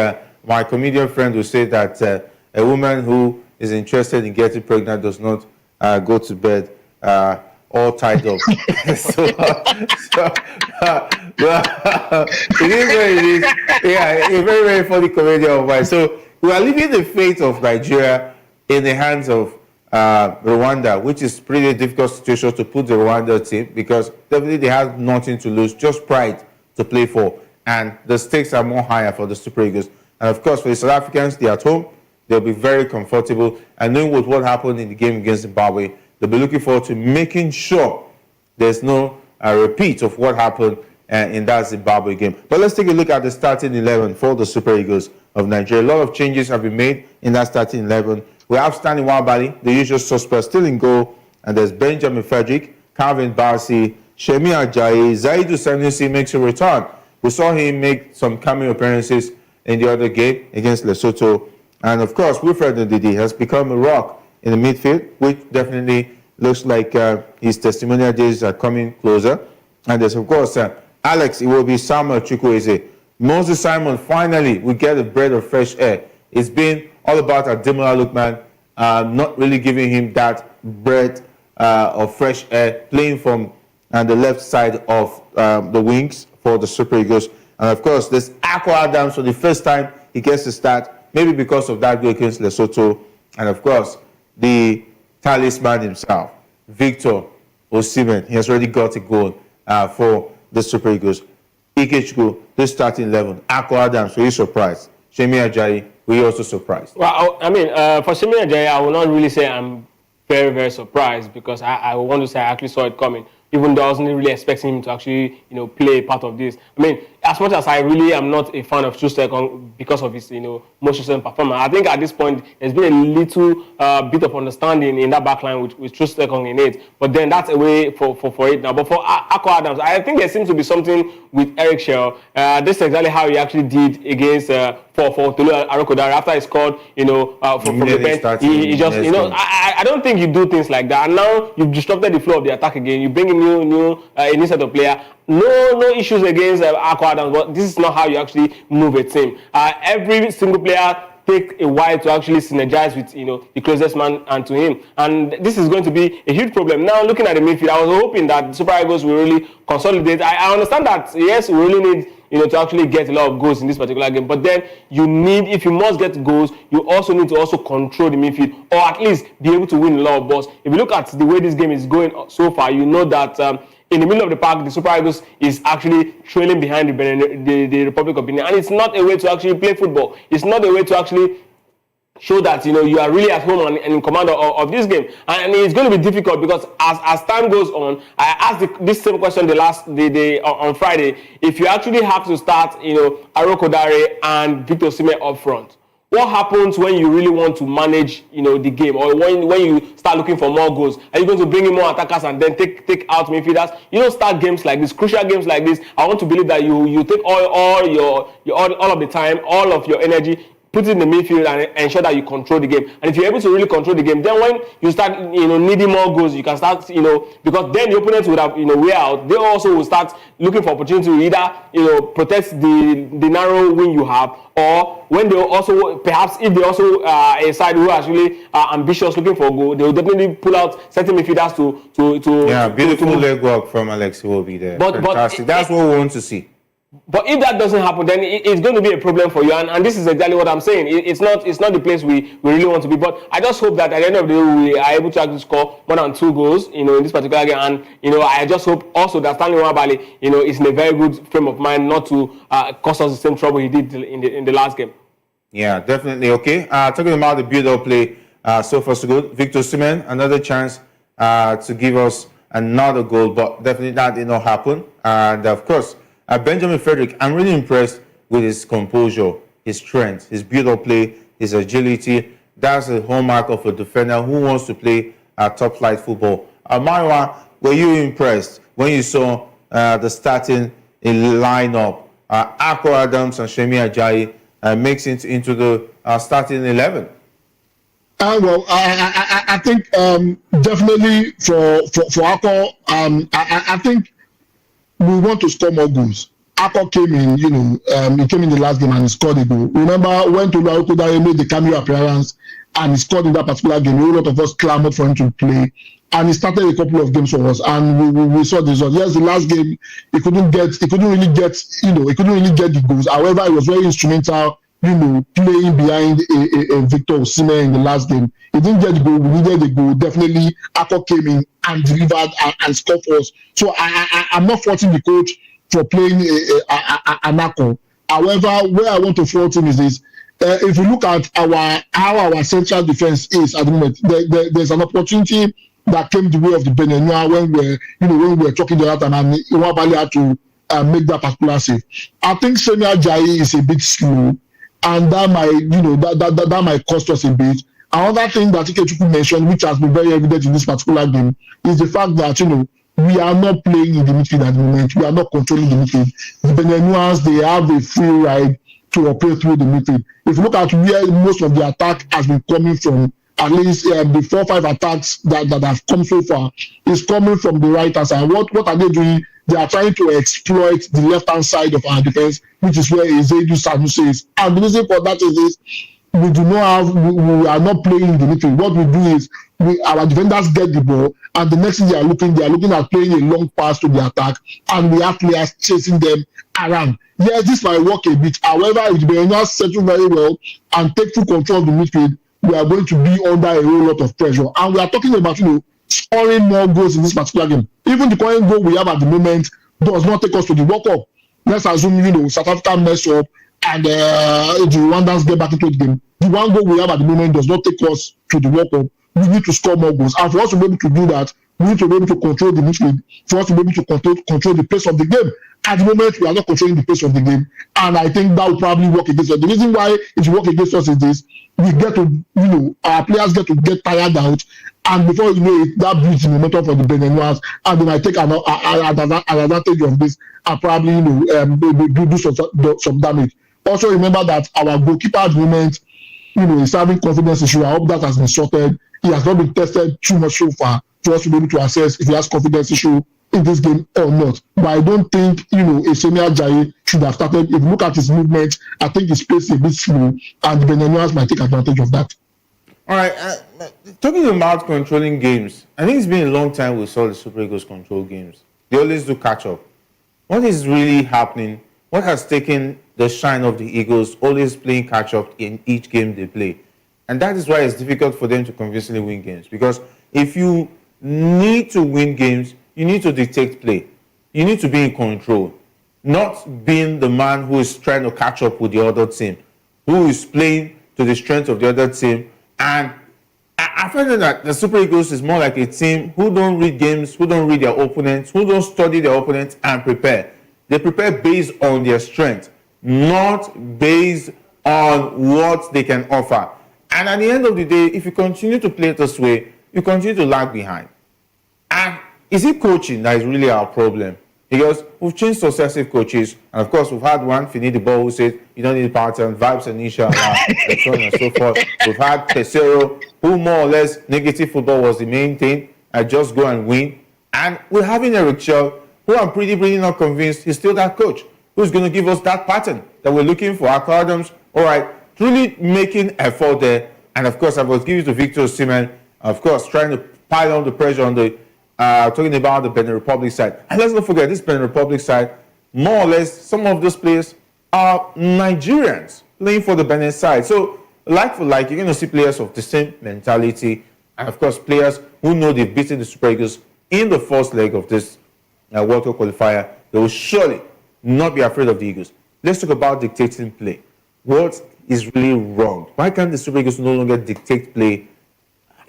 my comedian friend who said that a woman who is interested in getting pregnant does not go to bed all tied up. It is what it is. Yeah, a very, very funny comedian of mine. So we are leaving the fate of Nigeria in the hands of Rwanda, which is pretty difficult situation to put the Rwanda team because definitely they have nothing to lose, just pride to play for. And the stakes are more higher for the Super Eagles. And of course, for the South Africans, they're at home. They'll be very comfortable. And knowing with what happened in the game against Zimbabwe, they'll be looking forward to making sure there's no repeat of what happened in that Zimbabwe game. But let's take a look at the starting 11 for the Super Eagles of Nigeria. A lot of changes have been made in that starting 11. We have Stanley Nwabali, the usual suspect, still in goal. And there's Benjamin Frederick, Calvin Bassey, Shemi Ajayi, Zaidu Sanusi makes a return. We saw him make some cameo appearances in the other game against Lesotho. And of course, Wilfred Ndidi has become a rock in the midfield, which definitely looks like his testimonial days are coming closer. And there's, of course, Alex Iwobi, Samuel Chukwueze. Moses Simon finally will get a breath of fresh air. It's been all about Ademola Lookman, not really giving him that breath of fresh air, playing from the left side of the wings for the Super Eagles. And of course, there's Akko Adams for the first time he gets to start, maybe because of that goal against Lesotho. And of course, the talisman himself, Victor Osimhen, he has already got a goal for the Super Eagles. Ikechukwu, this starting 11. Akko Adams, were you surprised? Shemi Ajayi, were you also surprised? Well, I mean, for Shemi Ajayi, I will not really say I'm very, very surprised because I want to say I actually saw it coming, even though I wasn't really expecting him to actually, play part of this. I mean, as much as I really am not a fan of Trustekong because of his, most recent performance, I think at this point there's been a little bit of understanding in that backline with Trustekong in it. But then that's a way for it now. But for Akko Adams, I think there seems to be something with Eric Shell. This is exactly how he actually did against for Tolu Arokodare after he scored, from the bench. He just, I don't think you do things like that. And now you've disrupted the flow of the attack again. You bring in a new set of player. No issues against Akko Adams, but this is not how you actually move a team. Every single player take a while to actually synergize with the closest man and to him, and this is going to be a huge problem. Now, looking at the midfield, I was hoping that the Super Eagles will really consolidate. I understand that yes, we really need to actually get a lot of goals in this particular game, but then if you must get goals, you also need to also control the midfield, or at least be able to win a lot of balls. If you look at the way this game is going so far, you know that in the middle of the park, the Super Eagles is actually trailing behind the Republic of Benin. And it's not a way to actually play football. It's not a way to actually show that you are really at home and in command of this game. And it's going to be difficult because as time goes on, I asked this same question on Friday. If you actually have to start, Arokodare and Victor Osimhen up front, what happens when you really want to manage, the game, or when you start looking for more goals? Are you going to bring in more attackers and then take out midfielders? You don't start games like this, crucial games like this. I want to believe that you take all of the time, all of your energy, put it in the midfield and ensure that you control the game. And if you're able to really control the game, then when you start, needing more goals, you can start, because then the opponents would have, way out. They also will start looking for opportunity to either, protect the narrow win you have, or when they also, perhaps if they also a side who are really ambitious looking for a goal, they will definitely pull out certain midfielders to beautiful leg work from Alex will be there. Fantastic. That's what we want to see. But if that doesn't happen, then it's going to be a problem for you. And this is exactly what I'm saying. It's not the place we really want to be. But I just hope that at the end of the day, we are able to actually score more than 2 goals, in this particular game. And, I just hope also that Stanley Nwabali, is in a very good frame of mind not to cause us the same trouble he did in the last game. Yeah, definitely. Okay. Talking about the build-up play, so far so good. Victor Osimhen, another chance to give us another goal, but definitely that did not happen. And of course, Benjamin Frederick, I'm really impressed with his composure, his strength, his build-up play, his agility. That's a hallmark of a defender who wants to play top-flight football. Marwa, were you impressed when you saw the starting lineup? Akko Adams and Shemi Ajayi makes it into the starting 11? Well, I think definitely for Akko, I think we want to score more goals. Akko came in, he came in the last game and he scored a goal. Remember when Tolu Arokodare made the cameo appearance and he scored in that particular game, a lot of us clamored for him to play. And he started a couple of games for us, and we saw the result. Yes, the last game he couldn't really get the goals. However, he was very instrumental, playing behind a Victor Osimhen in the last game. He didn't get the goal. We needed the goal. Definitely, Akko came in and delivered and scored for us. So I'm not faulting the coach for playing an Akko. However, where I want to fault him is this. If you look at how our central defense is at the moment, there's an opportunity that came the way of the Benenua when we were talking the other time, and Nwabali had to make that particular save. I think Shemi Ajayi is a bit slow, and that might that might cost us a bit. Another thing that Ikechukwu mentioned, which has been very evident in this particular game, is the fact that we are not playing in the midfield at the moment. We are not controlling the midfield. The Benenuans, they have a free ride to operate through the midfield. If you look at where most of the attack has been coming from, at least the 4 or 5 attacks that have come so far is coming from the right hand side. What are they doing? They are trying to exploit the left hand side of our defense, which is where Ezeidu Sanusi is. And the reason for that is this: we are not playing in the midfield. What we do is our defenders get the ball, and the next thing they are looking at playing a long pass to the attack, and we have players chasing them around. Yes, this might work a bit. However, if the Berenguers settle very well and take full control of the midfield, we are going to be under a whole lot of pressure. And we are talking about scoring more goals in this particular game. Even the current goal we have at the moment does not take us to the World Cup. Let's assume South Africa mess up and the Rwandans get back into the game. The one goal we have at the moment does not take us to the World Cup. We need to score more goals. And for us to be able to do that, we need to be able to control the midfield. For us to be able to control the pace of the game. At the moment, we are not controlling the pace of the game. And I think that will probably work against us. The reason why it will work against us is this: we get to, our players get tired out. And before you know it, that builds the momentum for the Benenuans. And then I take an advantage of this and probably, do some damage. Also remember that our goalkeeper at the moment, is having confidence issue. I hope that has been sorted. He has not been tested too much so far for us to be able to assess if he has confidence issue in this game or not. But I don't think, Shemi Ajayi should have started. If you look at his movement, I think his pace is a bit slow, and the Benenuans might take advantage of that. All right. Talking about controlling games, I think it's been a long time we saw the Super Eagles control games. They always do catch up. What is really happening? What has taken the shine of the Eagles always playing catch up in each game they play? And that is why it's difficult for them to convincingly win games. Because if you need to win games, you need to dictate play. You need to be in control, not being the man who is trying to catch up with the other team, who is playing to the strength of the other team. And I find that the Super Eagles is more like a team who don't read games, who don't read their opponents, who don't study their opponents and prepare. They prepare based on their strength, not based on what they can offer. And at the end of the day, if you continue to play this way, you continue to lag behind. And is it coaching that is really our problem? Because we've changed successive coaches, and of course we've had one, Finidi Ball, who said you don't need a pattern, vibes and inshallah, and so on and so forth. We've had Pesero, who more or less negative football was the main thing, just go and win. And we're having Eric Shaw, who I'm pretty not convinced he's still that coach, who's going to give us that pattern that we're looking for. Academics, all right, truly making effort there. And of course, I will give it to Victor Osimhen, of course, trying to pile on the pressure on the talking about the Benin Republic side. And let's not forget, this Benin Republic side, more or less, some of those players are Nigerians playing for the Benin side. So, like for like, you're going to see players of the same mentality. And of course, players who know they've beaten the Super Eagles in the first leg of this World Cup qualifier. They will surely not be afraid of the Eagles. Let's talk about dictating play. What is really wrong? Why can't the Super Eagles no longer dictate play?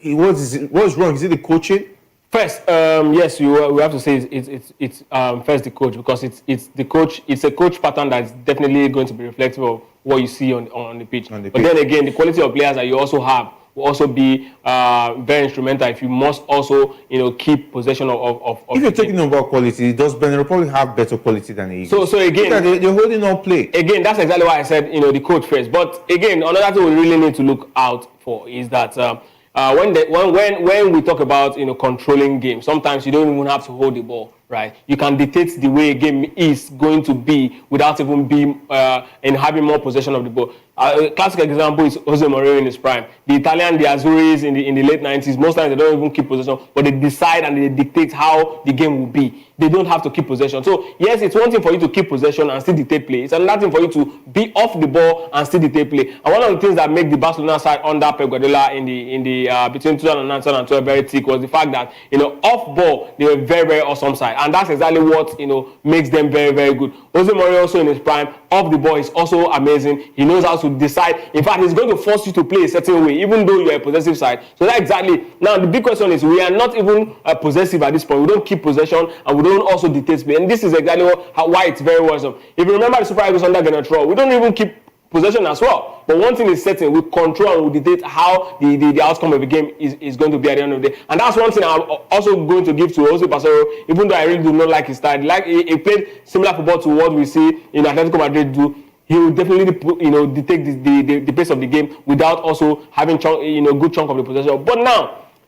What's wrong? Is it the coaching? First, yes, we have to say it's first the coach, because it's the coach. It's a coach pattern that's definitely going to be reflective of what you see on the pitch. But then again, the quality of players that you also have will also be very instrumental if you must also keep possession of if you're talking about quality, does Benin Republic have better quality than the Eagles? So again, they're holding on play. Again, that's exactly why I said the coach first. But again, another thing we really need to look out for is that when we talk about controlling games, sometimes you don't even have to hold the ball, right? You can dictate the way a game is going to be without even being and having more possession of the ball. A classic example is Jose Mourinho in his prime. The Italian, the Azzurris in the late 90s, most times they don't even keep possession, but they decide and they dictate how the game will be. They don't have to keep possession. So yes, it's one thing for you to keep possession and still dictate play. It's another thing for you to be off the ball and still dictate play. And one of the things that make the Barcelona side under Pep Guardiola in the between 2009 and 2012 very thick was the fact that off ball they were very awesome side, and that's exactly what makes them very good. Jose Mourinho also in his prime, off the ball is also amazing. He knows how to decide. In fact, he's going to force you to play a certain way, even though you're a possessive side. So that exactly. Now the big question is, we are not even possessive at this point. We don't keep possession and we don't also dictate play. And this is exactly why it's very worrisome. If you remember the Super Eagles under Genocide, we don't even keep possession as well. But one thing is certain, we control and we dictate how the outcome of the game is going to be at the end of the day. And that's one thing I'm also going to give to Jose Pacero, even though I really do not like his style. Like he played similar football to what we see in Atletico Madrid do. He will definitely dictate the pace of the game without also having good chunk of the possession. But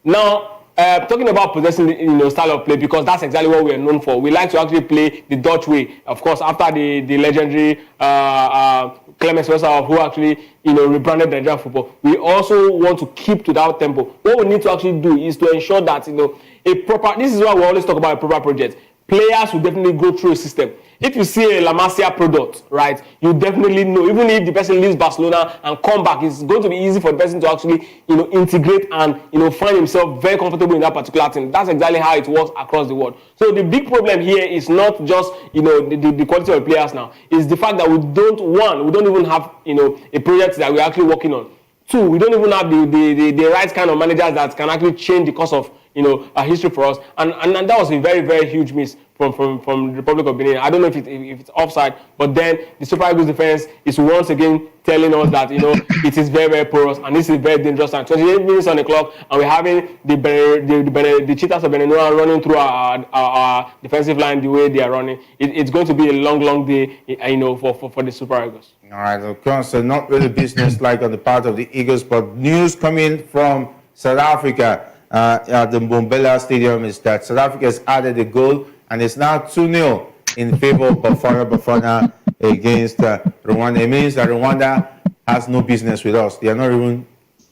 now talking about possessing the style of play, because that's exactly what we are known for. We like to actually play the Dutch way. Of course, after the legendary Clemens Wessel, who actually rebranded the Nigerian football, we also want to keep to that tempo. What we need to actually do is to ensure that this is why we always talk about a proper project. Players will definitely go through a system. If you see a La Masia product, right, you definitely know, even if the person leaves Barcelona and come back, it's going to be easy for the person to actually, integrate and, find himself very comfortable in that particular thing. That's exactly how it works across the world. So the big problem here is not just, the quality of the players now. It's the fact that we don't even have, a project that we're actually working on. Two, we don't even have the right kind of managers that can actually change the course of, a history for us. And that was a very huge miss from the Republic of Benin. I don't know if it's offside, but then the Super Eagles defense is once again telling us that it is very porous and this is very dangerous time. 28 minutes on the clock, and we're having the Cheetahs of Benin running through our defensive line the way they are running. It's going to be a long day, for the Super Eagles. All right, of course, not really business-like on the part of the Eagles, but news coming from South Africa at the Mbombela Stadium is that South Africa has added a goal, and it's now 2-0 in favor of Bafana against Rwanda. It means that Rwanda has no business with us. They are not even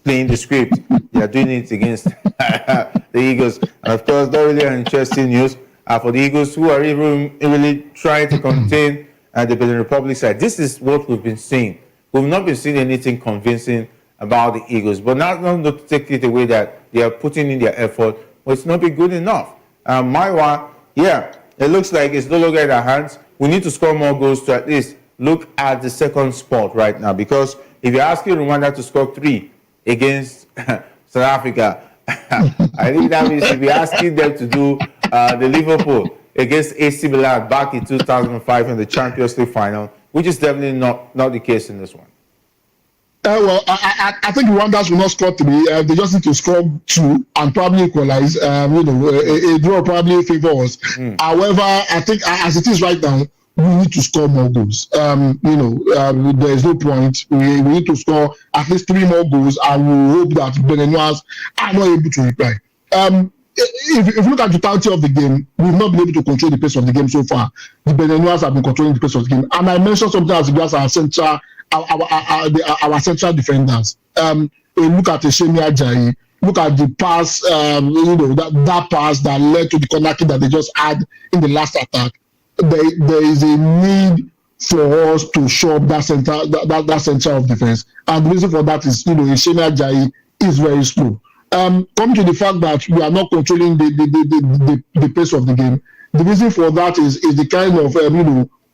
playing the script. They are doing it against the Eagles. And of course, that's really an interesting news for the Eagles, who are even really trying to contain the Benin Republic side. This is what we've been seeing. We've not been seeing anything convincing about the Eagles, but not to take it away that they are putting in their effort, but it's not been good enough. Maiwa, it looks like it's no longer in our hands. We need to score more goals to at least look at the second spot right now, because if you're asking Rwanda to score 3 against South Africa, I think that means if you're asking them to do the Liverpool against AC Milan back in 2005 in the Champions League final, which is definitely not the case in this one. Well, I think Rwandans will not score 3. They just need to score 2 and probably equalize. A draw probably favors us. However, I think as it is right now, we need to score more goals. There is no point. We need to score at least 3 more goals, and we hope that Benin are not able to reply. If you look at the totality of the game, we've not been able to control the pace of the game so far. The Benin have been controlling the pace of the game, and I mentioned something as regards our central. Our central defenders. Look at Shemi Ajayi. Look at the pass. That pass that led to the corner kick that they just had in the last attack. There is a need for us to shore up that center of defense, and the reason for that is Shemi Ajayi is very slow. Coming to the fact that we are not controlling the pace of the game, the reason for that is the kind of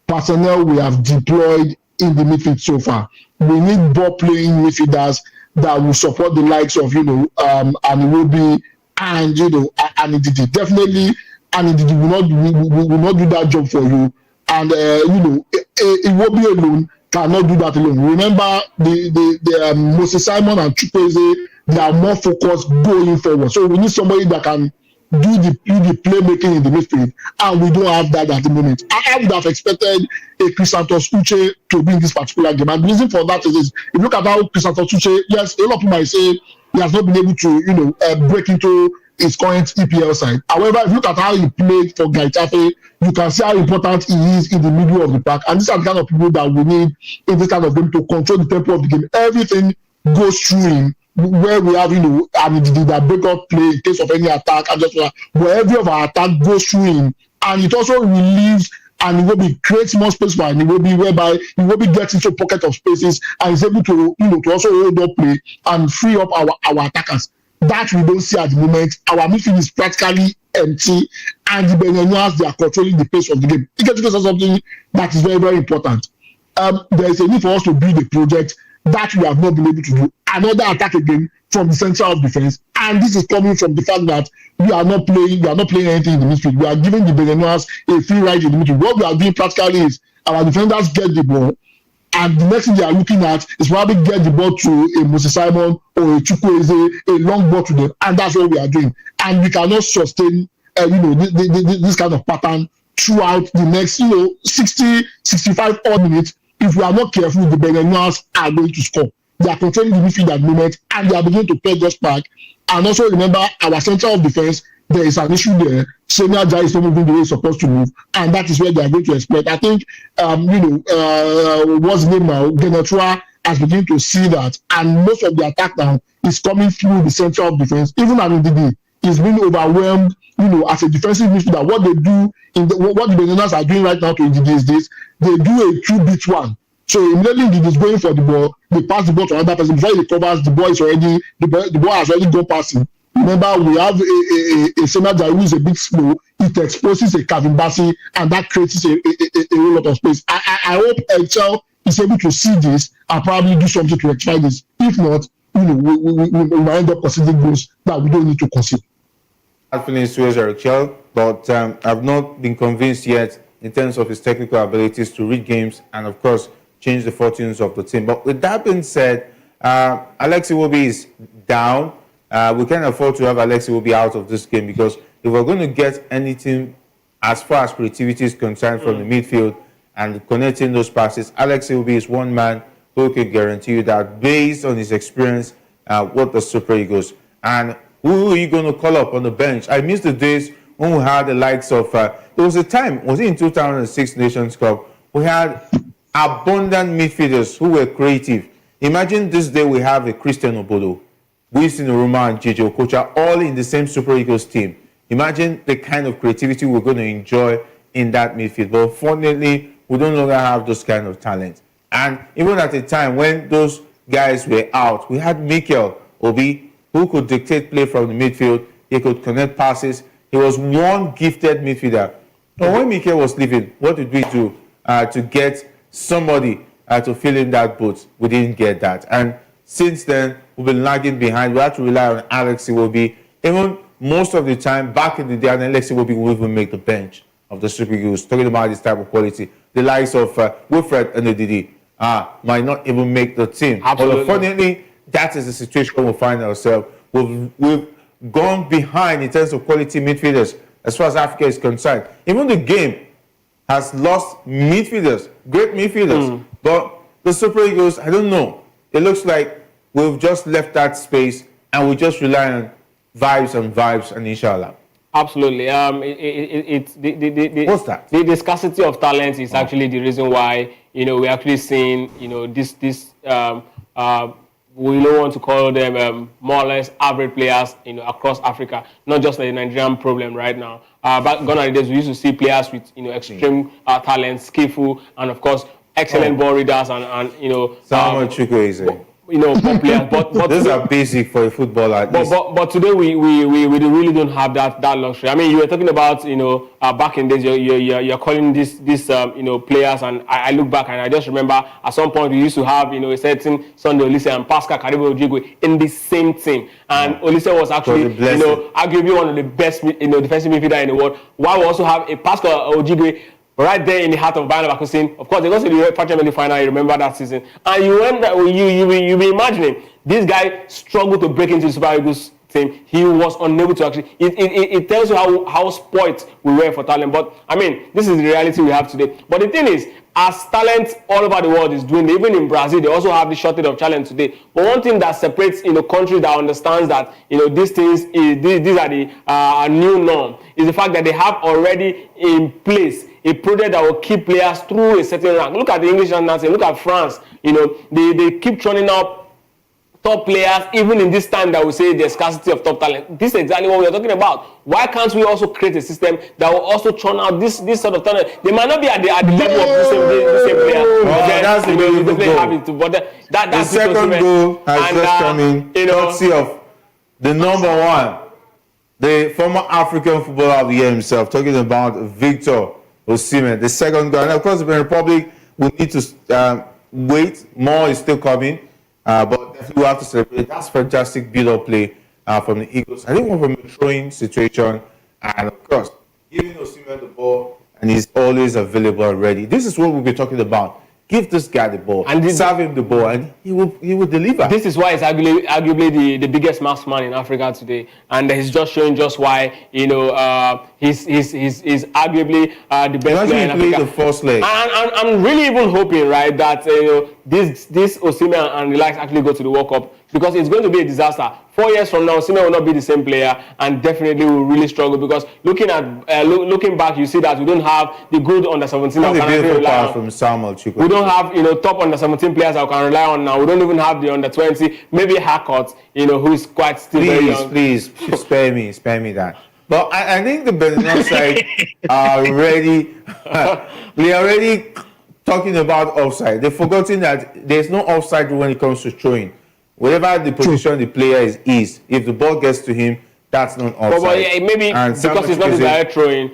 personnel we have deployed in the midfield so far. We need ball playing midfielders that will support the likes of Aniwobi and Anididi. Definitely Anididi will not do that job for you, and Iwobi alone cannot do that alone. Remember the Moses Simon and Chukwueze, they are more focused going forward. So we need somebody that can do the playmaking in the midfield, and we don't have that at the moment. I would have expected a Chrysanthos Uche to be in this particular game, and the reason for that is if you look at how Chrysanthos Uche, yes, a lot of people might say he has not been able to break into his current EPL side. However, if you look at how he played for Gaitafe, you can see how important he is in the middle of the park, and these are the kind of people that we need in this kind of game to control the tempo of the game. Everything goes through him, where we have, that breakout play in case of any attack, and just where every of our attack goes through him, and it also relieves and Iwobi creates more space for Iwobi, whereby Iwobi gets into a pocket of spaces and is able to, to also hold up play and free up our attackers. That we don't see at the moment. Our midfield is practically empty, and the Benin they are controlling the pace of the game. You get to say something that is very, very important. There is a need for us to build a project that we have not been able to do. Another attack again from the center of defense, and this is coming from the fact that we are not playing anything in the midfield. We are giving the Benin a free ride in the midfield. What we are doing practically is our defenders get the ball, and the next thing they are looking at is probably get the ball to a Moses Simon or a Chukwueze, a long ball to them, and that's what we are doing. And we cannot sustain this kind of pattern throughout the next 60, 65 odd minutes. If we are not careful, the Benin are going to score. They are controlling the midfield at the moment, and they are beginning to play just back. And also remember, our center of defense, there is an issue there. Shemi Ajayi is not moving the way he's supposed to move, and that is where they are going to exploit. I think, what's the name now? Genocide has begun to see that, and most of the attack now is coming through the center of defense. Even Anididi is being overwhelmed, as a defensive midfielder. What they do what the Beniners are doing right now to Ndidi is this: they do a 2-beat-1. So immediately Ndidi is going for the ball, they pass the ball to another person. Before he recovers, the ball has already gone past him. Remember, we have a Shemi Ajayi who is a bit slow. It exposes a Kevin Bassey, and that creates a whole lot of space. I hope HL is able to see this and probably do something to rectify this. If not, we might end up considering goals that we don't need to consider. I've finished with HL, but I've not been convinced yet in terms of his technical abilities to read games and, of course, change the fortunes of the team. But with that being said, Alex Iwobi is down. We can't afford to have Alex Iwobi out of this game, because if we're going to get anything as far as creativity is concerned from the midfield and connecting those passes, Alex Iwobi is one man who can guarantee you that, based on his experience with the Super Eagles. And who are you going to call up on the bench? I miss the days when we had the likes of, there was a time, was it in 2006 Nations Cup, we had abundant midfielders who were creative. Imagine this day we have a Christian Obodo, Wilson Oruma, and JJ Okocha all in the same Super Eagles team. Imagine the kind of creativity we're going to enjoy in that midfield. But unfortunately, we don't longer have those kind of talent. And even at a time when those guys were out, we had Mikel Obi, who could dictate play from the midfield. He could connect passes. He was one gifted midfielder. But when Mikel was leaving, what did we do to get somebody to fill in that boot? We didn't get that. And since then, we've been lagging behind. We have to rely on Alex Iwobi. Even most of the time, back in the day, Alex Iwobi will even make the bench of the Super Eagles. Talking about this type of quality, the likes of Wilfred Ndidi, might not even make the team. Absolutely. But unfortunately, that is the situation we find ourselves. We've gone behind in terms of quality midfielders as far as Africa is concerned. Even the game has lost midfielders, great midfielders. But the Super Eagles, I don't know. It looks like we've just left that space and we just rely on vibes and inshallah. Absolutely. What's that? The scarcity of talent is actually the reason why we're actually seeing this we don't want to call them more or less average players across Africa, not just like the Nigerian problem right now. Back gone are the days we used to see players with extreme talent, skillful, and of course excellent ball readers and Samuel Chukwueze. Players, but those are basic for a footballer. But today we really don't have that luxury. I mean, you were talking about back in days you're calling this players, and I look back and I just remember at some point we used to have a certain Sunday Olise and Pascal Karibo Ojigwe in the same team, and Olise was actually arguably one of the best defensive midfielder in the world. While we also have a Pascal Ojigwe right there in the heart of Bayern Leverkusen. Of course, they got to the Champions League final. You remember that season, and you be imagining this guy struggled to break into the Super Eagles team. He was unable to actually. It tells you how spoilt we were for talent. But I mean, this is the reality we have today. But the thing is, as talent all over the world is doing, even in Brazil, they also have the shortage of talent today. But one thing that separates countries that understands that these things these are the new norm is the fact that they have already in place a project that will keep players through a certain rank. Look at the English national team. Look at France. They keep churning up top players, even in this time that we say there's scarcity of top talent. This is exactly what we are talking about. Why can't we also create a system that will also churn out this sort of talent? They might not be at the level of the same player. That's the goal. The second goal has just come in, courtesy of the number one, the former African footballer of the year himself, talking about Victor Osimhen, the second goal. And of course, the Benin Republic will need to wait. More is still coming. But definitely we have to celebrate. That's fantastic build-up play from the Eagles. I think one from a throwing situation. And of course, giving Osimhen the ball, and he's always available and ready. This is what we'll be talking about. Give this guy the ball, and serve him the ball, and he will deliver. This is why he's arguably the biggest marksman in Africa today, and he's just showing just why he's arguably the best player in Africa. The first leg. And I'm really even hoping, right, that this Osimhen and Relax actually go to the World Cup, because it's going to be a disaster. 4 years from now, Osimhen will not be the same player, and definitely will really struggle, because looking back, you see that we don't have the good under-17 that we can rely on. From Samuel Chukwueze. We don't have top under-17 players that we can rely on now. We don't even have the under-20, maybe Harcourt, who is quite still very young. Please, spare me that. But I think the Benin side are already we are already talking about offside. They've forgotten that there's no offside when it comes to throwing. Whatever the position the player is, if the ball gets to him, that's not offside. But yeah, maybe and because it's not the direct throwing,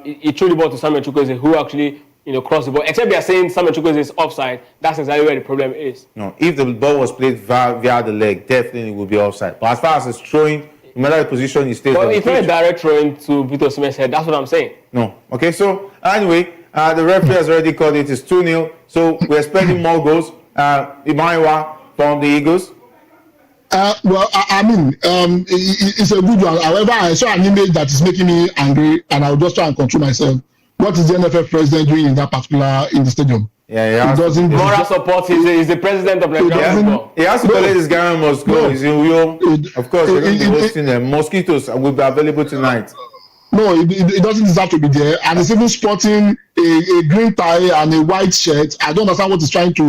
he threw the ball to Samuel Chukwueze, who actually crossed the ball. Except they are saying Samuel Chukwueze is offside. That's exactly where the problem is. No, if the ball was played via the leg, definitely it would be offside. But as far as it's throwing, no matter the position he stays on the pitch. It's not a direct throwing to Victor Osimhen's head. That's what I'm saying. No. Okay, so anyway, the referee has already called it. It's 2-0. So we're expecting more goals. Imaiwa from the Eagles. Well, I mean, it's a good one. However, I saw an image that is making me angry, and I'll just try and control myself. What is the NFF president doing in the stadium? Yeah, moral support. He's the president of Nigeria. He has to collect his Ghana must go. He's in Uyo. Of course, we're going to be hosting them. Mosquitoes will be available tonight. No, it doesn't deserve to be there. And it's even sporting a green tie and a white shirt. I don't understand what he's trying to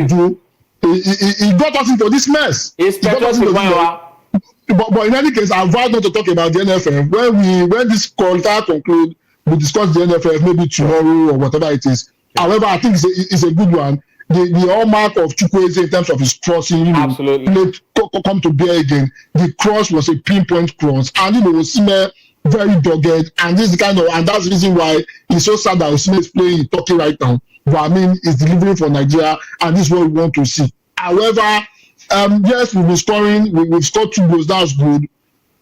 do. He got us into this mess. But in any case, I advise not to talk about the NFF. When this qualifier conclude, we'll discuss the NFF maybe tomorrow or whatever it is. However, I think it's a good one. The hallmark of Chukwueze in terms of his crossing, come to bear again. The cross was a pinpoint cross, and Osimhen very dogged, and this is and that's the reason why it's so sad that Osimhen is playing in Turkey right now. But I mean, he's delivering for Nigeria, and this is what we want to see. However, yes, we've been scoring. We've scored 2 goals. That's good.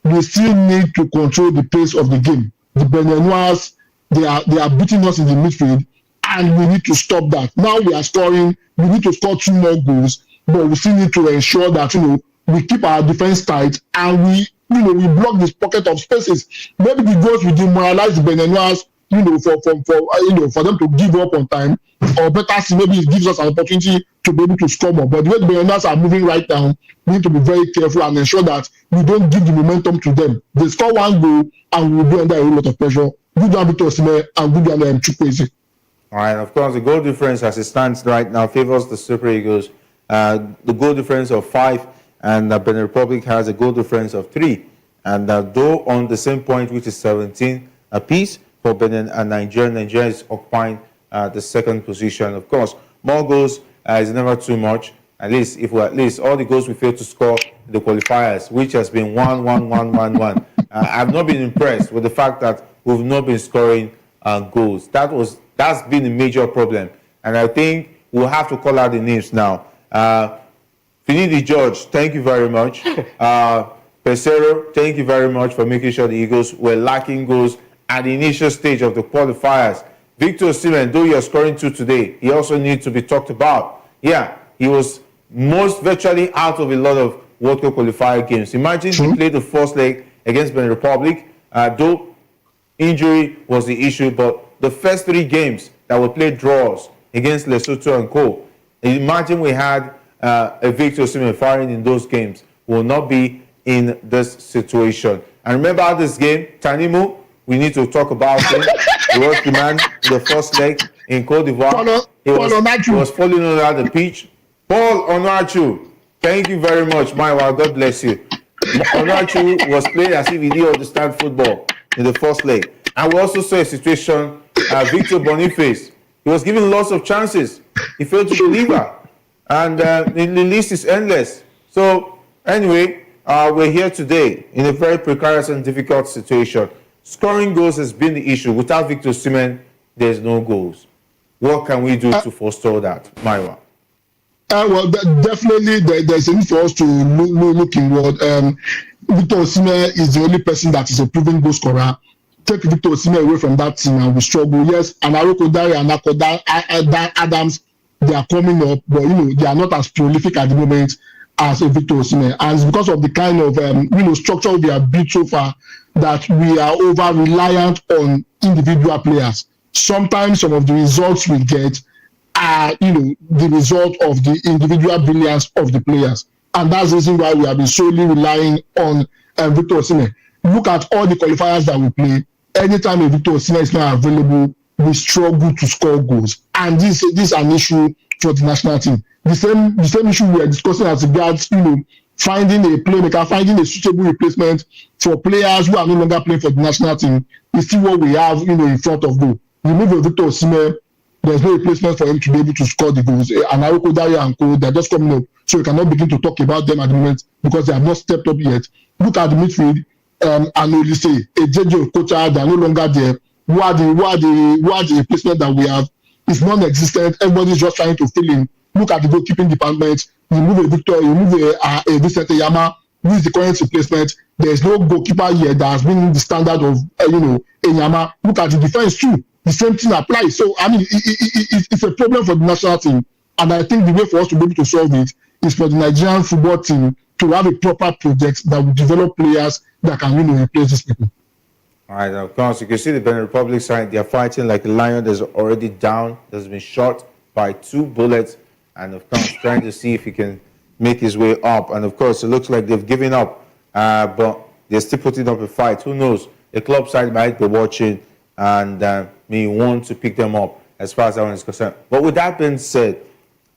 We still need to control the pace of the game. The Beninois, they are beating us in the midfield, and we need to stop that. Now we are scoring, we need to score 2 more goals, but we still need to ensure that, we keep our defense tight and we block this pocket of spaces. Maybe the goals will demoralize the Benin, for them to give up on time, or better still, maybe it gives us an opportunity to be able to score more. But the way the Benin are moving right now, we need to be very careful and ensure that we don't give the momentum to them. They score 1 goal and we will be under a whole lot of pressure. Good job, Victor Osimhen, and good job, Chukwueze. All right, of course, the goal difference as it stands right now favors the Super Eagles. The goal difference of 5, and Benin Republic has a goal difference of 3. And though on the same point, which is 17 apiece for Benin and Nigeria, Nigeria is occupying the 2nd position. Of course, more goals is never too much. At least all the goals we failed to score in the qualifiers, which has been 1, 1, 1, 1, 1. I've not been impressed with the fact that we've not been scoring goals. That's been a major problem, and I think we'll have to call out the names now. Finidi George, thank you very much. Pesero, thank you very much for making sure the Eagles were lacking goals at the initial stage of the qualifiers. Victor Osimhen, though you're scoring 2 today, he also needs to be talked about. Yeah, he was most virtually out of a lot of World Cup qualifier games. Imagine he played the first leg against Benin Republic, though injury was the issue, but the first 3 games that were played draws against Lesotho and Co. Imagine we had a Victor Osimhen firing in those games. We will not be in this situation. And remember this game, Tanimu, we need to talk about him. He was the man in the first leg in Cote d'Ivoire. He was falling under the pitch. Paul Onuachu, thank you very much, Maiwa. God bless you. Onuachu was playing as if he didn't understand football in the first leg. And we also saw a situation, Victor Boniface. He was given lots of chances. He failed to deliver. And the list is endless. So, anyway, we're here today in a very precarious and difficult situation. Scoring goals has been the issue. Without Victor Osimhen, there's no goals. What can we do to forestall that, Maiwa? Well, definitely there's a need for us to look inward. Victor Osimhen is the only person that is a proven goal scorer. Take Victor Osimhen away from that team and we struggle. Yes, and Aroko Dari and Akoda Adams, they are coming up, but they are not as prolific at the moment as a Victor Osimhen. And it's because of the kind of structure we have built so far that we are over reliant on individual players. Sometimes some of the results we get are the result of the individual brilliance of the players, and that's the reason why we have been solely relying on Victor Osimhen. Look at all the qualifiers that we play. Anytime a Victor Osimhen is not available, we struggle to score goals, and this is an issue for the national team. The same issue we are discussing as regards finding a playmaker, finding a suitable replacement for players who are no longer playing for the national team is still what we have in front of goal. Remove a Victor Osimhen, there's no replacement for him to be able to score the goals. And Aroko Daria and Co, they're just coming up, so we cannot begin to talk about them at the moment because they have not stepped up yet. Look at the midfield, and Olise, Ejejo, Kocha, they are no longer there. Who are the replacement that we have? It's non-existent. Everybody's just trying to fill in. Look at the goalkeeping department. Remove a Victor, remove a Vincent Yama, who is the current replacement. There is no goalkeeper yet that has been the standard of Enyama. Look at the defense too. The same thing applies. So I mean, it's a problem for the national team, and I think the way for us to be able to solve it is for the Nigerian football team to have a proper project that will develop players that can replace these people. All right, of course, you can see the Benin Republic side. They are fighting like a lion that's already down. That's been shot by 2 bullets, and of course, trying to see if he can make his way up. And of course, it looks like they've given up, but they're still putting up a fight. Who knows? The club side might be watching and may want to pick them up as far as that one is concerned. But with that being said,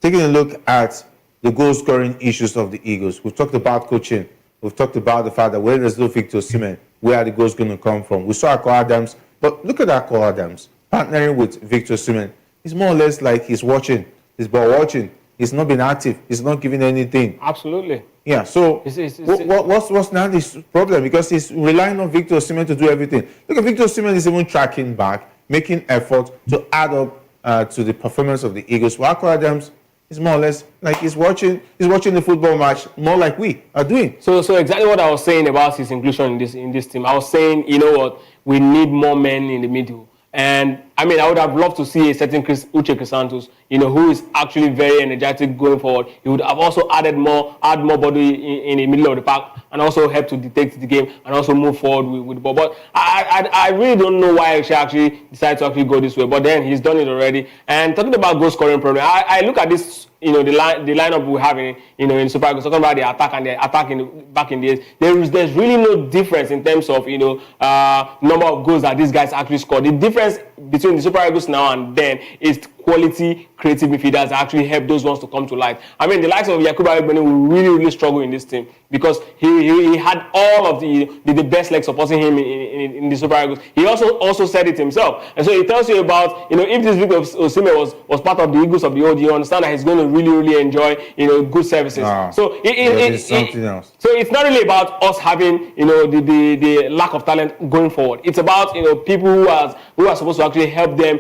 taking a look at the goal-scoring issues of the Eagles, we've talked about coaching. We've talked about the fact that where there's no Victor Osimhen, where are the goals going to come from? We saw Akko Adams, but look at Akko Adams partnering with Victor Osimhen. It's more or less like he's watching, he's ball watching. He's not been active. He's not giving anything. Absolutely. Yeah. So what's now this problem? Because he's relying on Victor Osimhen to do everything. Look at Victor Osimhen is even tracking back, making effort to add up to the performance of the Eagles. Well, Akko Adams is more or less like he's watching the football match more like we are doing. So exactly what I was saying about his inclusion in this team. I was saying, you know what, we need more men in the middle. And I mean, I would have loved to see a certain Uche Crisantos, who is actually very energetic going forward. He would have also add more body in the middle of the park and also help to detect the game and also move forward with the ball. But I really don't know why he actually decided to actually go this way. But then he's done it already. And talking about goal scoring problem, I look at this, the lineup we have in Super Eagles, talking about the attack and the attack back in the days. There's really no difference in terms of number of goals that these guys actually scored. The difference between the Super Eagles now and then is quality creative midfielders that actually help those ones to come to light. I mean, the likes of Yakubu Agbeni will really struggle in this team because he had all of the best legs supporting him in the Super Eagles. He also said it himself, and so it tells you about if this Victor Osimhen was part of the Eagles of the old, you understand that he's going to really enjoy good services. So it's something else. So it's not really about us having the lack of talent going forward. It's about people who are supposed to actually help them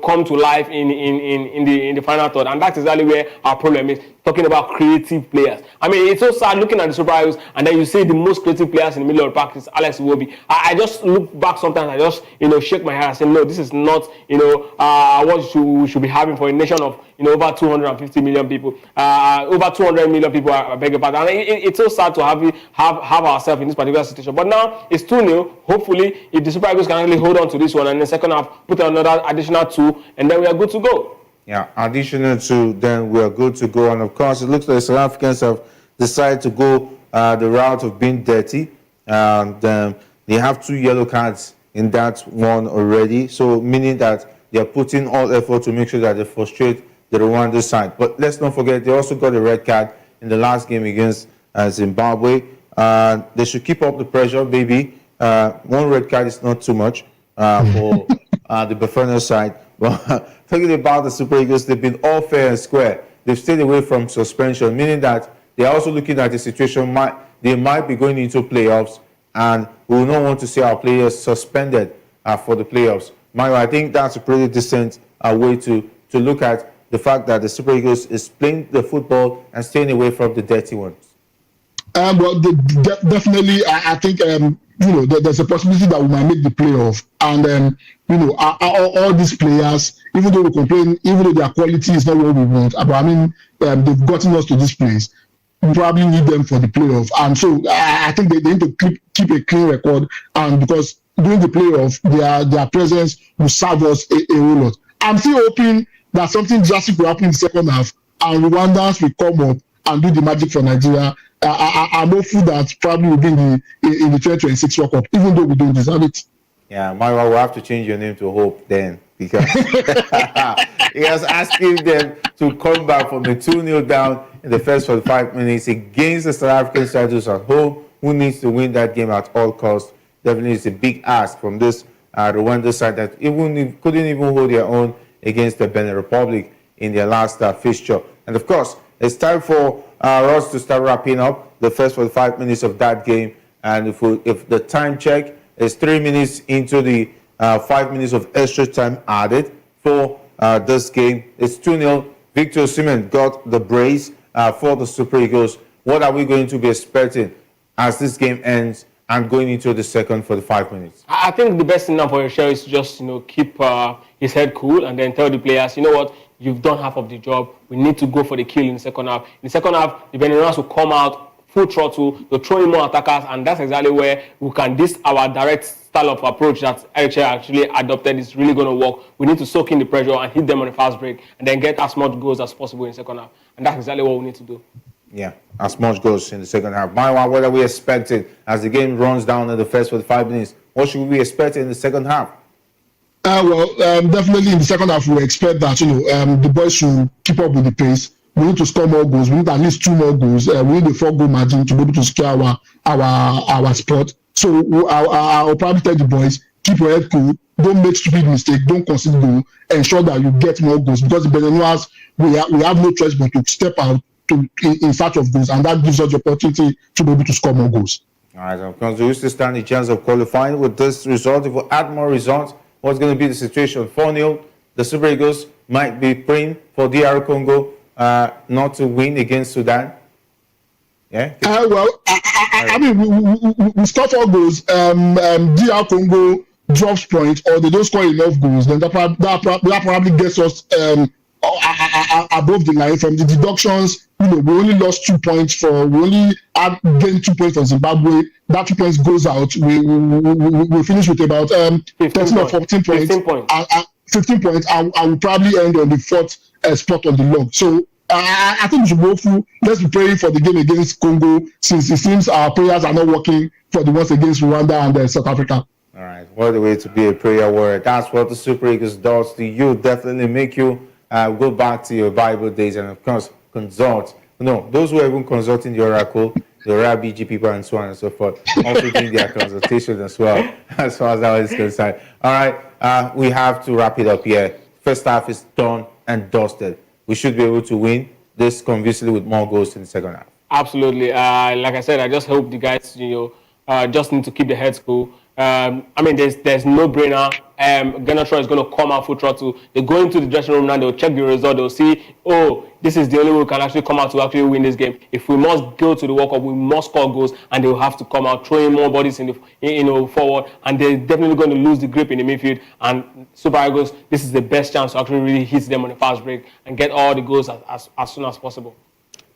come to life in the final third, and that's exactly where our problem is. Talking about creative players. I mean, it's so sad looking at the Super Eagles and then you see the most creative players in the middle of the park is Alex Iwobi. I just look back sometimes, I just shake my head and say, no, this is not what we should be having for a nation of over 250 million people, over 200 million people. I beg your pardon. And it's so sad to have ourselves in this particular situation. But now it's 2-0. Hopefully, if the Super Eagles can really hold on to this one and in the second half put another additional 2, and then we are good to go. Yeah, additional 2, then we are good to go. And of course, it looks like South Africans have decided to go the route of being dirty. And they have 2 yellow cards in that one already. So meaning that they are putting all effort to make sure that they frustrate the Rwanda side. But let's not forget, they also got a red card in the last game against Zimbabwe. They should keep up the pressure, baby. 1 red card is not too much for the Bafana side. But talking about the Super Eagles, they've been all fair and square. They've stayed away from suspension, meaning that they're also looking at the situation. They might be going into playoffs, and we will not want to see our players suspended for the playoffs. Mario, I think that's a pretty decent way to look at the fact that the Super Eagles is playing the football and staying away from the dirty ones. Well, definitely, I think there's a possibility that we might make the playoff, and all these players, even though we complain, even though their quality is not what we want, but I mean, they've gotten us to this place. We probably need them for the playoff, and so I think they need to keep a clean record, and because during the playoff, their presence will serve us a whole lot. I'm still hoping that something drastic will happen in the second half, and Rwandans will come up and do the magic for Nigeria. I'm hopeful that probably will be in the 2026 World Cup, even though we don't deserve it. Yeah, Mario, we'll have to change your name to Hope then, because he was asking them to come back from the 2-0 down in the first 45 minutes against the South African Stars at home, who needs to win that game at all costs. Definitely it's a big ask from this Rwanda side that couldn't even hold their own against the Benin Republic in their last fixture. And of course, it's time for us to start wrapping up the first 45 minutes of that game. And if the time check is 3 minutes into the 5 minutes of extra time added for this game, it's 2-0. Victor Osimhen got the brace for the Super Eagles. What are we going to be expecting as this game ends and going into the second 45 minutes? I think the best thing now for Rochelle is to just keep his head cool and then tell the players, you know what, you've done half of the job. We need to go for the kill in the second half. In the second half, the Beniners will come out full throttle, they'll throw in more attackers, and that's exactly where we can, our direct style of approach that Eric actually adopted is really going to work. We need to soak in the pressure and hit them on a fast break and then get as much goals as possible in the second half. And that's exactly what we need to do. Yeah, as much goals in the second half. Maiwa, what are we expecting as the game runs down in the first 45 minutes? What should we be expecting in the second half? Definitely in the second half, we expect that the boys should keep up with the pace. We need to score more goals. We need at least 2 more goals. We need a 4-goal margin to be able to secure our spot. So I'll probably tell the boys, keep your head cool. Don't make stupid mistakes. Don't concede goal. Ensure that you get more goals, because the Beniners, we have no choice but to step out in search of goals, and that gives us the opportunity to be able to score more goals. All right, of course, we used to stand a chance of qualifying with this result. If we add more results, what's going to be the situation? 4-0, the Super Eagles might be praying for DR Congo not to win against Sudan. Yeah. I mean, we start all goals. DR Congo drops points or they don't score enough goals, then that probably gets us above the line. From the deductions, we only lost 2 points we only gained 2 points from Zimbabwe. That 2 points goes out. We finish with about 13 or 14 points. 15 points. 15 points. I will probably end on the fourth spot on the log. So I think we should go through. Let's be praying for the game against Congo, since it seems our prayers are not working for the ones against Rwanda and South Africa. All right, what a way to be a prayer warrior. That's what the Super Eagles does to you. Definitely make you go back to your Bible days and, of course, consult. No, those who are even consulting the Oracle, the RBG people, and so on and so forth, also doing their consultation as well, as far as that is concerned. All right, we have to wrap it up here. First half is done and dusted. We should be able to win this convincingly with more goals in the second half. Absolutely. Like I said, I just hope the guys, just need to keep their heads cool. I mean, there's no brainer. Genocide is going to come out full throttle. They go into the dressing room now. They'll check the result. They'll see, oh, this is the only way we can actually come out to actually win this game. If we must go to the World Cup, we must score goals, and they'll have to come out throwing more bodies in the forward. And they're definitely going to lose the grip in the midfield. And Super Eagles, this is the best chance to actually really hit them on the fast break and get all the goals as soon as possible.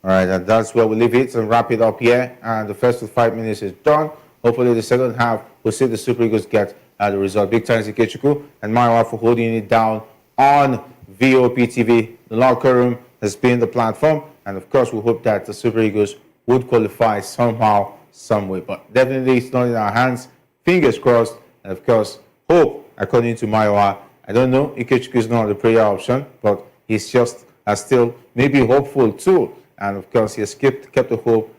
All right, and that's where we leave it and wrap it up here. And the first 5 minutes is done. Hopefully, the second half, we'll see the Super Eagles get the result. Big thanks to Ikechukwu and Maiwa for holding it down on VOP TV. The locker room has been the platform. And, of course, we hope that the Super Eagles would qualify somehow, some way. But definitely, it's not in our hands. Fingers crossed. And, of course, hope, according to Maiwa. I don't know. Ikechukwu is not the prayer option, but he's just still maybe hopeful, too. And, of course, he has kept the hope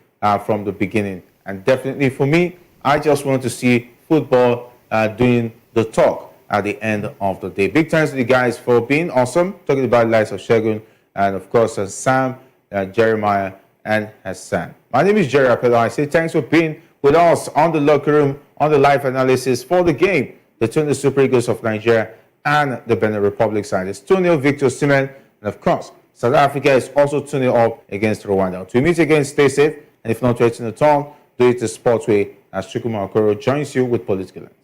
from the beginning. And definitely, for me, I just want to see football doing the talk at the end of the day. Big thanks to the guys for being awesome, talking about the likes of Shegun and, of course, Sam, Jeremiah, and Hassan. My name is Jerry Apello. I say thanks for being with us on the locker room, on the live analysis for the game between the Super Eagles of Nigeria and the Benin Republic side. It's 2-0 Victor Osimhen, and, of course, South Africa is also 2-0 up against Rwanda. To meet again, stay safe, and if not waiting at all, do it the sports way, as Chukwuma Okoro joins you with Political Lens.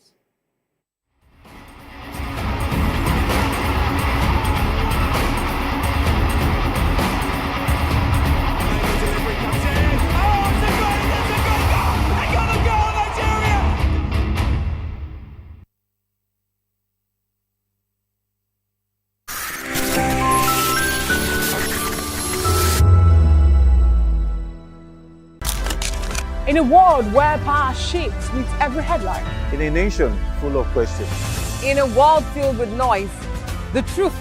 In a world where power shifts with every headline. In a nation full of questions. In a world filled with noise, the truth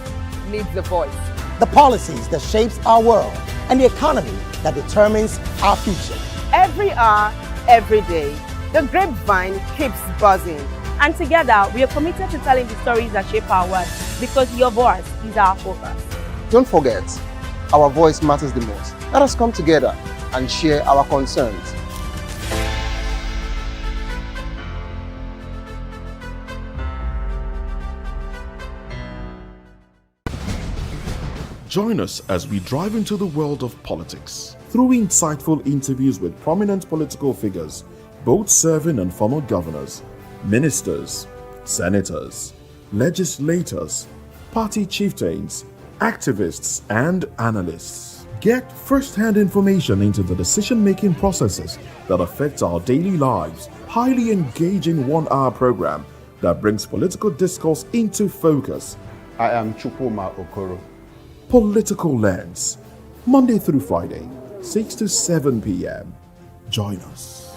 needs a voice. The policies that shapes our world and the economy that determines our future. Every hour, every day, the grapevine keeps buzzing. And together, we are committed to telling the stories that shape our world, because your voice is our focus. Don't forget, our voice matters the most. Let us come together and share our concerns. Join us as we drive into the world of politics through insightful interviews with prominent political figures, both serving and former governors, ministers, senators, legislators, party chieftains, activists, and analysts. Get first-hand information into the decision-making processes that affect our daily lives. Highly engaging one-hour program that brings political discourse into focus. I am Chukwuma Okoro. Political Lens, Monday through Friday, 6 to 7 p.m. Join us.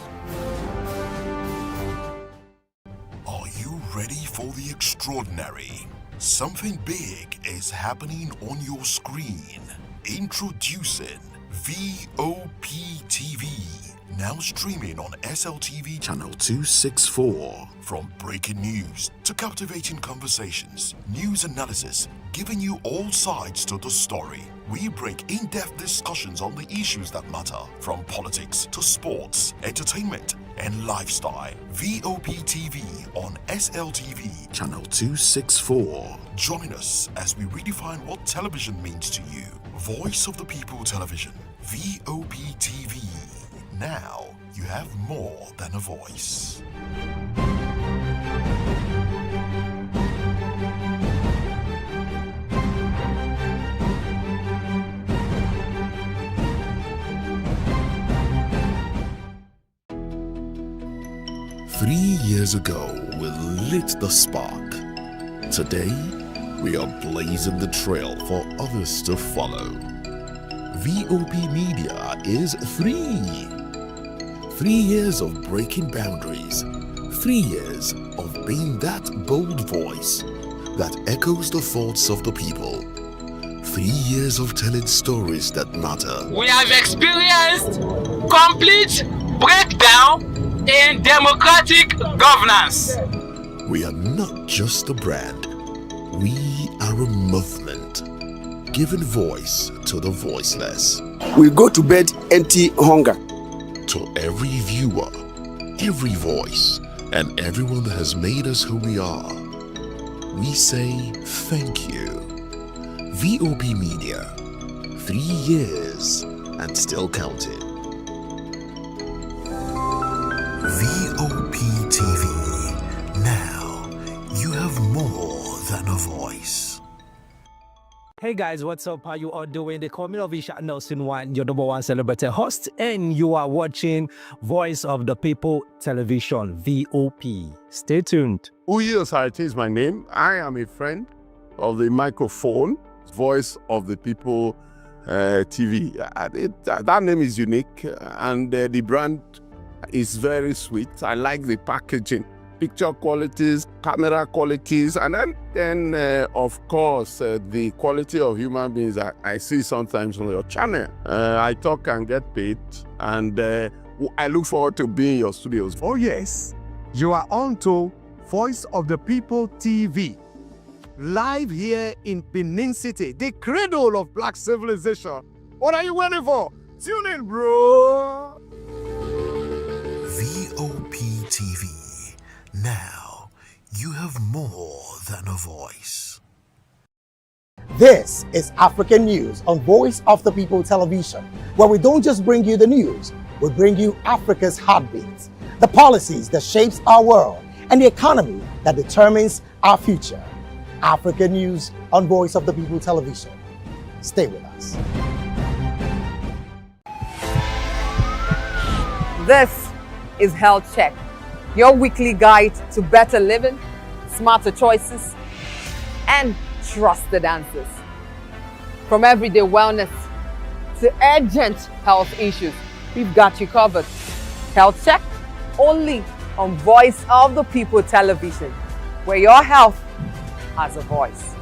Are you ready for the extraordinary? Something big is happening on your screen. Introducing VOP TV. Now streaming on SLTV channel 264. From breaking news to captivating conversations, news analysis, giving you all sides to the story. We break in-depth discussions on the issues that matter, from politics to sports, entertainment, and lifestyle. VOP TV on SLTV channel 264. Join us as we redefine what television means to you. Voice of the People Television, VOP TV. Now you have more than a voice. 3 years ago, we lit the spark. Today, we are blazing the trail for others to follow. VOP Media is 3 years of breaking boundaries. 3 years of being that bold voice that echoes the thoughts of the people. 3 years of telling stories that matter. We have experienced complete breakdown in democratic governance. We are not just a brand. We are a movement, giving voice to the voiceless. We go to bed anti-hunger. To every viewer, every voice, and everyone that has made us who we are, we say thank you. VOP Media, 3 years and still counting. VOP TV, now you have more than a voice. Hey guys, what's up? How you all doing? They call me Ovisha Nelson One, your number one celebrity host, and you are watching Voice of the People Television, VOP. Stay tuned. Uyi Osarite is my name. I am a friend of the microphone, Voice of the People TV. That name is unique, and the brand is very sweet. I like the packaging, picture qualities, camera qualities, and then of course, the quality of human beings that I see sometimes on your channel. I talk and get paid, and I look forward to being in your studios. Oh yes, you are on to Voice of the People TV. Live here in Benin City, the cradle of black civilization. What are you waiting for? Tune in, bro. VOP TV. Now, you have more than a voice. This is African News on Voice of the People Television, where we don't just bring you the news, we bring you Africa's heartbeat, the policies that shapes our world, and the economy that determines our future. African News on Voice of the People Television. Stay with us. This is Health Check, your weekly guide to better living, smarter choices, and trusted answers. From everyday wellness to urgent health issues, we've got you covered. Health Check, only on Voice of the People Television, where your health has a voice.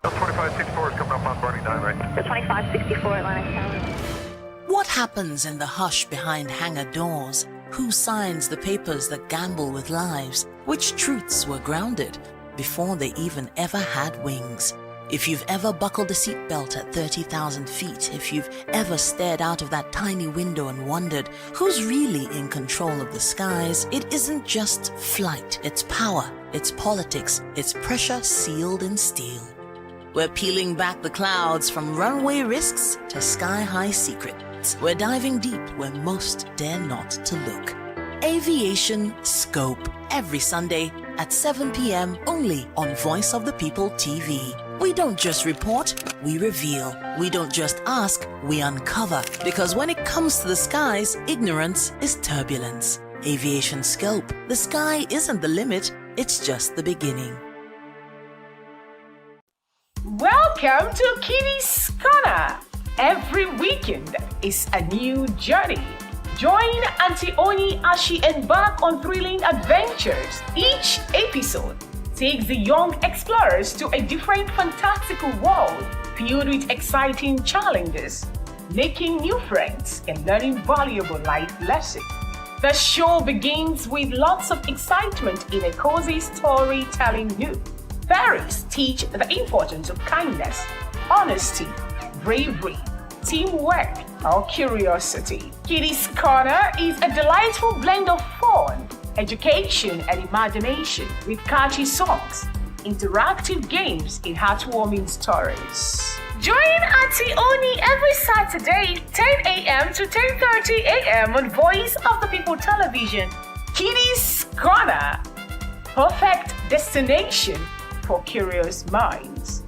That's 2564 is coming up on Barney 9, right? The 2564 Atlantic Tower. What happens in the hush behind hangar doors? Who signs the papers that gamble with lives? Which truths were grounded before they even ever had wings? If you've ever buckled a seatbelt at 30,000 feet, if you've ever stared out of that tiny window and wondered who's really in control of the skies, it isn't just flight, it's power, it's politics, it's pressure sealed in steel. We're peeling back the clouds from runway risks to sky-high secrets. We're diving deep where most dare not to look. Aviation Scope, every Sunday at 7 p.m. only on Voice of the People TV. We don't just report, we reveal. We don't just ask, we uncover. Because when it comes to the skies, ignorance is turbulence. Aviation Scope, the sky isn't the limit, it's just the beginning. Welcome to Kitty's Corner. Every weekend is a new journey. Join Auntie Oni as she embarks on thrilling adventures. Each episode takes the young explorers to a different fantastical world filled with exciting challenges, making new friends and learning valuable life lessons. The show begins with lots of excitement in a cozy storytelling mood. Fairies teach the importance of kindness, honesty, bravery, teamwork, or curiosity. Kitty's Corner is a delightful blend of fun, education, and imagination with catchy songs, interactive games, and heartwarming stories. Join Auntie Oni every Saturday, 10 a.m. to 10:30 a.m. on Voice of the People Television. Kitty's Corner, perfect destination for curious minds.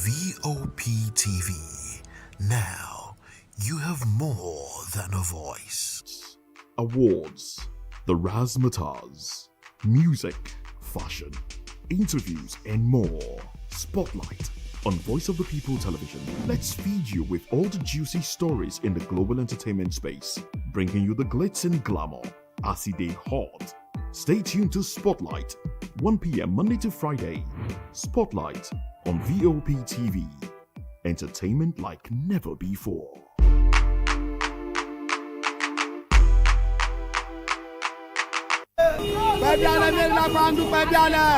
VOP TV. Now, you have more than a voice. Awards, the razzmatazz, music, fashion, interviews, and more. Spotlight on Voice of the People Television. Let's feed you with all the juicy stories in the global entertainment space, bringing you the glitz and glamour as it is hot. Stay tuned to Spotlight, 1 p.m. Monday to Friday. Spotlight on VOP TV. Entertainment like never before.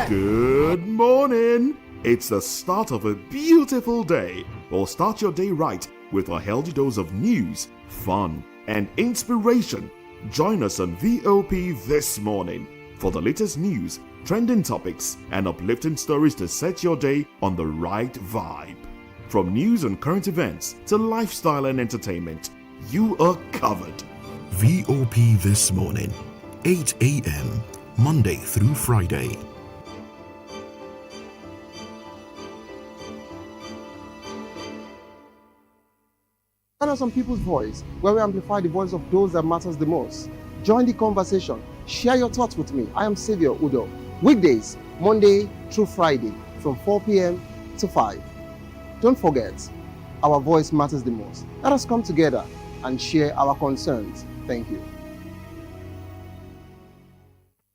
Good morning. It's the start of a beautiful day. Well, start your day right with a healthy dose of news, fun, and inspiration. Join us on VOP this morning for the latest news, trending topics, and uplifting stories to set your day on the right vibe. From news and current events to lifestyle and entertainment, you are covered. VOP This Morning, 8 a.m., Monday through Friday. Channel Some People's Voice, where we amplify the voice of those that matters the most. Join the conversation. Share your thoughts with me. I am Xavier Udo. Weekdays, Monday through Friday, from 4 p.m. to 5. Don't forget, our voice matters the most. Let us come together and share our concerns. Thank you.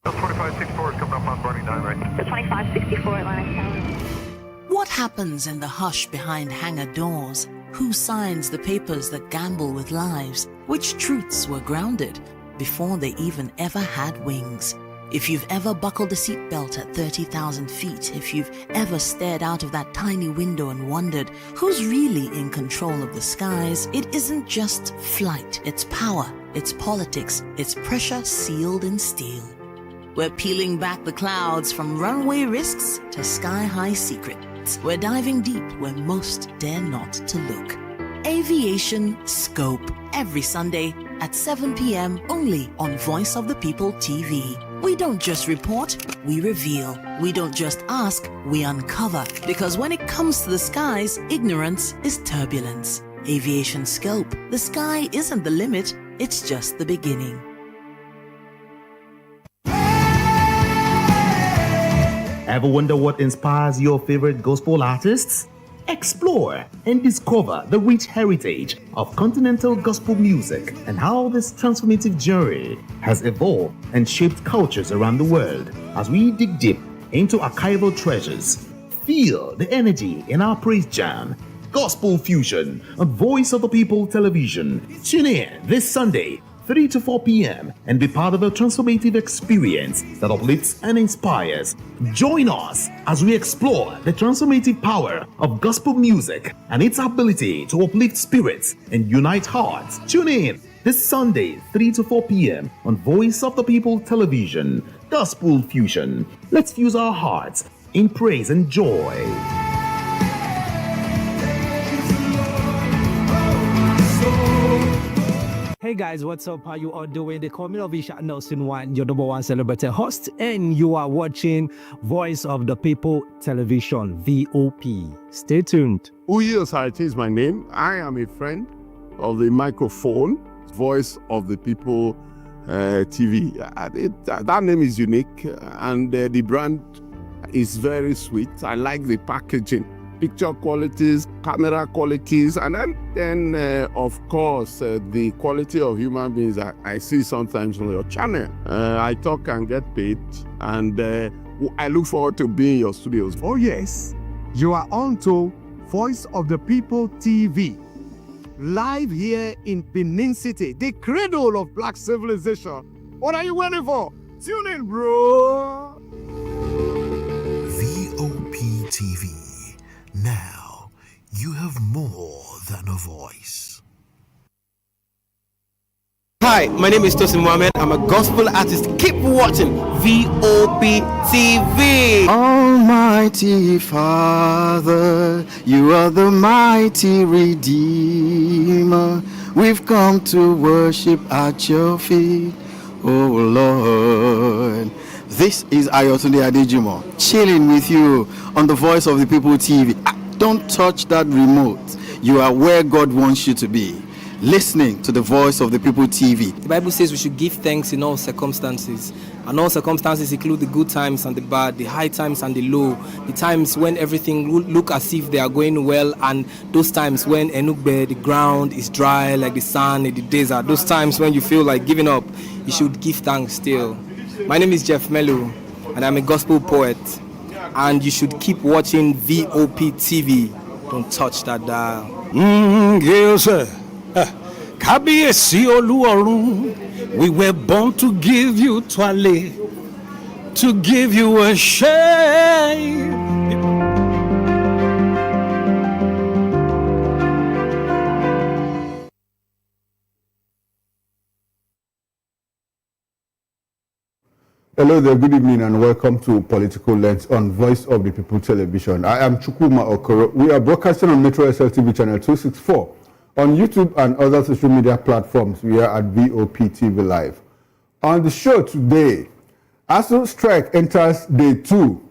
2564 is coming up on Bunny 9 right. The 2564 Atlantic Tower. What happens in the hush behind hangar doors? Who signs the papers that gamble with lives? Which truths were grounded before they even ever had wings? If you've ever buckled a seatbelt at 30,000 feet, if you've ever stared out of that tiny window and wondered who's really in control of the skies, it isn't just flight, it's power, it's politics, it's pressure sealed in steel. We're peeling back the clouds from runway risks to sky-high secrets. We're diving deep where most dare not to look. Aviation Scope, every Sunday at 7 p.m. only on Voice of the People TV. We don't just report, we reveal. We don't just ask, we uncover. Because when it comes to the skies, ignorance is turbulence. Aviation Scope, the sky isn't the limit, it's just the beginning. Ever wonder what inspires your favorite gospel artists? Explore and discover the rich heritage of continental gospel music and how this transformative journey has evolved and shaped cultures around the world. As we dig deep into archival treasures, feel the energy in our praise jam, Gospel Fusion on Voice of the People Television. Tune in this Sunday, 3 to 4 p.m. and be part of a transformative experience that uplifts and inspires. Join us as we explore the transformative power of gospel music and its ability to uplift spirits and unite hearts. Tune in this Sunday, 3 to 4 p.m. on Voice of the People Television. Gospel Fusion. Let's fuse our hearts in praise and joy. Hey guys, what's up? How you all doing? They call me Ovisha Nelson One, your number one celebrity host, and you are watching Voice of the People Television, VOP. Stay tuned. Uyi Osarite is my name. I am a friend of the microphone, Voice of the People TV. That name is unique, and the brand is very sweet. I like the packaging. Picture qualities, camera qualities, and then of course, the quality of human beings that I see sometimes on your channel. I talk and get paid, and I look forward to being in your studios. Oh yes, you are on to Voice of the People TV. Live here in Benin City, the cradle of black civilization. What are you waiting for? Tune in, bro. VOP TV. Now, you have more than a voice. Hi, my name is Tosin Mohammed. I'm a gospel artist. Keep watching VOP TV. Almighty Father, you are the mighty Redeemer. We've come to worship at your feet, oh Lord. This is Ayotunde Adejimo, chilling with you on the Voice of the People TV. Don't touch that remote. You are where God wants you to be. Listening to the Voice of the People TV. The Bible says we should give thanks in all circumstances. And all circumstances include the good times and the bad, the high times and the low, the times when everything look as if they are going well, and those times when Enugbe, the ground is dry like the sand in the desert. Those times when you feel like giving up, you should give thanks still. My name is Jeff Melu, and I'm a gospel poet. And you should keep watching VOP TV. Don't touch that dial. Kábíyèsí Olúọ̀run, we were born to give you twale, to give you a shame. Hello there, good evening and welcome to Political Lens on Voice of the People Television. I am Chukwuma Okoro. We are broadcasting on Metro SLTV channel 264. On YouTube and other social media platforms, we are at VOP TV Live. On the show today, ASU strike enters day 2,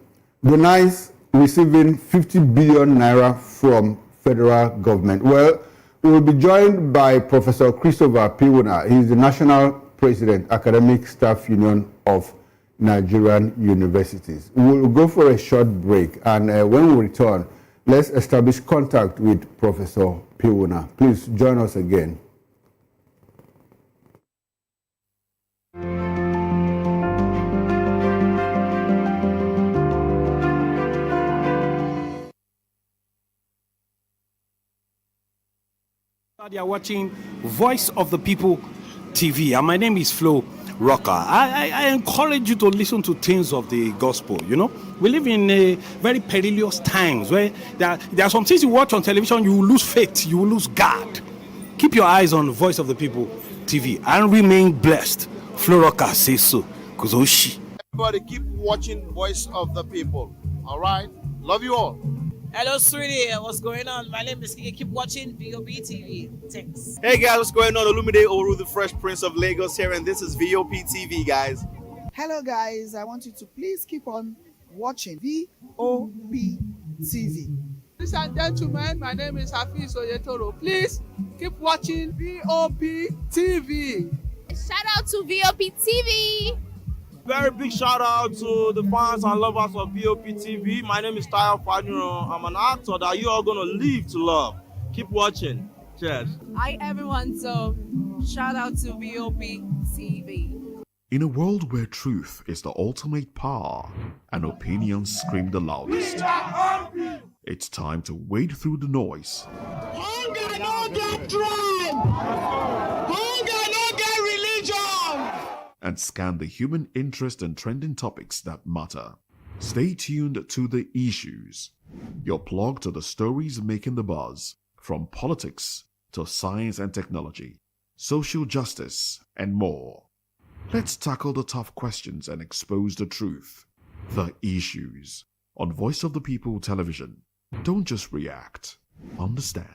denies receiving 50 billion naira from federal government. Well, we will be joined by Professor Christopher Piwuna. He is the National President, Academic Staff Union of Nigerian Universities. We'll go for a short break, and when we return, let's establish contact with Professor Piwuna. Please join us again. You are watching Voice of the People TV, and my name is Flo Rocker. I encourage you to listen to things of the gospel. You know, we live in a very perilous times where there are some things you watch on television, you will lose faith, you will lose God. Keep your eyes on Voice of the People TV and remain blessed. Flo Rocker says so. Kuzoshi. Everybody keep watching Voice of the People. All right? Love you all. Hello, sweetie. What's going on? My name is Kiki. Keep watching VOP TV. Thanks. Hey guys, what's going on? Olumide Oru, the Fresh Prince of Lagos here, and this is VOP TV, guys. Hello guys, I want you to please keep on watching VOP TV. Ladies and gentlemen, my name is Hafiz Oyetoro. Please keep watching VOP TV. Shout out to VOP TV. Very big shout out to the fans and lovers of VOP TV. My name is Tayo Faduro. I'm an actor that you are going to live to love. Keep watching. Cheers. Hi everyone, so shout out to VOP TV. In a world where truth is the ultimate power and opinions scream the loudest, it's time to wade through the noise. Hunger no get drum. Hunger no get religion. And scan the human interest and trending topics that matter. Stay tuned to The Issues, your plug to the stories making the buzz, from politics to science and technology, social justice, and more. Let's tackle the tough questions and expose the truth. The Issues on Voice of the People Television. Don't just react, understand.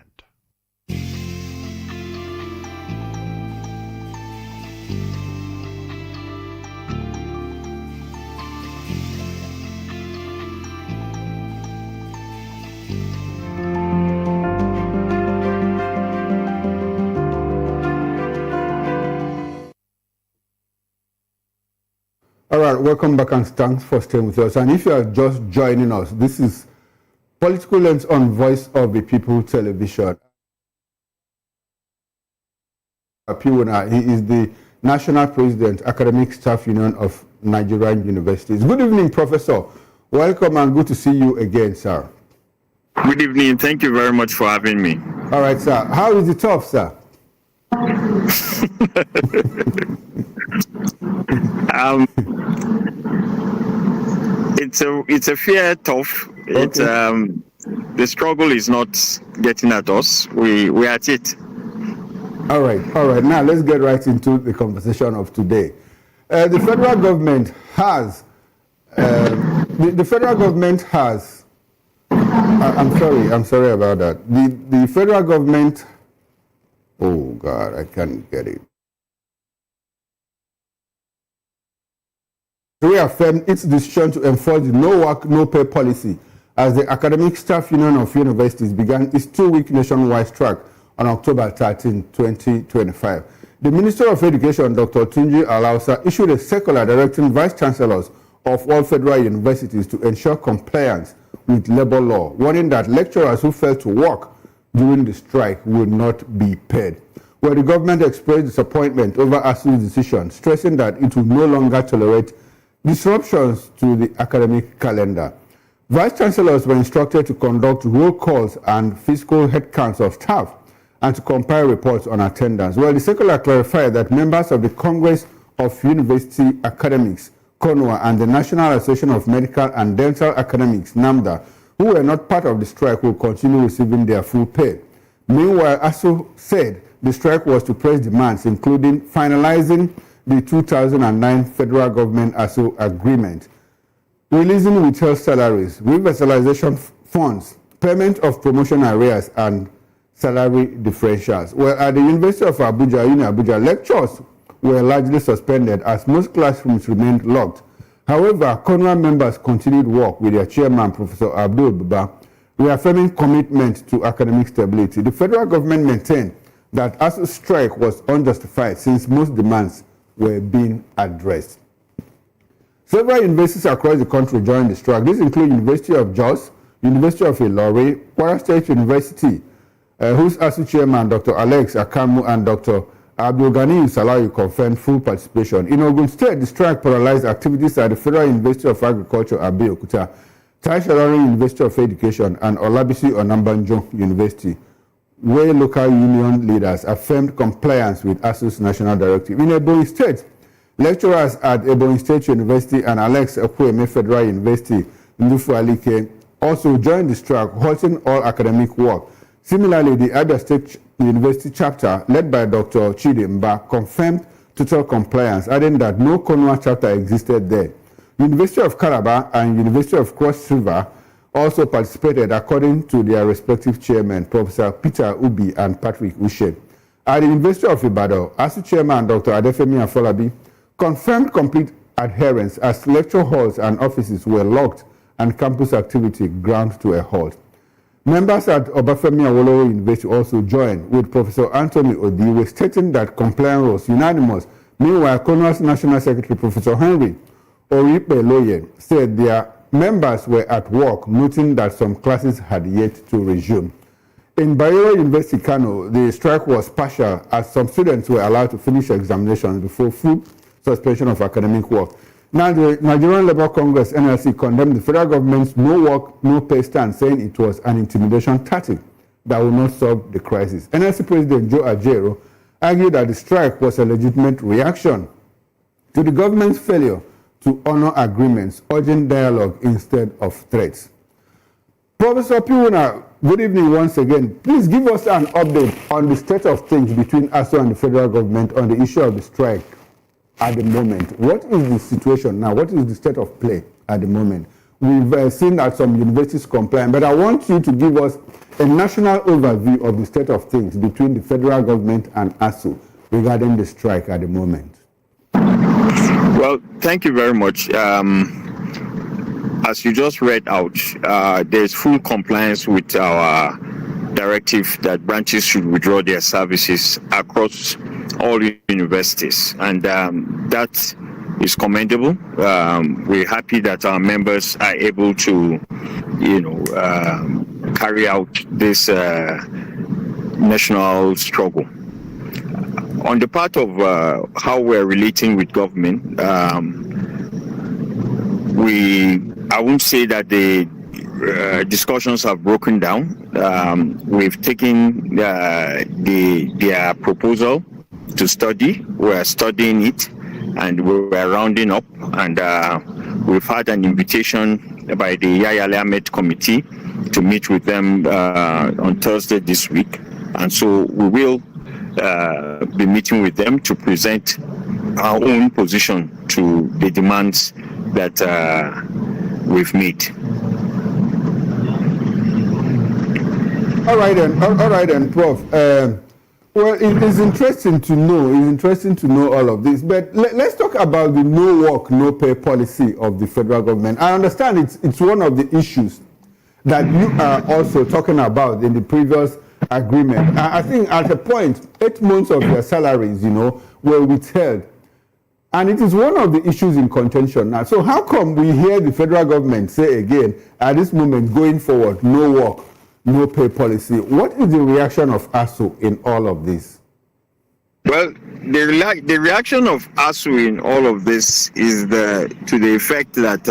All right, welcome back and thanks for staying with us. And if you are just joining us, this is Political Lens on Voice of the People Television. Piwuna, he is the National President, Academic Staff Union of Nigerian Universities. Good evening, Professor. Welcome and good to see you again, sir. Good evening. Thank you very much for having me. All right, sir. How is it tough, sir? It's a fair tough. Okay. It's the struggle is not getting at us. We're at it. All right. Now let's get right into the conversation of today. The federal government has. The federal government has. I'm sorry about that. The federal government. Oh God, I can't get it. Reaffirmed its decision to enforce the no work, no pay policy as the Academic Staff Union of Universities began its 2-week nationwide strike on October 13, 2025. The Minister of Education, Dr. Tunji Alausa, issued a circular directing vice chancellors of all federal universities to ensure compliance with labor law, warning that lecturers who fail to work during the strike will not be paid. Where the government expressed disappointment over ASU's decision, stressing that it will no longer tolerate disruptions to the academic calendar. Vice chancellors were instructed to conduct roll calls and physical headcounts of staff and to compile reports on attendance. Well, the circular clarified that members of the Congress of University Academics, CONUA, and the National Association of Medical and Dental Academics, NAMDA, who were not part of the strike, will continue receiving their full pay. Meanwhile, ASU said the strike was to press demands, including finalizing the 2009 federal government ASU agreement, releasing withheld salaries, revitalization funds, payment of promotion arrears, and salary differentials. Well, at the University of Abuja, lectures were largely suspended as most classrooms remained locked. However, CONUA members continued work with their chairman, Professor Abdul Baba, reaffirming commitment to academic stability. The federal government maintained that ASU's strike was unjustified since most demands were being addressed. Several universities across the country joined the strike. These include University of Jos, University of Ilorin, Kwara State University, whose ASU chairman, Dr. Alex Akamu, and Dr. Abdul Ghani Salawi confirmed full participation. In Ogun State, the strike paralyzed activities at the Federal University of Agriculture, Abeokuta, Taishalari University of Education, and Olabisi Onambanjo University, where local union leaders affirmed compliance with ASU's national directive. In Ebonyi State, lecturers at Ebonyi State University and Alex Ekwueme Federal University, Ndufu-Alike, also joined the strike, halting all academic work. Similarly, the Abia State University chapter, led by Dr. Chidimba, confirmed total compliance, adding that no CONUA chapter existed there. University of Calabar and University of Cross River also participated according to their respective chairmen, Professor Peter Ubi and Patrick Ushe. At the University of Ibadan, ASU chairman Dr. Adefemi Afolabi confirmed complete adherence as lecture halls and offices were locked and campus activity ground to a halt. Members at Obafemi Awolowo University also joined, with Professor Anthony Odiwe stating that compliance was unanimous. Meanwhile, CONUA's National Secretary, Professor Henry Oripe-Loye, said their members were at work, noting that some classes had yet to resume. In Bayero University, Kano, the strike was partial as some students were allowed to finish examinations before full suspension of academic work. Now, the Nigerian Labour Congress, NLC, condemned the federal government's no work, no pay stand, saying it was an intimidation tactic that will not solve the crisis. NLC President Joe Ajero argued that the strike was a legitimate reaction to the government's failure to honor agreements, urging dialogue instead of threats. Professor Piwuna, good evening once again. Please give us an update on the state of things between ASU and the federal government on the issue of the strike at the moment. What is the situation now? What is the state of play at the moment? We've seen that some universities comply, but I want you to give us a national overview of the state of things between the federal government and ASU regarding the strike at the moment. Well, thank you very much. As you just read out, there's full compliance with our directive that branches should withdraw their services across all universities, and that is commendable. We're happy that our members are able to, carry out this national struggle. On the part of how we're relating with government, I won't say that the discussions have broken down. We've taken their proposal to study. We're studying it, and we're rounding up. And we've had an invitation by the Yahya Ahmed Committee to meet with them on Thursday this week. And so we will be meeting with them to present our own position to the demands that we've made. All right then, Prof. Well, it is interesting to know. It's interesting to know all of this. But let's talk about the no work, no pay policy of the federal government. I understand it's one of the issues that you are also talking about in the previous agreement. I think at a point, 8 months of their salaries, were withheld. And it is one of the issues in contention now. So how come we hear the federal government say again, at this moment, going forward, no work, no pay policy? What is the reaction of ASU in all of this? Well, the reaction of ASU in all of this is to the effect that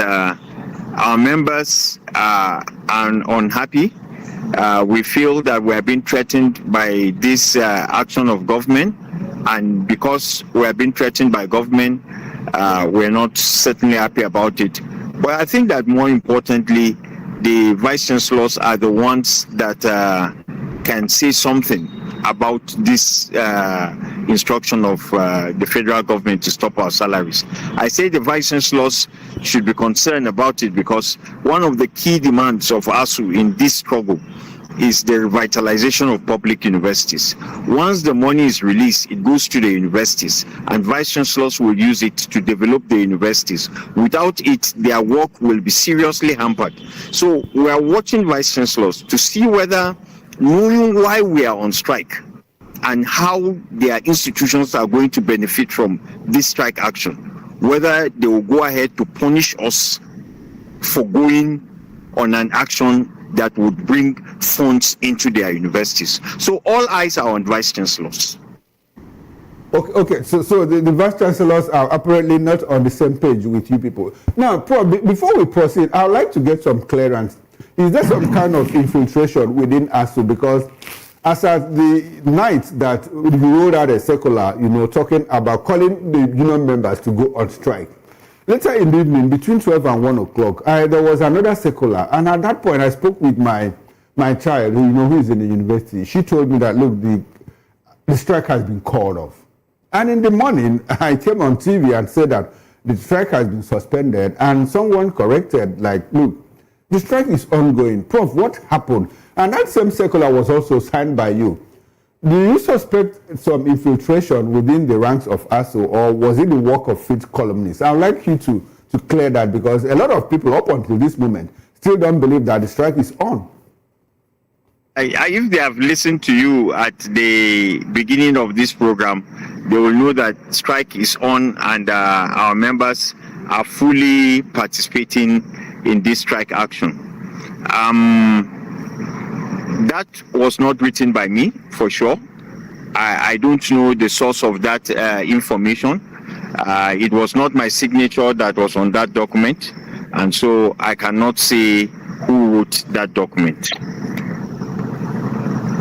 our members are unhappy. We feel that we are being threatened by this action of government, and because we are being threatened by government, we're not certainly happy about it. But I think that more importantly, the vice chancellors are the ones that can say something about this instruction of the federal government to stop our salaries. I say the vice chancellors should be concerned about it, because one of the key demands of ASU in this struggle is the revitalization of public universities. Once the money is released, it goes to the universities, and vice chancellors will use it to develop the universities. Without it, their work will be seriously hampered. So we are watching vice chancellors to see whether, knowing why we are on strike and how their institutions are going to benefit from this strike action, whether they will go ahead to punish us for going on an action that would bring funds into their universities. So all eyes are on vice chancellors. Okay. So the vice chancellors are apparently not on the same page with you people. Now, before we proceed, I would like to get some clearance. Is there some kind of infiltration within ASU? Because as at the night that we rolled out a circular, talking about calling the union members to go on strike, later in the evening, between 12 and 1 o'clock, there was another circular. And at that point, I spoke with my child, who is in the university. She told me that, look, the strike has been called off. And in the morning, I came on TV and said that the strike has been suspended. And someone corrected, like, look, the strike is ongoing. Prof, what happened? And that same circular was also signed by you. Do you suspect some infiltration within the ranks of ASU, or was it the work of faith columnists? I would like you to clear that, because a lot of people up until this moment still don't believe that the strike is on. If they have listened to you at the beginning of this program, they will know that strike is on, and our members are fully participating in this strike action. That was not written by me, for sure. I don't know the source of that information. It was not my signature that was on that document, and so I cannot say who wrote that document.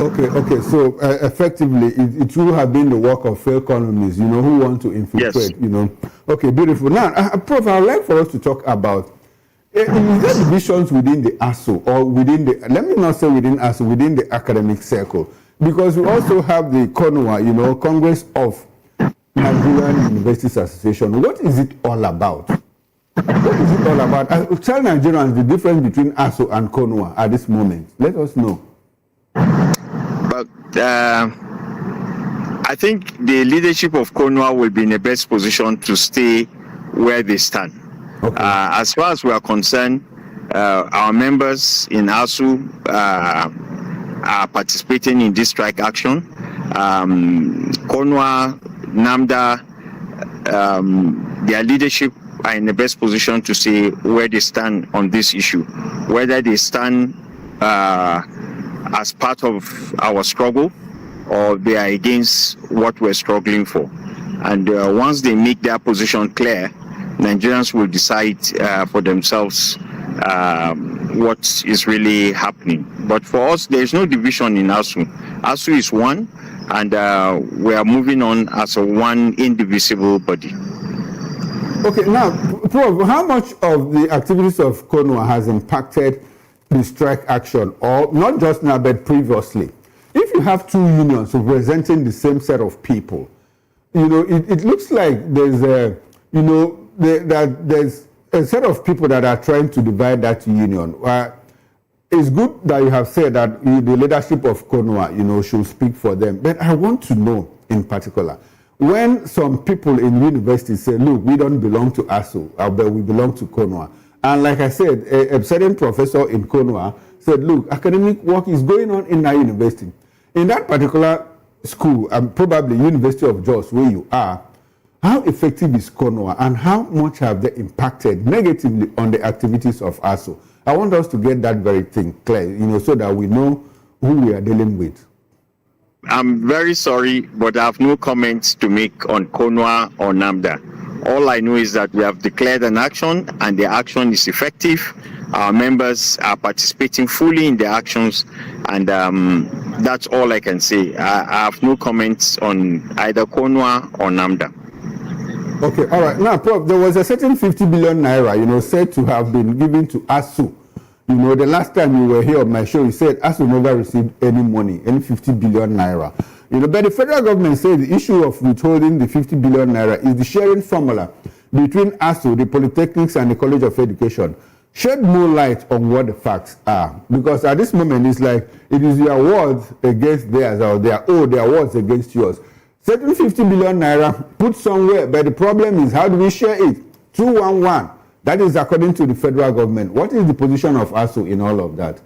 Okay. So effectively, it will have been the work of failed columnists, who want to infiltrate, Yes. Okay, beautiful. Now, Prof, I would like for us to talk about, is there divisions within the ASU, or within the, let me not say within ASU, within the academic circle? Because we also have the CONUA, Congress of Nigerian Universities Association. What is it all about? What is it all about? Tell Nigerians the difference between ASU and CONUA at this moment. Let us know. But I think the leadership of CONUA will be in the best position to stay where they stand. Okay. As far as we are concerned, our members in ASU are participating in this strike action. CONUA, NAMDA, their leadership are in the best position to say where they stand on this issue, whether they stand as part of our struggle or they are against what we're struggling for. And once they make their position clear, Nigerians will decide for themselves what is really happening. But for us, there is no division in ASU. ASU is one, and we are moving on as a one indivisible body. Okay, now, Prof, how much of the activities of CONUA has impacted the strike action, or not just now, but previously? If you have two unions representing the same set of people, it looks like there's a, that there's a set of people that are trying to divide that union. It's good that you have said that the leadership of CONUA, should speak for them. But I want to know, in particular, when some people in universities say, look, we don't belong to ASU, but we belong to CONUA. And like I said, a certain professor in CONUA said, look, academic work is going on in our university. In that particular school, and probably University of Jos, where you are, how effective is CONOA and how much have they impacted negatively on the activities of ASU? I want us to get that very thing clear, so that we know who we are dealing with. I'm very sorry, but I have no comments to make on CONOA or NAMDA. All I know is that we have declared an action and the action is effective. Our members are participating fully in the actions, and that's all I can say. I have no comments on either CONOA or NAMDA. Okay, all right. Now, Prof, there was a certain 50 billion naira, said to have been given to ASU. The last time you were here on my show, you said ASU never received any money, any 50 billion naira. But the federal government said the issue of withholding the 50 billion naira is the sharing formula between ASU, the polytechnics, and the College of Education. Shed more light on what the facts are, because at this moment it's like it is your words against theirs, or their words against yours. Certain 50 billion naira put somewhere, but the problem is how do we share it? 211. That is according to the federal government. What is the position of ASU in all of that?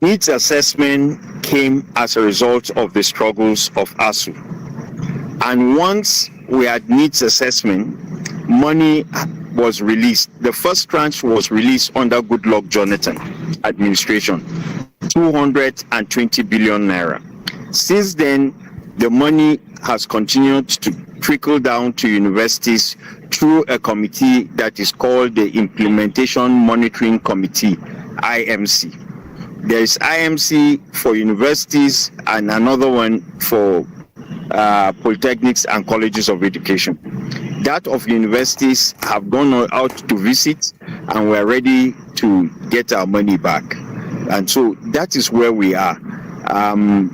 Its assessment came as a result of the struggles of ASU. And once we had needs assessment, money was released. The first tranche was released under Goodluck Jonathan administration, 220 billion naira. Since then, the money has continued to trickle down to universities through a committee that is called the Implementation Monitoring Committee, IMC. There is IMC for universities and another one for polytechnics and colleges of education. That of universities have gone out to visit, and we're ready to get our money back. And so that is where we are.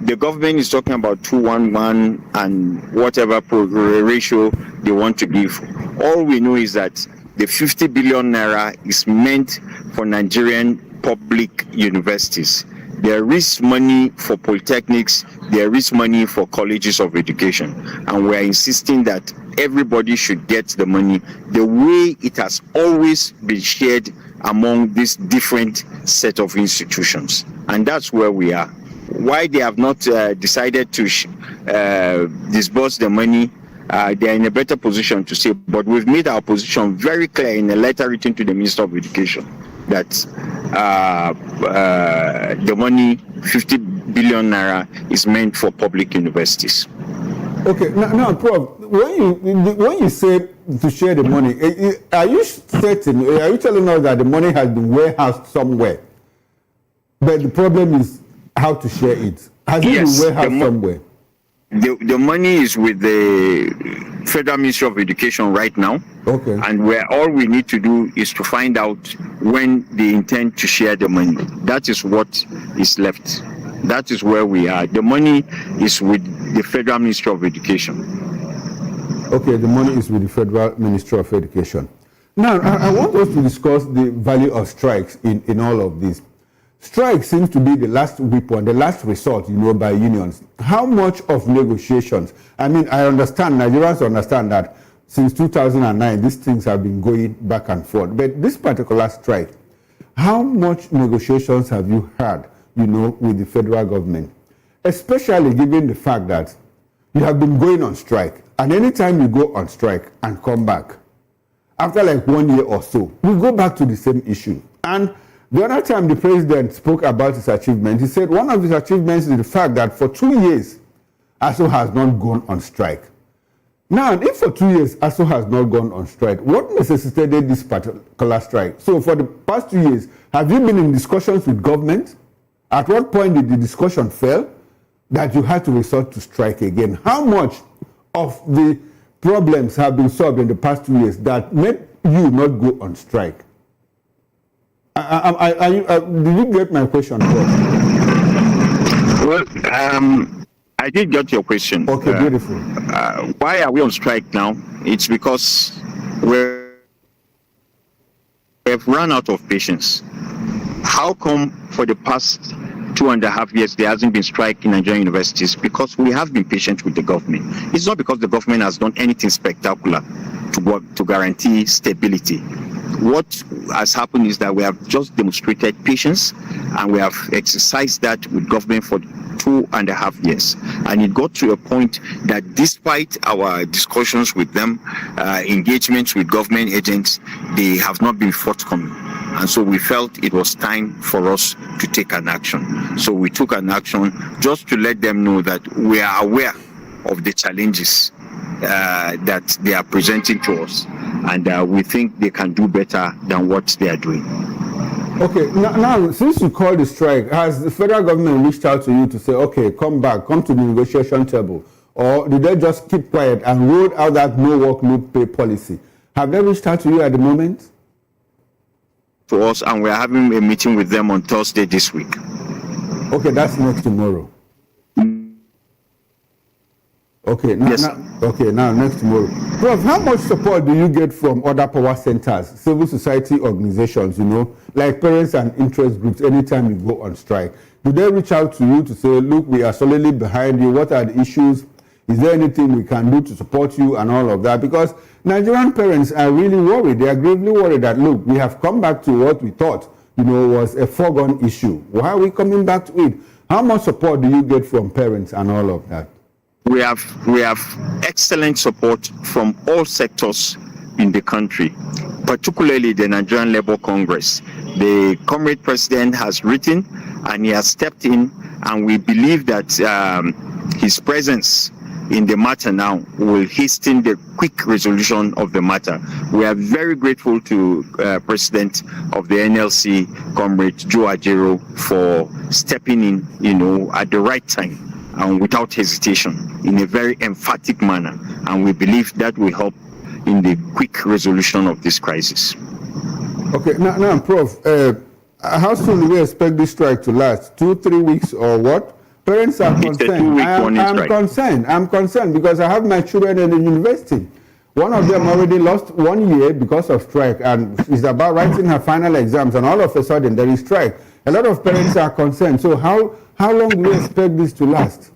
The government is talking about 211 and whatever ratio they want to give. All we know is that the 50 billion naira is meant for Nigerian public universities. There is money for polytechnics, there is money for colleges of education, and we are insisting that everybody should get the money the way it has always been shared among this different set of institutions. And that's where we are. Why they have not decided to disburse the money, they are in a better position to say, but we've made our position very clear in a letter written to the Minister of Education that the money, 50 billion naira, is meant for public universities. Okay, now Prof, when you say to share the money, are you certain, are you telling us that the money has been warehoused somewhere, but the problem is how to share it? Has it been warehoused somewhere? The money is with the Federal Ministry of Education right now. Okay. And where all we need to do is to find out when they intend to share the money. That is what is left. That is where we are. The money is with the Federal Ministry of Education. Okay, the money is with the Federal Ministry of Education. Now, I want us to discuss the value of strikes in all of this. Strike seems to be the last weapon, the last resort, by unions. How much of negotiations? I mean, I understand, Nigerians understand that since 2009, these things have been going back and forth. But this particular strike, how much negotiations have you had, with the federal government? Especially given the fact that you have been going on strike, and anytime you go on strike and come back, after like 1 year or so, we go back to the same issue. And the other time the president spoke about his achievement, he said one of his achievements is the fact that for 2 years, ASU has not gone on strike. Now, if for 2 years ASU has not gone on strike, what necessitated this particular strike? So for the past 2 years, have you been in discussions with government? At what point did the discussion fail that you had to resort to strike again? How much of the problems have been solved in the past 2 years that made you not go on strike? Did you get my question? Well, I did get your question. Okay, beautiful. Why are we on strike now? It's because we've run out of patience. How come for the past 2.5 years there hasn't been strike in Nigerian universities? Because we have been patient with the government. It's not because the government has done anything spectacular to guarantee stability. what has happened is that we have just demonstrated patience, and we have exercised that with government for 2.5 years. And it got to a point that despite our discussions with them, engagements with government agents, they have not been forthcoming. And so we felt it was time for us to take an action. So we took an action just to let them know that we are aware of the challenges that they are presenting to us, and we think they can do better than what they are doing. Okay, now since you called the strike, has the federal government reached out to you to say, okay, come back, come to the negotiation table? Or did they just keep quiet and roll out that no work, no pay policy? Have they reached out to you at the moment? To us, and we're having a meeting with them on Thursday this week. Okay, that's next tomorrow. Okay, now, yes, now next tomorrow. Prof, how much support do you get from other power centers, civil society organizations, like parents and interest groups anytime you go on strike? Do they reach out to you to say, look, we are solidly behind you, what are the issues? Is there anything we can do to support you and all of that? Because Nigerian parents are really worried. They are gravely worried that, look, we have come back to what we thought, was a foregone issue. Why are we coming back to it? How much support do you get from parents and all of that? We have excellent support from all sectors in the country, particularly the Nigerian Labour Congress. The Comrade President has written and he has stepped in, and we believe that his presence in the matter now will hasten the quick resolution of the matter. We are very grateful to President of the NLC, Comrade Joe Ajero, for stepping in, at the right time and without hesitation, in a very emphatic manner. And we believe that will help in the quick resolution of this crisis. Okay, now Prof, how soon do we expect this strike to last? 2-3 weeks or what? Parents are concerned. I'm concerned because I have my children in the university. One of them already lost 1 year because of strike and is about writing her final exams, and all of a sudden there is strike. A lot of parents are concerned. So how long do we expect this to last?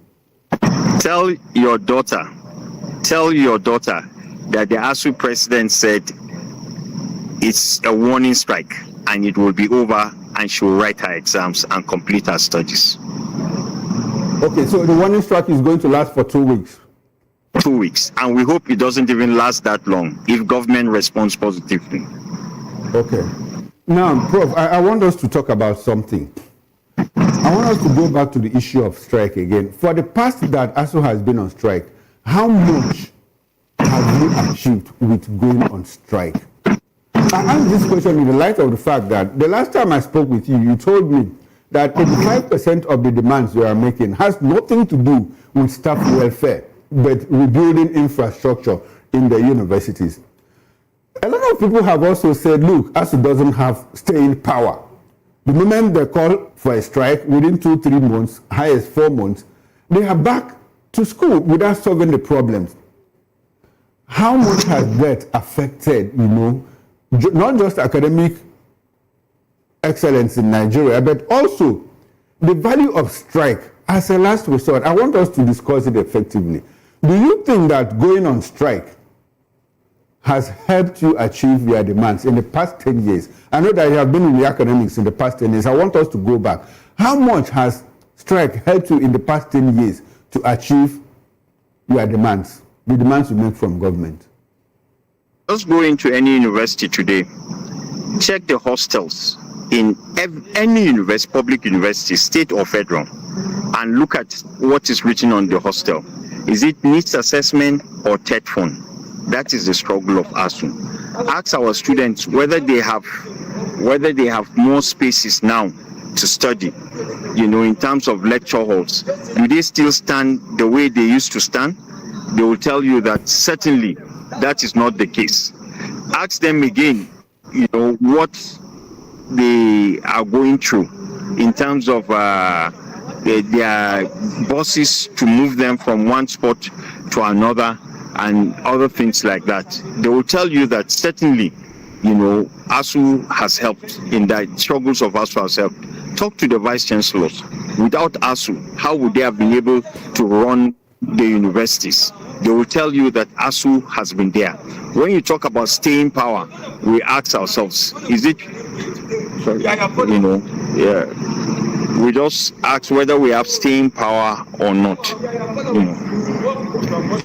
Tell your daughter that the ASU president said it's a warning strike and it will be over, and she will write her exams and complete her studies. Okay, so the warning strike is going to last for 2 weeks. 2 weeks, and we hope it doesn't even last that long if government responds positively. Okay. Now, Prof, I want us to talk about something. I want us to go back to the issue of strike again. For the past that ASU has been on strike, how much have you achieved with going on strike? I ask this question in the light of the fact that the last time I spoke with you, you told me that 85% of the demands you are making has nothing to do with staff welfare, but rebuilding infrastructure in the universities. A lot of people have also said, look, ASU doesn't have staying power. The moment they call for a strike, within 2-3 months, highest 4 months, they are back to school without solving the problems. How much has that affected, not just academic excellence in Nigeria, but also the value of strike as a last resort? I want us to discuss it effectively. Do you think that going on strike has helped you achieve your demands in the past 10 years? I know that you have been in the academics in the past 10 years. I want us to go back. How much has strike helped you in the past 10 years to achieve your demands, the demands you make from government? Just go into any university today, check the hostels in any university, public university, state or federal, and look at what is written on the hostel. Is it needs assessment or TET fund? That is the struggle of ASU. Ask our students whether they have more spaces now to study, in terms of lecture halls. Do they still stand the way they used to stand? They will tell you that certainly that is not the case. Ask them again, what they are going through in terms of their bosses to move them from one spot to another and other things like that. They will tell you that certainly, ASU has helped in that. Struggles of ASU has helped. Talk to the vice chancellors. Without ASU, how would they have been able to run the universities, they will tell you that ASU has been there. When you talk about staying power, we ask ourselves, is it, you know, yeah, we just ask whether we have staying power or not. You know.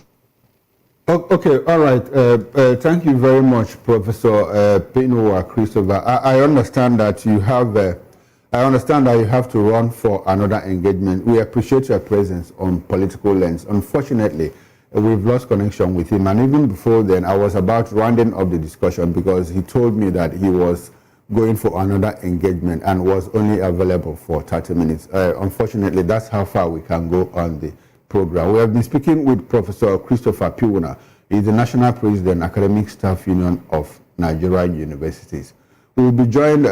Okay, all right. Thank you very much, Professor Pinua Christopher. I understand that you have. I understand that you have to run for another engagement. We appreciate your presence on Political Lens. Unfortunately, we've lost connection with him, and even before then, I was about rounding up the discussion because he told me that he was going for another engagement and was only available for 30 minutes. Unfortunately, that's how far we can go on the program. We have been speaking with Professor Christopher Piwuna. He's the National President, Academic Staff Union of Nigerian Universities. We will be joined,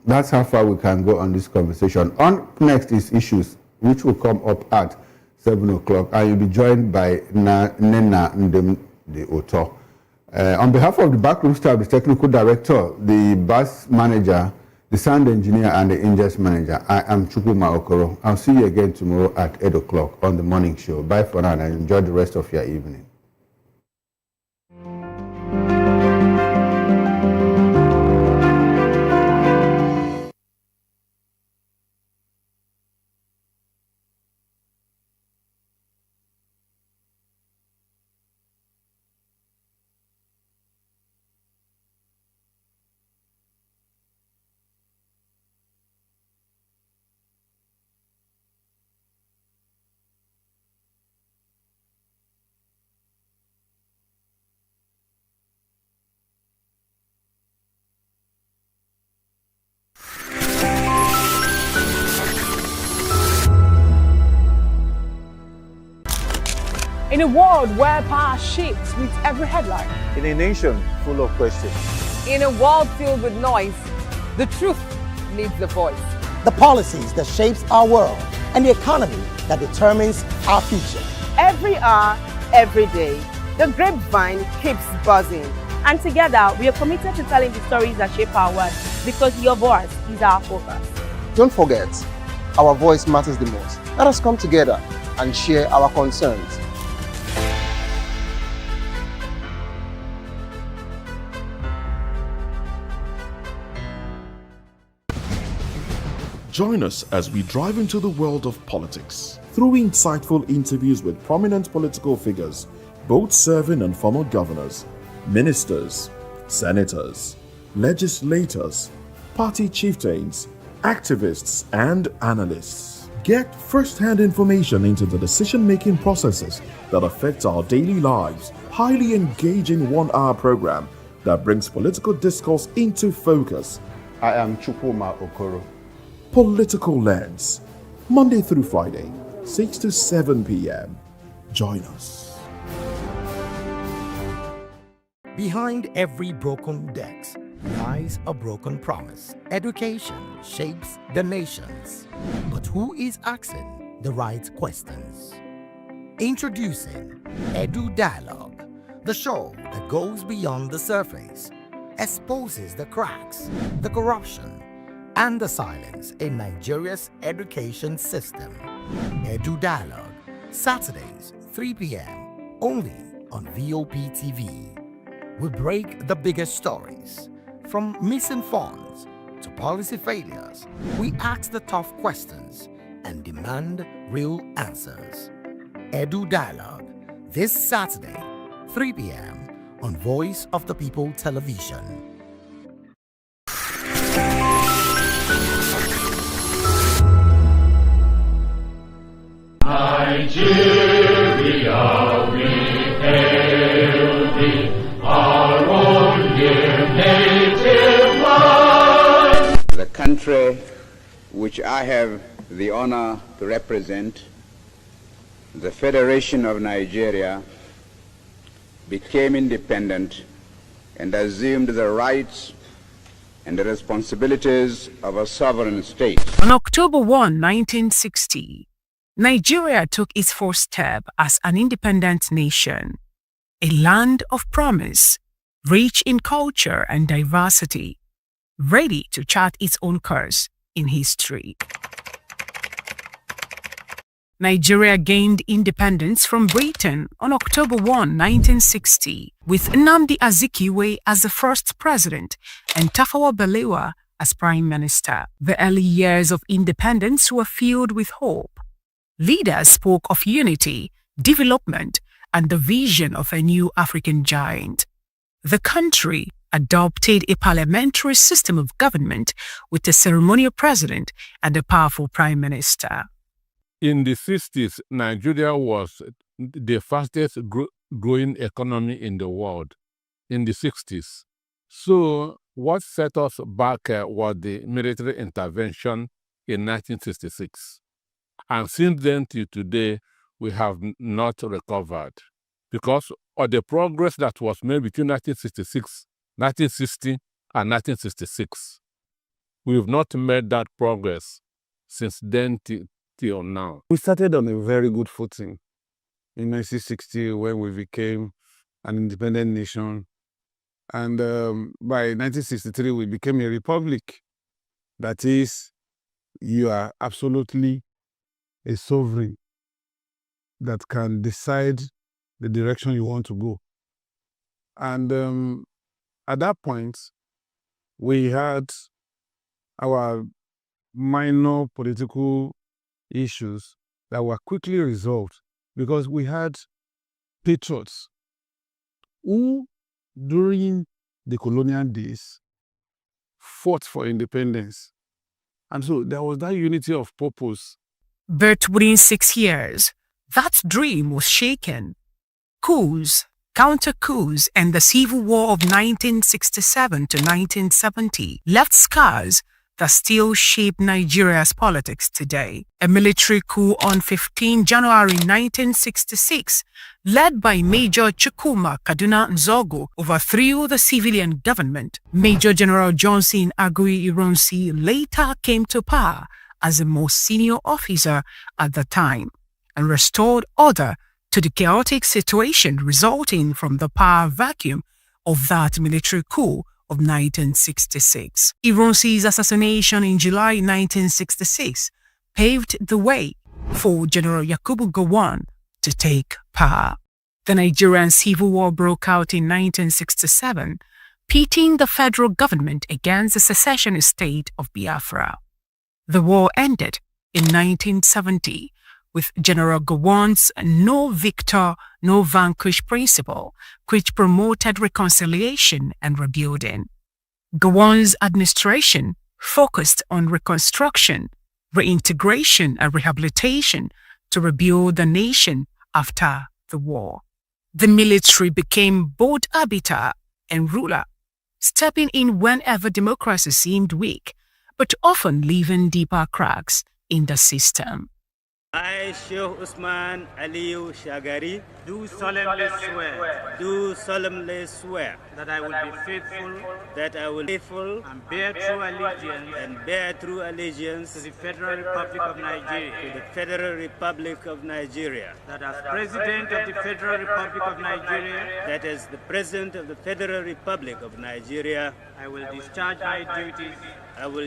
that's how far we can go on this conversation. On next is issues, which will come up at 7 o'clock, and you'll be joined by Nena Ndemde Oto. On behalf of the backroom staff, the technical director, the bus manager, the sound engineer, and the ingest manager, I am Chukwuma Okoro. I'll see you again tomorrow at 8 o'clock on the morning show. Bye for now and enjoy the rest of your evening. In a world where power shifts with every headline. In a nation full of questions. In a world filled with noise, the truth needs a voice. The policies that shapes our world and the economy that determines our future. Every hour, every day, the grapevine keeps buzzing. And together, we are committed to telling the stories that shape our world because your voice is our focus. Don't forget, our voice matters the most. Let us come together and share our concerns. Join us as we drive into the world of politics through insightful interviews with prominent political figures, both serving and former governors, ministers, senators, legislators, party chieftains, activists, and analysts. Get first-hand information into the decision-making processes that affect our daily lives. Highly engaging one-hour program that brings political discourse into focus. I am Chukwuma Okoro. Political Lens, Monday through Friday, 6 to 7 p.m. Join us. Behind every broken desk lies a broken promise. Education shapes the nations. But who is asking the right questions? Introducing Edu Dialogue, the show that goes beyond the surface, exposes the cracks, the corruption, and the silence in Nigeria's education system. Edu Dialogue, Saturdays, 3 p.m., only on VOP TV. We break the biggest stories, from missing funds to policy failures. We ask the tough questions and demand real answers. Edu Dialogue, this Saturday, 3 p.m. on Voice of the People Television. Nigeria, we hail thee, our own dear native land. The country which I have the honor to represent, the Federation of Nigeria, became independent and assumed the rights and the responsibilities of a sovereign state. On October 1, 1960, Nigeria took its first step as an independent nation, a land of promise, rich in culture and diversity, ready to chart its own course in history. Nigeria gained independence from Britain on October 1, 1960, with Nnamdi Azikiwe as the first president and Tafawa Balewa as prime minister. The early years of independence were filled with hope. Leaders spoke of unity, development, and the vision of a new African giant. The country adopted a parliamentary system of government with a ceremonial president and a powerful prime minister. In the 60s, Nigeria was the fastest growing economy in the world in the 60s. So what set us back was the military intervention in 1966. And since then till today, we have not recovered because of the progress that was made between 1966, 1960, and 1966. We've not made that progress since then till now. We started on a very good footing in 1960 when we became an independent nation. And by 1963, we became a republic. That is, you are absolutely a sovereign that can decide the direction you want to go. And at that point, we had our minor political issues that were quickly resolved because we had patriots who, during the colonial days, fought for independence. And so there was that unity of purpose. But within 6 years, that dream was shaken. Coups, counter-coups, and the Civil War of 1967 to 1970 left scars that still shape Nigeria's politics today. A military coup on 15 January 1966, led by Major Chukwuma Kaduna Nzogo, overthrew the civilian government. Major General Johnson Agui Ironsi later came to power as the most senior officer at the time and restored order to the chaotic situation resulting from the power vacuum of that military coup of 1966. Ironsi's assassination in July 1966 paved the way for General Yakubu Gowon to take power. The Nigerian Civil War broke out in 1967, pitting the federal government against the secessionist state of Biafra. The war ended in 1970 with General Gowon's no victor, no vanquished principle, which promoted reconciliation and rebuilding. Gowon's administration focused on reconstruction, reintegration, and rehabilitation to rebuild the nation after the war. The military became both arbiter and ruler, stepping in whenever democracy seemed weak, but often leaving deeper cracks in the system. I, Sheikh Usman Aliyu Shagari, do solemnly swear that I will be faithful and bear true allegiance to the Federal Republic of Nigeria, that as President of the Federal Republic of Nigeria, I will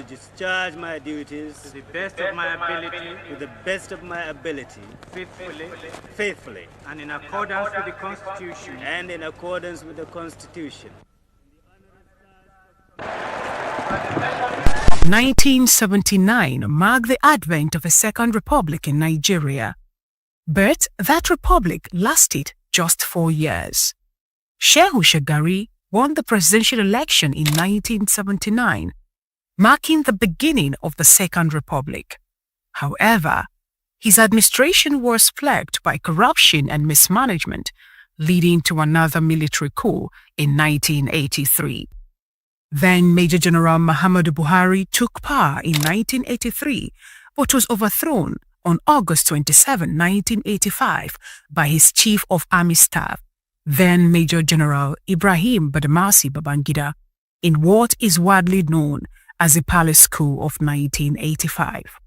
discharge my duties to the best of my ability, faithfully, and in accordance with the Constitution. 1979 marked the advent of a second republic in Nigeria. But that republic lasted just 4 years. Shehu Shagari won the presidential election in 1979, marking the beginning of the Second Republic. However, his administration was plagued by corruption and mismanagement, leading to another military coup in 1983. Then Major General Muhammadu Buhari took power in 1983, but was overthrown on August 27, 1985, by his Chief of Army Staff, then Major General Ibrahim Badamasi Babangida, in what is widely known as the Palace Coup of 1985.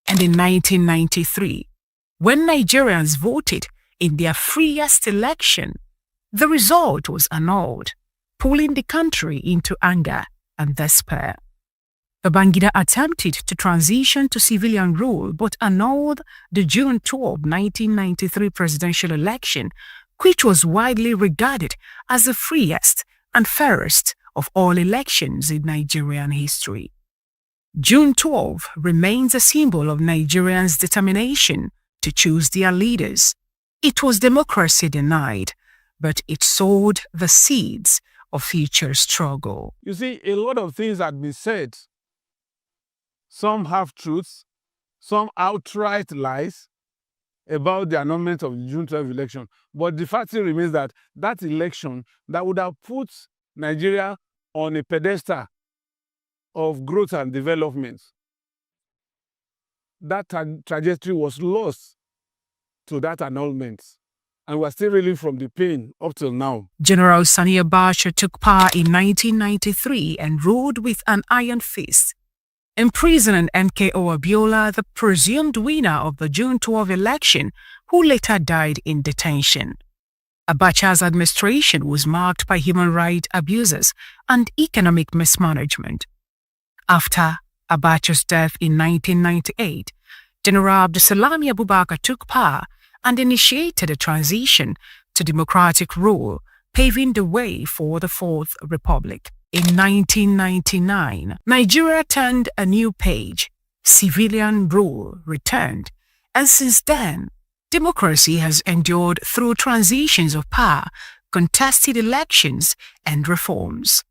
And in 1993, when Nigerians voted in their freest election, the result was annulled, pulling the country into anger and despair. Babangida attempted to transition to civilian rule but annulled the June 12, 1993 presidential election, which was widely regarded as the freest and fairest of all elections in Nigerian history. June 12 remains a symbol of Nigerians' determination to choose their leaders. It was democracy denied, but it sowed the seeds of future struggle. You see, a lot of things had been said. Some half truths, some outright lies about the annulment of the June 12 election. But the fact still remains that that election that would have put Nigeria on a pedestal of growth and development, that trajectory was lost to that annulment. And we're still reeling from the pain up till now. General Sani Abacha took power in 1993 and ruled with an iron fist, imprisoning NKO Abiola, the presumed winner of the June 12 election, who later died in detention. Abacha's administration was marked by human rights abuses and economic mismanagement. After Abacha's death in 1998, General Abdusalami Abubakar took power and initiated a transition to democratic rule, paving the way for the Fourth Republic. In 1999, Nigeria turned a new page. Civilian rule returned, and since then, democracy has endured through transitions of power, contested elections, and reforms.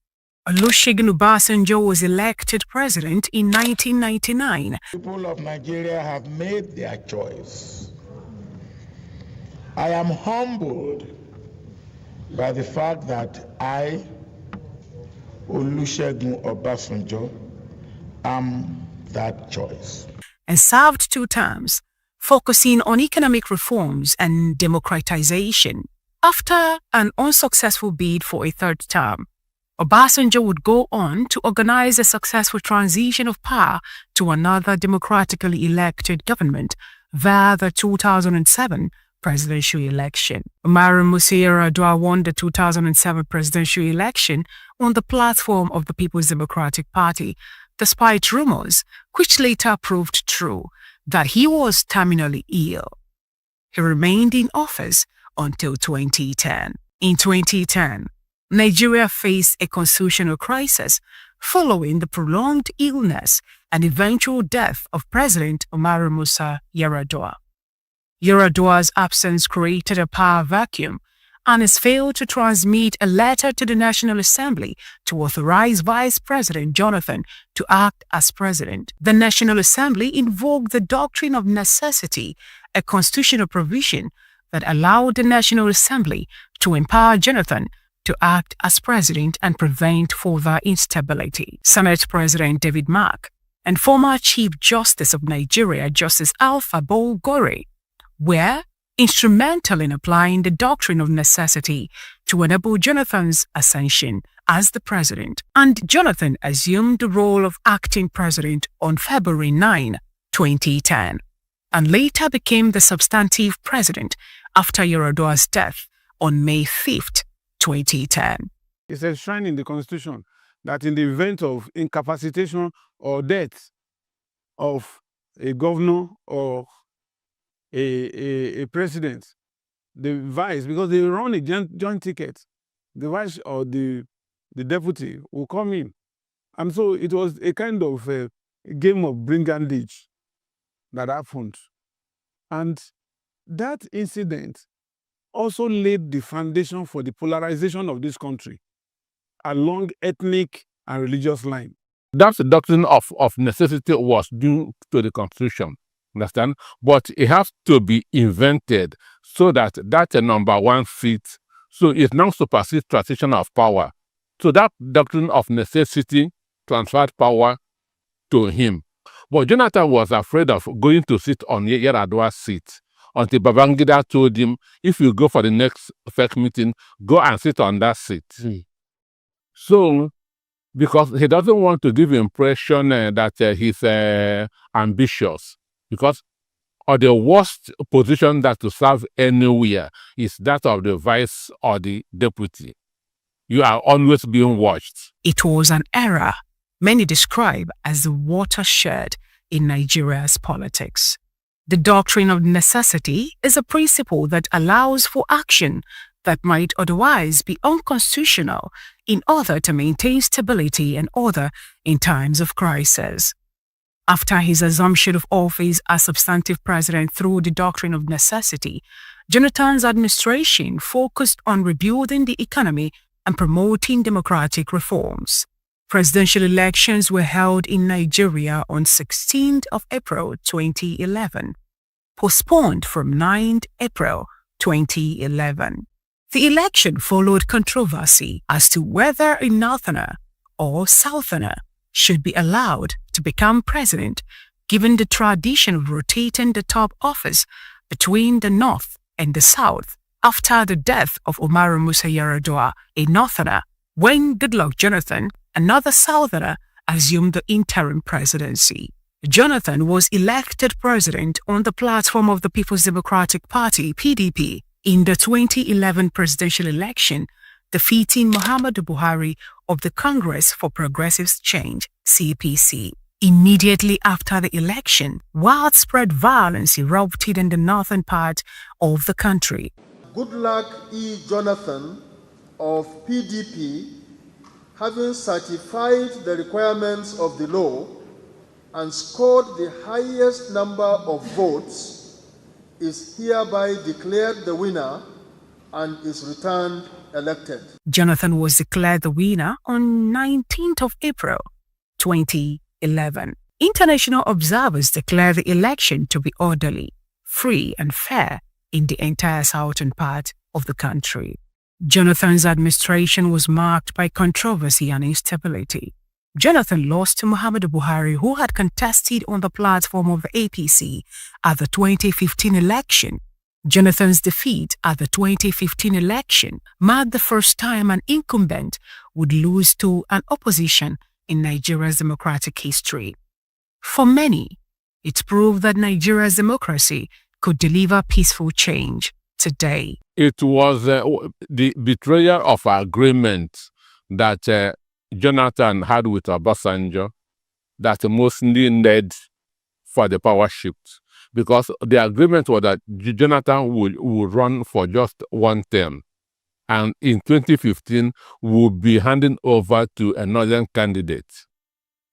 Olusegun Obasanjo was elected president in 1999. People of Nigeria have made their choice. I am humbled by the fact that I, Olusegun Obasanjo, am that choice. And served 2 terms, focusing on economic reforms and democratization. After an unsuccessful bid for a 3rd term, Obasanjo would go on to organize a successful transition of power to another democratically elected government via the 2007 presidential election. Umaru Musa Yar'Adua won the 2007 presidential election on the platform of the People's Democratic Party, despite rumors, which later proved true, that he was terminally ill. He remained in office until 2010. In 2010, Nigeria faced a constitutional crisis following the prolonged illness and eventual death of President Umaru Musa Yar'Adua. Yar'Adua's absence created a power vacuum and has failed to transmit a letter to the National Assembly to authorize Vice President Jonathan to act as president. The National Assembly invoked the doctrine of necessity, a constitutional provision that allowed the National Assembly to empower Jonathan to act as president and prevent further instability. Senate President David Mark and former Chief Justice of Nigeria, Justice Alpha Bolgore, were instrumental in applying the doctrine of necessity to enable Jonathan's ascension as the president, and Jonathan assumed the role of acting president on February 9, 2010, and later became the substantive president after Yar'Adua's death on May 5th, 2010. It's enshrined in the Constitution that in the event of incapacitation or death of a governor or a president, the vice, because they run a joint ticket, the vice or the deputy will come in. And so it was a kind of a game of brigandage that happened. And that incident also laid the foundation for the polarization of this country along ethnic and religious lines. That's the doctrine of necessity was due to the Constitution, understand? But it has to be invented so that that's a number 1 seat. So it now supersedes transition of power. So that doctrine of necessity transferred power to him. But Jonathan was afraid of going to sit on Yar'Adua's seat until Babangida told him, if you go for the next FEC meeting, go and sit on that seat. So, because he doesn't want to give the impression that he's ambitious, because the worst position that to serve anywhere is that of the vice or the deputy. You are always being watched. It was an era many describe as the watershed in Nigeria's politics. The doctrine of necessity is a principle that allows for action that might otherwise be unconstitutional in order to maintain stability and order in times of crisis. After his assumption of office as substantive president through the doctrine of necessity, Jonathan's administration focused on rebuilding the economy and promoting democratic reforms. Presidential elections were held in Nigeria on 16th of April 2011, postponed from 9th April 2011. The election followed controversy as to whether a Northerner or Southerner should be allowed to become president, given the tradition of rotating the top office between the North and the South after the death of Umaru Musa Yar'Adua, a Northerner, when Goodluck Jonathan, another Southerner, assumed the interim presidency. Jonathan was elected president on the platform of the People's Democratic Party, PDP, in the 2011 presidential election, defeating Muhammadu Buhari of the Congress for Progressive Change, CPC. Immediately after the election, widespread violence erupted in the northern part of the country. Goodluck E. Jonathan of PDP, having certified the requirements of the law and scored the highest number of votes, is hereby declared the winner and is returned elected. Jonathan was declared the winner on 19th of April 2011. International observers declared the election to be orderly, free and fair in the entire southern part of the country. Jonathan's administration was marked by controversy and instability. Jonathan lost to Muhammadu Buhari, who had contested on the platform of the APC at the 2015 election. Jonathan's defeat at the 2015 election marked the first time an incumbent would lose to an opposition in Nigeria's democratic history. For many, it proved that Nigeria's democracy could deliver peaceful change today. It was the betrayal of agreement that Jonathan had with Obasanjo that mostly led for the power shift, because the agreement was that Jonathan would run for just one term, and in 2015 would be handing over to another candidate.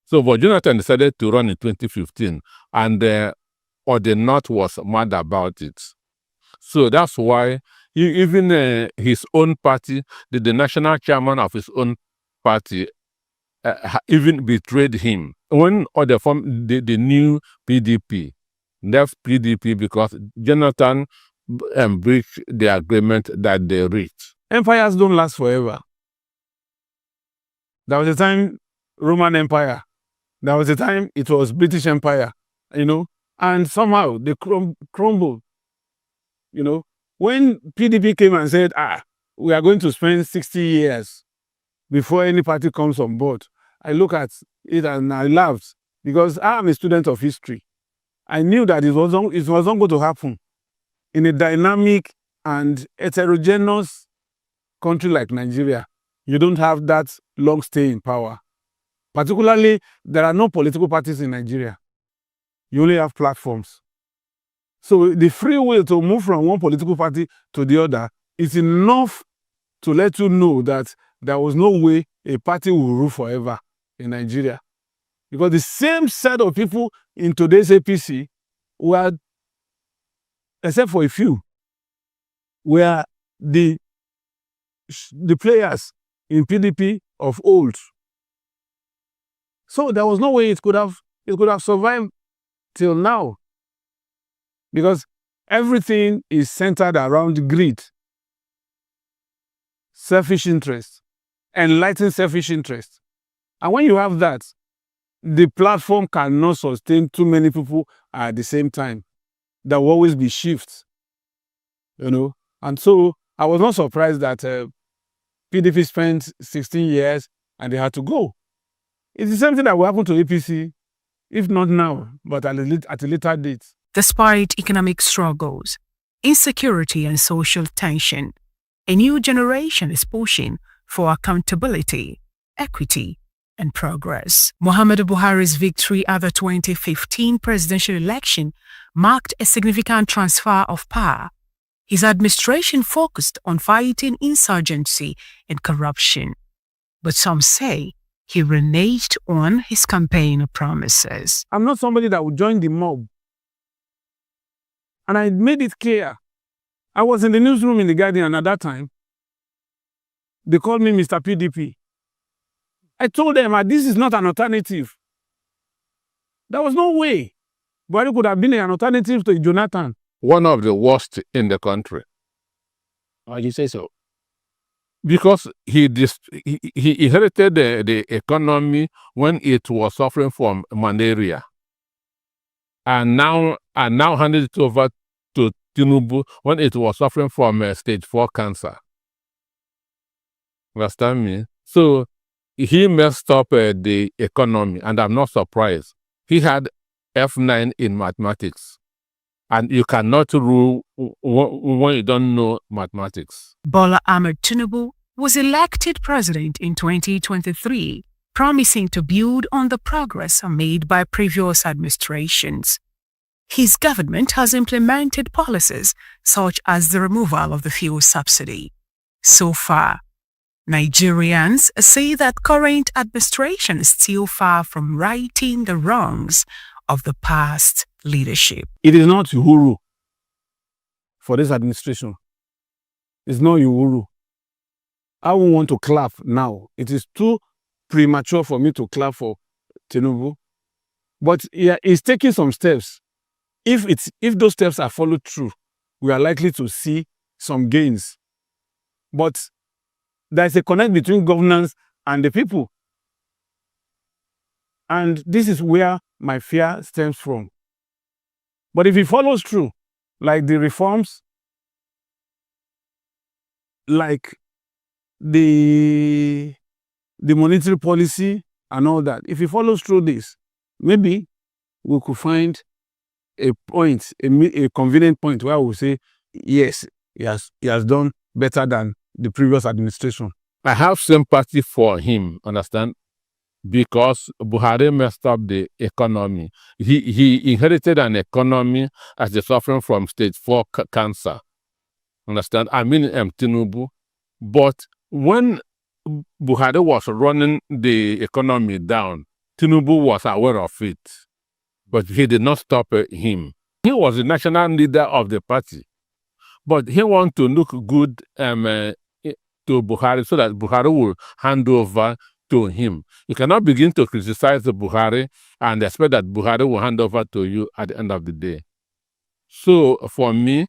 So, but Jonathan decided to run in 2015, and the North was mad about it. So that's why even his own party, the national chairman of his own party, even betrayed him. When they formed the new PDP, left PDP because Jonathan breached the agreement that they reached. Empires don't last forever. There was a time Roman Empire. There was a time it was British Empire, and somehow they crumbled. When PDP came and said, we are going to spend 60 years before any party comes on board, I look at it and I laughed, because I am a student of history. I knew that it wasn't going to happen in a dynamic and heterogeneous country like Nigeria. You don't have that long stay in power. Particularly, there are no political parties in Nigeria. You only have platforms. So the free will to move from one political party to the other is enough to let you know that there was no way a party will rule forever in Nigeria. Because the same set of people in today's APC were, except for a few, were the players in PDP of old. So there was no way it could have survived till now. Because everything is centered around greed, selfish interest, enlightened selfish interest. And when you have that, the platform cannot sustain too many people at the same time. There will always be shifts, And so I was not surprised that PDP spent 16 years and they had to go. It's the same thing that will happen to APC, if not now, but at a later date. Despite economic struggles, insecurity and social tension, a new generation is pushing for accountability, equity, and progress. Muhammadu Buhari's victory at the 2015 presidential election marked a significant transfer of power. His administration focused on fighting insurgency and corruption, but some say he reneged on his campaign promises. I'm not somebody that would join the mob. And I made it clear. I was in the newsroom in The Guardian at that time. They called me Mr. PDP. I told them this is not an alternative. There was no way Buhari could have been an alternative to Jonathan. One of the worst in the country. Why do you say so? Because he inherited the economy when it was suffering from malaria, and now handed it over to Tinubu when it was suffering from stage 4 cancer. Understand me? So he messed up the economy, and I'm not surprised. He had F9 in mathematics, and you cannot rule when you don't know mathematics. Bola Ahmed Tinubu was elected president in 2023, promising to build on the progress made by previous administrations. His government has implemented policies such as the removal of the fuel subsidy. So far, Nigerians say that current administration is still far from righting the wrongs of the past leadership. It is not Uhuru for this administration. It's not Uhuru. I won't want to clap now. It is too premature for me to clap for Tinubu. But yeah, he's taking some steps. If those steps are followed through, we are likely to see some gains. But there's a connect between governance and the people. And this is where my fear stems from. But if he follows through, like the reforms, like the monetary policy and all that, if he follows through this, maybe we could find a point, a convenient point where we say, yes, he has done better than the previous administration. I have sympathy for him, understand? Because Buhari messed up the economy. He inherited an economy as the suffering from stage 4 cancer. Understand? I mean, Tinubu. But when Buhari was running the economy down, Tinubu was aware of it. But he did not stop him. He was the national leader of the party. But he wanted to look good to Buhari so that Buhari will hand over to him. You cannot begin to criticize the Buhari and expect that Buhari will hand over to you at the end of the day. So for me,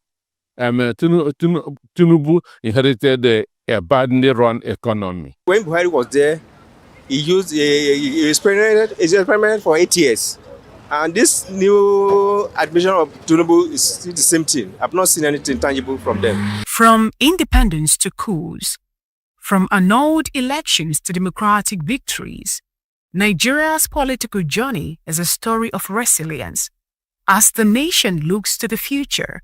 Tinubu inherited a badly run economy. When Buhari was there, he used he experimented for 8 years. And this new admission of Tinubu is still the same thing. I've not seen anything tangible from them. From independence to coups, from annulled elections to democratic victories, Nigeria's political journey is a story of resilience. As the nation looks to the future,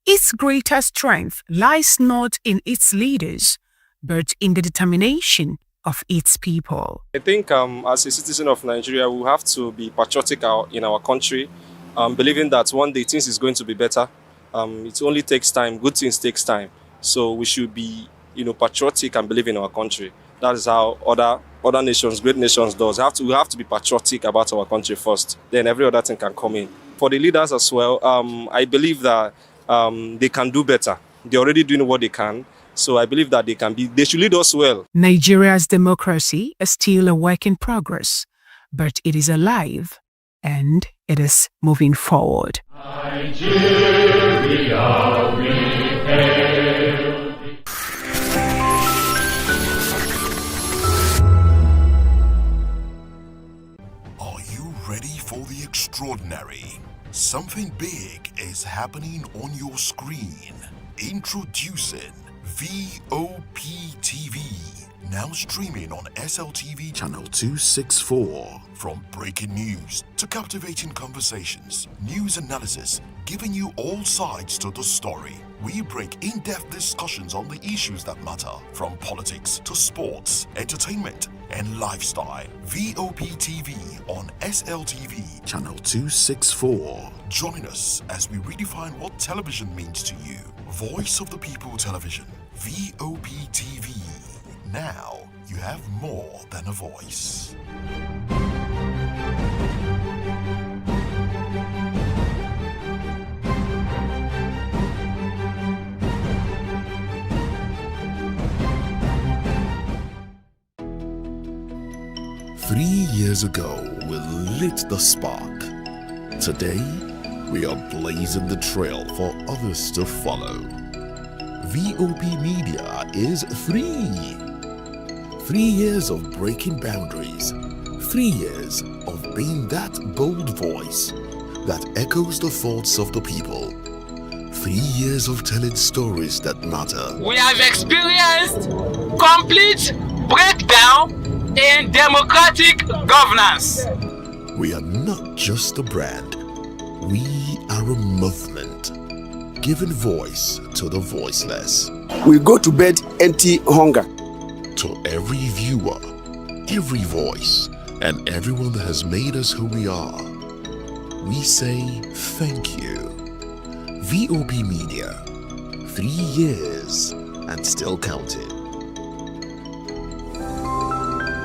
its greatest strength lies not in its leaders, but in the determination of its people. I think as a citizen of Nigeria, we have to be patriotic in our country, believing that one day things is going to be better. It only takes time. Good things takes time. So we should be, patriotic and believe in our country. That is how other nations, great nations, does. We have to be patriotic about our country first. Then every other thing can come in. For the leaders as well, I believe that they can do better. They're already doing what they can. So I believe that they should lead us well. Nigeria's democracy is still a work in progress, but it is alive and it is moving forward. Nigeria, we hail thee. Are you ready for the extraordinary? Something big is happening on your screen. Introducing VOP TV, now streaming on SLTV channel 264. From breaking news to captivating conversations, news analysis, giving you all sides to the story. We break in-depth discussions on the issues that matter, from politics to sports, entertainment, and lifestyle. VOP TV on SLTV, channel 264. Join us as we redefine what television means to you. Voice of the People Television, VOP TV. Now you have more than a voice. Years ago, we lit the spark. Today, we are blazing the trail for others to follow. VOP Media is 3. 3 years of breaking boundaries. 3 years of being that bold voice that echoes the thoughts of the people. 3 years of telling stories that matter. We have experienced complete breakdown in democratic governance. We are not just a brand, we are a movement, giving voice to the voiceless. We go to bed anti-hunger. To every viewer, every voice, and everyone that has made us who we are, we say thank you. VOP Media, 3 years and still counting.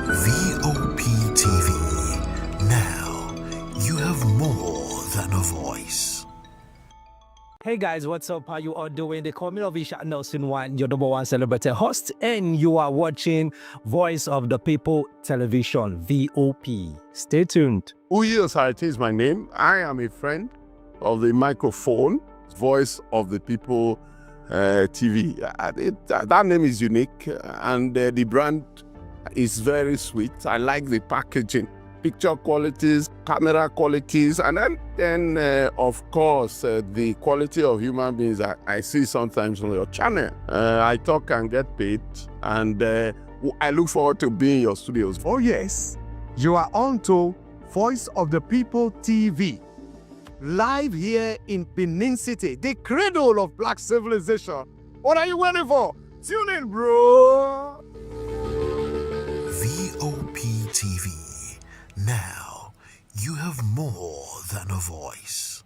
VOP TV. Now you have more than a voice. Hey guys, what's up? How you all doing? They call me Lovisha Nelson One, your number one celebrity host, and you are watching Voice of the People Television, VOP. Stay tuned. Uyi Osarate is my name. I am a friend of the microphone, Voice of the People TV. That name is unique, and the brand is very sweet. I like the packaging, picture qualities, camera qualities, and then of course, the quality of human beings that I see sometimes on your channel. I talk and get paid, and I look forward to being in your studios. Oh yes, you are on to Voice of the People TV, live here in Benin City, the cradle of black civilization. What are you waiting for? Tune in, bro. VOP TV. Now you have more than a voice.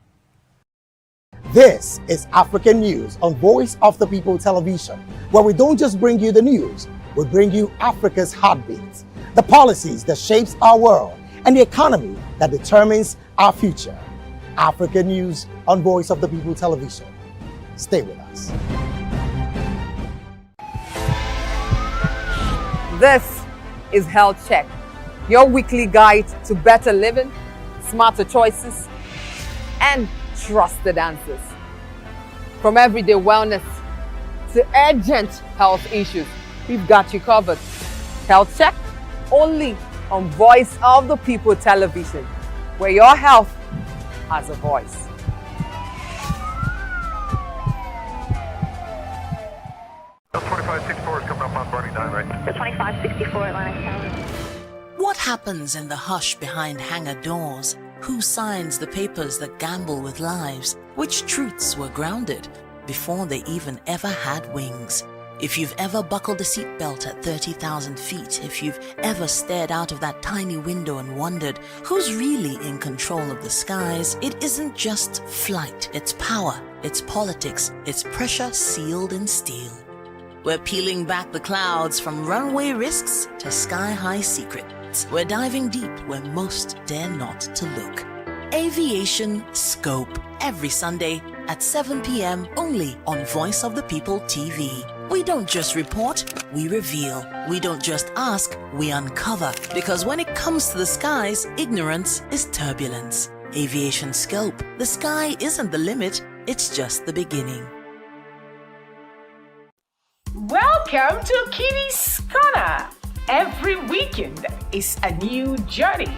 This is African News on Voice of the People Television, where we don't just bring you the news, we bring you Africa's heartbeat, the policies that shapes our world, and the economy that determines our future. African News on Voice of the People Television. Stay with us. This is Health Check, your weekly guide to better living, smarter choices, and trusted answers. From everyday wellness to urgent health issues, we've got you covered. Health Check, only on Voice of the People Television, where your health has a voice. The 2564 is coming up on Bunny 9, right? The 2564 Atlantic Tower. What happens in the hush behind hangar doors? Who signs the papers that gamble with lives? Which truths were grounded before they even ever had wings? If you've ever buckled a seatbelt at 30,000 feet, if you've ever stared out of that tiny window and wondered who's really in control of the skies, it isn't just flight, it's power, it's politics, it's pressure sealed in steel. We're peeling back the clouds from runway risks to sky-high secrets. We're diving deep where most dare not to look. Aviation Scope, every Sunday at 7 p.m. only on Voice of the People TV. We don't just report, we reveal. We don't just ask, we uncover. Because when it comes to the skies, ignorance is turbulence. Aviation Scope, the sky isn't the limit, it's just the beginning. Welcome to Kitty's Corner. Every weekend is a new journey.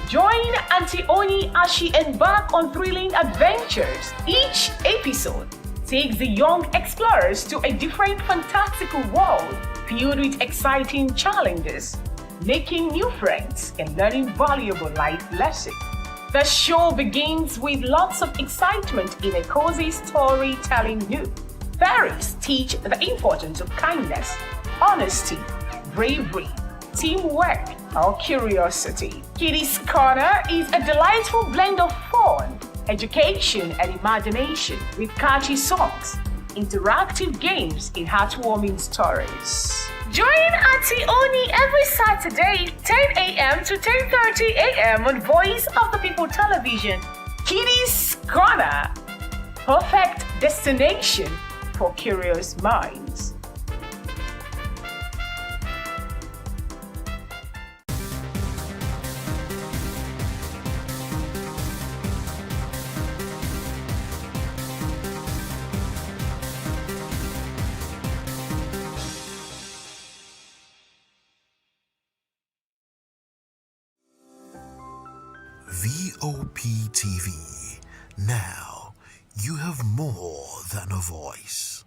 Join Auntie Oni as she embarks on thrilling adventures. Each episode takes the young explorers to a different fantastical world filled with exciting challenges, making new friends and learning valuable life lessons. The show begins with lots of excitement in a cozy storytelling mood. Fairies teach the importance of kindness, honesty, bravery, teamwork, or curiosity. Kiddies Corner is a delightful blend of fun, education, and imagination with catchy songs, interactive games, and heartwarming stories. Join Auntie Oni every Saturday, 10 a.m. to 10:30 a.m. on Voice of the People Television. Kiddies Corner, perfect destination for curious minds. VOP TV. Now you have more than a voice.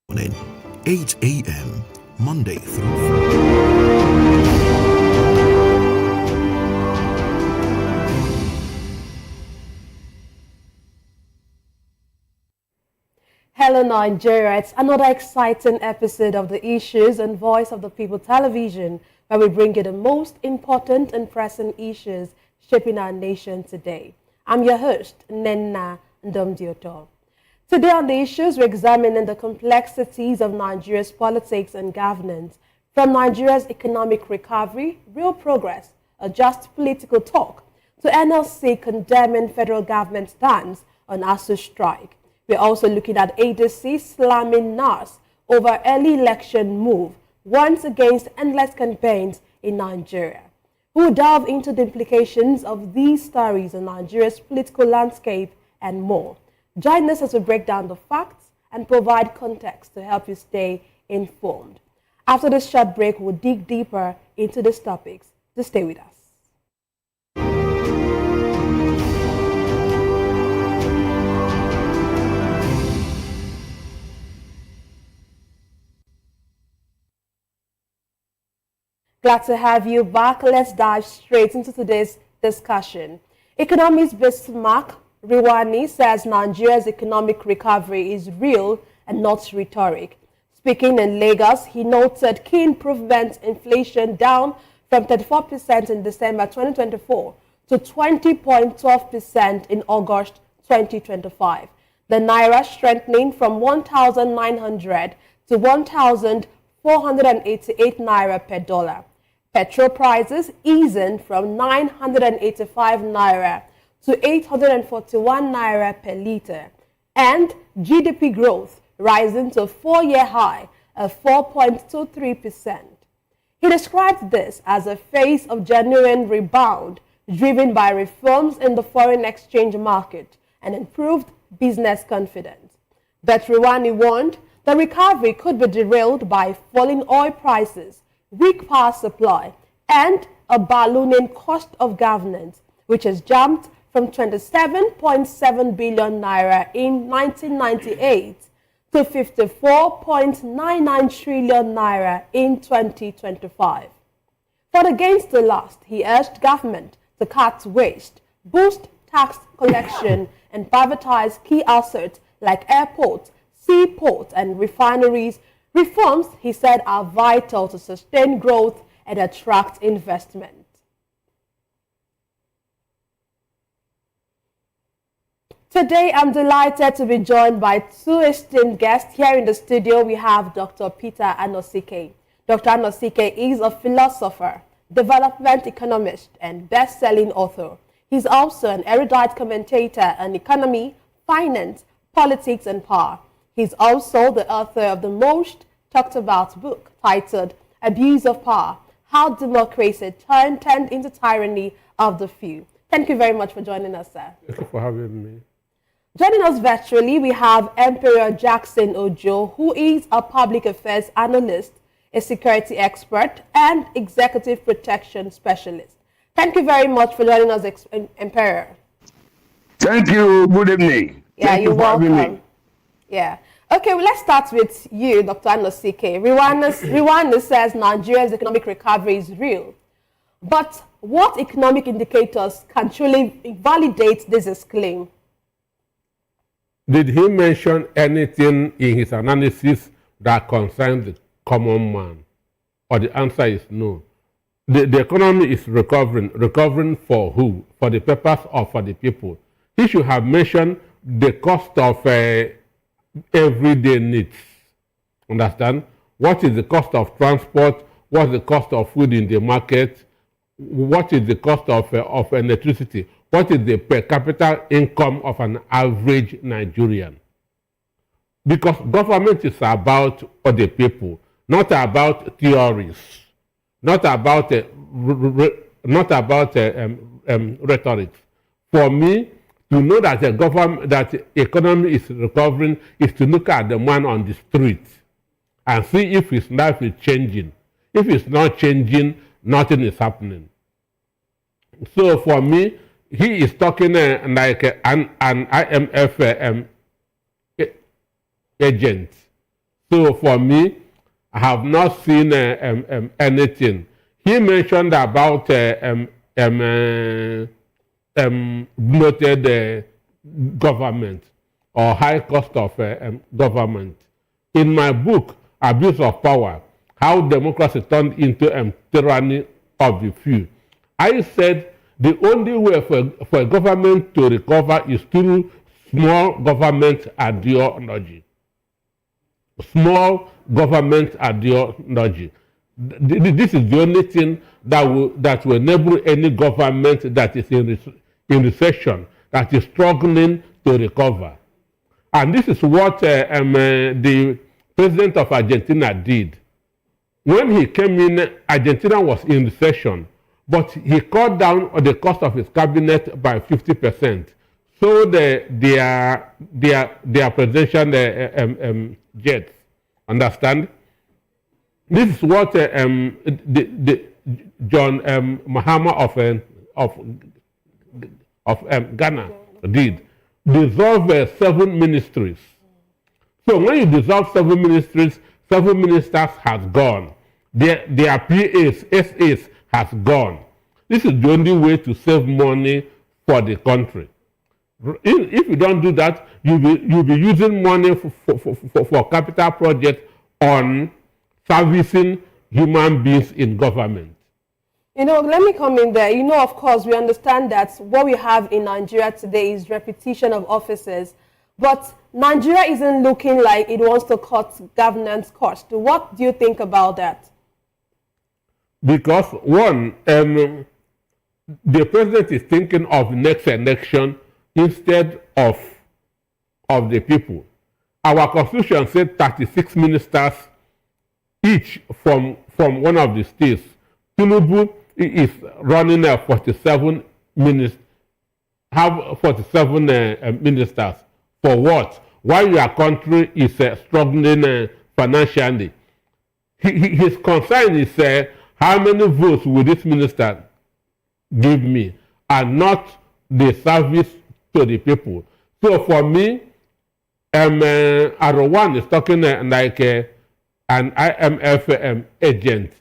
Morning, 8 a.m. Monday through Friday. Hello Nigeria, it's another exciting episode of the Issues and Voice of the People television, where we bring you the most important and pressing issues shaping our nation today. I'm your host, Nenna Ndomdioto. Today on the Issues, we're examining the complexities of Nigeria's politics and governance, from Nigeria's economic recovery, real progress, or just political talk, to NLC condemning federal government stance on ASU strike. We're also looking at ADC slamming NAS over early election move, once against endless campaigns in Nigeria. We'll delve into the implications of these stories on Nigeria's political landscape and more. Join us as we break down the facts and provide context to help you stay informed. After this short break, we'll dig deeper into these topics. So stay with us. Glad to have you back. Let's dive straight into today's discussion. Economist Bismarck Riwani says Nigeria's economic recovery is real and not rhetoric. Speaking in Lagos, he noted key improvements, inflation down from 34% in December 2024 to 20.12% in August 2025. The Naira strengthening from 1,900 to 1,488 Naira per dollar. Petrol prices easing from 985 Naira to 841 Naira per litre. And GDP growth rising to a 4-year high of 4.23%. He described this as a phase of genuine rebound driven by reforms in the foreign exchange market and improved business confidence. But Riwani warned the recovery could be derailed by falling oil prices, weak power supply, and a ballooning cost of governance, which has jumped from 27.7 billion naira in 1998 to 54.99 trillion naira in 2025. But against the last, he urged government to cut waste, boost tax collection, and privatize key assets like airports, seaports, and refineries. Reforms, he said, are vital to sustain growth and attract investment. Today, I'm delighted to be joined by two esteemed guests. Here in the studio, we have Dr. Peter Anosike. Dr. Anosike is a philosopher, development economist, and best-selling author. He's also an erudite commentator on economy, finance, politics, and power. He's also the author of the most talked about book titled Abuse of Power, How Democracy Turned into Tyranny of the Few. Thank you very much for joining us, sir. Thank you for having me. Joining us virtually, we have Emperor Jackson Ojo, who is a public affairs analyst, a security expert, and executive protection specialist. Thank you very much for joining us, Emperor. Thank you. Good evening. Yeah, Thank you're you for having welcome. me. Yeah. Okay, well, let's start with you, Dr. Anosike. Rwanda says Nigeria's economic recovery is real. But what economic indicators can truly validate this claim? Did he mention anything in his analysis that concerns the common man? Or the answer is no. The economy is recovering. Recovering for who? For the purpose or for the people? He should have mentioned the cost of everyday needs. Understand? What is the cost of transport? What's the cost of food in the market? What is the cost of electricity? What is the per capita income of an average Nigerian? Because government is about the people, not about theories, not about rhetoric. For me, to know that the government, that the economy is recovering, is to look at the man on the street and see if his life is changing. If it's not changing, nothing is happening. So for me, he is talking like an IMF agent. So for me, I have not seen anything. He mentioned about bloated government or high cost of government. In my book, Abuse of Power, How Democracy Turned into Tyranny of the Few, I said the only way for a government to recover is through small government ideology. Small government ideology. This is the only thing that will enable any government that is in recession, that is struggling to recover. And this is what the president of Argentina did. When he came in, Argentina was in recession, but he cut down the cost of his cabinet by 50%. So their presidential jets, understand? This is what John Mahama of Ghana did. Dissolve 7 ministries. So when you dissolve 7 ministries, 7 ministers has gone. Their PAs, SAs has gone. This is the only way to save money for the country. If you don't do that, you'll be using money for capital projects on servicing human beings in government. You know, let me come in there. You know, of course, we understand that what we have in Nigeria today is repetition of offices. But Nigeria isn't looking like it wants to cut governance costs. What do you think about that? Because one, the president is thinking of next election instead of the people. Our constitution said 36 ministers each from one of the states. Tinubu is running 47 ministers. Have 47 ministers for what? Why your country is struggling financially? His concern is how many votes will this minister give me, and not the service to the people. So for me, Arwan is talking like an IMF agent,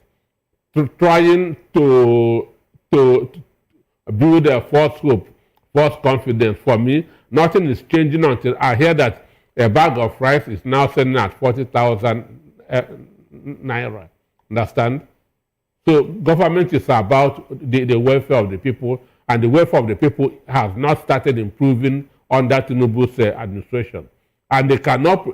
trying to build a false hope, false confidence. For me, nothing is changing until I hear that a bag of rice is now selling at 40,000 naira. Understand? So government is about the welfare of the people, and the welfare of the people has not started improving under Tinubu's administration. And they cannot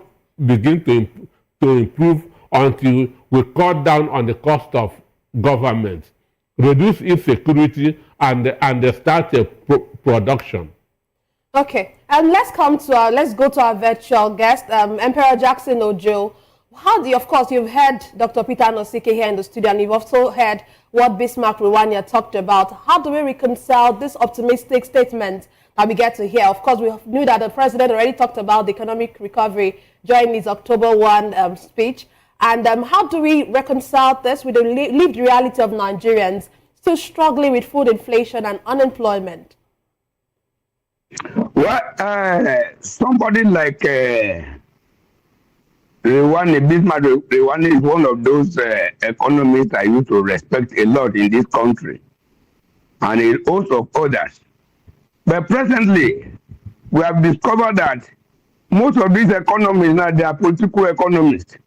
begin to improve until we cut down on the cost of government, reduce insecurity, and start a production. Okay, and let's go to our virtual guest, Emperor Jackson Ojo. Of course, you've heard Dr. Peter Anosike here in the studio, and you've also heard what Bismarck Rwanya talked about. How do we reconcile this optimistic statement that we get to hear? Of course, we knew that the president already talked about the economic recovery during his October 1 speech. And how do we reconcile this with the lived reality of Nigerians still struggling with food inflation and unemployment? Well, somebody like Bismarck Rwanda is one of those economists I used to respect a lot in this country, and a host of others. But presently, we have discovered that most of these economists now, they are political economists.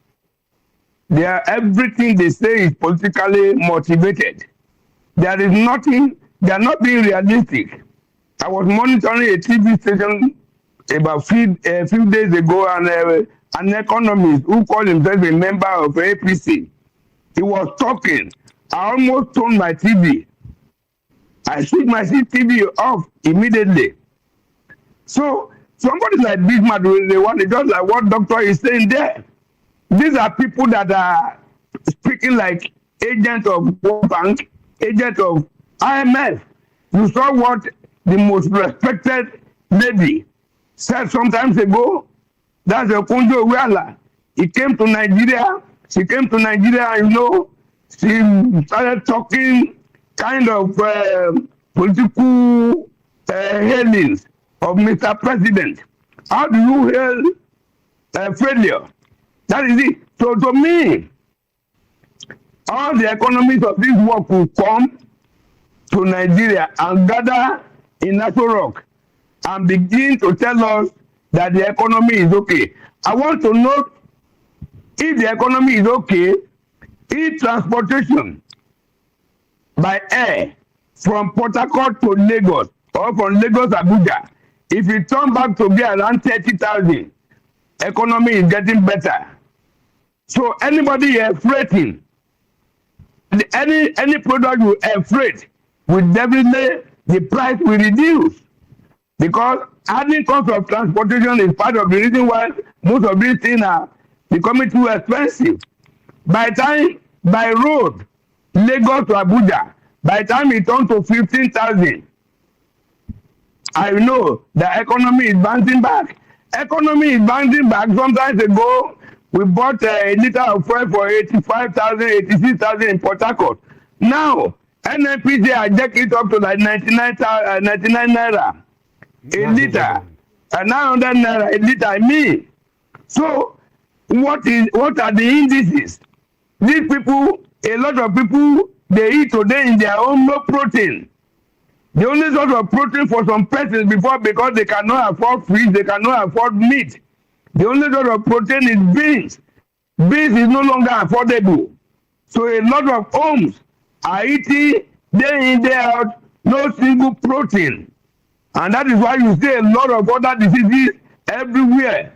Everything they say is politically motivated. There is nothing, they are not being realistic. I was monitoring a TV station about a few days ago, and an economist who called himself a member of APC, he was talking. I almost turned my TV. I switched my TV off immediately. So somebody like Bismarck, they want it just like what doctor is saying there. These are people that are speaking like agents of World Bank, agents of IMF. You saw what the most respected lady said some times ago. That's a Konjo Iweala. He came to Nigeria. She came to Nigeria, and she started talking kind of political hailings of Mr. President. How do you hail failure? That is it. So to me, all the economies of this world will come to Nigeria and gather in Aso Rock and begin to tell us that the economy is okay. I want to know if the economy is okay, if transportation by air from Port Harcourt to Lagos or from Lagos to Abuja, if it turn back to be around 30,000, economy is getting better. So anybody here freighting, any product you freight, will definitely the price will reduce, because adding cost of transportation is part of the reason why most of these things are becoming too expensive. By road, Lagos to Abuja, by the time it turns to 15,000, I know the economy is bouncing back. Economy is bouncing back. Sometimes ago, we bought a liter of fuel for 85,000, 86,000 in Port Harcourt. Now, NNPC are jacking it up to like 99 naira a liter, and 900 naira a liter. I mean, so what are the indices? These people, a lot of people, they eat today in their own low protein. The only sort of protein for some persons before, because they cannot afford fish, they cannot afford meat. The only sort of protein is beans. Beans is no longer affordable. So a lot of homes are eating day in, day out, no single protein. And that is why you see a lot of other diseases everywhere.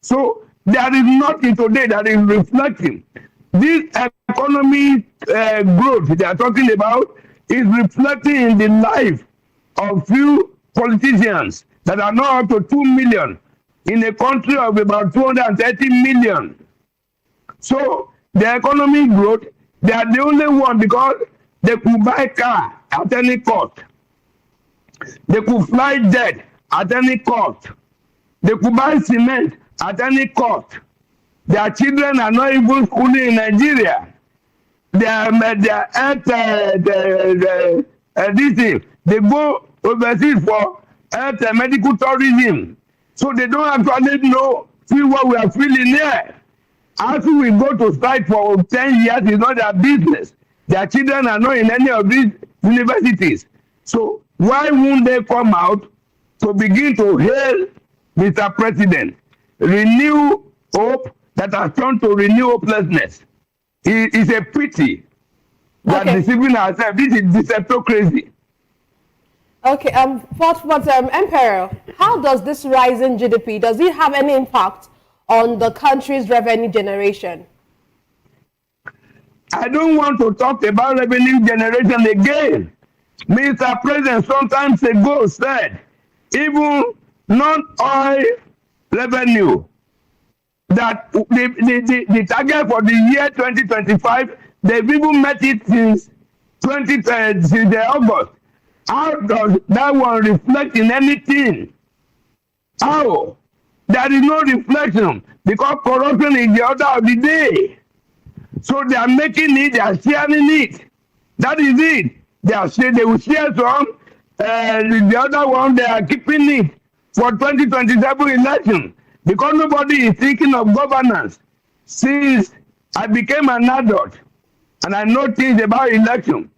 So there is nothing today that is reflecting. This economic growth they are talking about is reflecting in the life of few politicians that are now up to 2 million in a country of about 230 million. So the economic growth, they are the only one, because they could buy car at any cost. They could fly jet at any cost. They could buy cement at any cost. Their children are not even schooling in Nigeria. They go overseas for health and medical tourism. So they don't actually feel what we are feeling here. After we go to strike for 10 years, it's not their business. Their children are not in any of these universities. So why won't they come out to begin to hail Mr. President? Renew hope that has turned to renew hopelessness. It is a pity that deceiving ourselves. This is deceptocracy. Okay, Emperor, how does this rise in GDP, does it have any impact on the country's revenue generation? I don't want to talk about revenue generation again. Mr. President sometimes ago said, even non-oil revenue, that the target for the year 2025, they've even met it since August. How does that one reflect in anything? How? There is no reflection, because corruption is the order of the day. So they are making it, they are sharing it. That is it. They will share some, the other one, they are keeping it for 2027 election, because nobody is thinking of governance. since I became an adult and I know things about election,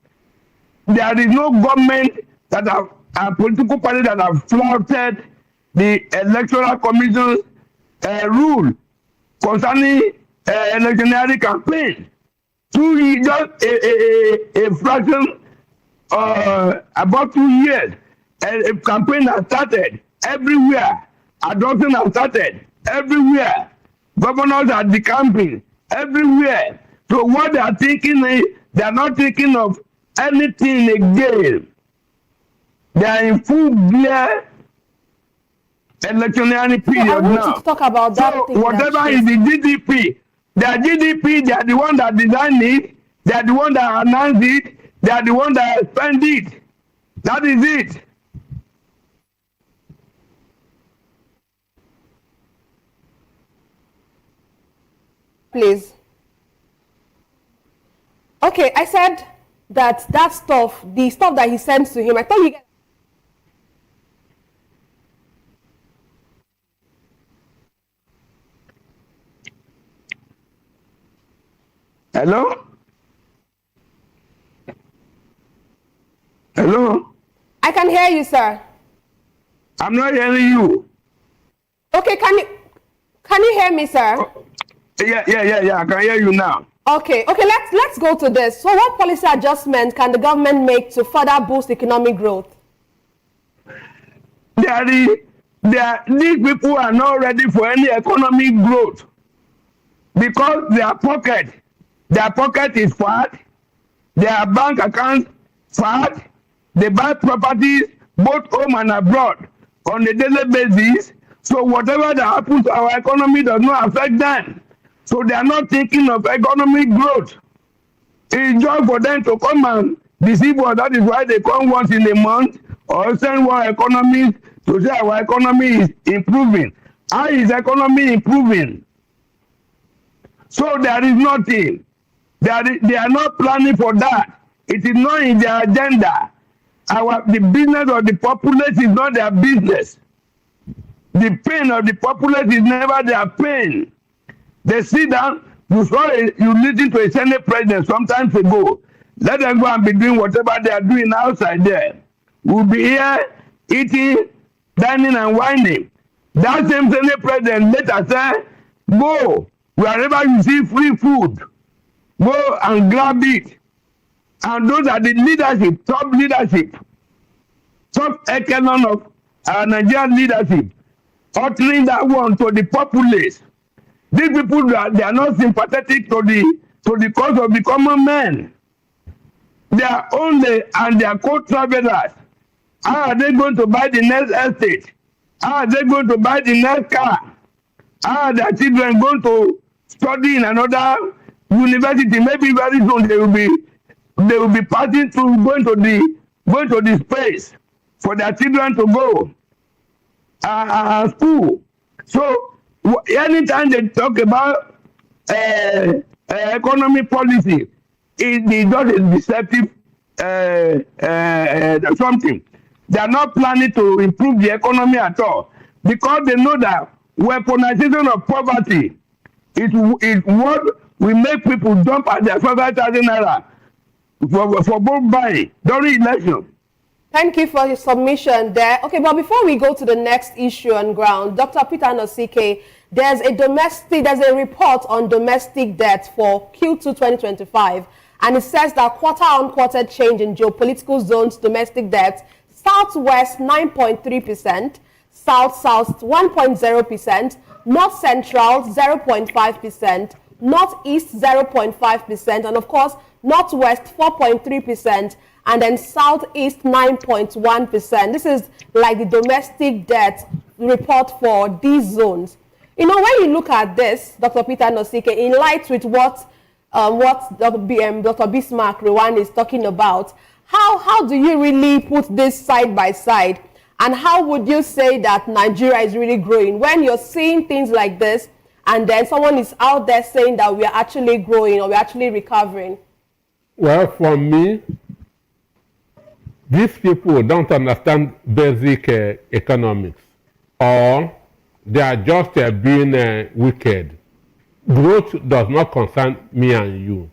there is no government that have a political party that have flouted the electoral commission's rule concerning electionary campaign. 2 years, just a fraction, about 2 years, a campaign has started everywhere. Adoption has started everywhere. Governors are decamping everywhere. So what they are thinking is, they are not thinking of anything again. They are in full gear electionary period I want now. you to talk about that So thing whatever that is the GDP, their GDP, they are the one that design it, they are the one that announce it, they are the one that spend it. That is it. Please. Okay, I said that stuff, the stuff that he sends to him, I thought you guys. Hello? Hello? I can hear you, sir. I'm not hearing you. Okay, can you hear me, sir? Yeah, I can hear you now. Okay, let's go to this. So what policy adjustment can the government make to further boost economic growth? These people are not ready for any economic growth because their pocket is fat, their bank account fat, they buy properties both home and abroad on a daily basis. So whatever that happens to our economy does not affect them. So they are not thinking of economic growth. It's just for them to come and deceive us. That is why they come once in a month or send one economist to say our economy is improving. How is economy improving? So there is nothing. They are not planning for that. It is not in their agenda. The business of the populace is not their business. The pain of the populace is never their pain. They sit down, you listen to a Senate president sometimes ago. Let them go and be doing whatever they are doing outside there. We'll be here eating, dining, and whining. That same Senate president later said, go wherever you see free food, go and grab it. And those are the leadership, top echelon of Nigerian leadership, uttering that one to the populace. These people, they are not sympathetic to the cause of the common man. They are only and they are co-travelers. How are they going to buy the next estate? How are they going to buy the next car? How are their children going to study in another university? Maybe very soon they will be passing through going to the space for their children to go school. So anytime they talk about economic policy, it is just a deceptive something. They are not planning to improve the economy at all because they know that weaponization of poverty is what will make people jump at their 5,000 naira for both buying during election. Thank you for your submission there. Okay, but before we go to the next issue on ground, Dr. Peter Nosike, there's a report on domestic debt for Q2 2025, and it says that quarter-on-quarter change in geopolitical zones domestic debt: Southwest 9.3%, South-South 1.0%, North Central 0.5%, Northeast 0.5%, and of course Northwest 4.3%. And then Southeast 9.1%. This is like the domestic debt report for these zones. You know, when you look at this, Dr. Peter Nosike, in light with what Dr. Bismarck Rewan is talking about, how do you really put this side by side? And how would you say that Nigeria is really growing when you're seeing things like this and then someone is out there saying that we are actually growing or we're actually recovering? Well, for me, these people don't understand basic economics, or they are just being wicked. growth does not concern me and you.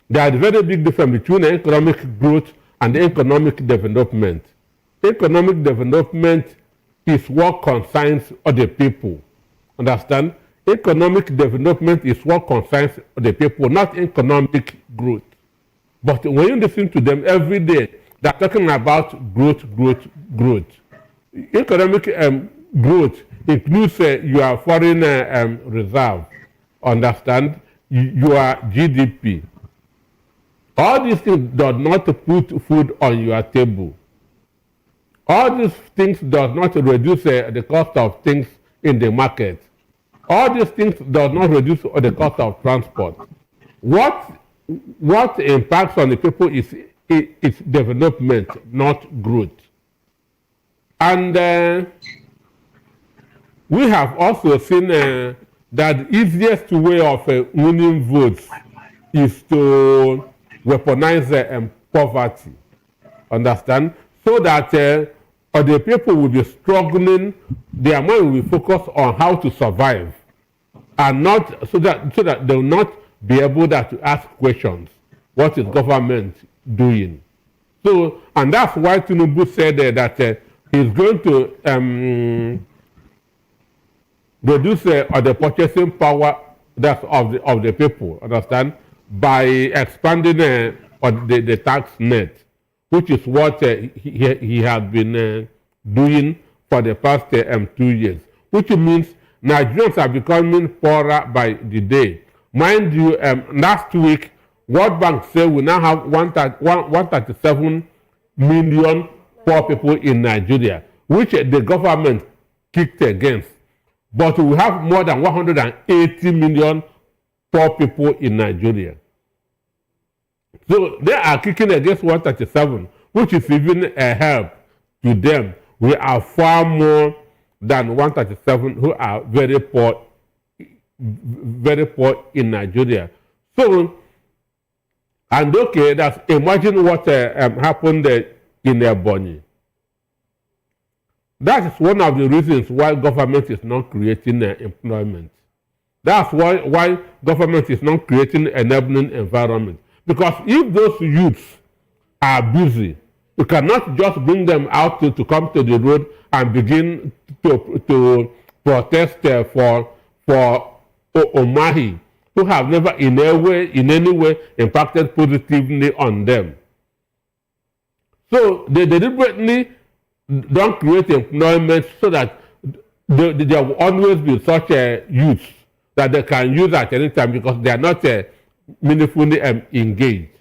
There is a very big difference between economic growth and economic development. Economic development is what concerns other people. Understand? Economic development is what concerns other people, not economic growth. But when you listen to them every day, they're talking about growth, growth, growth. Economic growth includes your foreign reserve. Understand? Your GDP. All these things does not put food on your table. All these things does not reduce the cost of things in the market. All these things does not reduce the cost of transport. What impacts on the people is development, not growth. And we have also seen that the easiest way of winning votes is to weaponize poverty. Understand? So that the people will be struggling, their mind will be focused on how to survive, and not so that they will not be able to ask questions. What is government doing? So, and that's why Tinubu said that he's going to reduce the purchasing power of the people. Understand? By expanding the tax net, which is what he has been doing for the past 2 years, which means Nigerians are becoming poorer by the day. Mind you, last week, World Bank said we now have 137 million poor people in Nigeria, which the government kicked against. But we have more than 180 million poor people in Nigeria. So they are kicking against 137, which is even a help to them. We are far more than 137 who are very poor in Nigeria. So, and okay, imagine what happened in Ebonyi. That is one of the reasons why government is not creating employment. That's why government is not creating an enabling environment. Because if those youths are busy, you cannot just bring them out to come to the road and begin to protest for Omahi, who have never in any way impacted positively on them. So they deliberately don't create employment so that there will always be such youths that they can use at any time because they are not meaningfully engaged.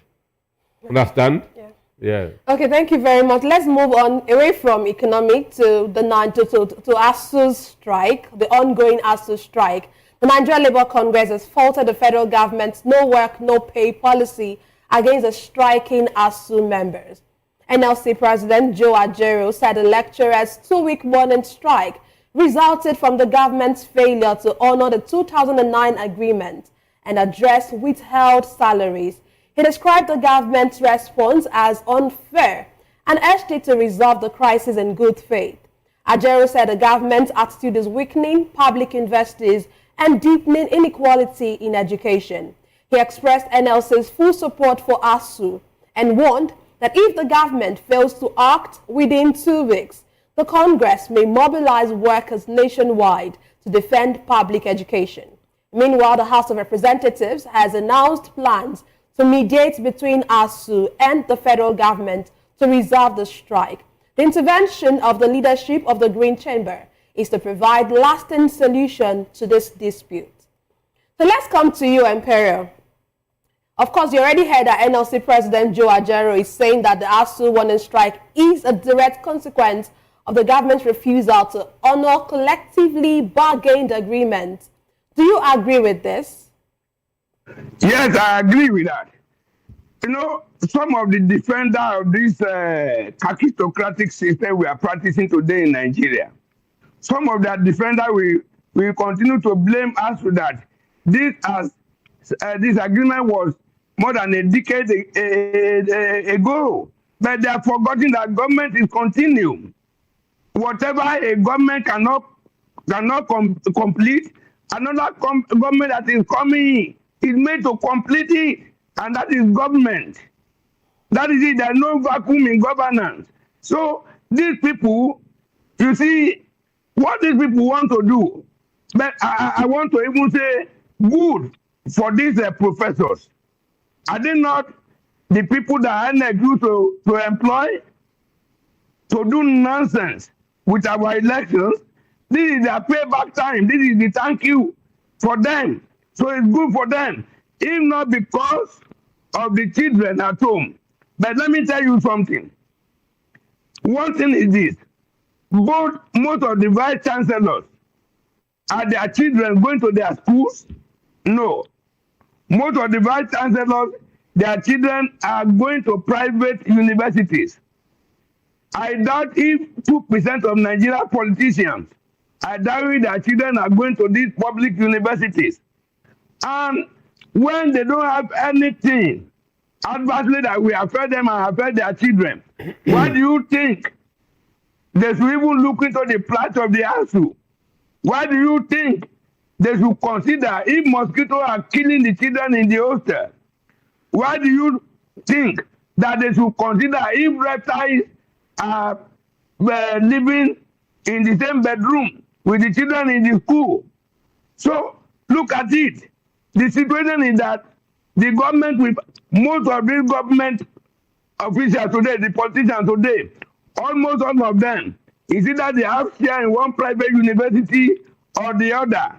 Understand? Yeah. Yeah. Okay, thank you very much. Let's move on away from economic to ASU's strike, the ongoing ASU strike. The Nigeria Labour Congress has faulted the federal government's no work, no pay policy against the striking ASU members. NLC President Joe Ajaero said the lecturers' 2-week morning strike resulted from the government's failure to honor the 2009 agreement and address withheld salaries. He described the government's response as unfair and urged it to resolve the crisis in good faith. Ajaero said the government's attitude is weakening public investors and deepening inequality in education. He expressed NLC's full support for ASU and warned that if the government fails to act within 2 weeks, the Congress may mobilize workers nationwide to defend public education. Meanwhile, the House of Representatives has announced plans to mediate between ASU and the federal government to resolve the strike. The intervention of the leadership of the Green Chamber is to provide lasting solution to this dispute. So let's come to you, Imperial. Of course, you already heard that NLC President Joe Ajaero is saying that the ASU warning strike is a direct consequence of the government's refusal to honor collectively bargained agreements. Do you agree with this? Yes, I agree with that. You know, some of the defenders of this kakistocratic system we are practicing today in Nigeria, some of that defenders will continue to blame us for that. This agreement was more than a decade ago, but they are forgetting that government is continuing. Whatever a government cannot complete, Another government that is coming is made to complete it, and that is government. That is it. There's no vacuum in governance. So these people, you see, what these people want to do, but I want to even say good for these professors. Are they not the people that INEC used to employ to do nonsense with our elections? This is their payback time. This is the thank you for them. So it's good for them, if not because of the children at home. But let me tell you something. One thing is this. Most of the vice chancellors, are their children going to their schools? No. Most of the vice chancellors, their children are going to private universities. I doubt if 2% of Nigerian politicians, I doubt if their children are going to these public universities. And when they don't have anything adversely that will affect them and affect their children, why do you think they should even look into the plight of the ASU? Why do you think they should consider if mosquitoes are killing the children in the hostel? Why do you think that they should consider if reptiles are living in the same bedroom with the children in the school? So look at it. The situation is that the government, with most of these government officials today, the politicians today, almost all of them, is either they have share in one private university or the other.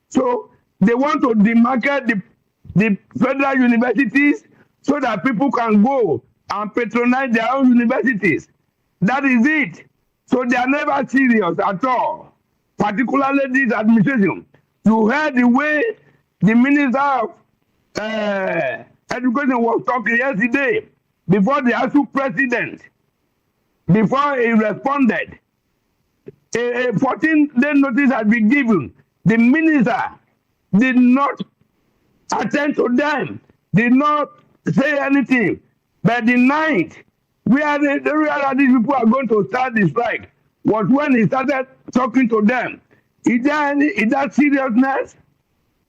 So they want to demarket the federal universities so that people can go and patronize their own universities. That is it. So they are never serious at all, particularly this administration. You heard the way the Minister of Education was talking yesterday before the ASU president, before he responded. A 14-day notice had been given. The minister did not attend to them, did not say anything. But the night where these people are going to start the strike was when he started talking to them. Is that seriousness?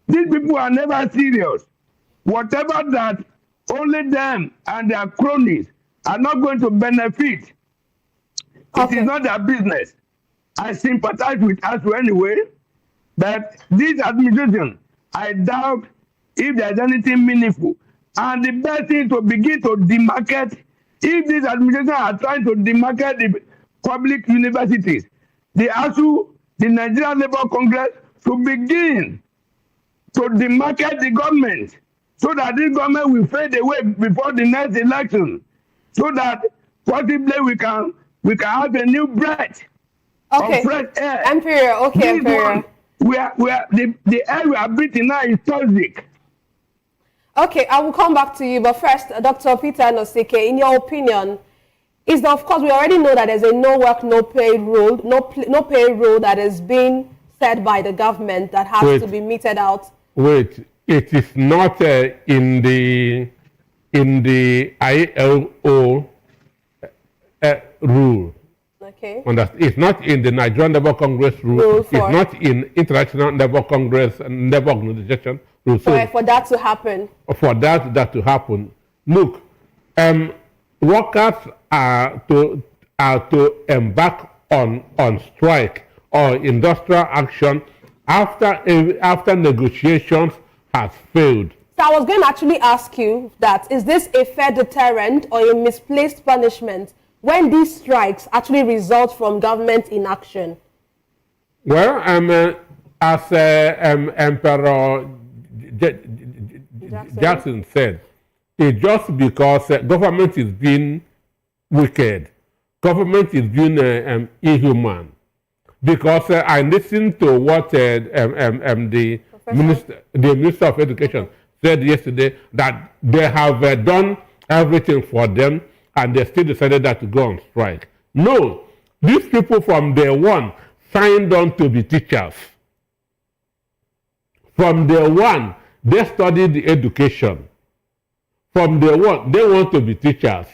These people are never serious. Whatever that only them and their cronies are not going to benefit, it is not their business. I sympathize with us anyway, but this administration, I doubt if there's anything meaningful. And the best thing to begin to demarket, if this administration are trying to demarket the public universities, the ASU, the Nigerian Labour Congress, should begin to demarket the government so that this government will fade away before the next election, so that possibly we can have a new breath of fresh air. Emperor, okay, Emperor. The air we are breathing now is toxic. Okay, I will come back to you, but first, Dr. Peter Nosike, in your opinion, is that, of course, we already know that there's a no work, no pay rule, no pay rule that is being set by the government that has to be meted out. Wait, it is not in the ILO rule. Okay. It's not in the Nigerian Labour Congress rule. It's not in International Labour Congress and Labour Organization rule. So for that to happen. For that to happen, look, workers are to embark on strike or industrial action after negotiations has failed. So I was going to actually ask you that, is this a fair deterrent or a misplaced punishment when these strikes actually result from government inaction? Well, as Emperor Jackson said, it's just because government is being wicked, government is being inhuman. Because I listened to what the Minister of Education said yesterday, that they have done everything for them and they still decided that to go on strike. No, these people from day one signed on to be teachers. From day one, they studied the education. From day one, they want to be teachers.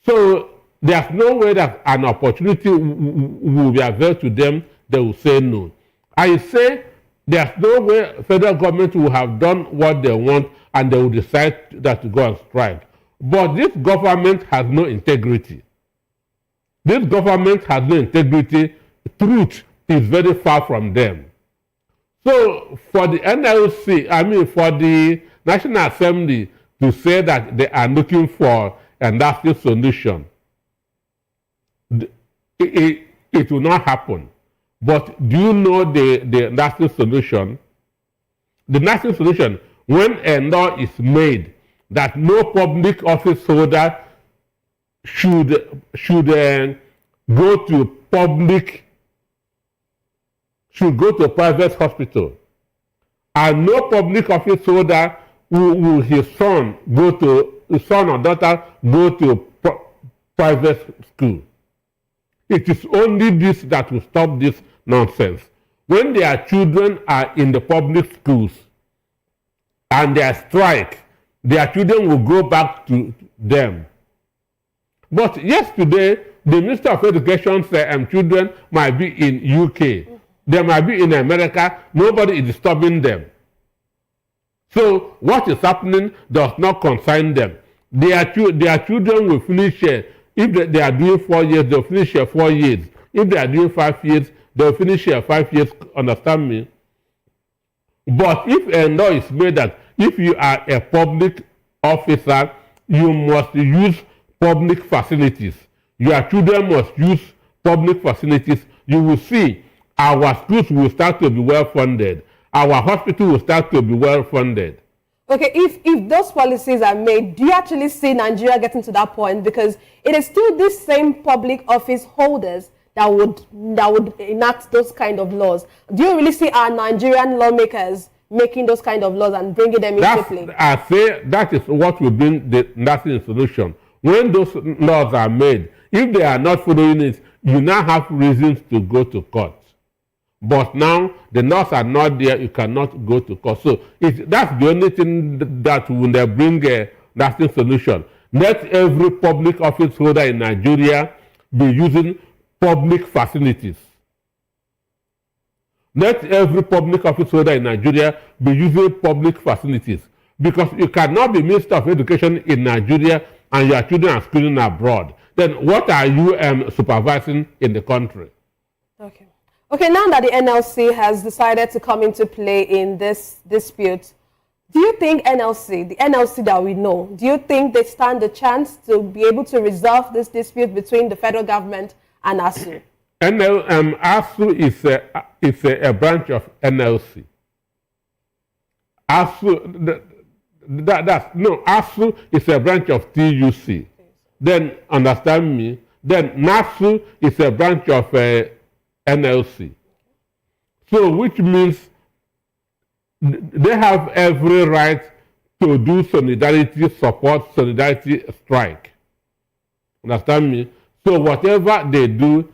So there's no way that an opportunity will be available to them, they will say no. I say There's no way federal government will have done what they want and they will decide that to go on strike. But this government has no integrity. This government has no integrity. Truth is very far from them. So for the NLC, for the National Assembly to say that they are looking for a lasting solution, it will not happen. But do you know the lasting solution? The lasting solution, when a law is made that no public office holder should go to private hospital, and no public office holder will his son or daughter go to private school. It is only this that will stop this nonsense. When their children are in the public schools and they strike, their children will go back to them. But yesterday, the Minister of Education said children might be in UK. They might be in America. Nobody is disturbing them. So what is happening does not concern them. Their children will finish, if they are doing 4 years, they'll finish 4 years. If they are doing 5 years, they'll finish 5 years, understand me? But if a law is made that if you are a public officer, you must use public facilities. Your children must use public facilities. You will see our schools will start to be well funded. Our hospital will start to be well funded. Okay, if those policies are made, do you actually see Nigeria getting to that point? Because it is still these same public office holders that would enact those kind of laws. Do you really see our Nigerian lawmakers making those kind of laws and bringing them into play? I say that is what will bring the lasting solution. When those laws are made, if they are not following it, you now have reasons to go to court. But now the laws are not there, you cannot go to court. So that's the only thing that will bring a lasting solution. Let every public office holder in Nigeria be using public facilities. Let every public office holder in Nigeria be using public facilities. Because you cannot be Minister of Education in Nigeria and your children are schooling abroad. Then what are you supervising in the country? Okay. Okay, now that the NLC has decided to come into play in this dispute, do you think the NLC that we know, do you think they stand a chance to be able to resolve this dispute between the federal government and ASU? ASU is a branch of NLC. ASU is a branch of TUC. Then, understand me, then NASU is a branch of NLC. So, which means they have every right to do solidarity support, solidarity strike. Understand me? So, whatever they do,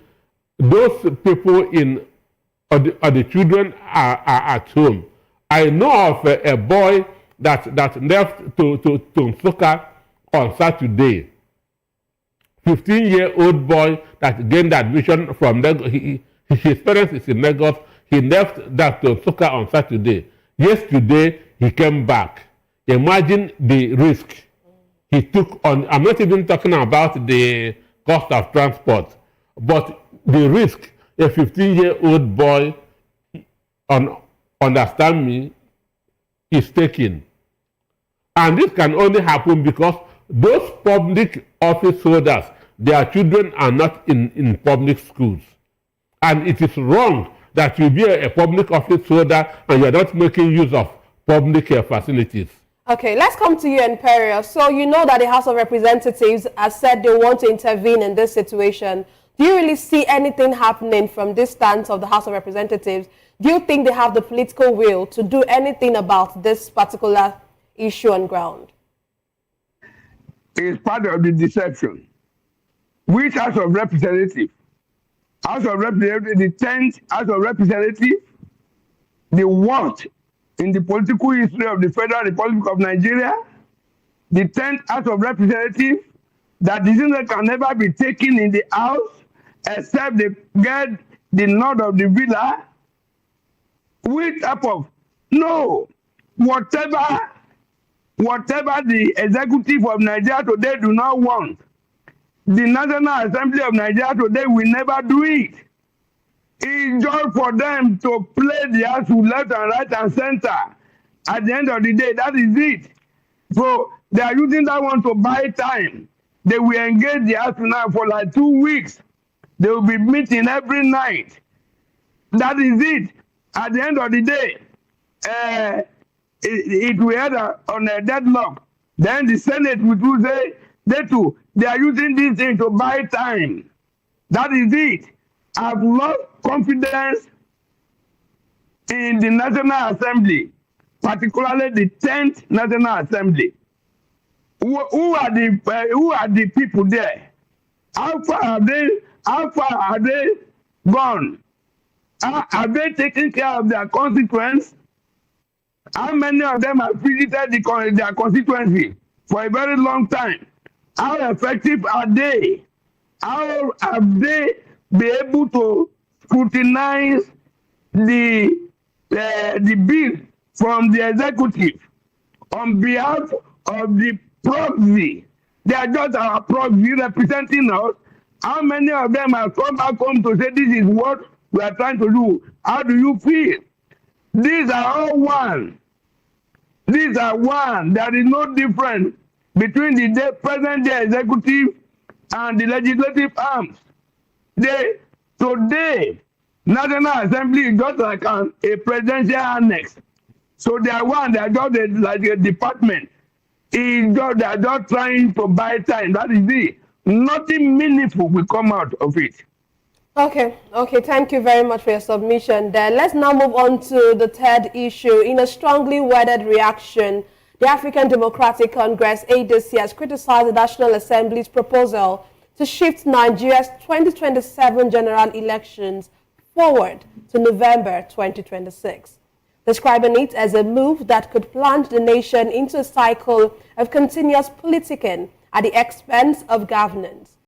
those people or the children are at home. I know of a boy that left to Nsukka on Saturday. 15-year-old boy that gained admission from Lagos. His parents is in Lagos. He left that to Nsukka on Saturday. Yesterday, he came back. Imagine the risk he took on. I'm not even talking about the cost of transport, but the risk a 15-year-old boy, understand me, is taking. And this can only happen because those public office holders, their children are not in public schools. And it is wrong that you be a public office holder and you are not making use of public facilities. Okay, let's come to you, Emperor. So you know that the House of Representatives has said they want to intervene in this situation. Do you really see anything happening from this stance of the House of Representatives? Do you think they have the political will to do anything about this particular issue on ground? It is part of the deception. Which House of Representatives? House of Representatives, the 10th House of Representatives, the worst in the political history of the Federal Republic of Nigeria, the 10th House of Representatives, that decision can never be taken in the House except they get the nod of the villa. Which type of no, whatever the executive of Nigeria today do not want, the National Assembly of Nigeria today will never do it. It's just for them to play the house left and right and center. At the end of the day, that is it. So they are using that one to buy time. They will engage the house now for like 2 weeks. They will be meeting every night. That is it. At the end of the day, it will end on a deadlock. Then the Senate will say, they are using this thing to buy time. That is it. I've lost confidence in the National Assembly, particularly the 10th National Assembly. Who are the people there? How far are they gone? Are they taking care of their constituents? How many of them have visited their constituency for a very long time? How effective are they? How have they been able to scrutinize the bill from the executive on behalf of the proxy? They are just our proxy representing us. How many of them have come back home to say this is what we are trying to do? How do you feel? These are all one. These are one. There is no difference between the present day executive and the legislative arms. Today, National Assembly is just like a presidential annex. So they are one. They are just like a department. They are just trying to buy time. That is it. Nothing meaningful will come out of it. Okay, thank you very much for your submission there. Let's now move on to the third issue. In a strongly worded reaction, the African Democratic Congress, ADC, has criticized the National Assembly's proposal to shift Nigeria's 2027 general elections forward to November 2026, describing it as a move that could plunge the nation into a cycle of continuous politicking at the expense of governance.